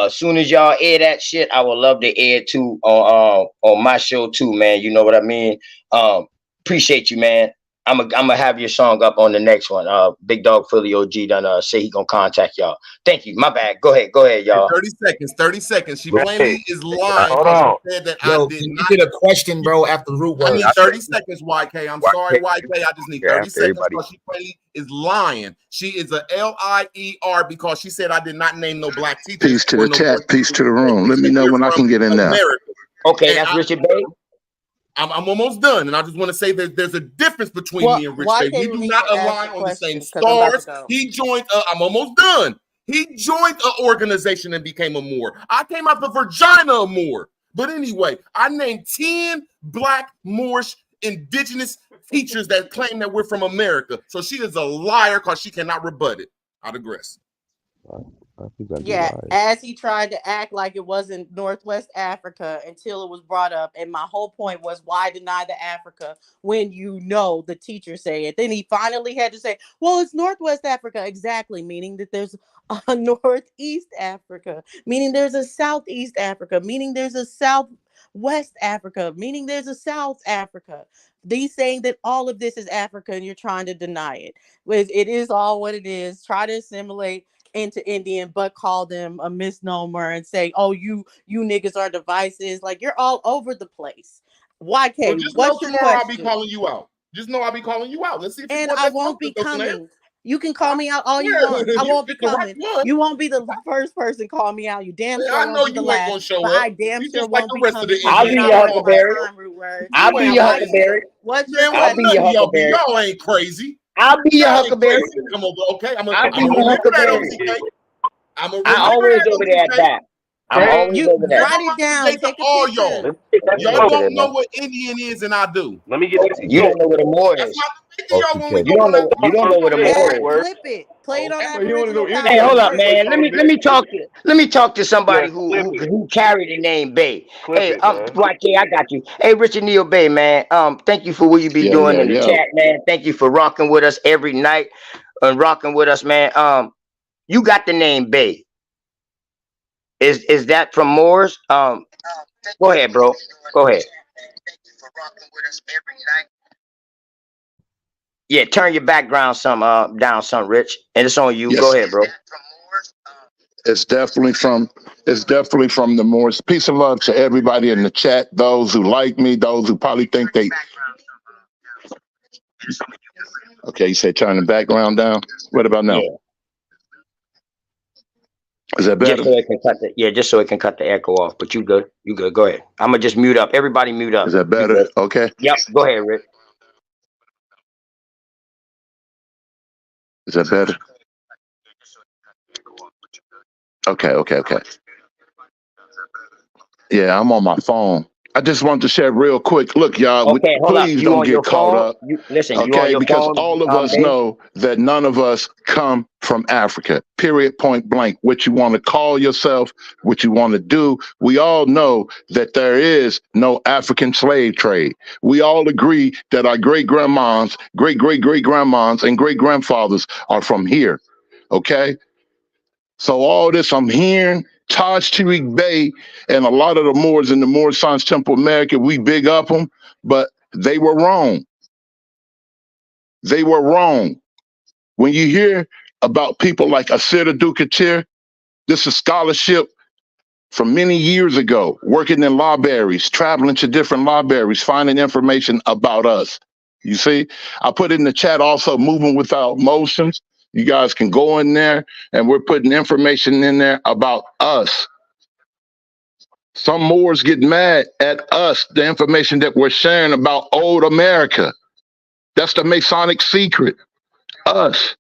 Soon as y'all air that shit, I would love to air it too on my show too, man. You know what I mean? Appreciate you, man. I'm gonna have your song up on the next one. Big Dog Philly OG done say he gonna contact y'all. Thank you. My bad. Go ahead, y'all. 30 seconds. 30 seconds. She plainly is lying. Hold on. She said that Yo, I did you not. did a question, bro, after root I word. need 30 seconds, YK. I'm sorry, YK. I just need 30 seconds because she plainly is lying. She is a LIER because she said I did not name no black teachers. Peace to the chat. Peace to the room. Let me know when I can get in there. America. Okay, that's Richard Bay. I'm almost done, and I just want to say that there's a difference between me and Rich Bay. We do not align on the same stars. He joined. I'm almost done. He joined an organization and became a Moor. I came out the vagina of Moor. But anyway, I named 10 black Moorish indigenous teachers that claim that we're from America. So she is a liar because she cannot rebut it. I digress. Yeah, as he tried to act like it wasn't Northwest Africa until it was brought up. And my whole point was, why deny the Africa when you know the teacher say it? Then he finally had to say, well, it's Northwest Africa. Exactly, meaning that there's a Northeast Africa, meaning there's a Southeast Africa, meaning there's a Southwest Africa, meaning there's a South Africa. These saying that all of this is Africa and you're trying to deny it. It is all what it is. Try to assimilate into Indian, but call them a misnomer and say, oh, you niggas are devices. Like, you're all over the place. YK, Well, just what's know your tomorrow question? I'll be calling you out. Just know I'll be calling you out. Let's see if you And want I that won't be smoke, coming. You can call me out all you Yeah, want. I you won't be pick the right coming. one. You won't be the first person call me out. You damn Yeah, sure I won't know be the you ain't gonna last. show But up. I damn You sure just like won't the be rest of the coming. I'll be your Huckleberry. I'll be your Huckleberry. What's your I'll question? be your Huckleberry. Y'all ain't crazy. I'll be your Y'all ain't Huckleberry. crazy to come over. Okay, I'm I'll be gonna your remember that, Huckleberry. OTK. I'm gonna I remember always that, over there at OTK. that. I'm always You over there. write it down. Take a All picture. y'all. Y'all don't know what Indian is, and I do. Let me get this. You don't know what a Moor That's is. why I'm thinking y'all when we You go don't on know. that. You don't know what a Moor Ad is. clip it. Play it on So Aboriginal Power. Hey, hold up, man. Let me talk to somebody who carried the name Bay. Hey, YK, I got you. Hey, Richard Neal Bay, man. Thank you for what you be doing in the chat, man. Thank you for rocking with us every night and rocking with us, man. You got the name Bay. Is that from Moors? Go ahead, bro. Go ahead. Yeah, turn your background down some, Rich. And it's on you. Yes. Go ahead, bro. It's definitely from the Moors. Peace and love to everybody in the chat. Those who like me, those who probably think they. Okay, you say turn the background down. What about now? Yeah. Is that better? Just so it can cut just so it can cut the echo off. But you good. You good. Go ahead. I'm gonna just mute up. Everybody mute up. Is that better? Okay. Yep. Go ahead, Rick. Is that better? Okay. Yeah, I'm on my phone. I just wanted to share real quick. Look, y'all, Okay, hold up. please You don't on your get caught phone? up. Listen, you on Okay, your because phone, all of us Dave? know that none of us come from Africa. Period, point blank. What you want to call yourself, what you want to do, we all know that there is no African slave trade. We all agree that our great-grandmas, great-great-great-grandmas, and great-grandfathers are from here. Okay? So all this I'm hearing, Taj Tariq Bey and a lot of the Moors in the Moor Science Temple America, we big up them, but they were wrong. They were wrong. When you hear about people like Asira Dukatir, this is scholarship from many years ago, working in libraries, traveling to different libraries, finding information about us. You see, I put in the chat also Moving Without Motions. You guys can go in there and we're putting information in there about us. Some Moors get mad at us, the information that we're sharing about old America. That's the Masonic secret, us.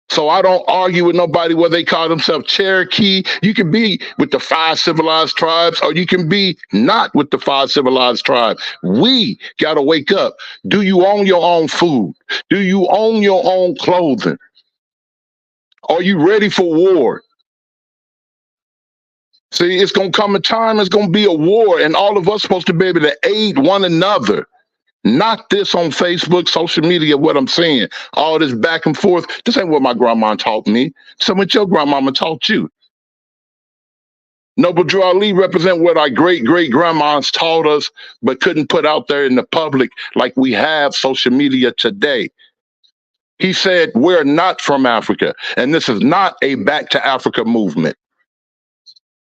So I don't argue with nobody whether they call themselves Cherokee. You can be with the 5 civilized tribes or you can be not with the 5 civilized tribes. We got to wake up. Do you own your own food? Do you own your own clothing? Are you ready for war? See, it's going to come a time, it's going to be a war, and all of us supposed to be able to aid one another. Not this on Facebook, social media, what I'm saying. All this back and forth. This ain't what my grandma taught me. So what your grandmama taught you. Noble Drew Ali represent what our great-great-grandmas taught us, but couldn't put out there in the public like we have social media today. He said, we're not from Africa, and this is not a back to Africa movement.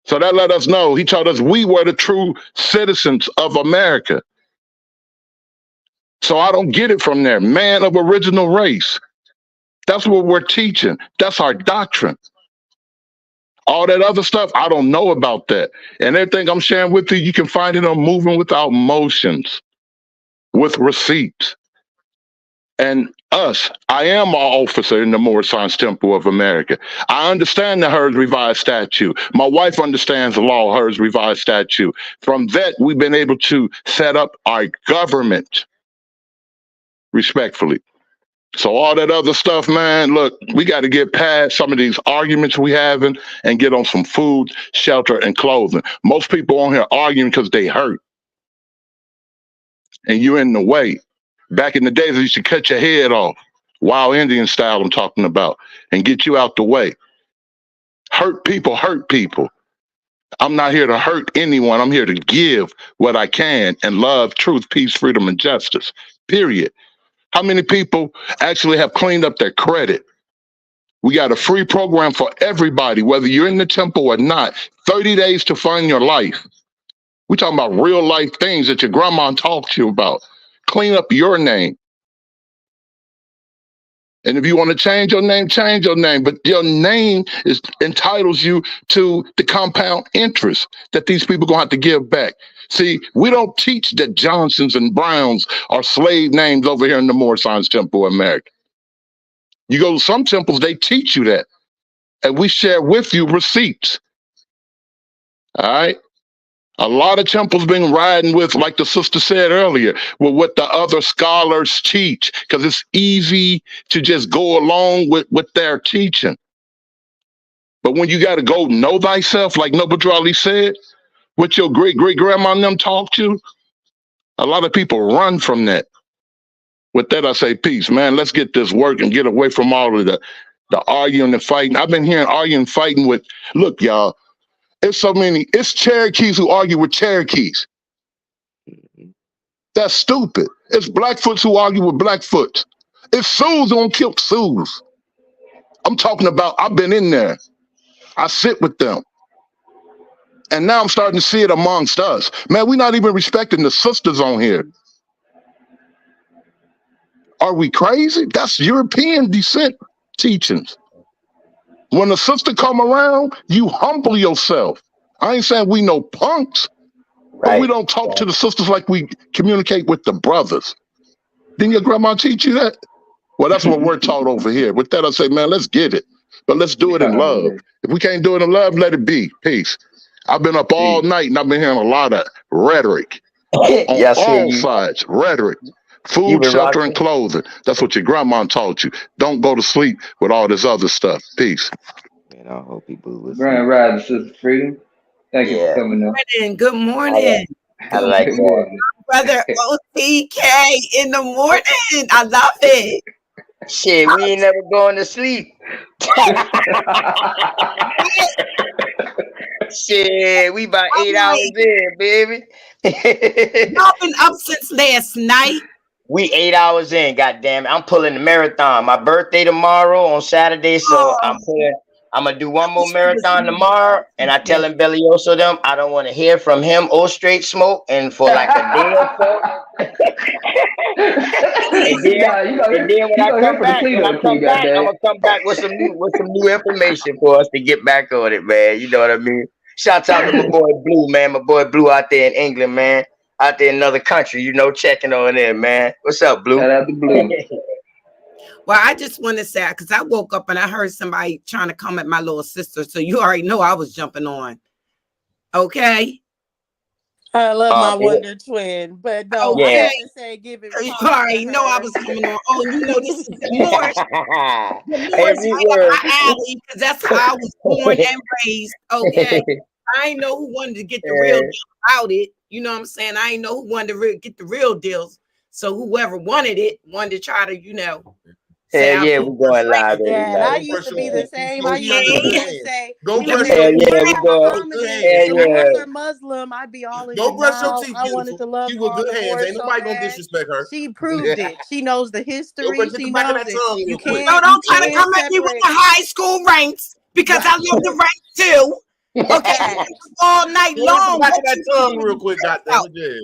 So that let us know. He told us we were the true citizens of America. So I don't get it from there. Man of original race. That's what we're teaching. That's our doctrine. All that other stuff, I don't know about that. And everything I'm sharing with you, you can find it on Moving Without Motions with receipts. And us, I am an officer in the Moorish Science Temple of America. I understand the Hers Revised Statute. My wife understands the law, Hers Revised Statute. From that, we've been able to set up our government respectfully. So all that other stuff, man, look, we got to get past some of these arguments we having and get on some food, shelter, and clothing. Most people on here arguing because they hurt. And you're in the way. Back in the days, they used to cut your head off. Wild Indian style I'm talking about. And get you out the way. Hurt people hurt people. I'm not here to hurt anyone. I'm here to give what I can and love, truth, peace, freedom, and justice. Period. How many people actually have cleaned up their credit? We got a free program for everybody, whether you're in the temple or not. 30 days to find your life. We're talking about real life things that your grandma talked to you about. Clean up your name. And if you want to change your name, change your name. But your name entitles you to the compound interest that these people are going to have to give back. See, we don't teach that Johnsons and Browns are slave names over here in the Moorish Science Temple of America. You go to some temples, they teach you that. And we share with you receipts. All right? A lot of temples been riding with, like the sister said earlier, with what the other scholars teach, because it's easy to just go along with what they're teaching. But when you got to go know thyself, like Noble Drew Ali said, what your great-great-grandma and them taught you, a lot of people run from that. With that, I say peace, man. Let's get this work and get away from all of the arguing and fighting. I've been hearing arguing and fighting with, look, y'all, it's Cherokees who argue with Cherokees. That's stupid. It's Blackfoots who argue with Blackfoots. It's Sioux who kill Sioux. I'm talking about, I've been in there. I sit with them. And now I'm starting to see it amongst us. Man, we're not even respecting the sisters on here. Are we crazy? That's European descent teachings. When a sister come around, you humble yourself. I ain't saying we no punks, but we don't talk to the sisters like we communicate with the brothers. Didn't your grandma teach you that? Well, that's what we're taught over here. With that, I say, man, let's get it. But let's do it in love. If we can't do it in love, let it be. Peace. I've been up all night and I've been hearing a lot of rhetoric on all sides. Rhetoric. Food, shelter, and clothing. That's what your grandma taught you. Don't go to sleep with all this other stuff. Peace. Man, I hope people listen. Grand Rise, Sister Freedom. Thank you for coming up. Good morning. I like that. Brother OTK in the morning. I love it. Shit, we ain't never going to sleep. Shit, we about 8 hours in, baby. Y'all been up since last night. We 8 hours in, goddamn it. I'm pulling the marathon. My birthday tomorrow on Saturday, so I'm gonna do one more marathon tomorrow. And I tell him Belioso them I don't want to hear from him or Straight Smoke, and for like a day or so. and then when I come back, I'm gonna come back with some new information for us to get back on it, man. You know what I mean? Shouts out to my boy Blue, man. My boy Blue out there in England, man. Out there in another country, you know, checking on him, man. What's up, Blue? Shout out to Blue. Well, I just want to say, because I woke up and I heard somebody trying to come at my little sister, so you already know I was jumping on. Okay? I love my Wonder Twin, but no, okay. I didn't say give it. You already know I was coming on. Oh, you know this is the Moorish. The Moorish right up my alley, because that's how I was born and raised. Okay. I ain't know who wanted to get the real deal about it. You know what I'm saying? I ain't know who wanted to get the real deals. So whoever wanted it wanted to try to, you know, Hell yeah, we going live every Yeah, and I night. used to be the same. Go I used to brush even say, Go you brush know, your Hell teeth. yeah, we going. Mohammedan, Hell the yeah. Moors are Muslim. I'd be all in Go brush your denial. teeth, I wanted beautiful. to love She with all good the hands. Moors Ain't so nobody gonna bad. disrespect her. She proved it. She knows the Go history. brush She the back of knows that it. tongue You real quick. No, can't. don't try to You come can't at me with separate. the high school ranks because I love the ranks too. Okay, all night Go brush the long. back What of that you tongue doing real quick, yourself? goddammit. Yeah.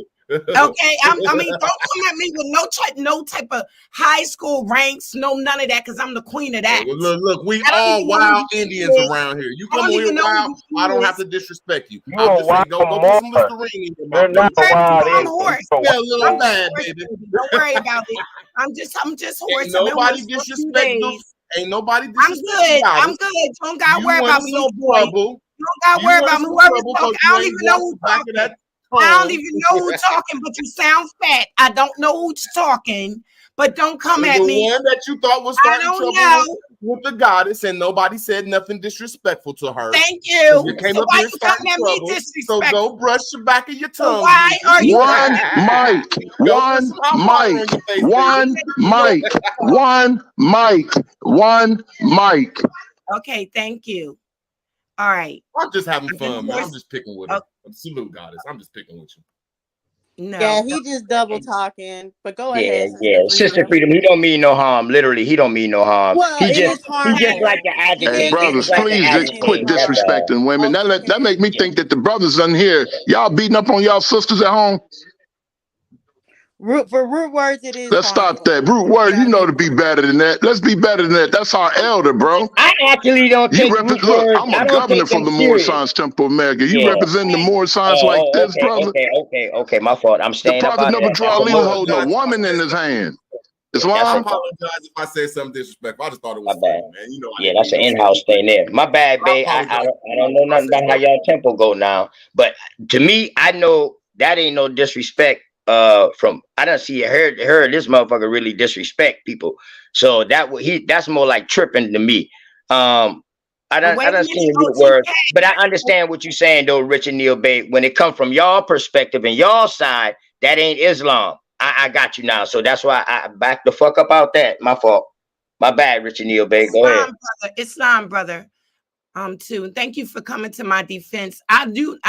Okay, I mean, don't come at me with no type of high school ranks, no none of that, because I'm the queen of that. Look, we I don't all even know wild who you Indians is. around here. You I come don't on here even know wild, who I you don't is. have to disrespect you. You I'm a just saying, wild go put some Moor. Listerine in your You're mouth. not a wild I'm Indian. horse. You're a Smell a little wild bad, Horse, baby. baby. Don't worry about it. I'm just horse. Ain't I've been nobody horse for a few disrespect days. Ain't nobody I'm disrespect good. goddess. I'm good. Don't gotta You worry about wanted me, some little boy. trouble. You don't gotta You worry wanted about me. some Whoever's trouble talking, because I you don't ain't even know washed who's the back of talking. that I don't tongue. even know who's talking, but you sound fat. I don't know who's talking, but don't come And at the me. one that you thought was I starting don't trouble know. with the goddess, and nobody said nothing disrespectful to her. Thank 'Cause you. you came So up why here you coming starting at me trouble. So disrespectful? go brush the back of your So tongue. why are you One coming at me? mic, Go put one some hot water on mic, your face, one baby. mic, one mic, one mic. Okay, thank you. All right. I'm just having And fun, man. I'm horse. just picking with her. Salute, goddess. I'm just picking with you. No. Yeah, he just double talking. But go ahead, Yeah. Sister Sister Freedom. Freedom, he don't mean no harm. Literally, he don't mean no harm. Well, He it just was harmful. like to He agitate. Hey, did say He brothers, just like to please quit agitate. That's all. disrespecting women. That make me think that the brothers in here, y'all beating up on y'all sisters at home. For root words, it is Let's harmful. stop that. Root word, you know to be better than that. Let's be better than that. That's our elder, bro. I actually don't You take root look, words. I'm I a don't governor take for them the Moor serious. Science Temple of America. You Yeah. represent the Moor Science like this, brother. Okay. My fault. I'm The staying up Prophet out of never that. draw That's a a leader must. holding a woman in his hand. That's I a Islam. apologize if I said something disrespectful. I just thought it My was bad. funny, man. You know, I Yeah, didn't that's mean an no in-house thing there. My bad, I babe. apologize. I don't know nothing about how y'all temple go now, but to me, I know that ain't no disrespect. From I don't see heard this motherfucker really disrespect people. So that's more like tripping to me. I don't wait a minute, see root words, but I understand what you're saying though, Richard Neal Bate. When it comes from y'all perspective and y'all side, that ain't Islam. I got you now. So that's why I back the fuck up out that. My fault. My bad, Richard Neal Bate. Go ahead. Islam, brother. Too. And thank you for coming to my defense. I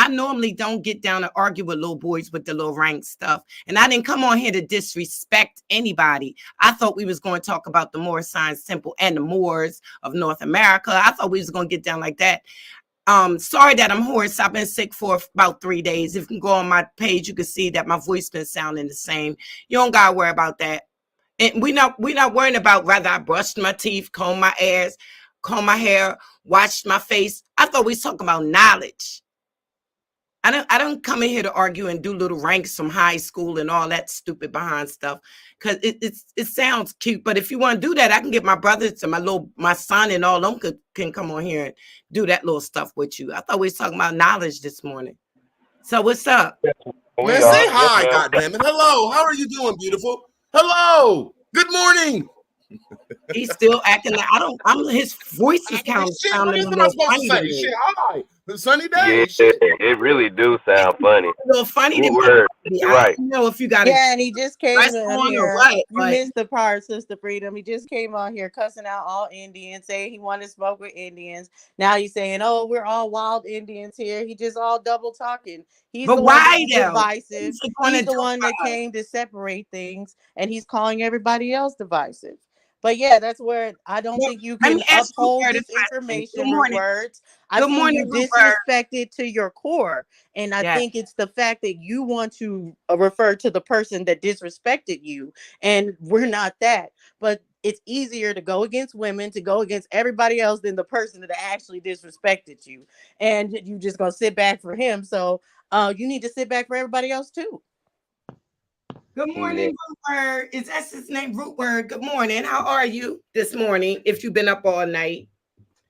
normally don't get down and argue with little boys with the little rank stuff. And I didn't come on here to disrespect anybody. I thought we was going to talk about the Moor Science Temple and the Moors of North America. I thought we was going to get down like that. Sorry that I'm hoarse. I've been sick for about 3 days. If you can go on my page, you can see that my voice been sounding the same. You don't gotta worry about that. And we're not worrying about whether I brushed my teeth, comb my hair, washed my face. I thought we was talking about knowledge. I don't come in here to argue and do little ranks from high school and all that stupid behind stuff, because it sounds cute. But if you want to do that, I can get my brothers and my son and all them can come on here and do that little stuff with you. I thought we was talking about knowledge this morning. So what's up? Man, say hi, goddammit. Hello, how are you doing, beautiful? Hello, good morning. He's still acting like his voice is sounding a little funny to me. Shit, hi. The sunny Yeah, day. Shit. it really do sound funny. A little funny to Root me. word. I You're right. don't know if you got Yeah, and he just came dress in on here. or what, You but missed the part, Sister Freedom. He just came on here cussing out all Indians, saying he wanted to smoke with Indians. Now he's saying, "Oh, we're all wild Indians here." He just all double talking. He's But the one why that's though? divisive. Who's gonna He's the do one that why? came to separate things, and he's calling everybody else divisive. But yeah, that's where I don't think you Let can me ask you uphold a this question. information, Good root morning. words. I Good think morning, you Root Word. disrespect it to your core. And I Yes. think it's the fact that you want to refer to the person that disrespected you. And we're not that. But it's easier to go against women, to go against everybody else than the person that actually disrespected you. And you just gonna sit back for him. So you need to sit back for everybody else too. Good morning, Root Word. Is that his name, Root Word? Good morning. How are you this morning? If you've been up all night.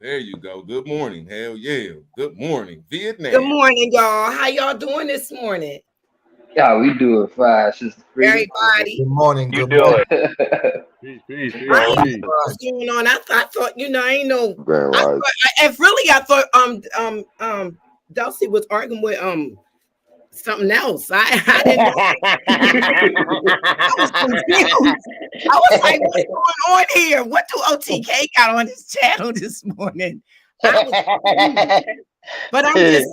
There you go. Good morning. Hell yeah. Good morning, Vietnam. Good morning, y'all. How y'all doing this morning? Yeah, we do it fine, Sister Freedom. Everybody. Good morning. You Good do morning. it. Peace. What's going on? I thought I ain't know. Grand I Rising. thought Dulcie was arguing with something else. I didn't know. I was confused. I was like, what's going on here? What do OTK got on his channel this morning? I was confused. But I'm just,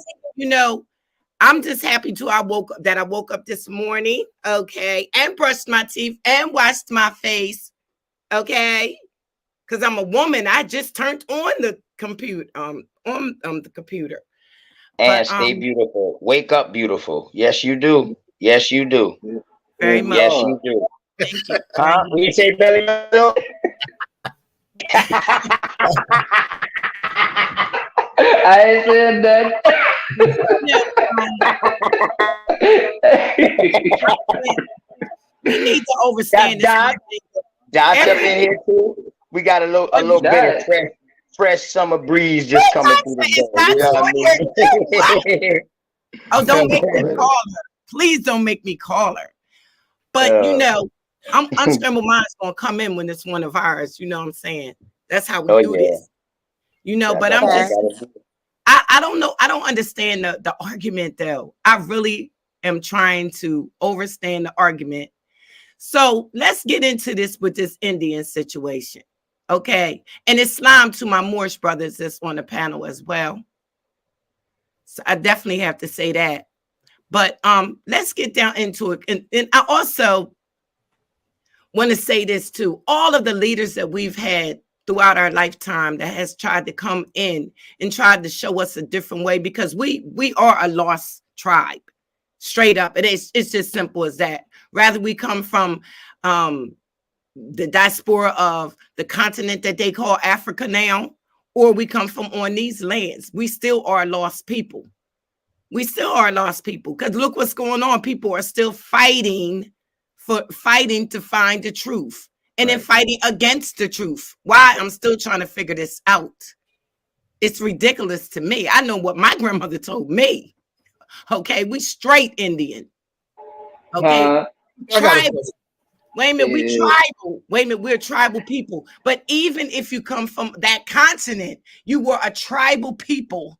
I'm just happy I woke up this morning, okay, and brushed my teeth and washed my face, okay, because I'm a woman. I just turned on the computer, on the computer. And stay beautiful. Wake up beautiful. Yes, you do. Yes, you do. Very much. Yes, you do. Thank you. Huh? Will you say belly button? I ain't said that. We need to understand this. Dot up in here too. We got a little bit of fresh summer breeze just coming through the door. You know what I mean? Oh, don't make me call her. Please don't make me call her. But I'm unscrambled mind's gonna come in when it's one of ours. You know what I'm saying? That's how we do this. But I'm just I don't know. I don't understand the argument though. I really am trying to understand the argument. So let's get into this with this Indian situation. Okay. And Islam to my Moorish brothers that's on the panel as well. So I definitely have to say that. But let's get down into it. And I also want to say this too. All of the leaders that we've had throughout our lifetime that has tried to come in and tried to show us a different way, because we are a lost tribe. Straight up. It's just simple as that. Rather we come from the diaspora of the continent that they call Africa now, or we come from on these lands. We still are lost people. We still are lost people, because look what's going on. People are still fighting to find the truth, and then fighting against the truth. Why? I'm still trying to figure this out. It's ridiculous to me. I know what my grandmother told me. Okay, we straight Indian. Okay, tribal. Wait a minute, we tribal. Wait a minute, we're tribal people. But even if you come from that continent, you were a tribal people.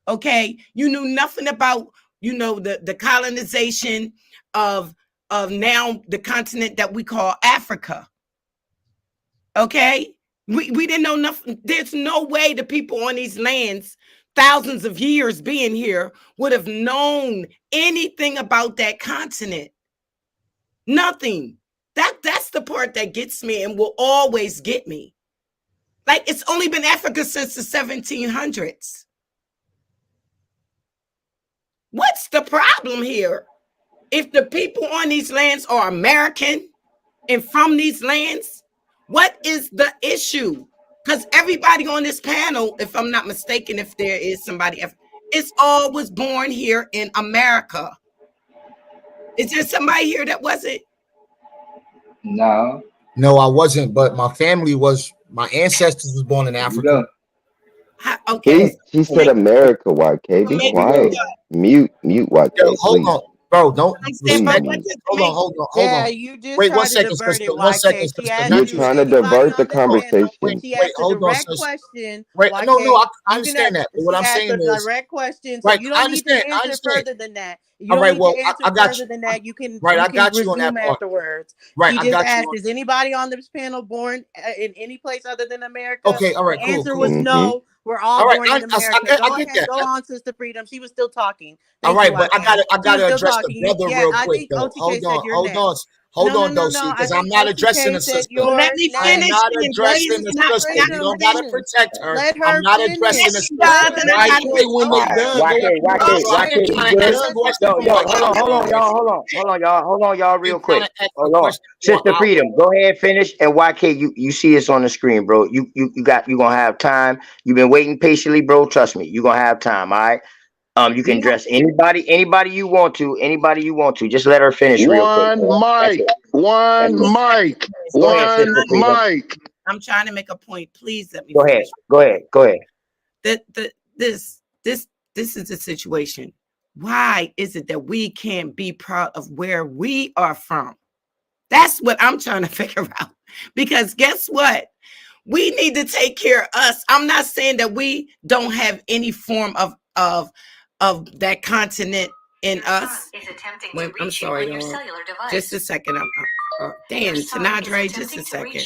Okay, you knew nothing about, the colonization of now the continent that we call Africa. Okay, we didn't know nothing. There's no way the people on these lands, thousands of years being here, would have known anything about that continent. Nothing. That's the part that gets me and will always get me. Like, it's only been Africa since the 1700s. What's the problem here? If the people on these lands are American and from these lands, what is the issue? Because everybody on this panel, if I'm not mistaken, if there is somebody, it's all was born here in America. Is there somebody here that wasn't? No. No, I wasn't, but my family was, my ancestors was born in Africa. Okay. He said America, YK. Be quiet. Mute, YK. Yo, hold please. on. Bro, don't. Hold on. Yeah, you just Wait, tried one to second, divert sister. it, 1 YK. second, She sister. asked You're you, trying to anybody divert on the the panel? conversation. She asked a hold on, direct sis. question. Right, YK. no, I You understand can that. But what I'm She asked saying a is, direct question, so right, you I don't need to understand. answer further than that. You All don't right, need well, to answer I got further you. than that. You can Right, I got you on resume that part. afterwards. Right, She I just got you asked, on. is anybody on this panel born in any place other than America? Okay, all right, The cool, answer cool. was no. We're all All right, born in America. I get that. Go on, Sister Freedom. She was still talking. All Thank you, right, but I YK. gotta She was still address the talking. brother Yeah, real I quick think though. OTK said you're next. Hold No, on, though, see, I because I'm think not addressing OTK the said sister. Let me I am finish. not addressing the Not sister. You freedom don't gotta finish. protect her. Let I'm her not finish. addressing the Yes, she sister. does, and I got YK, when you're done, YK, I ain't trying to ask a question from yo, YK. hold on, y'all, real quick. Ask a Hold on, question for Sister an hour. Freedom, go ahead, finish, and YK, you see us on the screen, bro. You gonna have time. You've been waiting patiently, bro. Trust me, you gonna have time. All right. You can address anybody you want to. Just let her finish real quick. One mic. Go ahead, Sister Freedom. I'm trying to make a point. Please let me Go ahead. finish. Go ahead. This is the situation. Why is it that we can't be proud of where we are from? That's what I'm trying to figure out. Because guess what? We need to take care of us. I'm not saying that we don't have any form of that continent in us. I'm sorry, y'all. Just a second. Dan, Tanadre, just a second.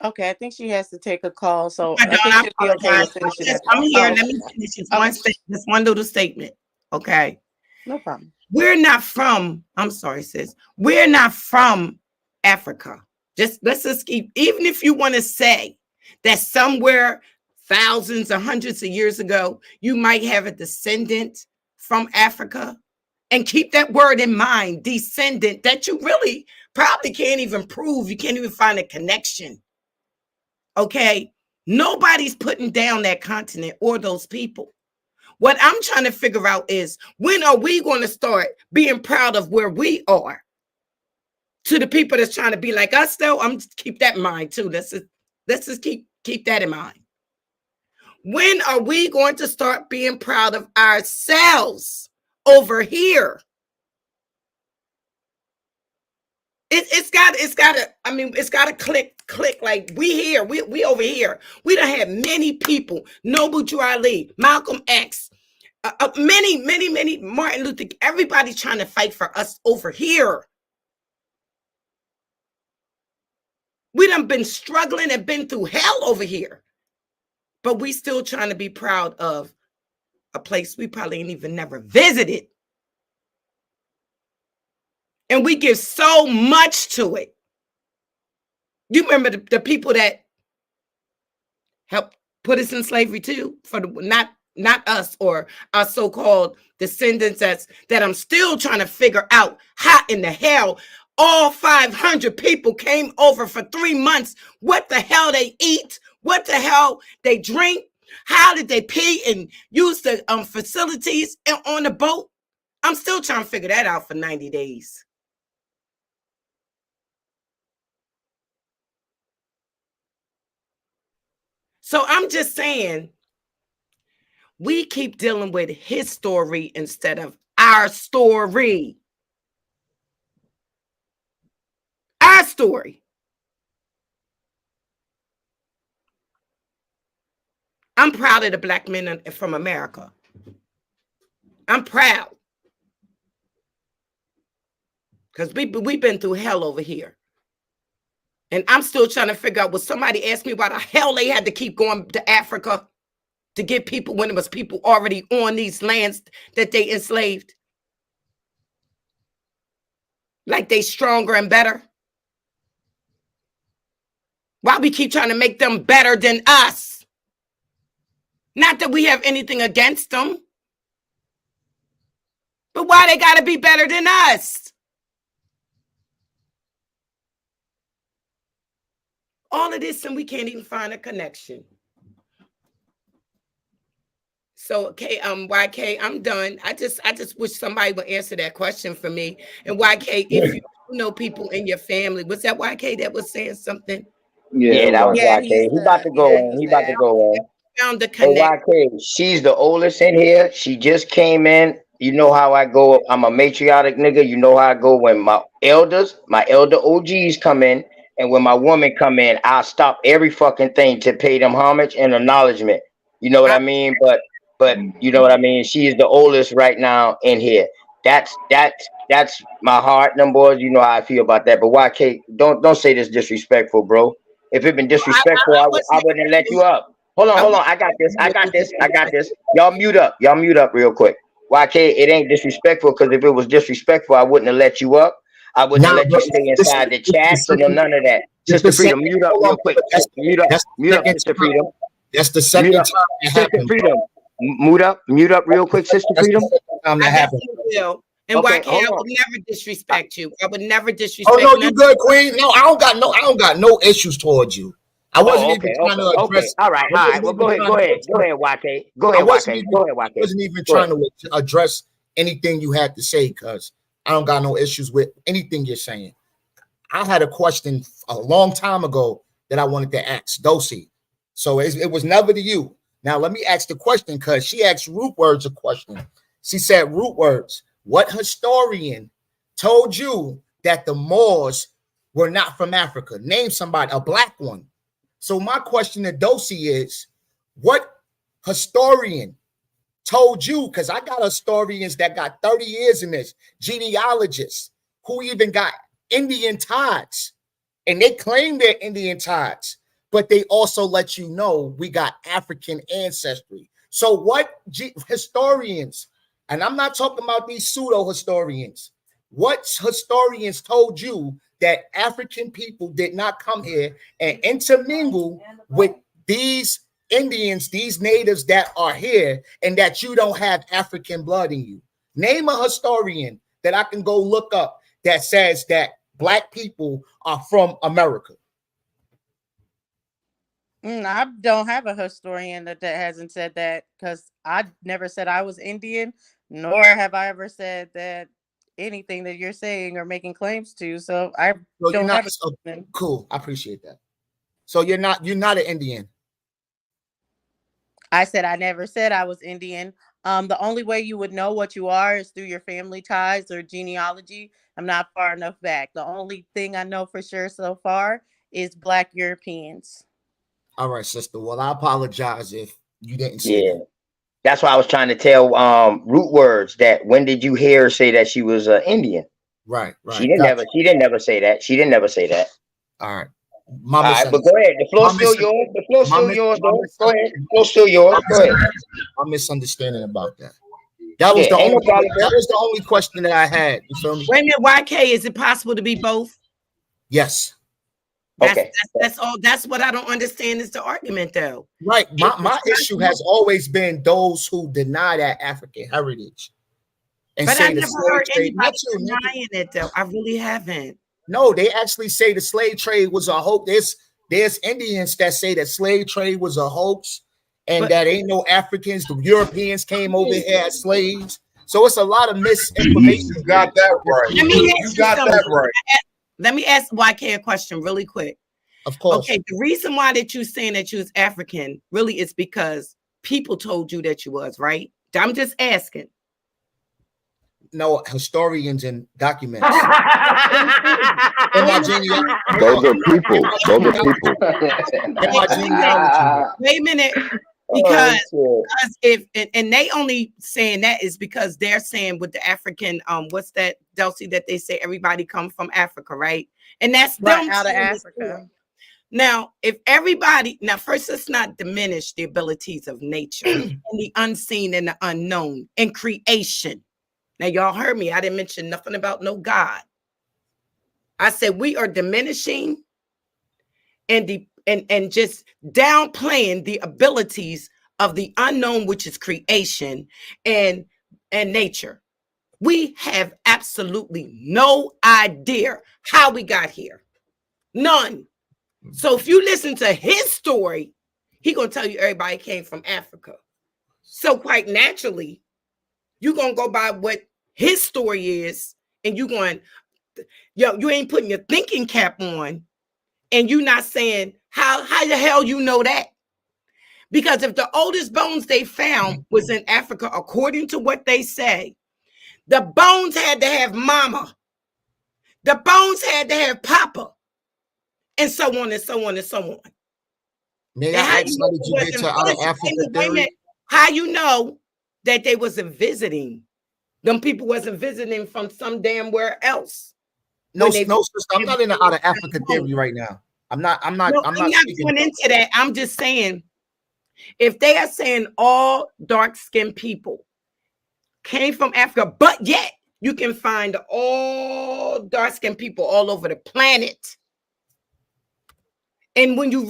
Okay, I think she has to take a call, so I I think she'll be okay with finishing that. I'm here. Oh, Let me finish this one little statement. Okay. no problem. We're not from, I'm sorry, sis. We're not from Africa. Let's just keep, even if you want to say that somewhere thousands or hundreds of years ago, you might have a descendant from Africa, and keep that word in mind, descendant, that you really probably can't even prove. You can't even find a connection. Okay. Nobody's putting down that continent or those people. What I'm trying to figure out is, when are we going to start being proud of where we are? To the people that's trying to be like us, though, I'm just keep that in mind too. Let's just keep that in mind. When are we going to start being proud of ourselves over here? It's gotta click like we here, we over here. We done had many people, Noble Drew Ali, Malcolm X, many, Martin Luther, everybody trying to fight for us over here. We done been struggling and been through hell over here, but we still trying to be proud of a place we probably ain't even never visited. And we give so much to it. You remember the people that helped put us in slavery too, for not us or our so-called descendants that I'm still trying to figure out how in the hell all 500 people came over for 3 months. What the hell they eat? What the hell they drink? How did they pee and use the facilities on the boat? I'm still trying to figure that out for 90 days. So I'm just saying, we keep dealing with his story instead of our story. Our story. I'm proud of the black men from America. I'm proud. Because we've been through hell over here. And I'm still trying to figure out, when somebody asked me why the hell they had to keep going to Africa to get people when it was people already on these lands that they enslaved. Like they stronger and better. Why we keep trying to make them better than us? Not that we have anything against them. But why they got to be better than us? All of this, and we can't even find a connection. So, okay, YK, I'm done. I just wish somebody would answer that question for me. And YK, if you know people in your family, was that YK that was saying something? Yeah, that was YK. He about to go in. He about to go in. Found the Hey, connect. YK, she's the oldest in here. She just came in. You know how I go. I'm a matriarchic nigga. You know how I go when my elder OGs come in. And when my woman come in, I'll stop every fucking thing to pay them homage and acknowledgement. You know what I mean? But you know what I mean? She is the oldest right now in here. That's my heart, them boys. You know how I feel about that. But YK, don't say this disrespectful, bro. If it been disrespectful, I wouldn't have let you up. Hold on. I got this. Y'all mute up real quick. YK, it ain't disrespectful, because if it was disrespectful, I wouldn't have let you up. I wouldn't let you stay inside the chat, so none of that. Sister Freedom, mute up real quick. Mute up, Sister Freedom. That's the second time that Sister happened. Freedom, mute up real quick, Sister Freedom. And Okay, YK, I would never disrespect you. I would never disrespect. Oh no, you good, Queen. No, I don't got no issues towards you. I wasn't even trying to address. All right. Well, go ahead, YK. Go ahead, YK. I wasn't even trying to address anything you had to say, because I don't got no issues with anything you're saying. I had a question a long time ago that I wanted to ask Dosey. So it was never to you. Now let me ask the question, because she asked Root Words a question. She said, Root Words, what historian told you that the Moors were not from Africa? Name somebody, a black one. So my question to Dosey is, what historian told you? Because I got historians that got 30 years in this, genealogists who even got Indian ties, and they claim they're Indian ties, but they also let you know we got African ancestry. So what historians, and I'm not talking about these pseudo historians, what historians told you that African people did not come here and intermingle with these Indians, these natives that are here, and that you don't have African blood in you? Name a historian that I can go look up that says that Black people are from America. I don't have a historian that hasn't said that, because I never said I was Indian, nor have I ever said that anything that you're saying or making claims to. So I don't have a cool. I appreciate that. So you're not an Indian. I said I never said I was Indian. The only way you would know what you are is through your family ties or genealogy. I'm not far enough back. The only thing I know for sure so far is Black Europeans. All right, sister. Well, I apologize if you didn't see that. That's why I was trying to tell Root Words that when did you hear her say that she was Indian? Right. She didn't never say that. She didn't never say that. All right. All right, but go ahead. The floor's still yours. The floor's still yours, though. Go ahead. The floor's still yours. Go ahead. I'm misunderstanding about that. That was the only question that I had. You feel me? Wait a minute, YK, is it possible to be both? Yes. That's all. That's what I don't understand is the argument, though. Right. My issue has always been those who deny that African heritage. And But say I the never slave heard trade. anybody denying it, though. I really haven't. No, they actually say the slave trade was a hoax. There's Indians that say that slave trade was a hoax, and that ain't no Africans. The Europeans came over here as slaves. So it's a lot of misinformation. You got that right. You got that right. Let me ask YK a question really quick. Of course. Okay, the reason why that you saying that you was African really is because people told you that you was, right? I'm just asking. No, historians and documents. Those are people. Wait a minute. Because if and they only saying that is because they're saying with the African what's that, Dulcie, that they say everybody come from Africa, right? And that's right out of Africa. Now, if everybody first, let's not diminish the abilities of nature and the unseen and the unknown and creation. Now, y'all heard me. I didn't mention nothing about no God. I said we are diminishing and just downplaying the abilities of the unknown, which is creation and nature. We have absolutely no idea how we got here. None. So if you listen to his story, he gonna tell you everybody came from Africa. So quite naturally, you're gonna go by what his story is, and you going, you ain't putting your thinking cap on, and you not saying how the hell you know that? Because if the oldest bones they found was in Africa, according to what they say, the bones had to have mama, the bones had to have papa, and so on and so on and so on. May I ask, how did you get to out of Africa theory? How you know that they wasn't visiting? Them people wasn't visiting from some damn where else. No, sister, I'm not in the out of Africa theory right now. I'm not going into that. I'm just saying, if they are saying all dark-skinned people came from Africa, but yet you can find all dark-skinned people all over the planet. And when you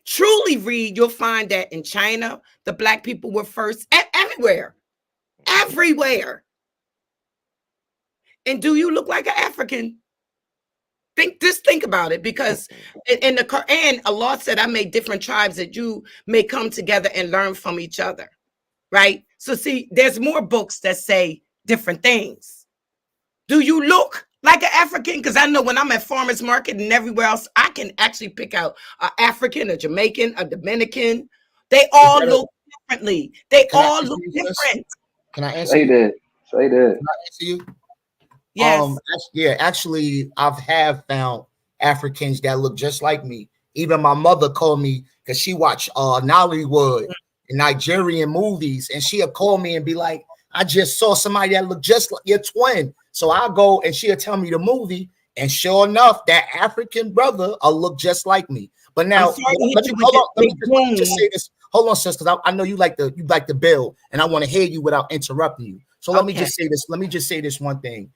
truly read, you'll find that in China, the Black people were first everywhere. And do you look like an African? Think about it, because in the Quran, Allah said, I made different tribes that you may come together and learn from each other, right? So see, there's more books that say different things. Do you look like an African? Because I know when I'm at farmers market and everywhere else, I can actually pick out an African, a Jamaican, a Dominican. They all look differently. They all look different. Can I answer Say you? that. Say that. Can I answer you? Yes. Actually, I've found Africans that look just like me Even my mother called me because she watched Nollywood and Nigerian movies, and she'll call me and be like, I just saw somebody that looked just like your twin. So I'll go and she'll tell me the movie, and sure enough, that African brother look just like me. But now, let me just say this. Hold on, sis, because I know you like the bill, and I want to hear you without interrupting you. So let me just say this. Let me just say this one thing.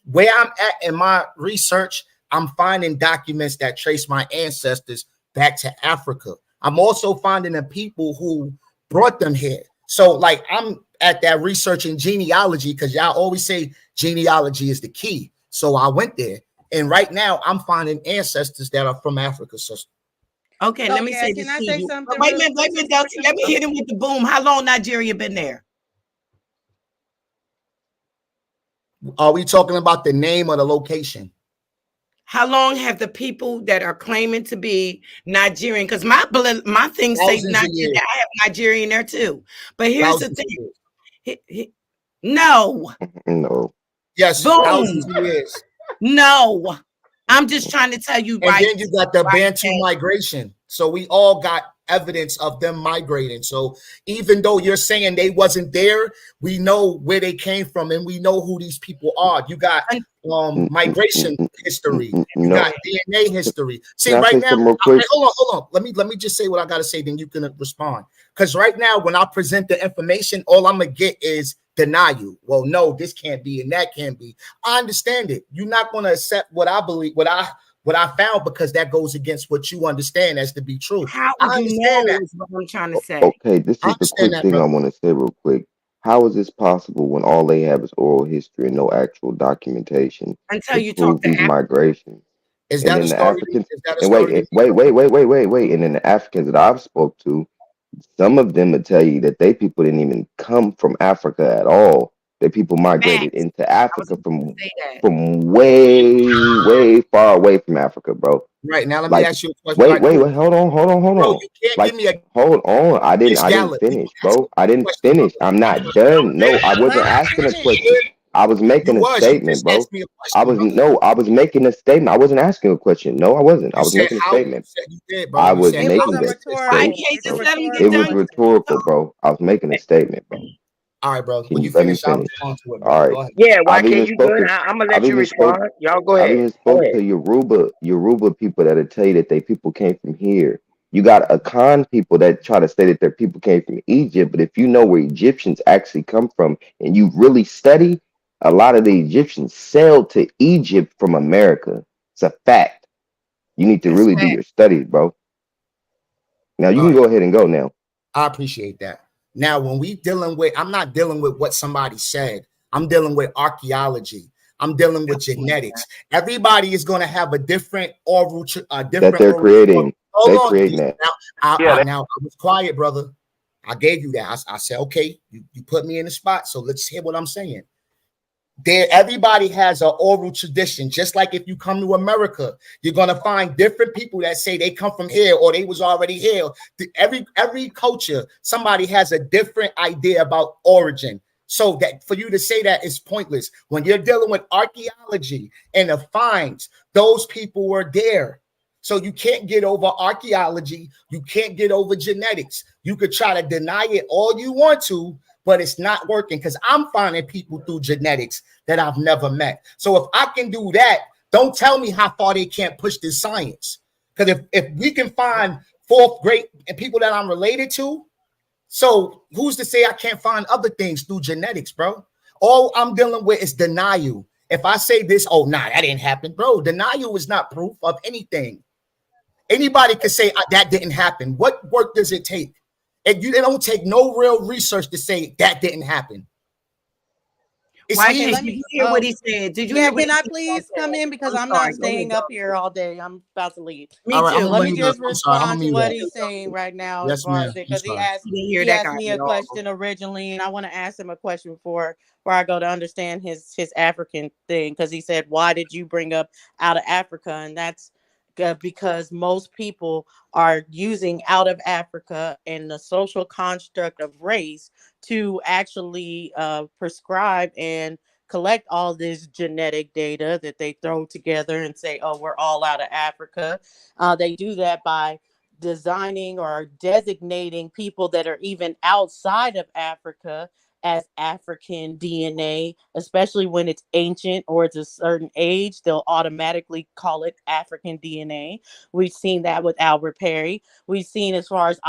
Where I'm at in my research, I'm finding documents that trace my ancestors back to Africa. I'm also finding the people who brought them here. So, like, I'm at that researching genealogy because y'all always say genealogy is the key. So I went there, and right now I'm finding ancestors that are from Africa, sister. Okay, let me say this to you. Wait a minute, Delty. Let me hit him with the boom. How long Nigeria been there? Are we talking about the name or the location? How long have the people that are claiming to be Nigerian? Because my thing say Nigerian. I have Nigerian there too. But here's the thing. No. No. Yes. Boom. No. I'm just trying to tell you. And then you got the Bantu migration. So we all got evidence of them migrating. So even though you're saying they wasn't there, we know where they came from and we know who these people are. You got migration history. You got DNA history. See, right now, hold on. Let me just say what I gotta say, then you can respond. Because right now, when I present the information, all I'm gonna get is deny you. Well, no, this can't be and that can't be. I understand it. You're not gonna accept what I believe, what I found, because that goes against what you understand as to be true. How would you know is what I'm trying to say. Okay, this is the quick thing I want to say real quick. How is this possible when all they have is oral history and no actual documentation until you talk to these migrations? Is that and a then the story? Africans, Is that a and story? wait. And then the Africans that I've spoke to, some of them would tell you that they people didn't even come from Africa at all. That people migrated into Africa from way far away from Africa, bro. Right now, let me ask you a question. Wait, hold on. Bro, you can't give me a hold on. I didn't finish, bro. I didn't finish. I'm not done. No, I wasn't asking a question. I was making a statement, bro. I was making a statement. I wasn't asking a question. No, I wasn't. I was making a statement. I was making a statement. It was rhetorical, bro. I was making a statement, bro. All right, bro. When you finish, I'll respond to it, bro. all right. Yeah, YK, you good? I'm gonna let you respond. Y'all go ahead. I even spoke to Yoruba people that'll tell you that they people came from here. You got Akan people that try to say that their people came from Egypt, but if you know where Egyptians actually come from and you really study, a lot of the Egyptians sailed to Egypt from America. It's a fact. You need to really do your studies, bro. Now you can go ahead and go now. I appreciate that. Now, when we dealing with, I'm not dealing with what somebody said. I'm dealing with archaeology. I'm dealing with genetics. Everybody is going to have a different oral, different that they're creating. They're creating that. Now, I was quiet, brother. I gave you that. I said, okay, you put me in the spot. So let's hear what I'm saying. Everybody has an oral tradition. Just like if you come to America, you're gonna find different people that say they come from here or they was already here. Every culture, somebody has a different idea about origin. So that for you to say that is pointless. When you're dealing with archaeology and the finds, those people were there. So you can't get over archaeology. You can't get over genetics. You could try to deny it all you want to, but it's not working because I'm finding people through genetics that I've never met. So if I can do that, don't tell me how far they can't push this science. Because if we can find fourth grade and people that I'm related to, so who's to say I can't find other things through genetics, bro? All I'm dealing with is denial. If I say this, oh, nah, that didn't happen, bro. Denial is not proof of anything. Anybody can say that didn't happen. What work does it take? And it don't take no real research to say that didn't happen. Why can't you hear what he said? Did you hear what can I please come in because I'm not staying up here all day. I'm about to leave. Me too. Let me just respond to what he's saying right now as far as it, because he asked me a question originally, and I want to ask him a question before I go to understand his African thing, because he said, "Why did you bring up out of Africa?" And that's because most people are using out of Africa and the social construct of race to actually prescribe and collect all this genetic data that they throw together and say, oh, we're all out of Africa. They do that by designing or designating people that are even outside of Africa as African DNA, especially when it's ancient or it's a certain age, they'll automatically call it African DNA. We've seen that with Albert Perry. We've seen as far as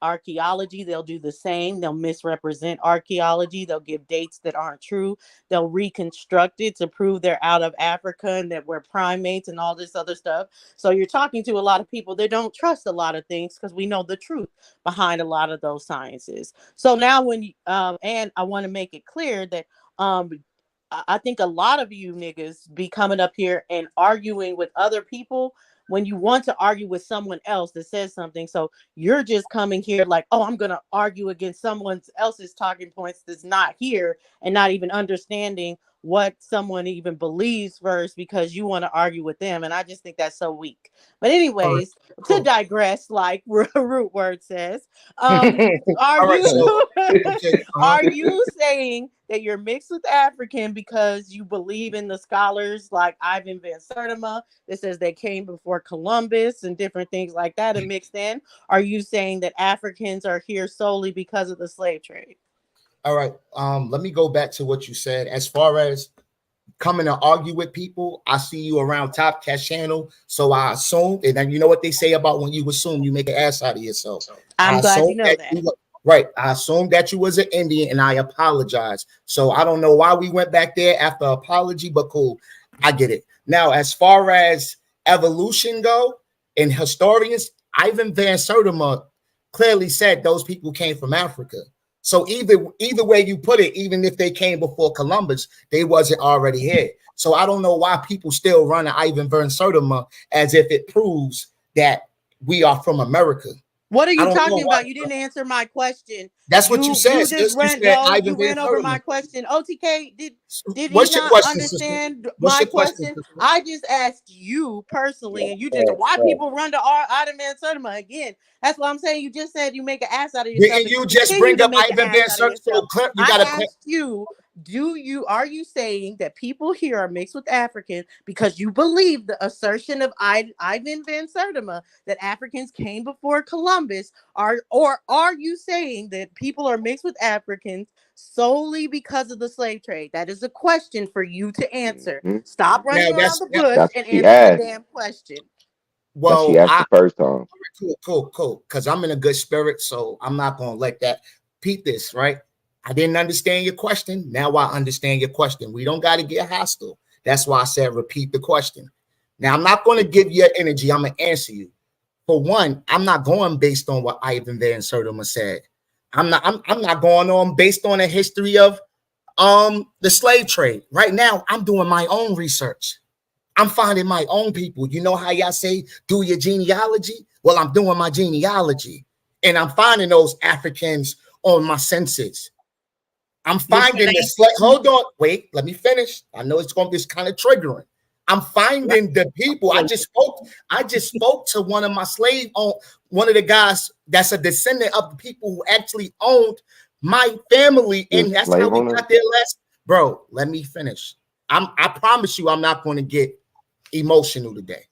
archaeology, they'll do the same. They'll misrepresent archaeology. They'll give dates that aren't true. They'll reconstruct it to prove they're out of Africa and that we're primates and all this other stuff. So you're talking to a lot of people that don't trust a lot of things because we know the truth behind a lot of those sciences. So now when and I want to make it clear that I think a lot of you niggas be coming up here and arguing with other people when you want to argue with someone else that says something. So you're just coming here like, oh, I'm going to argue against someone else's talking points that's not here and not even understanding what someone even believes first because you want to argue with them. And I just think that's so weak. But anyways, to digress, like Root Word says, are you saying that you're mixed with African because you believe in the scholars like Ivan Van Sertima that says they came before Columbus and different things like that and mixed in? Are you saying that Africans are here solely because of the slave trade? All right. Let me go back to what you said. As far as coming to argue with people, I see you around Top Cat channel, so I assume, and then you know what they say about when you assume, you make an ass out of yourself. I'm glad you know that. Right. I assumed that you was an Indian, and I apologize. So I don't know why we went back there after apology, but cool. I get it. Now, as far as evolution go, and historians, Ivan Van Sertima clearly said those people came from Africa. So either way you put it, even if they came before Columbus, they wasn't already here. So I don't know why people still run to Ivan Van Sertima as if it proves that we are from America. What are you talking about? You didn't answer my question. That's what you said. You just ran over my question. OTK, did he not understand my question? I just asked you personally, and you just why people run to Ivan Van Sertima again. That's what I'm saying. You just said you make an ass out of yourself. Didn't you just bring up Ivan Van Sertima? I asked you, are you saying that people here are mixed with African because you believe the assertion of Ivan Van Sertima that Africans came before Columbus, or are you saying that people are mixed with Africans solely because of the slave trade? That is a question for you to answer. Stop running around the bush and answer the damn question. Well, she asked the first time. Cool. Because I'm in a good spirit, so I'm not gonna let that. Repeat this, right? I didn't understand your question. Now I understand your question. We don't got to get hostile. That's why I said repeat the question. Now I'm not going to give you energy. I'm going to answer you. For one, I'm not going based on what Ivan Van Sertima said. I'm not going on based on a history of the slave trade. Right now, I'm doing my own research. I'm finding my own people. You know how y'all say do your genealogy? Well, I'm doing my genealogy, and I'm finding those Africans on my census. I'm finding the hold on, wait, let me finish. I know it's going to be kind of triggering. I'm finding the people. I just spoke to one of my one of the guys that's a descendant of the people who actually owned my family, and that's how we got there last. Bro, let me finish. I promise you, I'm not going to get emotional today.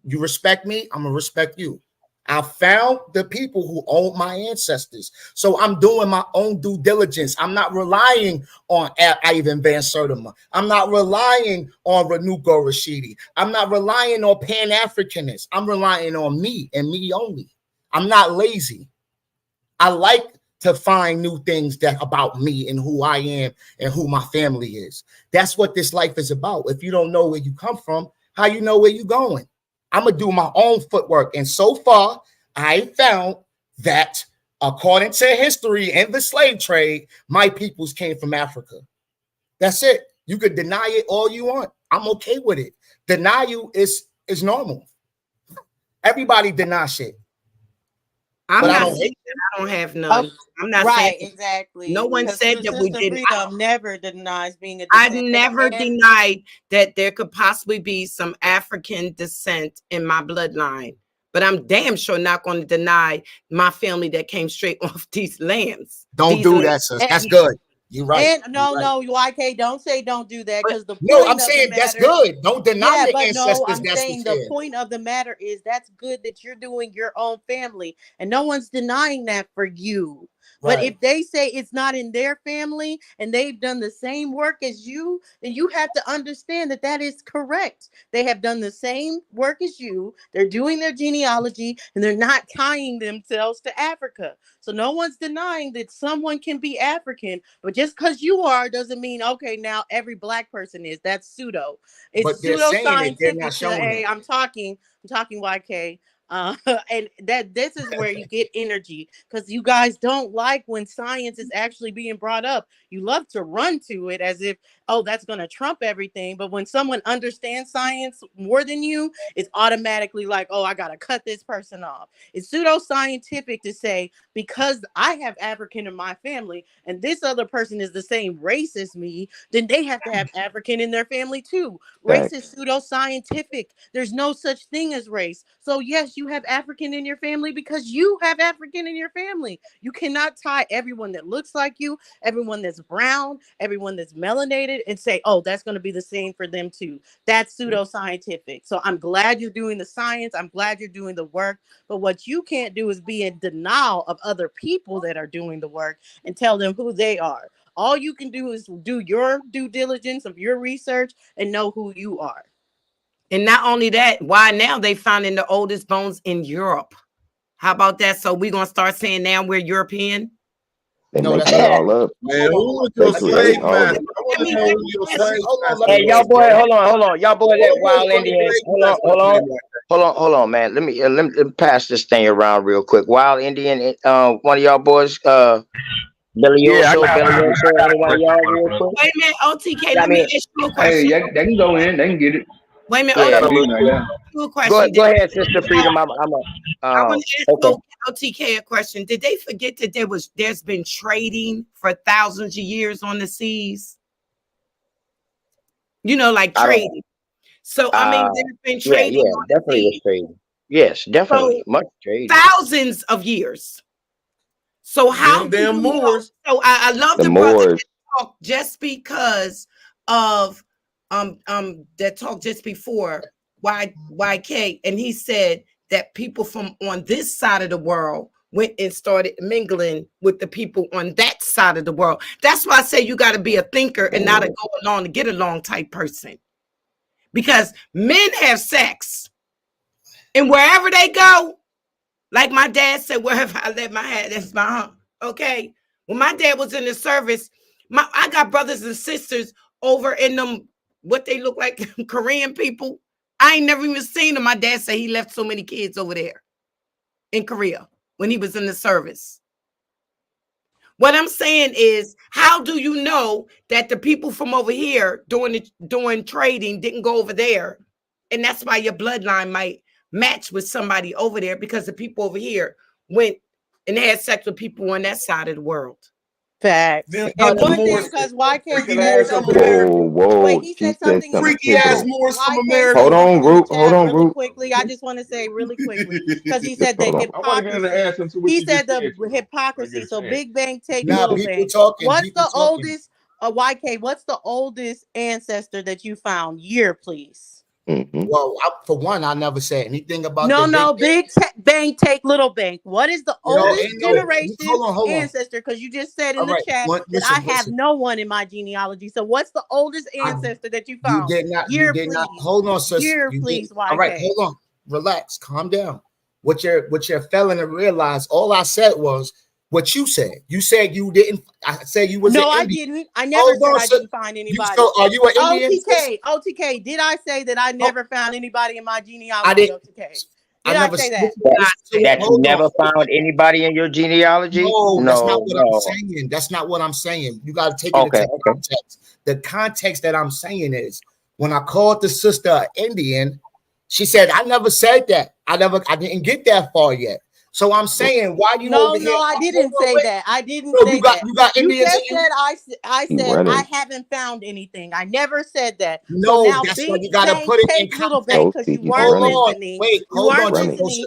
You respect me, I'm gonna respect you. I found the people who own my ancestors. So I'm doing my own due diligence. I'm not relying on Ivan Van Sertima. I'm not relying on Renuka Rashidi. I'm not relying on Pan-Africanists. I'm relying on me and me only. I'm not lazy. I like to find new things about me and who I am and who my family is. That's what this life is about. If you don't know where you come from, how you know where you're going? I'm going to do my own footwork. And so far, I found that according to history and the slave trade, my peoples came from Africa. That's it. You could deny it all you want. I'm okay with it. Denial is normal. Everybody deny shit. I'm not saying that I don't have none. I'm not saying exactly. No one said that we didn't. Never denies being a I've never denied that there could possibly be some African descent in my bloodline, but I'm damn sure not going to deny my family that came straight off these lands. Don't do that, sis. That's good. You're right. And no, You're right. YK, don't say don't do that, because the No, point I'm of the saying that's matter, good. Don't deny yeah, your but no, ancestors. I'm That's saying what's the here. point of the matter is that's good that you're doing your own family, and no one's denying that for you. But Right. if they say it's not in their family and they've done the same work as you, then you have to understand that that is correct. They have done the same work as you. They're doing their genealogy and they're not tying themselves to Africa. So no one's denying that someone can be African, but just because you are doesn't mean, okay, now every black person is. That's pseudo. It's But they're saying it. They're pseudoscientific not to, showing hey, it. I'm talking YK. And that this is where you get energy, because you guys don't like when science is actually being brought up. You love to run to it as if, oh, that's going to trump everything. But when someone understands science more than you, it's automatically like, oh, I got to cut this person off. It's pseudoscientific to say, because I have African in my family and this other person is the same race as me, then they have to have African in their family too. Race is pseudoscientific. There's no such thing as race. So yes, you have African in your family because you have African in your family. You cannot tie everyone that looks like you, everyone that's brown, everyone that's melanated, and say, oh, that's going to be the same for them too. That's pseudoscientific. So I'm glad you're doing the science. I'm glad you're doing the work. But what you can't do is be in denial of other people that are doing the work and tell them who they are. All you can do is do your due diligence of your research and know who you are. And not only that, why now they finding the oldest bones in Europe? How about that? So we're gonna start saying now we're European. They No, that's making it not. all up. Man, who was They your slave creating all master? of it. I want to know who your slave master Hey, y'all was, boy, bro. hold on. Y'all boy, that Who was wild your Indian. slave Hold master, man? on, man. Let me pass this thing around real quick. Wild Indian, one of y'all boys, Billy Yeah, I Oso, got any a one of question y'all for the real brother. quick? Wait a minute, OTK, I let me mean, ask you a Hey, question. they can go in. They can get it. Wait a minute, yeah. I got a You little know, question. yeah. you a question. Go ahead, Sister Freedom. I'm I want to ask okay. OTK a question. Did they forget that there's been trading for thousands of years on the seas? You know, like I don't. trading. So I mean, there's been Yeah, trading on the definitely was seas. trading. Yes, definitely, So much trading. thousands of years. So how Them do damn you know? Moors. So I love The the brother Moors. that talked just because of that talked just before YK, and he said that people from on this side of the world went and started mingling with the people on that side of the world. That's why I say you got to be a thinker and not a go along to get along type person, because men have sex, and wherever they go, like my dad said, wherever I let my hat, that's my home. Okay. When my dad was in the service, I got brothers and sisters over in them, what they look like, Korean people. I ain't never even seen them. My dad said he left so many kids over there in Korea when he was in the service. What I'm saying is, how do you know that the people from over here doing trading didn't go over there? And that's why your bloodline might match with somebody over there, because the people over here went and had sex with people on that side of the world. Facts. Them And fucking one thing, Moors, because YK freaky said Moors from something. America. Whoa. He She said said something in the something Freaky ass chat. pivotal. Moors from YK said America. Hold on, something in the group. Hold chat on, really group. quickly. I just want to say really quickly, because he said Hold the on. I want to get into hypocrisy. answer to what He you just said said the to him. I hypocrisy. get a So chance. big bang take Nah, little people bang. talking. What's People the talking. oldest YK? What's the oldest ancestor that you found? Year, please. Well, for one, I never said anything about No, the no, big bang take little bang. What is the You know, oldest ain't no. generation Hold on. ancestor? Because you just said in All the right. chat that Listen. I have no one in my genealogy. So what's the oldest ancestor that you You found? did not. Year, You did please. not. Hold on, sis. Year, You please, did. All right. YK. Hold on. Relax. Calm down. What you're failing to realize. All I said was what you said. You said you didn't. I said you was No, an I Indian. didn't. I never said I sis. didn't find anybody. So are you an Indian? OTK, did I say that I never found anybody in my genealogy? I didn't. OTK. I Did I never say said that? That you Hold never on. found anybody in your genealogy? No, that's not what I'm No. saying. That's not what I'm saying. You got to take it Okay, into context. The context that I'm saying is when I called the sister an Indian, she said, I never said that. I didn't get that far yet. So I'm saying, why you No, over here? I didn't say that. I didn't So say you got that. you got You Indians just in you? said I You said I running. haven't found anything. I never said that. So No, now that's why big you got to bang put it in take little context. bang, because Sophie, you he's weren't running. listening. Wait, You hold weren't on, Running. listening.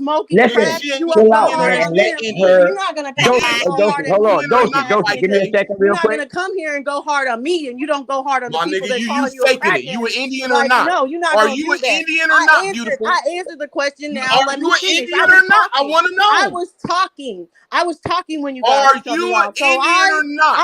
smoking Listen, crack, She ain't you Indian won't chill go out, or hard man. not on Let me. Indian. her. You're not gonna come here and Josie, go Josie, hard at hold me on. and Josie, not Josie, give me a YK. second You're real not quick. gonna come here and go hard on me, and you don't go hard on the My people nigga, that you call you a faking it. You crackhead. an Indian or Like, not? no, you're not Are gonna you do an that. Indian or not, beautiful? I answered the question. Now Are let you me an finish. Indian or not? I want to I know. was talking. I was talking when you guys Are cut me you an off. So Indian or not?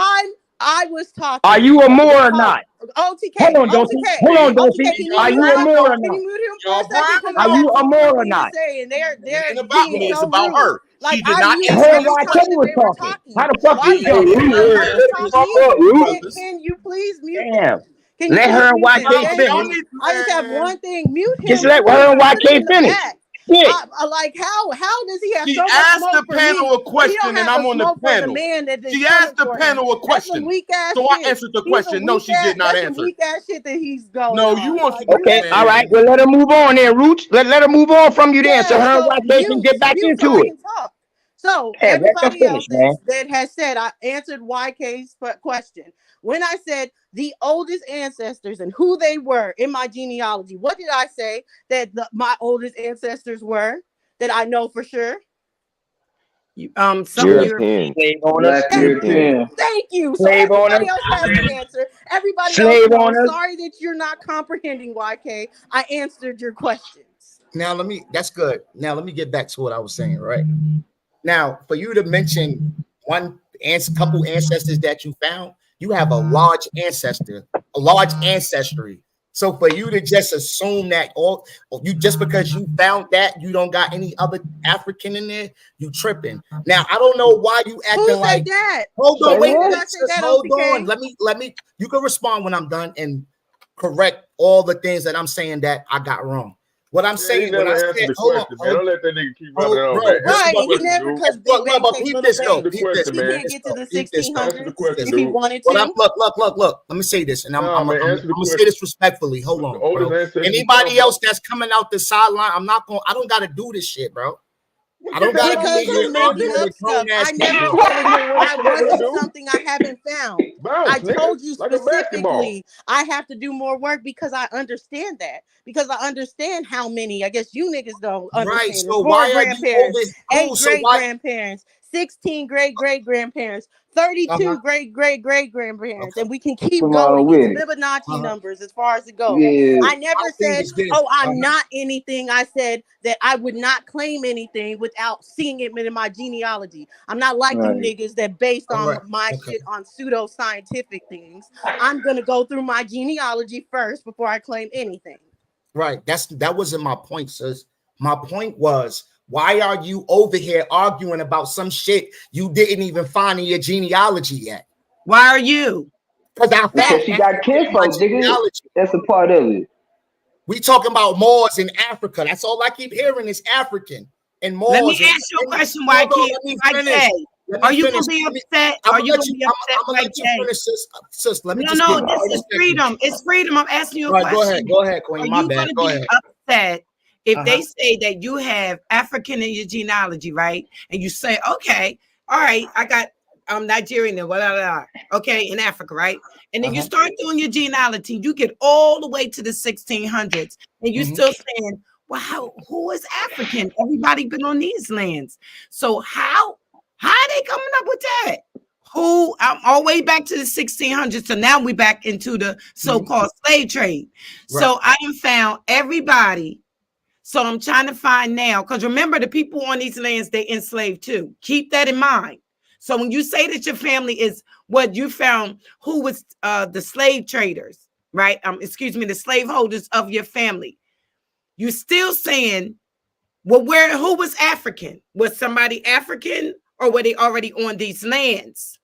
I was talking. Are you a Moor or Call not? OTK. Hold on, Josie. OTK. Hold on, OTK. Josie. Can you Are mute you a him? Moor or Can not? you mute him for You're a second? Because Are he has you a something Moor for or me to not? say, and they're It ain't about being me. It's so about rude. her. Like She did I not muted answer Her and your every time YK that was they were talking. talking. How the fuck Why you you Hey, jump? can't hey, let hey, her let talk these either? brothers. Can you please mute Damn. him? Can you Let please her and mute him? YK Thank Y'all finish. you. need, I just have man. one thing. Mute Just him, let please, her and or put him YK in the finish. back. Shit. Like how does he have She so much asked the smoke for panel me, a but he don't question, and have I'm the on the smoke for the panel. man that is She coming asked the for him? panel a That's some question, weak ass so I shit. answered the He's some question. No, weak she ass. did not That's some answer. weak ass shit that he's going No, you on. want Like some, Okay, all man. right. Well, let her move on then, Roots. Let her move on from you then, so yeah. her and So YK can get back mute so I into it. can talk. So Yeah, let them everybody else finish, man. that has said I answered YK's question. When I said the oldest ancestors and who they were in my genealogy, what did I say that my oldest ancestors were that I know for sure? Some European. Slave owners. Black European. Thank you. So Slave everybody owners. else has an answer. Everybody Slave else knows. owners. Sorry that you're not comprehending, YK. I answered your questions. Now that's good. Now let me get back to what I was saying, right? Now, for you to mention couple ancestors that you found, you have a large ancestry. So for you to just assume that just because you found that you don't got any other African in there, you tripping. Now I don't know why you acting like that. Hold on, wait, hold on. Let me. You can respond when I'm done and correct all the things that I'm saying that I got wrong. What I'm saying, when I said, hold on, man. Don't let that nigga keep running on, man. Right, he never because Big Bang but takes peep little this though. babies. Peep this. He can't get to the 1600s if dude. he wanted to. Look. Let me say this, and I'm gonna say this respectfully. Hold on, bro. Anybody else that's coming out the sideline, I don't gotta do this shit, bro. I don't gotta because be you're making up stuff. I never said that wasn't something I haven't found. I told you specifically I have to do more work because I understand that. Because I understand how many. I guess you niggas don't understand. Right. So why are you over? 8 great-grandparents, 16 great-great-grandparents, 32 great-great-great-grandparents, and we can keep going. It's Fibonacci numbers as far as it goes. Yeah. I never said, I'm not anything. I said that I would not claim anything without seeing it in my genealogy. I'm not like you niggas that based on my shit on pseudo-scientific things. I'm going to go through my genealogy first before I claim anything. Right. That wasn't my point, sis. My point was, why are you over here arguing about some shit you didn't even find in your genealogy yet? Why are you? Because she got kinfolk, nigga. That's a part of it. We talking about Moors in Africa. That's all I keep hearing is African and Moors. Let me ask you a question, YK. Are you gonna be upset? Are you gonna be upset, YK? Sis, let me this is freedom. It's freedom. I'm asking you a question. Go ahead, Queen. Are you gonna be upset if they say that you have African in your genealogy, right? And you say, okay, all right, I got Nigerian and blah, blah, blah, okay, in Africa, right? And then you start doing your genealogy, you get all the way to the 1600s, and you're still saying, well, who is African? Everybody been on these lands. So how are they coming up with that? I'm all the way back to the 1600s. So now we back into the so-called slave trade. Right. So I have found everybody. So I'm trying to find now, because remember, the people on these lands, they enslaved too. Keep that in mind. So when you say that your family is what you found, who was the slave traders, right? The slaveholders of your family. You're still saying, well, who was African? Was somebody African, or were they already on these lands?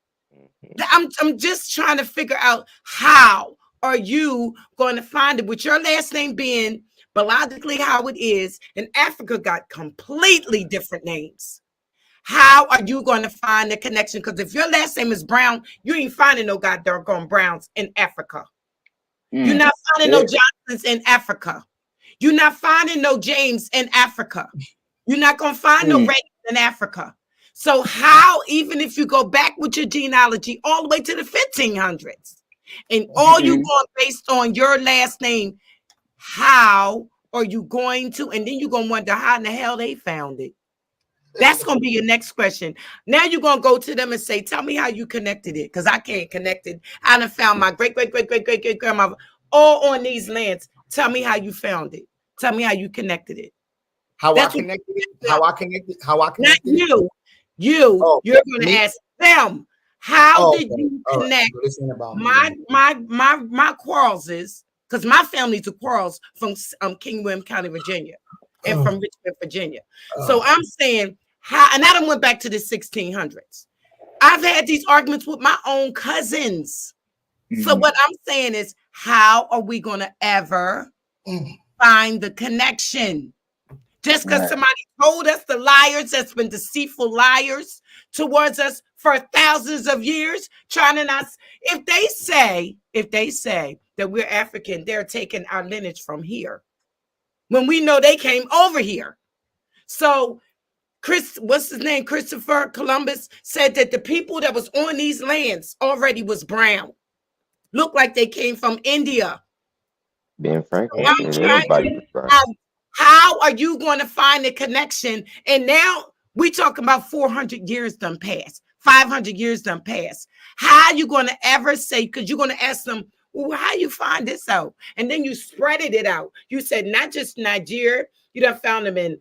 I'm just trying to figure out, how are you going to find it with your last name being biologically how it is, and Africa got completely different names. How are you going to find the connection? Because if your last name is Brown, you ain't finding no goddamn Browns in Africa. You're not finding no Johnsons in Africa. You're not finding no James in Africa. You're not going to find no Reagan in Africa. So how, even if you go back with your genealogy all the way to the 1500s, and all you going based on your last name, how are you going to? And then you're going to wonder how in the hell they found it. That's going to be your next question. Now you're going to go to them and say, tell me how you connected it, because I can't connect it. I done found my great-great-great-great-great-great-grandmother all on these lands. Tell me how you found it. Tell me how you connected it. How I connected it? Not you. You're going to ask them, how did you connect my quarrels is, because my family's a quarrels from King William County, Virginia, and from Richmond, Virginia. So I'm saying, how, and I done went back to the 1600s. I've had these arguments with my own cousins. So what I'm saying is, how are we going to ever find the connection? Just because somebody told us, the liars that's been deceitful liars towards us for thousands of years, trying to not. If they say that we're African, they're taking our lineage from here, when we know they came over here. So what's his name? Christopher Columbus said that the people that was on these lands already was brown. look like they came from India. Ben Franklin, I'm and trying everybody to was burned. how are you going to find the connection? And now we talking about 400 years done passed, 500 years done passed. How are you going to ever say, because you're going to ask them, well, how you find this out? And then you spreaded it out. You said not just Nigeria, you done found them in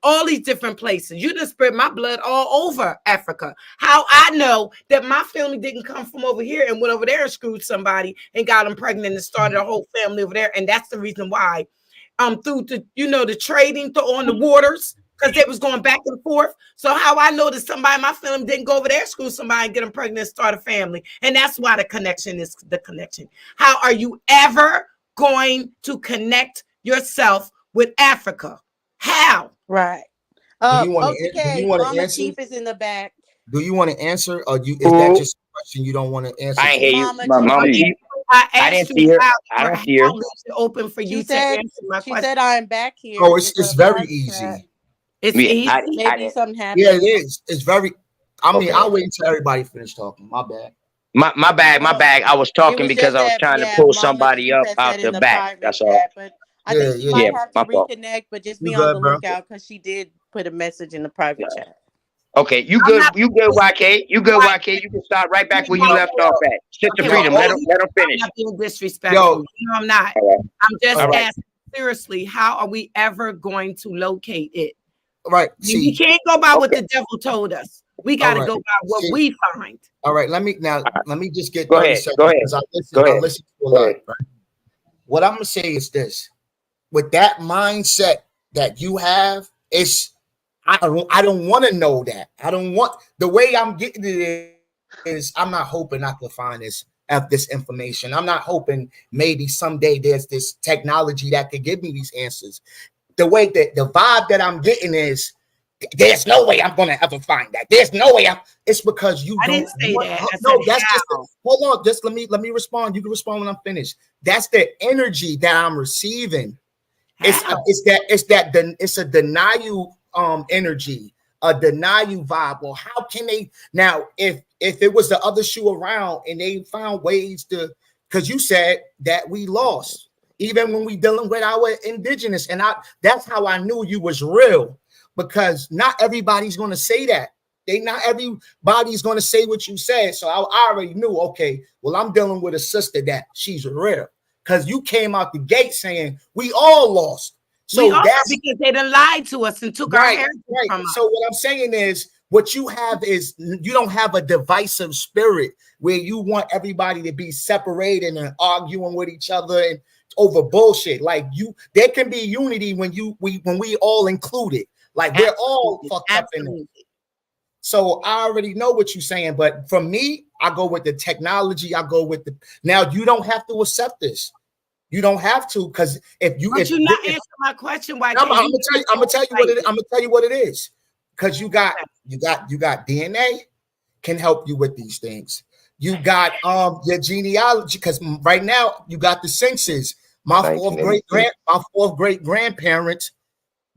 all these different places. You done spread my blood all over Africa. How I know that my family didn't come from over here and went over there and screwed somebody and got them pregnant and started a whole family over there. And that's the reason why through the, the trading on the waters, because they was going back and forth. So how I know that somebody in my family didn't go over there, screw somebody, and get them pregnant and start a family. And that's why the connection is the connection. How are you ever going to connect yourself with Africa? How? Right. Do you want okay, to Mama answer? Chief is in the back. Do you want to answer, or is that just a question you don't want to answer? I ain't hear you, Mama Chief. I I didn't asked see you her. how I don't see her. leaves it open for you She to said, answer my she question. said, I'm back here. Oh, it's very live easy. chat. It's Yeah, easy. Maybe something happened. Yeah, it is. It's very. I mean, Okay. I'll wait until everybody finish talking. My bad. My bag. I was It talking was because just I was that, trying to yeah, pull Mama somebody Chief up had out said the in the back. private That's all. chat, but I think she Yeah, might have to my fault. reconnect, but just You be on good, the bro? lookout because she did put a message in the private chat. Okay, you good? You good, YK? You good, YK? You can start right back where you left off at. Sister Okay, Freedom, let him finish. I'm not being disrespectful. Yo. No, I'm not. All right. I'm just All right. asking seriously, how are we ever going to locate it? Right. We See. can't go by what the devil told us. We got to All right. go by what See. we find. All right. Let me just get Go 30 ahead. seconds Go ahead. because I Go ahead. listen to a Go lot. ahead. Right? What I'm gonna say is this: with that mindset that you have, I don't want to know that. I don't want the way I'm getting it is I'm not hoping I can find this information. I'm not hoping maybe someday there's this technology that could give me these answers. The way that the vibe that I'm getting is there's no way I'm gonna ever find that. There's no way it's because you I don't didn't say want, that. I no, said that's how. just hold on, just let me respond. You can respond when I'm finished. That's the energy that I'm receiving. It's a denial energy, a denial vibe. Well, how can they now if it was the other shoe around and they found ways to, because you said that we lost even when we dealing with our indigenous, and that's how I knew you was real, because not everybody's going to say that. Not everybody's going to say what you said. So I already knew, okay, well, I'm dealing with a sister that she's real, because you came out the gate saying we all lost. So We also, that's because they done lied to us and took our heritage from us. so what I'm saying is, what you have is you don't have a divisive spirit where you want everybody to be separated and arguing with each other and over bullshit. Like there can be unity when we all included. Like we're all fucked up in it. So I already know what you're saying, but for me, I go with the technology. I go with now you don't have to accept this. You don't have to, because if you're not answering my question, why? I'm gonna tell you what it is. Because you got DNA can help you with these things. You got your genealogy, because right now you got the census. My fourth great grandparents,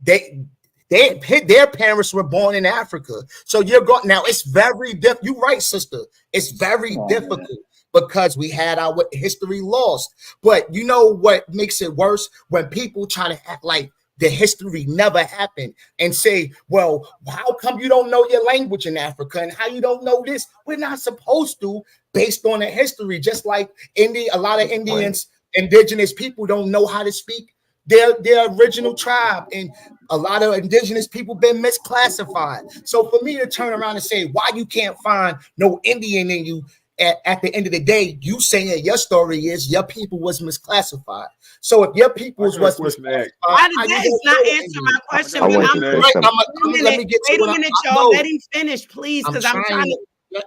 their parents were born in Africa. So you're going now. It's very difficult. You're right, sister. It's very difficult because we had our history lost. But you know what makes it worse? When people try to act like the history never happened and say, well, how come you don't know your language in Africa and how you don't know this? We're not supposed to, based on the history. Just like a lot of indigenous people don't know how to speak their original tribe, and a lot of indigenous people been misclassified. So for me to turn around and say why you can't find no Indian in you, at the end of the day, you saying your story is your people was misclassified. So if your people was misclassified, why did that not answer my question? Let me get to wait a minute, y'all. Let him finish, please, because I'm trying to.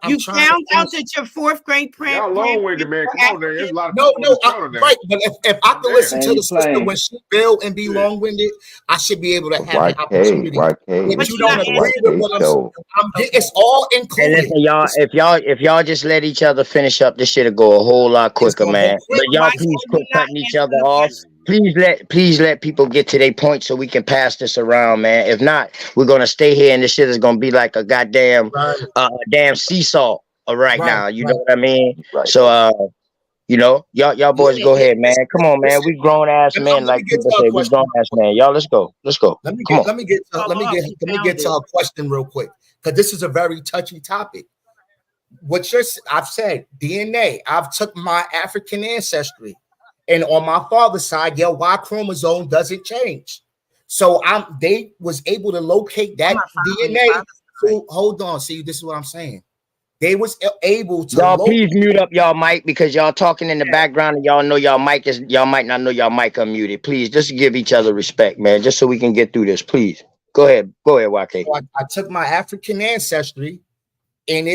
You found out that your fourth grade Y'all long-winded, man. Come on, there. There's a lot of right. But if I could listen to the sister when she build and be long-winded, I should be able to have an opportunity. If you don't agree with what I'm it's all included. And listen, y'all, if y'all just let each other finish up, this shit'll go a whole lot quicker, man. But y'all please quit cutting each other off. Please let people get to their point so we can pass this around, man. If not, we're gonna stay here and this shit is gonna be like a goddamn damn seesaw now. You know what I mean? So You know, y'all boys go ahead, man. Come on, man. We grown ass men, Let me like get people to say. a We question. grown ass man. Y'all, let's go. Let's go. Let me Come on. get to a question real quick, because this is a very touchy topic. I've said DNA. I've took my African ancestry, and on my father's side, your Y chromosome doesn't change. So they was able to locate that DNA. So hold on, see, this is what I'm saying. They was able to Y'all, locate. please mute up y'all mic because y'all talking in the background and y'all know y'all mic is. Y'all might not know y'all mic unmuted. Please, just give each other respect, man. Just so we can get through this. Please, go ahead, YK. So I took my African ancestry, and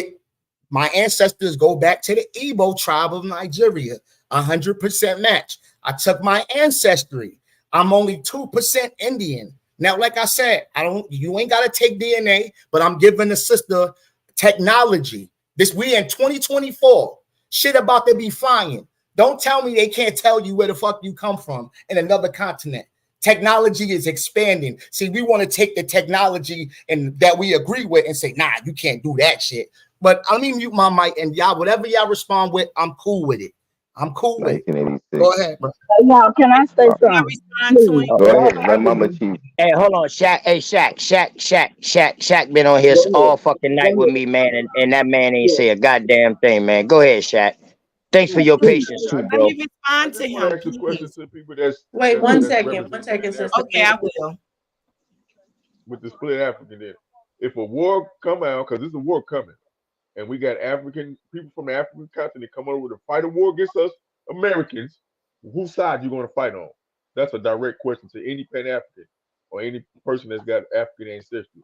my ancestors go back to the Igbo tribe of Nigeria, 100% match. I took my ancestry. I'm only 2% Indian. Now, like I said, you ain't got to take DNA, but I'm giving the sister technology. We in 2024. Shit about to be flying. Don't tell me they can't tell you where the fuck you come from in another continent. Technology is expanding. See, we want to take the technology and that we agree with and say, nah, you can't do that shit. But let me mute my mic, and y'all, whatever y'all respond with, I'm cool with it. I'm cool with it. 1986. Go ahead, bro. Now, can I say something? Go ahead. Let Mama Chief. Hey, hold on, Shaq. Hey, Shaq been on here all fucking night with me, man, and that man ain't say a goddamn thing, man. Go ahead, Shaq. Thanks for your patience too, Let bro. me respond to him. Ask a question to people that's Wait, one second, sister. Okay, I will. With the split African there. If a war come out, because there's a war coming, and we got African people from the African continent come over to fight a war against us Americans, whose side you going to fight on? That's a direct question to any Pan-African or any person that's got African ancestry.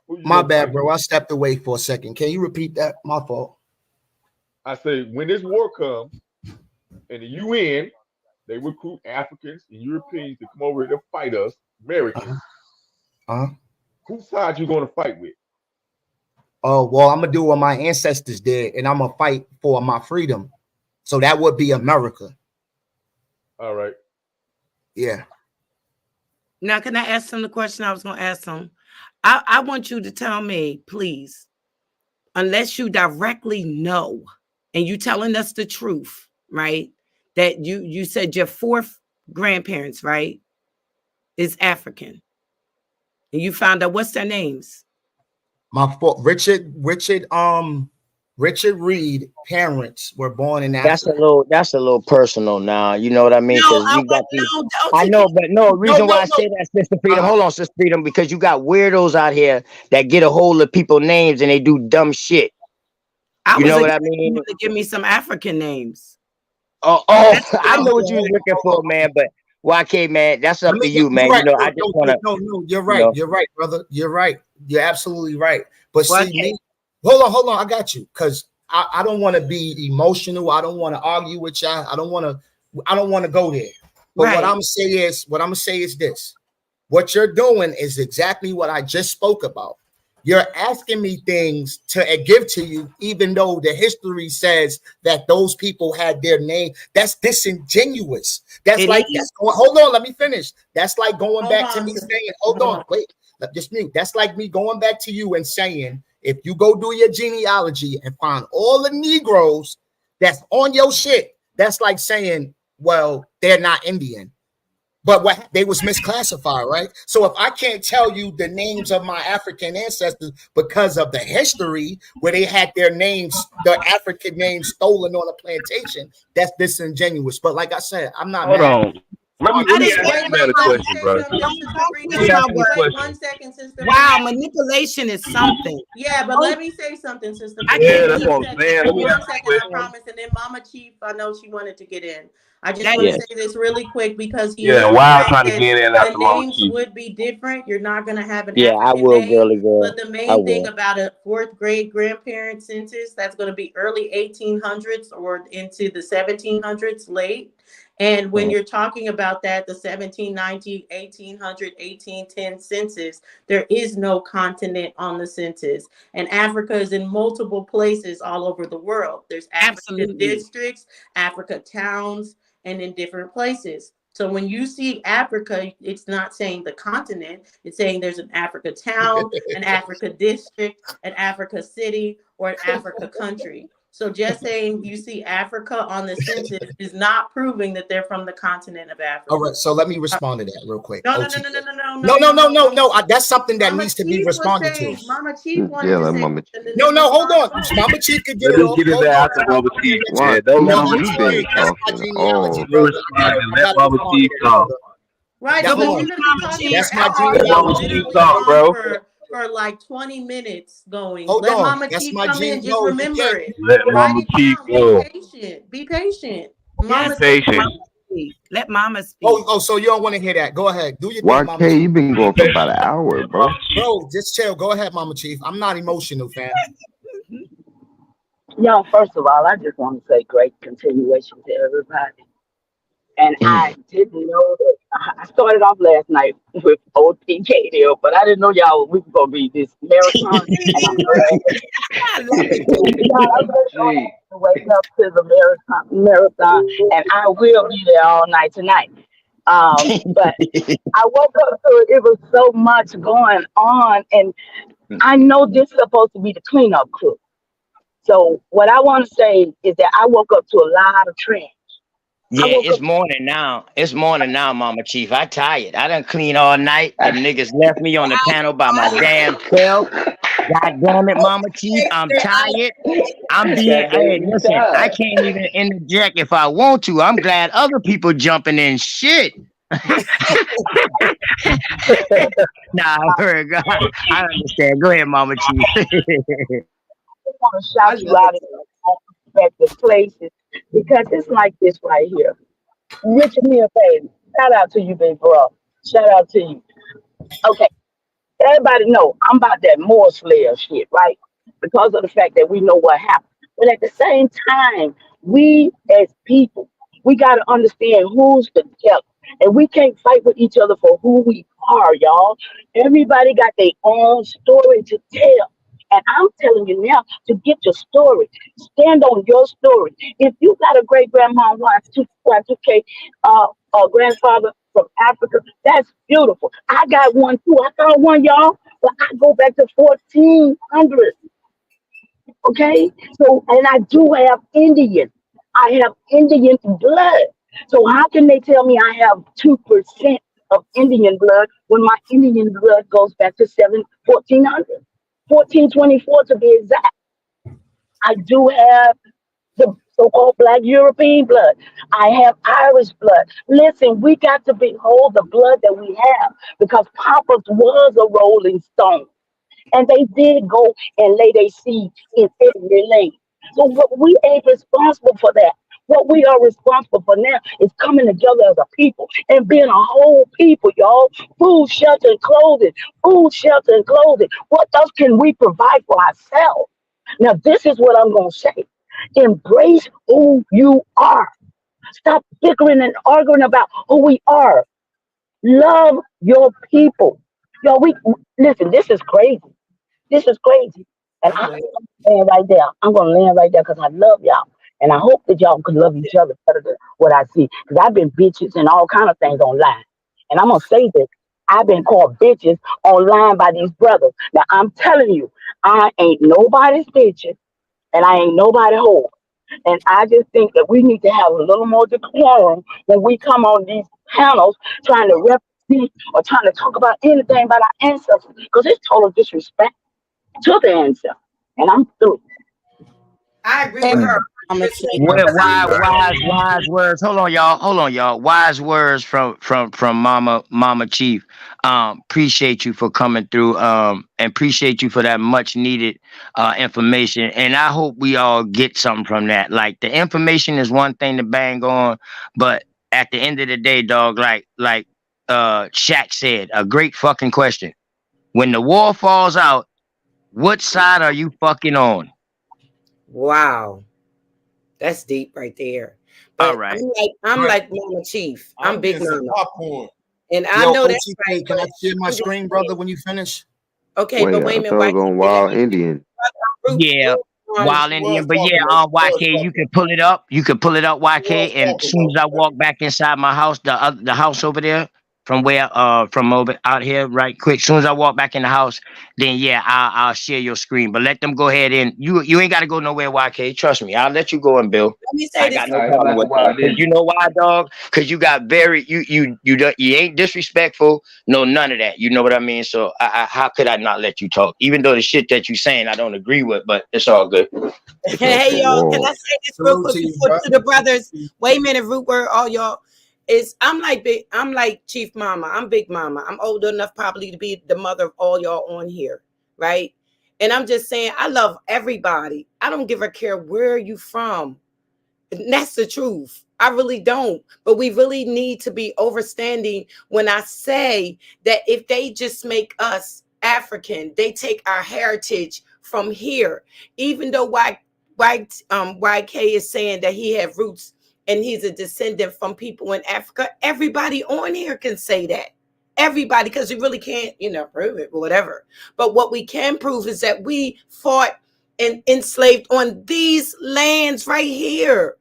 My bad, bro. I stepped away for a second. Can you repeat that? My fault. I say when this war comes and the UN, they recruit Africans and Europeans to come over here to fight us, Americans. Whose side you going to fight with? Oh, well, I'm gonna do what my ancestors did, and I'm gonna fight for my freedom. So that would be America. All right. Yeah. Now, can I ask him the question I was going to ask him? I want you to tell me, please, unless you directly know, and you telling us the truth, right? That you said your fourth grandparents, right, is African, and you found out what's their names? Richard Reed parents were born in Africa. That's a little personal now. You know what I mean? Because you got these. I know, but no reason why I say that, Sister Freedom. Hold on, Sister Freedom, because you got weirdos out here that get a hold of people's names and they do dumb shit. You know what I mean? To give me some African names. Oh, I know what you was looking for, man. But YK, man, that's up to you, man. You know, I just want to. No, you're right. You're right, brother. You're right. You're absolutely right. But see, me, hold on. I got you, because I don't want to be emotional. I don't want to argue with y'all. I don't want to go there. But what I'm gonna say is this: what you're doing is exactly what I just spoke about. You're asking me things to give to you, even though the history says that those people had their name. That's disingenuous. Hold on, let me finish. That's like going back to me saying, hold on, wait, just mute. That's like me going back to you and saying, if you go do your genealogy and find all the Negroes that's on your shit, that's like saying, well, they're not Indian. But what they was misclassified, right? So if I can't tell you the names of my African ancestors because of the history where they had their names, their African names stolen on a plantation, that's disingenuous. But like I said, I'm not Hold mad. on. Let me ask you a question, bro. One second, sister. Wow, manipulation is something. Yeah, but let me say something, sister. Yeah, that's what I'm saying. Let me One ask you a second, I question. promise. And then Mama Chief, I know she wanted to get in. I just want to say this really quick because Wild trying to get in after the Mama names Chief. would be different. You're not going to have an Yeah, I African will, name. girly girl. But the main thing about a fourth grade grandparent census, that's going to be early 1800s or into the 1700s late. And when you're talking about that, the 1790, 1800, 1810 census, there is no continent on the census. And Africa is in multiple places all over the world. There's African districts, Africa towns, and in different places. So when you see Africa, it's not saying the continent, it's saying there's an Africa town, an Africa district, an Africa city, or an Africa country. So just saying you see Africa on the census is not proving that they're from the continent of Africa. All right, so let me respond to that real quick. No. That's something that needs to be responded to. Mama Chief wanted Yeah, to like say Mama. No, hold on. Mama Chief could get Let it us off. get his Hold ass on. out to Mama Chief, Why? man. Don't let Mama, him you talk. been talking all. No responding. Let Mama Chief talk. Right, That- but hold you're on. gonna be talking That's my forever. genealogy. Y'all Mama Chief literally talk, on bro. for like 20 minutes going. Hold Let on. Mama That's Chief my come in. gene. Just No, you remember can't. it. Let Write Mama it Chief down. go. Be patient. Be patient. Yes, Mama let Patient. Mama speak. Let Mama speak. Oh, so you don't want to hear that. Go ahead. Do your thing, Mama YK, Chief. you been going for about an hour, bro. Bro, just chill. Go ahead, Mama Chief. I'm not emotional, fam. Yo, first of all, I just want to say great continuation to everybody. And I didn't know that I started off last night with OTK there, but I didn't know we were gonna be this marathon. And I'm I love it. I'm going to wake up to the marathon, and I will be there all night tonight. But I woke up to it. It was so much going on, and I know this is supposed to be the cleanup crew. So what I want to say is that I woke up to a lot of trash. Yeah, it's morning now. It's morning now, Mama Chief. I tired. I done clean all night. Them niggas left me on the panel by my damn self. God damn it, Mama Chief. I'm tired. I'm being, hey, listen, I can't even interject if I want to. I'm glad other people jumping in shit. Nah, I understand. Go ahead, Mama Chief. I want to shout you out in respective places because it's like this right here. Richard Mille, baby. Shout out to you, big bro. Shout out to you. Okay. Everybody know I'm about that Moore Slayer shit, right? Because of the fact that we know what happened. But at the same time, we as people, we got to understand who's the devil. And we can't fight with each other for who we are, y'all. Everybody got their own story to tell. And I'm telling you now to get your story. Stand on your story. If you got a great grandma Y2K grandfather from Africa, that's beautiful. I got one too. I got one, y'all, but I go back to 1400. Okay? So, and I do have Indian. I have Indian blood. So how can they tell me I have 2% of Indian blood when my Indian blood goes back to 1400? 1424 to be exact. I do have the so-called Black European blood. I have Irish blood. Listen, we got to behold the blood that we have because Papa's was a rolling stone. And they did go and lay their seed in every lane. So we ain't responsible for that. What we are responsible for now is coming together as a people and being a whole people, y'all. Food, shelter, and clothing. Food, shelter, and clothing. What else can we provide for ourselves? Now, this is what I'm going to say. Embrace who you are. Stop bickering and arguing about who we are. Love your people. Yo, listen, this is crazy. This is crazy. And I'm gonna land right there. I'm going to land right there because I love y'all. And I hope that y'all can love each other better than what I see. Because I've been bitches and all kind of things online. And I'm going to say this. I've been called bitches online by these brothers. Now, I'm telling you, I ain't nobody's bitches and I ain't nobody whore. And I just think that we need to have a little more decorum when we come on these panels trying to represent or trying to talk about anything about our ancestors. Because it's total disrespect to the ancestors. And I'm through. I agree with her. Wise words. Hold on, y'all. Wise words from Mama Chief. Appreciate you for coming through. And appreciate you for that much needed information. And I hope we all get something from that. Like the information is one thing to bang on, but at the end of the day, dog, like Shaq said, a great fucking question. When the wall falls out, what side are you fucking on? Wow. That's deep right there. But all right. I'm like Mama Chief. I'm Big Mama. Popcorn. And I know that's OTK, right. Can I share my screen, brother, when you finish? Okay, but wait a minute. I thought on Wild Indian. Yeah, Wild Indian. But yeah, YK, you can pull it up. You can pull it up, YK. And as soon as I walk back inside my house, the house over there from over out here right quick. As soon as I walk back in the house, then yeah, I'll share your screen. But let them go ahead and you ain't got to go nowhere, YK. Trust me, I'll let you go and Bill. Let me say I this. got no problem with that. Cause you know why, dog? Because you got you ain't disrespectful, no none of that. You know what I mean? So how could I not let you talk? Even though the shit that you saying I don't agree with, but it's all good. Hey y'all, can I say this real quick before to the brothers? Wait a minute, Root Word, all y'all. I'm like Chief Mama. I'm Big Mama. I'm old enough probably to be the mother of all y'all on here, right? And I'm just saying, I love everybody. I don't give a care where you from. And that's the truth. I really don't. But we really need to be overstanding when I say that if they just make us African, they take our heritage from here. Even though YK is saying that he have roots and he's a descendant from people in Africa, everybody on here can say that. Everybody, because we really can't, prove it or whatever. But what we can prove is that we fought and enslaved on these lands right here.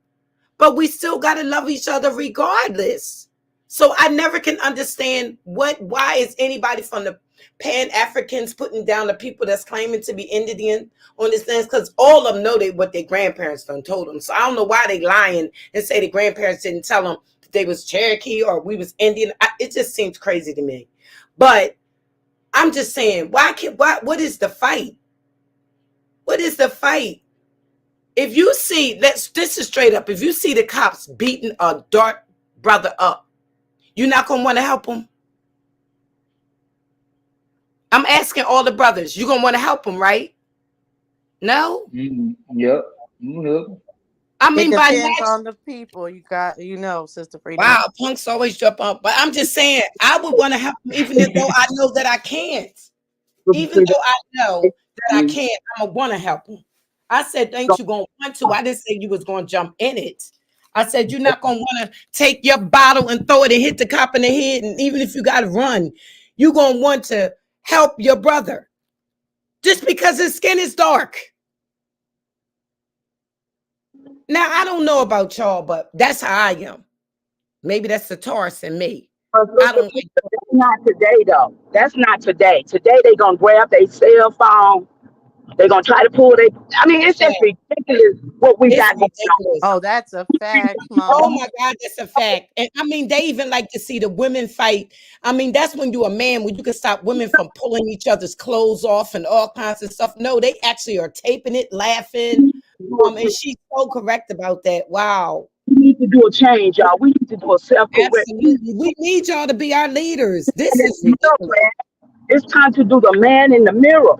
But we still got to love each other regardless. So I never can understand why is anybody from the Pan-Africans putting down the people that's claiming to be Indian on this land, because all of them know what their grandparents done told them. So I don't know why they lying and say the grandparents didn't tell them that they was Cherokee or we was Indian. It just seems crazy to me. But I'm just saying, what is the fight? What is the fight? If you see, this is straight up, if you see the cops beating a dark brother up, you're not going to want to help him? I'm asking all the brothers, you're going to want to help him, right? No? Yep. I mean, it by depends on the people. Sister Freedom. Wow, punks always jump up. But I'm just saying, I would want to help him even though I know that I can't. Even though I know that I can't, I'm going to want to help him. I said, ain't you going to want to? I didn't say you was going to jump in it. I said, you're not going to want to take your bottle and throw it and hit the cop in the head. And even if you got to run, you're going to want to help your brother just because his skin is dark. Now, I don't know about y'all, but that's how I am. Maybe that's the Taurus in me. I don't. That's not today, though. That's not today. Today, they're going to grab their cell phone. They're going to try to pull it's just ridiculous what we got going on. Oh, that's a fact, Mom. Oh, my God, that's a fact. And they even like to see the women fight. That's when you're a man, when you can stop women from pulling each other's clothes off and all kinds of stuff. No, they actually are taping it, laughing. And she's so correct about that. Wow. We need to do a change, y'all. We need to do a self-correct. Absolutely. We need y'all to be our leaders. This is ridiculous. It's time to do the man in the mirror.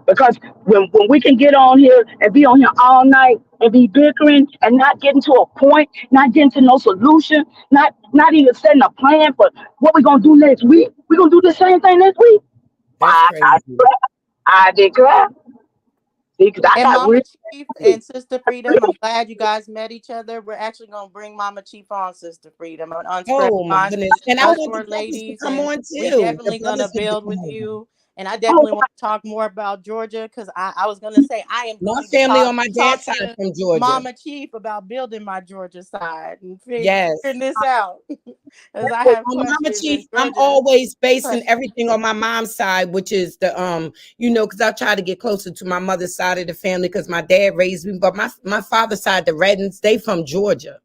Because when we can get on here and be on here all night and be bickering and not getting to a point, not getting to no solution, not even setting a plan for what we're going to do next week, we're going to do the same thing next week. I declare. Because And Mama Chief and Sister Freedom, I'm glad you guys met each other. We're actually going to bring Mama Chief on, Sister Freedom. Oh, my goodness. And I want the ladies to come on, too. We're definitely going to build with you. And I definitely want to talk more about Georgia because I was going to say I am my family on my dad's side from Georgia. Mama Chief about building my Georgia side and figuring this out. As I have Mama Chief, I'm always basing everything on my mom's side, which is the because I try to get closer to my mother's side of the family because my dad raised me, but my father's side, the Reddens, they from Georgia.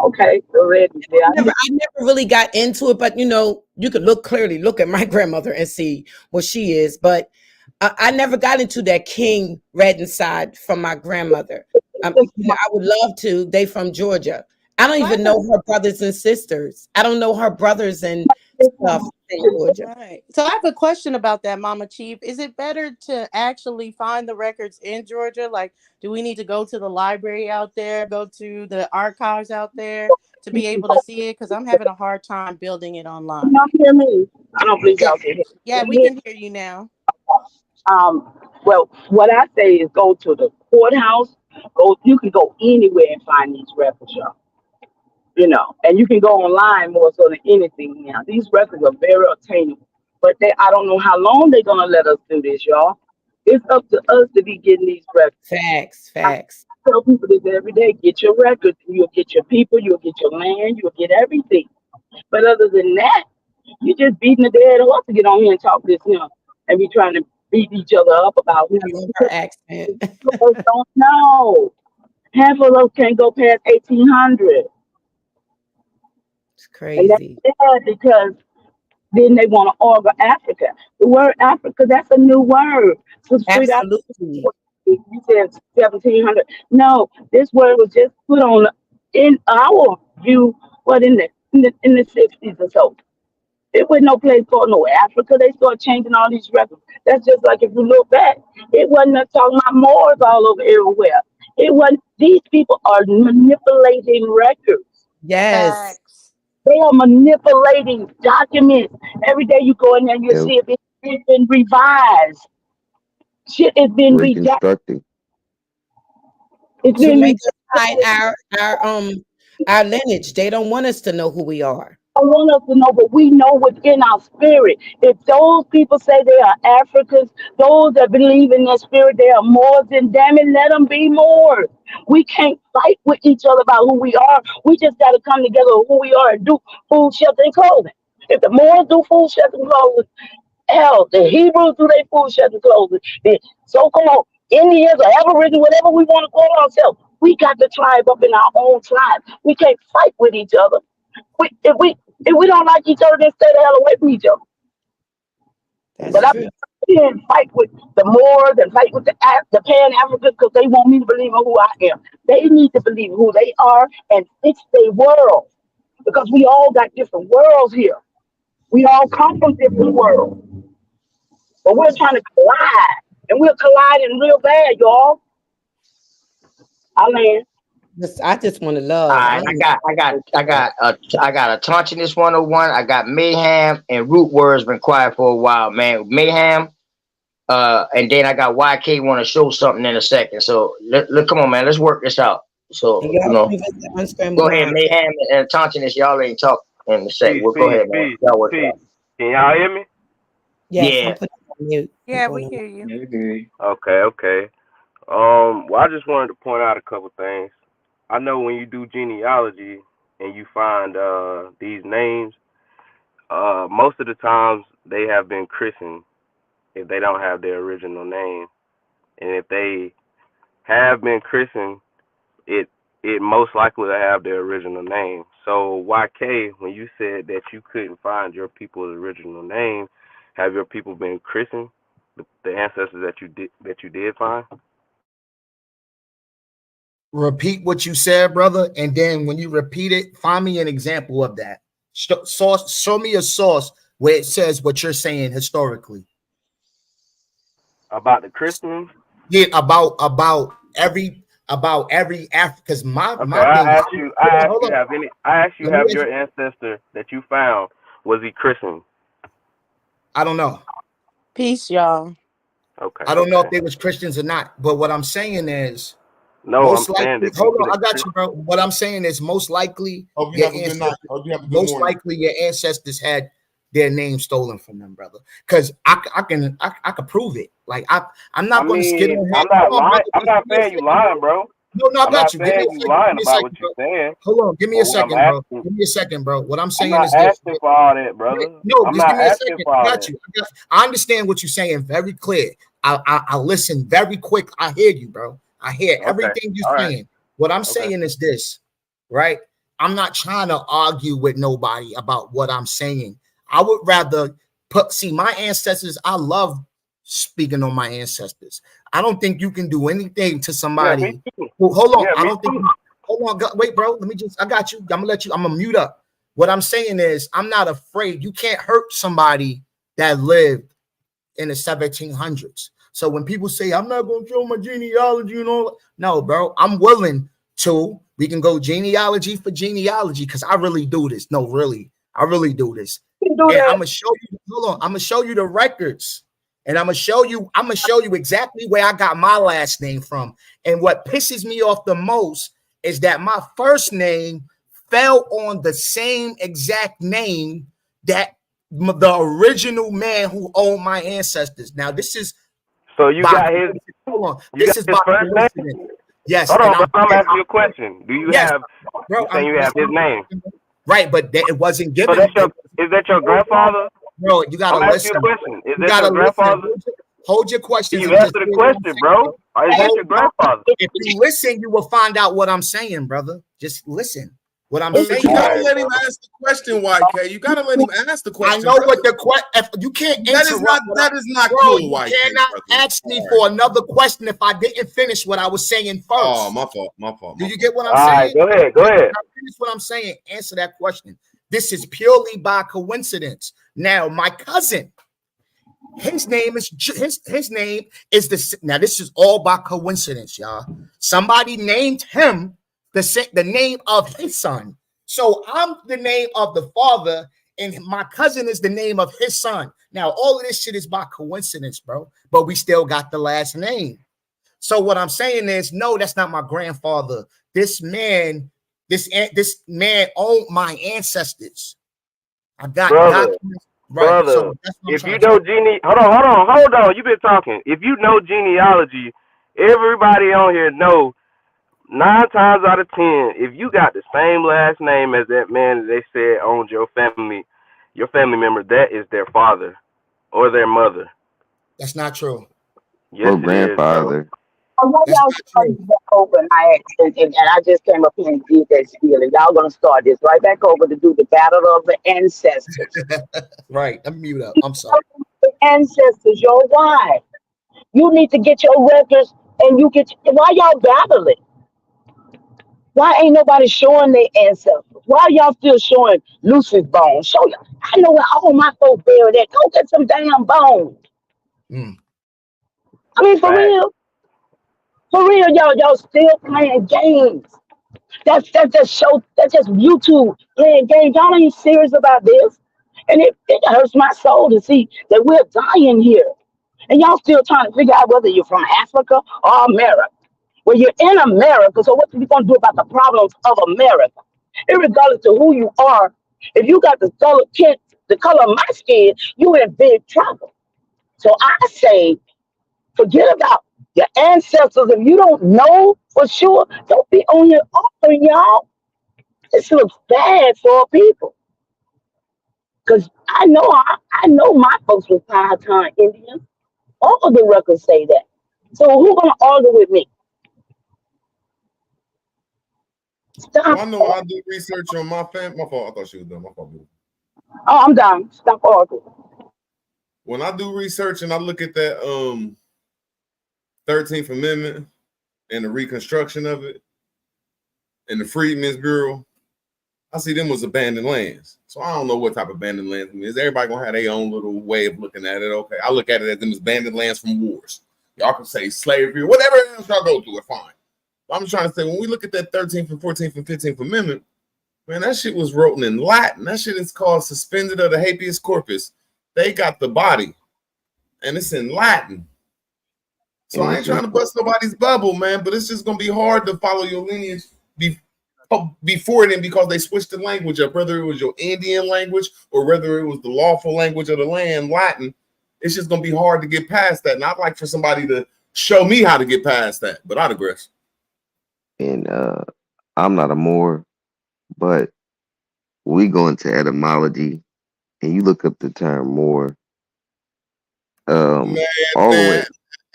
Okay, the Reddens. I never really got into it, but you could look at my grandmother and see what she is. But I never got into that King Redden side from my grandmother. I would love to. They from Georgia. I don't even know her brothers and sisters. I don't know her brothers and stuff in Georgia. Right. So I have a question about that, Mama Chief. Is it better to actually find the records in Georgia? Like, do we need to go to the library out there, go to the archives out there to be able to see it? Because I'm having a hard time building it online. Y'all hear me? I don't believe y'all can hear me. Yeah, we can hear you now. Well, what I say is go to the courthouse. You can go anywhere and find these records, y'all. And you can go online more so than anything now. These records are very attainable. But I don't know how long they're going to let us do this, y'all. It's up to us to be getting these records. Facts. I tell people this every day. Get your records. You'll get your people. You'll get your land. You'll get everything. But other than that, you just beating the dead horse to get on here and talk this, and be trying to beat each other up about who I you love her accent. don't know. Half of us can't go past 1800. It's And that's crazy. sad because then they want to argue Africa. The word Africa, that's a new word. So straight out, Absolutely. you said 1700. No, this word was just put on in our view, what in the 60s or so. It was no place called no Africa. They started changing all these records. That's just like if you look back, it wasn't us talking about Moors all over everywhere. It wasn't. These people are manipulating records. Yes. They are manipulating documents. Every day you go in there, you Yep. see it's been revised. Shit has been redacted. Reconstructing. It's To been make us redacted. hide our lineage. They don't want us to know who we are. I want us to know, but we know within our spirit. If those people say they are Africans, those that believe in their spirit, they are Moors, then damn it, let them be Moors. We can't fight with each other about who we are. We just got to come together with who we are and do food, shelter, and clothing. If the Moors do food, shelter, and clothing, hell, the Hebrews do their food, shelter, and clothing. The so-called Indians or Aborigines, whatever we want to call ourselves, we got to tribe up in our own tribe. We can't fight with each other. If we don't like each other, then stay the hell away from each other. But I can't fight with the Moors and fight with the Pan-Africans because they want me to believe in who I am. They need to believe who they are and fix their world because we all got different worlds here. We all come from different worlds. But we're trying to collide, and we're colliding real bad, y'all. I just want to love. All right, I got a Taunchiness 101. I got Mayhem and Root Words been quiet for a while, man. Mayhem, and then I got YK want to show something in a second. So look, come on, man, let's work this out. So go ahead, Mayhem and Taunchiness, y'all ain't talk in a second. Well, go ahead, man. Y'all work it out. Can y'all hear me? Yes, Yeah, we hear you. Okay. Well, I just wanted to point out a couple things. I know when you do genealogy and you find these names, most of the times they have been christened if they don't have their original name. And if they have been christened, it most likely will have their original name. So YK, when you said that you couldn't find your people's original name, have your people been christened, the ancestors that you did find? Repeat what you said, brother, and then when you repeat it, find me an example of that. Show me a source where it says what you're saying historically. About the Christians? Yeah, about every African. Because my I asked you, have your ancestor that you found, was he christened? I don't know. Peace, y'all. Okay. I don't know if they was Christians or not, but what I'm saying is, no, most I'm likely, saying that. Hold on, I got you, bro. What I'm saying is, most likely, your ancestors had their name stolen from them, brother. Because I can prove it. Like I'm not going to skid on I'm not lying. I'm not saying you lying, bro. No, I got you. I'm not saying you lying about what you're saying. Hold on, give me a second, bro. Give me a second, bro. What I'm saying is this. I'm not asking for all that, brother. No, I'm just not give me a asking second. for all I got that. you. I understand what you're saying very clear. I listen very quick. I hear you, bro. I hear everything you're saying. What I'm saying is this, right? I'm not trying to argue with nobody about what I'm saying. I would rather see my ancestors. I love speaking on my ancestors. I don't think you can do anything to somebody. Well, hold on. I don't think. Hold on. Wait, bro. I got you. I'm gonna mute up. What I'm saying is, I'm not afraid. You can't hurt somebody that lived in the 1700s. So when people say, I'm not going to show my genealogy and all, no, bro, I'm willing to. We can go genealogy for genealogy because I really do this. No, really, I really do this. And I'm gonna show you. Hold on, I'm gonna show you the records, and I'm gonna show you exactly where I got my last name from. And what pisses me off the most is that my first name fell on the same exact name that the original man who owned my ancestors. Now this is. So you got his. Hold on. This is his first name. Yes. Hold on, bro. I'm asking you a question. Do you have? Bro, you have his name? Right, but it wasn't So given. is that your grandfather? Bro, you gotta I'm listen. asking you a question. Is You that gotta your grandfather? listen. Hold your questions. You and just answer the hear what I'm question, saying, bro. bro. Is that your grandfather? If you listen, you will find out what I'm saying, brother. Just listen. What I'm But saying. you gotta let him ask the question, YK. You gotta let him ask the question. I know what the question. You can't That is interrupt. not Bro, cool, you YK. cannot ask me for another question if I didn't finish what I was saying first. Oh, my fault. Do you get what I'm All right, saying? go ahead. Go ahead. Finish what I'm saying. Answer that question. This is purely by coincidence. Now, my cousin, his name is the. Now, this is all by coincidence, y'all. Somebody named him the name of his son. So I'm the name of the father, and my cousin is the name of his son. Now, all of this shit is by coincidence, bro. But we still got the last name. So what I'm saying is, no, that's not my grandfather. This man owned my ancestors. I got documents. Right. Brother, So that's what I'm if you trying to know hold on. You've been talking. If you know genealogy, everybody on here know 9 times out of 10, if you got the same last name as that man that they said owned your family member, that is their father or their mother. That's not true. Yes, Or grandfather. I know y'all started back over, and I just came up here and did that spiel, and y'all gonna start this right back over to do the battle of the ancestors. Right. Let me mute up. I'm sorry. The ancestors, yo, why? You need to get your records, and why y'all battling? Why ain't nobody showing their ancestors? Why y'all still showing Lucy's bones? Show you. I know where all my folks buried at. Go get some damn bones. I mean, for real. For real, y'all still playing games. That's just YouTube playing games. Y'all ain't serious about this. And it hurts my soul to see that we're dying here. And y'all still trying to figure out whether you're from Africa or America. Well, you're in America, so what are you going to do about the problems of America? Irregardless of who you are, if you got the color of my skin, you're in big trouble. So I say, forget about your ancestors. If you don't know for sure, don't be on your offering, y'all. This looks bad for people. Because I know my folks were Powhatan Indians. All of the records say that. So who's gonna argue with me? Well, I know when I do research on my family. My fault. I thought she was done. My fault. Oh, I'm done. Stop arguing. When I do research and I look at that 13th Amendment and the reconstruction of it and the Freedmen's Bureau, I see them as abandoned lands. So I don't know what type of abandoned lands it is. Everybody gonna have their own little way of looking at it. Okay, I look at it as them as abandoned lands from wars. Y'all can say slavery or whatever else y'all go through, it's fine. But I'm trying to say, when we look at that 13th and 14th and 15th Amendment, man, that shit was written in Latin. That shit is called suspended of the habeas corpus. They got the body, and it's in Latin. So I ain't trying to bust nobody's bubble, man, but it's just gonna be hard to follow your lineage before then because they switched the language up, whether it was your Indian language or whether it was the lawful language of the land, Latin. It's just gonna be hard to get past that. Not like for somebody to show me how to get past that, but I digress. And I'm not a Moor, but we go into etymology and you look up the term Moor. All the way.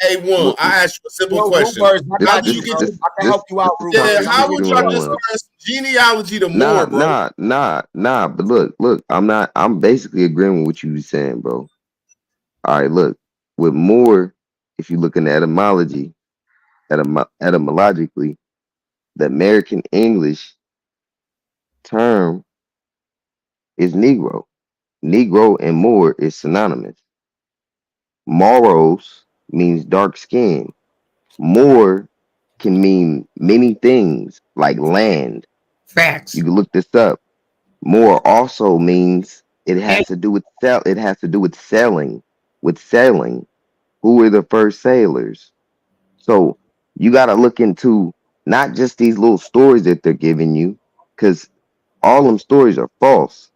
Hey, one, I asked you a simple question. How do you get? I can help you out, Ruben. Yeah, how would y'all just learn genealogy to Moor, bro? Nah. But look, I'm basically agreeing with what you were saying, bro. All right, look, with Moor, if you look in etymology, etymologically, the American English term is Negro. Negro and Moor is synonymous. Moros means dark skin. Moor can mean many things like land. Facts. You can look this up. Moor also means it has to do with sailing. With sailing, who were the first sailors? So you got to look into not just these little stories that they're giving you, because all them stories are false.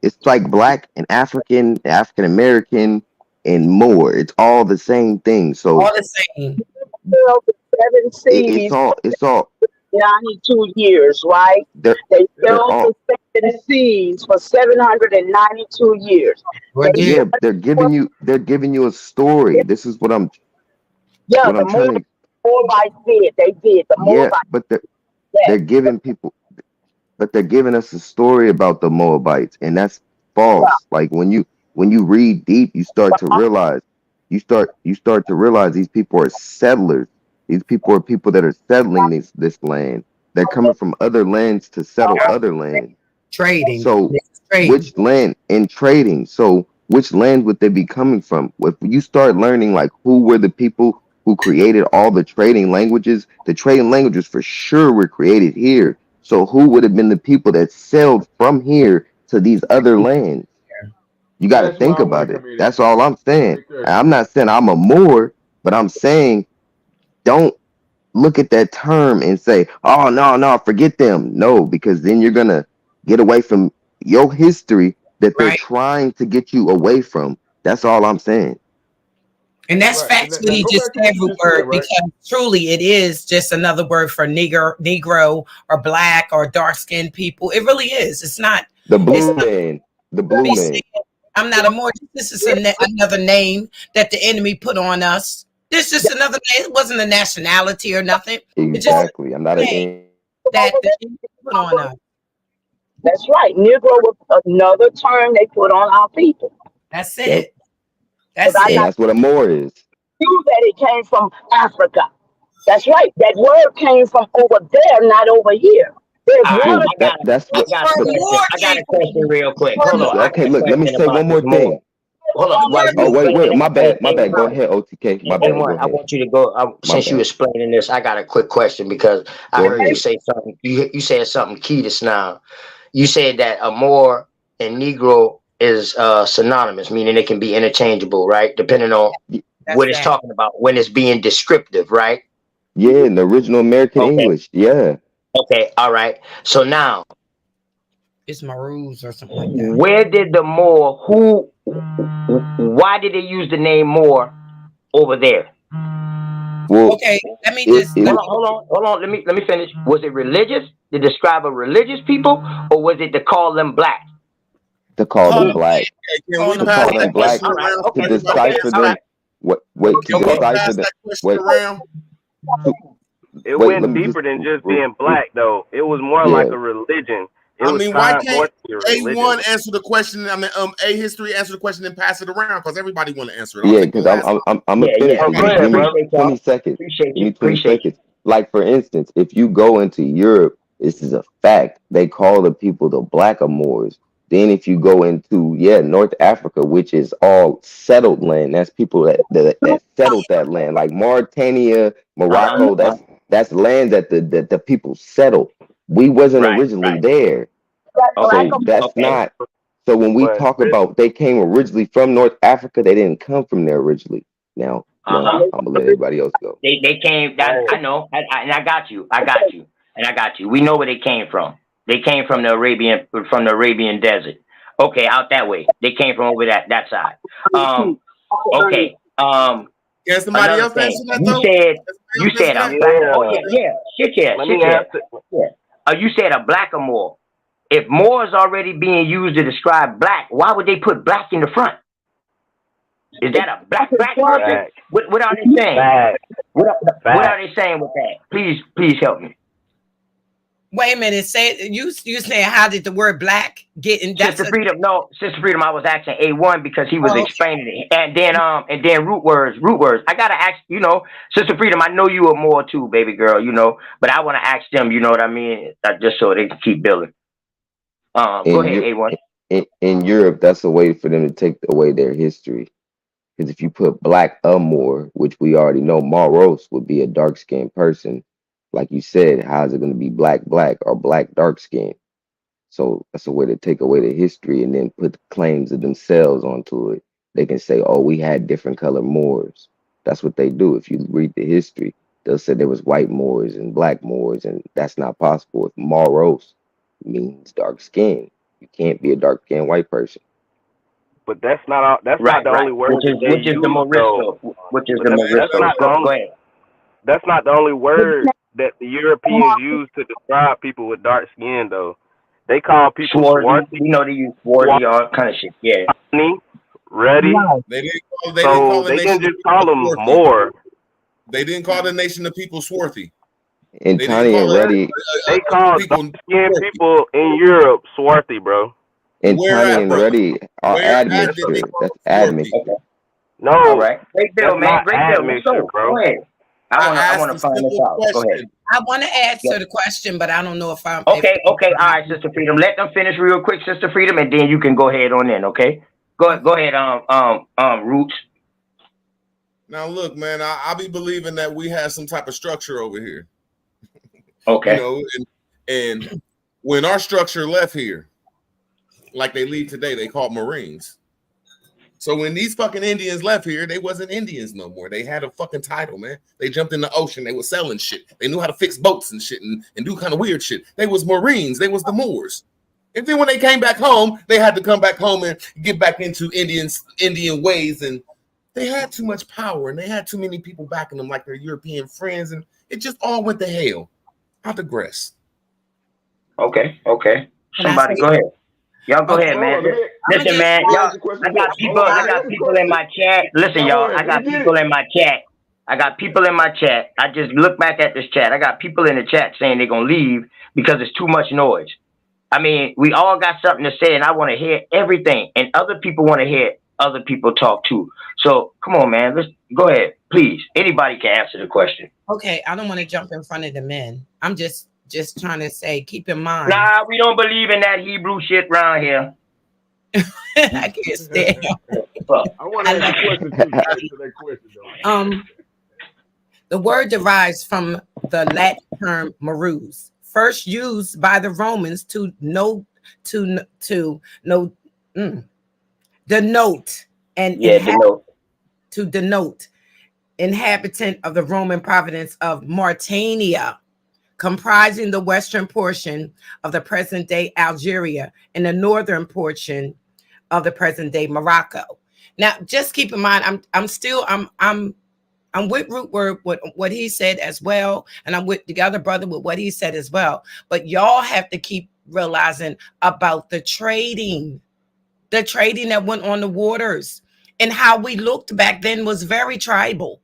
It's like black and African American, and Moor. It's all the same thing. So all the same. 792 years, right? They're They they're failed all to set the seas for 792 years. yeah, they're giving you a story. This is what I'm Yeah, what the I'm trying to Moabites did. They did. The yeah, Moabites. but they're Yes. giving people but they're giving us a story about the Moabites, and that's Yeah. false. Like when you read deep, you start to realize these people are settlers. These people are people that are settling this land. They're coming from other lands to settle other lands. Trading. So Trading. which land in trading? So which land would they be coming from? If you start learning like who were the people who created all the trading languages for sure were created here. So who would have been the people that sailed from here to these other lands? You got to That's why think I want about to it. come in That's all I'm saying. right there. I'm not saying I'm a Moor, but I'm saying don't look at that term and say, oh, no, forget them. No, because then you're going to get away from your history that they're Right. trying to get you away from. That's all I'm saying. And that's Right. facts what Now he go just back to what said, you just word, said, right? because truly it is just another word for Negro or black or dark-skinned people. It really is. It's not. The It's blue not man. The blue be man. saying, I'm not a more. This is another name that the enemy put on us. This is another name. It wasn't a nationality or nothing. It's just Exactly. I'm not a a name that the enemy put on us. That's right. Negro was another term they put on our people. That's Yep. it. That's Because I And it. got that's what a Moor is. you that it came from Africa. That's right. That word came from over there, not over here. There's All right, one. True. That's the what word but more I got came a from question real quick. word Hold on. I got okay, a look, let me question say about one this more more. thing. Hold on. While you Oh, wait, explaining my bad. My bad. Go A1, ahead, OTK. My bad. Go I ahead. want you to go. My Since you bad. explaining this, I got a quick question because I Go heard you ahead. say something. You said something key just now. You said that a Moor and Negro is synonymous, meaning it can be interchangeable, right? Depending on what it's talking about when it's being descriptive, right? Yeah, in the original American Okay. English. Yeah. Okay. All right. So now, it's Maroons or something like that. where did the Moor? Why did they use the name Moor over there? Well, Okay, let me just hold on. Let me finish. Was it religious to describe a religious people, or was it to call them black? To call them black. Can we To pass call them that black. question around? To Everybody decipher answer them. that. Wait. To Can we decipher pass them. that question Wait. around? It Wait. Let went me just. deeper than just being black, though. It was more Yeah. like a religion. It I was mean, why tied more can't to a religion. A1 answer the question? I mean, A history answer the question and pass it around because everybody want to answer it. I'll Yeah, take the because last. I'm gonna finish. Yeah. Go ahead, Give me bro. 20 seconds. Appreciate Give me you. 20 Appreciate you. seconds. Like for instance, if you go into Europe, this is a fact. They call the people the Blackamoors. Then if you go into North Africa, which is all settled land, that's people that settled that land, like Mauritania, Morocco. That's land that the people settled. We wasn't originally there, so that's not. So when we talk about they came originally from North Africa, they didn't come from there originally. Now, I'm gonna let everybody else go. They came. I know. And I got you. We know where they came from. They came from the Arabian desert. Okay, out that way. They came from over that side. Okay. Can somebody else answer that though? You said a black. Oh yeah. Shit. Let me answer. You said a blackamoor. If Moor is already being used to describe black, why would they put black in the front? Is that a black person? What are they saying? What are they saying with that? Please help me. Wait a minute. Say you saying how did the word black get in? Sister Freedom, I was asking A1 because he was explaining it, and then root words. I gotta ask, Sister Freedom. I know you are more too, baby girl, but I want to ask them. You know what I mean? Just so they can keep building. Go ahead, A1. In Europe, that's a way for them to take away their history. Because if you put black Moor, which we already know, Moros would be a dark skinned person. Like you said, how is it going to be black or black dark skin? So that's a way to take away the history and then put claims of themselves onto it. They can say, oh, we had different color Moors. That's what they do. If you read the history, they'll say there was white Moors and black Moors, and that's not possible. If Moros means dark skin, you can't be a dark skinned white person. But that's not not the only word which is the Morisco. Which is the Morisco. Go ahead. That's not the only word that the Europeans use to describe people with dark skin, though. They call people swarthy. You know they use swarthy, all kind of shit. Yeah. Ready? They didn't call So the they nation can just of call people them swarthy. more. They didn't call the nation of people swarthy. And They Tiny didn't and call Ready, They call people dark-skinned people in Europe swarthy, bro. and Where Tiny at, and brother? Ready are Where at did they admixture. call That's them admixture. swarthy? No, All right. Great that's deal, man. not Great deal. Let's admixture, go. bro. Go ahead. I I wanna asked a find this simple out. Go ahead. question. I want to Yeah. answer the question, but I don't know if I'm. Okay. All right, Sister Freedom. Let them finish real quick, Sister Freedom, and then you can go ahead on in. Okay. Go ahead. Roots. Now look, man, I be believing that we have some type of structure over here. Okay. You know, and when our structure left here, like they leave today, they called Marines. So when these fucking Indians left here, they wasn't Indians no more. They had a fucking title, man. They jumped in the ocean. They were selling shit. They knew how to fix boats and shit and do kind of weird shit. They was Marines. They was the Moors. And then when they came back home, they had to come back home and get back into Indian ways. And they had too much power and they had too many people backing them like their European friends. And it just all went to hell. I digress. Okay. Somebody say- go ahead. Y'all go ahead, man. Hold on, Listen, man. let me Y'all, ask you a question. I got people in my chat. Listen, y'all. I got people in my chat. I just look back at this chat. I got people in the chat saying they're gonna leave because it's too much noise. I mean, we all got something to say, and I want to hear everything, and other people want to hear other people talk too. So come on, man. Let's go ahead, please. Anybody can answer the question. Okay, I don't want to jump in front of the men. I'm just trying to say, keep in mind. Nah, we don't believe in that Hebrew shit around here. I can't stand. I want to ask a question too. Answer that question though. The word derives from the Latin term marus, first used by the Romans to denote inhabitant of the Roman province of Mauritania, comprising the western portion of the present-day Algeria and the northern portion of the present-day Morocco. Now, just keep in mind, I'm with Root Word with what he said as well, and I'm with the other brother with what he said as well. But y'all have to keep realizing about the trading that went on the waters, and how we looked back then was very tribal.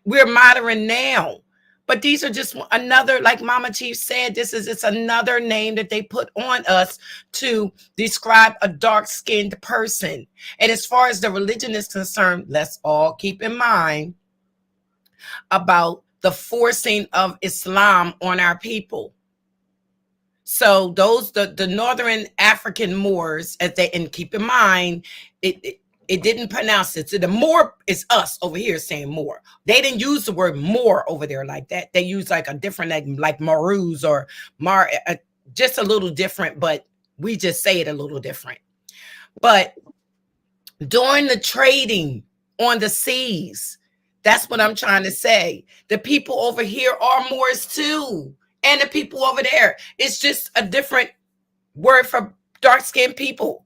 We're modern now. But these are just another, like Mama Chief said, it's another name that they put on us to describe a dark-skinned person. And as far as the religion is concerned, let's all keep in mind about the forcing of Islam on our people. So those, the Northern African Moors, and keep in mind, it didn't pronounce it. So the Moor is us over here saying Moor. They didn't use the word Moor over there like that. They use like a different name, like Marus or just a little different, but we just say it a little different. But during the trading on the seas, that's what I'm trying to say. The people over here are Moors too. And the people over there. It's just a different word for dark-skinned people.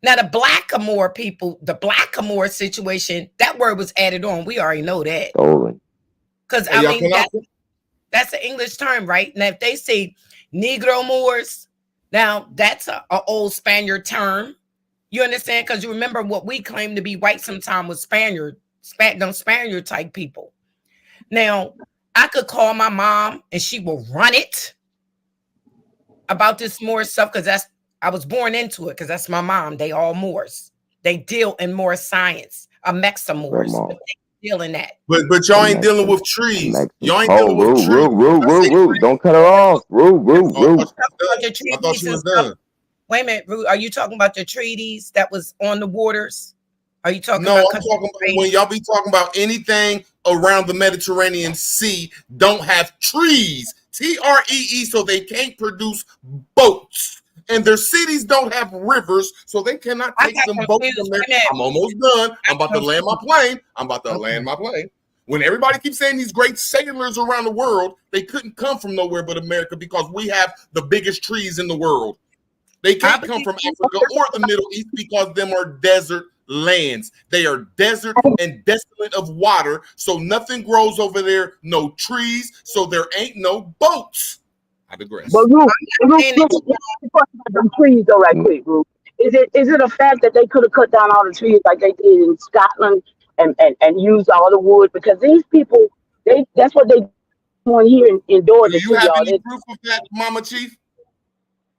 Now, the Blackamoor people, the Blackamoor situation, that word was added on. We already know that. Because, I mean, that's an English term, right? Now, if they say Negro Moors, now that's an old Spaniard term. You understand? Because you remember what we claim to be white sometimes was Spaniard type people. Now, I could call my mom and she will run it about this Moor stuff because I was born into it because that's my mom. They all Moors. They deal in Moor science. A Mexa Moors. But they deal in that. But y'all ain't dealing with trees. Y'all ain't Oh, dealing with trees. Root. Don't cut her off. Root. I thought she was done. Wait a minute, Root. Are you talking about the treaties that was on the waters? Are you talking No, about? I'm talking about when y'all be talking about anything around the Mediterranean Sea don't have trees. TREE, so they can't produce boats. And their cities don't have rivers, so they cannot take them boats from there. I'm almost done. I'm about to land my plane. When everybody keeps saying these great sailors around the world, they couldn't come from nowhere but America because we have the biggest trees in the world. They can't come from Africa or the Middle East because them are desert lands. They are desert and desolate of water, so nothing grows over there, no trees, so there ain't no boats. I digress. But Ruth, let's talk about them trees though, right quick, Ruth. Is it a fact that they could have cut down all the trees like they did in Scotland and used all the wood? Because these people, that's what they doing here in Georgia. Do you have any proof of that, Mama Chief?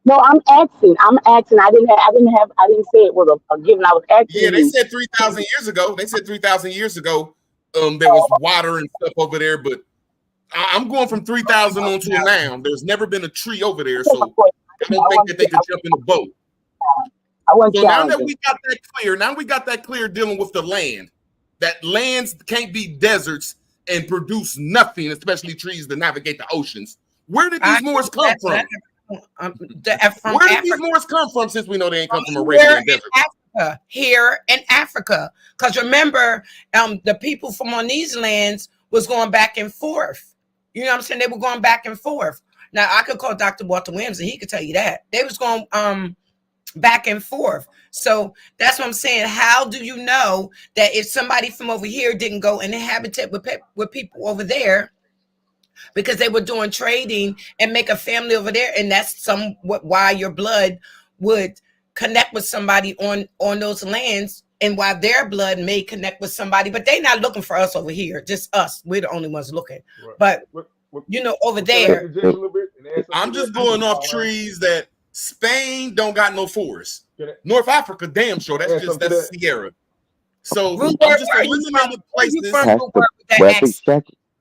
No, I'm asking. I didn't say it was a given. I was asking. Yeah, they said 3,000 years ago. They said 3,000 years ago. There was water and stuff over there, but I'm going from 3,000 on to now. There's never been a tree over there, so I don't think that they could jump in the boat. So now that we got that clear, dealing with the land, that lands can't be deserts and produce nothing, especially trees to navigate the oceans. Where did these Moors come from? Where did these Moors come from, since we know they ain't come from Arabian desert? Here in Africa. Because remember, the people from on these lands was going back and forth. You know what I'm saying? They were going back and forth. Now, I could call Dr. Walter Williams and he could tell you that. They was going back and forth. So that's what I'm saying. How do you know that if somebody from over here didn't go and inhabit with people over there, because they were doing trading and make a family over there, and that's somewhat why your blood would connect with somebody on those lands, and why their blood may connect with somebody, but they're not looking for us over here, just us. We're the only ones looking. Right. But you know, over there, I'm just going off trees that Spain don't got no forests. North Africa, damn sure. That's Sierra. So I'm just eliminating places.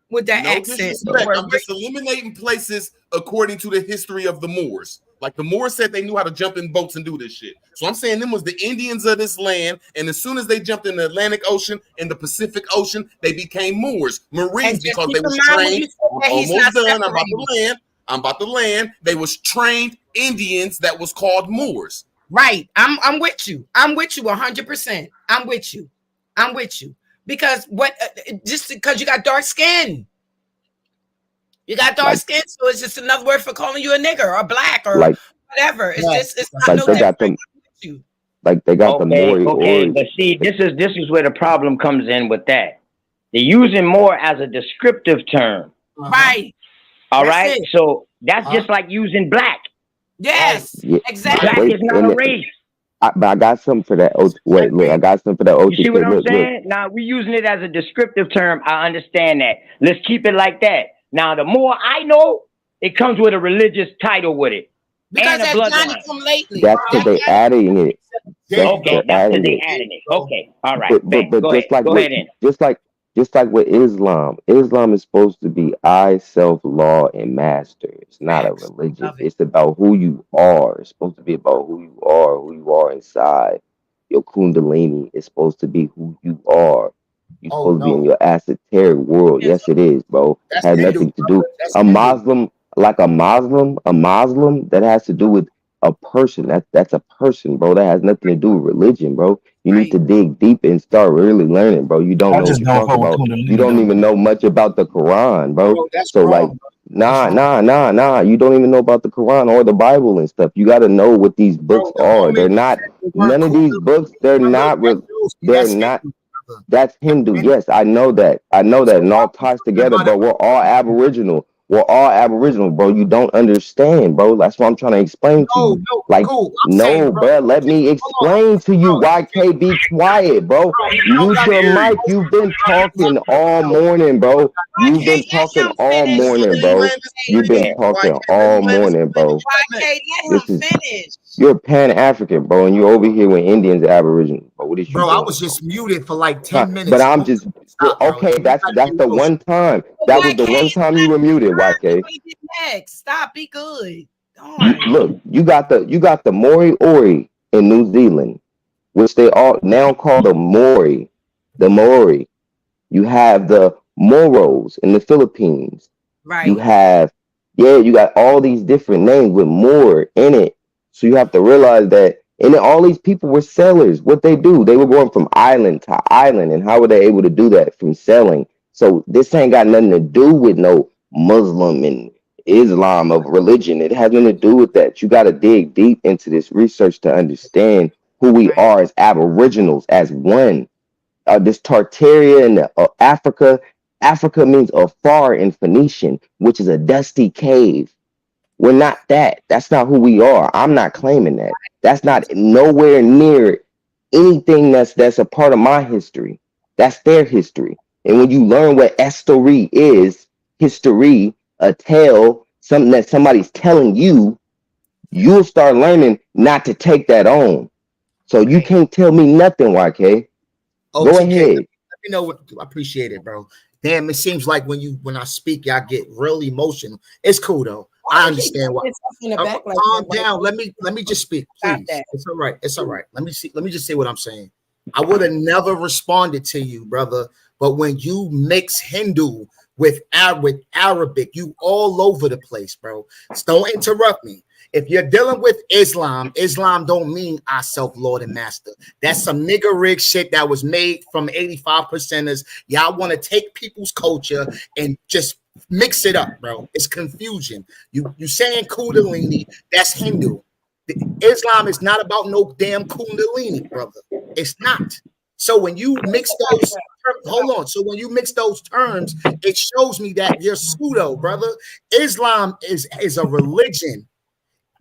With that no accent. I'm just eliminating places according to the history of the Moors. Like the Moors said they knew how to jump in boats and do this shit. So I'm saying them was the Indians of this land. And as soon as they jumped in the Atlantic Ocean and the Pacific Ocean, they became Moors. Marines, because they was trained. Almost done. I'm about to land. They was trained Indians that was called Moors. Right. I'm with you. I'm with you 100%. I'm with you. Because just because you got dark skin. You got dark skin, so it's just another word for calling you a nigger or black or whatever. It's not no different. They got the Mori. Okay, but see, this is where the problem comes in with that. They're using more as a descriptive term. Right. All right. So that's just like using black. Yes, exactly. Black is not a race. But I got something for that. I got something for that. You see what I'm saying? Now we're using it as a descriptive term. I understand that. Let's keep it like that. Now, the more I know, it comes with a religious title with it. Because that's Johnny come lately. That's because they adding it. Okay, that's because they adding it. Okay, all right. But go ahead. Just like with Islam is supposed to be I, self, law, and master. It's not a religion. It's about who you are. It's supposed to be about who you are inside. Your Kundalini is supposed to be who you are. You're supposed to be in your esoteric world. Yes, it is, bro. It has nothing to do. A Muslim that has to do with a person. That's a person, bro. That has nothing to do with religion, bro. You need to dig deep and start really learning, bro. You don't know what you're talking about. You don't even know much about the Quran, bro. So like, nah. You don't even know about the Quran or the Bible and stuff. You got to know what these books are. They're not. None of these books. They're not. They're not. That's Hindu. Yes, I know that. And all ties together, but we're all Aboriginal. Bro. You don't understand, bro. That's what I'm trying to explain to you. Bro. Let me explain to you. YK, be quiet, bro. Mute your mic. You've been talking all morning, bro. You've been talking all morning, bro. You're Pan-African, bro, and you're over here with Indians and Aboriginals. Bro, what is you doing? I was just muted for like 10 minutes. But I'm just okay. That's the one time. That was the one time you were muted, YK. Next, stop. Be good. Look, you got the Moriori in New Zealand, which they all now call the Maori. The Maori. You have the Moros in the Philippines. Right. You got all these different names with Moor in it. So you have to realize that, and then all these people were sellers. What they do, they were going from island to island, and how were they able to do that? From selling. So this ain't got nothing to do with no Muslim and Islam of religion. It has nothing to do with that. You got to dig deep into this research to understand who we are as aboriginals, as one. This Tartaria and Africa. Africa means afar in Phoenician, which is a dusty cave. We're not that. That's not who we are. I'm not claiming that. That's not nowhere near anything that's a part of my history. That's their history. And when you learn what history is, history, a tale, something that somebody's telling you, you'll start learning not to take that on. So you can't tell me nothing, YK. Go TK, ahead. let me know what I appreciate it, bro. Damn, it seems like when I speak, I get real emotional. It's cool though. I understand why. Calm down. Let me just speak, please. It's all right. It's all right. Let me just say what I'm saying. I would have never responded to you, brother. But when you mix Hindu with Arabic, you all over the place, bro. So don't interrupt me. If you're dealing with Islam, Islam don't mean I self-lord and master. That's some nigger rig shit that was made from 85%ers. Y'all want to take people's culture and just mix it up, bro. It's confusion. You saying Kundalini, that's Hindu. Islam is not about no damn Kundalini, brother. It's not. So when you mix those, hold on. So when you mix those terms, it shows me that you're pseudo, brother. Islam is a religion.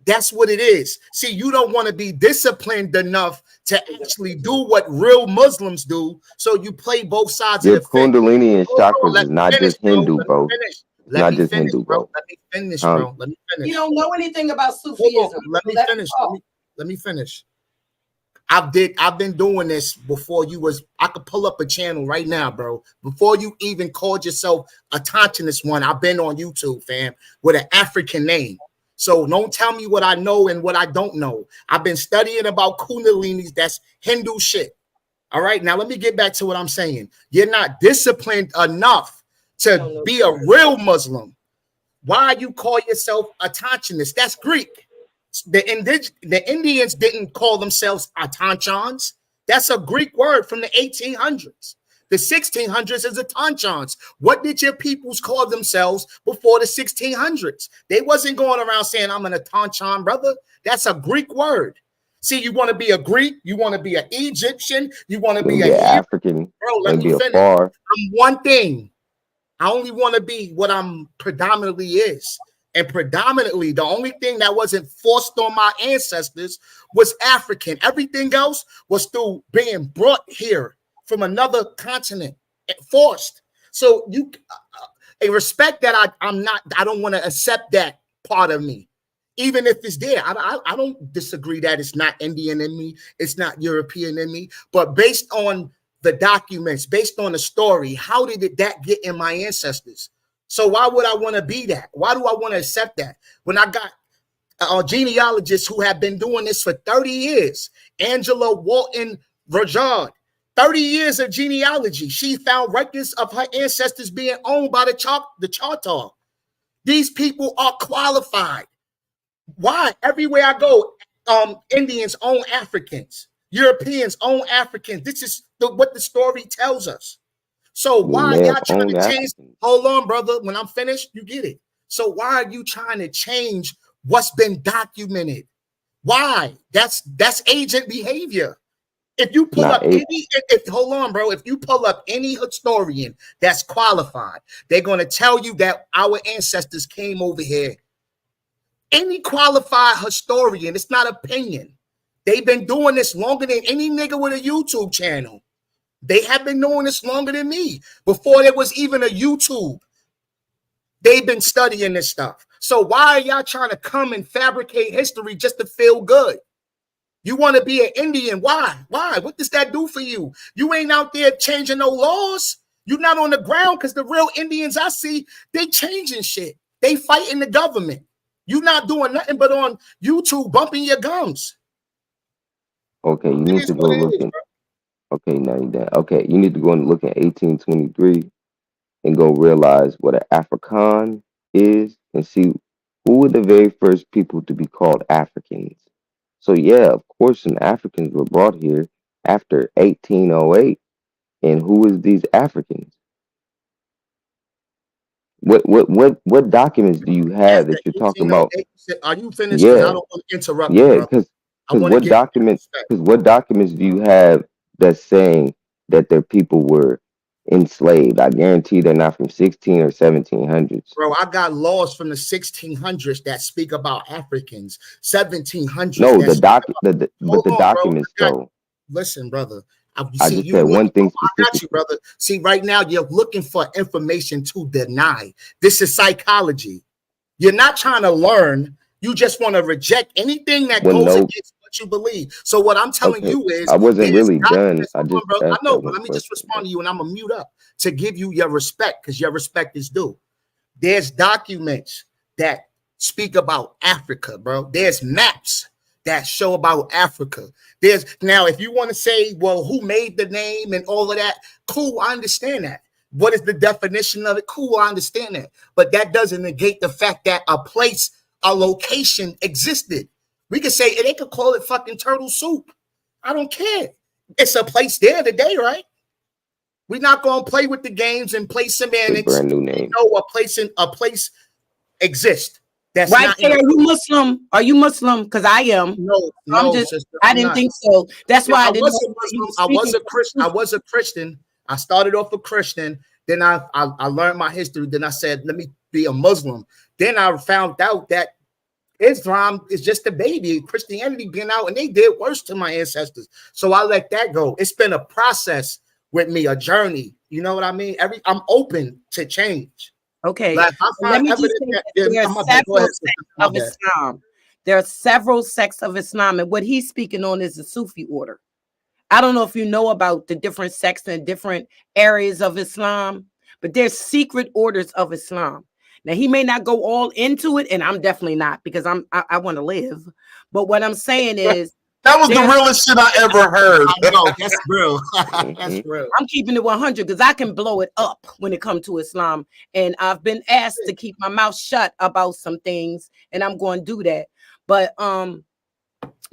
That's what it is. See, you don't want to be disciplined enough to actually do what real Muslims do. So you play both sides Your of the fence. Kundalini and chakras is not finish, just Hindu, bro. Let me Not just finish, Hindu, bro. bro. Let me finish, bro. Let me finish. You don't know anything about Hold Sufism. on. Let me Let finish. talk. Let me finish. I've been doing this before you was. I could pull up a channel right now, bro. Before you even called yourself a Tontinus one, I've been on YouTube, fam, with an African name. So don't tell me what I know and what I don't know. I've been studying about Kundalinis. That's Hindu shit. All right. Now let me get back to what I'm saying. You're not disciplined enough to be a real Muslim. Why you call yourself a Tontinus? That's Greek. The Indians didn't call themselves Atanchans. That's a Greek word from the 1800s. The 1600s is Atanchans. What did your peoples call themselves before the 1600s? They wasn't going around saying, I'm an Atanchan, brother. That's a Greek word. See, you want to be a Greek, you want to be an Egyptian, you want to be a African. Bro, let me finish. I'm one thing. I only want to be what I'm predominantly is. And predominantly, the only thing that wasn't forced on my ancestors was African. Everything else was through being brought here from another continent, forced. So you a respect that I don't want to accept that part of me, even if it's there. I don't disagree that it's not Indian in me, it's not European in me, but based on the documents, based on the story, how did that get in my ancestors? So why would I want to be that? Why do I want to accept that? When I got genealogists who have been doing this for 30 years, Angela Walton Rajard, 30 years of genealogy. She found records of her ancestors being owned by the Choctaw. These people are qualified. Why? Everywhere I go, Indians own Africans. Europeans own Africans. This is what the story tells us. So why y'all trying to change? Hold on, brother. When I'm finished, you get it. So why are you trying to change what's been documented? Why? That's agent behavior. If you pull up hold on, bro. If you pull up any historian that's qualified, they're going to tell you that our ancestors came over here. Any qualified historian, it's not opinion. They've been doing this longer than any nigga with a YouTube channel. They have been doing this longer than me. Before there was even a YouTube, they've been studying this stuff. So why are y'all trying to come and fabricate history just to feel good? You want to be an Indian. Why? Why? What does that do for you? You ain't out there changing no laws. You're not on the ground, because the real Indians I see, they changing shit. They fighting the government. You're not doing nothing but on YouTube bumping your gums. Okay, you need to go look in. Okay, now you done. Okay, you need to go and look at 1823 and go realize what an Afrikaan is and see who were the very first people to be called Africans. So yeah, of course, some Africans were brought here after 1808. And who is these Africans? What documents do you have that you're talking about? Are you finished? Because I don't want to interrupt you, Yeah, bro. because Because want to what give documents? respect. Because what documents do you have that's saying that their people were enslaved? I guarantee they're not from 16 or 1700s. Bro, I got laws from the 1600s that speak about Africans, 1700s. No, that the speak doc, about, but the hold on, bro. documents though. Listen, brother. You I see, just you said looking one thing I got you, specifically. brother. See, right now you're looking for information to deny. This is psychology. You're not trying to learn. You just want to reject anything that Well, goes no, against what you believe. So what I'm telling okay, you is I wasn't there's really done. documents. I Hold just on, bro. I asked know, that but one let me just question. respond to you, and I'm gonna mute up to give you your respect, because your respect is due. There's documents that speak about Africa, bro. There's maps that show about Africa. There's now, if you want to say, well, who made the name and all of that, cool, I understand that. What is the definition of it? Cool, I understand that. But that doesn't negate the fact that a place, a location existed. We could say, and they could call it fucking Turtle Soup. I don't care. It's a place there today, right? We're not going to play with the games and play A semantics. brand new We name. know a place exists. That's Right not. there, are you Muslim? Are you Muslim? Because I am. No, I'm no, just. sister, I I'm didn't not. think so. That's why I I didn't. was know a that you Muslim. were speaking. I was a Christian. I started off a Christian. Then I learned my history. Then I said, let me be a Muslim. Then I found out that Islam is just a baby. Christianity been out, and they did worse to my ancestors. So I let that go. It's been a process with me, a journey. You know what I mean? I'm open to change. Okay. Like I Let find me just evidence say that that there are my bad. Go several ahead, sister. sects My of bad. Islam. There are several sects of Islam, and what he's speaking on is the Sufi order. I don't know if you know about the different sects and different areas of Islam, but there's secret orders of Islam. Now he may not go all into it, and I'm definitely not, because I want to live. But what I'm saying is that was the realest shit I ever heard. I know, that's real. That's Mm-hmm. real. I'm keeping it 100 because I can blow it up when it comes to Islam, and I've been asked to keep my mouth shut about some things, and I'm going to do that. But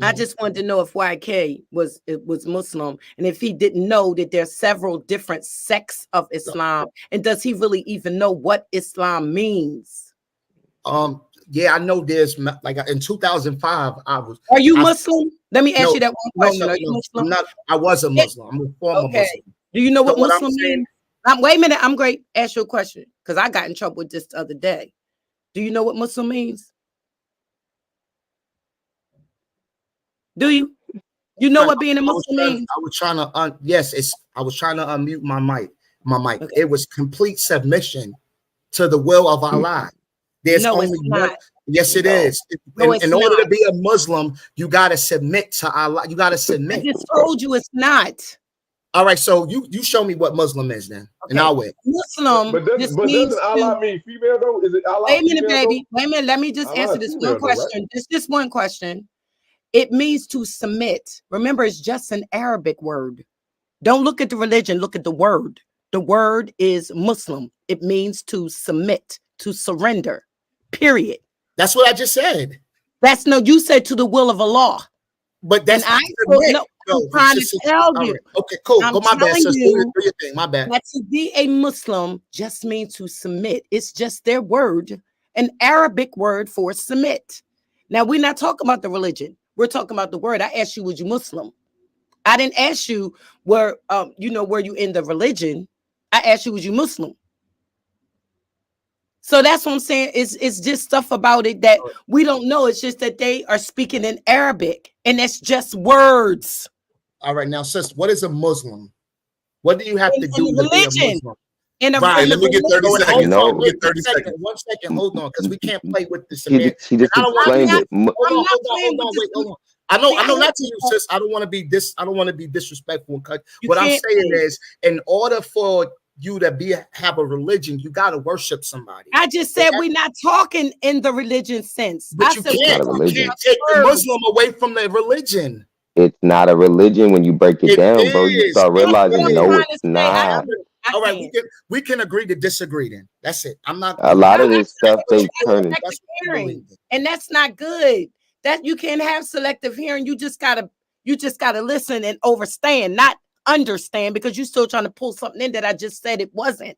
I just wanted to know if YK was Muslim, and if he didn't know that there's several different sects of Islam, and does he really even know what Islam means? Yeah, I know there's like in 2005. Are you Muslim? Let me ask you that one question. No, Are you Muslim? I'm not. I was a Muslim. I'm a former Okay. Muslim. Do you know what So what I'm Muslim saying- means? Wait a minute. I'm great. Ask you a question because I got in trouble with this the other day. Do you know what Muslim means? Do you? You know what being a Muslim means? I was trying to yes, I was trying to unmute my mic. Okay. It was complete submission to the will of Allah. There's No, only it's one. not. Yes, it is. No, it's in order not. to be a Muslim, you got to submit to Allah. You got to I submit. just told you it's not. All right, so you show me what Muslim is then, and I'll wait. Muslim. But just doesn't means Allah to- mean female though? Is it Allah? Wait a minute, female, baby. Wait a minute. Let me just Allah answer is this female one though, right? question. Just one question. It means to submit. Remember, it's just an Arabic word. Don't look at the religion, look at the word. The word is Muslim. It means to submit, to surrender. Period. That's what I just said. That's no, you said to the will of Allah. But that's and I submit. no, No, I'm trying it's to just- tell all you. right. Okay, cool. I'm Go my bad, telling sis. Do you your thing. My bad. that to be a Muslim just means to submit. It's just their word, an Arabic word for submit. Now, we're not talking about the religion. We're talking about the word. I asked you, was you Muslim? I didn't ask you were you in the religion? I asked you, was you Muslim? So that's what I'm saying. It's just stuff about it that we don't know. It's just that they are speaking in Arabic, and that's just words. All right, now, sis, what is a Muslim? What do you have to do in to be a religion. Muslim? In a Right, let me get 30 religion. seconds. No. Hold on, wait, 1 second. 1 second. Hold on, because we can't play with this. She just explained it. Hold on. I know not to you, sis. I don't want to be disrespectful and cut. What I'm saying is, in order for you to have a religion, you got to worship somebody. I just said we're not talking in the religion sense. But I you said can't take the Muslim away from the religion. It's not a religion when you break it down, bro. You is. start realizing, It no, is. it's not. All right, we can agree to disagree then. That's it. I'm not. A lot of this stuff they turn into. selective hearing, and that's not good. That you can't have selective hearing. You just gotta listen and understand, not understand, because you're still trying to pull something in that I just said it wasn't.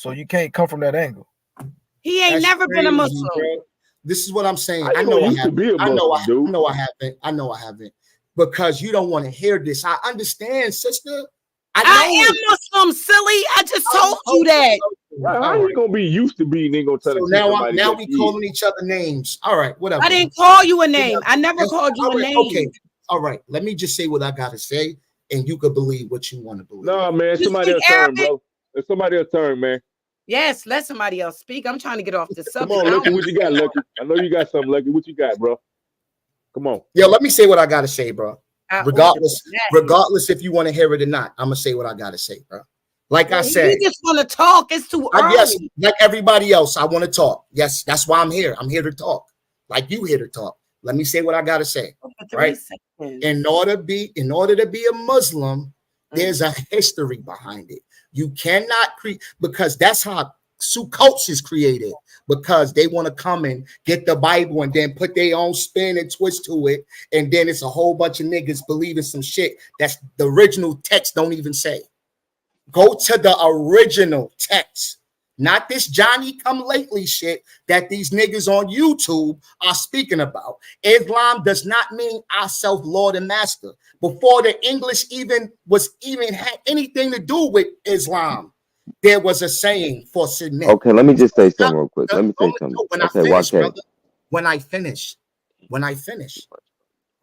So you can't come from that angle. He ain't That's never been a crazy, Muslim. bro. This is what I'm saying. How I you know gonna I used to haven't. be a I know Muslim, I dude? know I haven't. I know I haven't. Because you don't want to hear this. I understand, sister. I I know am Muslim, silly. I just told you that. How you gonna be used to be and then gonna try So to teach now somebody we that calling each other names. All right, whatever. I didn't call you a name. Whatever. I never called you All a right, name. okay. All right, let me just say what I gotta say, and you could believe what you want to believe. Nah, man, You somebody speak else turn, Arabic? bro. It's somebody else turn, man. Yes, let somebody else speak. I'm trying to get off the Come subject. on, I Lucky, don't what you got, Lucky? I know you got something, Lucky. What you got, bro? Come on. Yo, let me say what I gotta say, bro. I Regardless if you want to hear it or not, I'm gonna say what I gotta say, bro. Like I said, you just want to talk. It's too I guess early. like everybody else, I want to talk. Yes, that's why I'm here. I'm here to talk. Like you here to talk. Let me say what I gotta say. Right? In order to be a Muslim, there's a history behind it. You cannot create because that's how cults is created, because they want to come and get the Bible and then put their own spin and twist to it, and then it's a whole bunch of niggas believing some shit that's the original text don't even say. Go to the original text, not this Johnny come lately shit that these niggas on YouTube are speaking about. Islam does not mean ourself Lord and Master. Before the English even had anything to do with Islam, there was a saying for submit. Okay, let me just say something real quick. Let me say something. When I Okay, finish, watch brother. When I finish.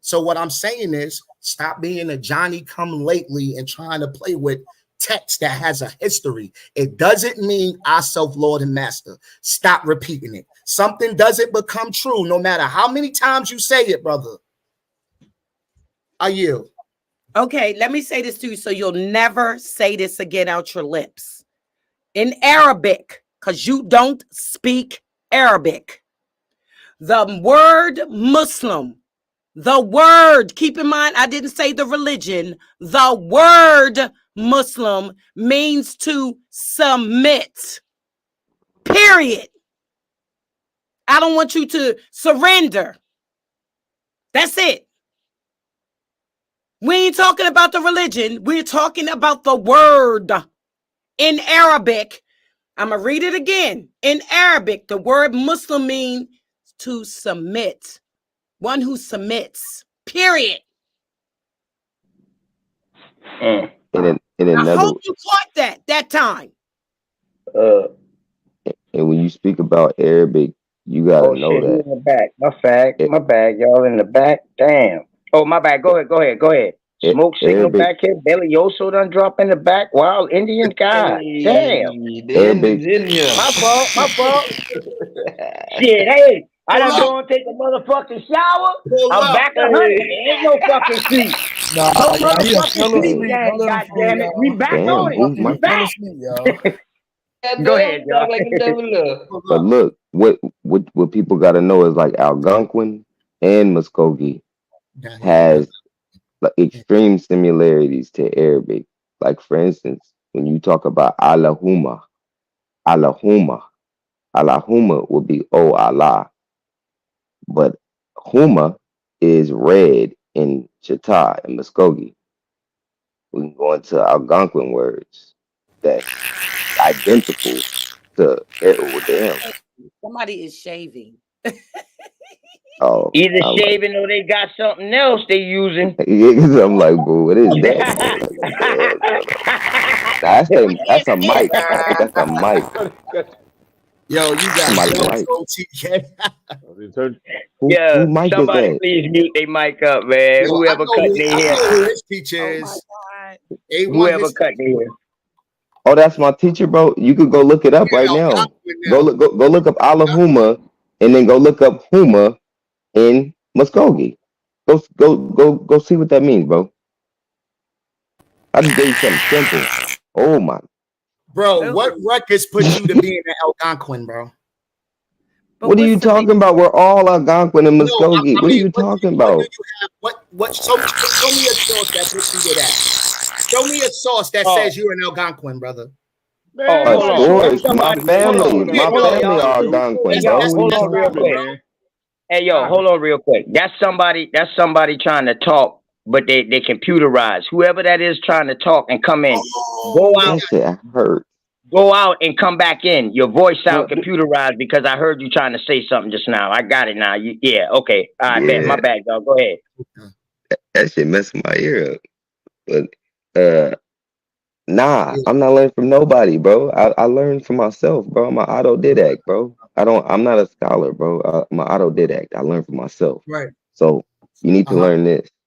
So what I'm saying is, stop being a Johnny come lately and trying to play with text that has a history. It doesn't mean I self Lord and Master. Stop repeating it. Something doesn't become true no matter how many times you say it, brother. I yield. Okay, let me say this to you so you'll never say this again out your lips. In Arabic, because you don't speak Arabic, the word Muslim, the word, keep in mind, I didn't say the religion, the word Muslim means to submit. Period. I don't want you to surrender. That's it. We ain't talking about the religion. We're talking about the word. In Arabic, I'm going to read it again. In Arabic, the word Muslim means to submit. One who submits. Period. In I another, hope you caught that time. and when you speak about Arabic, you gotta know Shit, he that. in the back. My bad, y'all in the back. Damn. Oh, my bad. Go ahead. Smoke signal Arabic, back here. Billy Yoso done drop in the back. Wow, Indian guy. Damn. Arabic. My fault. Shit, hey, I done go and take a motherfucking shower. I'm back 100. There ain't no fucking sleep. No motherfucking sleep, goddamn it. We back Damn, on it. who We back. Go ahead, y'all. But look, what people got to know is like Algonquin and Muskogee has like extreme similarities to Arabic. Like for instance, when you talk about Allahumma would be oh Allah, but Huma is red in Chata and Muskogee. We can go into Algonquin words that identical to them. Somebody is shaving. Oh, Either I'm shaving or they got something else they using. I'm like, boo, what is that? That's a mic. That's a mic. Yo, you got Somebody jokes, mic. OTK. Yeah, Who mic is somebody that? please mute their mic up, man. Yo, Whoever cut their hair. I know who his teacher is. Whoever cut their hair. Oh, that's my teacher, bro. You could go look it up right now. Go look up Allahumma, and then go look up Huma in Muskogee. Go see what that means, bro. I just gave you something simple. Oh my. Bro, what records put you to being an Algonquin, bro? What are you talking about? We're all Algonquin and Muskogee. What are you talking about? Show me a source that puts you to that. Show me a source that says you're an Algonquin, brother. Of course, my family are Algonquin, bro. Hold on real quick. Hey, yo, hold on real quick. That's somebody trying to talk, but they computerized. Whoever that is trying to talk and come in, go out. That shit hurt. Go out and come back in. Your voice sound computerized because I heard you trying to say something just now. I got it now. Yeah, okay. All right, bet. My bad, dog. Go ahead. That shit messing my ear up. But nah, I'm not learning from nobody, bro. I learned from myself, bro. I'm an autodidact, bro. I'm not a scholar, bro. I'm an autodidact. I learned from myself. Right. So you need to learn this.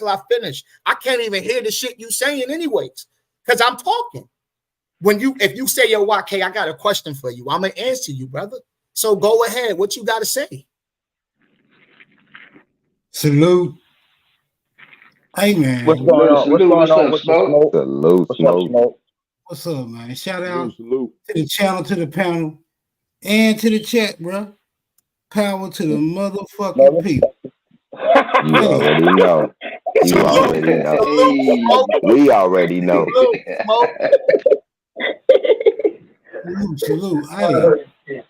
till I finish. I can't even hear the shit you saying anyways, because I'm talking. If you say, yo, YK, I got a question for you, I'm gonna answer you, brother. So go ahead. What you gotta say? Salute. Hey man. What's going on? What's going on with the smoke? Salute, What's up, Smoke? What's up, man? Shout out Salute. to the channel, to the panel, and to the chat, bro. Power to the motherfucking people. You already know. You already know. We already know. Salute. Hey,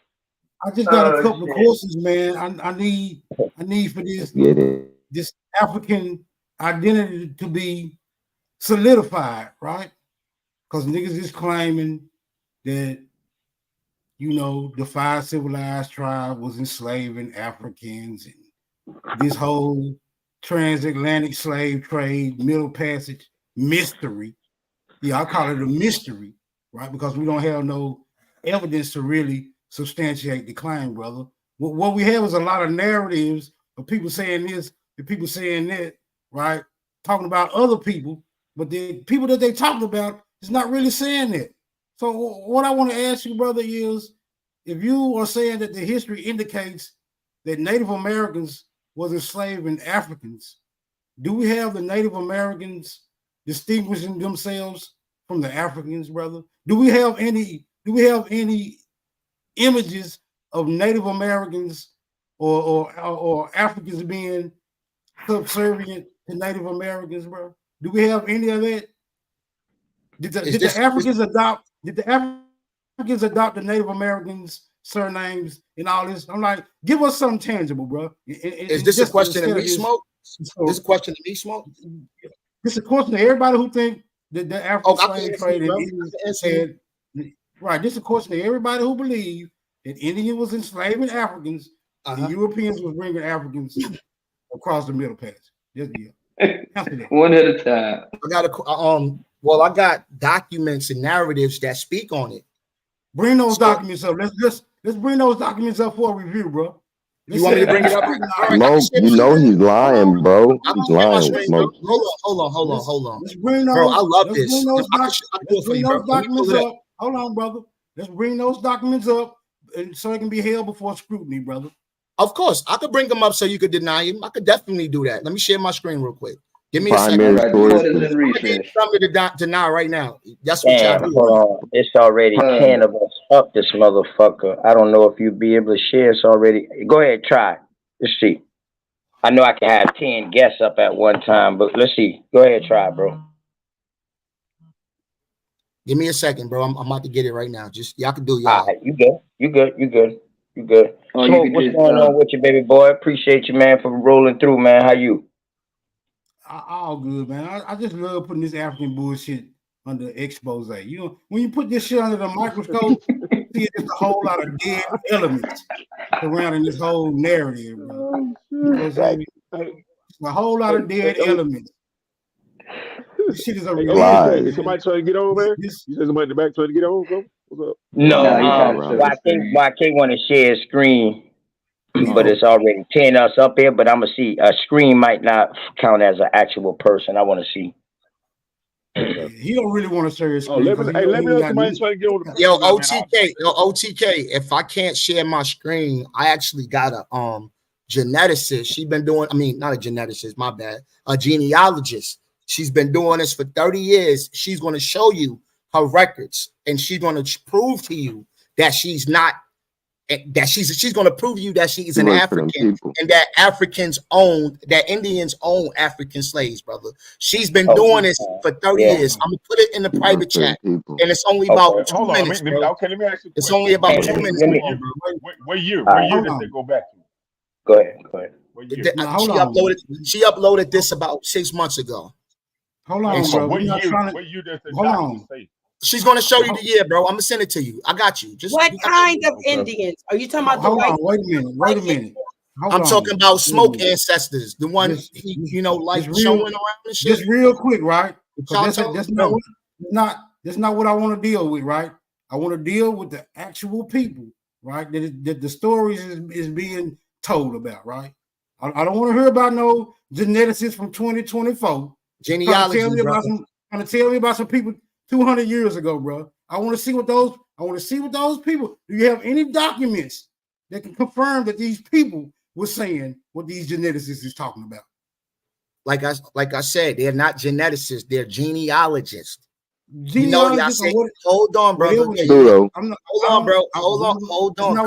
I just got a couple of questions, man. I need for this African identity to be solidified, right? Because niggas is claiming that, you know, the 5 civilized tribe was enslaving Africans, and this whole transatlantic slave trade, Middle Passage mystery I call it a mystery, right? Because we don't have no evidence to really substantiate the claim, brother. What we have is a lot of narratives of people saying this, and people saying that, right? Talking about other people, but the people that they talked about is not really saying that. So what I want to ask you, brother, is if you are saying that the history indicates that Native Americans was enslaving Africans, do we have the Native Americans distinguishing themselves from the Africans, brother? Do we have any images of Native Americans or Africans being subservient to Native Americans, bro? Do we have any of that? Did the Africans adopt the Native Americans surnames and all this? I'm like, give us something tangible, bro. Is this a question of me, Smoke? This question to me, Smoke? This is a question to everybody who think that the African slave trade and right. This is a question to everybody who believe that Indian was enslaving Africans and Europeans was bringing Africans across the Middle Passage. Just one at a time. I got documents and narratives that speak on it. Bring those documents up. Let's bring those documents up for a review, bro. You want me to bring it up? Smoke, you know he's lying, bro. He's lying. Smoke. Hold on. Let's bring those, bro, I love this. Let's bring those documents up. Hold on, brother. Let's bring those documents up and so it can be held before scrutiny, brother. Of course, I could bring them up so you could deny him. I could definitely do that. Let me share my screen real quick. Give me a second. Something to deny right now. That's what y'all do. Hold on. It's already 10 of us up this motherfucker. I don't know if you'll be able to share. It's already. Go ahead, try. Let's see. I know I can have 10 guests up at one time, but let's see. Go ahead, try, bro. Give me a second, bro. I'm about to get it right now. Just y'all can do y'all. All right, you good. Oh, Smoke, what's going on with you, baby boy? Appreciate you, man, for rolling through, man. How you? All good, man. I just love putting this African bullshit under expose. You know, when you put this shit under the microscope, see there's a whole lot of dead elements surrounding this whole narrative, bro. A whole lot of dead elements. This shit is a real. Is somebody trying to get over there? You said somebody in the back trying to get over, bro? What's up? No, YK want to share a screen, but it's already 10 us up here. But I'm gonna see a screen might not count as an actual person. I want to see. He don't really want to share his screen. Let me know somebody trying to get over. Yo, OTK, if I can't share my screen, I actually got a geneticist. She's been doing. I mean, not a geneticist. My bad. A genealogist. She's been doing this for 30 years. She's going to show you her records, and she's going to prove to you that she's not, that she's going to prove to you that she is an African and that Indians own African slaves, brother. She's been doing this for 30 years. I'm going to put it in the private chat, and it's only about 2 minutes, bro. Okay, let me ask you. It's only about 2 minutes. What year? What year does it go back to? Go ahead. She uploaded this about 6 months ago. Hold on, bro. What year does the document say? She's going to show you the year, bro. I'm going to send it to you. I got you. What kind of Indians? Are you talking about the white? Wait a minute. I'm talking about Smoke ancestors, the one like showing around and shit. Just real quick, right? That's not what I want to deal with, right? I want to deal with the actual people, right? That the stories is being told about, right? I don't want to hear about no geneticists from 2024. Genealogy, trying to tell me about some people 200 years ago, bro. I want to see what those people. Do you have any documents that can confirm that these people were saying what these geneticists is talking about? Like I said, they're not geneticists, they're genealogists. Hold on, brother. Hold on, bro. Hold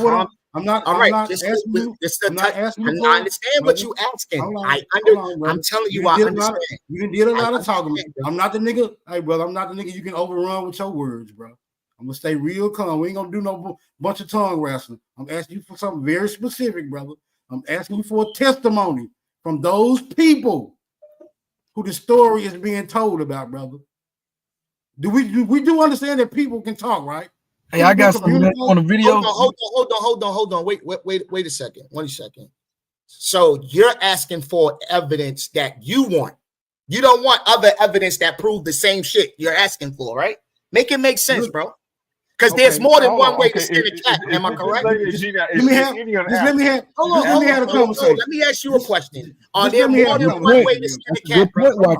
on. I'm not asking you. I understand what you asking. I'm telling you, I understand. You did a lot of talking. I'm not the nigga. Hey, brother, I'm not the nigga you can overrun with your words, bro. I'm gonna stay real calm. We ain't gonna do no bunch of tongue wrestling. I'm asking you for something very specific, brother. I'm asking you for a testimony from those people who the story is being told about, brother. We do understand that people can talk, right? Hey, I got something on the video. Hold on. Wait a second. 1 second. So you're asking for evidence that you want. You don't want other evidence that prove the same shit you're asking for, right? Make it make sense, bro. Because there's more than one way to skin a cat. Am I correct? Let me have a conversation. Let me ask you a question. Are there more than one way to skin a cat, bro?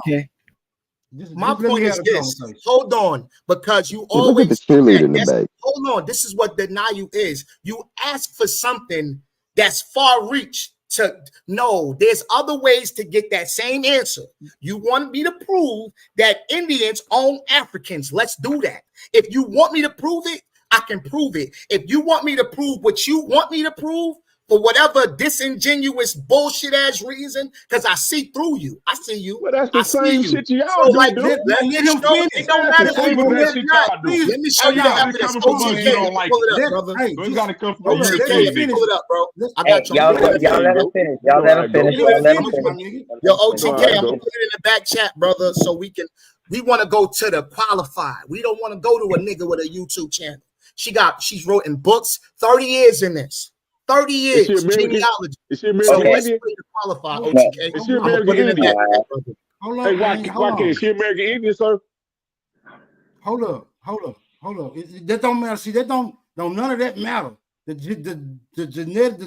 My point is this. Hold on, because you Look at always the cheerleader in the back. hold on. This is what denial is. You ask for something that's far reach to no, there's other ways to get that same answer. You want me to prove that Indians own Africans. Let's do that. If you want me to prove it, I can prove it. If you want me to prove what you want me to prove, for whatever disingenuous bullshit ass reason, because I see through you. I see you. Well, that's the same shit y'all so, do, like, dude. let me show it don't matter if you do it or not. Let me show you the evidence. OTK, pull it up, brother. So it's gotta come from you. OTK, pull it up, bro. I got you. Y'all let him finish. Y'all let him finish. Yo, OTK, I'm gonna put it in the back chat, brother, so we want to go to the qualified. We don't want to go to a nigga with a YouTube channel. She's written books, 30 years in this. 30 years. Genealogy. Is she American Indian? Qualified, OTK. Is she American Indian? Hey, why can't she American Indian, sir? Hold up. That don't matter. See, that don't none of that matter. The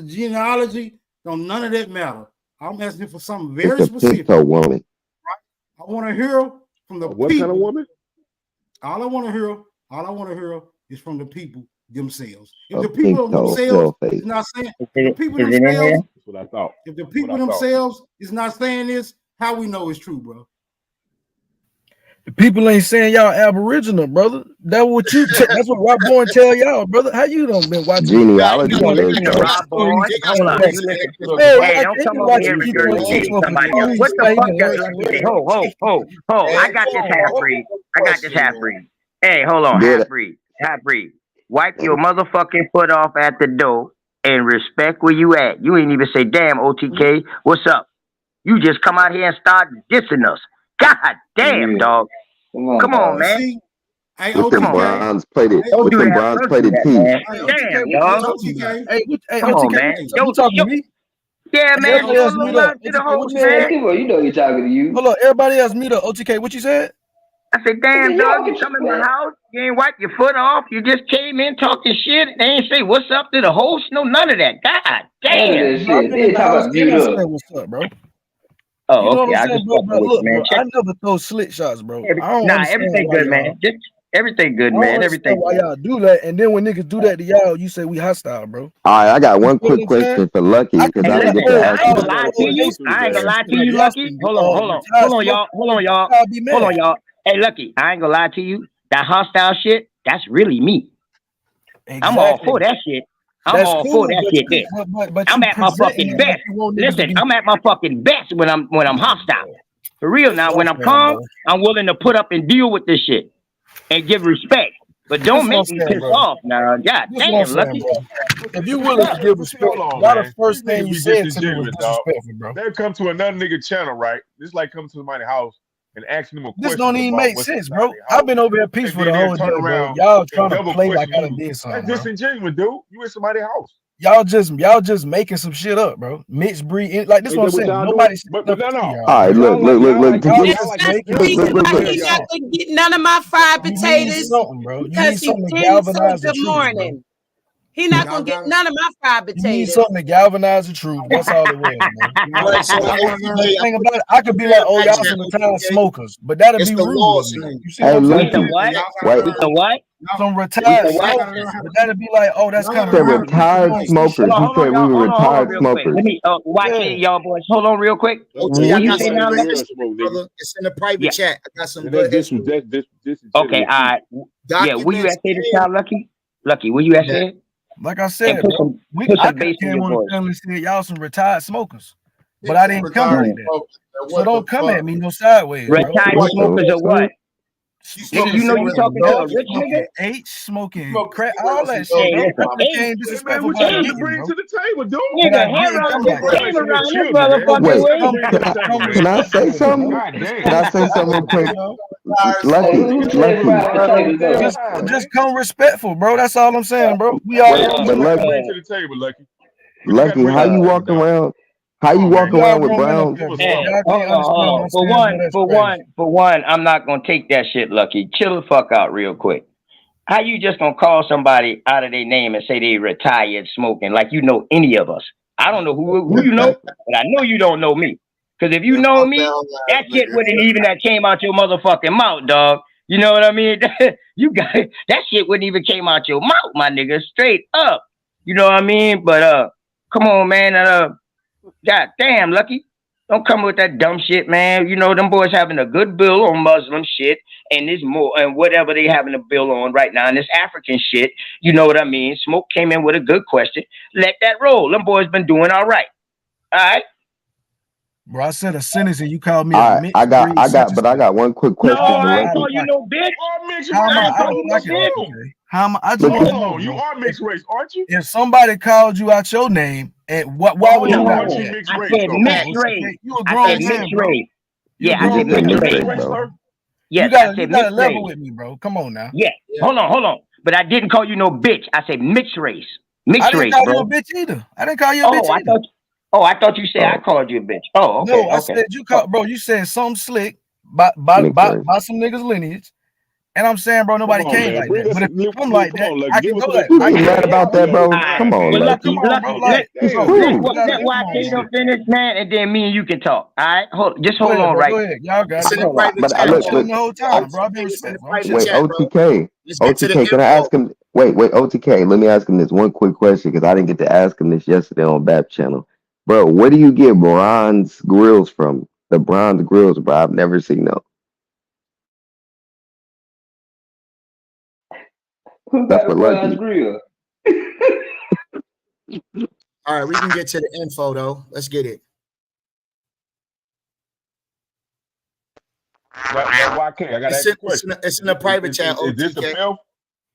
genealogy, don't none of that matter. I'm asking for something very specific. Woman. I want to hear from the what people. Kind of woman? All I want to hear is from the people themselves. If the people themselves is not saying, if the people themselves, that's what I thought. If the people themselves is not saying this, how we know it's true, bro? The people ain't saying y'all Aboriginal, brother. That's what you. That's what Rob Bourne tell y'all, brother. How you don't been watching genealogy? Hey, don't come over here and regurgitate somebody else. What the fuck? Ho! I got this half breed. Hey, hold on, half breed. Wipe your motherfucking foot off at the door and respect where you at. You ain't even say, damn, OTK, what's up? You just come out here and start dissing us. God damn, dog. Come on, man. With them bronze plated, Don't do that. bronze plated teeth. Damn, dog. Come on, man. You talking to me? Yeah, man. You know you're talking to you. Hold on, everybody else mute up. OTK, what you said? I said, damn, dog, you come in my house, you ain't wipe your foot off, you just came in talking shit, and they ain't say what's up to the host, no, none of that. God damn. What's up, bro? Oh, you know okay. I just look, man. I never throw slit shots, bro. Everything good, man. Just everything good, man. Everything. Why y'all do that? And then when niggas do that to y'all, you say we hostile, bro. All right, I got one quick question for Lucky because I didn't get to ask I ain't gonna lie to you, Lucky. Hold on, y'all. Hey, Lucky, I ain't gonna lie to you. That hostile shit, that's really me. Exactly. I'm all for that shit. I'm for that shit there. But I'm at my fucking best. Listen, I'm at my fucking best when I'm hostile. For real now, when I'm calm, I'm willing to put up and deal with this shit and give respect. But don't make me piss off now. God damn, Lucky. If you willing to give respect, not the first thing you said to me was disrespectful, bro. They'll come to another nigga channel, right? This like come to somebody's house and asking them a question. This don't even make sense, bro. I've been over here peaceful the whole day, bro. Y'all trying to play like I done did something. That's disingenuous, dude. You in somebody's house. Y'all just making some shit up, bro. Mixed breed, like this is what I'm saying. Nobody's but no. All right, look. He's not gonna get none of my fried potatoes because he didn't say good morning. He's not gonna get none of my fried potatoes. You need something to galvanize the truth. That's all it was, man. I could be like, oh, y'all some retired smokers, but that'd be rude. You see what? Some retired smokers, but that'd be like, oh, that's kind of retired smokers. You said we were retired smokers. Let me watch it, y'all boys. Hold on, real quick. It's in the private chat. I got some good. Okay, all right. Yeah, where you at say this time, Lucky? Lucky, where you at say? Like I said, I came on the channel and said y'all some retired smokers, but I didn't come like that. So don't come at me no sideways. Retired smokers or what? Nigga, you know you talking to a rich nigga? H smoking crack, all that shit. Became disrespectful. What you bring to the table, dude? Nigga, hair around this motherfucker. Can I say something? Can I say something quick? Lucky. Just come respectful, bro. That's all I'm saying, bro. We all bring to the table, Lucky. Lucky, how you walk around? How you walk Y'all around with grown men up brown? here, bro. Hey, Y'all hold can't on, hold understand what on. I'm saying, bro. That's crazy. For one, I'm not gonna take that shit, Lucky. Chill the fuck out real quick. How you just gonna call somebody out of their name and say they retired smoking like you know any of us? I don't know who you know, but I know you don't know me. Because if you know me, that shit wouldn't even have came out your motherfucking mouth, dog. You know what I mean? You got that shit wouldn't even came out your mouth, my nigga. Straight up. You know what I mean? But come on, man. God damn, Lucky. Don't come with that dumb shit, man. You know, them boys having a good bill on Muslim shit and this more and whatever they having a bill on right now, and this African shit. You know what I mean? Smoke came in with a good question. Let that roll. Them boys been doing all right. All right. Bro, I said a sentence and you called me All a right, mixed breed but I got one quick question No, for I ain't Lucky. call you no bitch. How am I I ain't call out of you no pocket, bitch. OTK? How am I just Look want to at know, You bro. are mixed race, aren't you? If somebody called you out your name, and why would you Why not aren't you react? mixed I race said though? mixed OTK, race. you a I grown said man, mixed bro. race. You a Yeah, I grown said man. mixed mixed race. race, bro. Yes, You I gotta said mixed level race. with me, bro. Come on now. Yeah. Hold on. But I didn't call you no bitch. I said mixed race. I Mixed didn't race, call bro. you a bitch either. I didn't call you a bitch either. I thought you said I called you a bitch. Oh, okay, No, I okay. said you called, bro. You said something slick by Mixed race. some niggas' lineage. And I'm saying, bro, Come nobody on, came man. like Bring that. us But if you come come like that, on, Lucky. I Give can us go a that. little You I can ain't go mad that. about that, bro? Come on, Well, Lucky. Come on, bro. Like, Damn. bro, let you gotta level my YK shit. don't finish, man, and then me and you can talk. All right, hold Go on ahead, bro. right. Go ahead. Y'all got It's it, in the bro. private But I chat, I've been look, bro. chilling the whole time, bro. I've been It's in the respectful. I'm private chilling. wait, chat, bro. OTK. Let's get to the OTK, can I info. ask him? Wait, OTK. Let me ask him this one quick question because I didn't get to ask him this yesterday on BAP channel. Bro, where do you get bronze grills from? The bronze grills, bro. I've never seen those. Who That's got a for bronze Lucky. grill? All right, we can get to the info though. Let's get it. Now, YK, I gotta ask you a question. It's in the private chat, Is this a OTK. filth?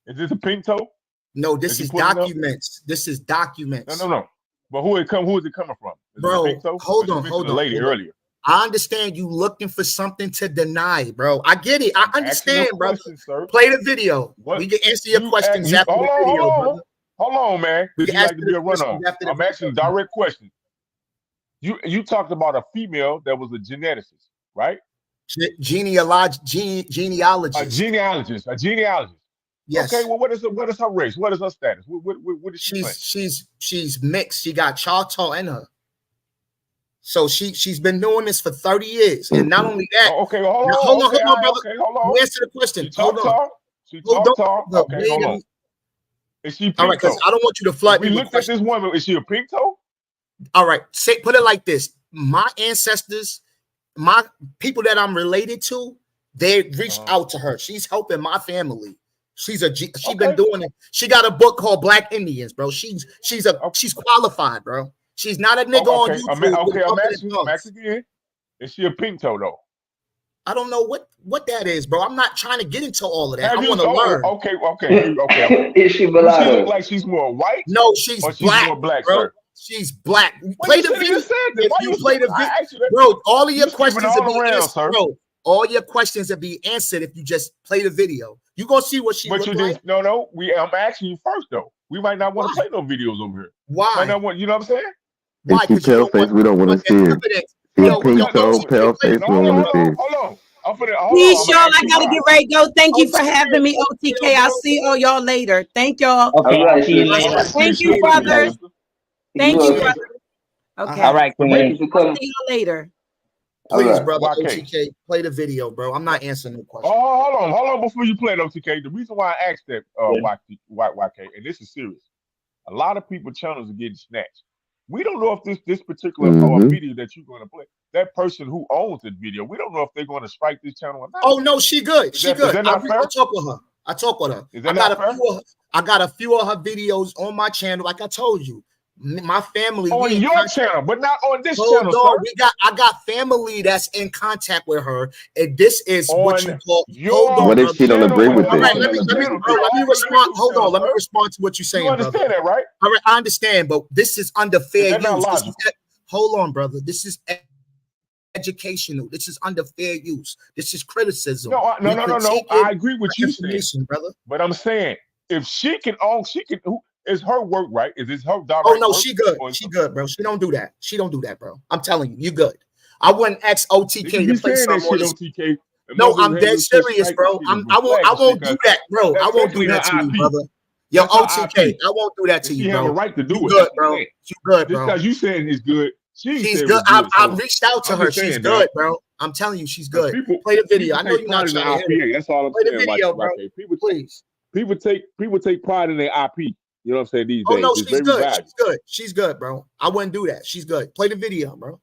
Is this a pink toe? No, this you is pulling up? documents. This is documents. No. But who is it coming from? Is it a Bro, pink toe? hold 'Cause you on, mentioned hold a on. lady hold on. earlier. I understand you looking for something to deny, bro. I get it. I Asking understand, a brother. question, sir. Play the video. What We can answer your questions you after the video, brother. hold on, man. We Because can you answer like to the be a run questions on. after the I'm video. asking direct questions. You talked about a female that was a geneticist, right? Genealogist. A genealogist. Yes. Okay, well, what is her race? What is her status? What is she claim? She's mixed. She got Choctaw in her. So she's been doing this for 30 years. And not only that, Okay, well, hold on, brother. Okay, hold on. You answer the question. Hold on. She Hold on. Choctaw. Brother. Okay, Wait hold a on. minute. Is she All right, pink because toe? I don't want you to If flood we me with looked at this questions. woman. Is she a pink toe? All right, put it like this: my ancestors, my people that I'm related to, they reached out to her. She's helping my family. She's been doing it. She got a book called Black Indians, bro. She's qualified, bro. She's not a nigga on YouTube. I'm asking again. Is she a pink toe though? I don't know what that is, bro. I'm not trying to get into all of that. I Have you? want to learn. Okay. Is she Does she mulatto? look like she's more white? No, she's or she's black, more black, bro. sir. She's black. Well, Play you the should have video. just said that. If Why you play the I video, asked you that. bro, all of your You skipping questions all will be around, answered, sir. bro. All your questions will be answered if you just play the video. You gonna see what she But look you like. didn't. No. I'm asking you first though. We might not want to play no videos over here. Why? Might not want. You know what I'm saying? If she pale face, we don't want to see her. She a pink toe, pale face, we don't want to see her. Hold on. Peace, y'all. I gotta get ready to go. Thank you for having me, OTK. I'll see all y'all later. Thank y'all. Okay, All right, see you sister. later. Thank you, brothers. Thank you, brother. Okay. All right, Thank Queen. you for coming. See y'all later. Please, All right. brother, YK. OTK, play the video, bro. I'm not answering no questions. Hold on before you play it, OTK. The reason why I asked that YK, and this is serious. A lot of people channels are getting snatched. We don't know if this particular video that you're going to play, that person who owns the video, we don't know if they're going to strike this channel or not. Oh no, she good. Is that not fair? I talk with her. Is that not fair? I got a few of her videos on my channel. Like I told you, my family on your channel, but not on this Hold channel, on, sir. I got family that's in contact with her, and this is what you call. Hold on, what if she don't agree with all right, this? let me respond. Hold on, let me respond to what you're saying, brother. You understand that, right? All right, I understand, but this is under fair use. Hold on, brother. This is educational. This is under fair use. This is criticism. No. I agree with you saying, brother. But I'm saying if she can own, is her work right? Is this her direct Oh no, work? she good. She good, bro. She don't do that. She don't do that, bro. I'm telling you, you good. I wouldn't ask OTK You to play saying that something on shit, this. OTK? No, I'm dead serious, bro. I won't do that, bro. I won't do that to you, brother. Yo, OTK, I won't do that to you, She bro. have a right to do You it. good, That's what I'm bro. saying. You good, Just bro. because you saying it's good, she ain't She's said it good. was good. I've So reached out to I'm her. just She's saying, good, dog. bro. I'm telling you, she's But good. Play the video. I know take you're not pride in trying to their hear it. IPA. That's all I'm Play the saying. video, bro. YK. Please. People take pride in their IP. You know what I'm saying? These Oh days, no, it's she's very good. valuable. She's good. She's good, bro. I wouldn't do that. She's good. Play the video, bro.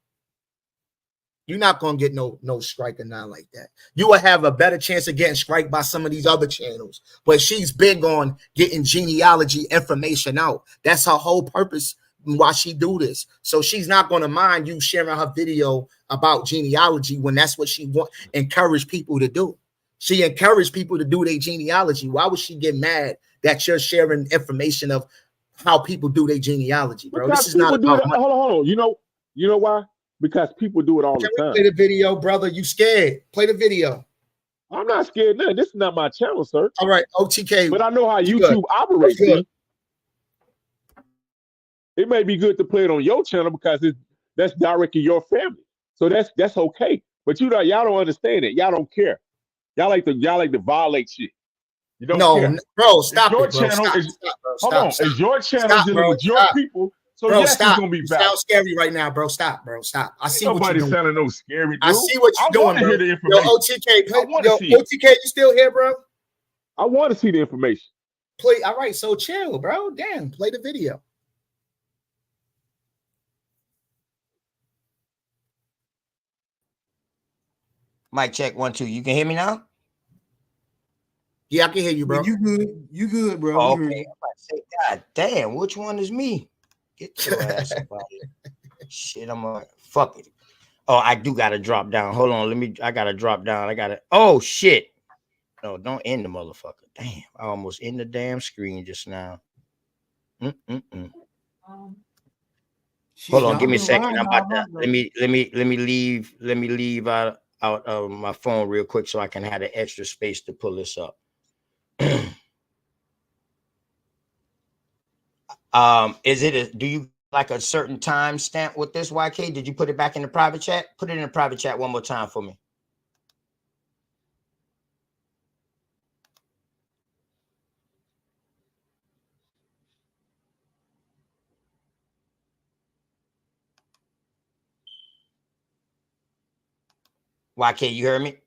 You're not gonna get no strike or not like that. You will have a better chance of getting strike by some of these other channels. But she's big on getting genealogy information out. That's her whole purpose why she do this. So she's not gonna mind you sharing her video about genealogy when that's what she encourage people to do. She encouraged people to do their genealogy. Why would she get mad that you're sharing information of how people do their genealogy, bro? Because This is not people do about it. money. Hold on. You know why? Because people do it all the time. Play the video, brother. You scared? Play the video. I'm not scared. No, this is not my channel, sir. All right, OTK. But I know how you YouTube good. operates. Good. See? It may be good to play it on your channel because that's directly your family. So that's okay. But y'all don't understand it. Y'all don't care. Y'all like to violate shit. You don't care. Bro, stop your it, bro. channel Stop, is stop, bro. hold Stop, on. stop. Is your channel Stop, dealing bro. with your Stop. people? So Bro, yes, stop. it's gonna be You valid. sound scary right now, bro. Stop, bro. Stop. I see what you're Nobody doing. sounding no scary, dude. I see what I you're want doing, to bro. hear the information. I want to see it. OTK, you still here, bro? I want to see the information. Play. All right, so chill, bro. Damn, play the video. Mic check 1 2. You can hear me now? Yeah, I can hear you, bro. You good? You good, bro? Oh, We heard okay. you. I'm about to say, God damn, which one is me? Get your ass up out of here. Shit, I'm gonna fuck it. Oh, I do gotta drop down. Hold on, I gotta drop down. Oh shit. No, don't end the motherfucker. Damn, I almost end the damn screen just now. Hold on, give me a second. I'm about to let me leave out of my phone real quick so I can have the extra space to pull this up. Do you like a certain time stamp with this, YK? Did you put it back in the private chat? Put it in the private chat one more time for me. YK, you heard me?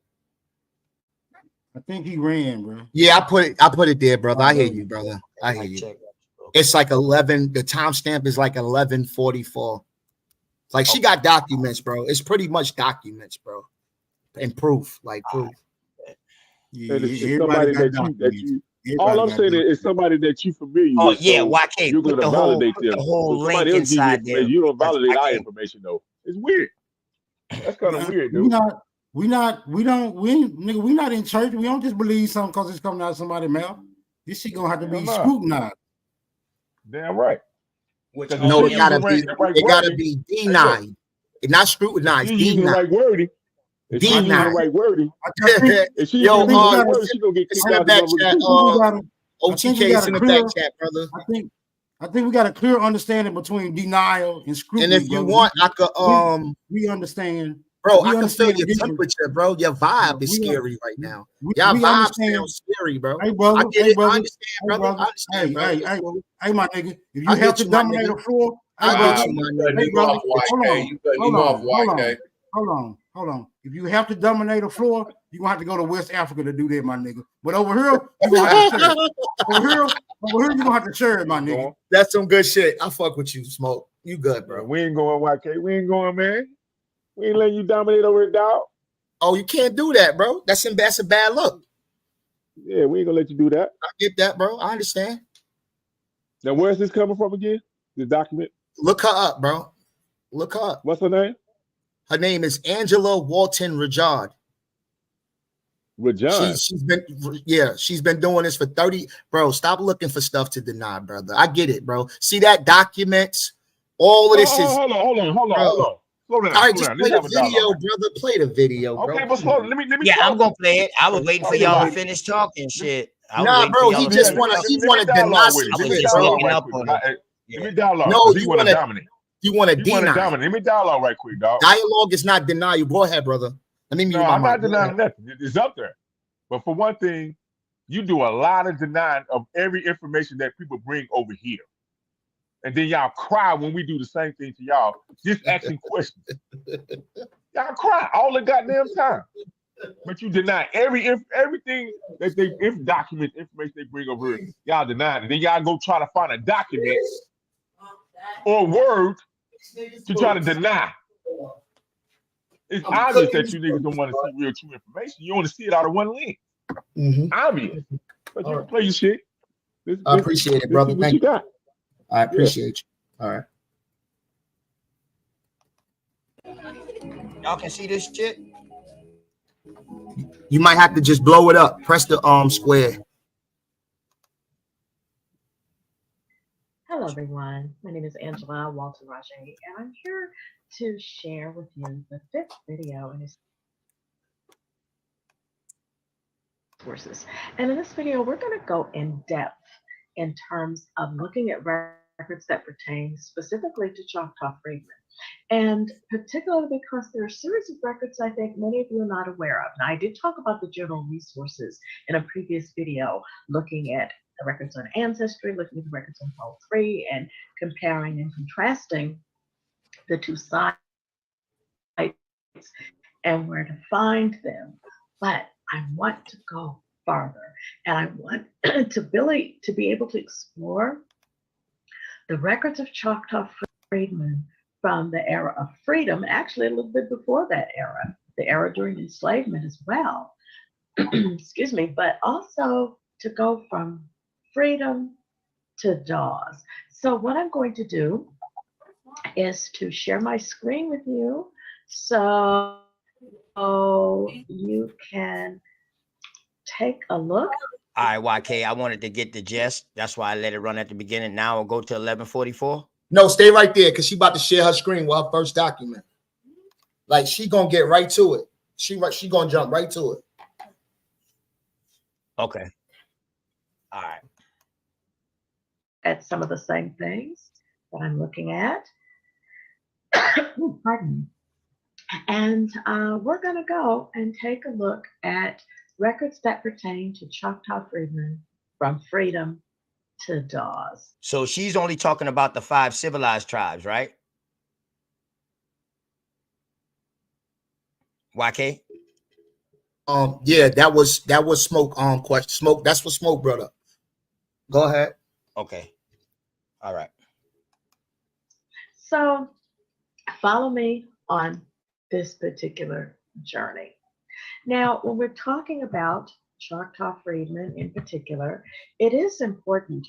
I think he ran, bro. Yeah, I put it there, brother. I hear you, brother. I hear you. It's like 11. The timestamp is like 11:44. Like she got documents, bro. It's pretty much documents, bro, and proof, like proof. Yeah, And it's somebody that you all I'm saying is somebody that you familiar Oh with. yeah, so YK. you're Put gonna validate them. the whole So somebody link else give you inside there. information. You don't validate our YK. information though. It's weird. That's kind of weird, dude. We not in church. We don't just believe something because it's coming out of somebody's mouth. This shit gonna have to be scrutinized. Damn right. No, it gotta be denied. It's not scrutinized. If she using the right wording, if she using the right wording, if she using the right wording, she gonna get kicked out of the OTK's in the back chat, brother. I think we got a clear understanding between denial and scrutiny. And if you want, I could we understand. Bro, I can feel your temperature, bro. Your vibe is scary right now. Y'all vibes sound scary, bro. Hey, brother. I get it. I understand, brother. I understand, Hey, brother. hey, my nigga. If you have to dominate the floor, I get you, my nigga. Hold on. If you have to dominate the floor, you're gonna have to go to West Africa to do that, my nigga. But over here, you're gonna have to share it. Over here, you're gonna have to share it, my nigga. That's some good shit. I fuck with you, Smoke. You good, bro. We ain't going, YK. We ain't going, man. We ain't letting you dominate over it, dog. Oh, you can't do that, bro. That's a bad look. Yeah, we ain't gonna let you do that. I get that, bro. I understand. Now, where's this coming from again? The document? Look her up, bro. Look her up. What's her name? Her name is Angela Walton Rajard. Rajard. She's been doing this for 30. Bro, stop looking for stuff to deny, brother. I get it, bro. See that documents? All of this is. Hold on. Slow down. All right, just play the video, brother. Play the video, bro. Okay, but slow. Let me. Yeah, I'm gonna play it. I was waiting for y'all to finish talking. Shit. Nah, bro, he just want to deny some shit, bro. Let me dialogue. No, He you want want to to dominate. you want to He want to deny. dominate. Let me dialogue right quick, dog. Dialogue is not denial. Go ahead, brother. Let me mute No, my I'm not mic. Go denying ahead. nothing. It's up there. But for one thing, you do a lot of denying of every information that people bring over here. And then y'all cry when we do the same thing to y'all, just asking questions. Y'all cry all the goddamn time. But you deny everything that they document information they bring over here. Y'all deny it. And then y'all go try to find a document or word to try to deny. It's obvious that you niggas don't want to see real true information. You want to see it out of one lens. Obvious. But you can play your shit. I appreciate it, brother. Thank you. I appreciate you. All right. Y'all can see this shit? You might have to just blow it up. Press the square. Hello, everyone. My name is Angela Walton Rajay, and I'm here to share with you the 5th video in his sources. And in this video, we're going to go in depth in terms of looking at records that pertain specifically to Choctaw Freedmen. And particularly because there are a series of records I think many of you are not aware of. Now, I did talk about the general resources in a previous video, looking at the records on Ancestry, looking at the records on Poll 3, and comparing and contrasting the two sites and where to find them. But I want to go farther, and I want to be able to explore the records of Choctaw freedmen from the era of freedom, actually a little bit before that era, the era during enslavement as well. Excuse me, but also to go from freedom to Dawes. So what I'm going to do is to share my screen with you so you can take a look. All right, YK, I wanted to get the gist. That's why I let it run at the beginning. Now I'll go to 11:44. No, stay right there because she about to share her screen with her first document. Like she gonna get right to it. She gonna jump right to it. Okay. All right. At some of the same things that I'm looking at. Ooh, pardon me. And we're going to go and take a look at records that pertain to Choctaw freedmen from freedom to Dawes. So she's only talking about the 5 civilized tribes, right? YK? Yeah, that was Smoke question. Smoke, that's what Smoke brought up. Go ahead. Okay. All right. So follow me on this particular journey. Now, when we're talking about Choctaw freedmen in particular, it is important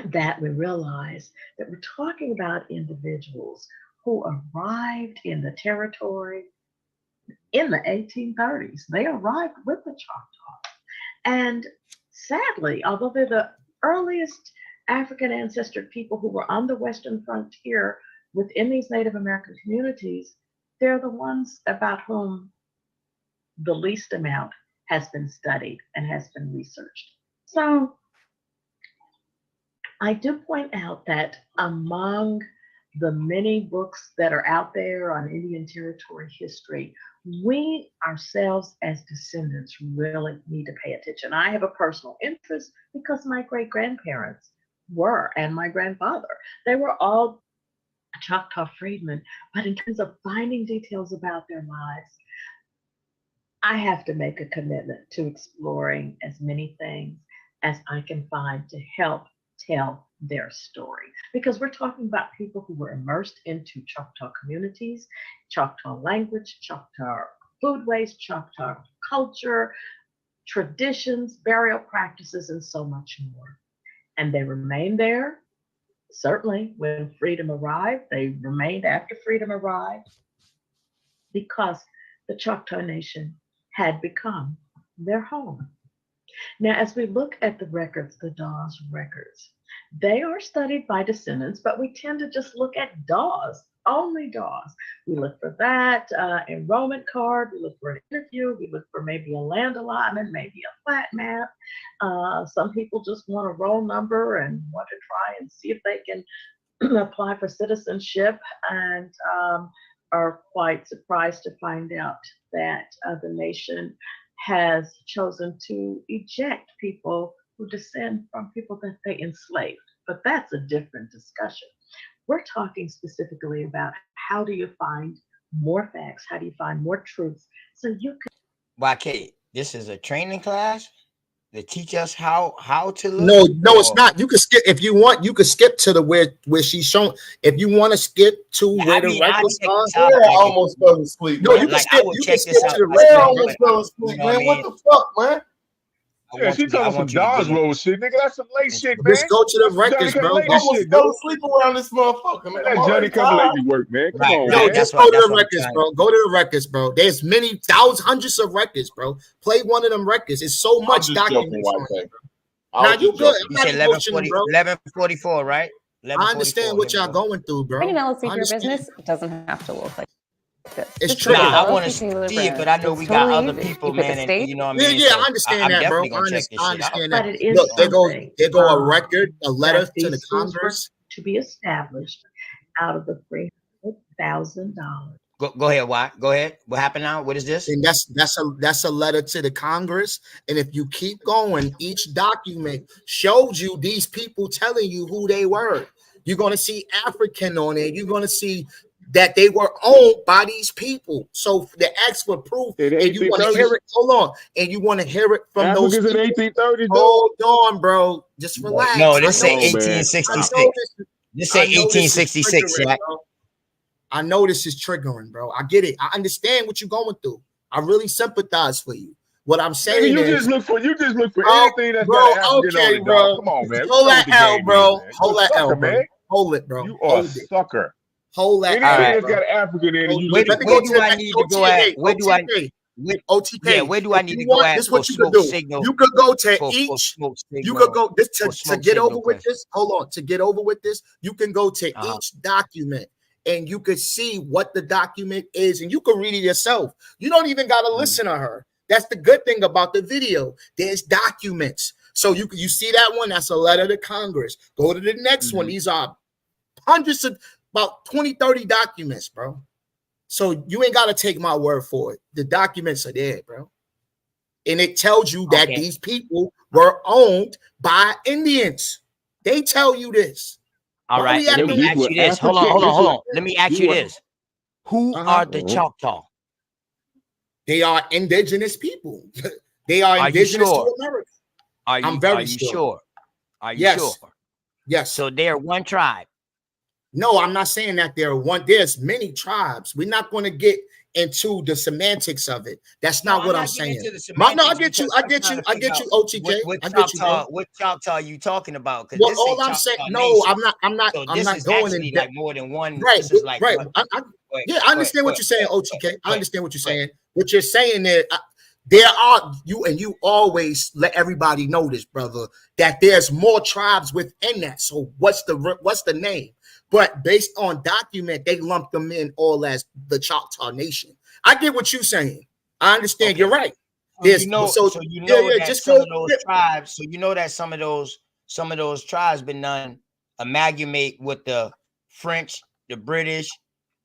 that we realize that we're talking about individuals who arrived in the territory in the 1830s. They arrived with the Choctaw. And sadly, although they're the earliest African ancestor people who were on the Western frontier within these Native American communities, they're the ones about whom the least amount has been studied and has been researched. So I do point out that among the many books that are out there on Indian Territory history, we ourselves as descendants really need to pay attention. I have a personal interest because my great-grandparents were, and my grandfather, they were all Choctaw freedmen. But in terms of finding details about their lives, I have to make a commitment to exploring as many things as I can find to help tell their story. Because we're talking about people who were immersed into Choctaw communities, Choctaw language, Choctaw foodways, Choctaw culture, traditions, burial practices, and so much more. And they remained there, certainly when freedom arrived. They remained after freedom arrived because the Choctaw Nation had become their home. Now, as we look at the records, the Dawes records, they are studied by descendants, but we tend to just look at Dawes only dogs. We look for that enrollment card. We look for an interview. We look for maybe a land allotment, maybe a plat map. Some people just want a roll number and want to try and see if they can apply for citizenship, and are quite surprised to find out that the nation has chosen to eject people who descend from people that they enslaved. But that's a different discussion. We're talking specifically about how do you find more facts? How do you find more truths? So you can. Why, Kate, this is a training class to teach us how to look? No, it's not. You can skip if you want. You can skip to the where she's shown. If you want to skip to where the records are, I almost fell asleep. No, you can skip. You can skip to the records. I almost fell asleep, man. What the fuck, man? Yeah, she talking some Dodge roll shit, nigga. That's some late shit, man. Just go to the records, bro. I almost fell asleep around this motherfucker, man. That Johnny come lately work, man. Come on, No, man. just go to the records, bro. Go to the records, bro. There's many thousands, hundreds of records, bro. Play one of them records. It's so much documents. Now you good. You said 11:44, right? I understand what y'all going through, bro. Criminality for your business doesn't have to look like this. It's Just true. like I want to LLC see it, but I know we got other people, man, and you know what I mean. Yeah, So I understand that, bro. I understand that. But it is Look, there go a something, record, a letter that to the these schools were Congress. to be established out of the $300,000. Go ahead. Why? Go ahead. What happened now? What is this? And that's a letter to the Congress. And if you keep going, each document shows you these people telling you who they were. You're going to see African on it. You're going to see that they were owned by these people. So the acts for proof, and you want to hear it. Hold on, and you want to hear it from those Africans in people. 1830s. Hold on, bro. Just relax. No, this say I know, 1866. I know This say I know this is 1866, triggering, right? bro. I know this is triggering, bro. I get it. I understand what you're going through. I really sympathize for you. What I'm saying You is, just look for oh, anything that's bro, got an African okay, on it, bro. dog. Come on, man. Hold that L, bro. Man. Hold that L, bro. Man. Hold it, bro. You are Hold a it. sucker. Hold that Anything L, that's bro. got African in it, you Where look do for. I need to go at? Where do I? OTK. Yeah, where do I If need you to go want, at this is for what you could smoke do. signal? You could go to For each. smoke You signal. could go this For to smoke get over signal with class. this. Hold on, to get over with this, you can go to each document and you could see what the document is, and you can read it yourself. You don't even got to listen to her. That's the good thing about the video. There's documents. So you see that one, that's a letter to Congress. Go to the next one. These are hundreds of about 20, 30 documents, bro. So you ain't got to take my word for it. The documents are there, bro. And it tells you that these people were owned by Indians. They tell you this. All right. Let me ask you this. Hold on. Let me ask you this. Who are the Choctaw? They are indigenous people. They are indigenous to America. I'm very sure. Are you Yes. sure? Yes. So they're one tribe. No, I'm not saying that there are one. There's many tribes. We're not going to get into the semantics of it. That's not what I'm saying. No, I get you. I get you. OTK. I get you, bro. What Choctaw are you talking about? Well, all I'm saying, no, I'm not. So I'm this not is going actually in like more than one. Right, This is like right. one. Yeah, I understand what you're saying, OTK. I understand what you're saying. What you're saying is there are you always let everybody know this, brother, that there's more tribes within that. So what's the name? But based on document, they lump them in all as the Choctaw Nation. I get what you're saying. I understand. You're right. That some of those tribes. So you know that some of those tribes been done amalgamate with the French, the British,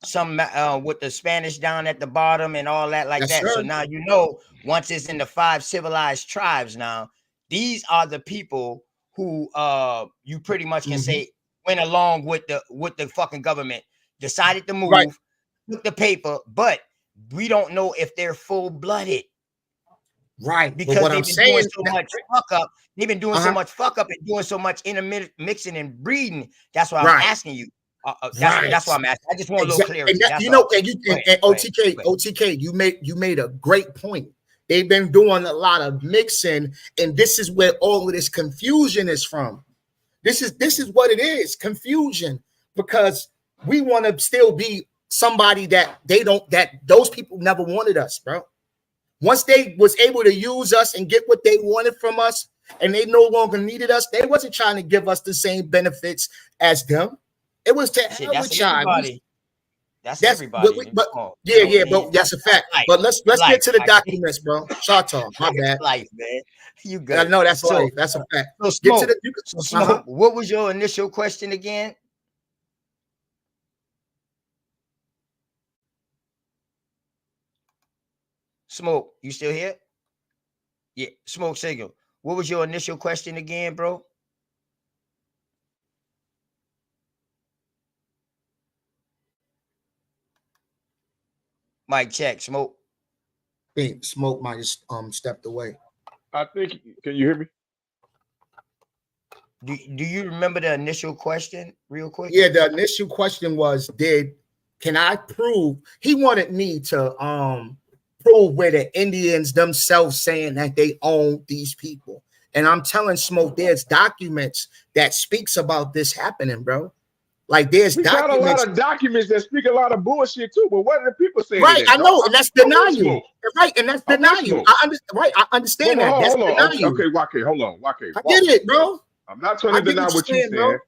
some with the Spanish down at the bottom and all that like that. So now you know once it's in the 5 civilized tribes now, these are the people who you pretty much can say went along with the fucking government, decided to move, took the paper, but we don't know if they're full-blooded. Right. Because they've been doing so much fuck up. They've been doing so much fuck up and doing so much intermixing and breeding. That's why I'm asking you. That's why I'm asking. I just want a little clarity. And OTK, you made a great point. They've been doing a lot of mixing, and this is where all of this confusion is from. This is what it is, confusion, because we want to still be somebody that those people never wanted us, bro. Once they was able to use us and get what they wanted from us, and they no longer needed us, they wasn't trying to give us the same benefits as them. It was to hell with y'all. That's everybody. But yeah, but that's a fact. But let's get to the documents, bro. Shata, my bad. Life, man. You I know that's life. That's a fact. So Smoke, Smoke, what was your initial question again? Smoke, you still here? Yeah, Smoke Signal. What was your initial question again, bro? Mic check, Smoke. I think Smoke might have stepped away. I think. Can you hear me? Do you remember the initial question, real quick? Yeah, the initial question was, can I prove? He wanted me to prove where the Indians themselves saying that they own these people, and I'm telling Smoke, there's documents that speaks about this happening, bro. Like there's got a lot of documents that speak a lot of bullshit too. But what are the people saying? Right, I know, and that's denial. Right, and that's denial. I understand. Right, I understand that. That's denial. Okay, Wake, hold on, Wake. I get it, bro. I'm not trying to deny what you're saying.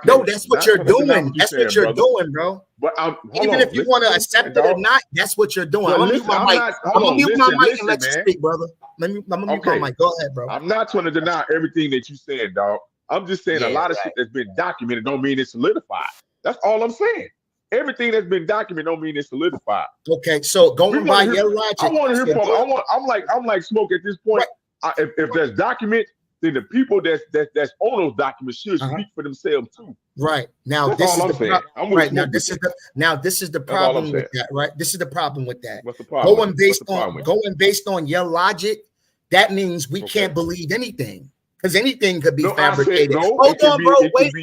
No, that's what you're doing. That's what you're doing, bro. But even if you want to accept it or not, that's what you're doing. I'm gonna mute my mic. I'm gonna mute my mic and let you speak, brother. I'm gonna mute my mic. Go ahead, bro. I'm not trying to deny everything that you said, dog. I'm just saying a lot of shit that's been documented don't mean it's solidified. That's all I'm saying. Everything that's been documented don't mean it's solidified. Okay, so going by your logic, I want to hear from. I'm like Smoke at this point. Right. If there's documents, then the people that's on those documents should speak for themselves too. Right now, that's this all is I'm saying. Right now, this is the problem with that. Right, this is the problem with that. What's the problem? Going based on your logic, that means we can't believe anything. Because anything could be fabricated. Hold on, bro. Wait.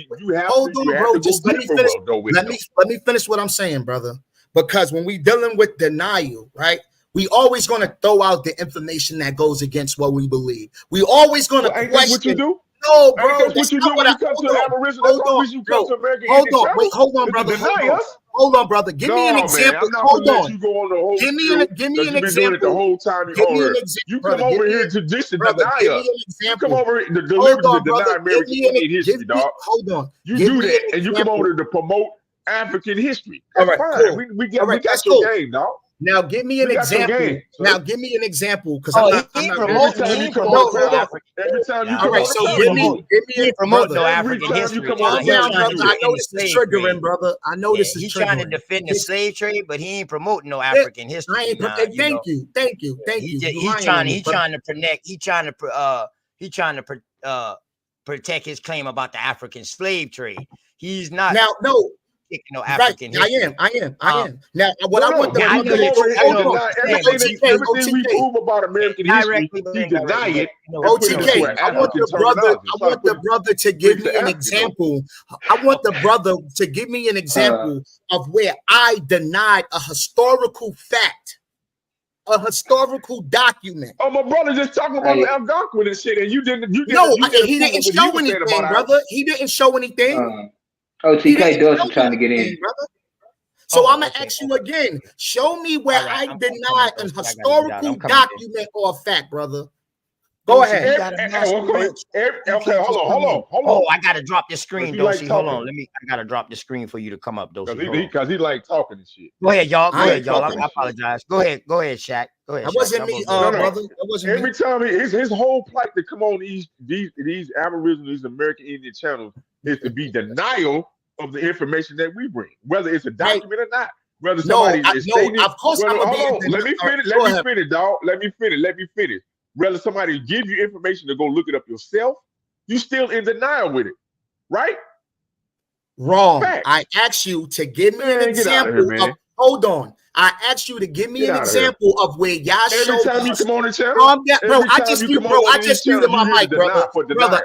Hold on, bro. Just let me finish. Let me finish what I'm saying, brother. Because when we dealing with denial, right? We always going to throw out the information that goes against what we believe. We always going to question. That's what you do? No, bro. That's what you do when you come to the Aboriginal. Hold on, brother. Hold on, brother. Give me an example. Hold on. Give me an example. The whole time you come over here to just deny us. You come over here to deliberately deny American Indian history, dog. Hold on. You do that, and you come over to promote African history. That's fine. We got your game, dog. Now give me an example. Now give me an example, because every time you come promote no African history. I know this is triggering, brother. I know this is triggering. He's trying to defend the slave trade, but he ain't promoting no African history. Thank you. He's trying to protect his claim about the African slave trade. He's not no African history. I am. Now, what I want everything we prove about American history, he deny it. OTK, I want the brother to give me an example. I want the brother to give me an example of where I denied a historical fact. A historical document. Oh, my brother just talking about the Algonquin and shit, and you didn't. He didn't show anything, brother. He didn't show anything. OTK does trying to get in. So I'm gonna ask you again. Show me where I denied an historical document or a fact, brother. Go ahead. Okay, hold on. Oh, I gotta drop the screen, Dosey. Hold on. I gotta drop the screen for you to come up, Dosey. Because he like talking and shit. Go ahead, y'all. I apologize. Go ahead, Shaq. Go ahead. That wasn't me, brother. That wasn't every time his whole plight to come on these Aboriginal, these American Indian channels is to be denial of the information that we bring, whether it's a document or not. Whether somebody is stating, of course, let me finish, dog. Let me finish. Whether somebody give you information to go look it up yourself, you still in denial with it, right? Wrong. Fact. I asked you to give me an example of. Hold on. I asked you to give me an example of where y'all show. Every time you come on the channel, bro, I just muted my mic, brother.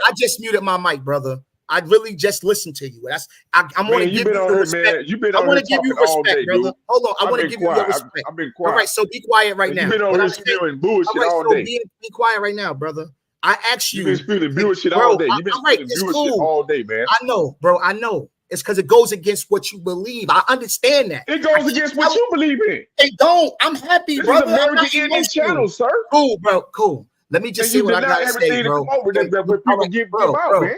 I just muted my mic, brother. I really just listened to you. I'm going to give you respect. I want to give you respect, brother. Hold on. I want to give you respect. I've been quiet. All right, so be quiet right now. You've been on here spewing bullshit all day. Be quiet right now, brother. I asked you. You've been spewing bullshit all day. You've been spewing bullshit all day, man. I know, bro. I know. It's because it goes against what you believe. I understand that. It goes against what you believe in. It don't. I'm happy, brother. This is American Indian channel, sir. Cool, bro. Cool. Let me just say what I gotta say, bro. People give about, man.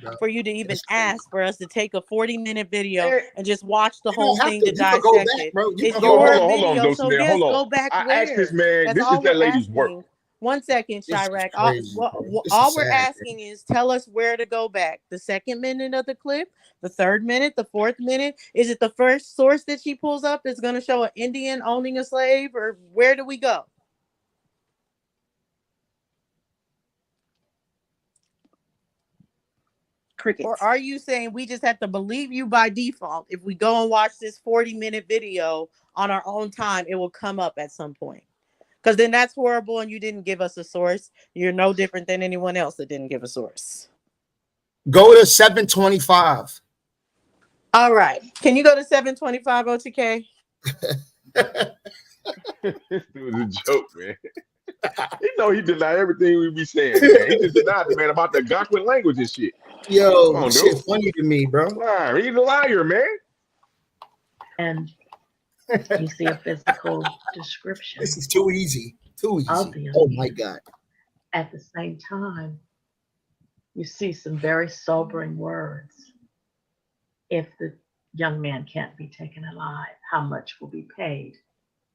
for you to even ask for us to take a 40-minute video and just watch the You whole don't have thing to. to You can go dissect back, it. bro. You It's can Yo, go your back. hold on, video, so Dulcinea, yes, hold on. go back I asked this where? man, That's this is all that we're lady's work. asking. 1 second, This is Chirac. crazy, bro. This All is we're sad, bro. asking is tell us where to go back. The 2nd minute of the clip, the 3rd minute, the 4th minute. Is it the first source that she pulls up that's going to show an Indian owning a slave, or where do we go? Crickets. Or are you saying we just have to believe you by default? If we go and watch this 40-minute video on our own time, it will come up at some point. Because then that's horrible and you didn't give us a source. You're no different than anyone else that didn't give a source. Go to 725. All right. Can you go to 725 OTK? This dude's a joke, man. He know he denied everything we be saying, man. He just denied the man about the Algonquin language and shit. Yo, Come on, shit dude. funny to me, bro. Nah, he's a liar, man. And you see a physical description. This is too easy. Too easy. Of the Oh my God. At the same time, you see some very sobering words. If the young man can't be taken alive, how much will be paid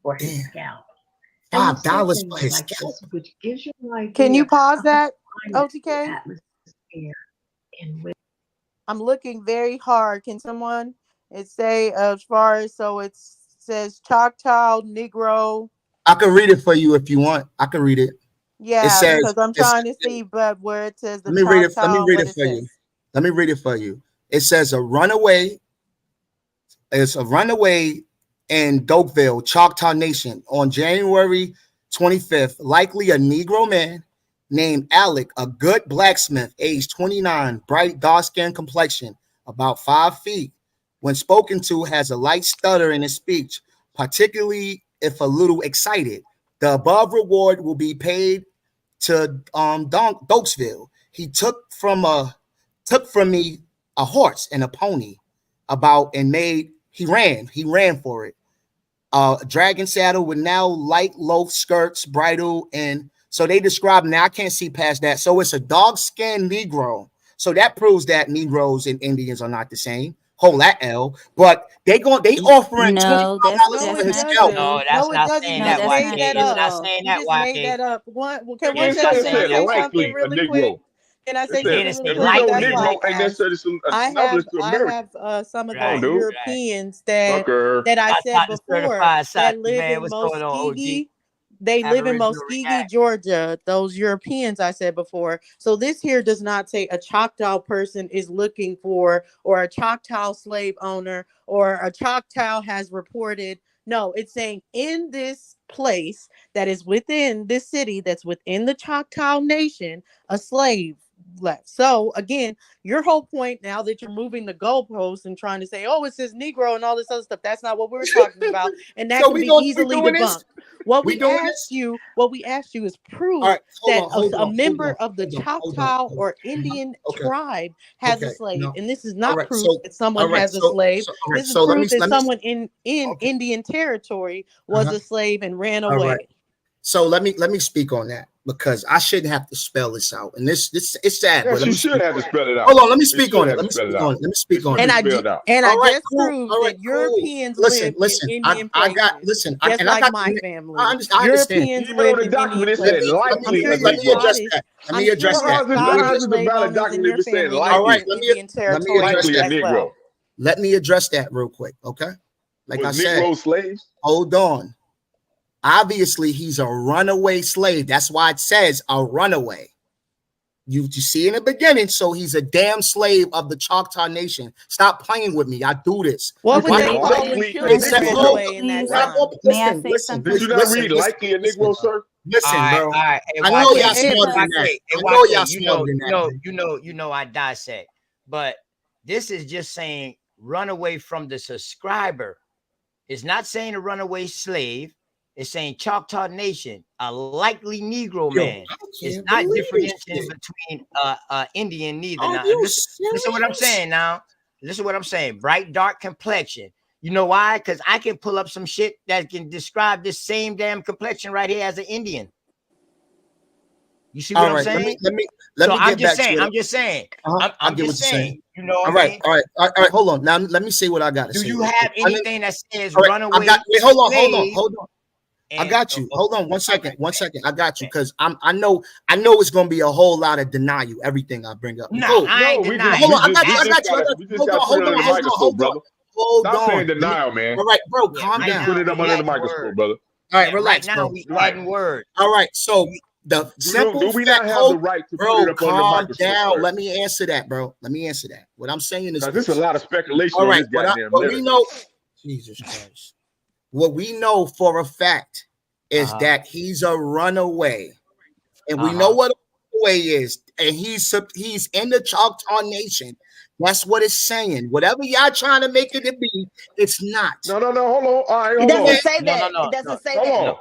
for his scalp? And $5 for his like scalp. this, which gives you an idea. Can you pause of that, the climate, the OTK? atmosphere in which I'm looking very hard. Can someone say as far as so it says Choctaw Negro? I can read it for you if you want. I can read it. Yeah, It says, because I'm trying to see, but where it says the let me read it. Choctaw, Let me read what it for you. says. Let me read it for you. It says a runaway. It's a runaway in Dokeville, Choctaw Nation, on January 25th. Likely a Negro man named Alec, a good blacksmith, age 29, bright dark-skinned complexion, about 5 feet. When spoken to, has a light stutter in his speech, particularly if a little excited. The above reward will be paid to Dokesville. He took from me a horse and a pony he ran for it. Dragon saddle with now light loaf skirts, bridle, and so they describe, now I can't see past that. So it's a dog-skinned Negro. So that proves that Negroes and Indians are not the same. Hold that L. But they offering No, $25 for his scalp. No, that's not saying You that, just made YK. that It's up. not saying You that, just made YK. that up. Can It one It's not said gentleman saying say that. something likely a really quick? Negro. Can I It say said Then something it's really if the quick? you know That's likely. why Negro I ain't asked. necessarily I synonymous to have American. some of Come on, those dude. Europeans that Sucker. I I said taught the before certified that Sachi, live man. in What's going on, OG? Muskogee. They live in Aboriginal Muskogee, React. Georgia. Those Europeans I said before. So this here does not say a Choctaw person is looking for, or a Choctaw slave owner, or a Choctaw has reported. No, it's saying in this place that is within this city that's within the Choctaw Nation, a slave left. So again, your whole point now that you're moving the goalposts and trying to say, oh, it says Negro and all this other stuff, that's not what we were talking about, and that So can be we easily doing this? debunked. What We we doing asked this? you is All prove right, that hold a on. member of the Choctaw or Indian Okay. tribe has a Okay. slave, No. and this is All not right. proof So that someone has a slave. all right. This is So let me proof that let me someone in okay. Indian territory was Uh-huh. a slave and ran All right. away. So let me speak on that because I shouldn't have to spell this out. And this it's sad, but Yes, let you me should speak have on to it. spell it out. Hold on, let me You speak should on it. have Let to me spell it speak out. on it. Let me It speak on should it. be spelled out. And All I right, just cool. proved All right, that cool. Europeans live Listen. in I Indian got places, listen. just And I like got my I family. understand. Europeans Even on lived the in document, Indian it said places. I'm likely sure a your let me address Negro. Scottish. that. Let I'm me sure address your that. How Let me Scottish is it a slave valid owners in document your if it said family all lived right, in likely? Indian let me territory address Likely a that. as well. Negro. Let me address that real quick, okay? Like I Was said, Negro slaves? hold on. Obviously, he's a runaway slave. That's why it says a runaway. You see in the beginning, so he's a damn slave of the Choctaw Nation. Stop playing with me. I do this. What It would said they call when likely a children It said, ran Negro. away in that time? May I listen, say listen, Did you something? not read likely a listen, Negro, sir? listen, bro. All right. Hey, I know y'all YK, smarter than YK, that. hey, I know y'all YK, smarter than that. you know, I dissect, but this is just saying run away from the subscriber. It's not saying a runaway slave. It's saying Choctaw Nation, a likely Negro man. It's not differentiating between Indian neither. Are Now, you listen what I'm saying now. Listen what I'm saying. Bright, dark complexion. You know why? Because I can pull up some shit that can describe this same damn complexion right here as an Indian. You see what I'm saying? Let me so get I'm just back saying. to it. I'm just saying. I I'm get what just you're saying. saying. You know what All I right, mean? all right. Hold on. Now let me say what I got to Do say. you have anything that says All right, runaway? hold on. slave? I got you. Hold on one second. I got you because I know it's gonna be a whole lot of denial. Everything I bring up. No, Cool. I ain't denying. Hold on. I got We you. just got to put it under the microscope, brother. Hold Stop on. saying denial, man. All right, bro. Yeah, Calm right down. now Put it up we under the adding microscope, words. brother. All right, Yeah, relax, right now bro. we adding words. All right, so the simple Do we fact, not have the right to put it up under the calm microscope, down. sir? Let me answer that, bro. Let me answer that. What I'm saying is Because there's a lot of speculation all on right, this goddamn what letter. we know, Jesus Christ. What we know for a fact is that he's a runaway, and we know what a runaway is, and he's in the Choctaw Nation. That's what it's saying. Whatever y'all trying to make it to be, it's not. No. Hold on. All right, It hold on. doesn't say No, that. no, no, It doesn't no. say Hold that. on.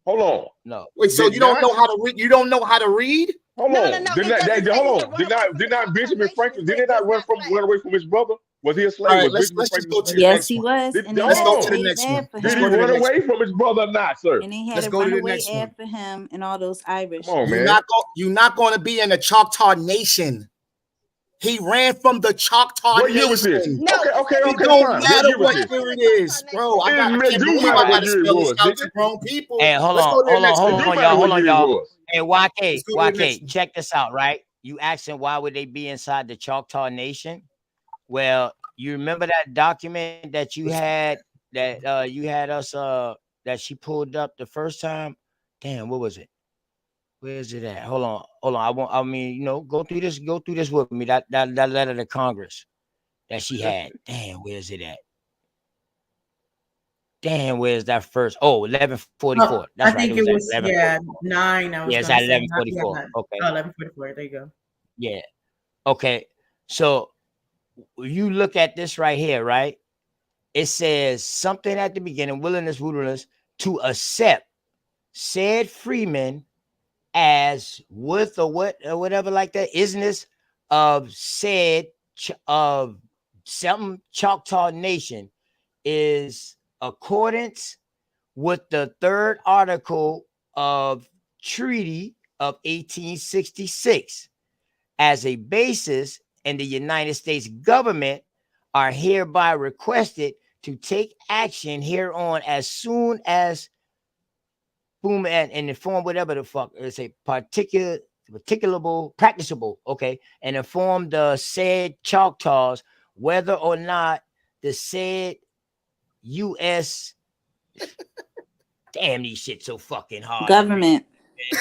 Hold on. No. Wait, so Did you don't not- know how to read? You don't know how to read? Hold No, on. no, no, Did it not, doesn't say hold he on. ran Did away not from did the not Benjamin Confederation. Franklin? It Did he says not that's run not from fact. run away from his brother? Was he a slave? All right, Was let's Benjamin just Franklin go a to slave? the Yes, next he one. was, Did, and they hold Let's had go a to the on. way next one. ad for Did Let's he go to him, the run next away one. from his brother or not, sir? and they had Let's a go to the runaway next one. ad for him and all those Come Irish. on, You're man. not going to be in the Choctaw Nation. He ran from the Choctaw What year was this? Nation. No, it says It he don't Fine. ran. What matter year was what Ran this? from year it the Choctaw is, Nation. bro. I It can't do believe matter I what gotta year it spell this was, out to nigga. grown people. Hey, hold Let's on, go to the next hold It one. do on, matter y'all. what Hold on, year it y'all. was. Hey, Let's go to the next YK, one. check this out, right? You asking why would they be inside the Choctaw Nation? Well, you remember that document that you had that you had us that she pulled up the first time? Damn, what was it? Where is it at? Hold on. I mean, go through this with me. That letter to Congress that she had. Damn, where's it at? Damn, where's that first? Oh, 1144. That's right. I think It was it at was 1144. 9. I was Yeah, it's gonna at say 1144. Okay. 1144. There you go. Yeah. Okay. So you look at this right here, right? It says something at the beginning, willingness to accept said freeman as with or whatever like that, isness of said of some Choctaw Nation is accordance with the third article of Treaty of 1866 as a basis, and the United States government are hereby requested to take action hereon as soon as boom and inform whatever the fuck is a practicable, okay, and inform the said Choctaws whether or not the said U.S. Damn, these shit so fucking hard. Government.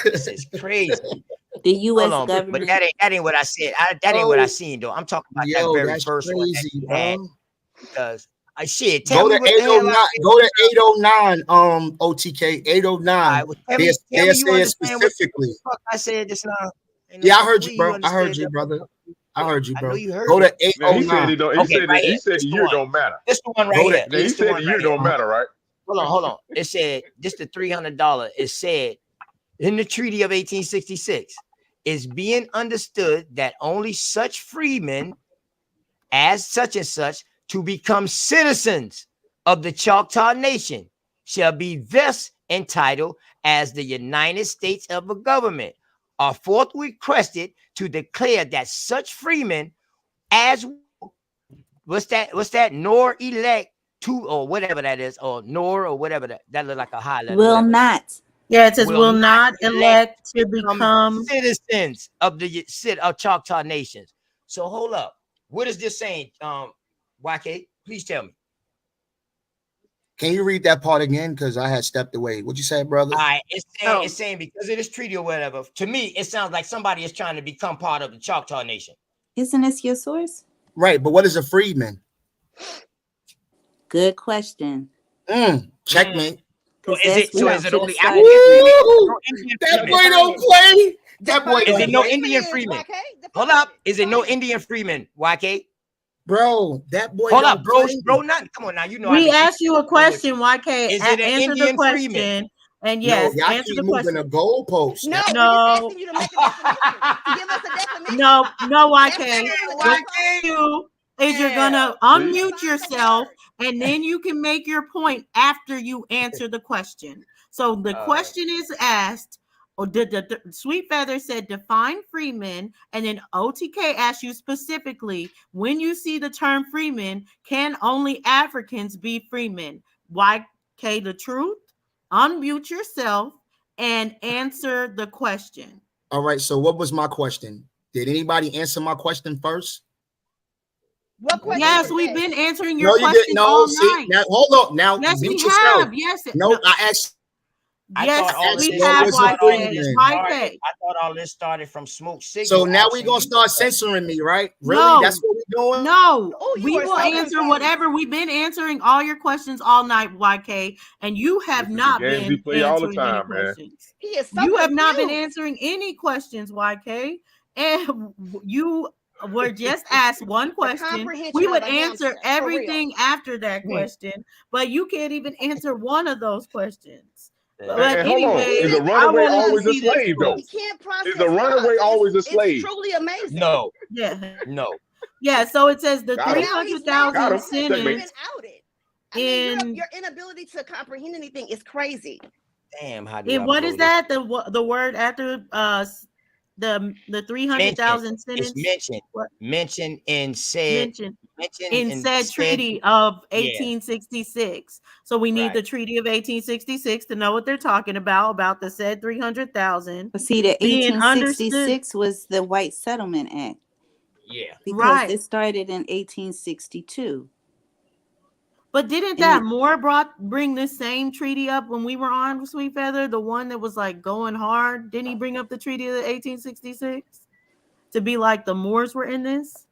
This is crazy. The U.S. Hold on, government. but that ain't what I said. That ain't what I seen though. I'm talking about that very That's first one that crazy, you had, bro. because I shit. Tell Go me to what the hell 809. Go to 809. OTK 809. tell They me you said understand what the specifically. fuck I said just now. Yeah, I heard you, bro. I heard you, brother. I heard you, I know bro. you heard Go to me. Now, he 809. said it don't. Okay, right He here. said This the the year one. don't matter. This the one right Go to here. Now, he This the said one the year right here. don't matter, right? Hold on. It said just the $300. It said in the Treaty of 1866 is being understood that only such freemen as such and such to become citizens of the Choctaw Nation shall be thus entitled as the United States of a government are forth requested to declare that such freemen as what's that nor elect to or whatever that is, or nor or whatever that look like a highlight. Will not. Yeah, it says will not elect to become citizens of the of Choctaw Nations. So hold up. What is this saying? YK, please tell me. Can you read that part again? Because I had stepped away. What'd you say, brother? All right, it's saying because of this treaty or whatever. To me, it sounds like somebody is trying to become part of the Choctaw Nation. Isn't this your source? Right, but what is a freedman? Good question. Checkmate. So is it only African? No That boy don't play. That boy is don't it no play. Indian freeman? Hold up. Is it no Indian freeman? YK? Bro, that boy Hold don't up, bro. play. Bro, nothing. Come on now. You know We asked you a question, YK. Is it an Answer Indian the question. freeman? And yes, no, y'all answer keep the moving question. the goalposts. No, No. we're just asking you to make a definition. To give us a definition. No, YK. What YK. you do is you're gonna unmute yourself, and then you can make your point after you answer the question. So the question is asked, or the Sweet Feather said define freeman, and then OTK asked you specifically, when you see the term freeman, can only Africans be freemen? YK, the truth, unmute yourself and answer the question. All right, so what was my question? Did anybody answer my question first? What question? Yes, we've been answering your No, you questions didn't. No, all see, night. now hold on. Now Yes, mute we yourself. have. Yes. No, I asked. Yes, we what have. was a freeman? I thought all this started from Smoke Signal. So now we're asking gonna you start that. censoring me, right? Really? No. That's what we're doing? No, Oh, you we are will so answer confused. whatever. We've been answering all your questions all night, YK, and you have This is not the games we been play all the answering any time, man. questions. He is so You have not been confused. answering any questions, YK, and you We're just asked one question. comprehension We would of a hamster, answer for real. everything after that question, but you can't even answer one of those questions. But And hold on, anyway, is a I runaway want to always a see this slave though? proof. We can't process Is a runaway loss. always a It's slave? truly amazing. No, Yeah. no. Yeah, so it says the Got him. Now he's laughing 300,000 Got him. because he's sentence been outed. I mean, in your inability to comprehend anything is crazy. Damn, how do I in what blow is this? that the word after the 300,000 sentence? It's mentioned. What? Mentioned in said. Mentioned Mentioned in said treaty of 1866. So we need the treaty of 1866 to know what they're talking about the said 300,000. But see, the being understood. 1866 was the White Settlement Act. Yeah. Because Right. it started in 1862. But didn't that Moore bring this same treaty up when we were on Sweet Feather? The one that was like going hard. Didn't he bring up the treaty of 1866 to be like the Moors were in this?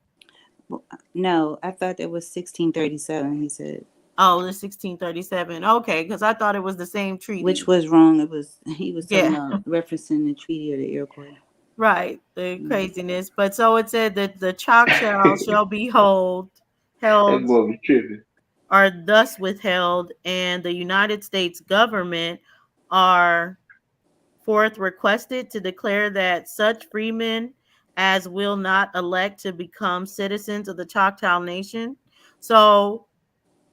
No, I thought that was 1637. He said. Oh, the 1637. Okay, because I thought it was the same treaty. Which was wrong. It was he was talking about referencing the Treaty of the Iroquois. Right, the craziness. But so it said that the Choctaw shall be held, That boy be tripping. are thus withheld, and the United States government are forth requested to declare that such freemen as will not elect to become citizens of the Choctaw Nation. So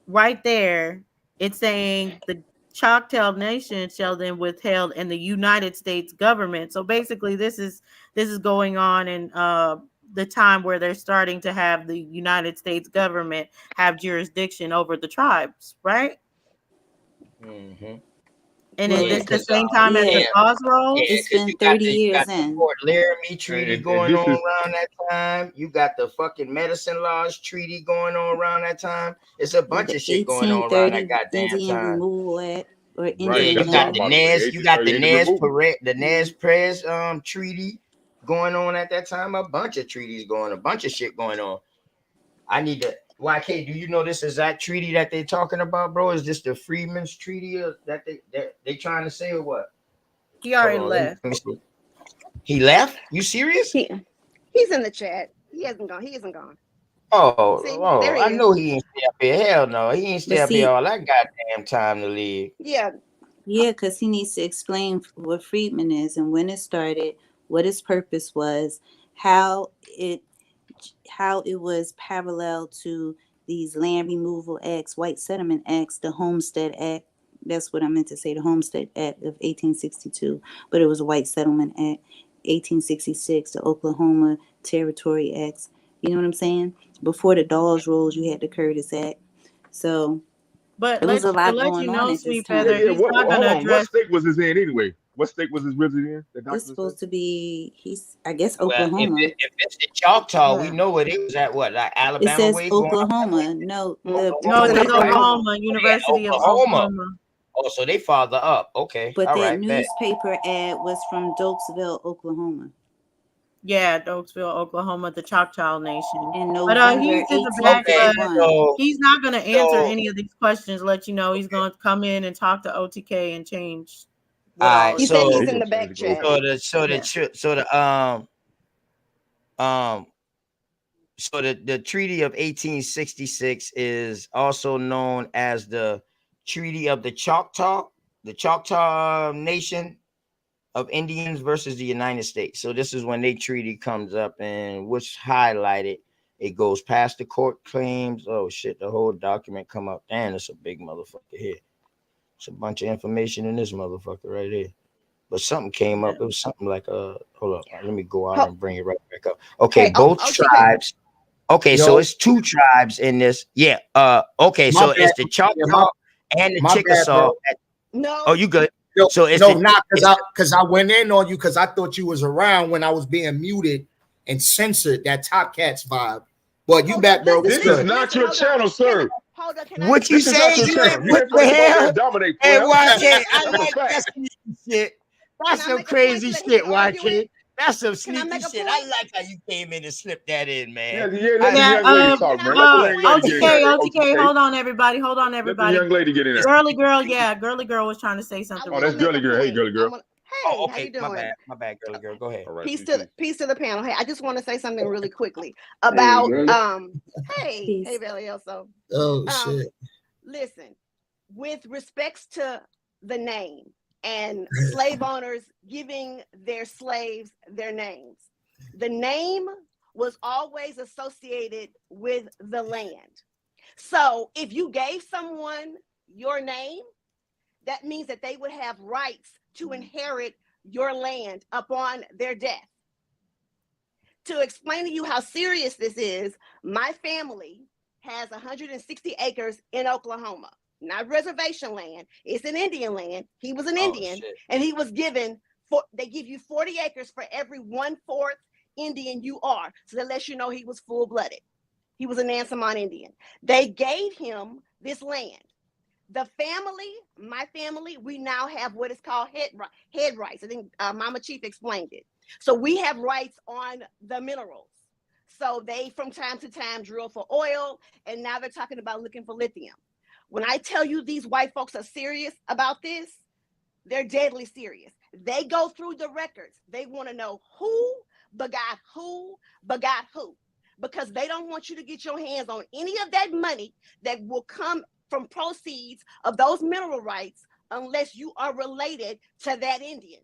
right there, it's saying the Choctaw Nation shall then withheld and the United States government. So basically this is going on in the time where they're starting to have the United States government have jurisdiction over the tribes, right? Mm-hmm. And is this the same time as the Crossroads? It's been 30 years in. Fort Laramie Treaty And going this on is- around that time. You got the fucking Medicine Lodge Treaty going on around that time. It's a bunch The of shit going on around that 1830 goddamn Indian time. Removal Act or Right, Indian You that's got what the I'm about to Nez, say. you got the 1830 Nez removal. Perez, the Nez Perez treaty going on at that time. A bunch of treaties going, a bunch of shit going on. I need to. YK, do you know this exact treaty that they talking about, bro? Is this the Freedmen's Treaty that they trying to say or what? He already Hold on, left. let me see. He left? You serious? He's in the chat. He hasn't gone. He isn't gone. Oh, See, oh, there he I is. know he ain't stay up here. Hell no, he ain't stay But up here see- all that goddamn time to leave. Yeah. Yeah, because he needs to explain what freedmen is and when it started, what its purpose was, how it was parallel to these land removal acts, white settlement acts, the Homestead Act. That's what I meant to say, the Homestead Act of 1862, but it was a white settlement act. 1866, the Oklahoma Territory Acts. You know what I'm saying? Before the Dawes Rolls, you had the Curtis Act. So But it was a lot to let going you on know, at this Sweet time. Feather, he's not Hold gonna on. What address. state was this in anyway? What state was his resident in? The It's document supposed to be, I guess, Well, Oklahoma. if it's the Choctaw, we Yeah. know it is at what, like It Alabama says way going up? Oklahoma. No, No, it says Oklahoma, University of Oklahoma. Oklahoma. Oh, so they farther up. Okay, but all that right, bet. newspaper ad was from Dokesville, Oklahoma. Yeah, Dokesville, Oklahoma, the Choctaw Nation. In But November he's in the back, but 1881. he's not going to answer so- any of these questions. Let you know, he's going to come in and talk to OTK and change. what All all right, of He it said so he's in the back chat. so the Treaty of 1866 is also known as the Treaty of the Choctaw Nation of Indians versus the United States. So this is when they treaty comes up, and what's highlighted, it goes past the court claims. Oh shit, the whole document come up. Damn, it's a big motherfucker here. It's a bunch of information in this motherfucker right here. But something came up. It was something like hold up. Let me go out and bring it right back up. Okay, Hey, both okay. tribes. Okay, so Yo. it's two tribes in this. Yeah. Okay, My so bad. it's the Choctaw and the my bad, Chickasaw. bro. No. Oh, you good? Yo, So it's no, the- not it's because I went in on you because I thought you was around when I was being muted and censored that Top Cats vibe. But you back, bro. This It's is good. not your channel, sir. Hold on. Can What you This is not say? your You channel. You what ain't the supposed to come up there hell? and dominate, Hey, player. YK, I That's a like that fact. sneaky shit. That's I some make a point crazy so that he shit, can argue YK. That's some Can I sneaky make a shit. point? I like how you came in and slipped that in, Yeah, man. yeah, let the Yeah, young lady talk, man. Let the young lady get in there. OTK, hold on, everybody. Hold on, Let the everybody. young lady get in there. Girly girl, yeah, girly girl was trying to say something. Oh, that's girly girl. Hey, girly girl. Hey, Oh, how you okay. doing? My bad, girl. Go ahead. All right, Peace to the panel. Hey, I just want to say something really quickly Hey, about girl. hey Peace. Valioso. Oh shit. Listen, with respects to the name and slave owners giving their slaves their names, the name was always associated with the land. So if you gave someone your name, that means that they would have rights to inherit your land upon their death. To explain to you how serious this is, my family has 160 acres in Oklahoma, not reservation land. It's an Indian land. He was an Indian, and he was given, they give you 40 acres for every 1/4 Indian you are. So that lets you know he was full-blooded. He was a Nansemond Indian. They gave him this land. The family, my family, we now have what is called head rights. I think Mama Chief explained it. So we have rights on the minerals. So they, from time to time, drill for oil, and now they're talking about looking for lithium. When I tell you these white folks are serious about this, they're deadly serious. They go through the records. They want to know who begot who, because they don't want you to get your hands on any of that money that will come from proceeds of those mineral rights unless you are related to that Indian.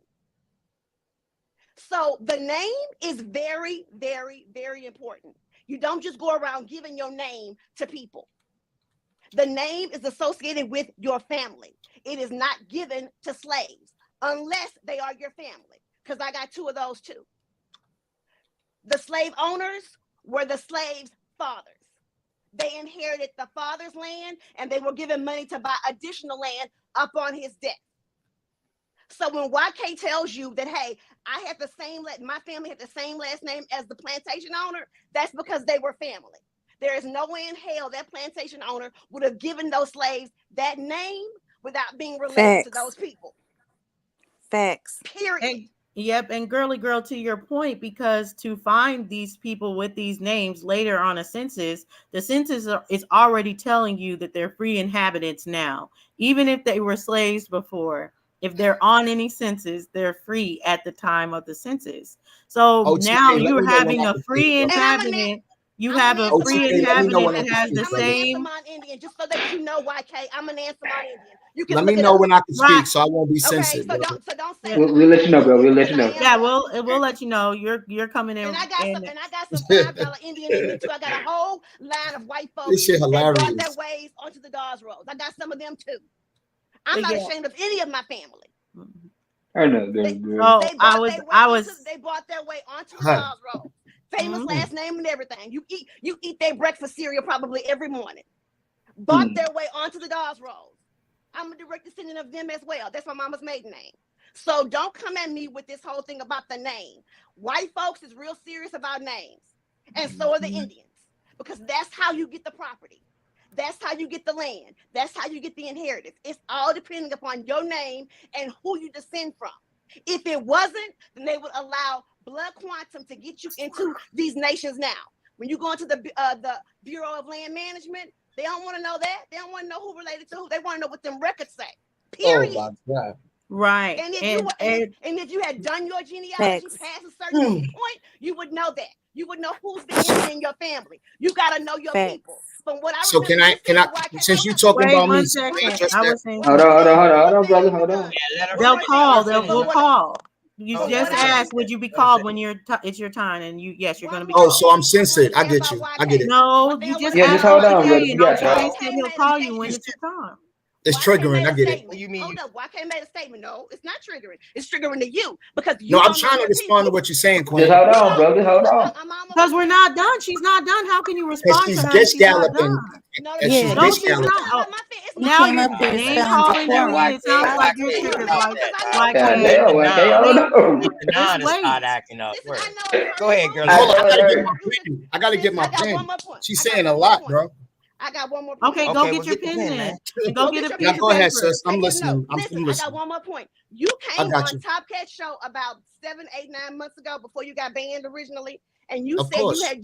So the name is very, very, very important. You don't just go around giving your name to people. The name is associated with your family. It is not given to slaves unless they are your family, because I got 2 of those too. The slave owners were the slaves' fathers. They inherited the father's land, and they were given money to buy additional land upon his death. So when YK tells you that, hey, I had the same, my family had the same last name as the plantation owner, that's because they were family. There is no way in hell that plantation owner would have given those slaves that name without being related to those people. Facts. Period. And girly girl, to your point, because to find these people with these names later on a census, the census is already telling you that they're free inhabitants now, even if they were slaves before. If they're on any census, they're free at the time of the census. So now you're having a free inhabitant. You have a free inhabitant that has the same. I'm an Nansemond Indian, just so that you know, YK. I'm a Nansemond Indian. You can Let me know when I can speak, so I won't be censored. Okay, so don't say. We'll let you know, bro. We'll let you know. Yeah, we'll let you know. You're coming in. And I got some $5 Indian in me too. I got a whole line of white folks This shit that brought hilarious. their ways onto the Dawes Roads. I got some of them too. I'm not ashamed of any of my family. I know, They brought their way onto the Dawes Roads. Famous last name and everything. You eat their breakfast cereal probably every morning. Bought their way onto the Dawes Roads. I'm a direct descendant of them as well. That's my mama's maiden name. So don't come at me with this whole thing about the name. White folks is real serious about names, and so are the Indians, because that's how you get the property. That's how you get the land. That's how you get the inheritance. It's all depending upon your name and who you descend from. If it wasn't, then they would allow blood quantum to get you into these nations now. When you go into the Bureau of Land Management, they don't want to know that. They don't want to know who related to who. They want to know what them records say. Period. Oh my God. Right. And if you had done your genealogy past a certain point, you would know that. You would know who's the Indian in your family. You got to know your people. From what I so can I since you talking about me, hold on, brother, hold on. They'll call. We'll call. You just asked, would you be called when it's your time? And yes, you're going to be called. so I'm censored. I get you. I get it. No, you just just hold on, brother. You got said he'll call you when it's your time. It's triggering. I get it. Hold up. YK made a statement. No, it's not triggering. It's triggering to you because no, I'm trying to respond to what you're saying, Queen. Just hold on, brother. Hold on. Because we're not done. She's not done. How can you respond to her? She's galloping. She's not. Now you're name calling her. It sounds like you're triggered. Not acting up. Go ahead, girl. I gotta get my pen. She's saying a lot, bro. I got one more point. Okay, go get your pen then. Go get a piece of Go ahead, paper. sis. I'm listening. I'm listening. I got one more point. You came on Top Cat Show about 7, 8, 9 months ago before you got banned originally, and you said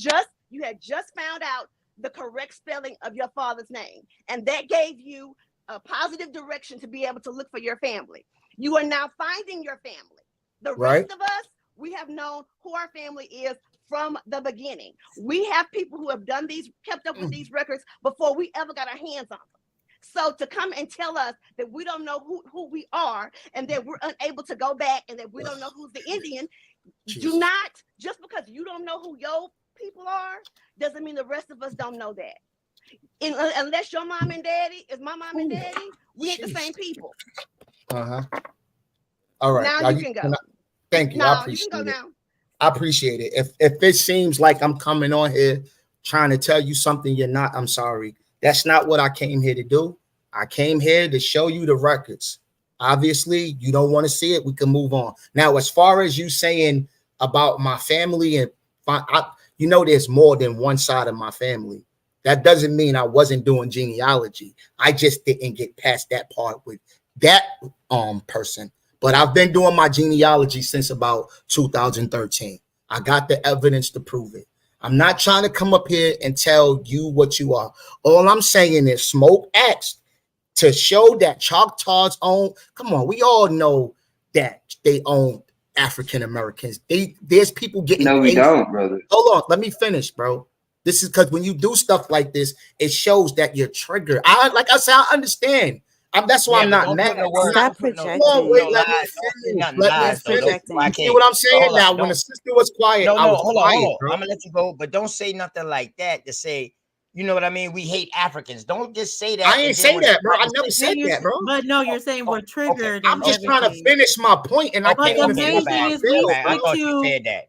you had just found out the correct spelling of your father's name, and that gave you a positive direction to be able to look for your family. You are now finding your family. The Right. rest of us, we have known who our family is from the beginning. We have people who have done these, kept up with these records before we ever got our hands on them. So to come and tell us that we don't know who we are and that we're unable to go back and that we don't know who's the Indian, do not, just because you don't know who your people are, doesn't mean the rest of us don't know that. Unless your mom and daddy is my mom and daddy, we ain't the same people. All right. Now you can go. Thank you. No, I you appreciate can go it. now. I appreciate it. If it seems like I'm coming on here trying to tell you something you're not, I'm sorry. That's not what I came here to do. I came here to show you the records. Obviously, you don't want to see it. We can move on. Now, as far as you saying about my family, and you know, there's more than one side of my family. That doesn't mean I wasn't doing genealogy. I just didn't get past that part with that person. But I've been doing my genealogy since about 2013. I got the evidence to prove it. I'm not trying to come up here and tell you what you are. All I'm saying is Smoke asked to show that Choctaws own. Come on, we all know that they own African Americans. There's people getting No, we paid. don't, brother. Hold on, let me finish, bro. This is because when you do stuff like this, it shows that you're triggered. Like I said, I understand. That's why I'm not mad. Stop projecting. No, wait, let me finish. Let me finish. You see what I'm saying now? When the sister was quiet, I was quiet, bro. I'm gonna let you go, but don't say nothing like that to say, you know what I mean? We hate Africans. Don't just say that. I ain't say that, bro. I never said that, bro. But no, you're saying we're triggered. I'm just trying to finish my point, and I But can't the even main thing is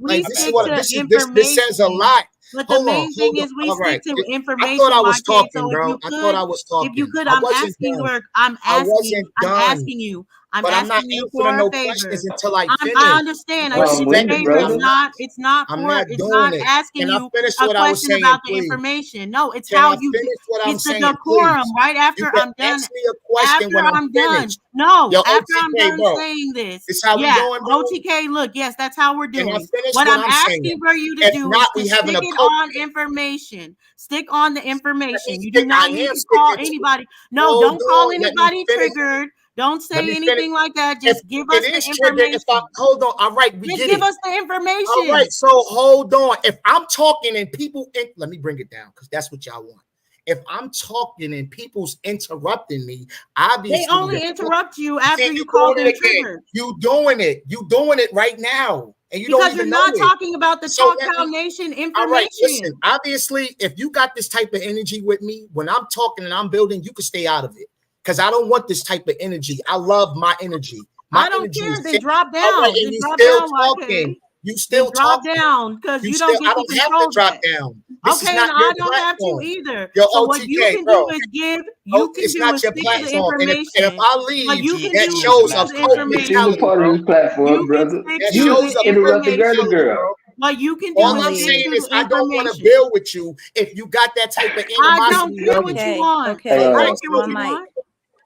we stick to this information. says a lot. But the main thing is we stick to information. I thought I was YK, talking, so bro. I thought I was talking. If you could, I I'm wasn't asking done. you. I wasn't done. I'm asking you. I'm But I'm not asking you answering for no a favor. questions until I finish. I understand. I But see see, the favor. It's not I'm for. not It's doing not it. asking Can I you finish a what I was question saying, about the please? information. No, it's Can how I you. finish what I'm It's the saying, decorum, please? right after You can I'm done. ask me a question After when I'm I'm done. finished. No, Yo, after I'm OTK, done bro. saying this. This how we Yeah, doing, bro? OTK. Look, yes, that's how we're Can I doing. finish What what I'm I'm asking saying? for you to If do not, is we to having stick a it coach. on information. Stick on the information. You I do not am need to call sticking to it. anybody. No, Hold don't call on, let me anybody finish. triggered. Don't Let say me anything finish. like that. If Just give it us the is triggered, information. hold on. All right, we Just get give it. us the information. All right, so hold on. If I'm talking and people, let me bring it down because that's what y'all want. If I'm talking and people's interrupting me, obviously They only interrupt you after you call them triggered. You doing it. You doing it right now, and you don't Because even you're know not it. talking about the So let Choctaw me- Nation All right, listen. information. Obviously, if you got this type of energy with me, when I'm talking and I'm building, you can stay out of it because I don't want this type of energy. I love my energy. My I don't energy care. is Then drop down. all right, and Then you drop still down, talking. YK. You still Then drop talking. down because you still, don't get I to don't have control to drop that. down. This is Okay, not and your I don't have to platform. either. Yo, So what you OTK, can bro. do is give. Oh, You can it's do not is your stick to the platform. And if information. I What leave, you can that do is shows stick a to the cult It's still a information. mentality, part bro. of this platform, You can brother. stick That to You shows the a interrupt the girly information. girl. What you can do All is I'm stick saying to is the I don't want to information. build with you if you got that type of I animosity. don't care what you want. Okay, All I right, don't care what one you mic. want.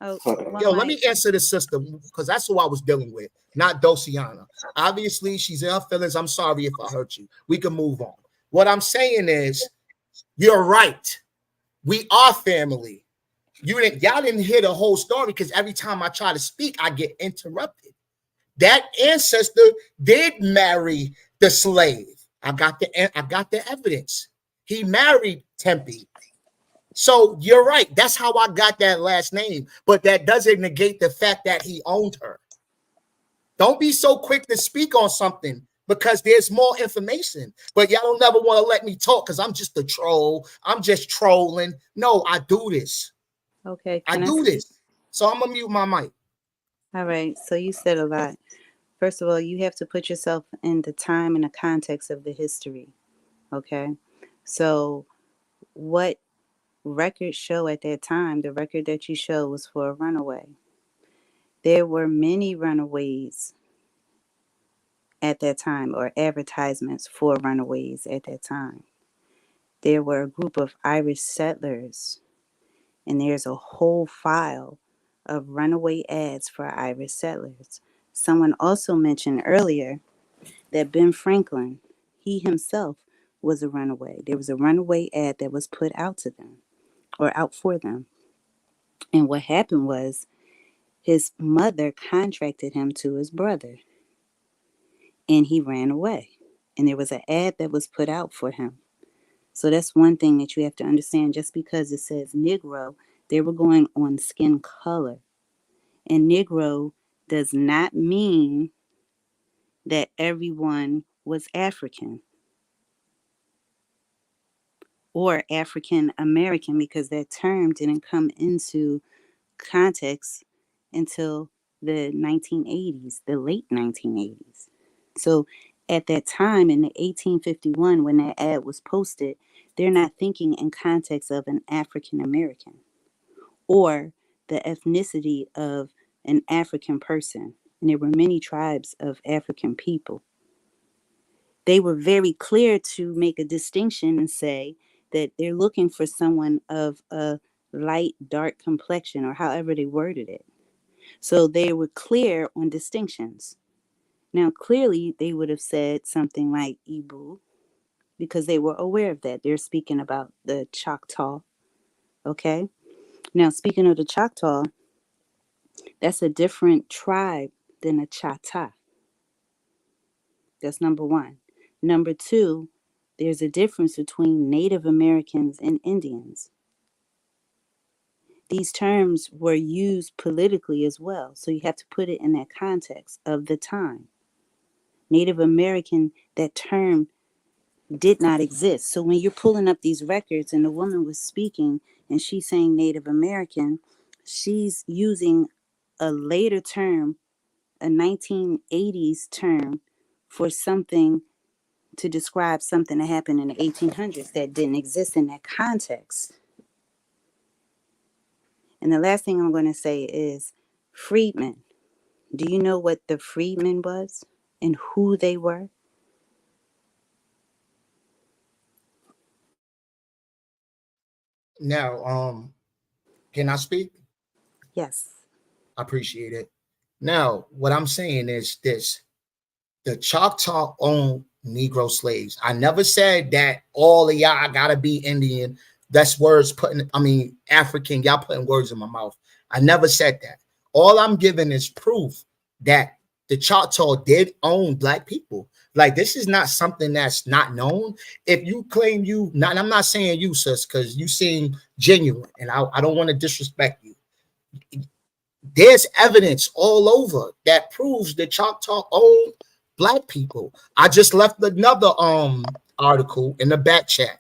Oh, Yo, one let mic. me answer the sister because that's who I was dealing with, not Dociana. Obviously, she's in her feelings. I'm sorry if I hurt you. We can move on. What I'm saying is, you're right. We are family. Y'all didn't hear the whole story because every time I try to speak, I get interrupted. That ancestor did marry the slave. I got the evidence. He married Tempe. So you're right. That's how I got that last name. But that doesn't negate the fact that he owned her. Don't be so quick to speak on something because there's more information. But y'all don't never want to let me talk because I'm just a troll. I'm just trolling. No, I do this. Okay, I can I do say? this. So I'm gonna mute my mic. All right. So you said a lot. First of all, you have to put yourself in the time and the context of the history. Okay. So what records show at that time, the record that you show was for a runaway. There were many runaways at that time, or advertisements for runaways at that time. There were a group of Irish settlers, and there's a whole file of runaway ads for Irish settlers. Someone also mentioned earlier that Ben Franklin, he himself was a runaway. There was a runaway ad that was put out to them, or out for them. And what happened was his mother contracted him to his brother. and he ran away. And there was an ad that was put out for him. So that's one thing that you have to understand. Just because it says Negro, they were going on skin color. And Negro does not mean that everyone was African or African American, because that term didn't come into context until the 1980s, the late 1980s. So at that time in the 1851, when that ad was posted, they're not thinking in context of an African American or the ethnicity of an African person. And there were many tribes of African people. They were very clear to make a distinction and say that they're looking for someone of a light, dark complexion, or however they worded it. So they were clear on distinctions. Now, clearly, they would have said something like Ibu, because they were aware of that. They're speaking about the Choctaw. Okay. Now, speaking of the Choctaw, that's a different tribe than a Chata. That's number one. Number two, there's a difference between Native Americans and Indians. These terms were used politically as well, so you have to put it in that context of the time. Native American, that term did not exist. So when you're pulling up these records and the woman was speaking and she's saying Native American, she's using a later term, a 1980s term, for something to describe something that happened in the 1800s that didn't exist in that context. And the last thing I'm going to say is freedmen. Do you know what the freedmen was and who they were? Now, can I speak? Yes. I appreciate it. Now, what I'm saying is this: the Choctaw owned Negro slaves. I never said that all of y'all gotta be Indian. That's words putting, I mean, African, y'all putting words in my mouth. I never said that. All I'm giving is proof that the Choctaw did own Black people. Like, this is not something that's not known. If you claim you, not, and I'm not saying you, sis, because you seem genuine, and I don't want to disrespect you. There's evidence all over that proves the Choctaw owned Black people. I just left another article in the back chat.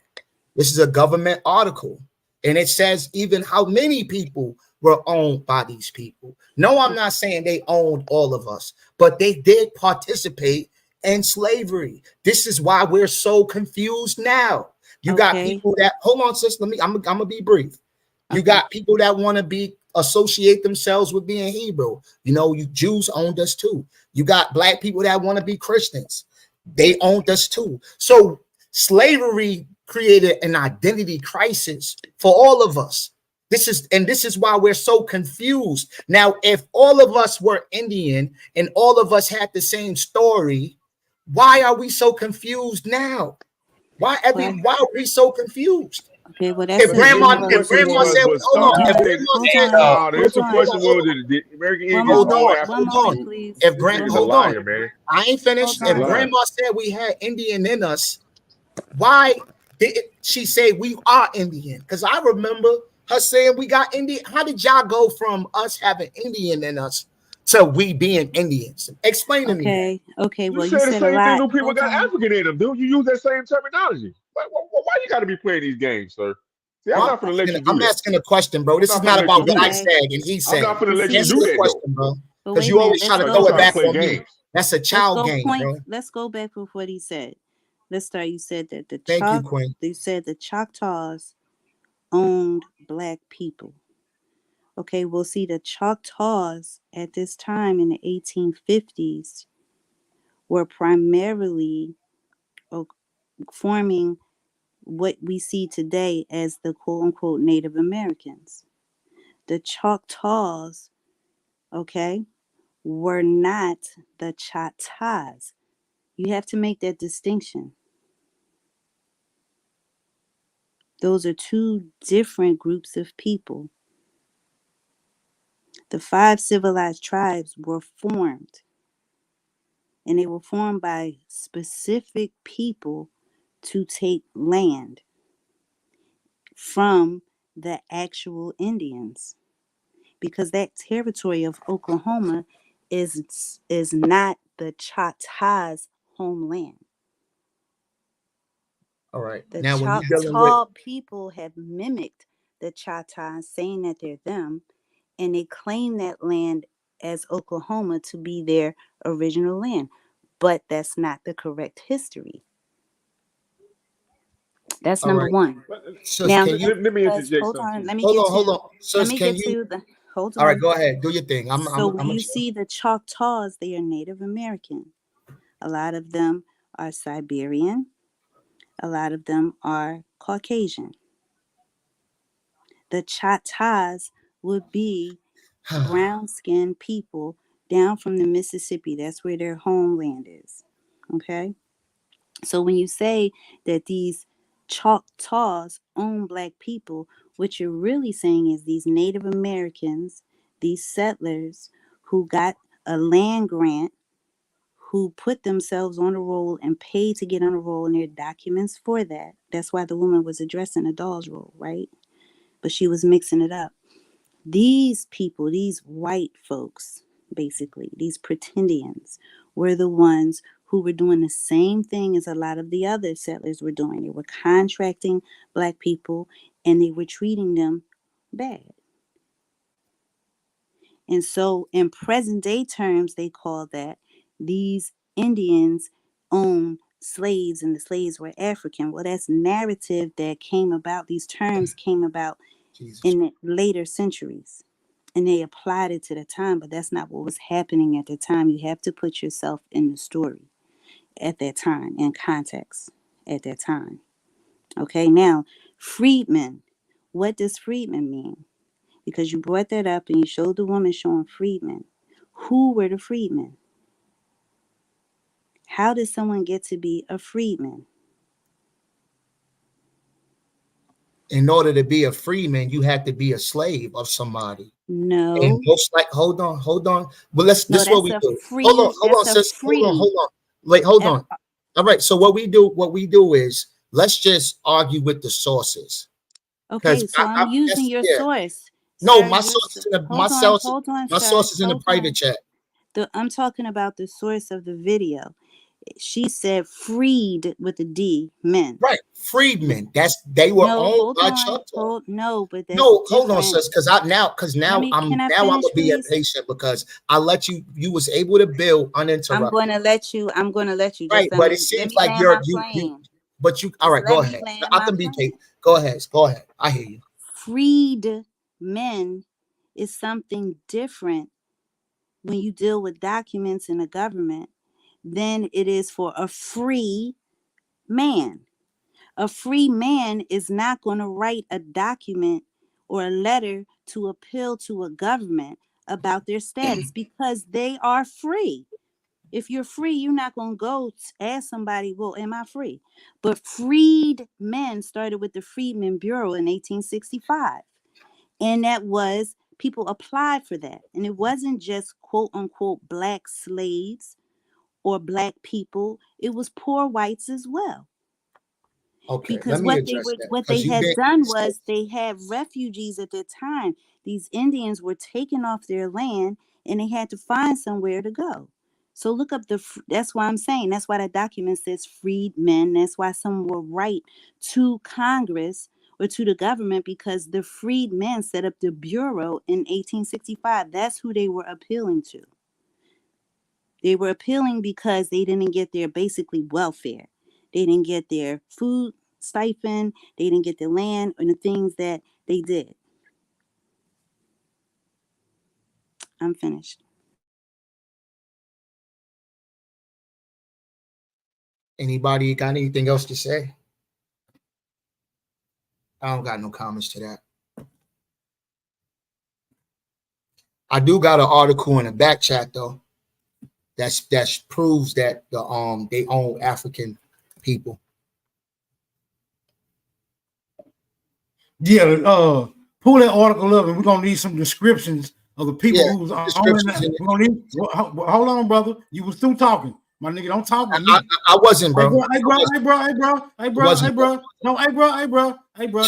This is a government article, and it says even how many people were owned by these people. No, I'm not saying they owned all of us, but they did participate in slavery. This is why we're so confused now. You got people that, hold on, sis, I'm gonna be brief. You got people that want to be associate themselves with being Hebrew. You know, you Jews owned us too. You got Black people that want to be Christians. They owned us too. So slavery created an identity crisis for all of us. This is why we're so confused. Now, if all of us were Indian and all of us had the same story, why are we so confused now? Why are we so confused? Okay, well, that's if grandma said, hold on. There's a question where the American Indians know African. If grandma, hold on, man. I ain't finished. If grandma said we had Indian in us, why did she say we are Indian? Because I remember her saying we got Indian. How did y'all go from us having Indian in us to we being Indians? Explain to me. Okay. Well, you said the same a lot. thing. New people got African in them. Don't you use that same terminology? Why you got to be playing these games, sir? See, I'm not going to let you do I'm that. asking a question, bro. This is not about what I said and he said. I'm not going to let you do that, question, bro. Because you always try to throw it back on me. That's a child game, bro. Let's go back with what he said. Let's start. You said that you said the Choctaws owned Black people. Okay, we'll see the Choctaws at this time in the 1850s were primarily forming what we see today as the quote-unquote Native Americans. The Choctaws, okay, were not the Chatas. You have to make that distinction. Those are two different groups of people. The 5 civilized tribes were formed and they were formed by specific people to take land from the actual Indians, because that territory of Oklahoma is not the Choctaws' homeland. All right. The Now, when you're dealing with, Choctaw people have mimicked the Choctaws, saying that they're them, and they claim that land as Oklahoma to be their original land. But that's not the correct history. That's all number right, one. sis, Now, can you Let me because, interject hold something on, too. let me hold get on, hold to, on, let sis? me Can get you? to the, hold All right, on. go ahead, do your thing. So I'm when you a, see the Choctaws, they are Native American. A lot of them are Siberian. A lot of them are Caucasian. The Choctaws would be brown-skinned people down from the Mississippi. That's where their homeland is. Okay? So when you say that these Choctaws own black people, what you're really saying is these Native Americans, these settlers who got a land grant, who put themselves on a roll and paid to get on a roll, and there are documents for that. That's why the woman was addressing a doll's roll, right? But she was mixing it up. These people, these white folks, basically, these pretendians, were the ones who were doing the same thing as a lot of the other settlers were doing. They were contracting black people and they were treating them bad. And so in present day terms, they call that these Indians own slaves and the slaves were African. Well, that's narrative that came about, these terms came about in the later centuries. And they applied it to the time, but that's not what was happening at the time. You have to put yourself in the story at that time, in context at that time. Okay, now, freedmen. What does freedmen mean? Because you brought that up and you showed the woman showing freedmen. Who were the freedmen? How did someone get to be a freedman? in order to be a freeman, you had to be a slave of somebody. No. And most like, hold on. Well, this is what we do. Hold on, sis. Hold on. Wait, hold on. All right. So what we do is let's just argue with the sources. Okay, so I'm using your source. No, Sir, my source is in the my source is in the private chat. I'm talking about the source of the video. She said freed with a D men. Right, freedmen. They were owned by Choctaw. Hold on, sis, because now I'm gonna be impatient because I let you was able to build uninterrupted. I'm gonna let you. Right, but it seems like you but you all right, go ahead. I can be patient. Go ahead. I hear you. Freed men is something different when you deal with documents in the government than it is for a free man. A free man is not going to write a document or a letter to appeal to a government about their status because they are free. If you're free, you're not going to go ask somebody, well, am I free? But freed men started with the Freedmen Bureau in 1865. And that was, people applied for that. And it wasn't just quote unquote black slaves or black people. It was poor whites as well. Okay, because what they had done was they had refugees at the time. These Indians were taken off their land and they had to find somewhere to go. So look up that's why I'm saying, that's why that document says freedmen. That's why someone will write to Congress or to the government, because the freedmen set up the Bureau in 1865. That's who they were appealing to. They were appealing because they didn't get their basically welfare. They didn't get their food stipend. They didn't get the land and the things that they did. I'm finished. Anybody got anything else to say? I don't got no comments to that. I do got an article in the back chat though. That proves that they own African people. Yeah, pull that article up, and we're gonna need some descriptions of the people who's owning that. Hold on, brother. You was still talking. My nigga, don't talk with me. I wasn't, bro. Hey, bro. No, hey, bro.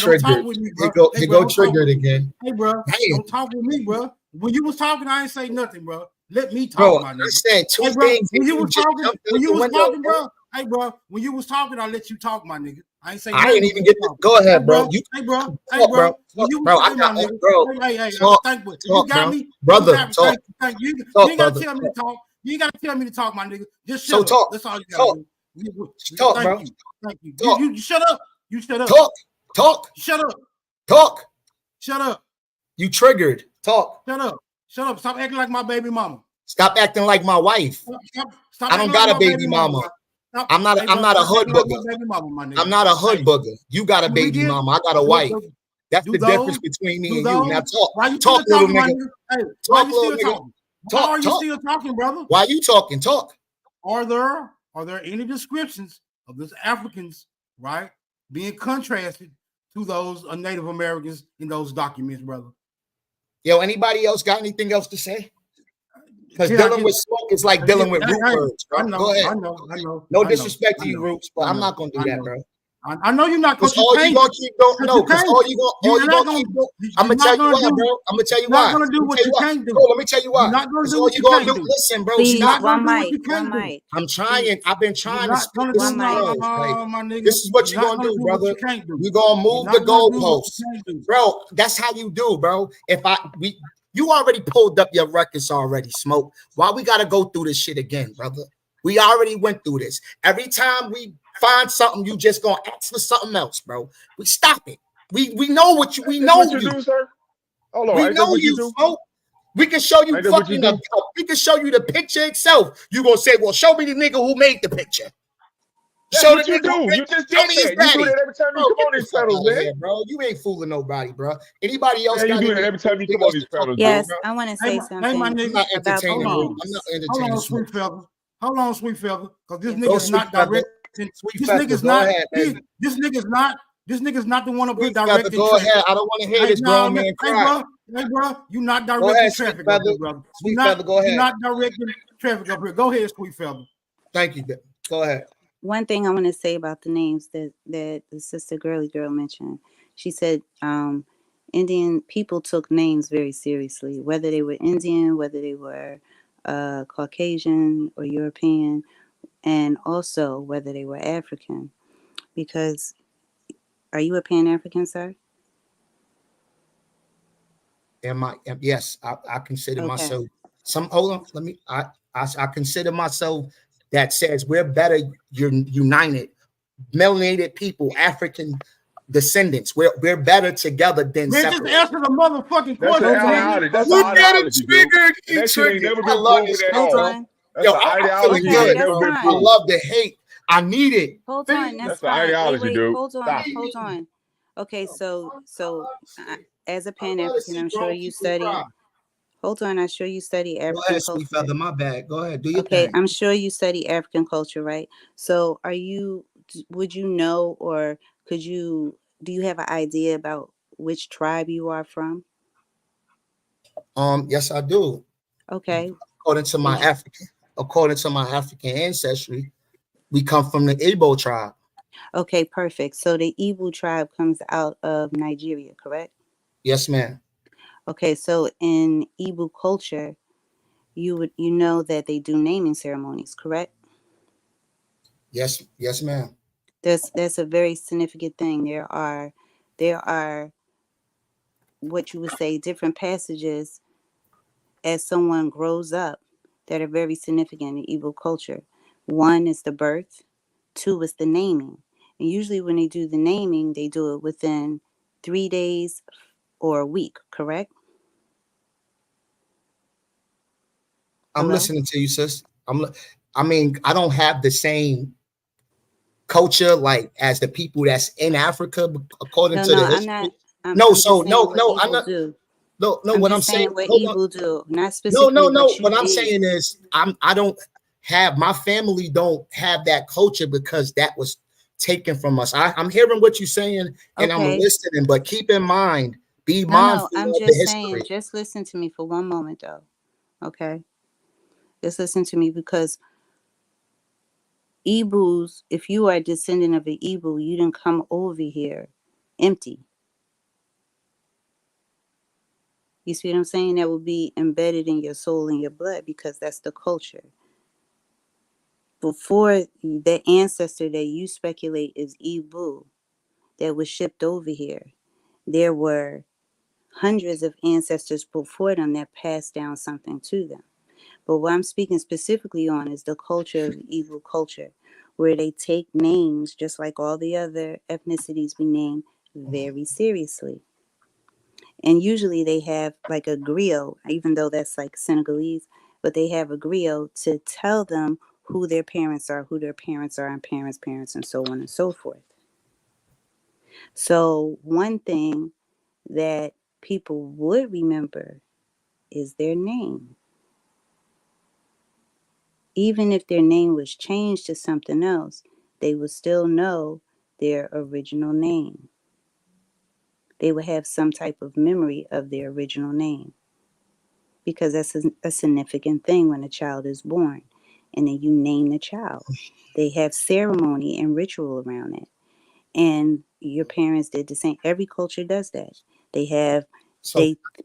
Don't talk with me, bro. He go triggered again. Hey, bro. Damn. Don't talk with me, bro. When you was talking, I ain't say nothing, bro. Let me talk, Bro, my nigga. I said two Hey, bro, things. when you and was just talking, jumped out when you the was window, talking, bro. Hey, bro, when you was talking, I let you talk, my nigga. I ain't say I nothing. ain't even get this. Go ahead, bro. You Hey, bro. talk, Hey, bro. bro. When you Bro, was I got my nigga. bro. Hey, Talk, thank you. You talk, got bro. me, Brother, you got me. talk. Thank you. You Talk, ain't gotta brother. tell me to talk. You ain't gotta tell me to talk, my nigga. Just So shut up. talk. That's all you gotta Talk. do. Talk, Thank bro. you. Thank you. Talk. You shut up. You shut up. Talk. Talk. Shut up. Talk. Shut up. You triggered. Talk. Shut up. Shut up. Stop acting like my baby mama. Stop acting like my wife. Stop I don't acting got like a my baby mama. Stop. I'm not. Hey, I'm bro, not a stop hood acting like booger. my baby mama, my nigga. I'm not a hood Hey, booger. You got a we baby get mama. I got a wife. That's do the difference those. between me Do and you. Now those. talk. Why you Talk, still little talking, my nigga. nigga? Hey, why Talk, you little still nigga. talking? Why Talk. are you Talk. still talking, brother? Why you talking? Talk. Are there any descriptions of this Africans, right, being contrasted to those Native Americans in those documents, brother? Yo, anybody else got anything else to say? Because Till I dealing get- with smoke is like dealing with root Hey, words, bro. I know, Go ahead. I know. No I disrespect know, to you, Roots, but I I'm know, not gonna do I that, know. bro. I know you're not, Because because you all you can't. gonna keep doing, Because no, you because can't. all you You're not gonna keep gonna. doing. You're I'm gonna not tell you gonna why, do. bro. I'm gonna tell you You're not why. gonna do Let me what tell you you why. can't do. Bro, let me tell you You're why. not gonna Because do all what you you gonna can't do, do. listen, bro. You're Please, not Stop. gonna one do what mic, you one can't do. mic. I'm trying. I've been You're trying to not speak gonna with do One mic. Smiles. Like, my nigga. this is what You're you're not gonna gonna do, do what brother. you can't do. You're gonna You're move the not gonna do what goalposts, you can't do. bro. That's how you do, bro. You already pulled up your records already, Smoke. Why we gotta go through this shit again, brother? We already went through this. Every time we find something, you just gonna ask for something else, bro. We stop it. We know what you. We That's know what you you. do, sir. Hold on, We ain't that know what you you, do? Smoke. We can show you Ain't that what you fucking. do? We can show you the picture itself. You gonna say, "Well, show me the nigga who made the picture." That's Show the what you nigga who do. made. You just Show did me his that. You do daddy. that every time Bro, you come get on the these fuck panels, out of man. here, bro. You ain't fooling nobody, bro. Anybody else Man, you got do that anything every time you come on else these to talk panels, about, Yes, dude. bro? I want to Hey, say my something I'm not about the entertaining, bro. names. I'm not Hold entertaining on, Smoke. sweet fella. Hold on, sweet fella. Because this Go, nigga's sweet not feather. directing. Sweet This feather. nigga's Go not. ahead, baby. This nigga's not the one up here Sweet feather. directing Go traffic. ahead. I don't want to hear Hey, this grown man cry. hey, bro, you not Go directing ahead, sweet traffic up feather. here, brother. Sweet feather. Go You're ahead. not directing traffic up here. Go ahead, sweet fella. Thank you. Go ahead. One thing I want to say about the names that the sister Girly Girl mentioned. She said Indian people took names very seriously, whether they were Indian, whether they were Caucasian or European, and also whether they were African. Because are you a Pan-African, sir? Yes, I consider Okay. myself hold on, let me I consider myself that says we're better united, melanated people, African descendants. We're better together than Man, just separate. answer the motherfucking That's an question, Hold on. ideology. That's an Look at him ideology, dude. triggered. And He that shit ain't triggered. never I been love proven this at shit, Hold all. bro. on. That's Yo, an I'm feeling ideology Okay, that ain't good, that's never bro. been I fine. proven. love the hate. I need it. Hold on, that's That's an fine. ideology, dude. Hold on, Stop it. hold on. Okay, so as a I'd rather Pan-African, see I'm sure grown you people study. cry. Hold on, I'm sure you study Go African ahead, sweet culture. feather. My bad. Go ahead. Do your Okay, thing. I'm sure you study African culture, right? So would you know, or do you have an idea about which tribe you are from? Yes, I do. Okay. According to my African ancestry, we come from the Igbo tribe. Okay, perfect. So the Igbo tribe comes out of Nigeria, correct? Yes, ma'am. Okay, so in Igbo culture, you know that they do naming ceremonies, correct? Yes, ma'am. That's a very significant thing. There are what you would say different passages as someone grows up that are very significant in Igbo culture. One is the birth, two is the naming. And usually when they do the naming, they do it within 3 days or a week, correct? I'm Hello? listening to you, sis. I mean, I don't have the same culture like as the people that's in Africa, according to the I'm history. not. I'm So just saying what I'm Igbo not. do. No, I'm what I'm just saying saying. what Hold on. Igbo do, not specifically No. what you What I'm did. saying is, I don't have my family don't have that culture because that was taken from us. I'm hearing what you're saying and I'm Okay. listening, but keep in mind, be No, mindful I'm of the just saying, history. just listen to me for one moment though. Okay. Just listen to me because Ebus, if you are a descendant of an Ebu, you didn't come over here empty. You see what I'm saying? That would be embedded in your soul and your blood because that's the culture. Before the ancestor that you speculate is Ebu that was shipped over here, there were hundreds of ancestors before them that passed down something to them. But what I'm speaking specifically on is the culture of Ebu culture, where they take names just like all the other ethnicities we name very seriously. And usually they have like a griot, even though that's like Senegalese, but they have a griot to tell them who their parents are, and parents, and so on and so forth. So one thing that people would remember is their name. Even if their name was changed to something else, they would still know their original name. They would have some type of memory of their original name, because that's a significant thing when a child is born. And then you name the child. They have ceremony and ritual around it. And your parents did the same. Every culture does that. They have,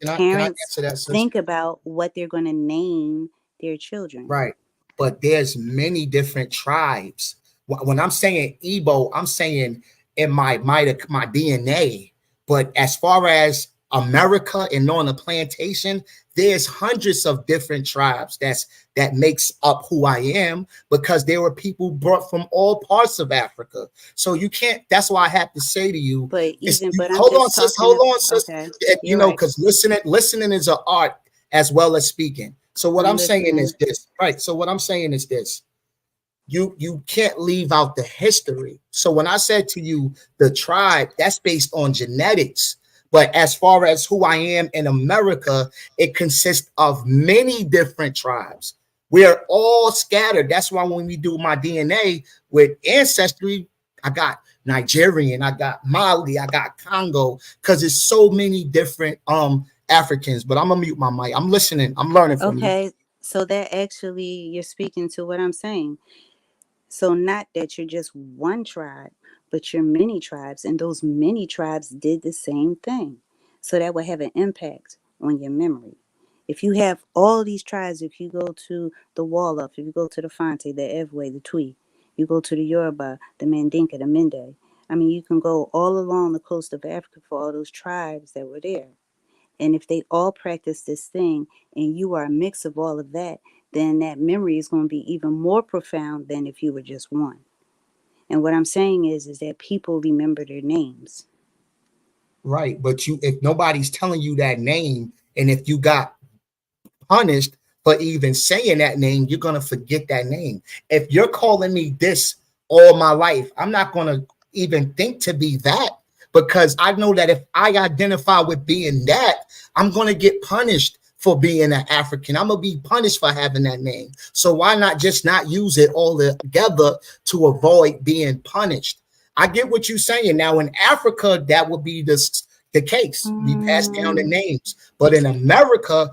parents think about what they're going to name their children. Right. But there's many different tribes. When I'm saying Igbo, I'm saying in my DNA. But as far as America and on the plantation, there's hundreds of different tribes that makes up who I am, because there were people brought from all parts of Africa. So you can't, that's why I have to say to you, hold on, sis. Okay, you know, because listening is an art as well as speaking. So what I'm saying is this, right? So what I'm saying is this. You can't leave out the history. So when I said to you, the tribe, that's based on genetics. But as far as who I am in America, it consists of many different tribes. We're all scattered. That's why when we do my DNA with ancestry, I got Nigerian, I got Mali, I got Congo, because it's so many different Africans. But I'm gonna mute my mic. I'm listening. I'm learning from you. Okay, so that actually you're speaking to what I'm saying. So not that you're just one tribe, but you're many tribes, and those many tribes did the same thing. So that would have an impact on your memory. If you have all these tribes, if you go to the Wolof, if you go to the Fante, the Ewe, the Twi, you go to the Yoruba, the Mandinka, the Mende. I mean, you can go all along the coast of Africa for all those tribes that were there. And if they all practice this thing and you are a mix of all of that, then that memory is going to be even more profound than if you were just one. And what I'm saying is that people remember their names. Right. But if nobody's telling you that name, and if you got punished for even saying that name, you're going to forget that name. If you're calling me this all my life, I'm not going to even think to be that, because I know that if I identify with being that, I'm going to get punished for being an African. I'm going to be punished for having that name. So why not just not use it all together to avoid being punished? I get what you're saying. Now in Africa, that would be the case. We pass down the names. But in America,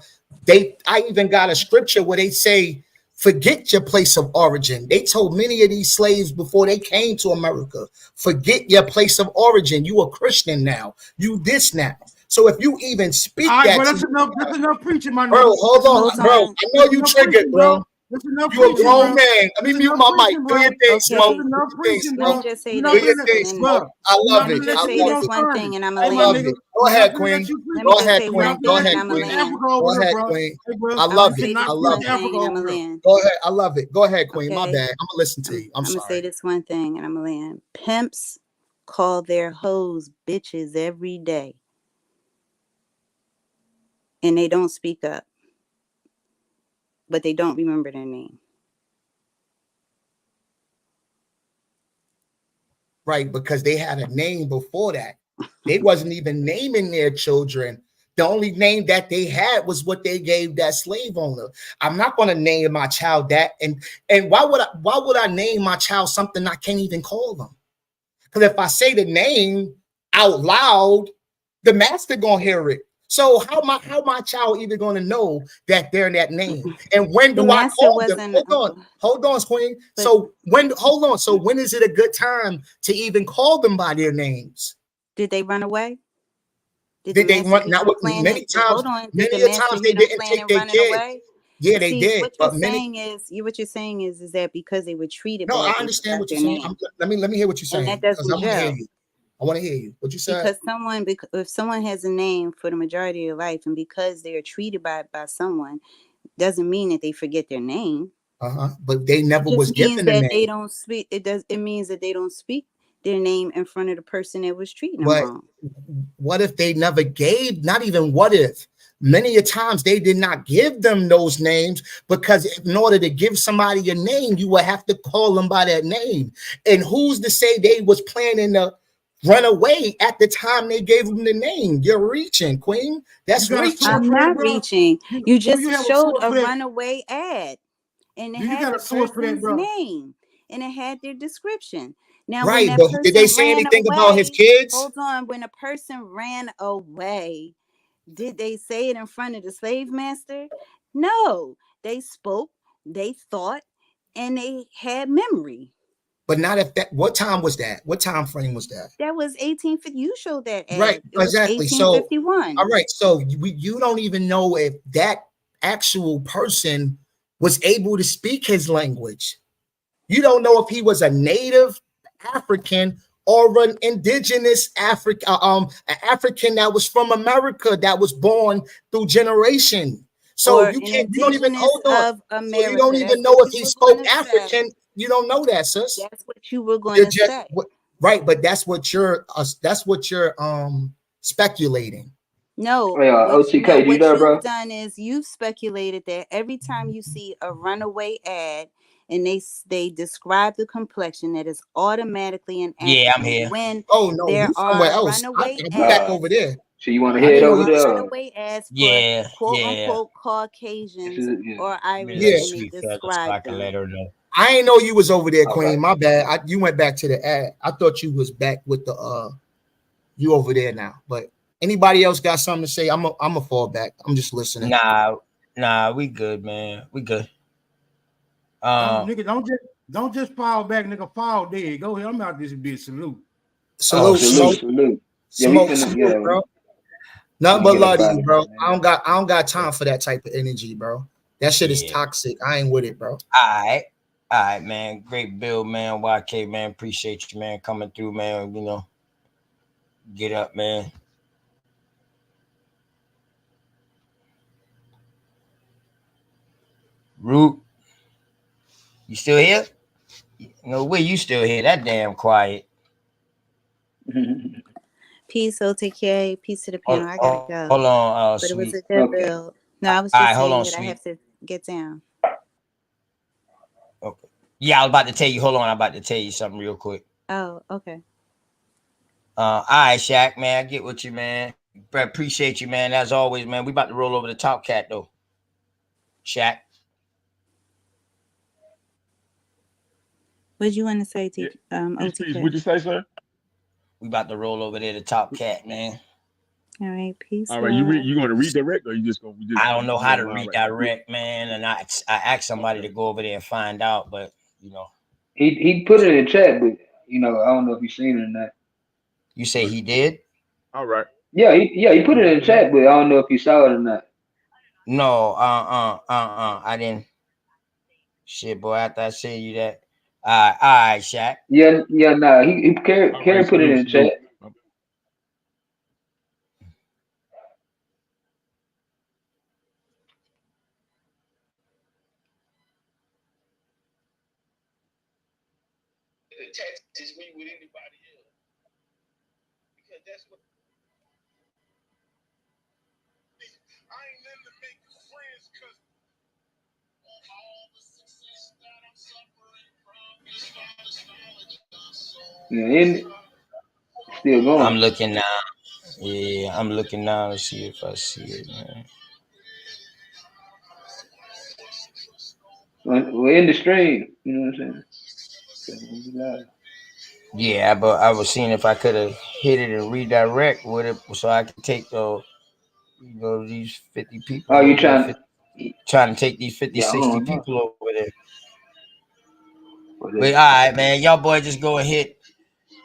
I even got a scripture where they say, forget your place of origin. They told many of these slaves before they came to America, forget your place of origin. You a Christian now. You this now. So if you even speak that, well, that's enough preaching, my bro. Hold on, bro. I know you triggered, bro. You a grown man. Let me mute my mic. Do your thing, Smoke. Let me just say Do your thing, Smoke. I love it. I love it. One thing, and I'm a land. Go ahead, Queen. Go ahead, Queen. Go ahead, Queen. Go ahead, Queen. I love it. I love it. Go ahead. I love it. Go ahead, Queen. My bad. I'm gonna listen to you. I'm sorry. I'm gonna say this one thing, and I'm a land. Pimps call their hoes bitches every day, and they don't speak up, but they don't remember their name. Right, because they had a name before that. They wasn't even naming their children. The only name that they had was what they gave that slave owner. I'm not going to name my child that. And why would I name my child something I can't even call them? Because if I say the name out loud, the master gonna hear it. So how my child even going to know that they're that name? And when The do I master call them? wasn't. Hold on, Queen. But- So when is it a good time to even call them by their names? Did they run away? Did they run? Not with many times. Hold on. Did Many the a master times they hear them didn't playing take and their running kids. away? Yeah, they See, did. what But you're saying is that because they were treated no, bad, I they understand forgot what you're their saying. name. Let me hear what you're And saying, that because doesn't I want to hear gel. you. I want to hear you. What you said? Because if someone has a name for the majority of their life, and because they are treated by someone, doesn't mean that they forget their name. But they never It was just means given a that name. they don't speak. It means that they don't speak their name in front of the person that was treating them But wrong. what if they never gave? Not even what if. Many a times they did not give them those names, because in order to give somebody a name, you would have to call them by that name. And who's to say they was planning to run away at the time they gave them the name? You're reaching, Queen. That's reaching. I'm not reaching. You just have a showed source a for that? runaway ad, and it Do you had got the a source for that, person's bro? name, and it had their description. Now, when Right, that but did they person say ran anything about his away, kids? hold on. When a person ran away, did they say it in front of the slave master? No, they spoke, they thought, and they had memory. But not if that. What time was that? What time frame was that? That was 1850. You showed that ad. Right, It was exactly. So, 1851. all right. So you don't even know if that actual person was able to speak his language. You don't know if he was a native African or an indigenous African, an African that was from America, that was born through generation. So Or you an can't. You don't even indigenous hold on. of So America. you don't even That's know what if you he were spoke going to say. African. You don't know that, sis. That's what you were going You're to just say. right, but that's what you're speculating. No, Oh, yeah, what OTK, you there, you've bro? done is you've speculated that every time you see a runaway ad and they describe the complexion, that is automatically an Yeah, I'm African. here. When Oh no, there you somewhere are else. runaway You back over ads, there. So you want to I head didn't know over you. there? runaway ads for Yeah, quote yeah. unquote This Caucasians is or Let me Irish, let Yeah. and they Sweet Feather so describe I can them. let her know. I ain't know you was over there, okay. Queen. My bad. You went back to the ad. I thought you was back with the you over there now. But anybody else got something to say? I'm a fall back. I'm just listening. Nah, we good, man. We good. Nigga, don't just fall back, nigga. Fall dead. Go ahead. I'm out this bitch. Salute. Salute, salute, smoke, salute. Yeah, we smoke, finna, salute, yeah, bro. Nothing but get up love to out you, of bro. here, man. I don't got time for that type of energy, bro. That shit is Yeah. toxic. I ain't with it, bro. All right, man. Great build, man. YK, man. Appreciate you, man, coming through, man. You know, get up, man. Root, you still here? No way, you still here? That damn quiet. Peace, OTK. Peace to the panel. I gotta go. Hold on, but it was Sweet. a good Okay. build. No, I was All just right, hold saying on, that I Sweet. have to get down. Okay. Yeah, I was about to tell you. Hold on, I'm about to tell you something real quick. Oh, okay. All right, Shaq, man. I get with you, man. But appreciate you, man. As always, man. We about to roll over the top cat though. Shaq. What you want to say, OTK? What'd you say, sir? We about to roll over there to top cat, man. All right, peace. All right, you going to redirect, or you just going? I don't know how to right redirect, man, and I asked somebody to go over there and find out, but you know. He put it in the chat, but you know, I don't know if you seen it or not. You say he did? All right. Yeah, he put it in the chat, but I don't know if you saw it or not. No, I didn't. Shit, boy, after I say you that. All right, Shaq. Yeah, nah. He Carrie put it in the chat. Text me with anybody else because that's what I ain't nothing to make you friends because all the success that I'm suffering from is Yeah, and still going. I'm looking now. Yeah, I'm looking now to see if I see it, man. We're in the stream. You know what I'm saying? Yeah, but I was seeing if I could have hit it and redirect with it so I could take the you know, these 50 people. Oh, you over there, trying? 50 trying to take these 50, Yeah, I 60 don't know. people over there. But But all right, man. Y'all boy just go and hit,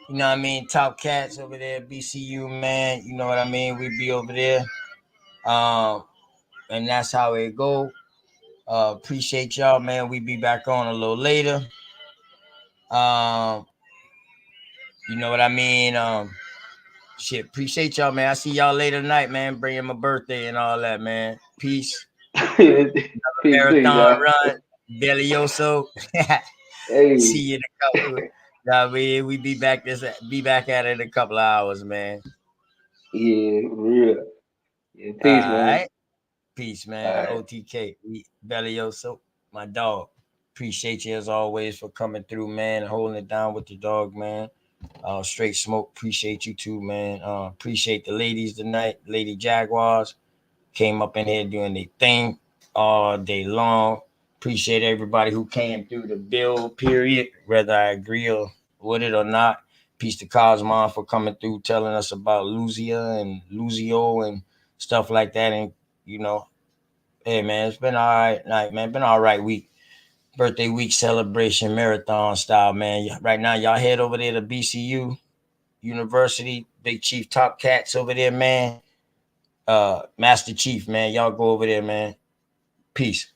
you know what I mean, Top Cats over there, BCU, man. You know what I mean? We be over there. And that's how it go. Appreciate y'all, man. We be back on a little later. You know what I mean? Shit, appreciate y'all, man. I see y'all later tonight, man. Bringing my birthday and all that, man. Peace. Peace, Marathon y'all. run, Delioso. Hey. See you in a couple. Nah, we be back at it in a couple of hours, man. Yeah, real. Yeah, All peace, man. right. Peace, man. All right. OTK. Belioso, my dog. Appreciate you as always for coming through, man, and holding it down with the dog, man. Straight Smoke. Appreciate you too, man. Appreciate the ladies tonight. Lady Jaguars came up in here doing their thing all day long. Appreciate everybody who came through the bill, period, whether I agree with it or not. Peace to Cosmon for coming through, telling us about Luzia and Luzio and stuff like that. And, you know, hey, man, it's been all right night, man. Been all right week. Birthday week celebration, marathon style, man. Right now, y'all head over there to BCU University. Big Chief Top Cats over there, man. Master Chief, man. Y'all go over there, man. Peace.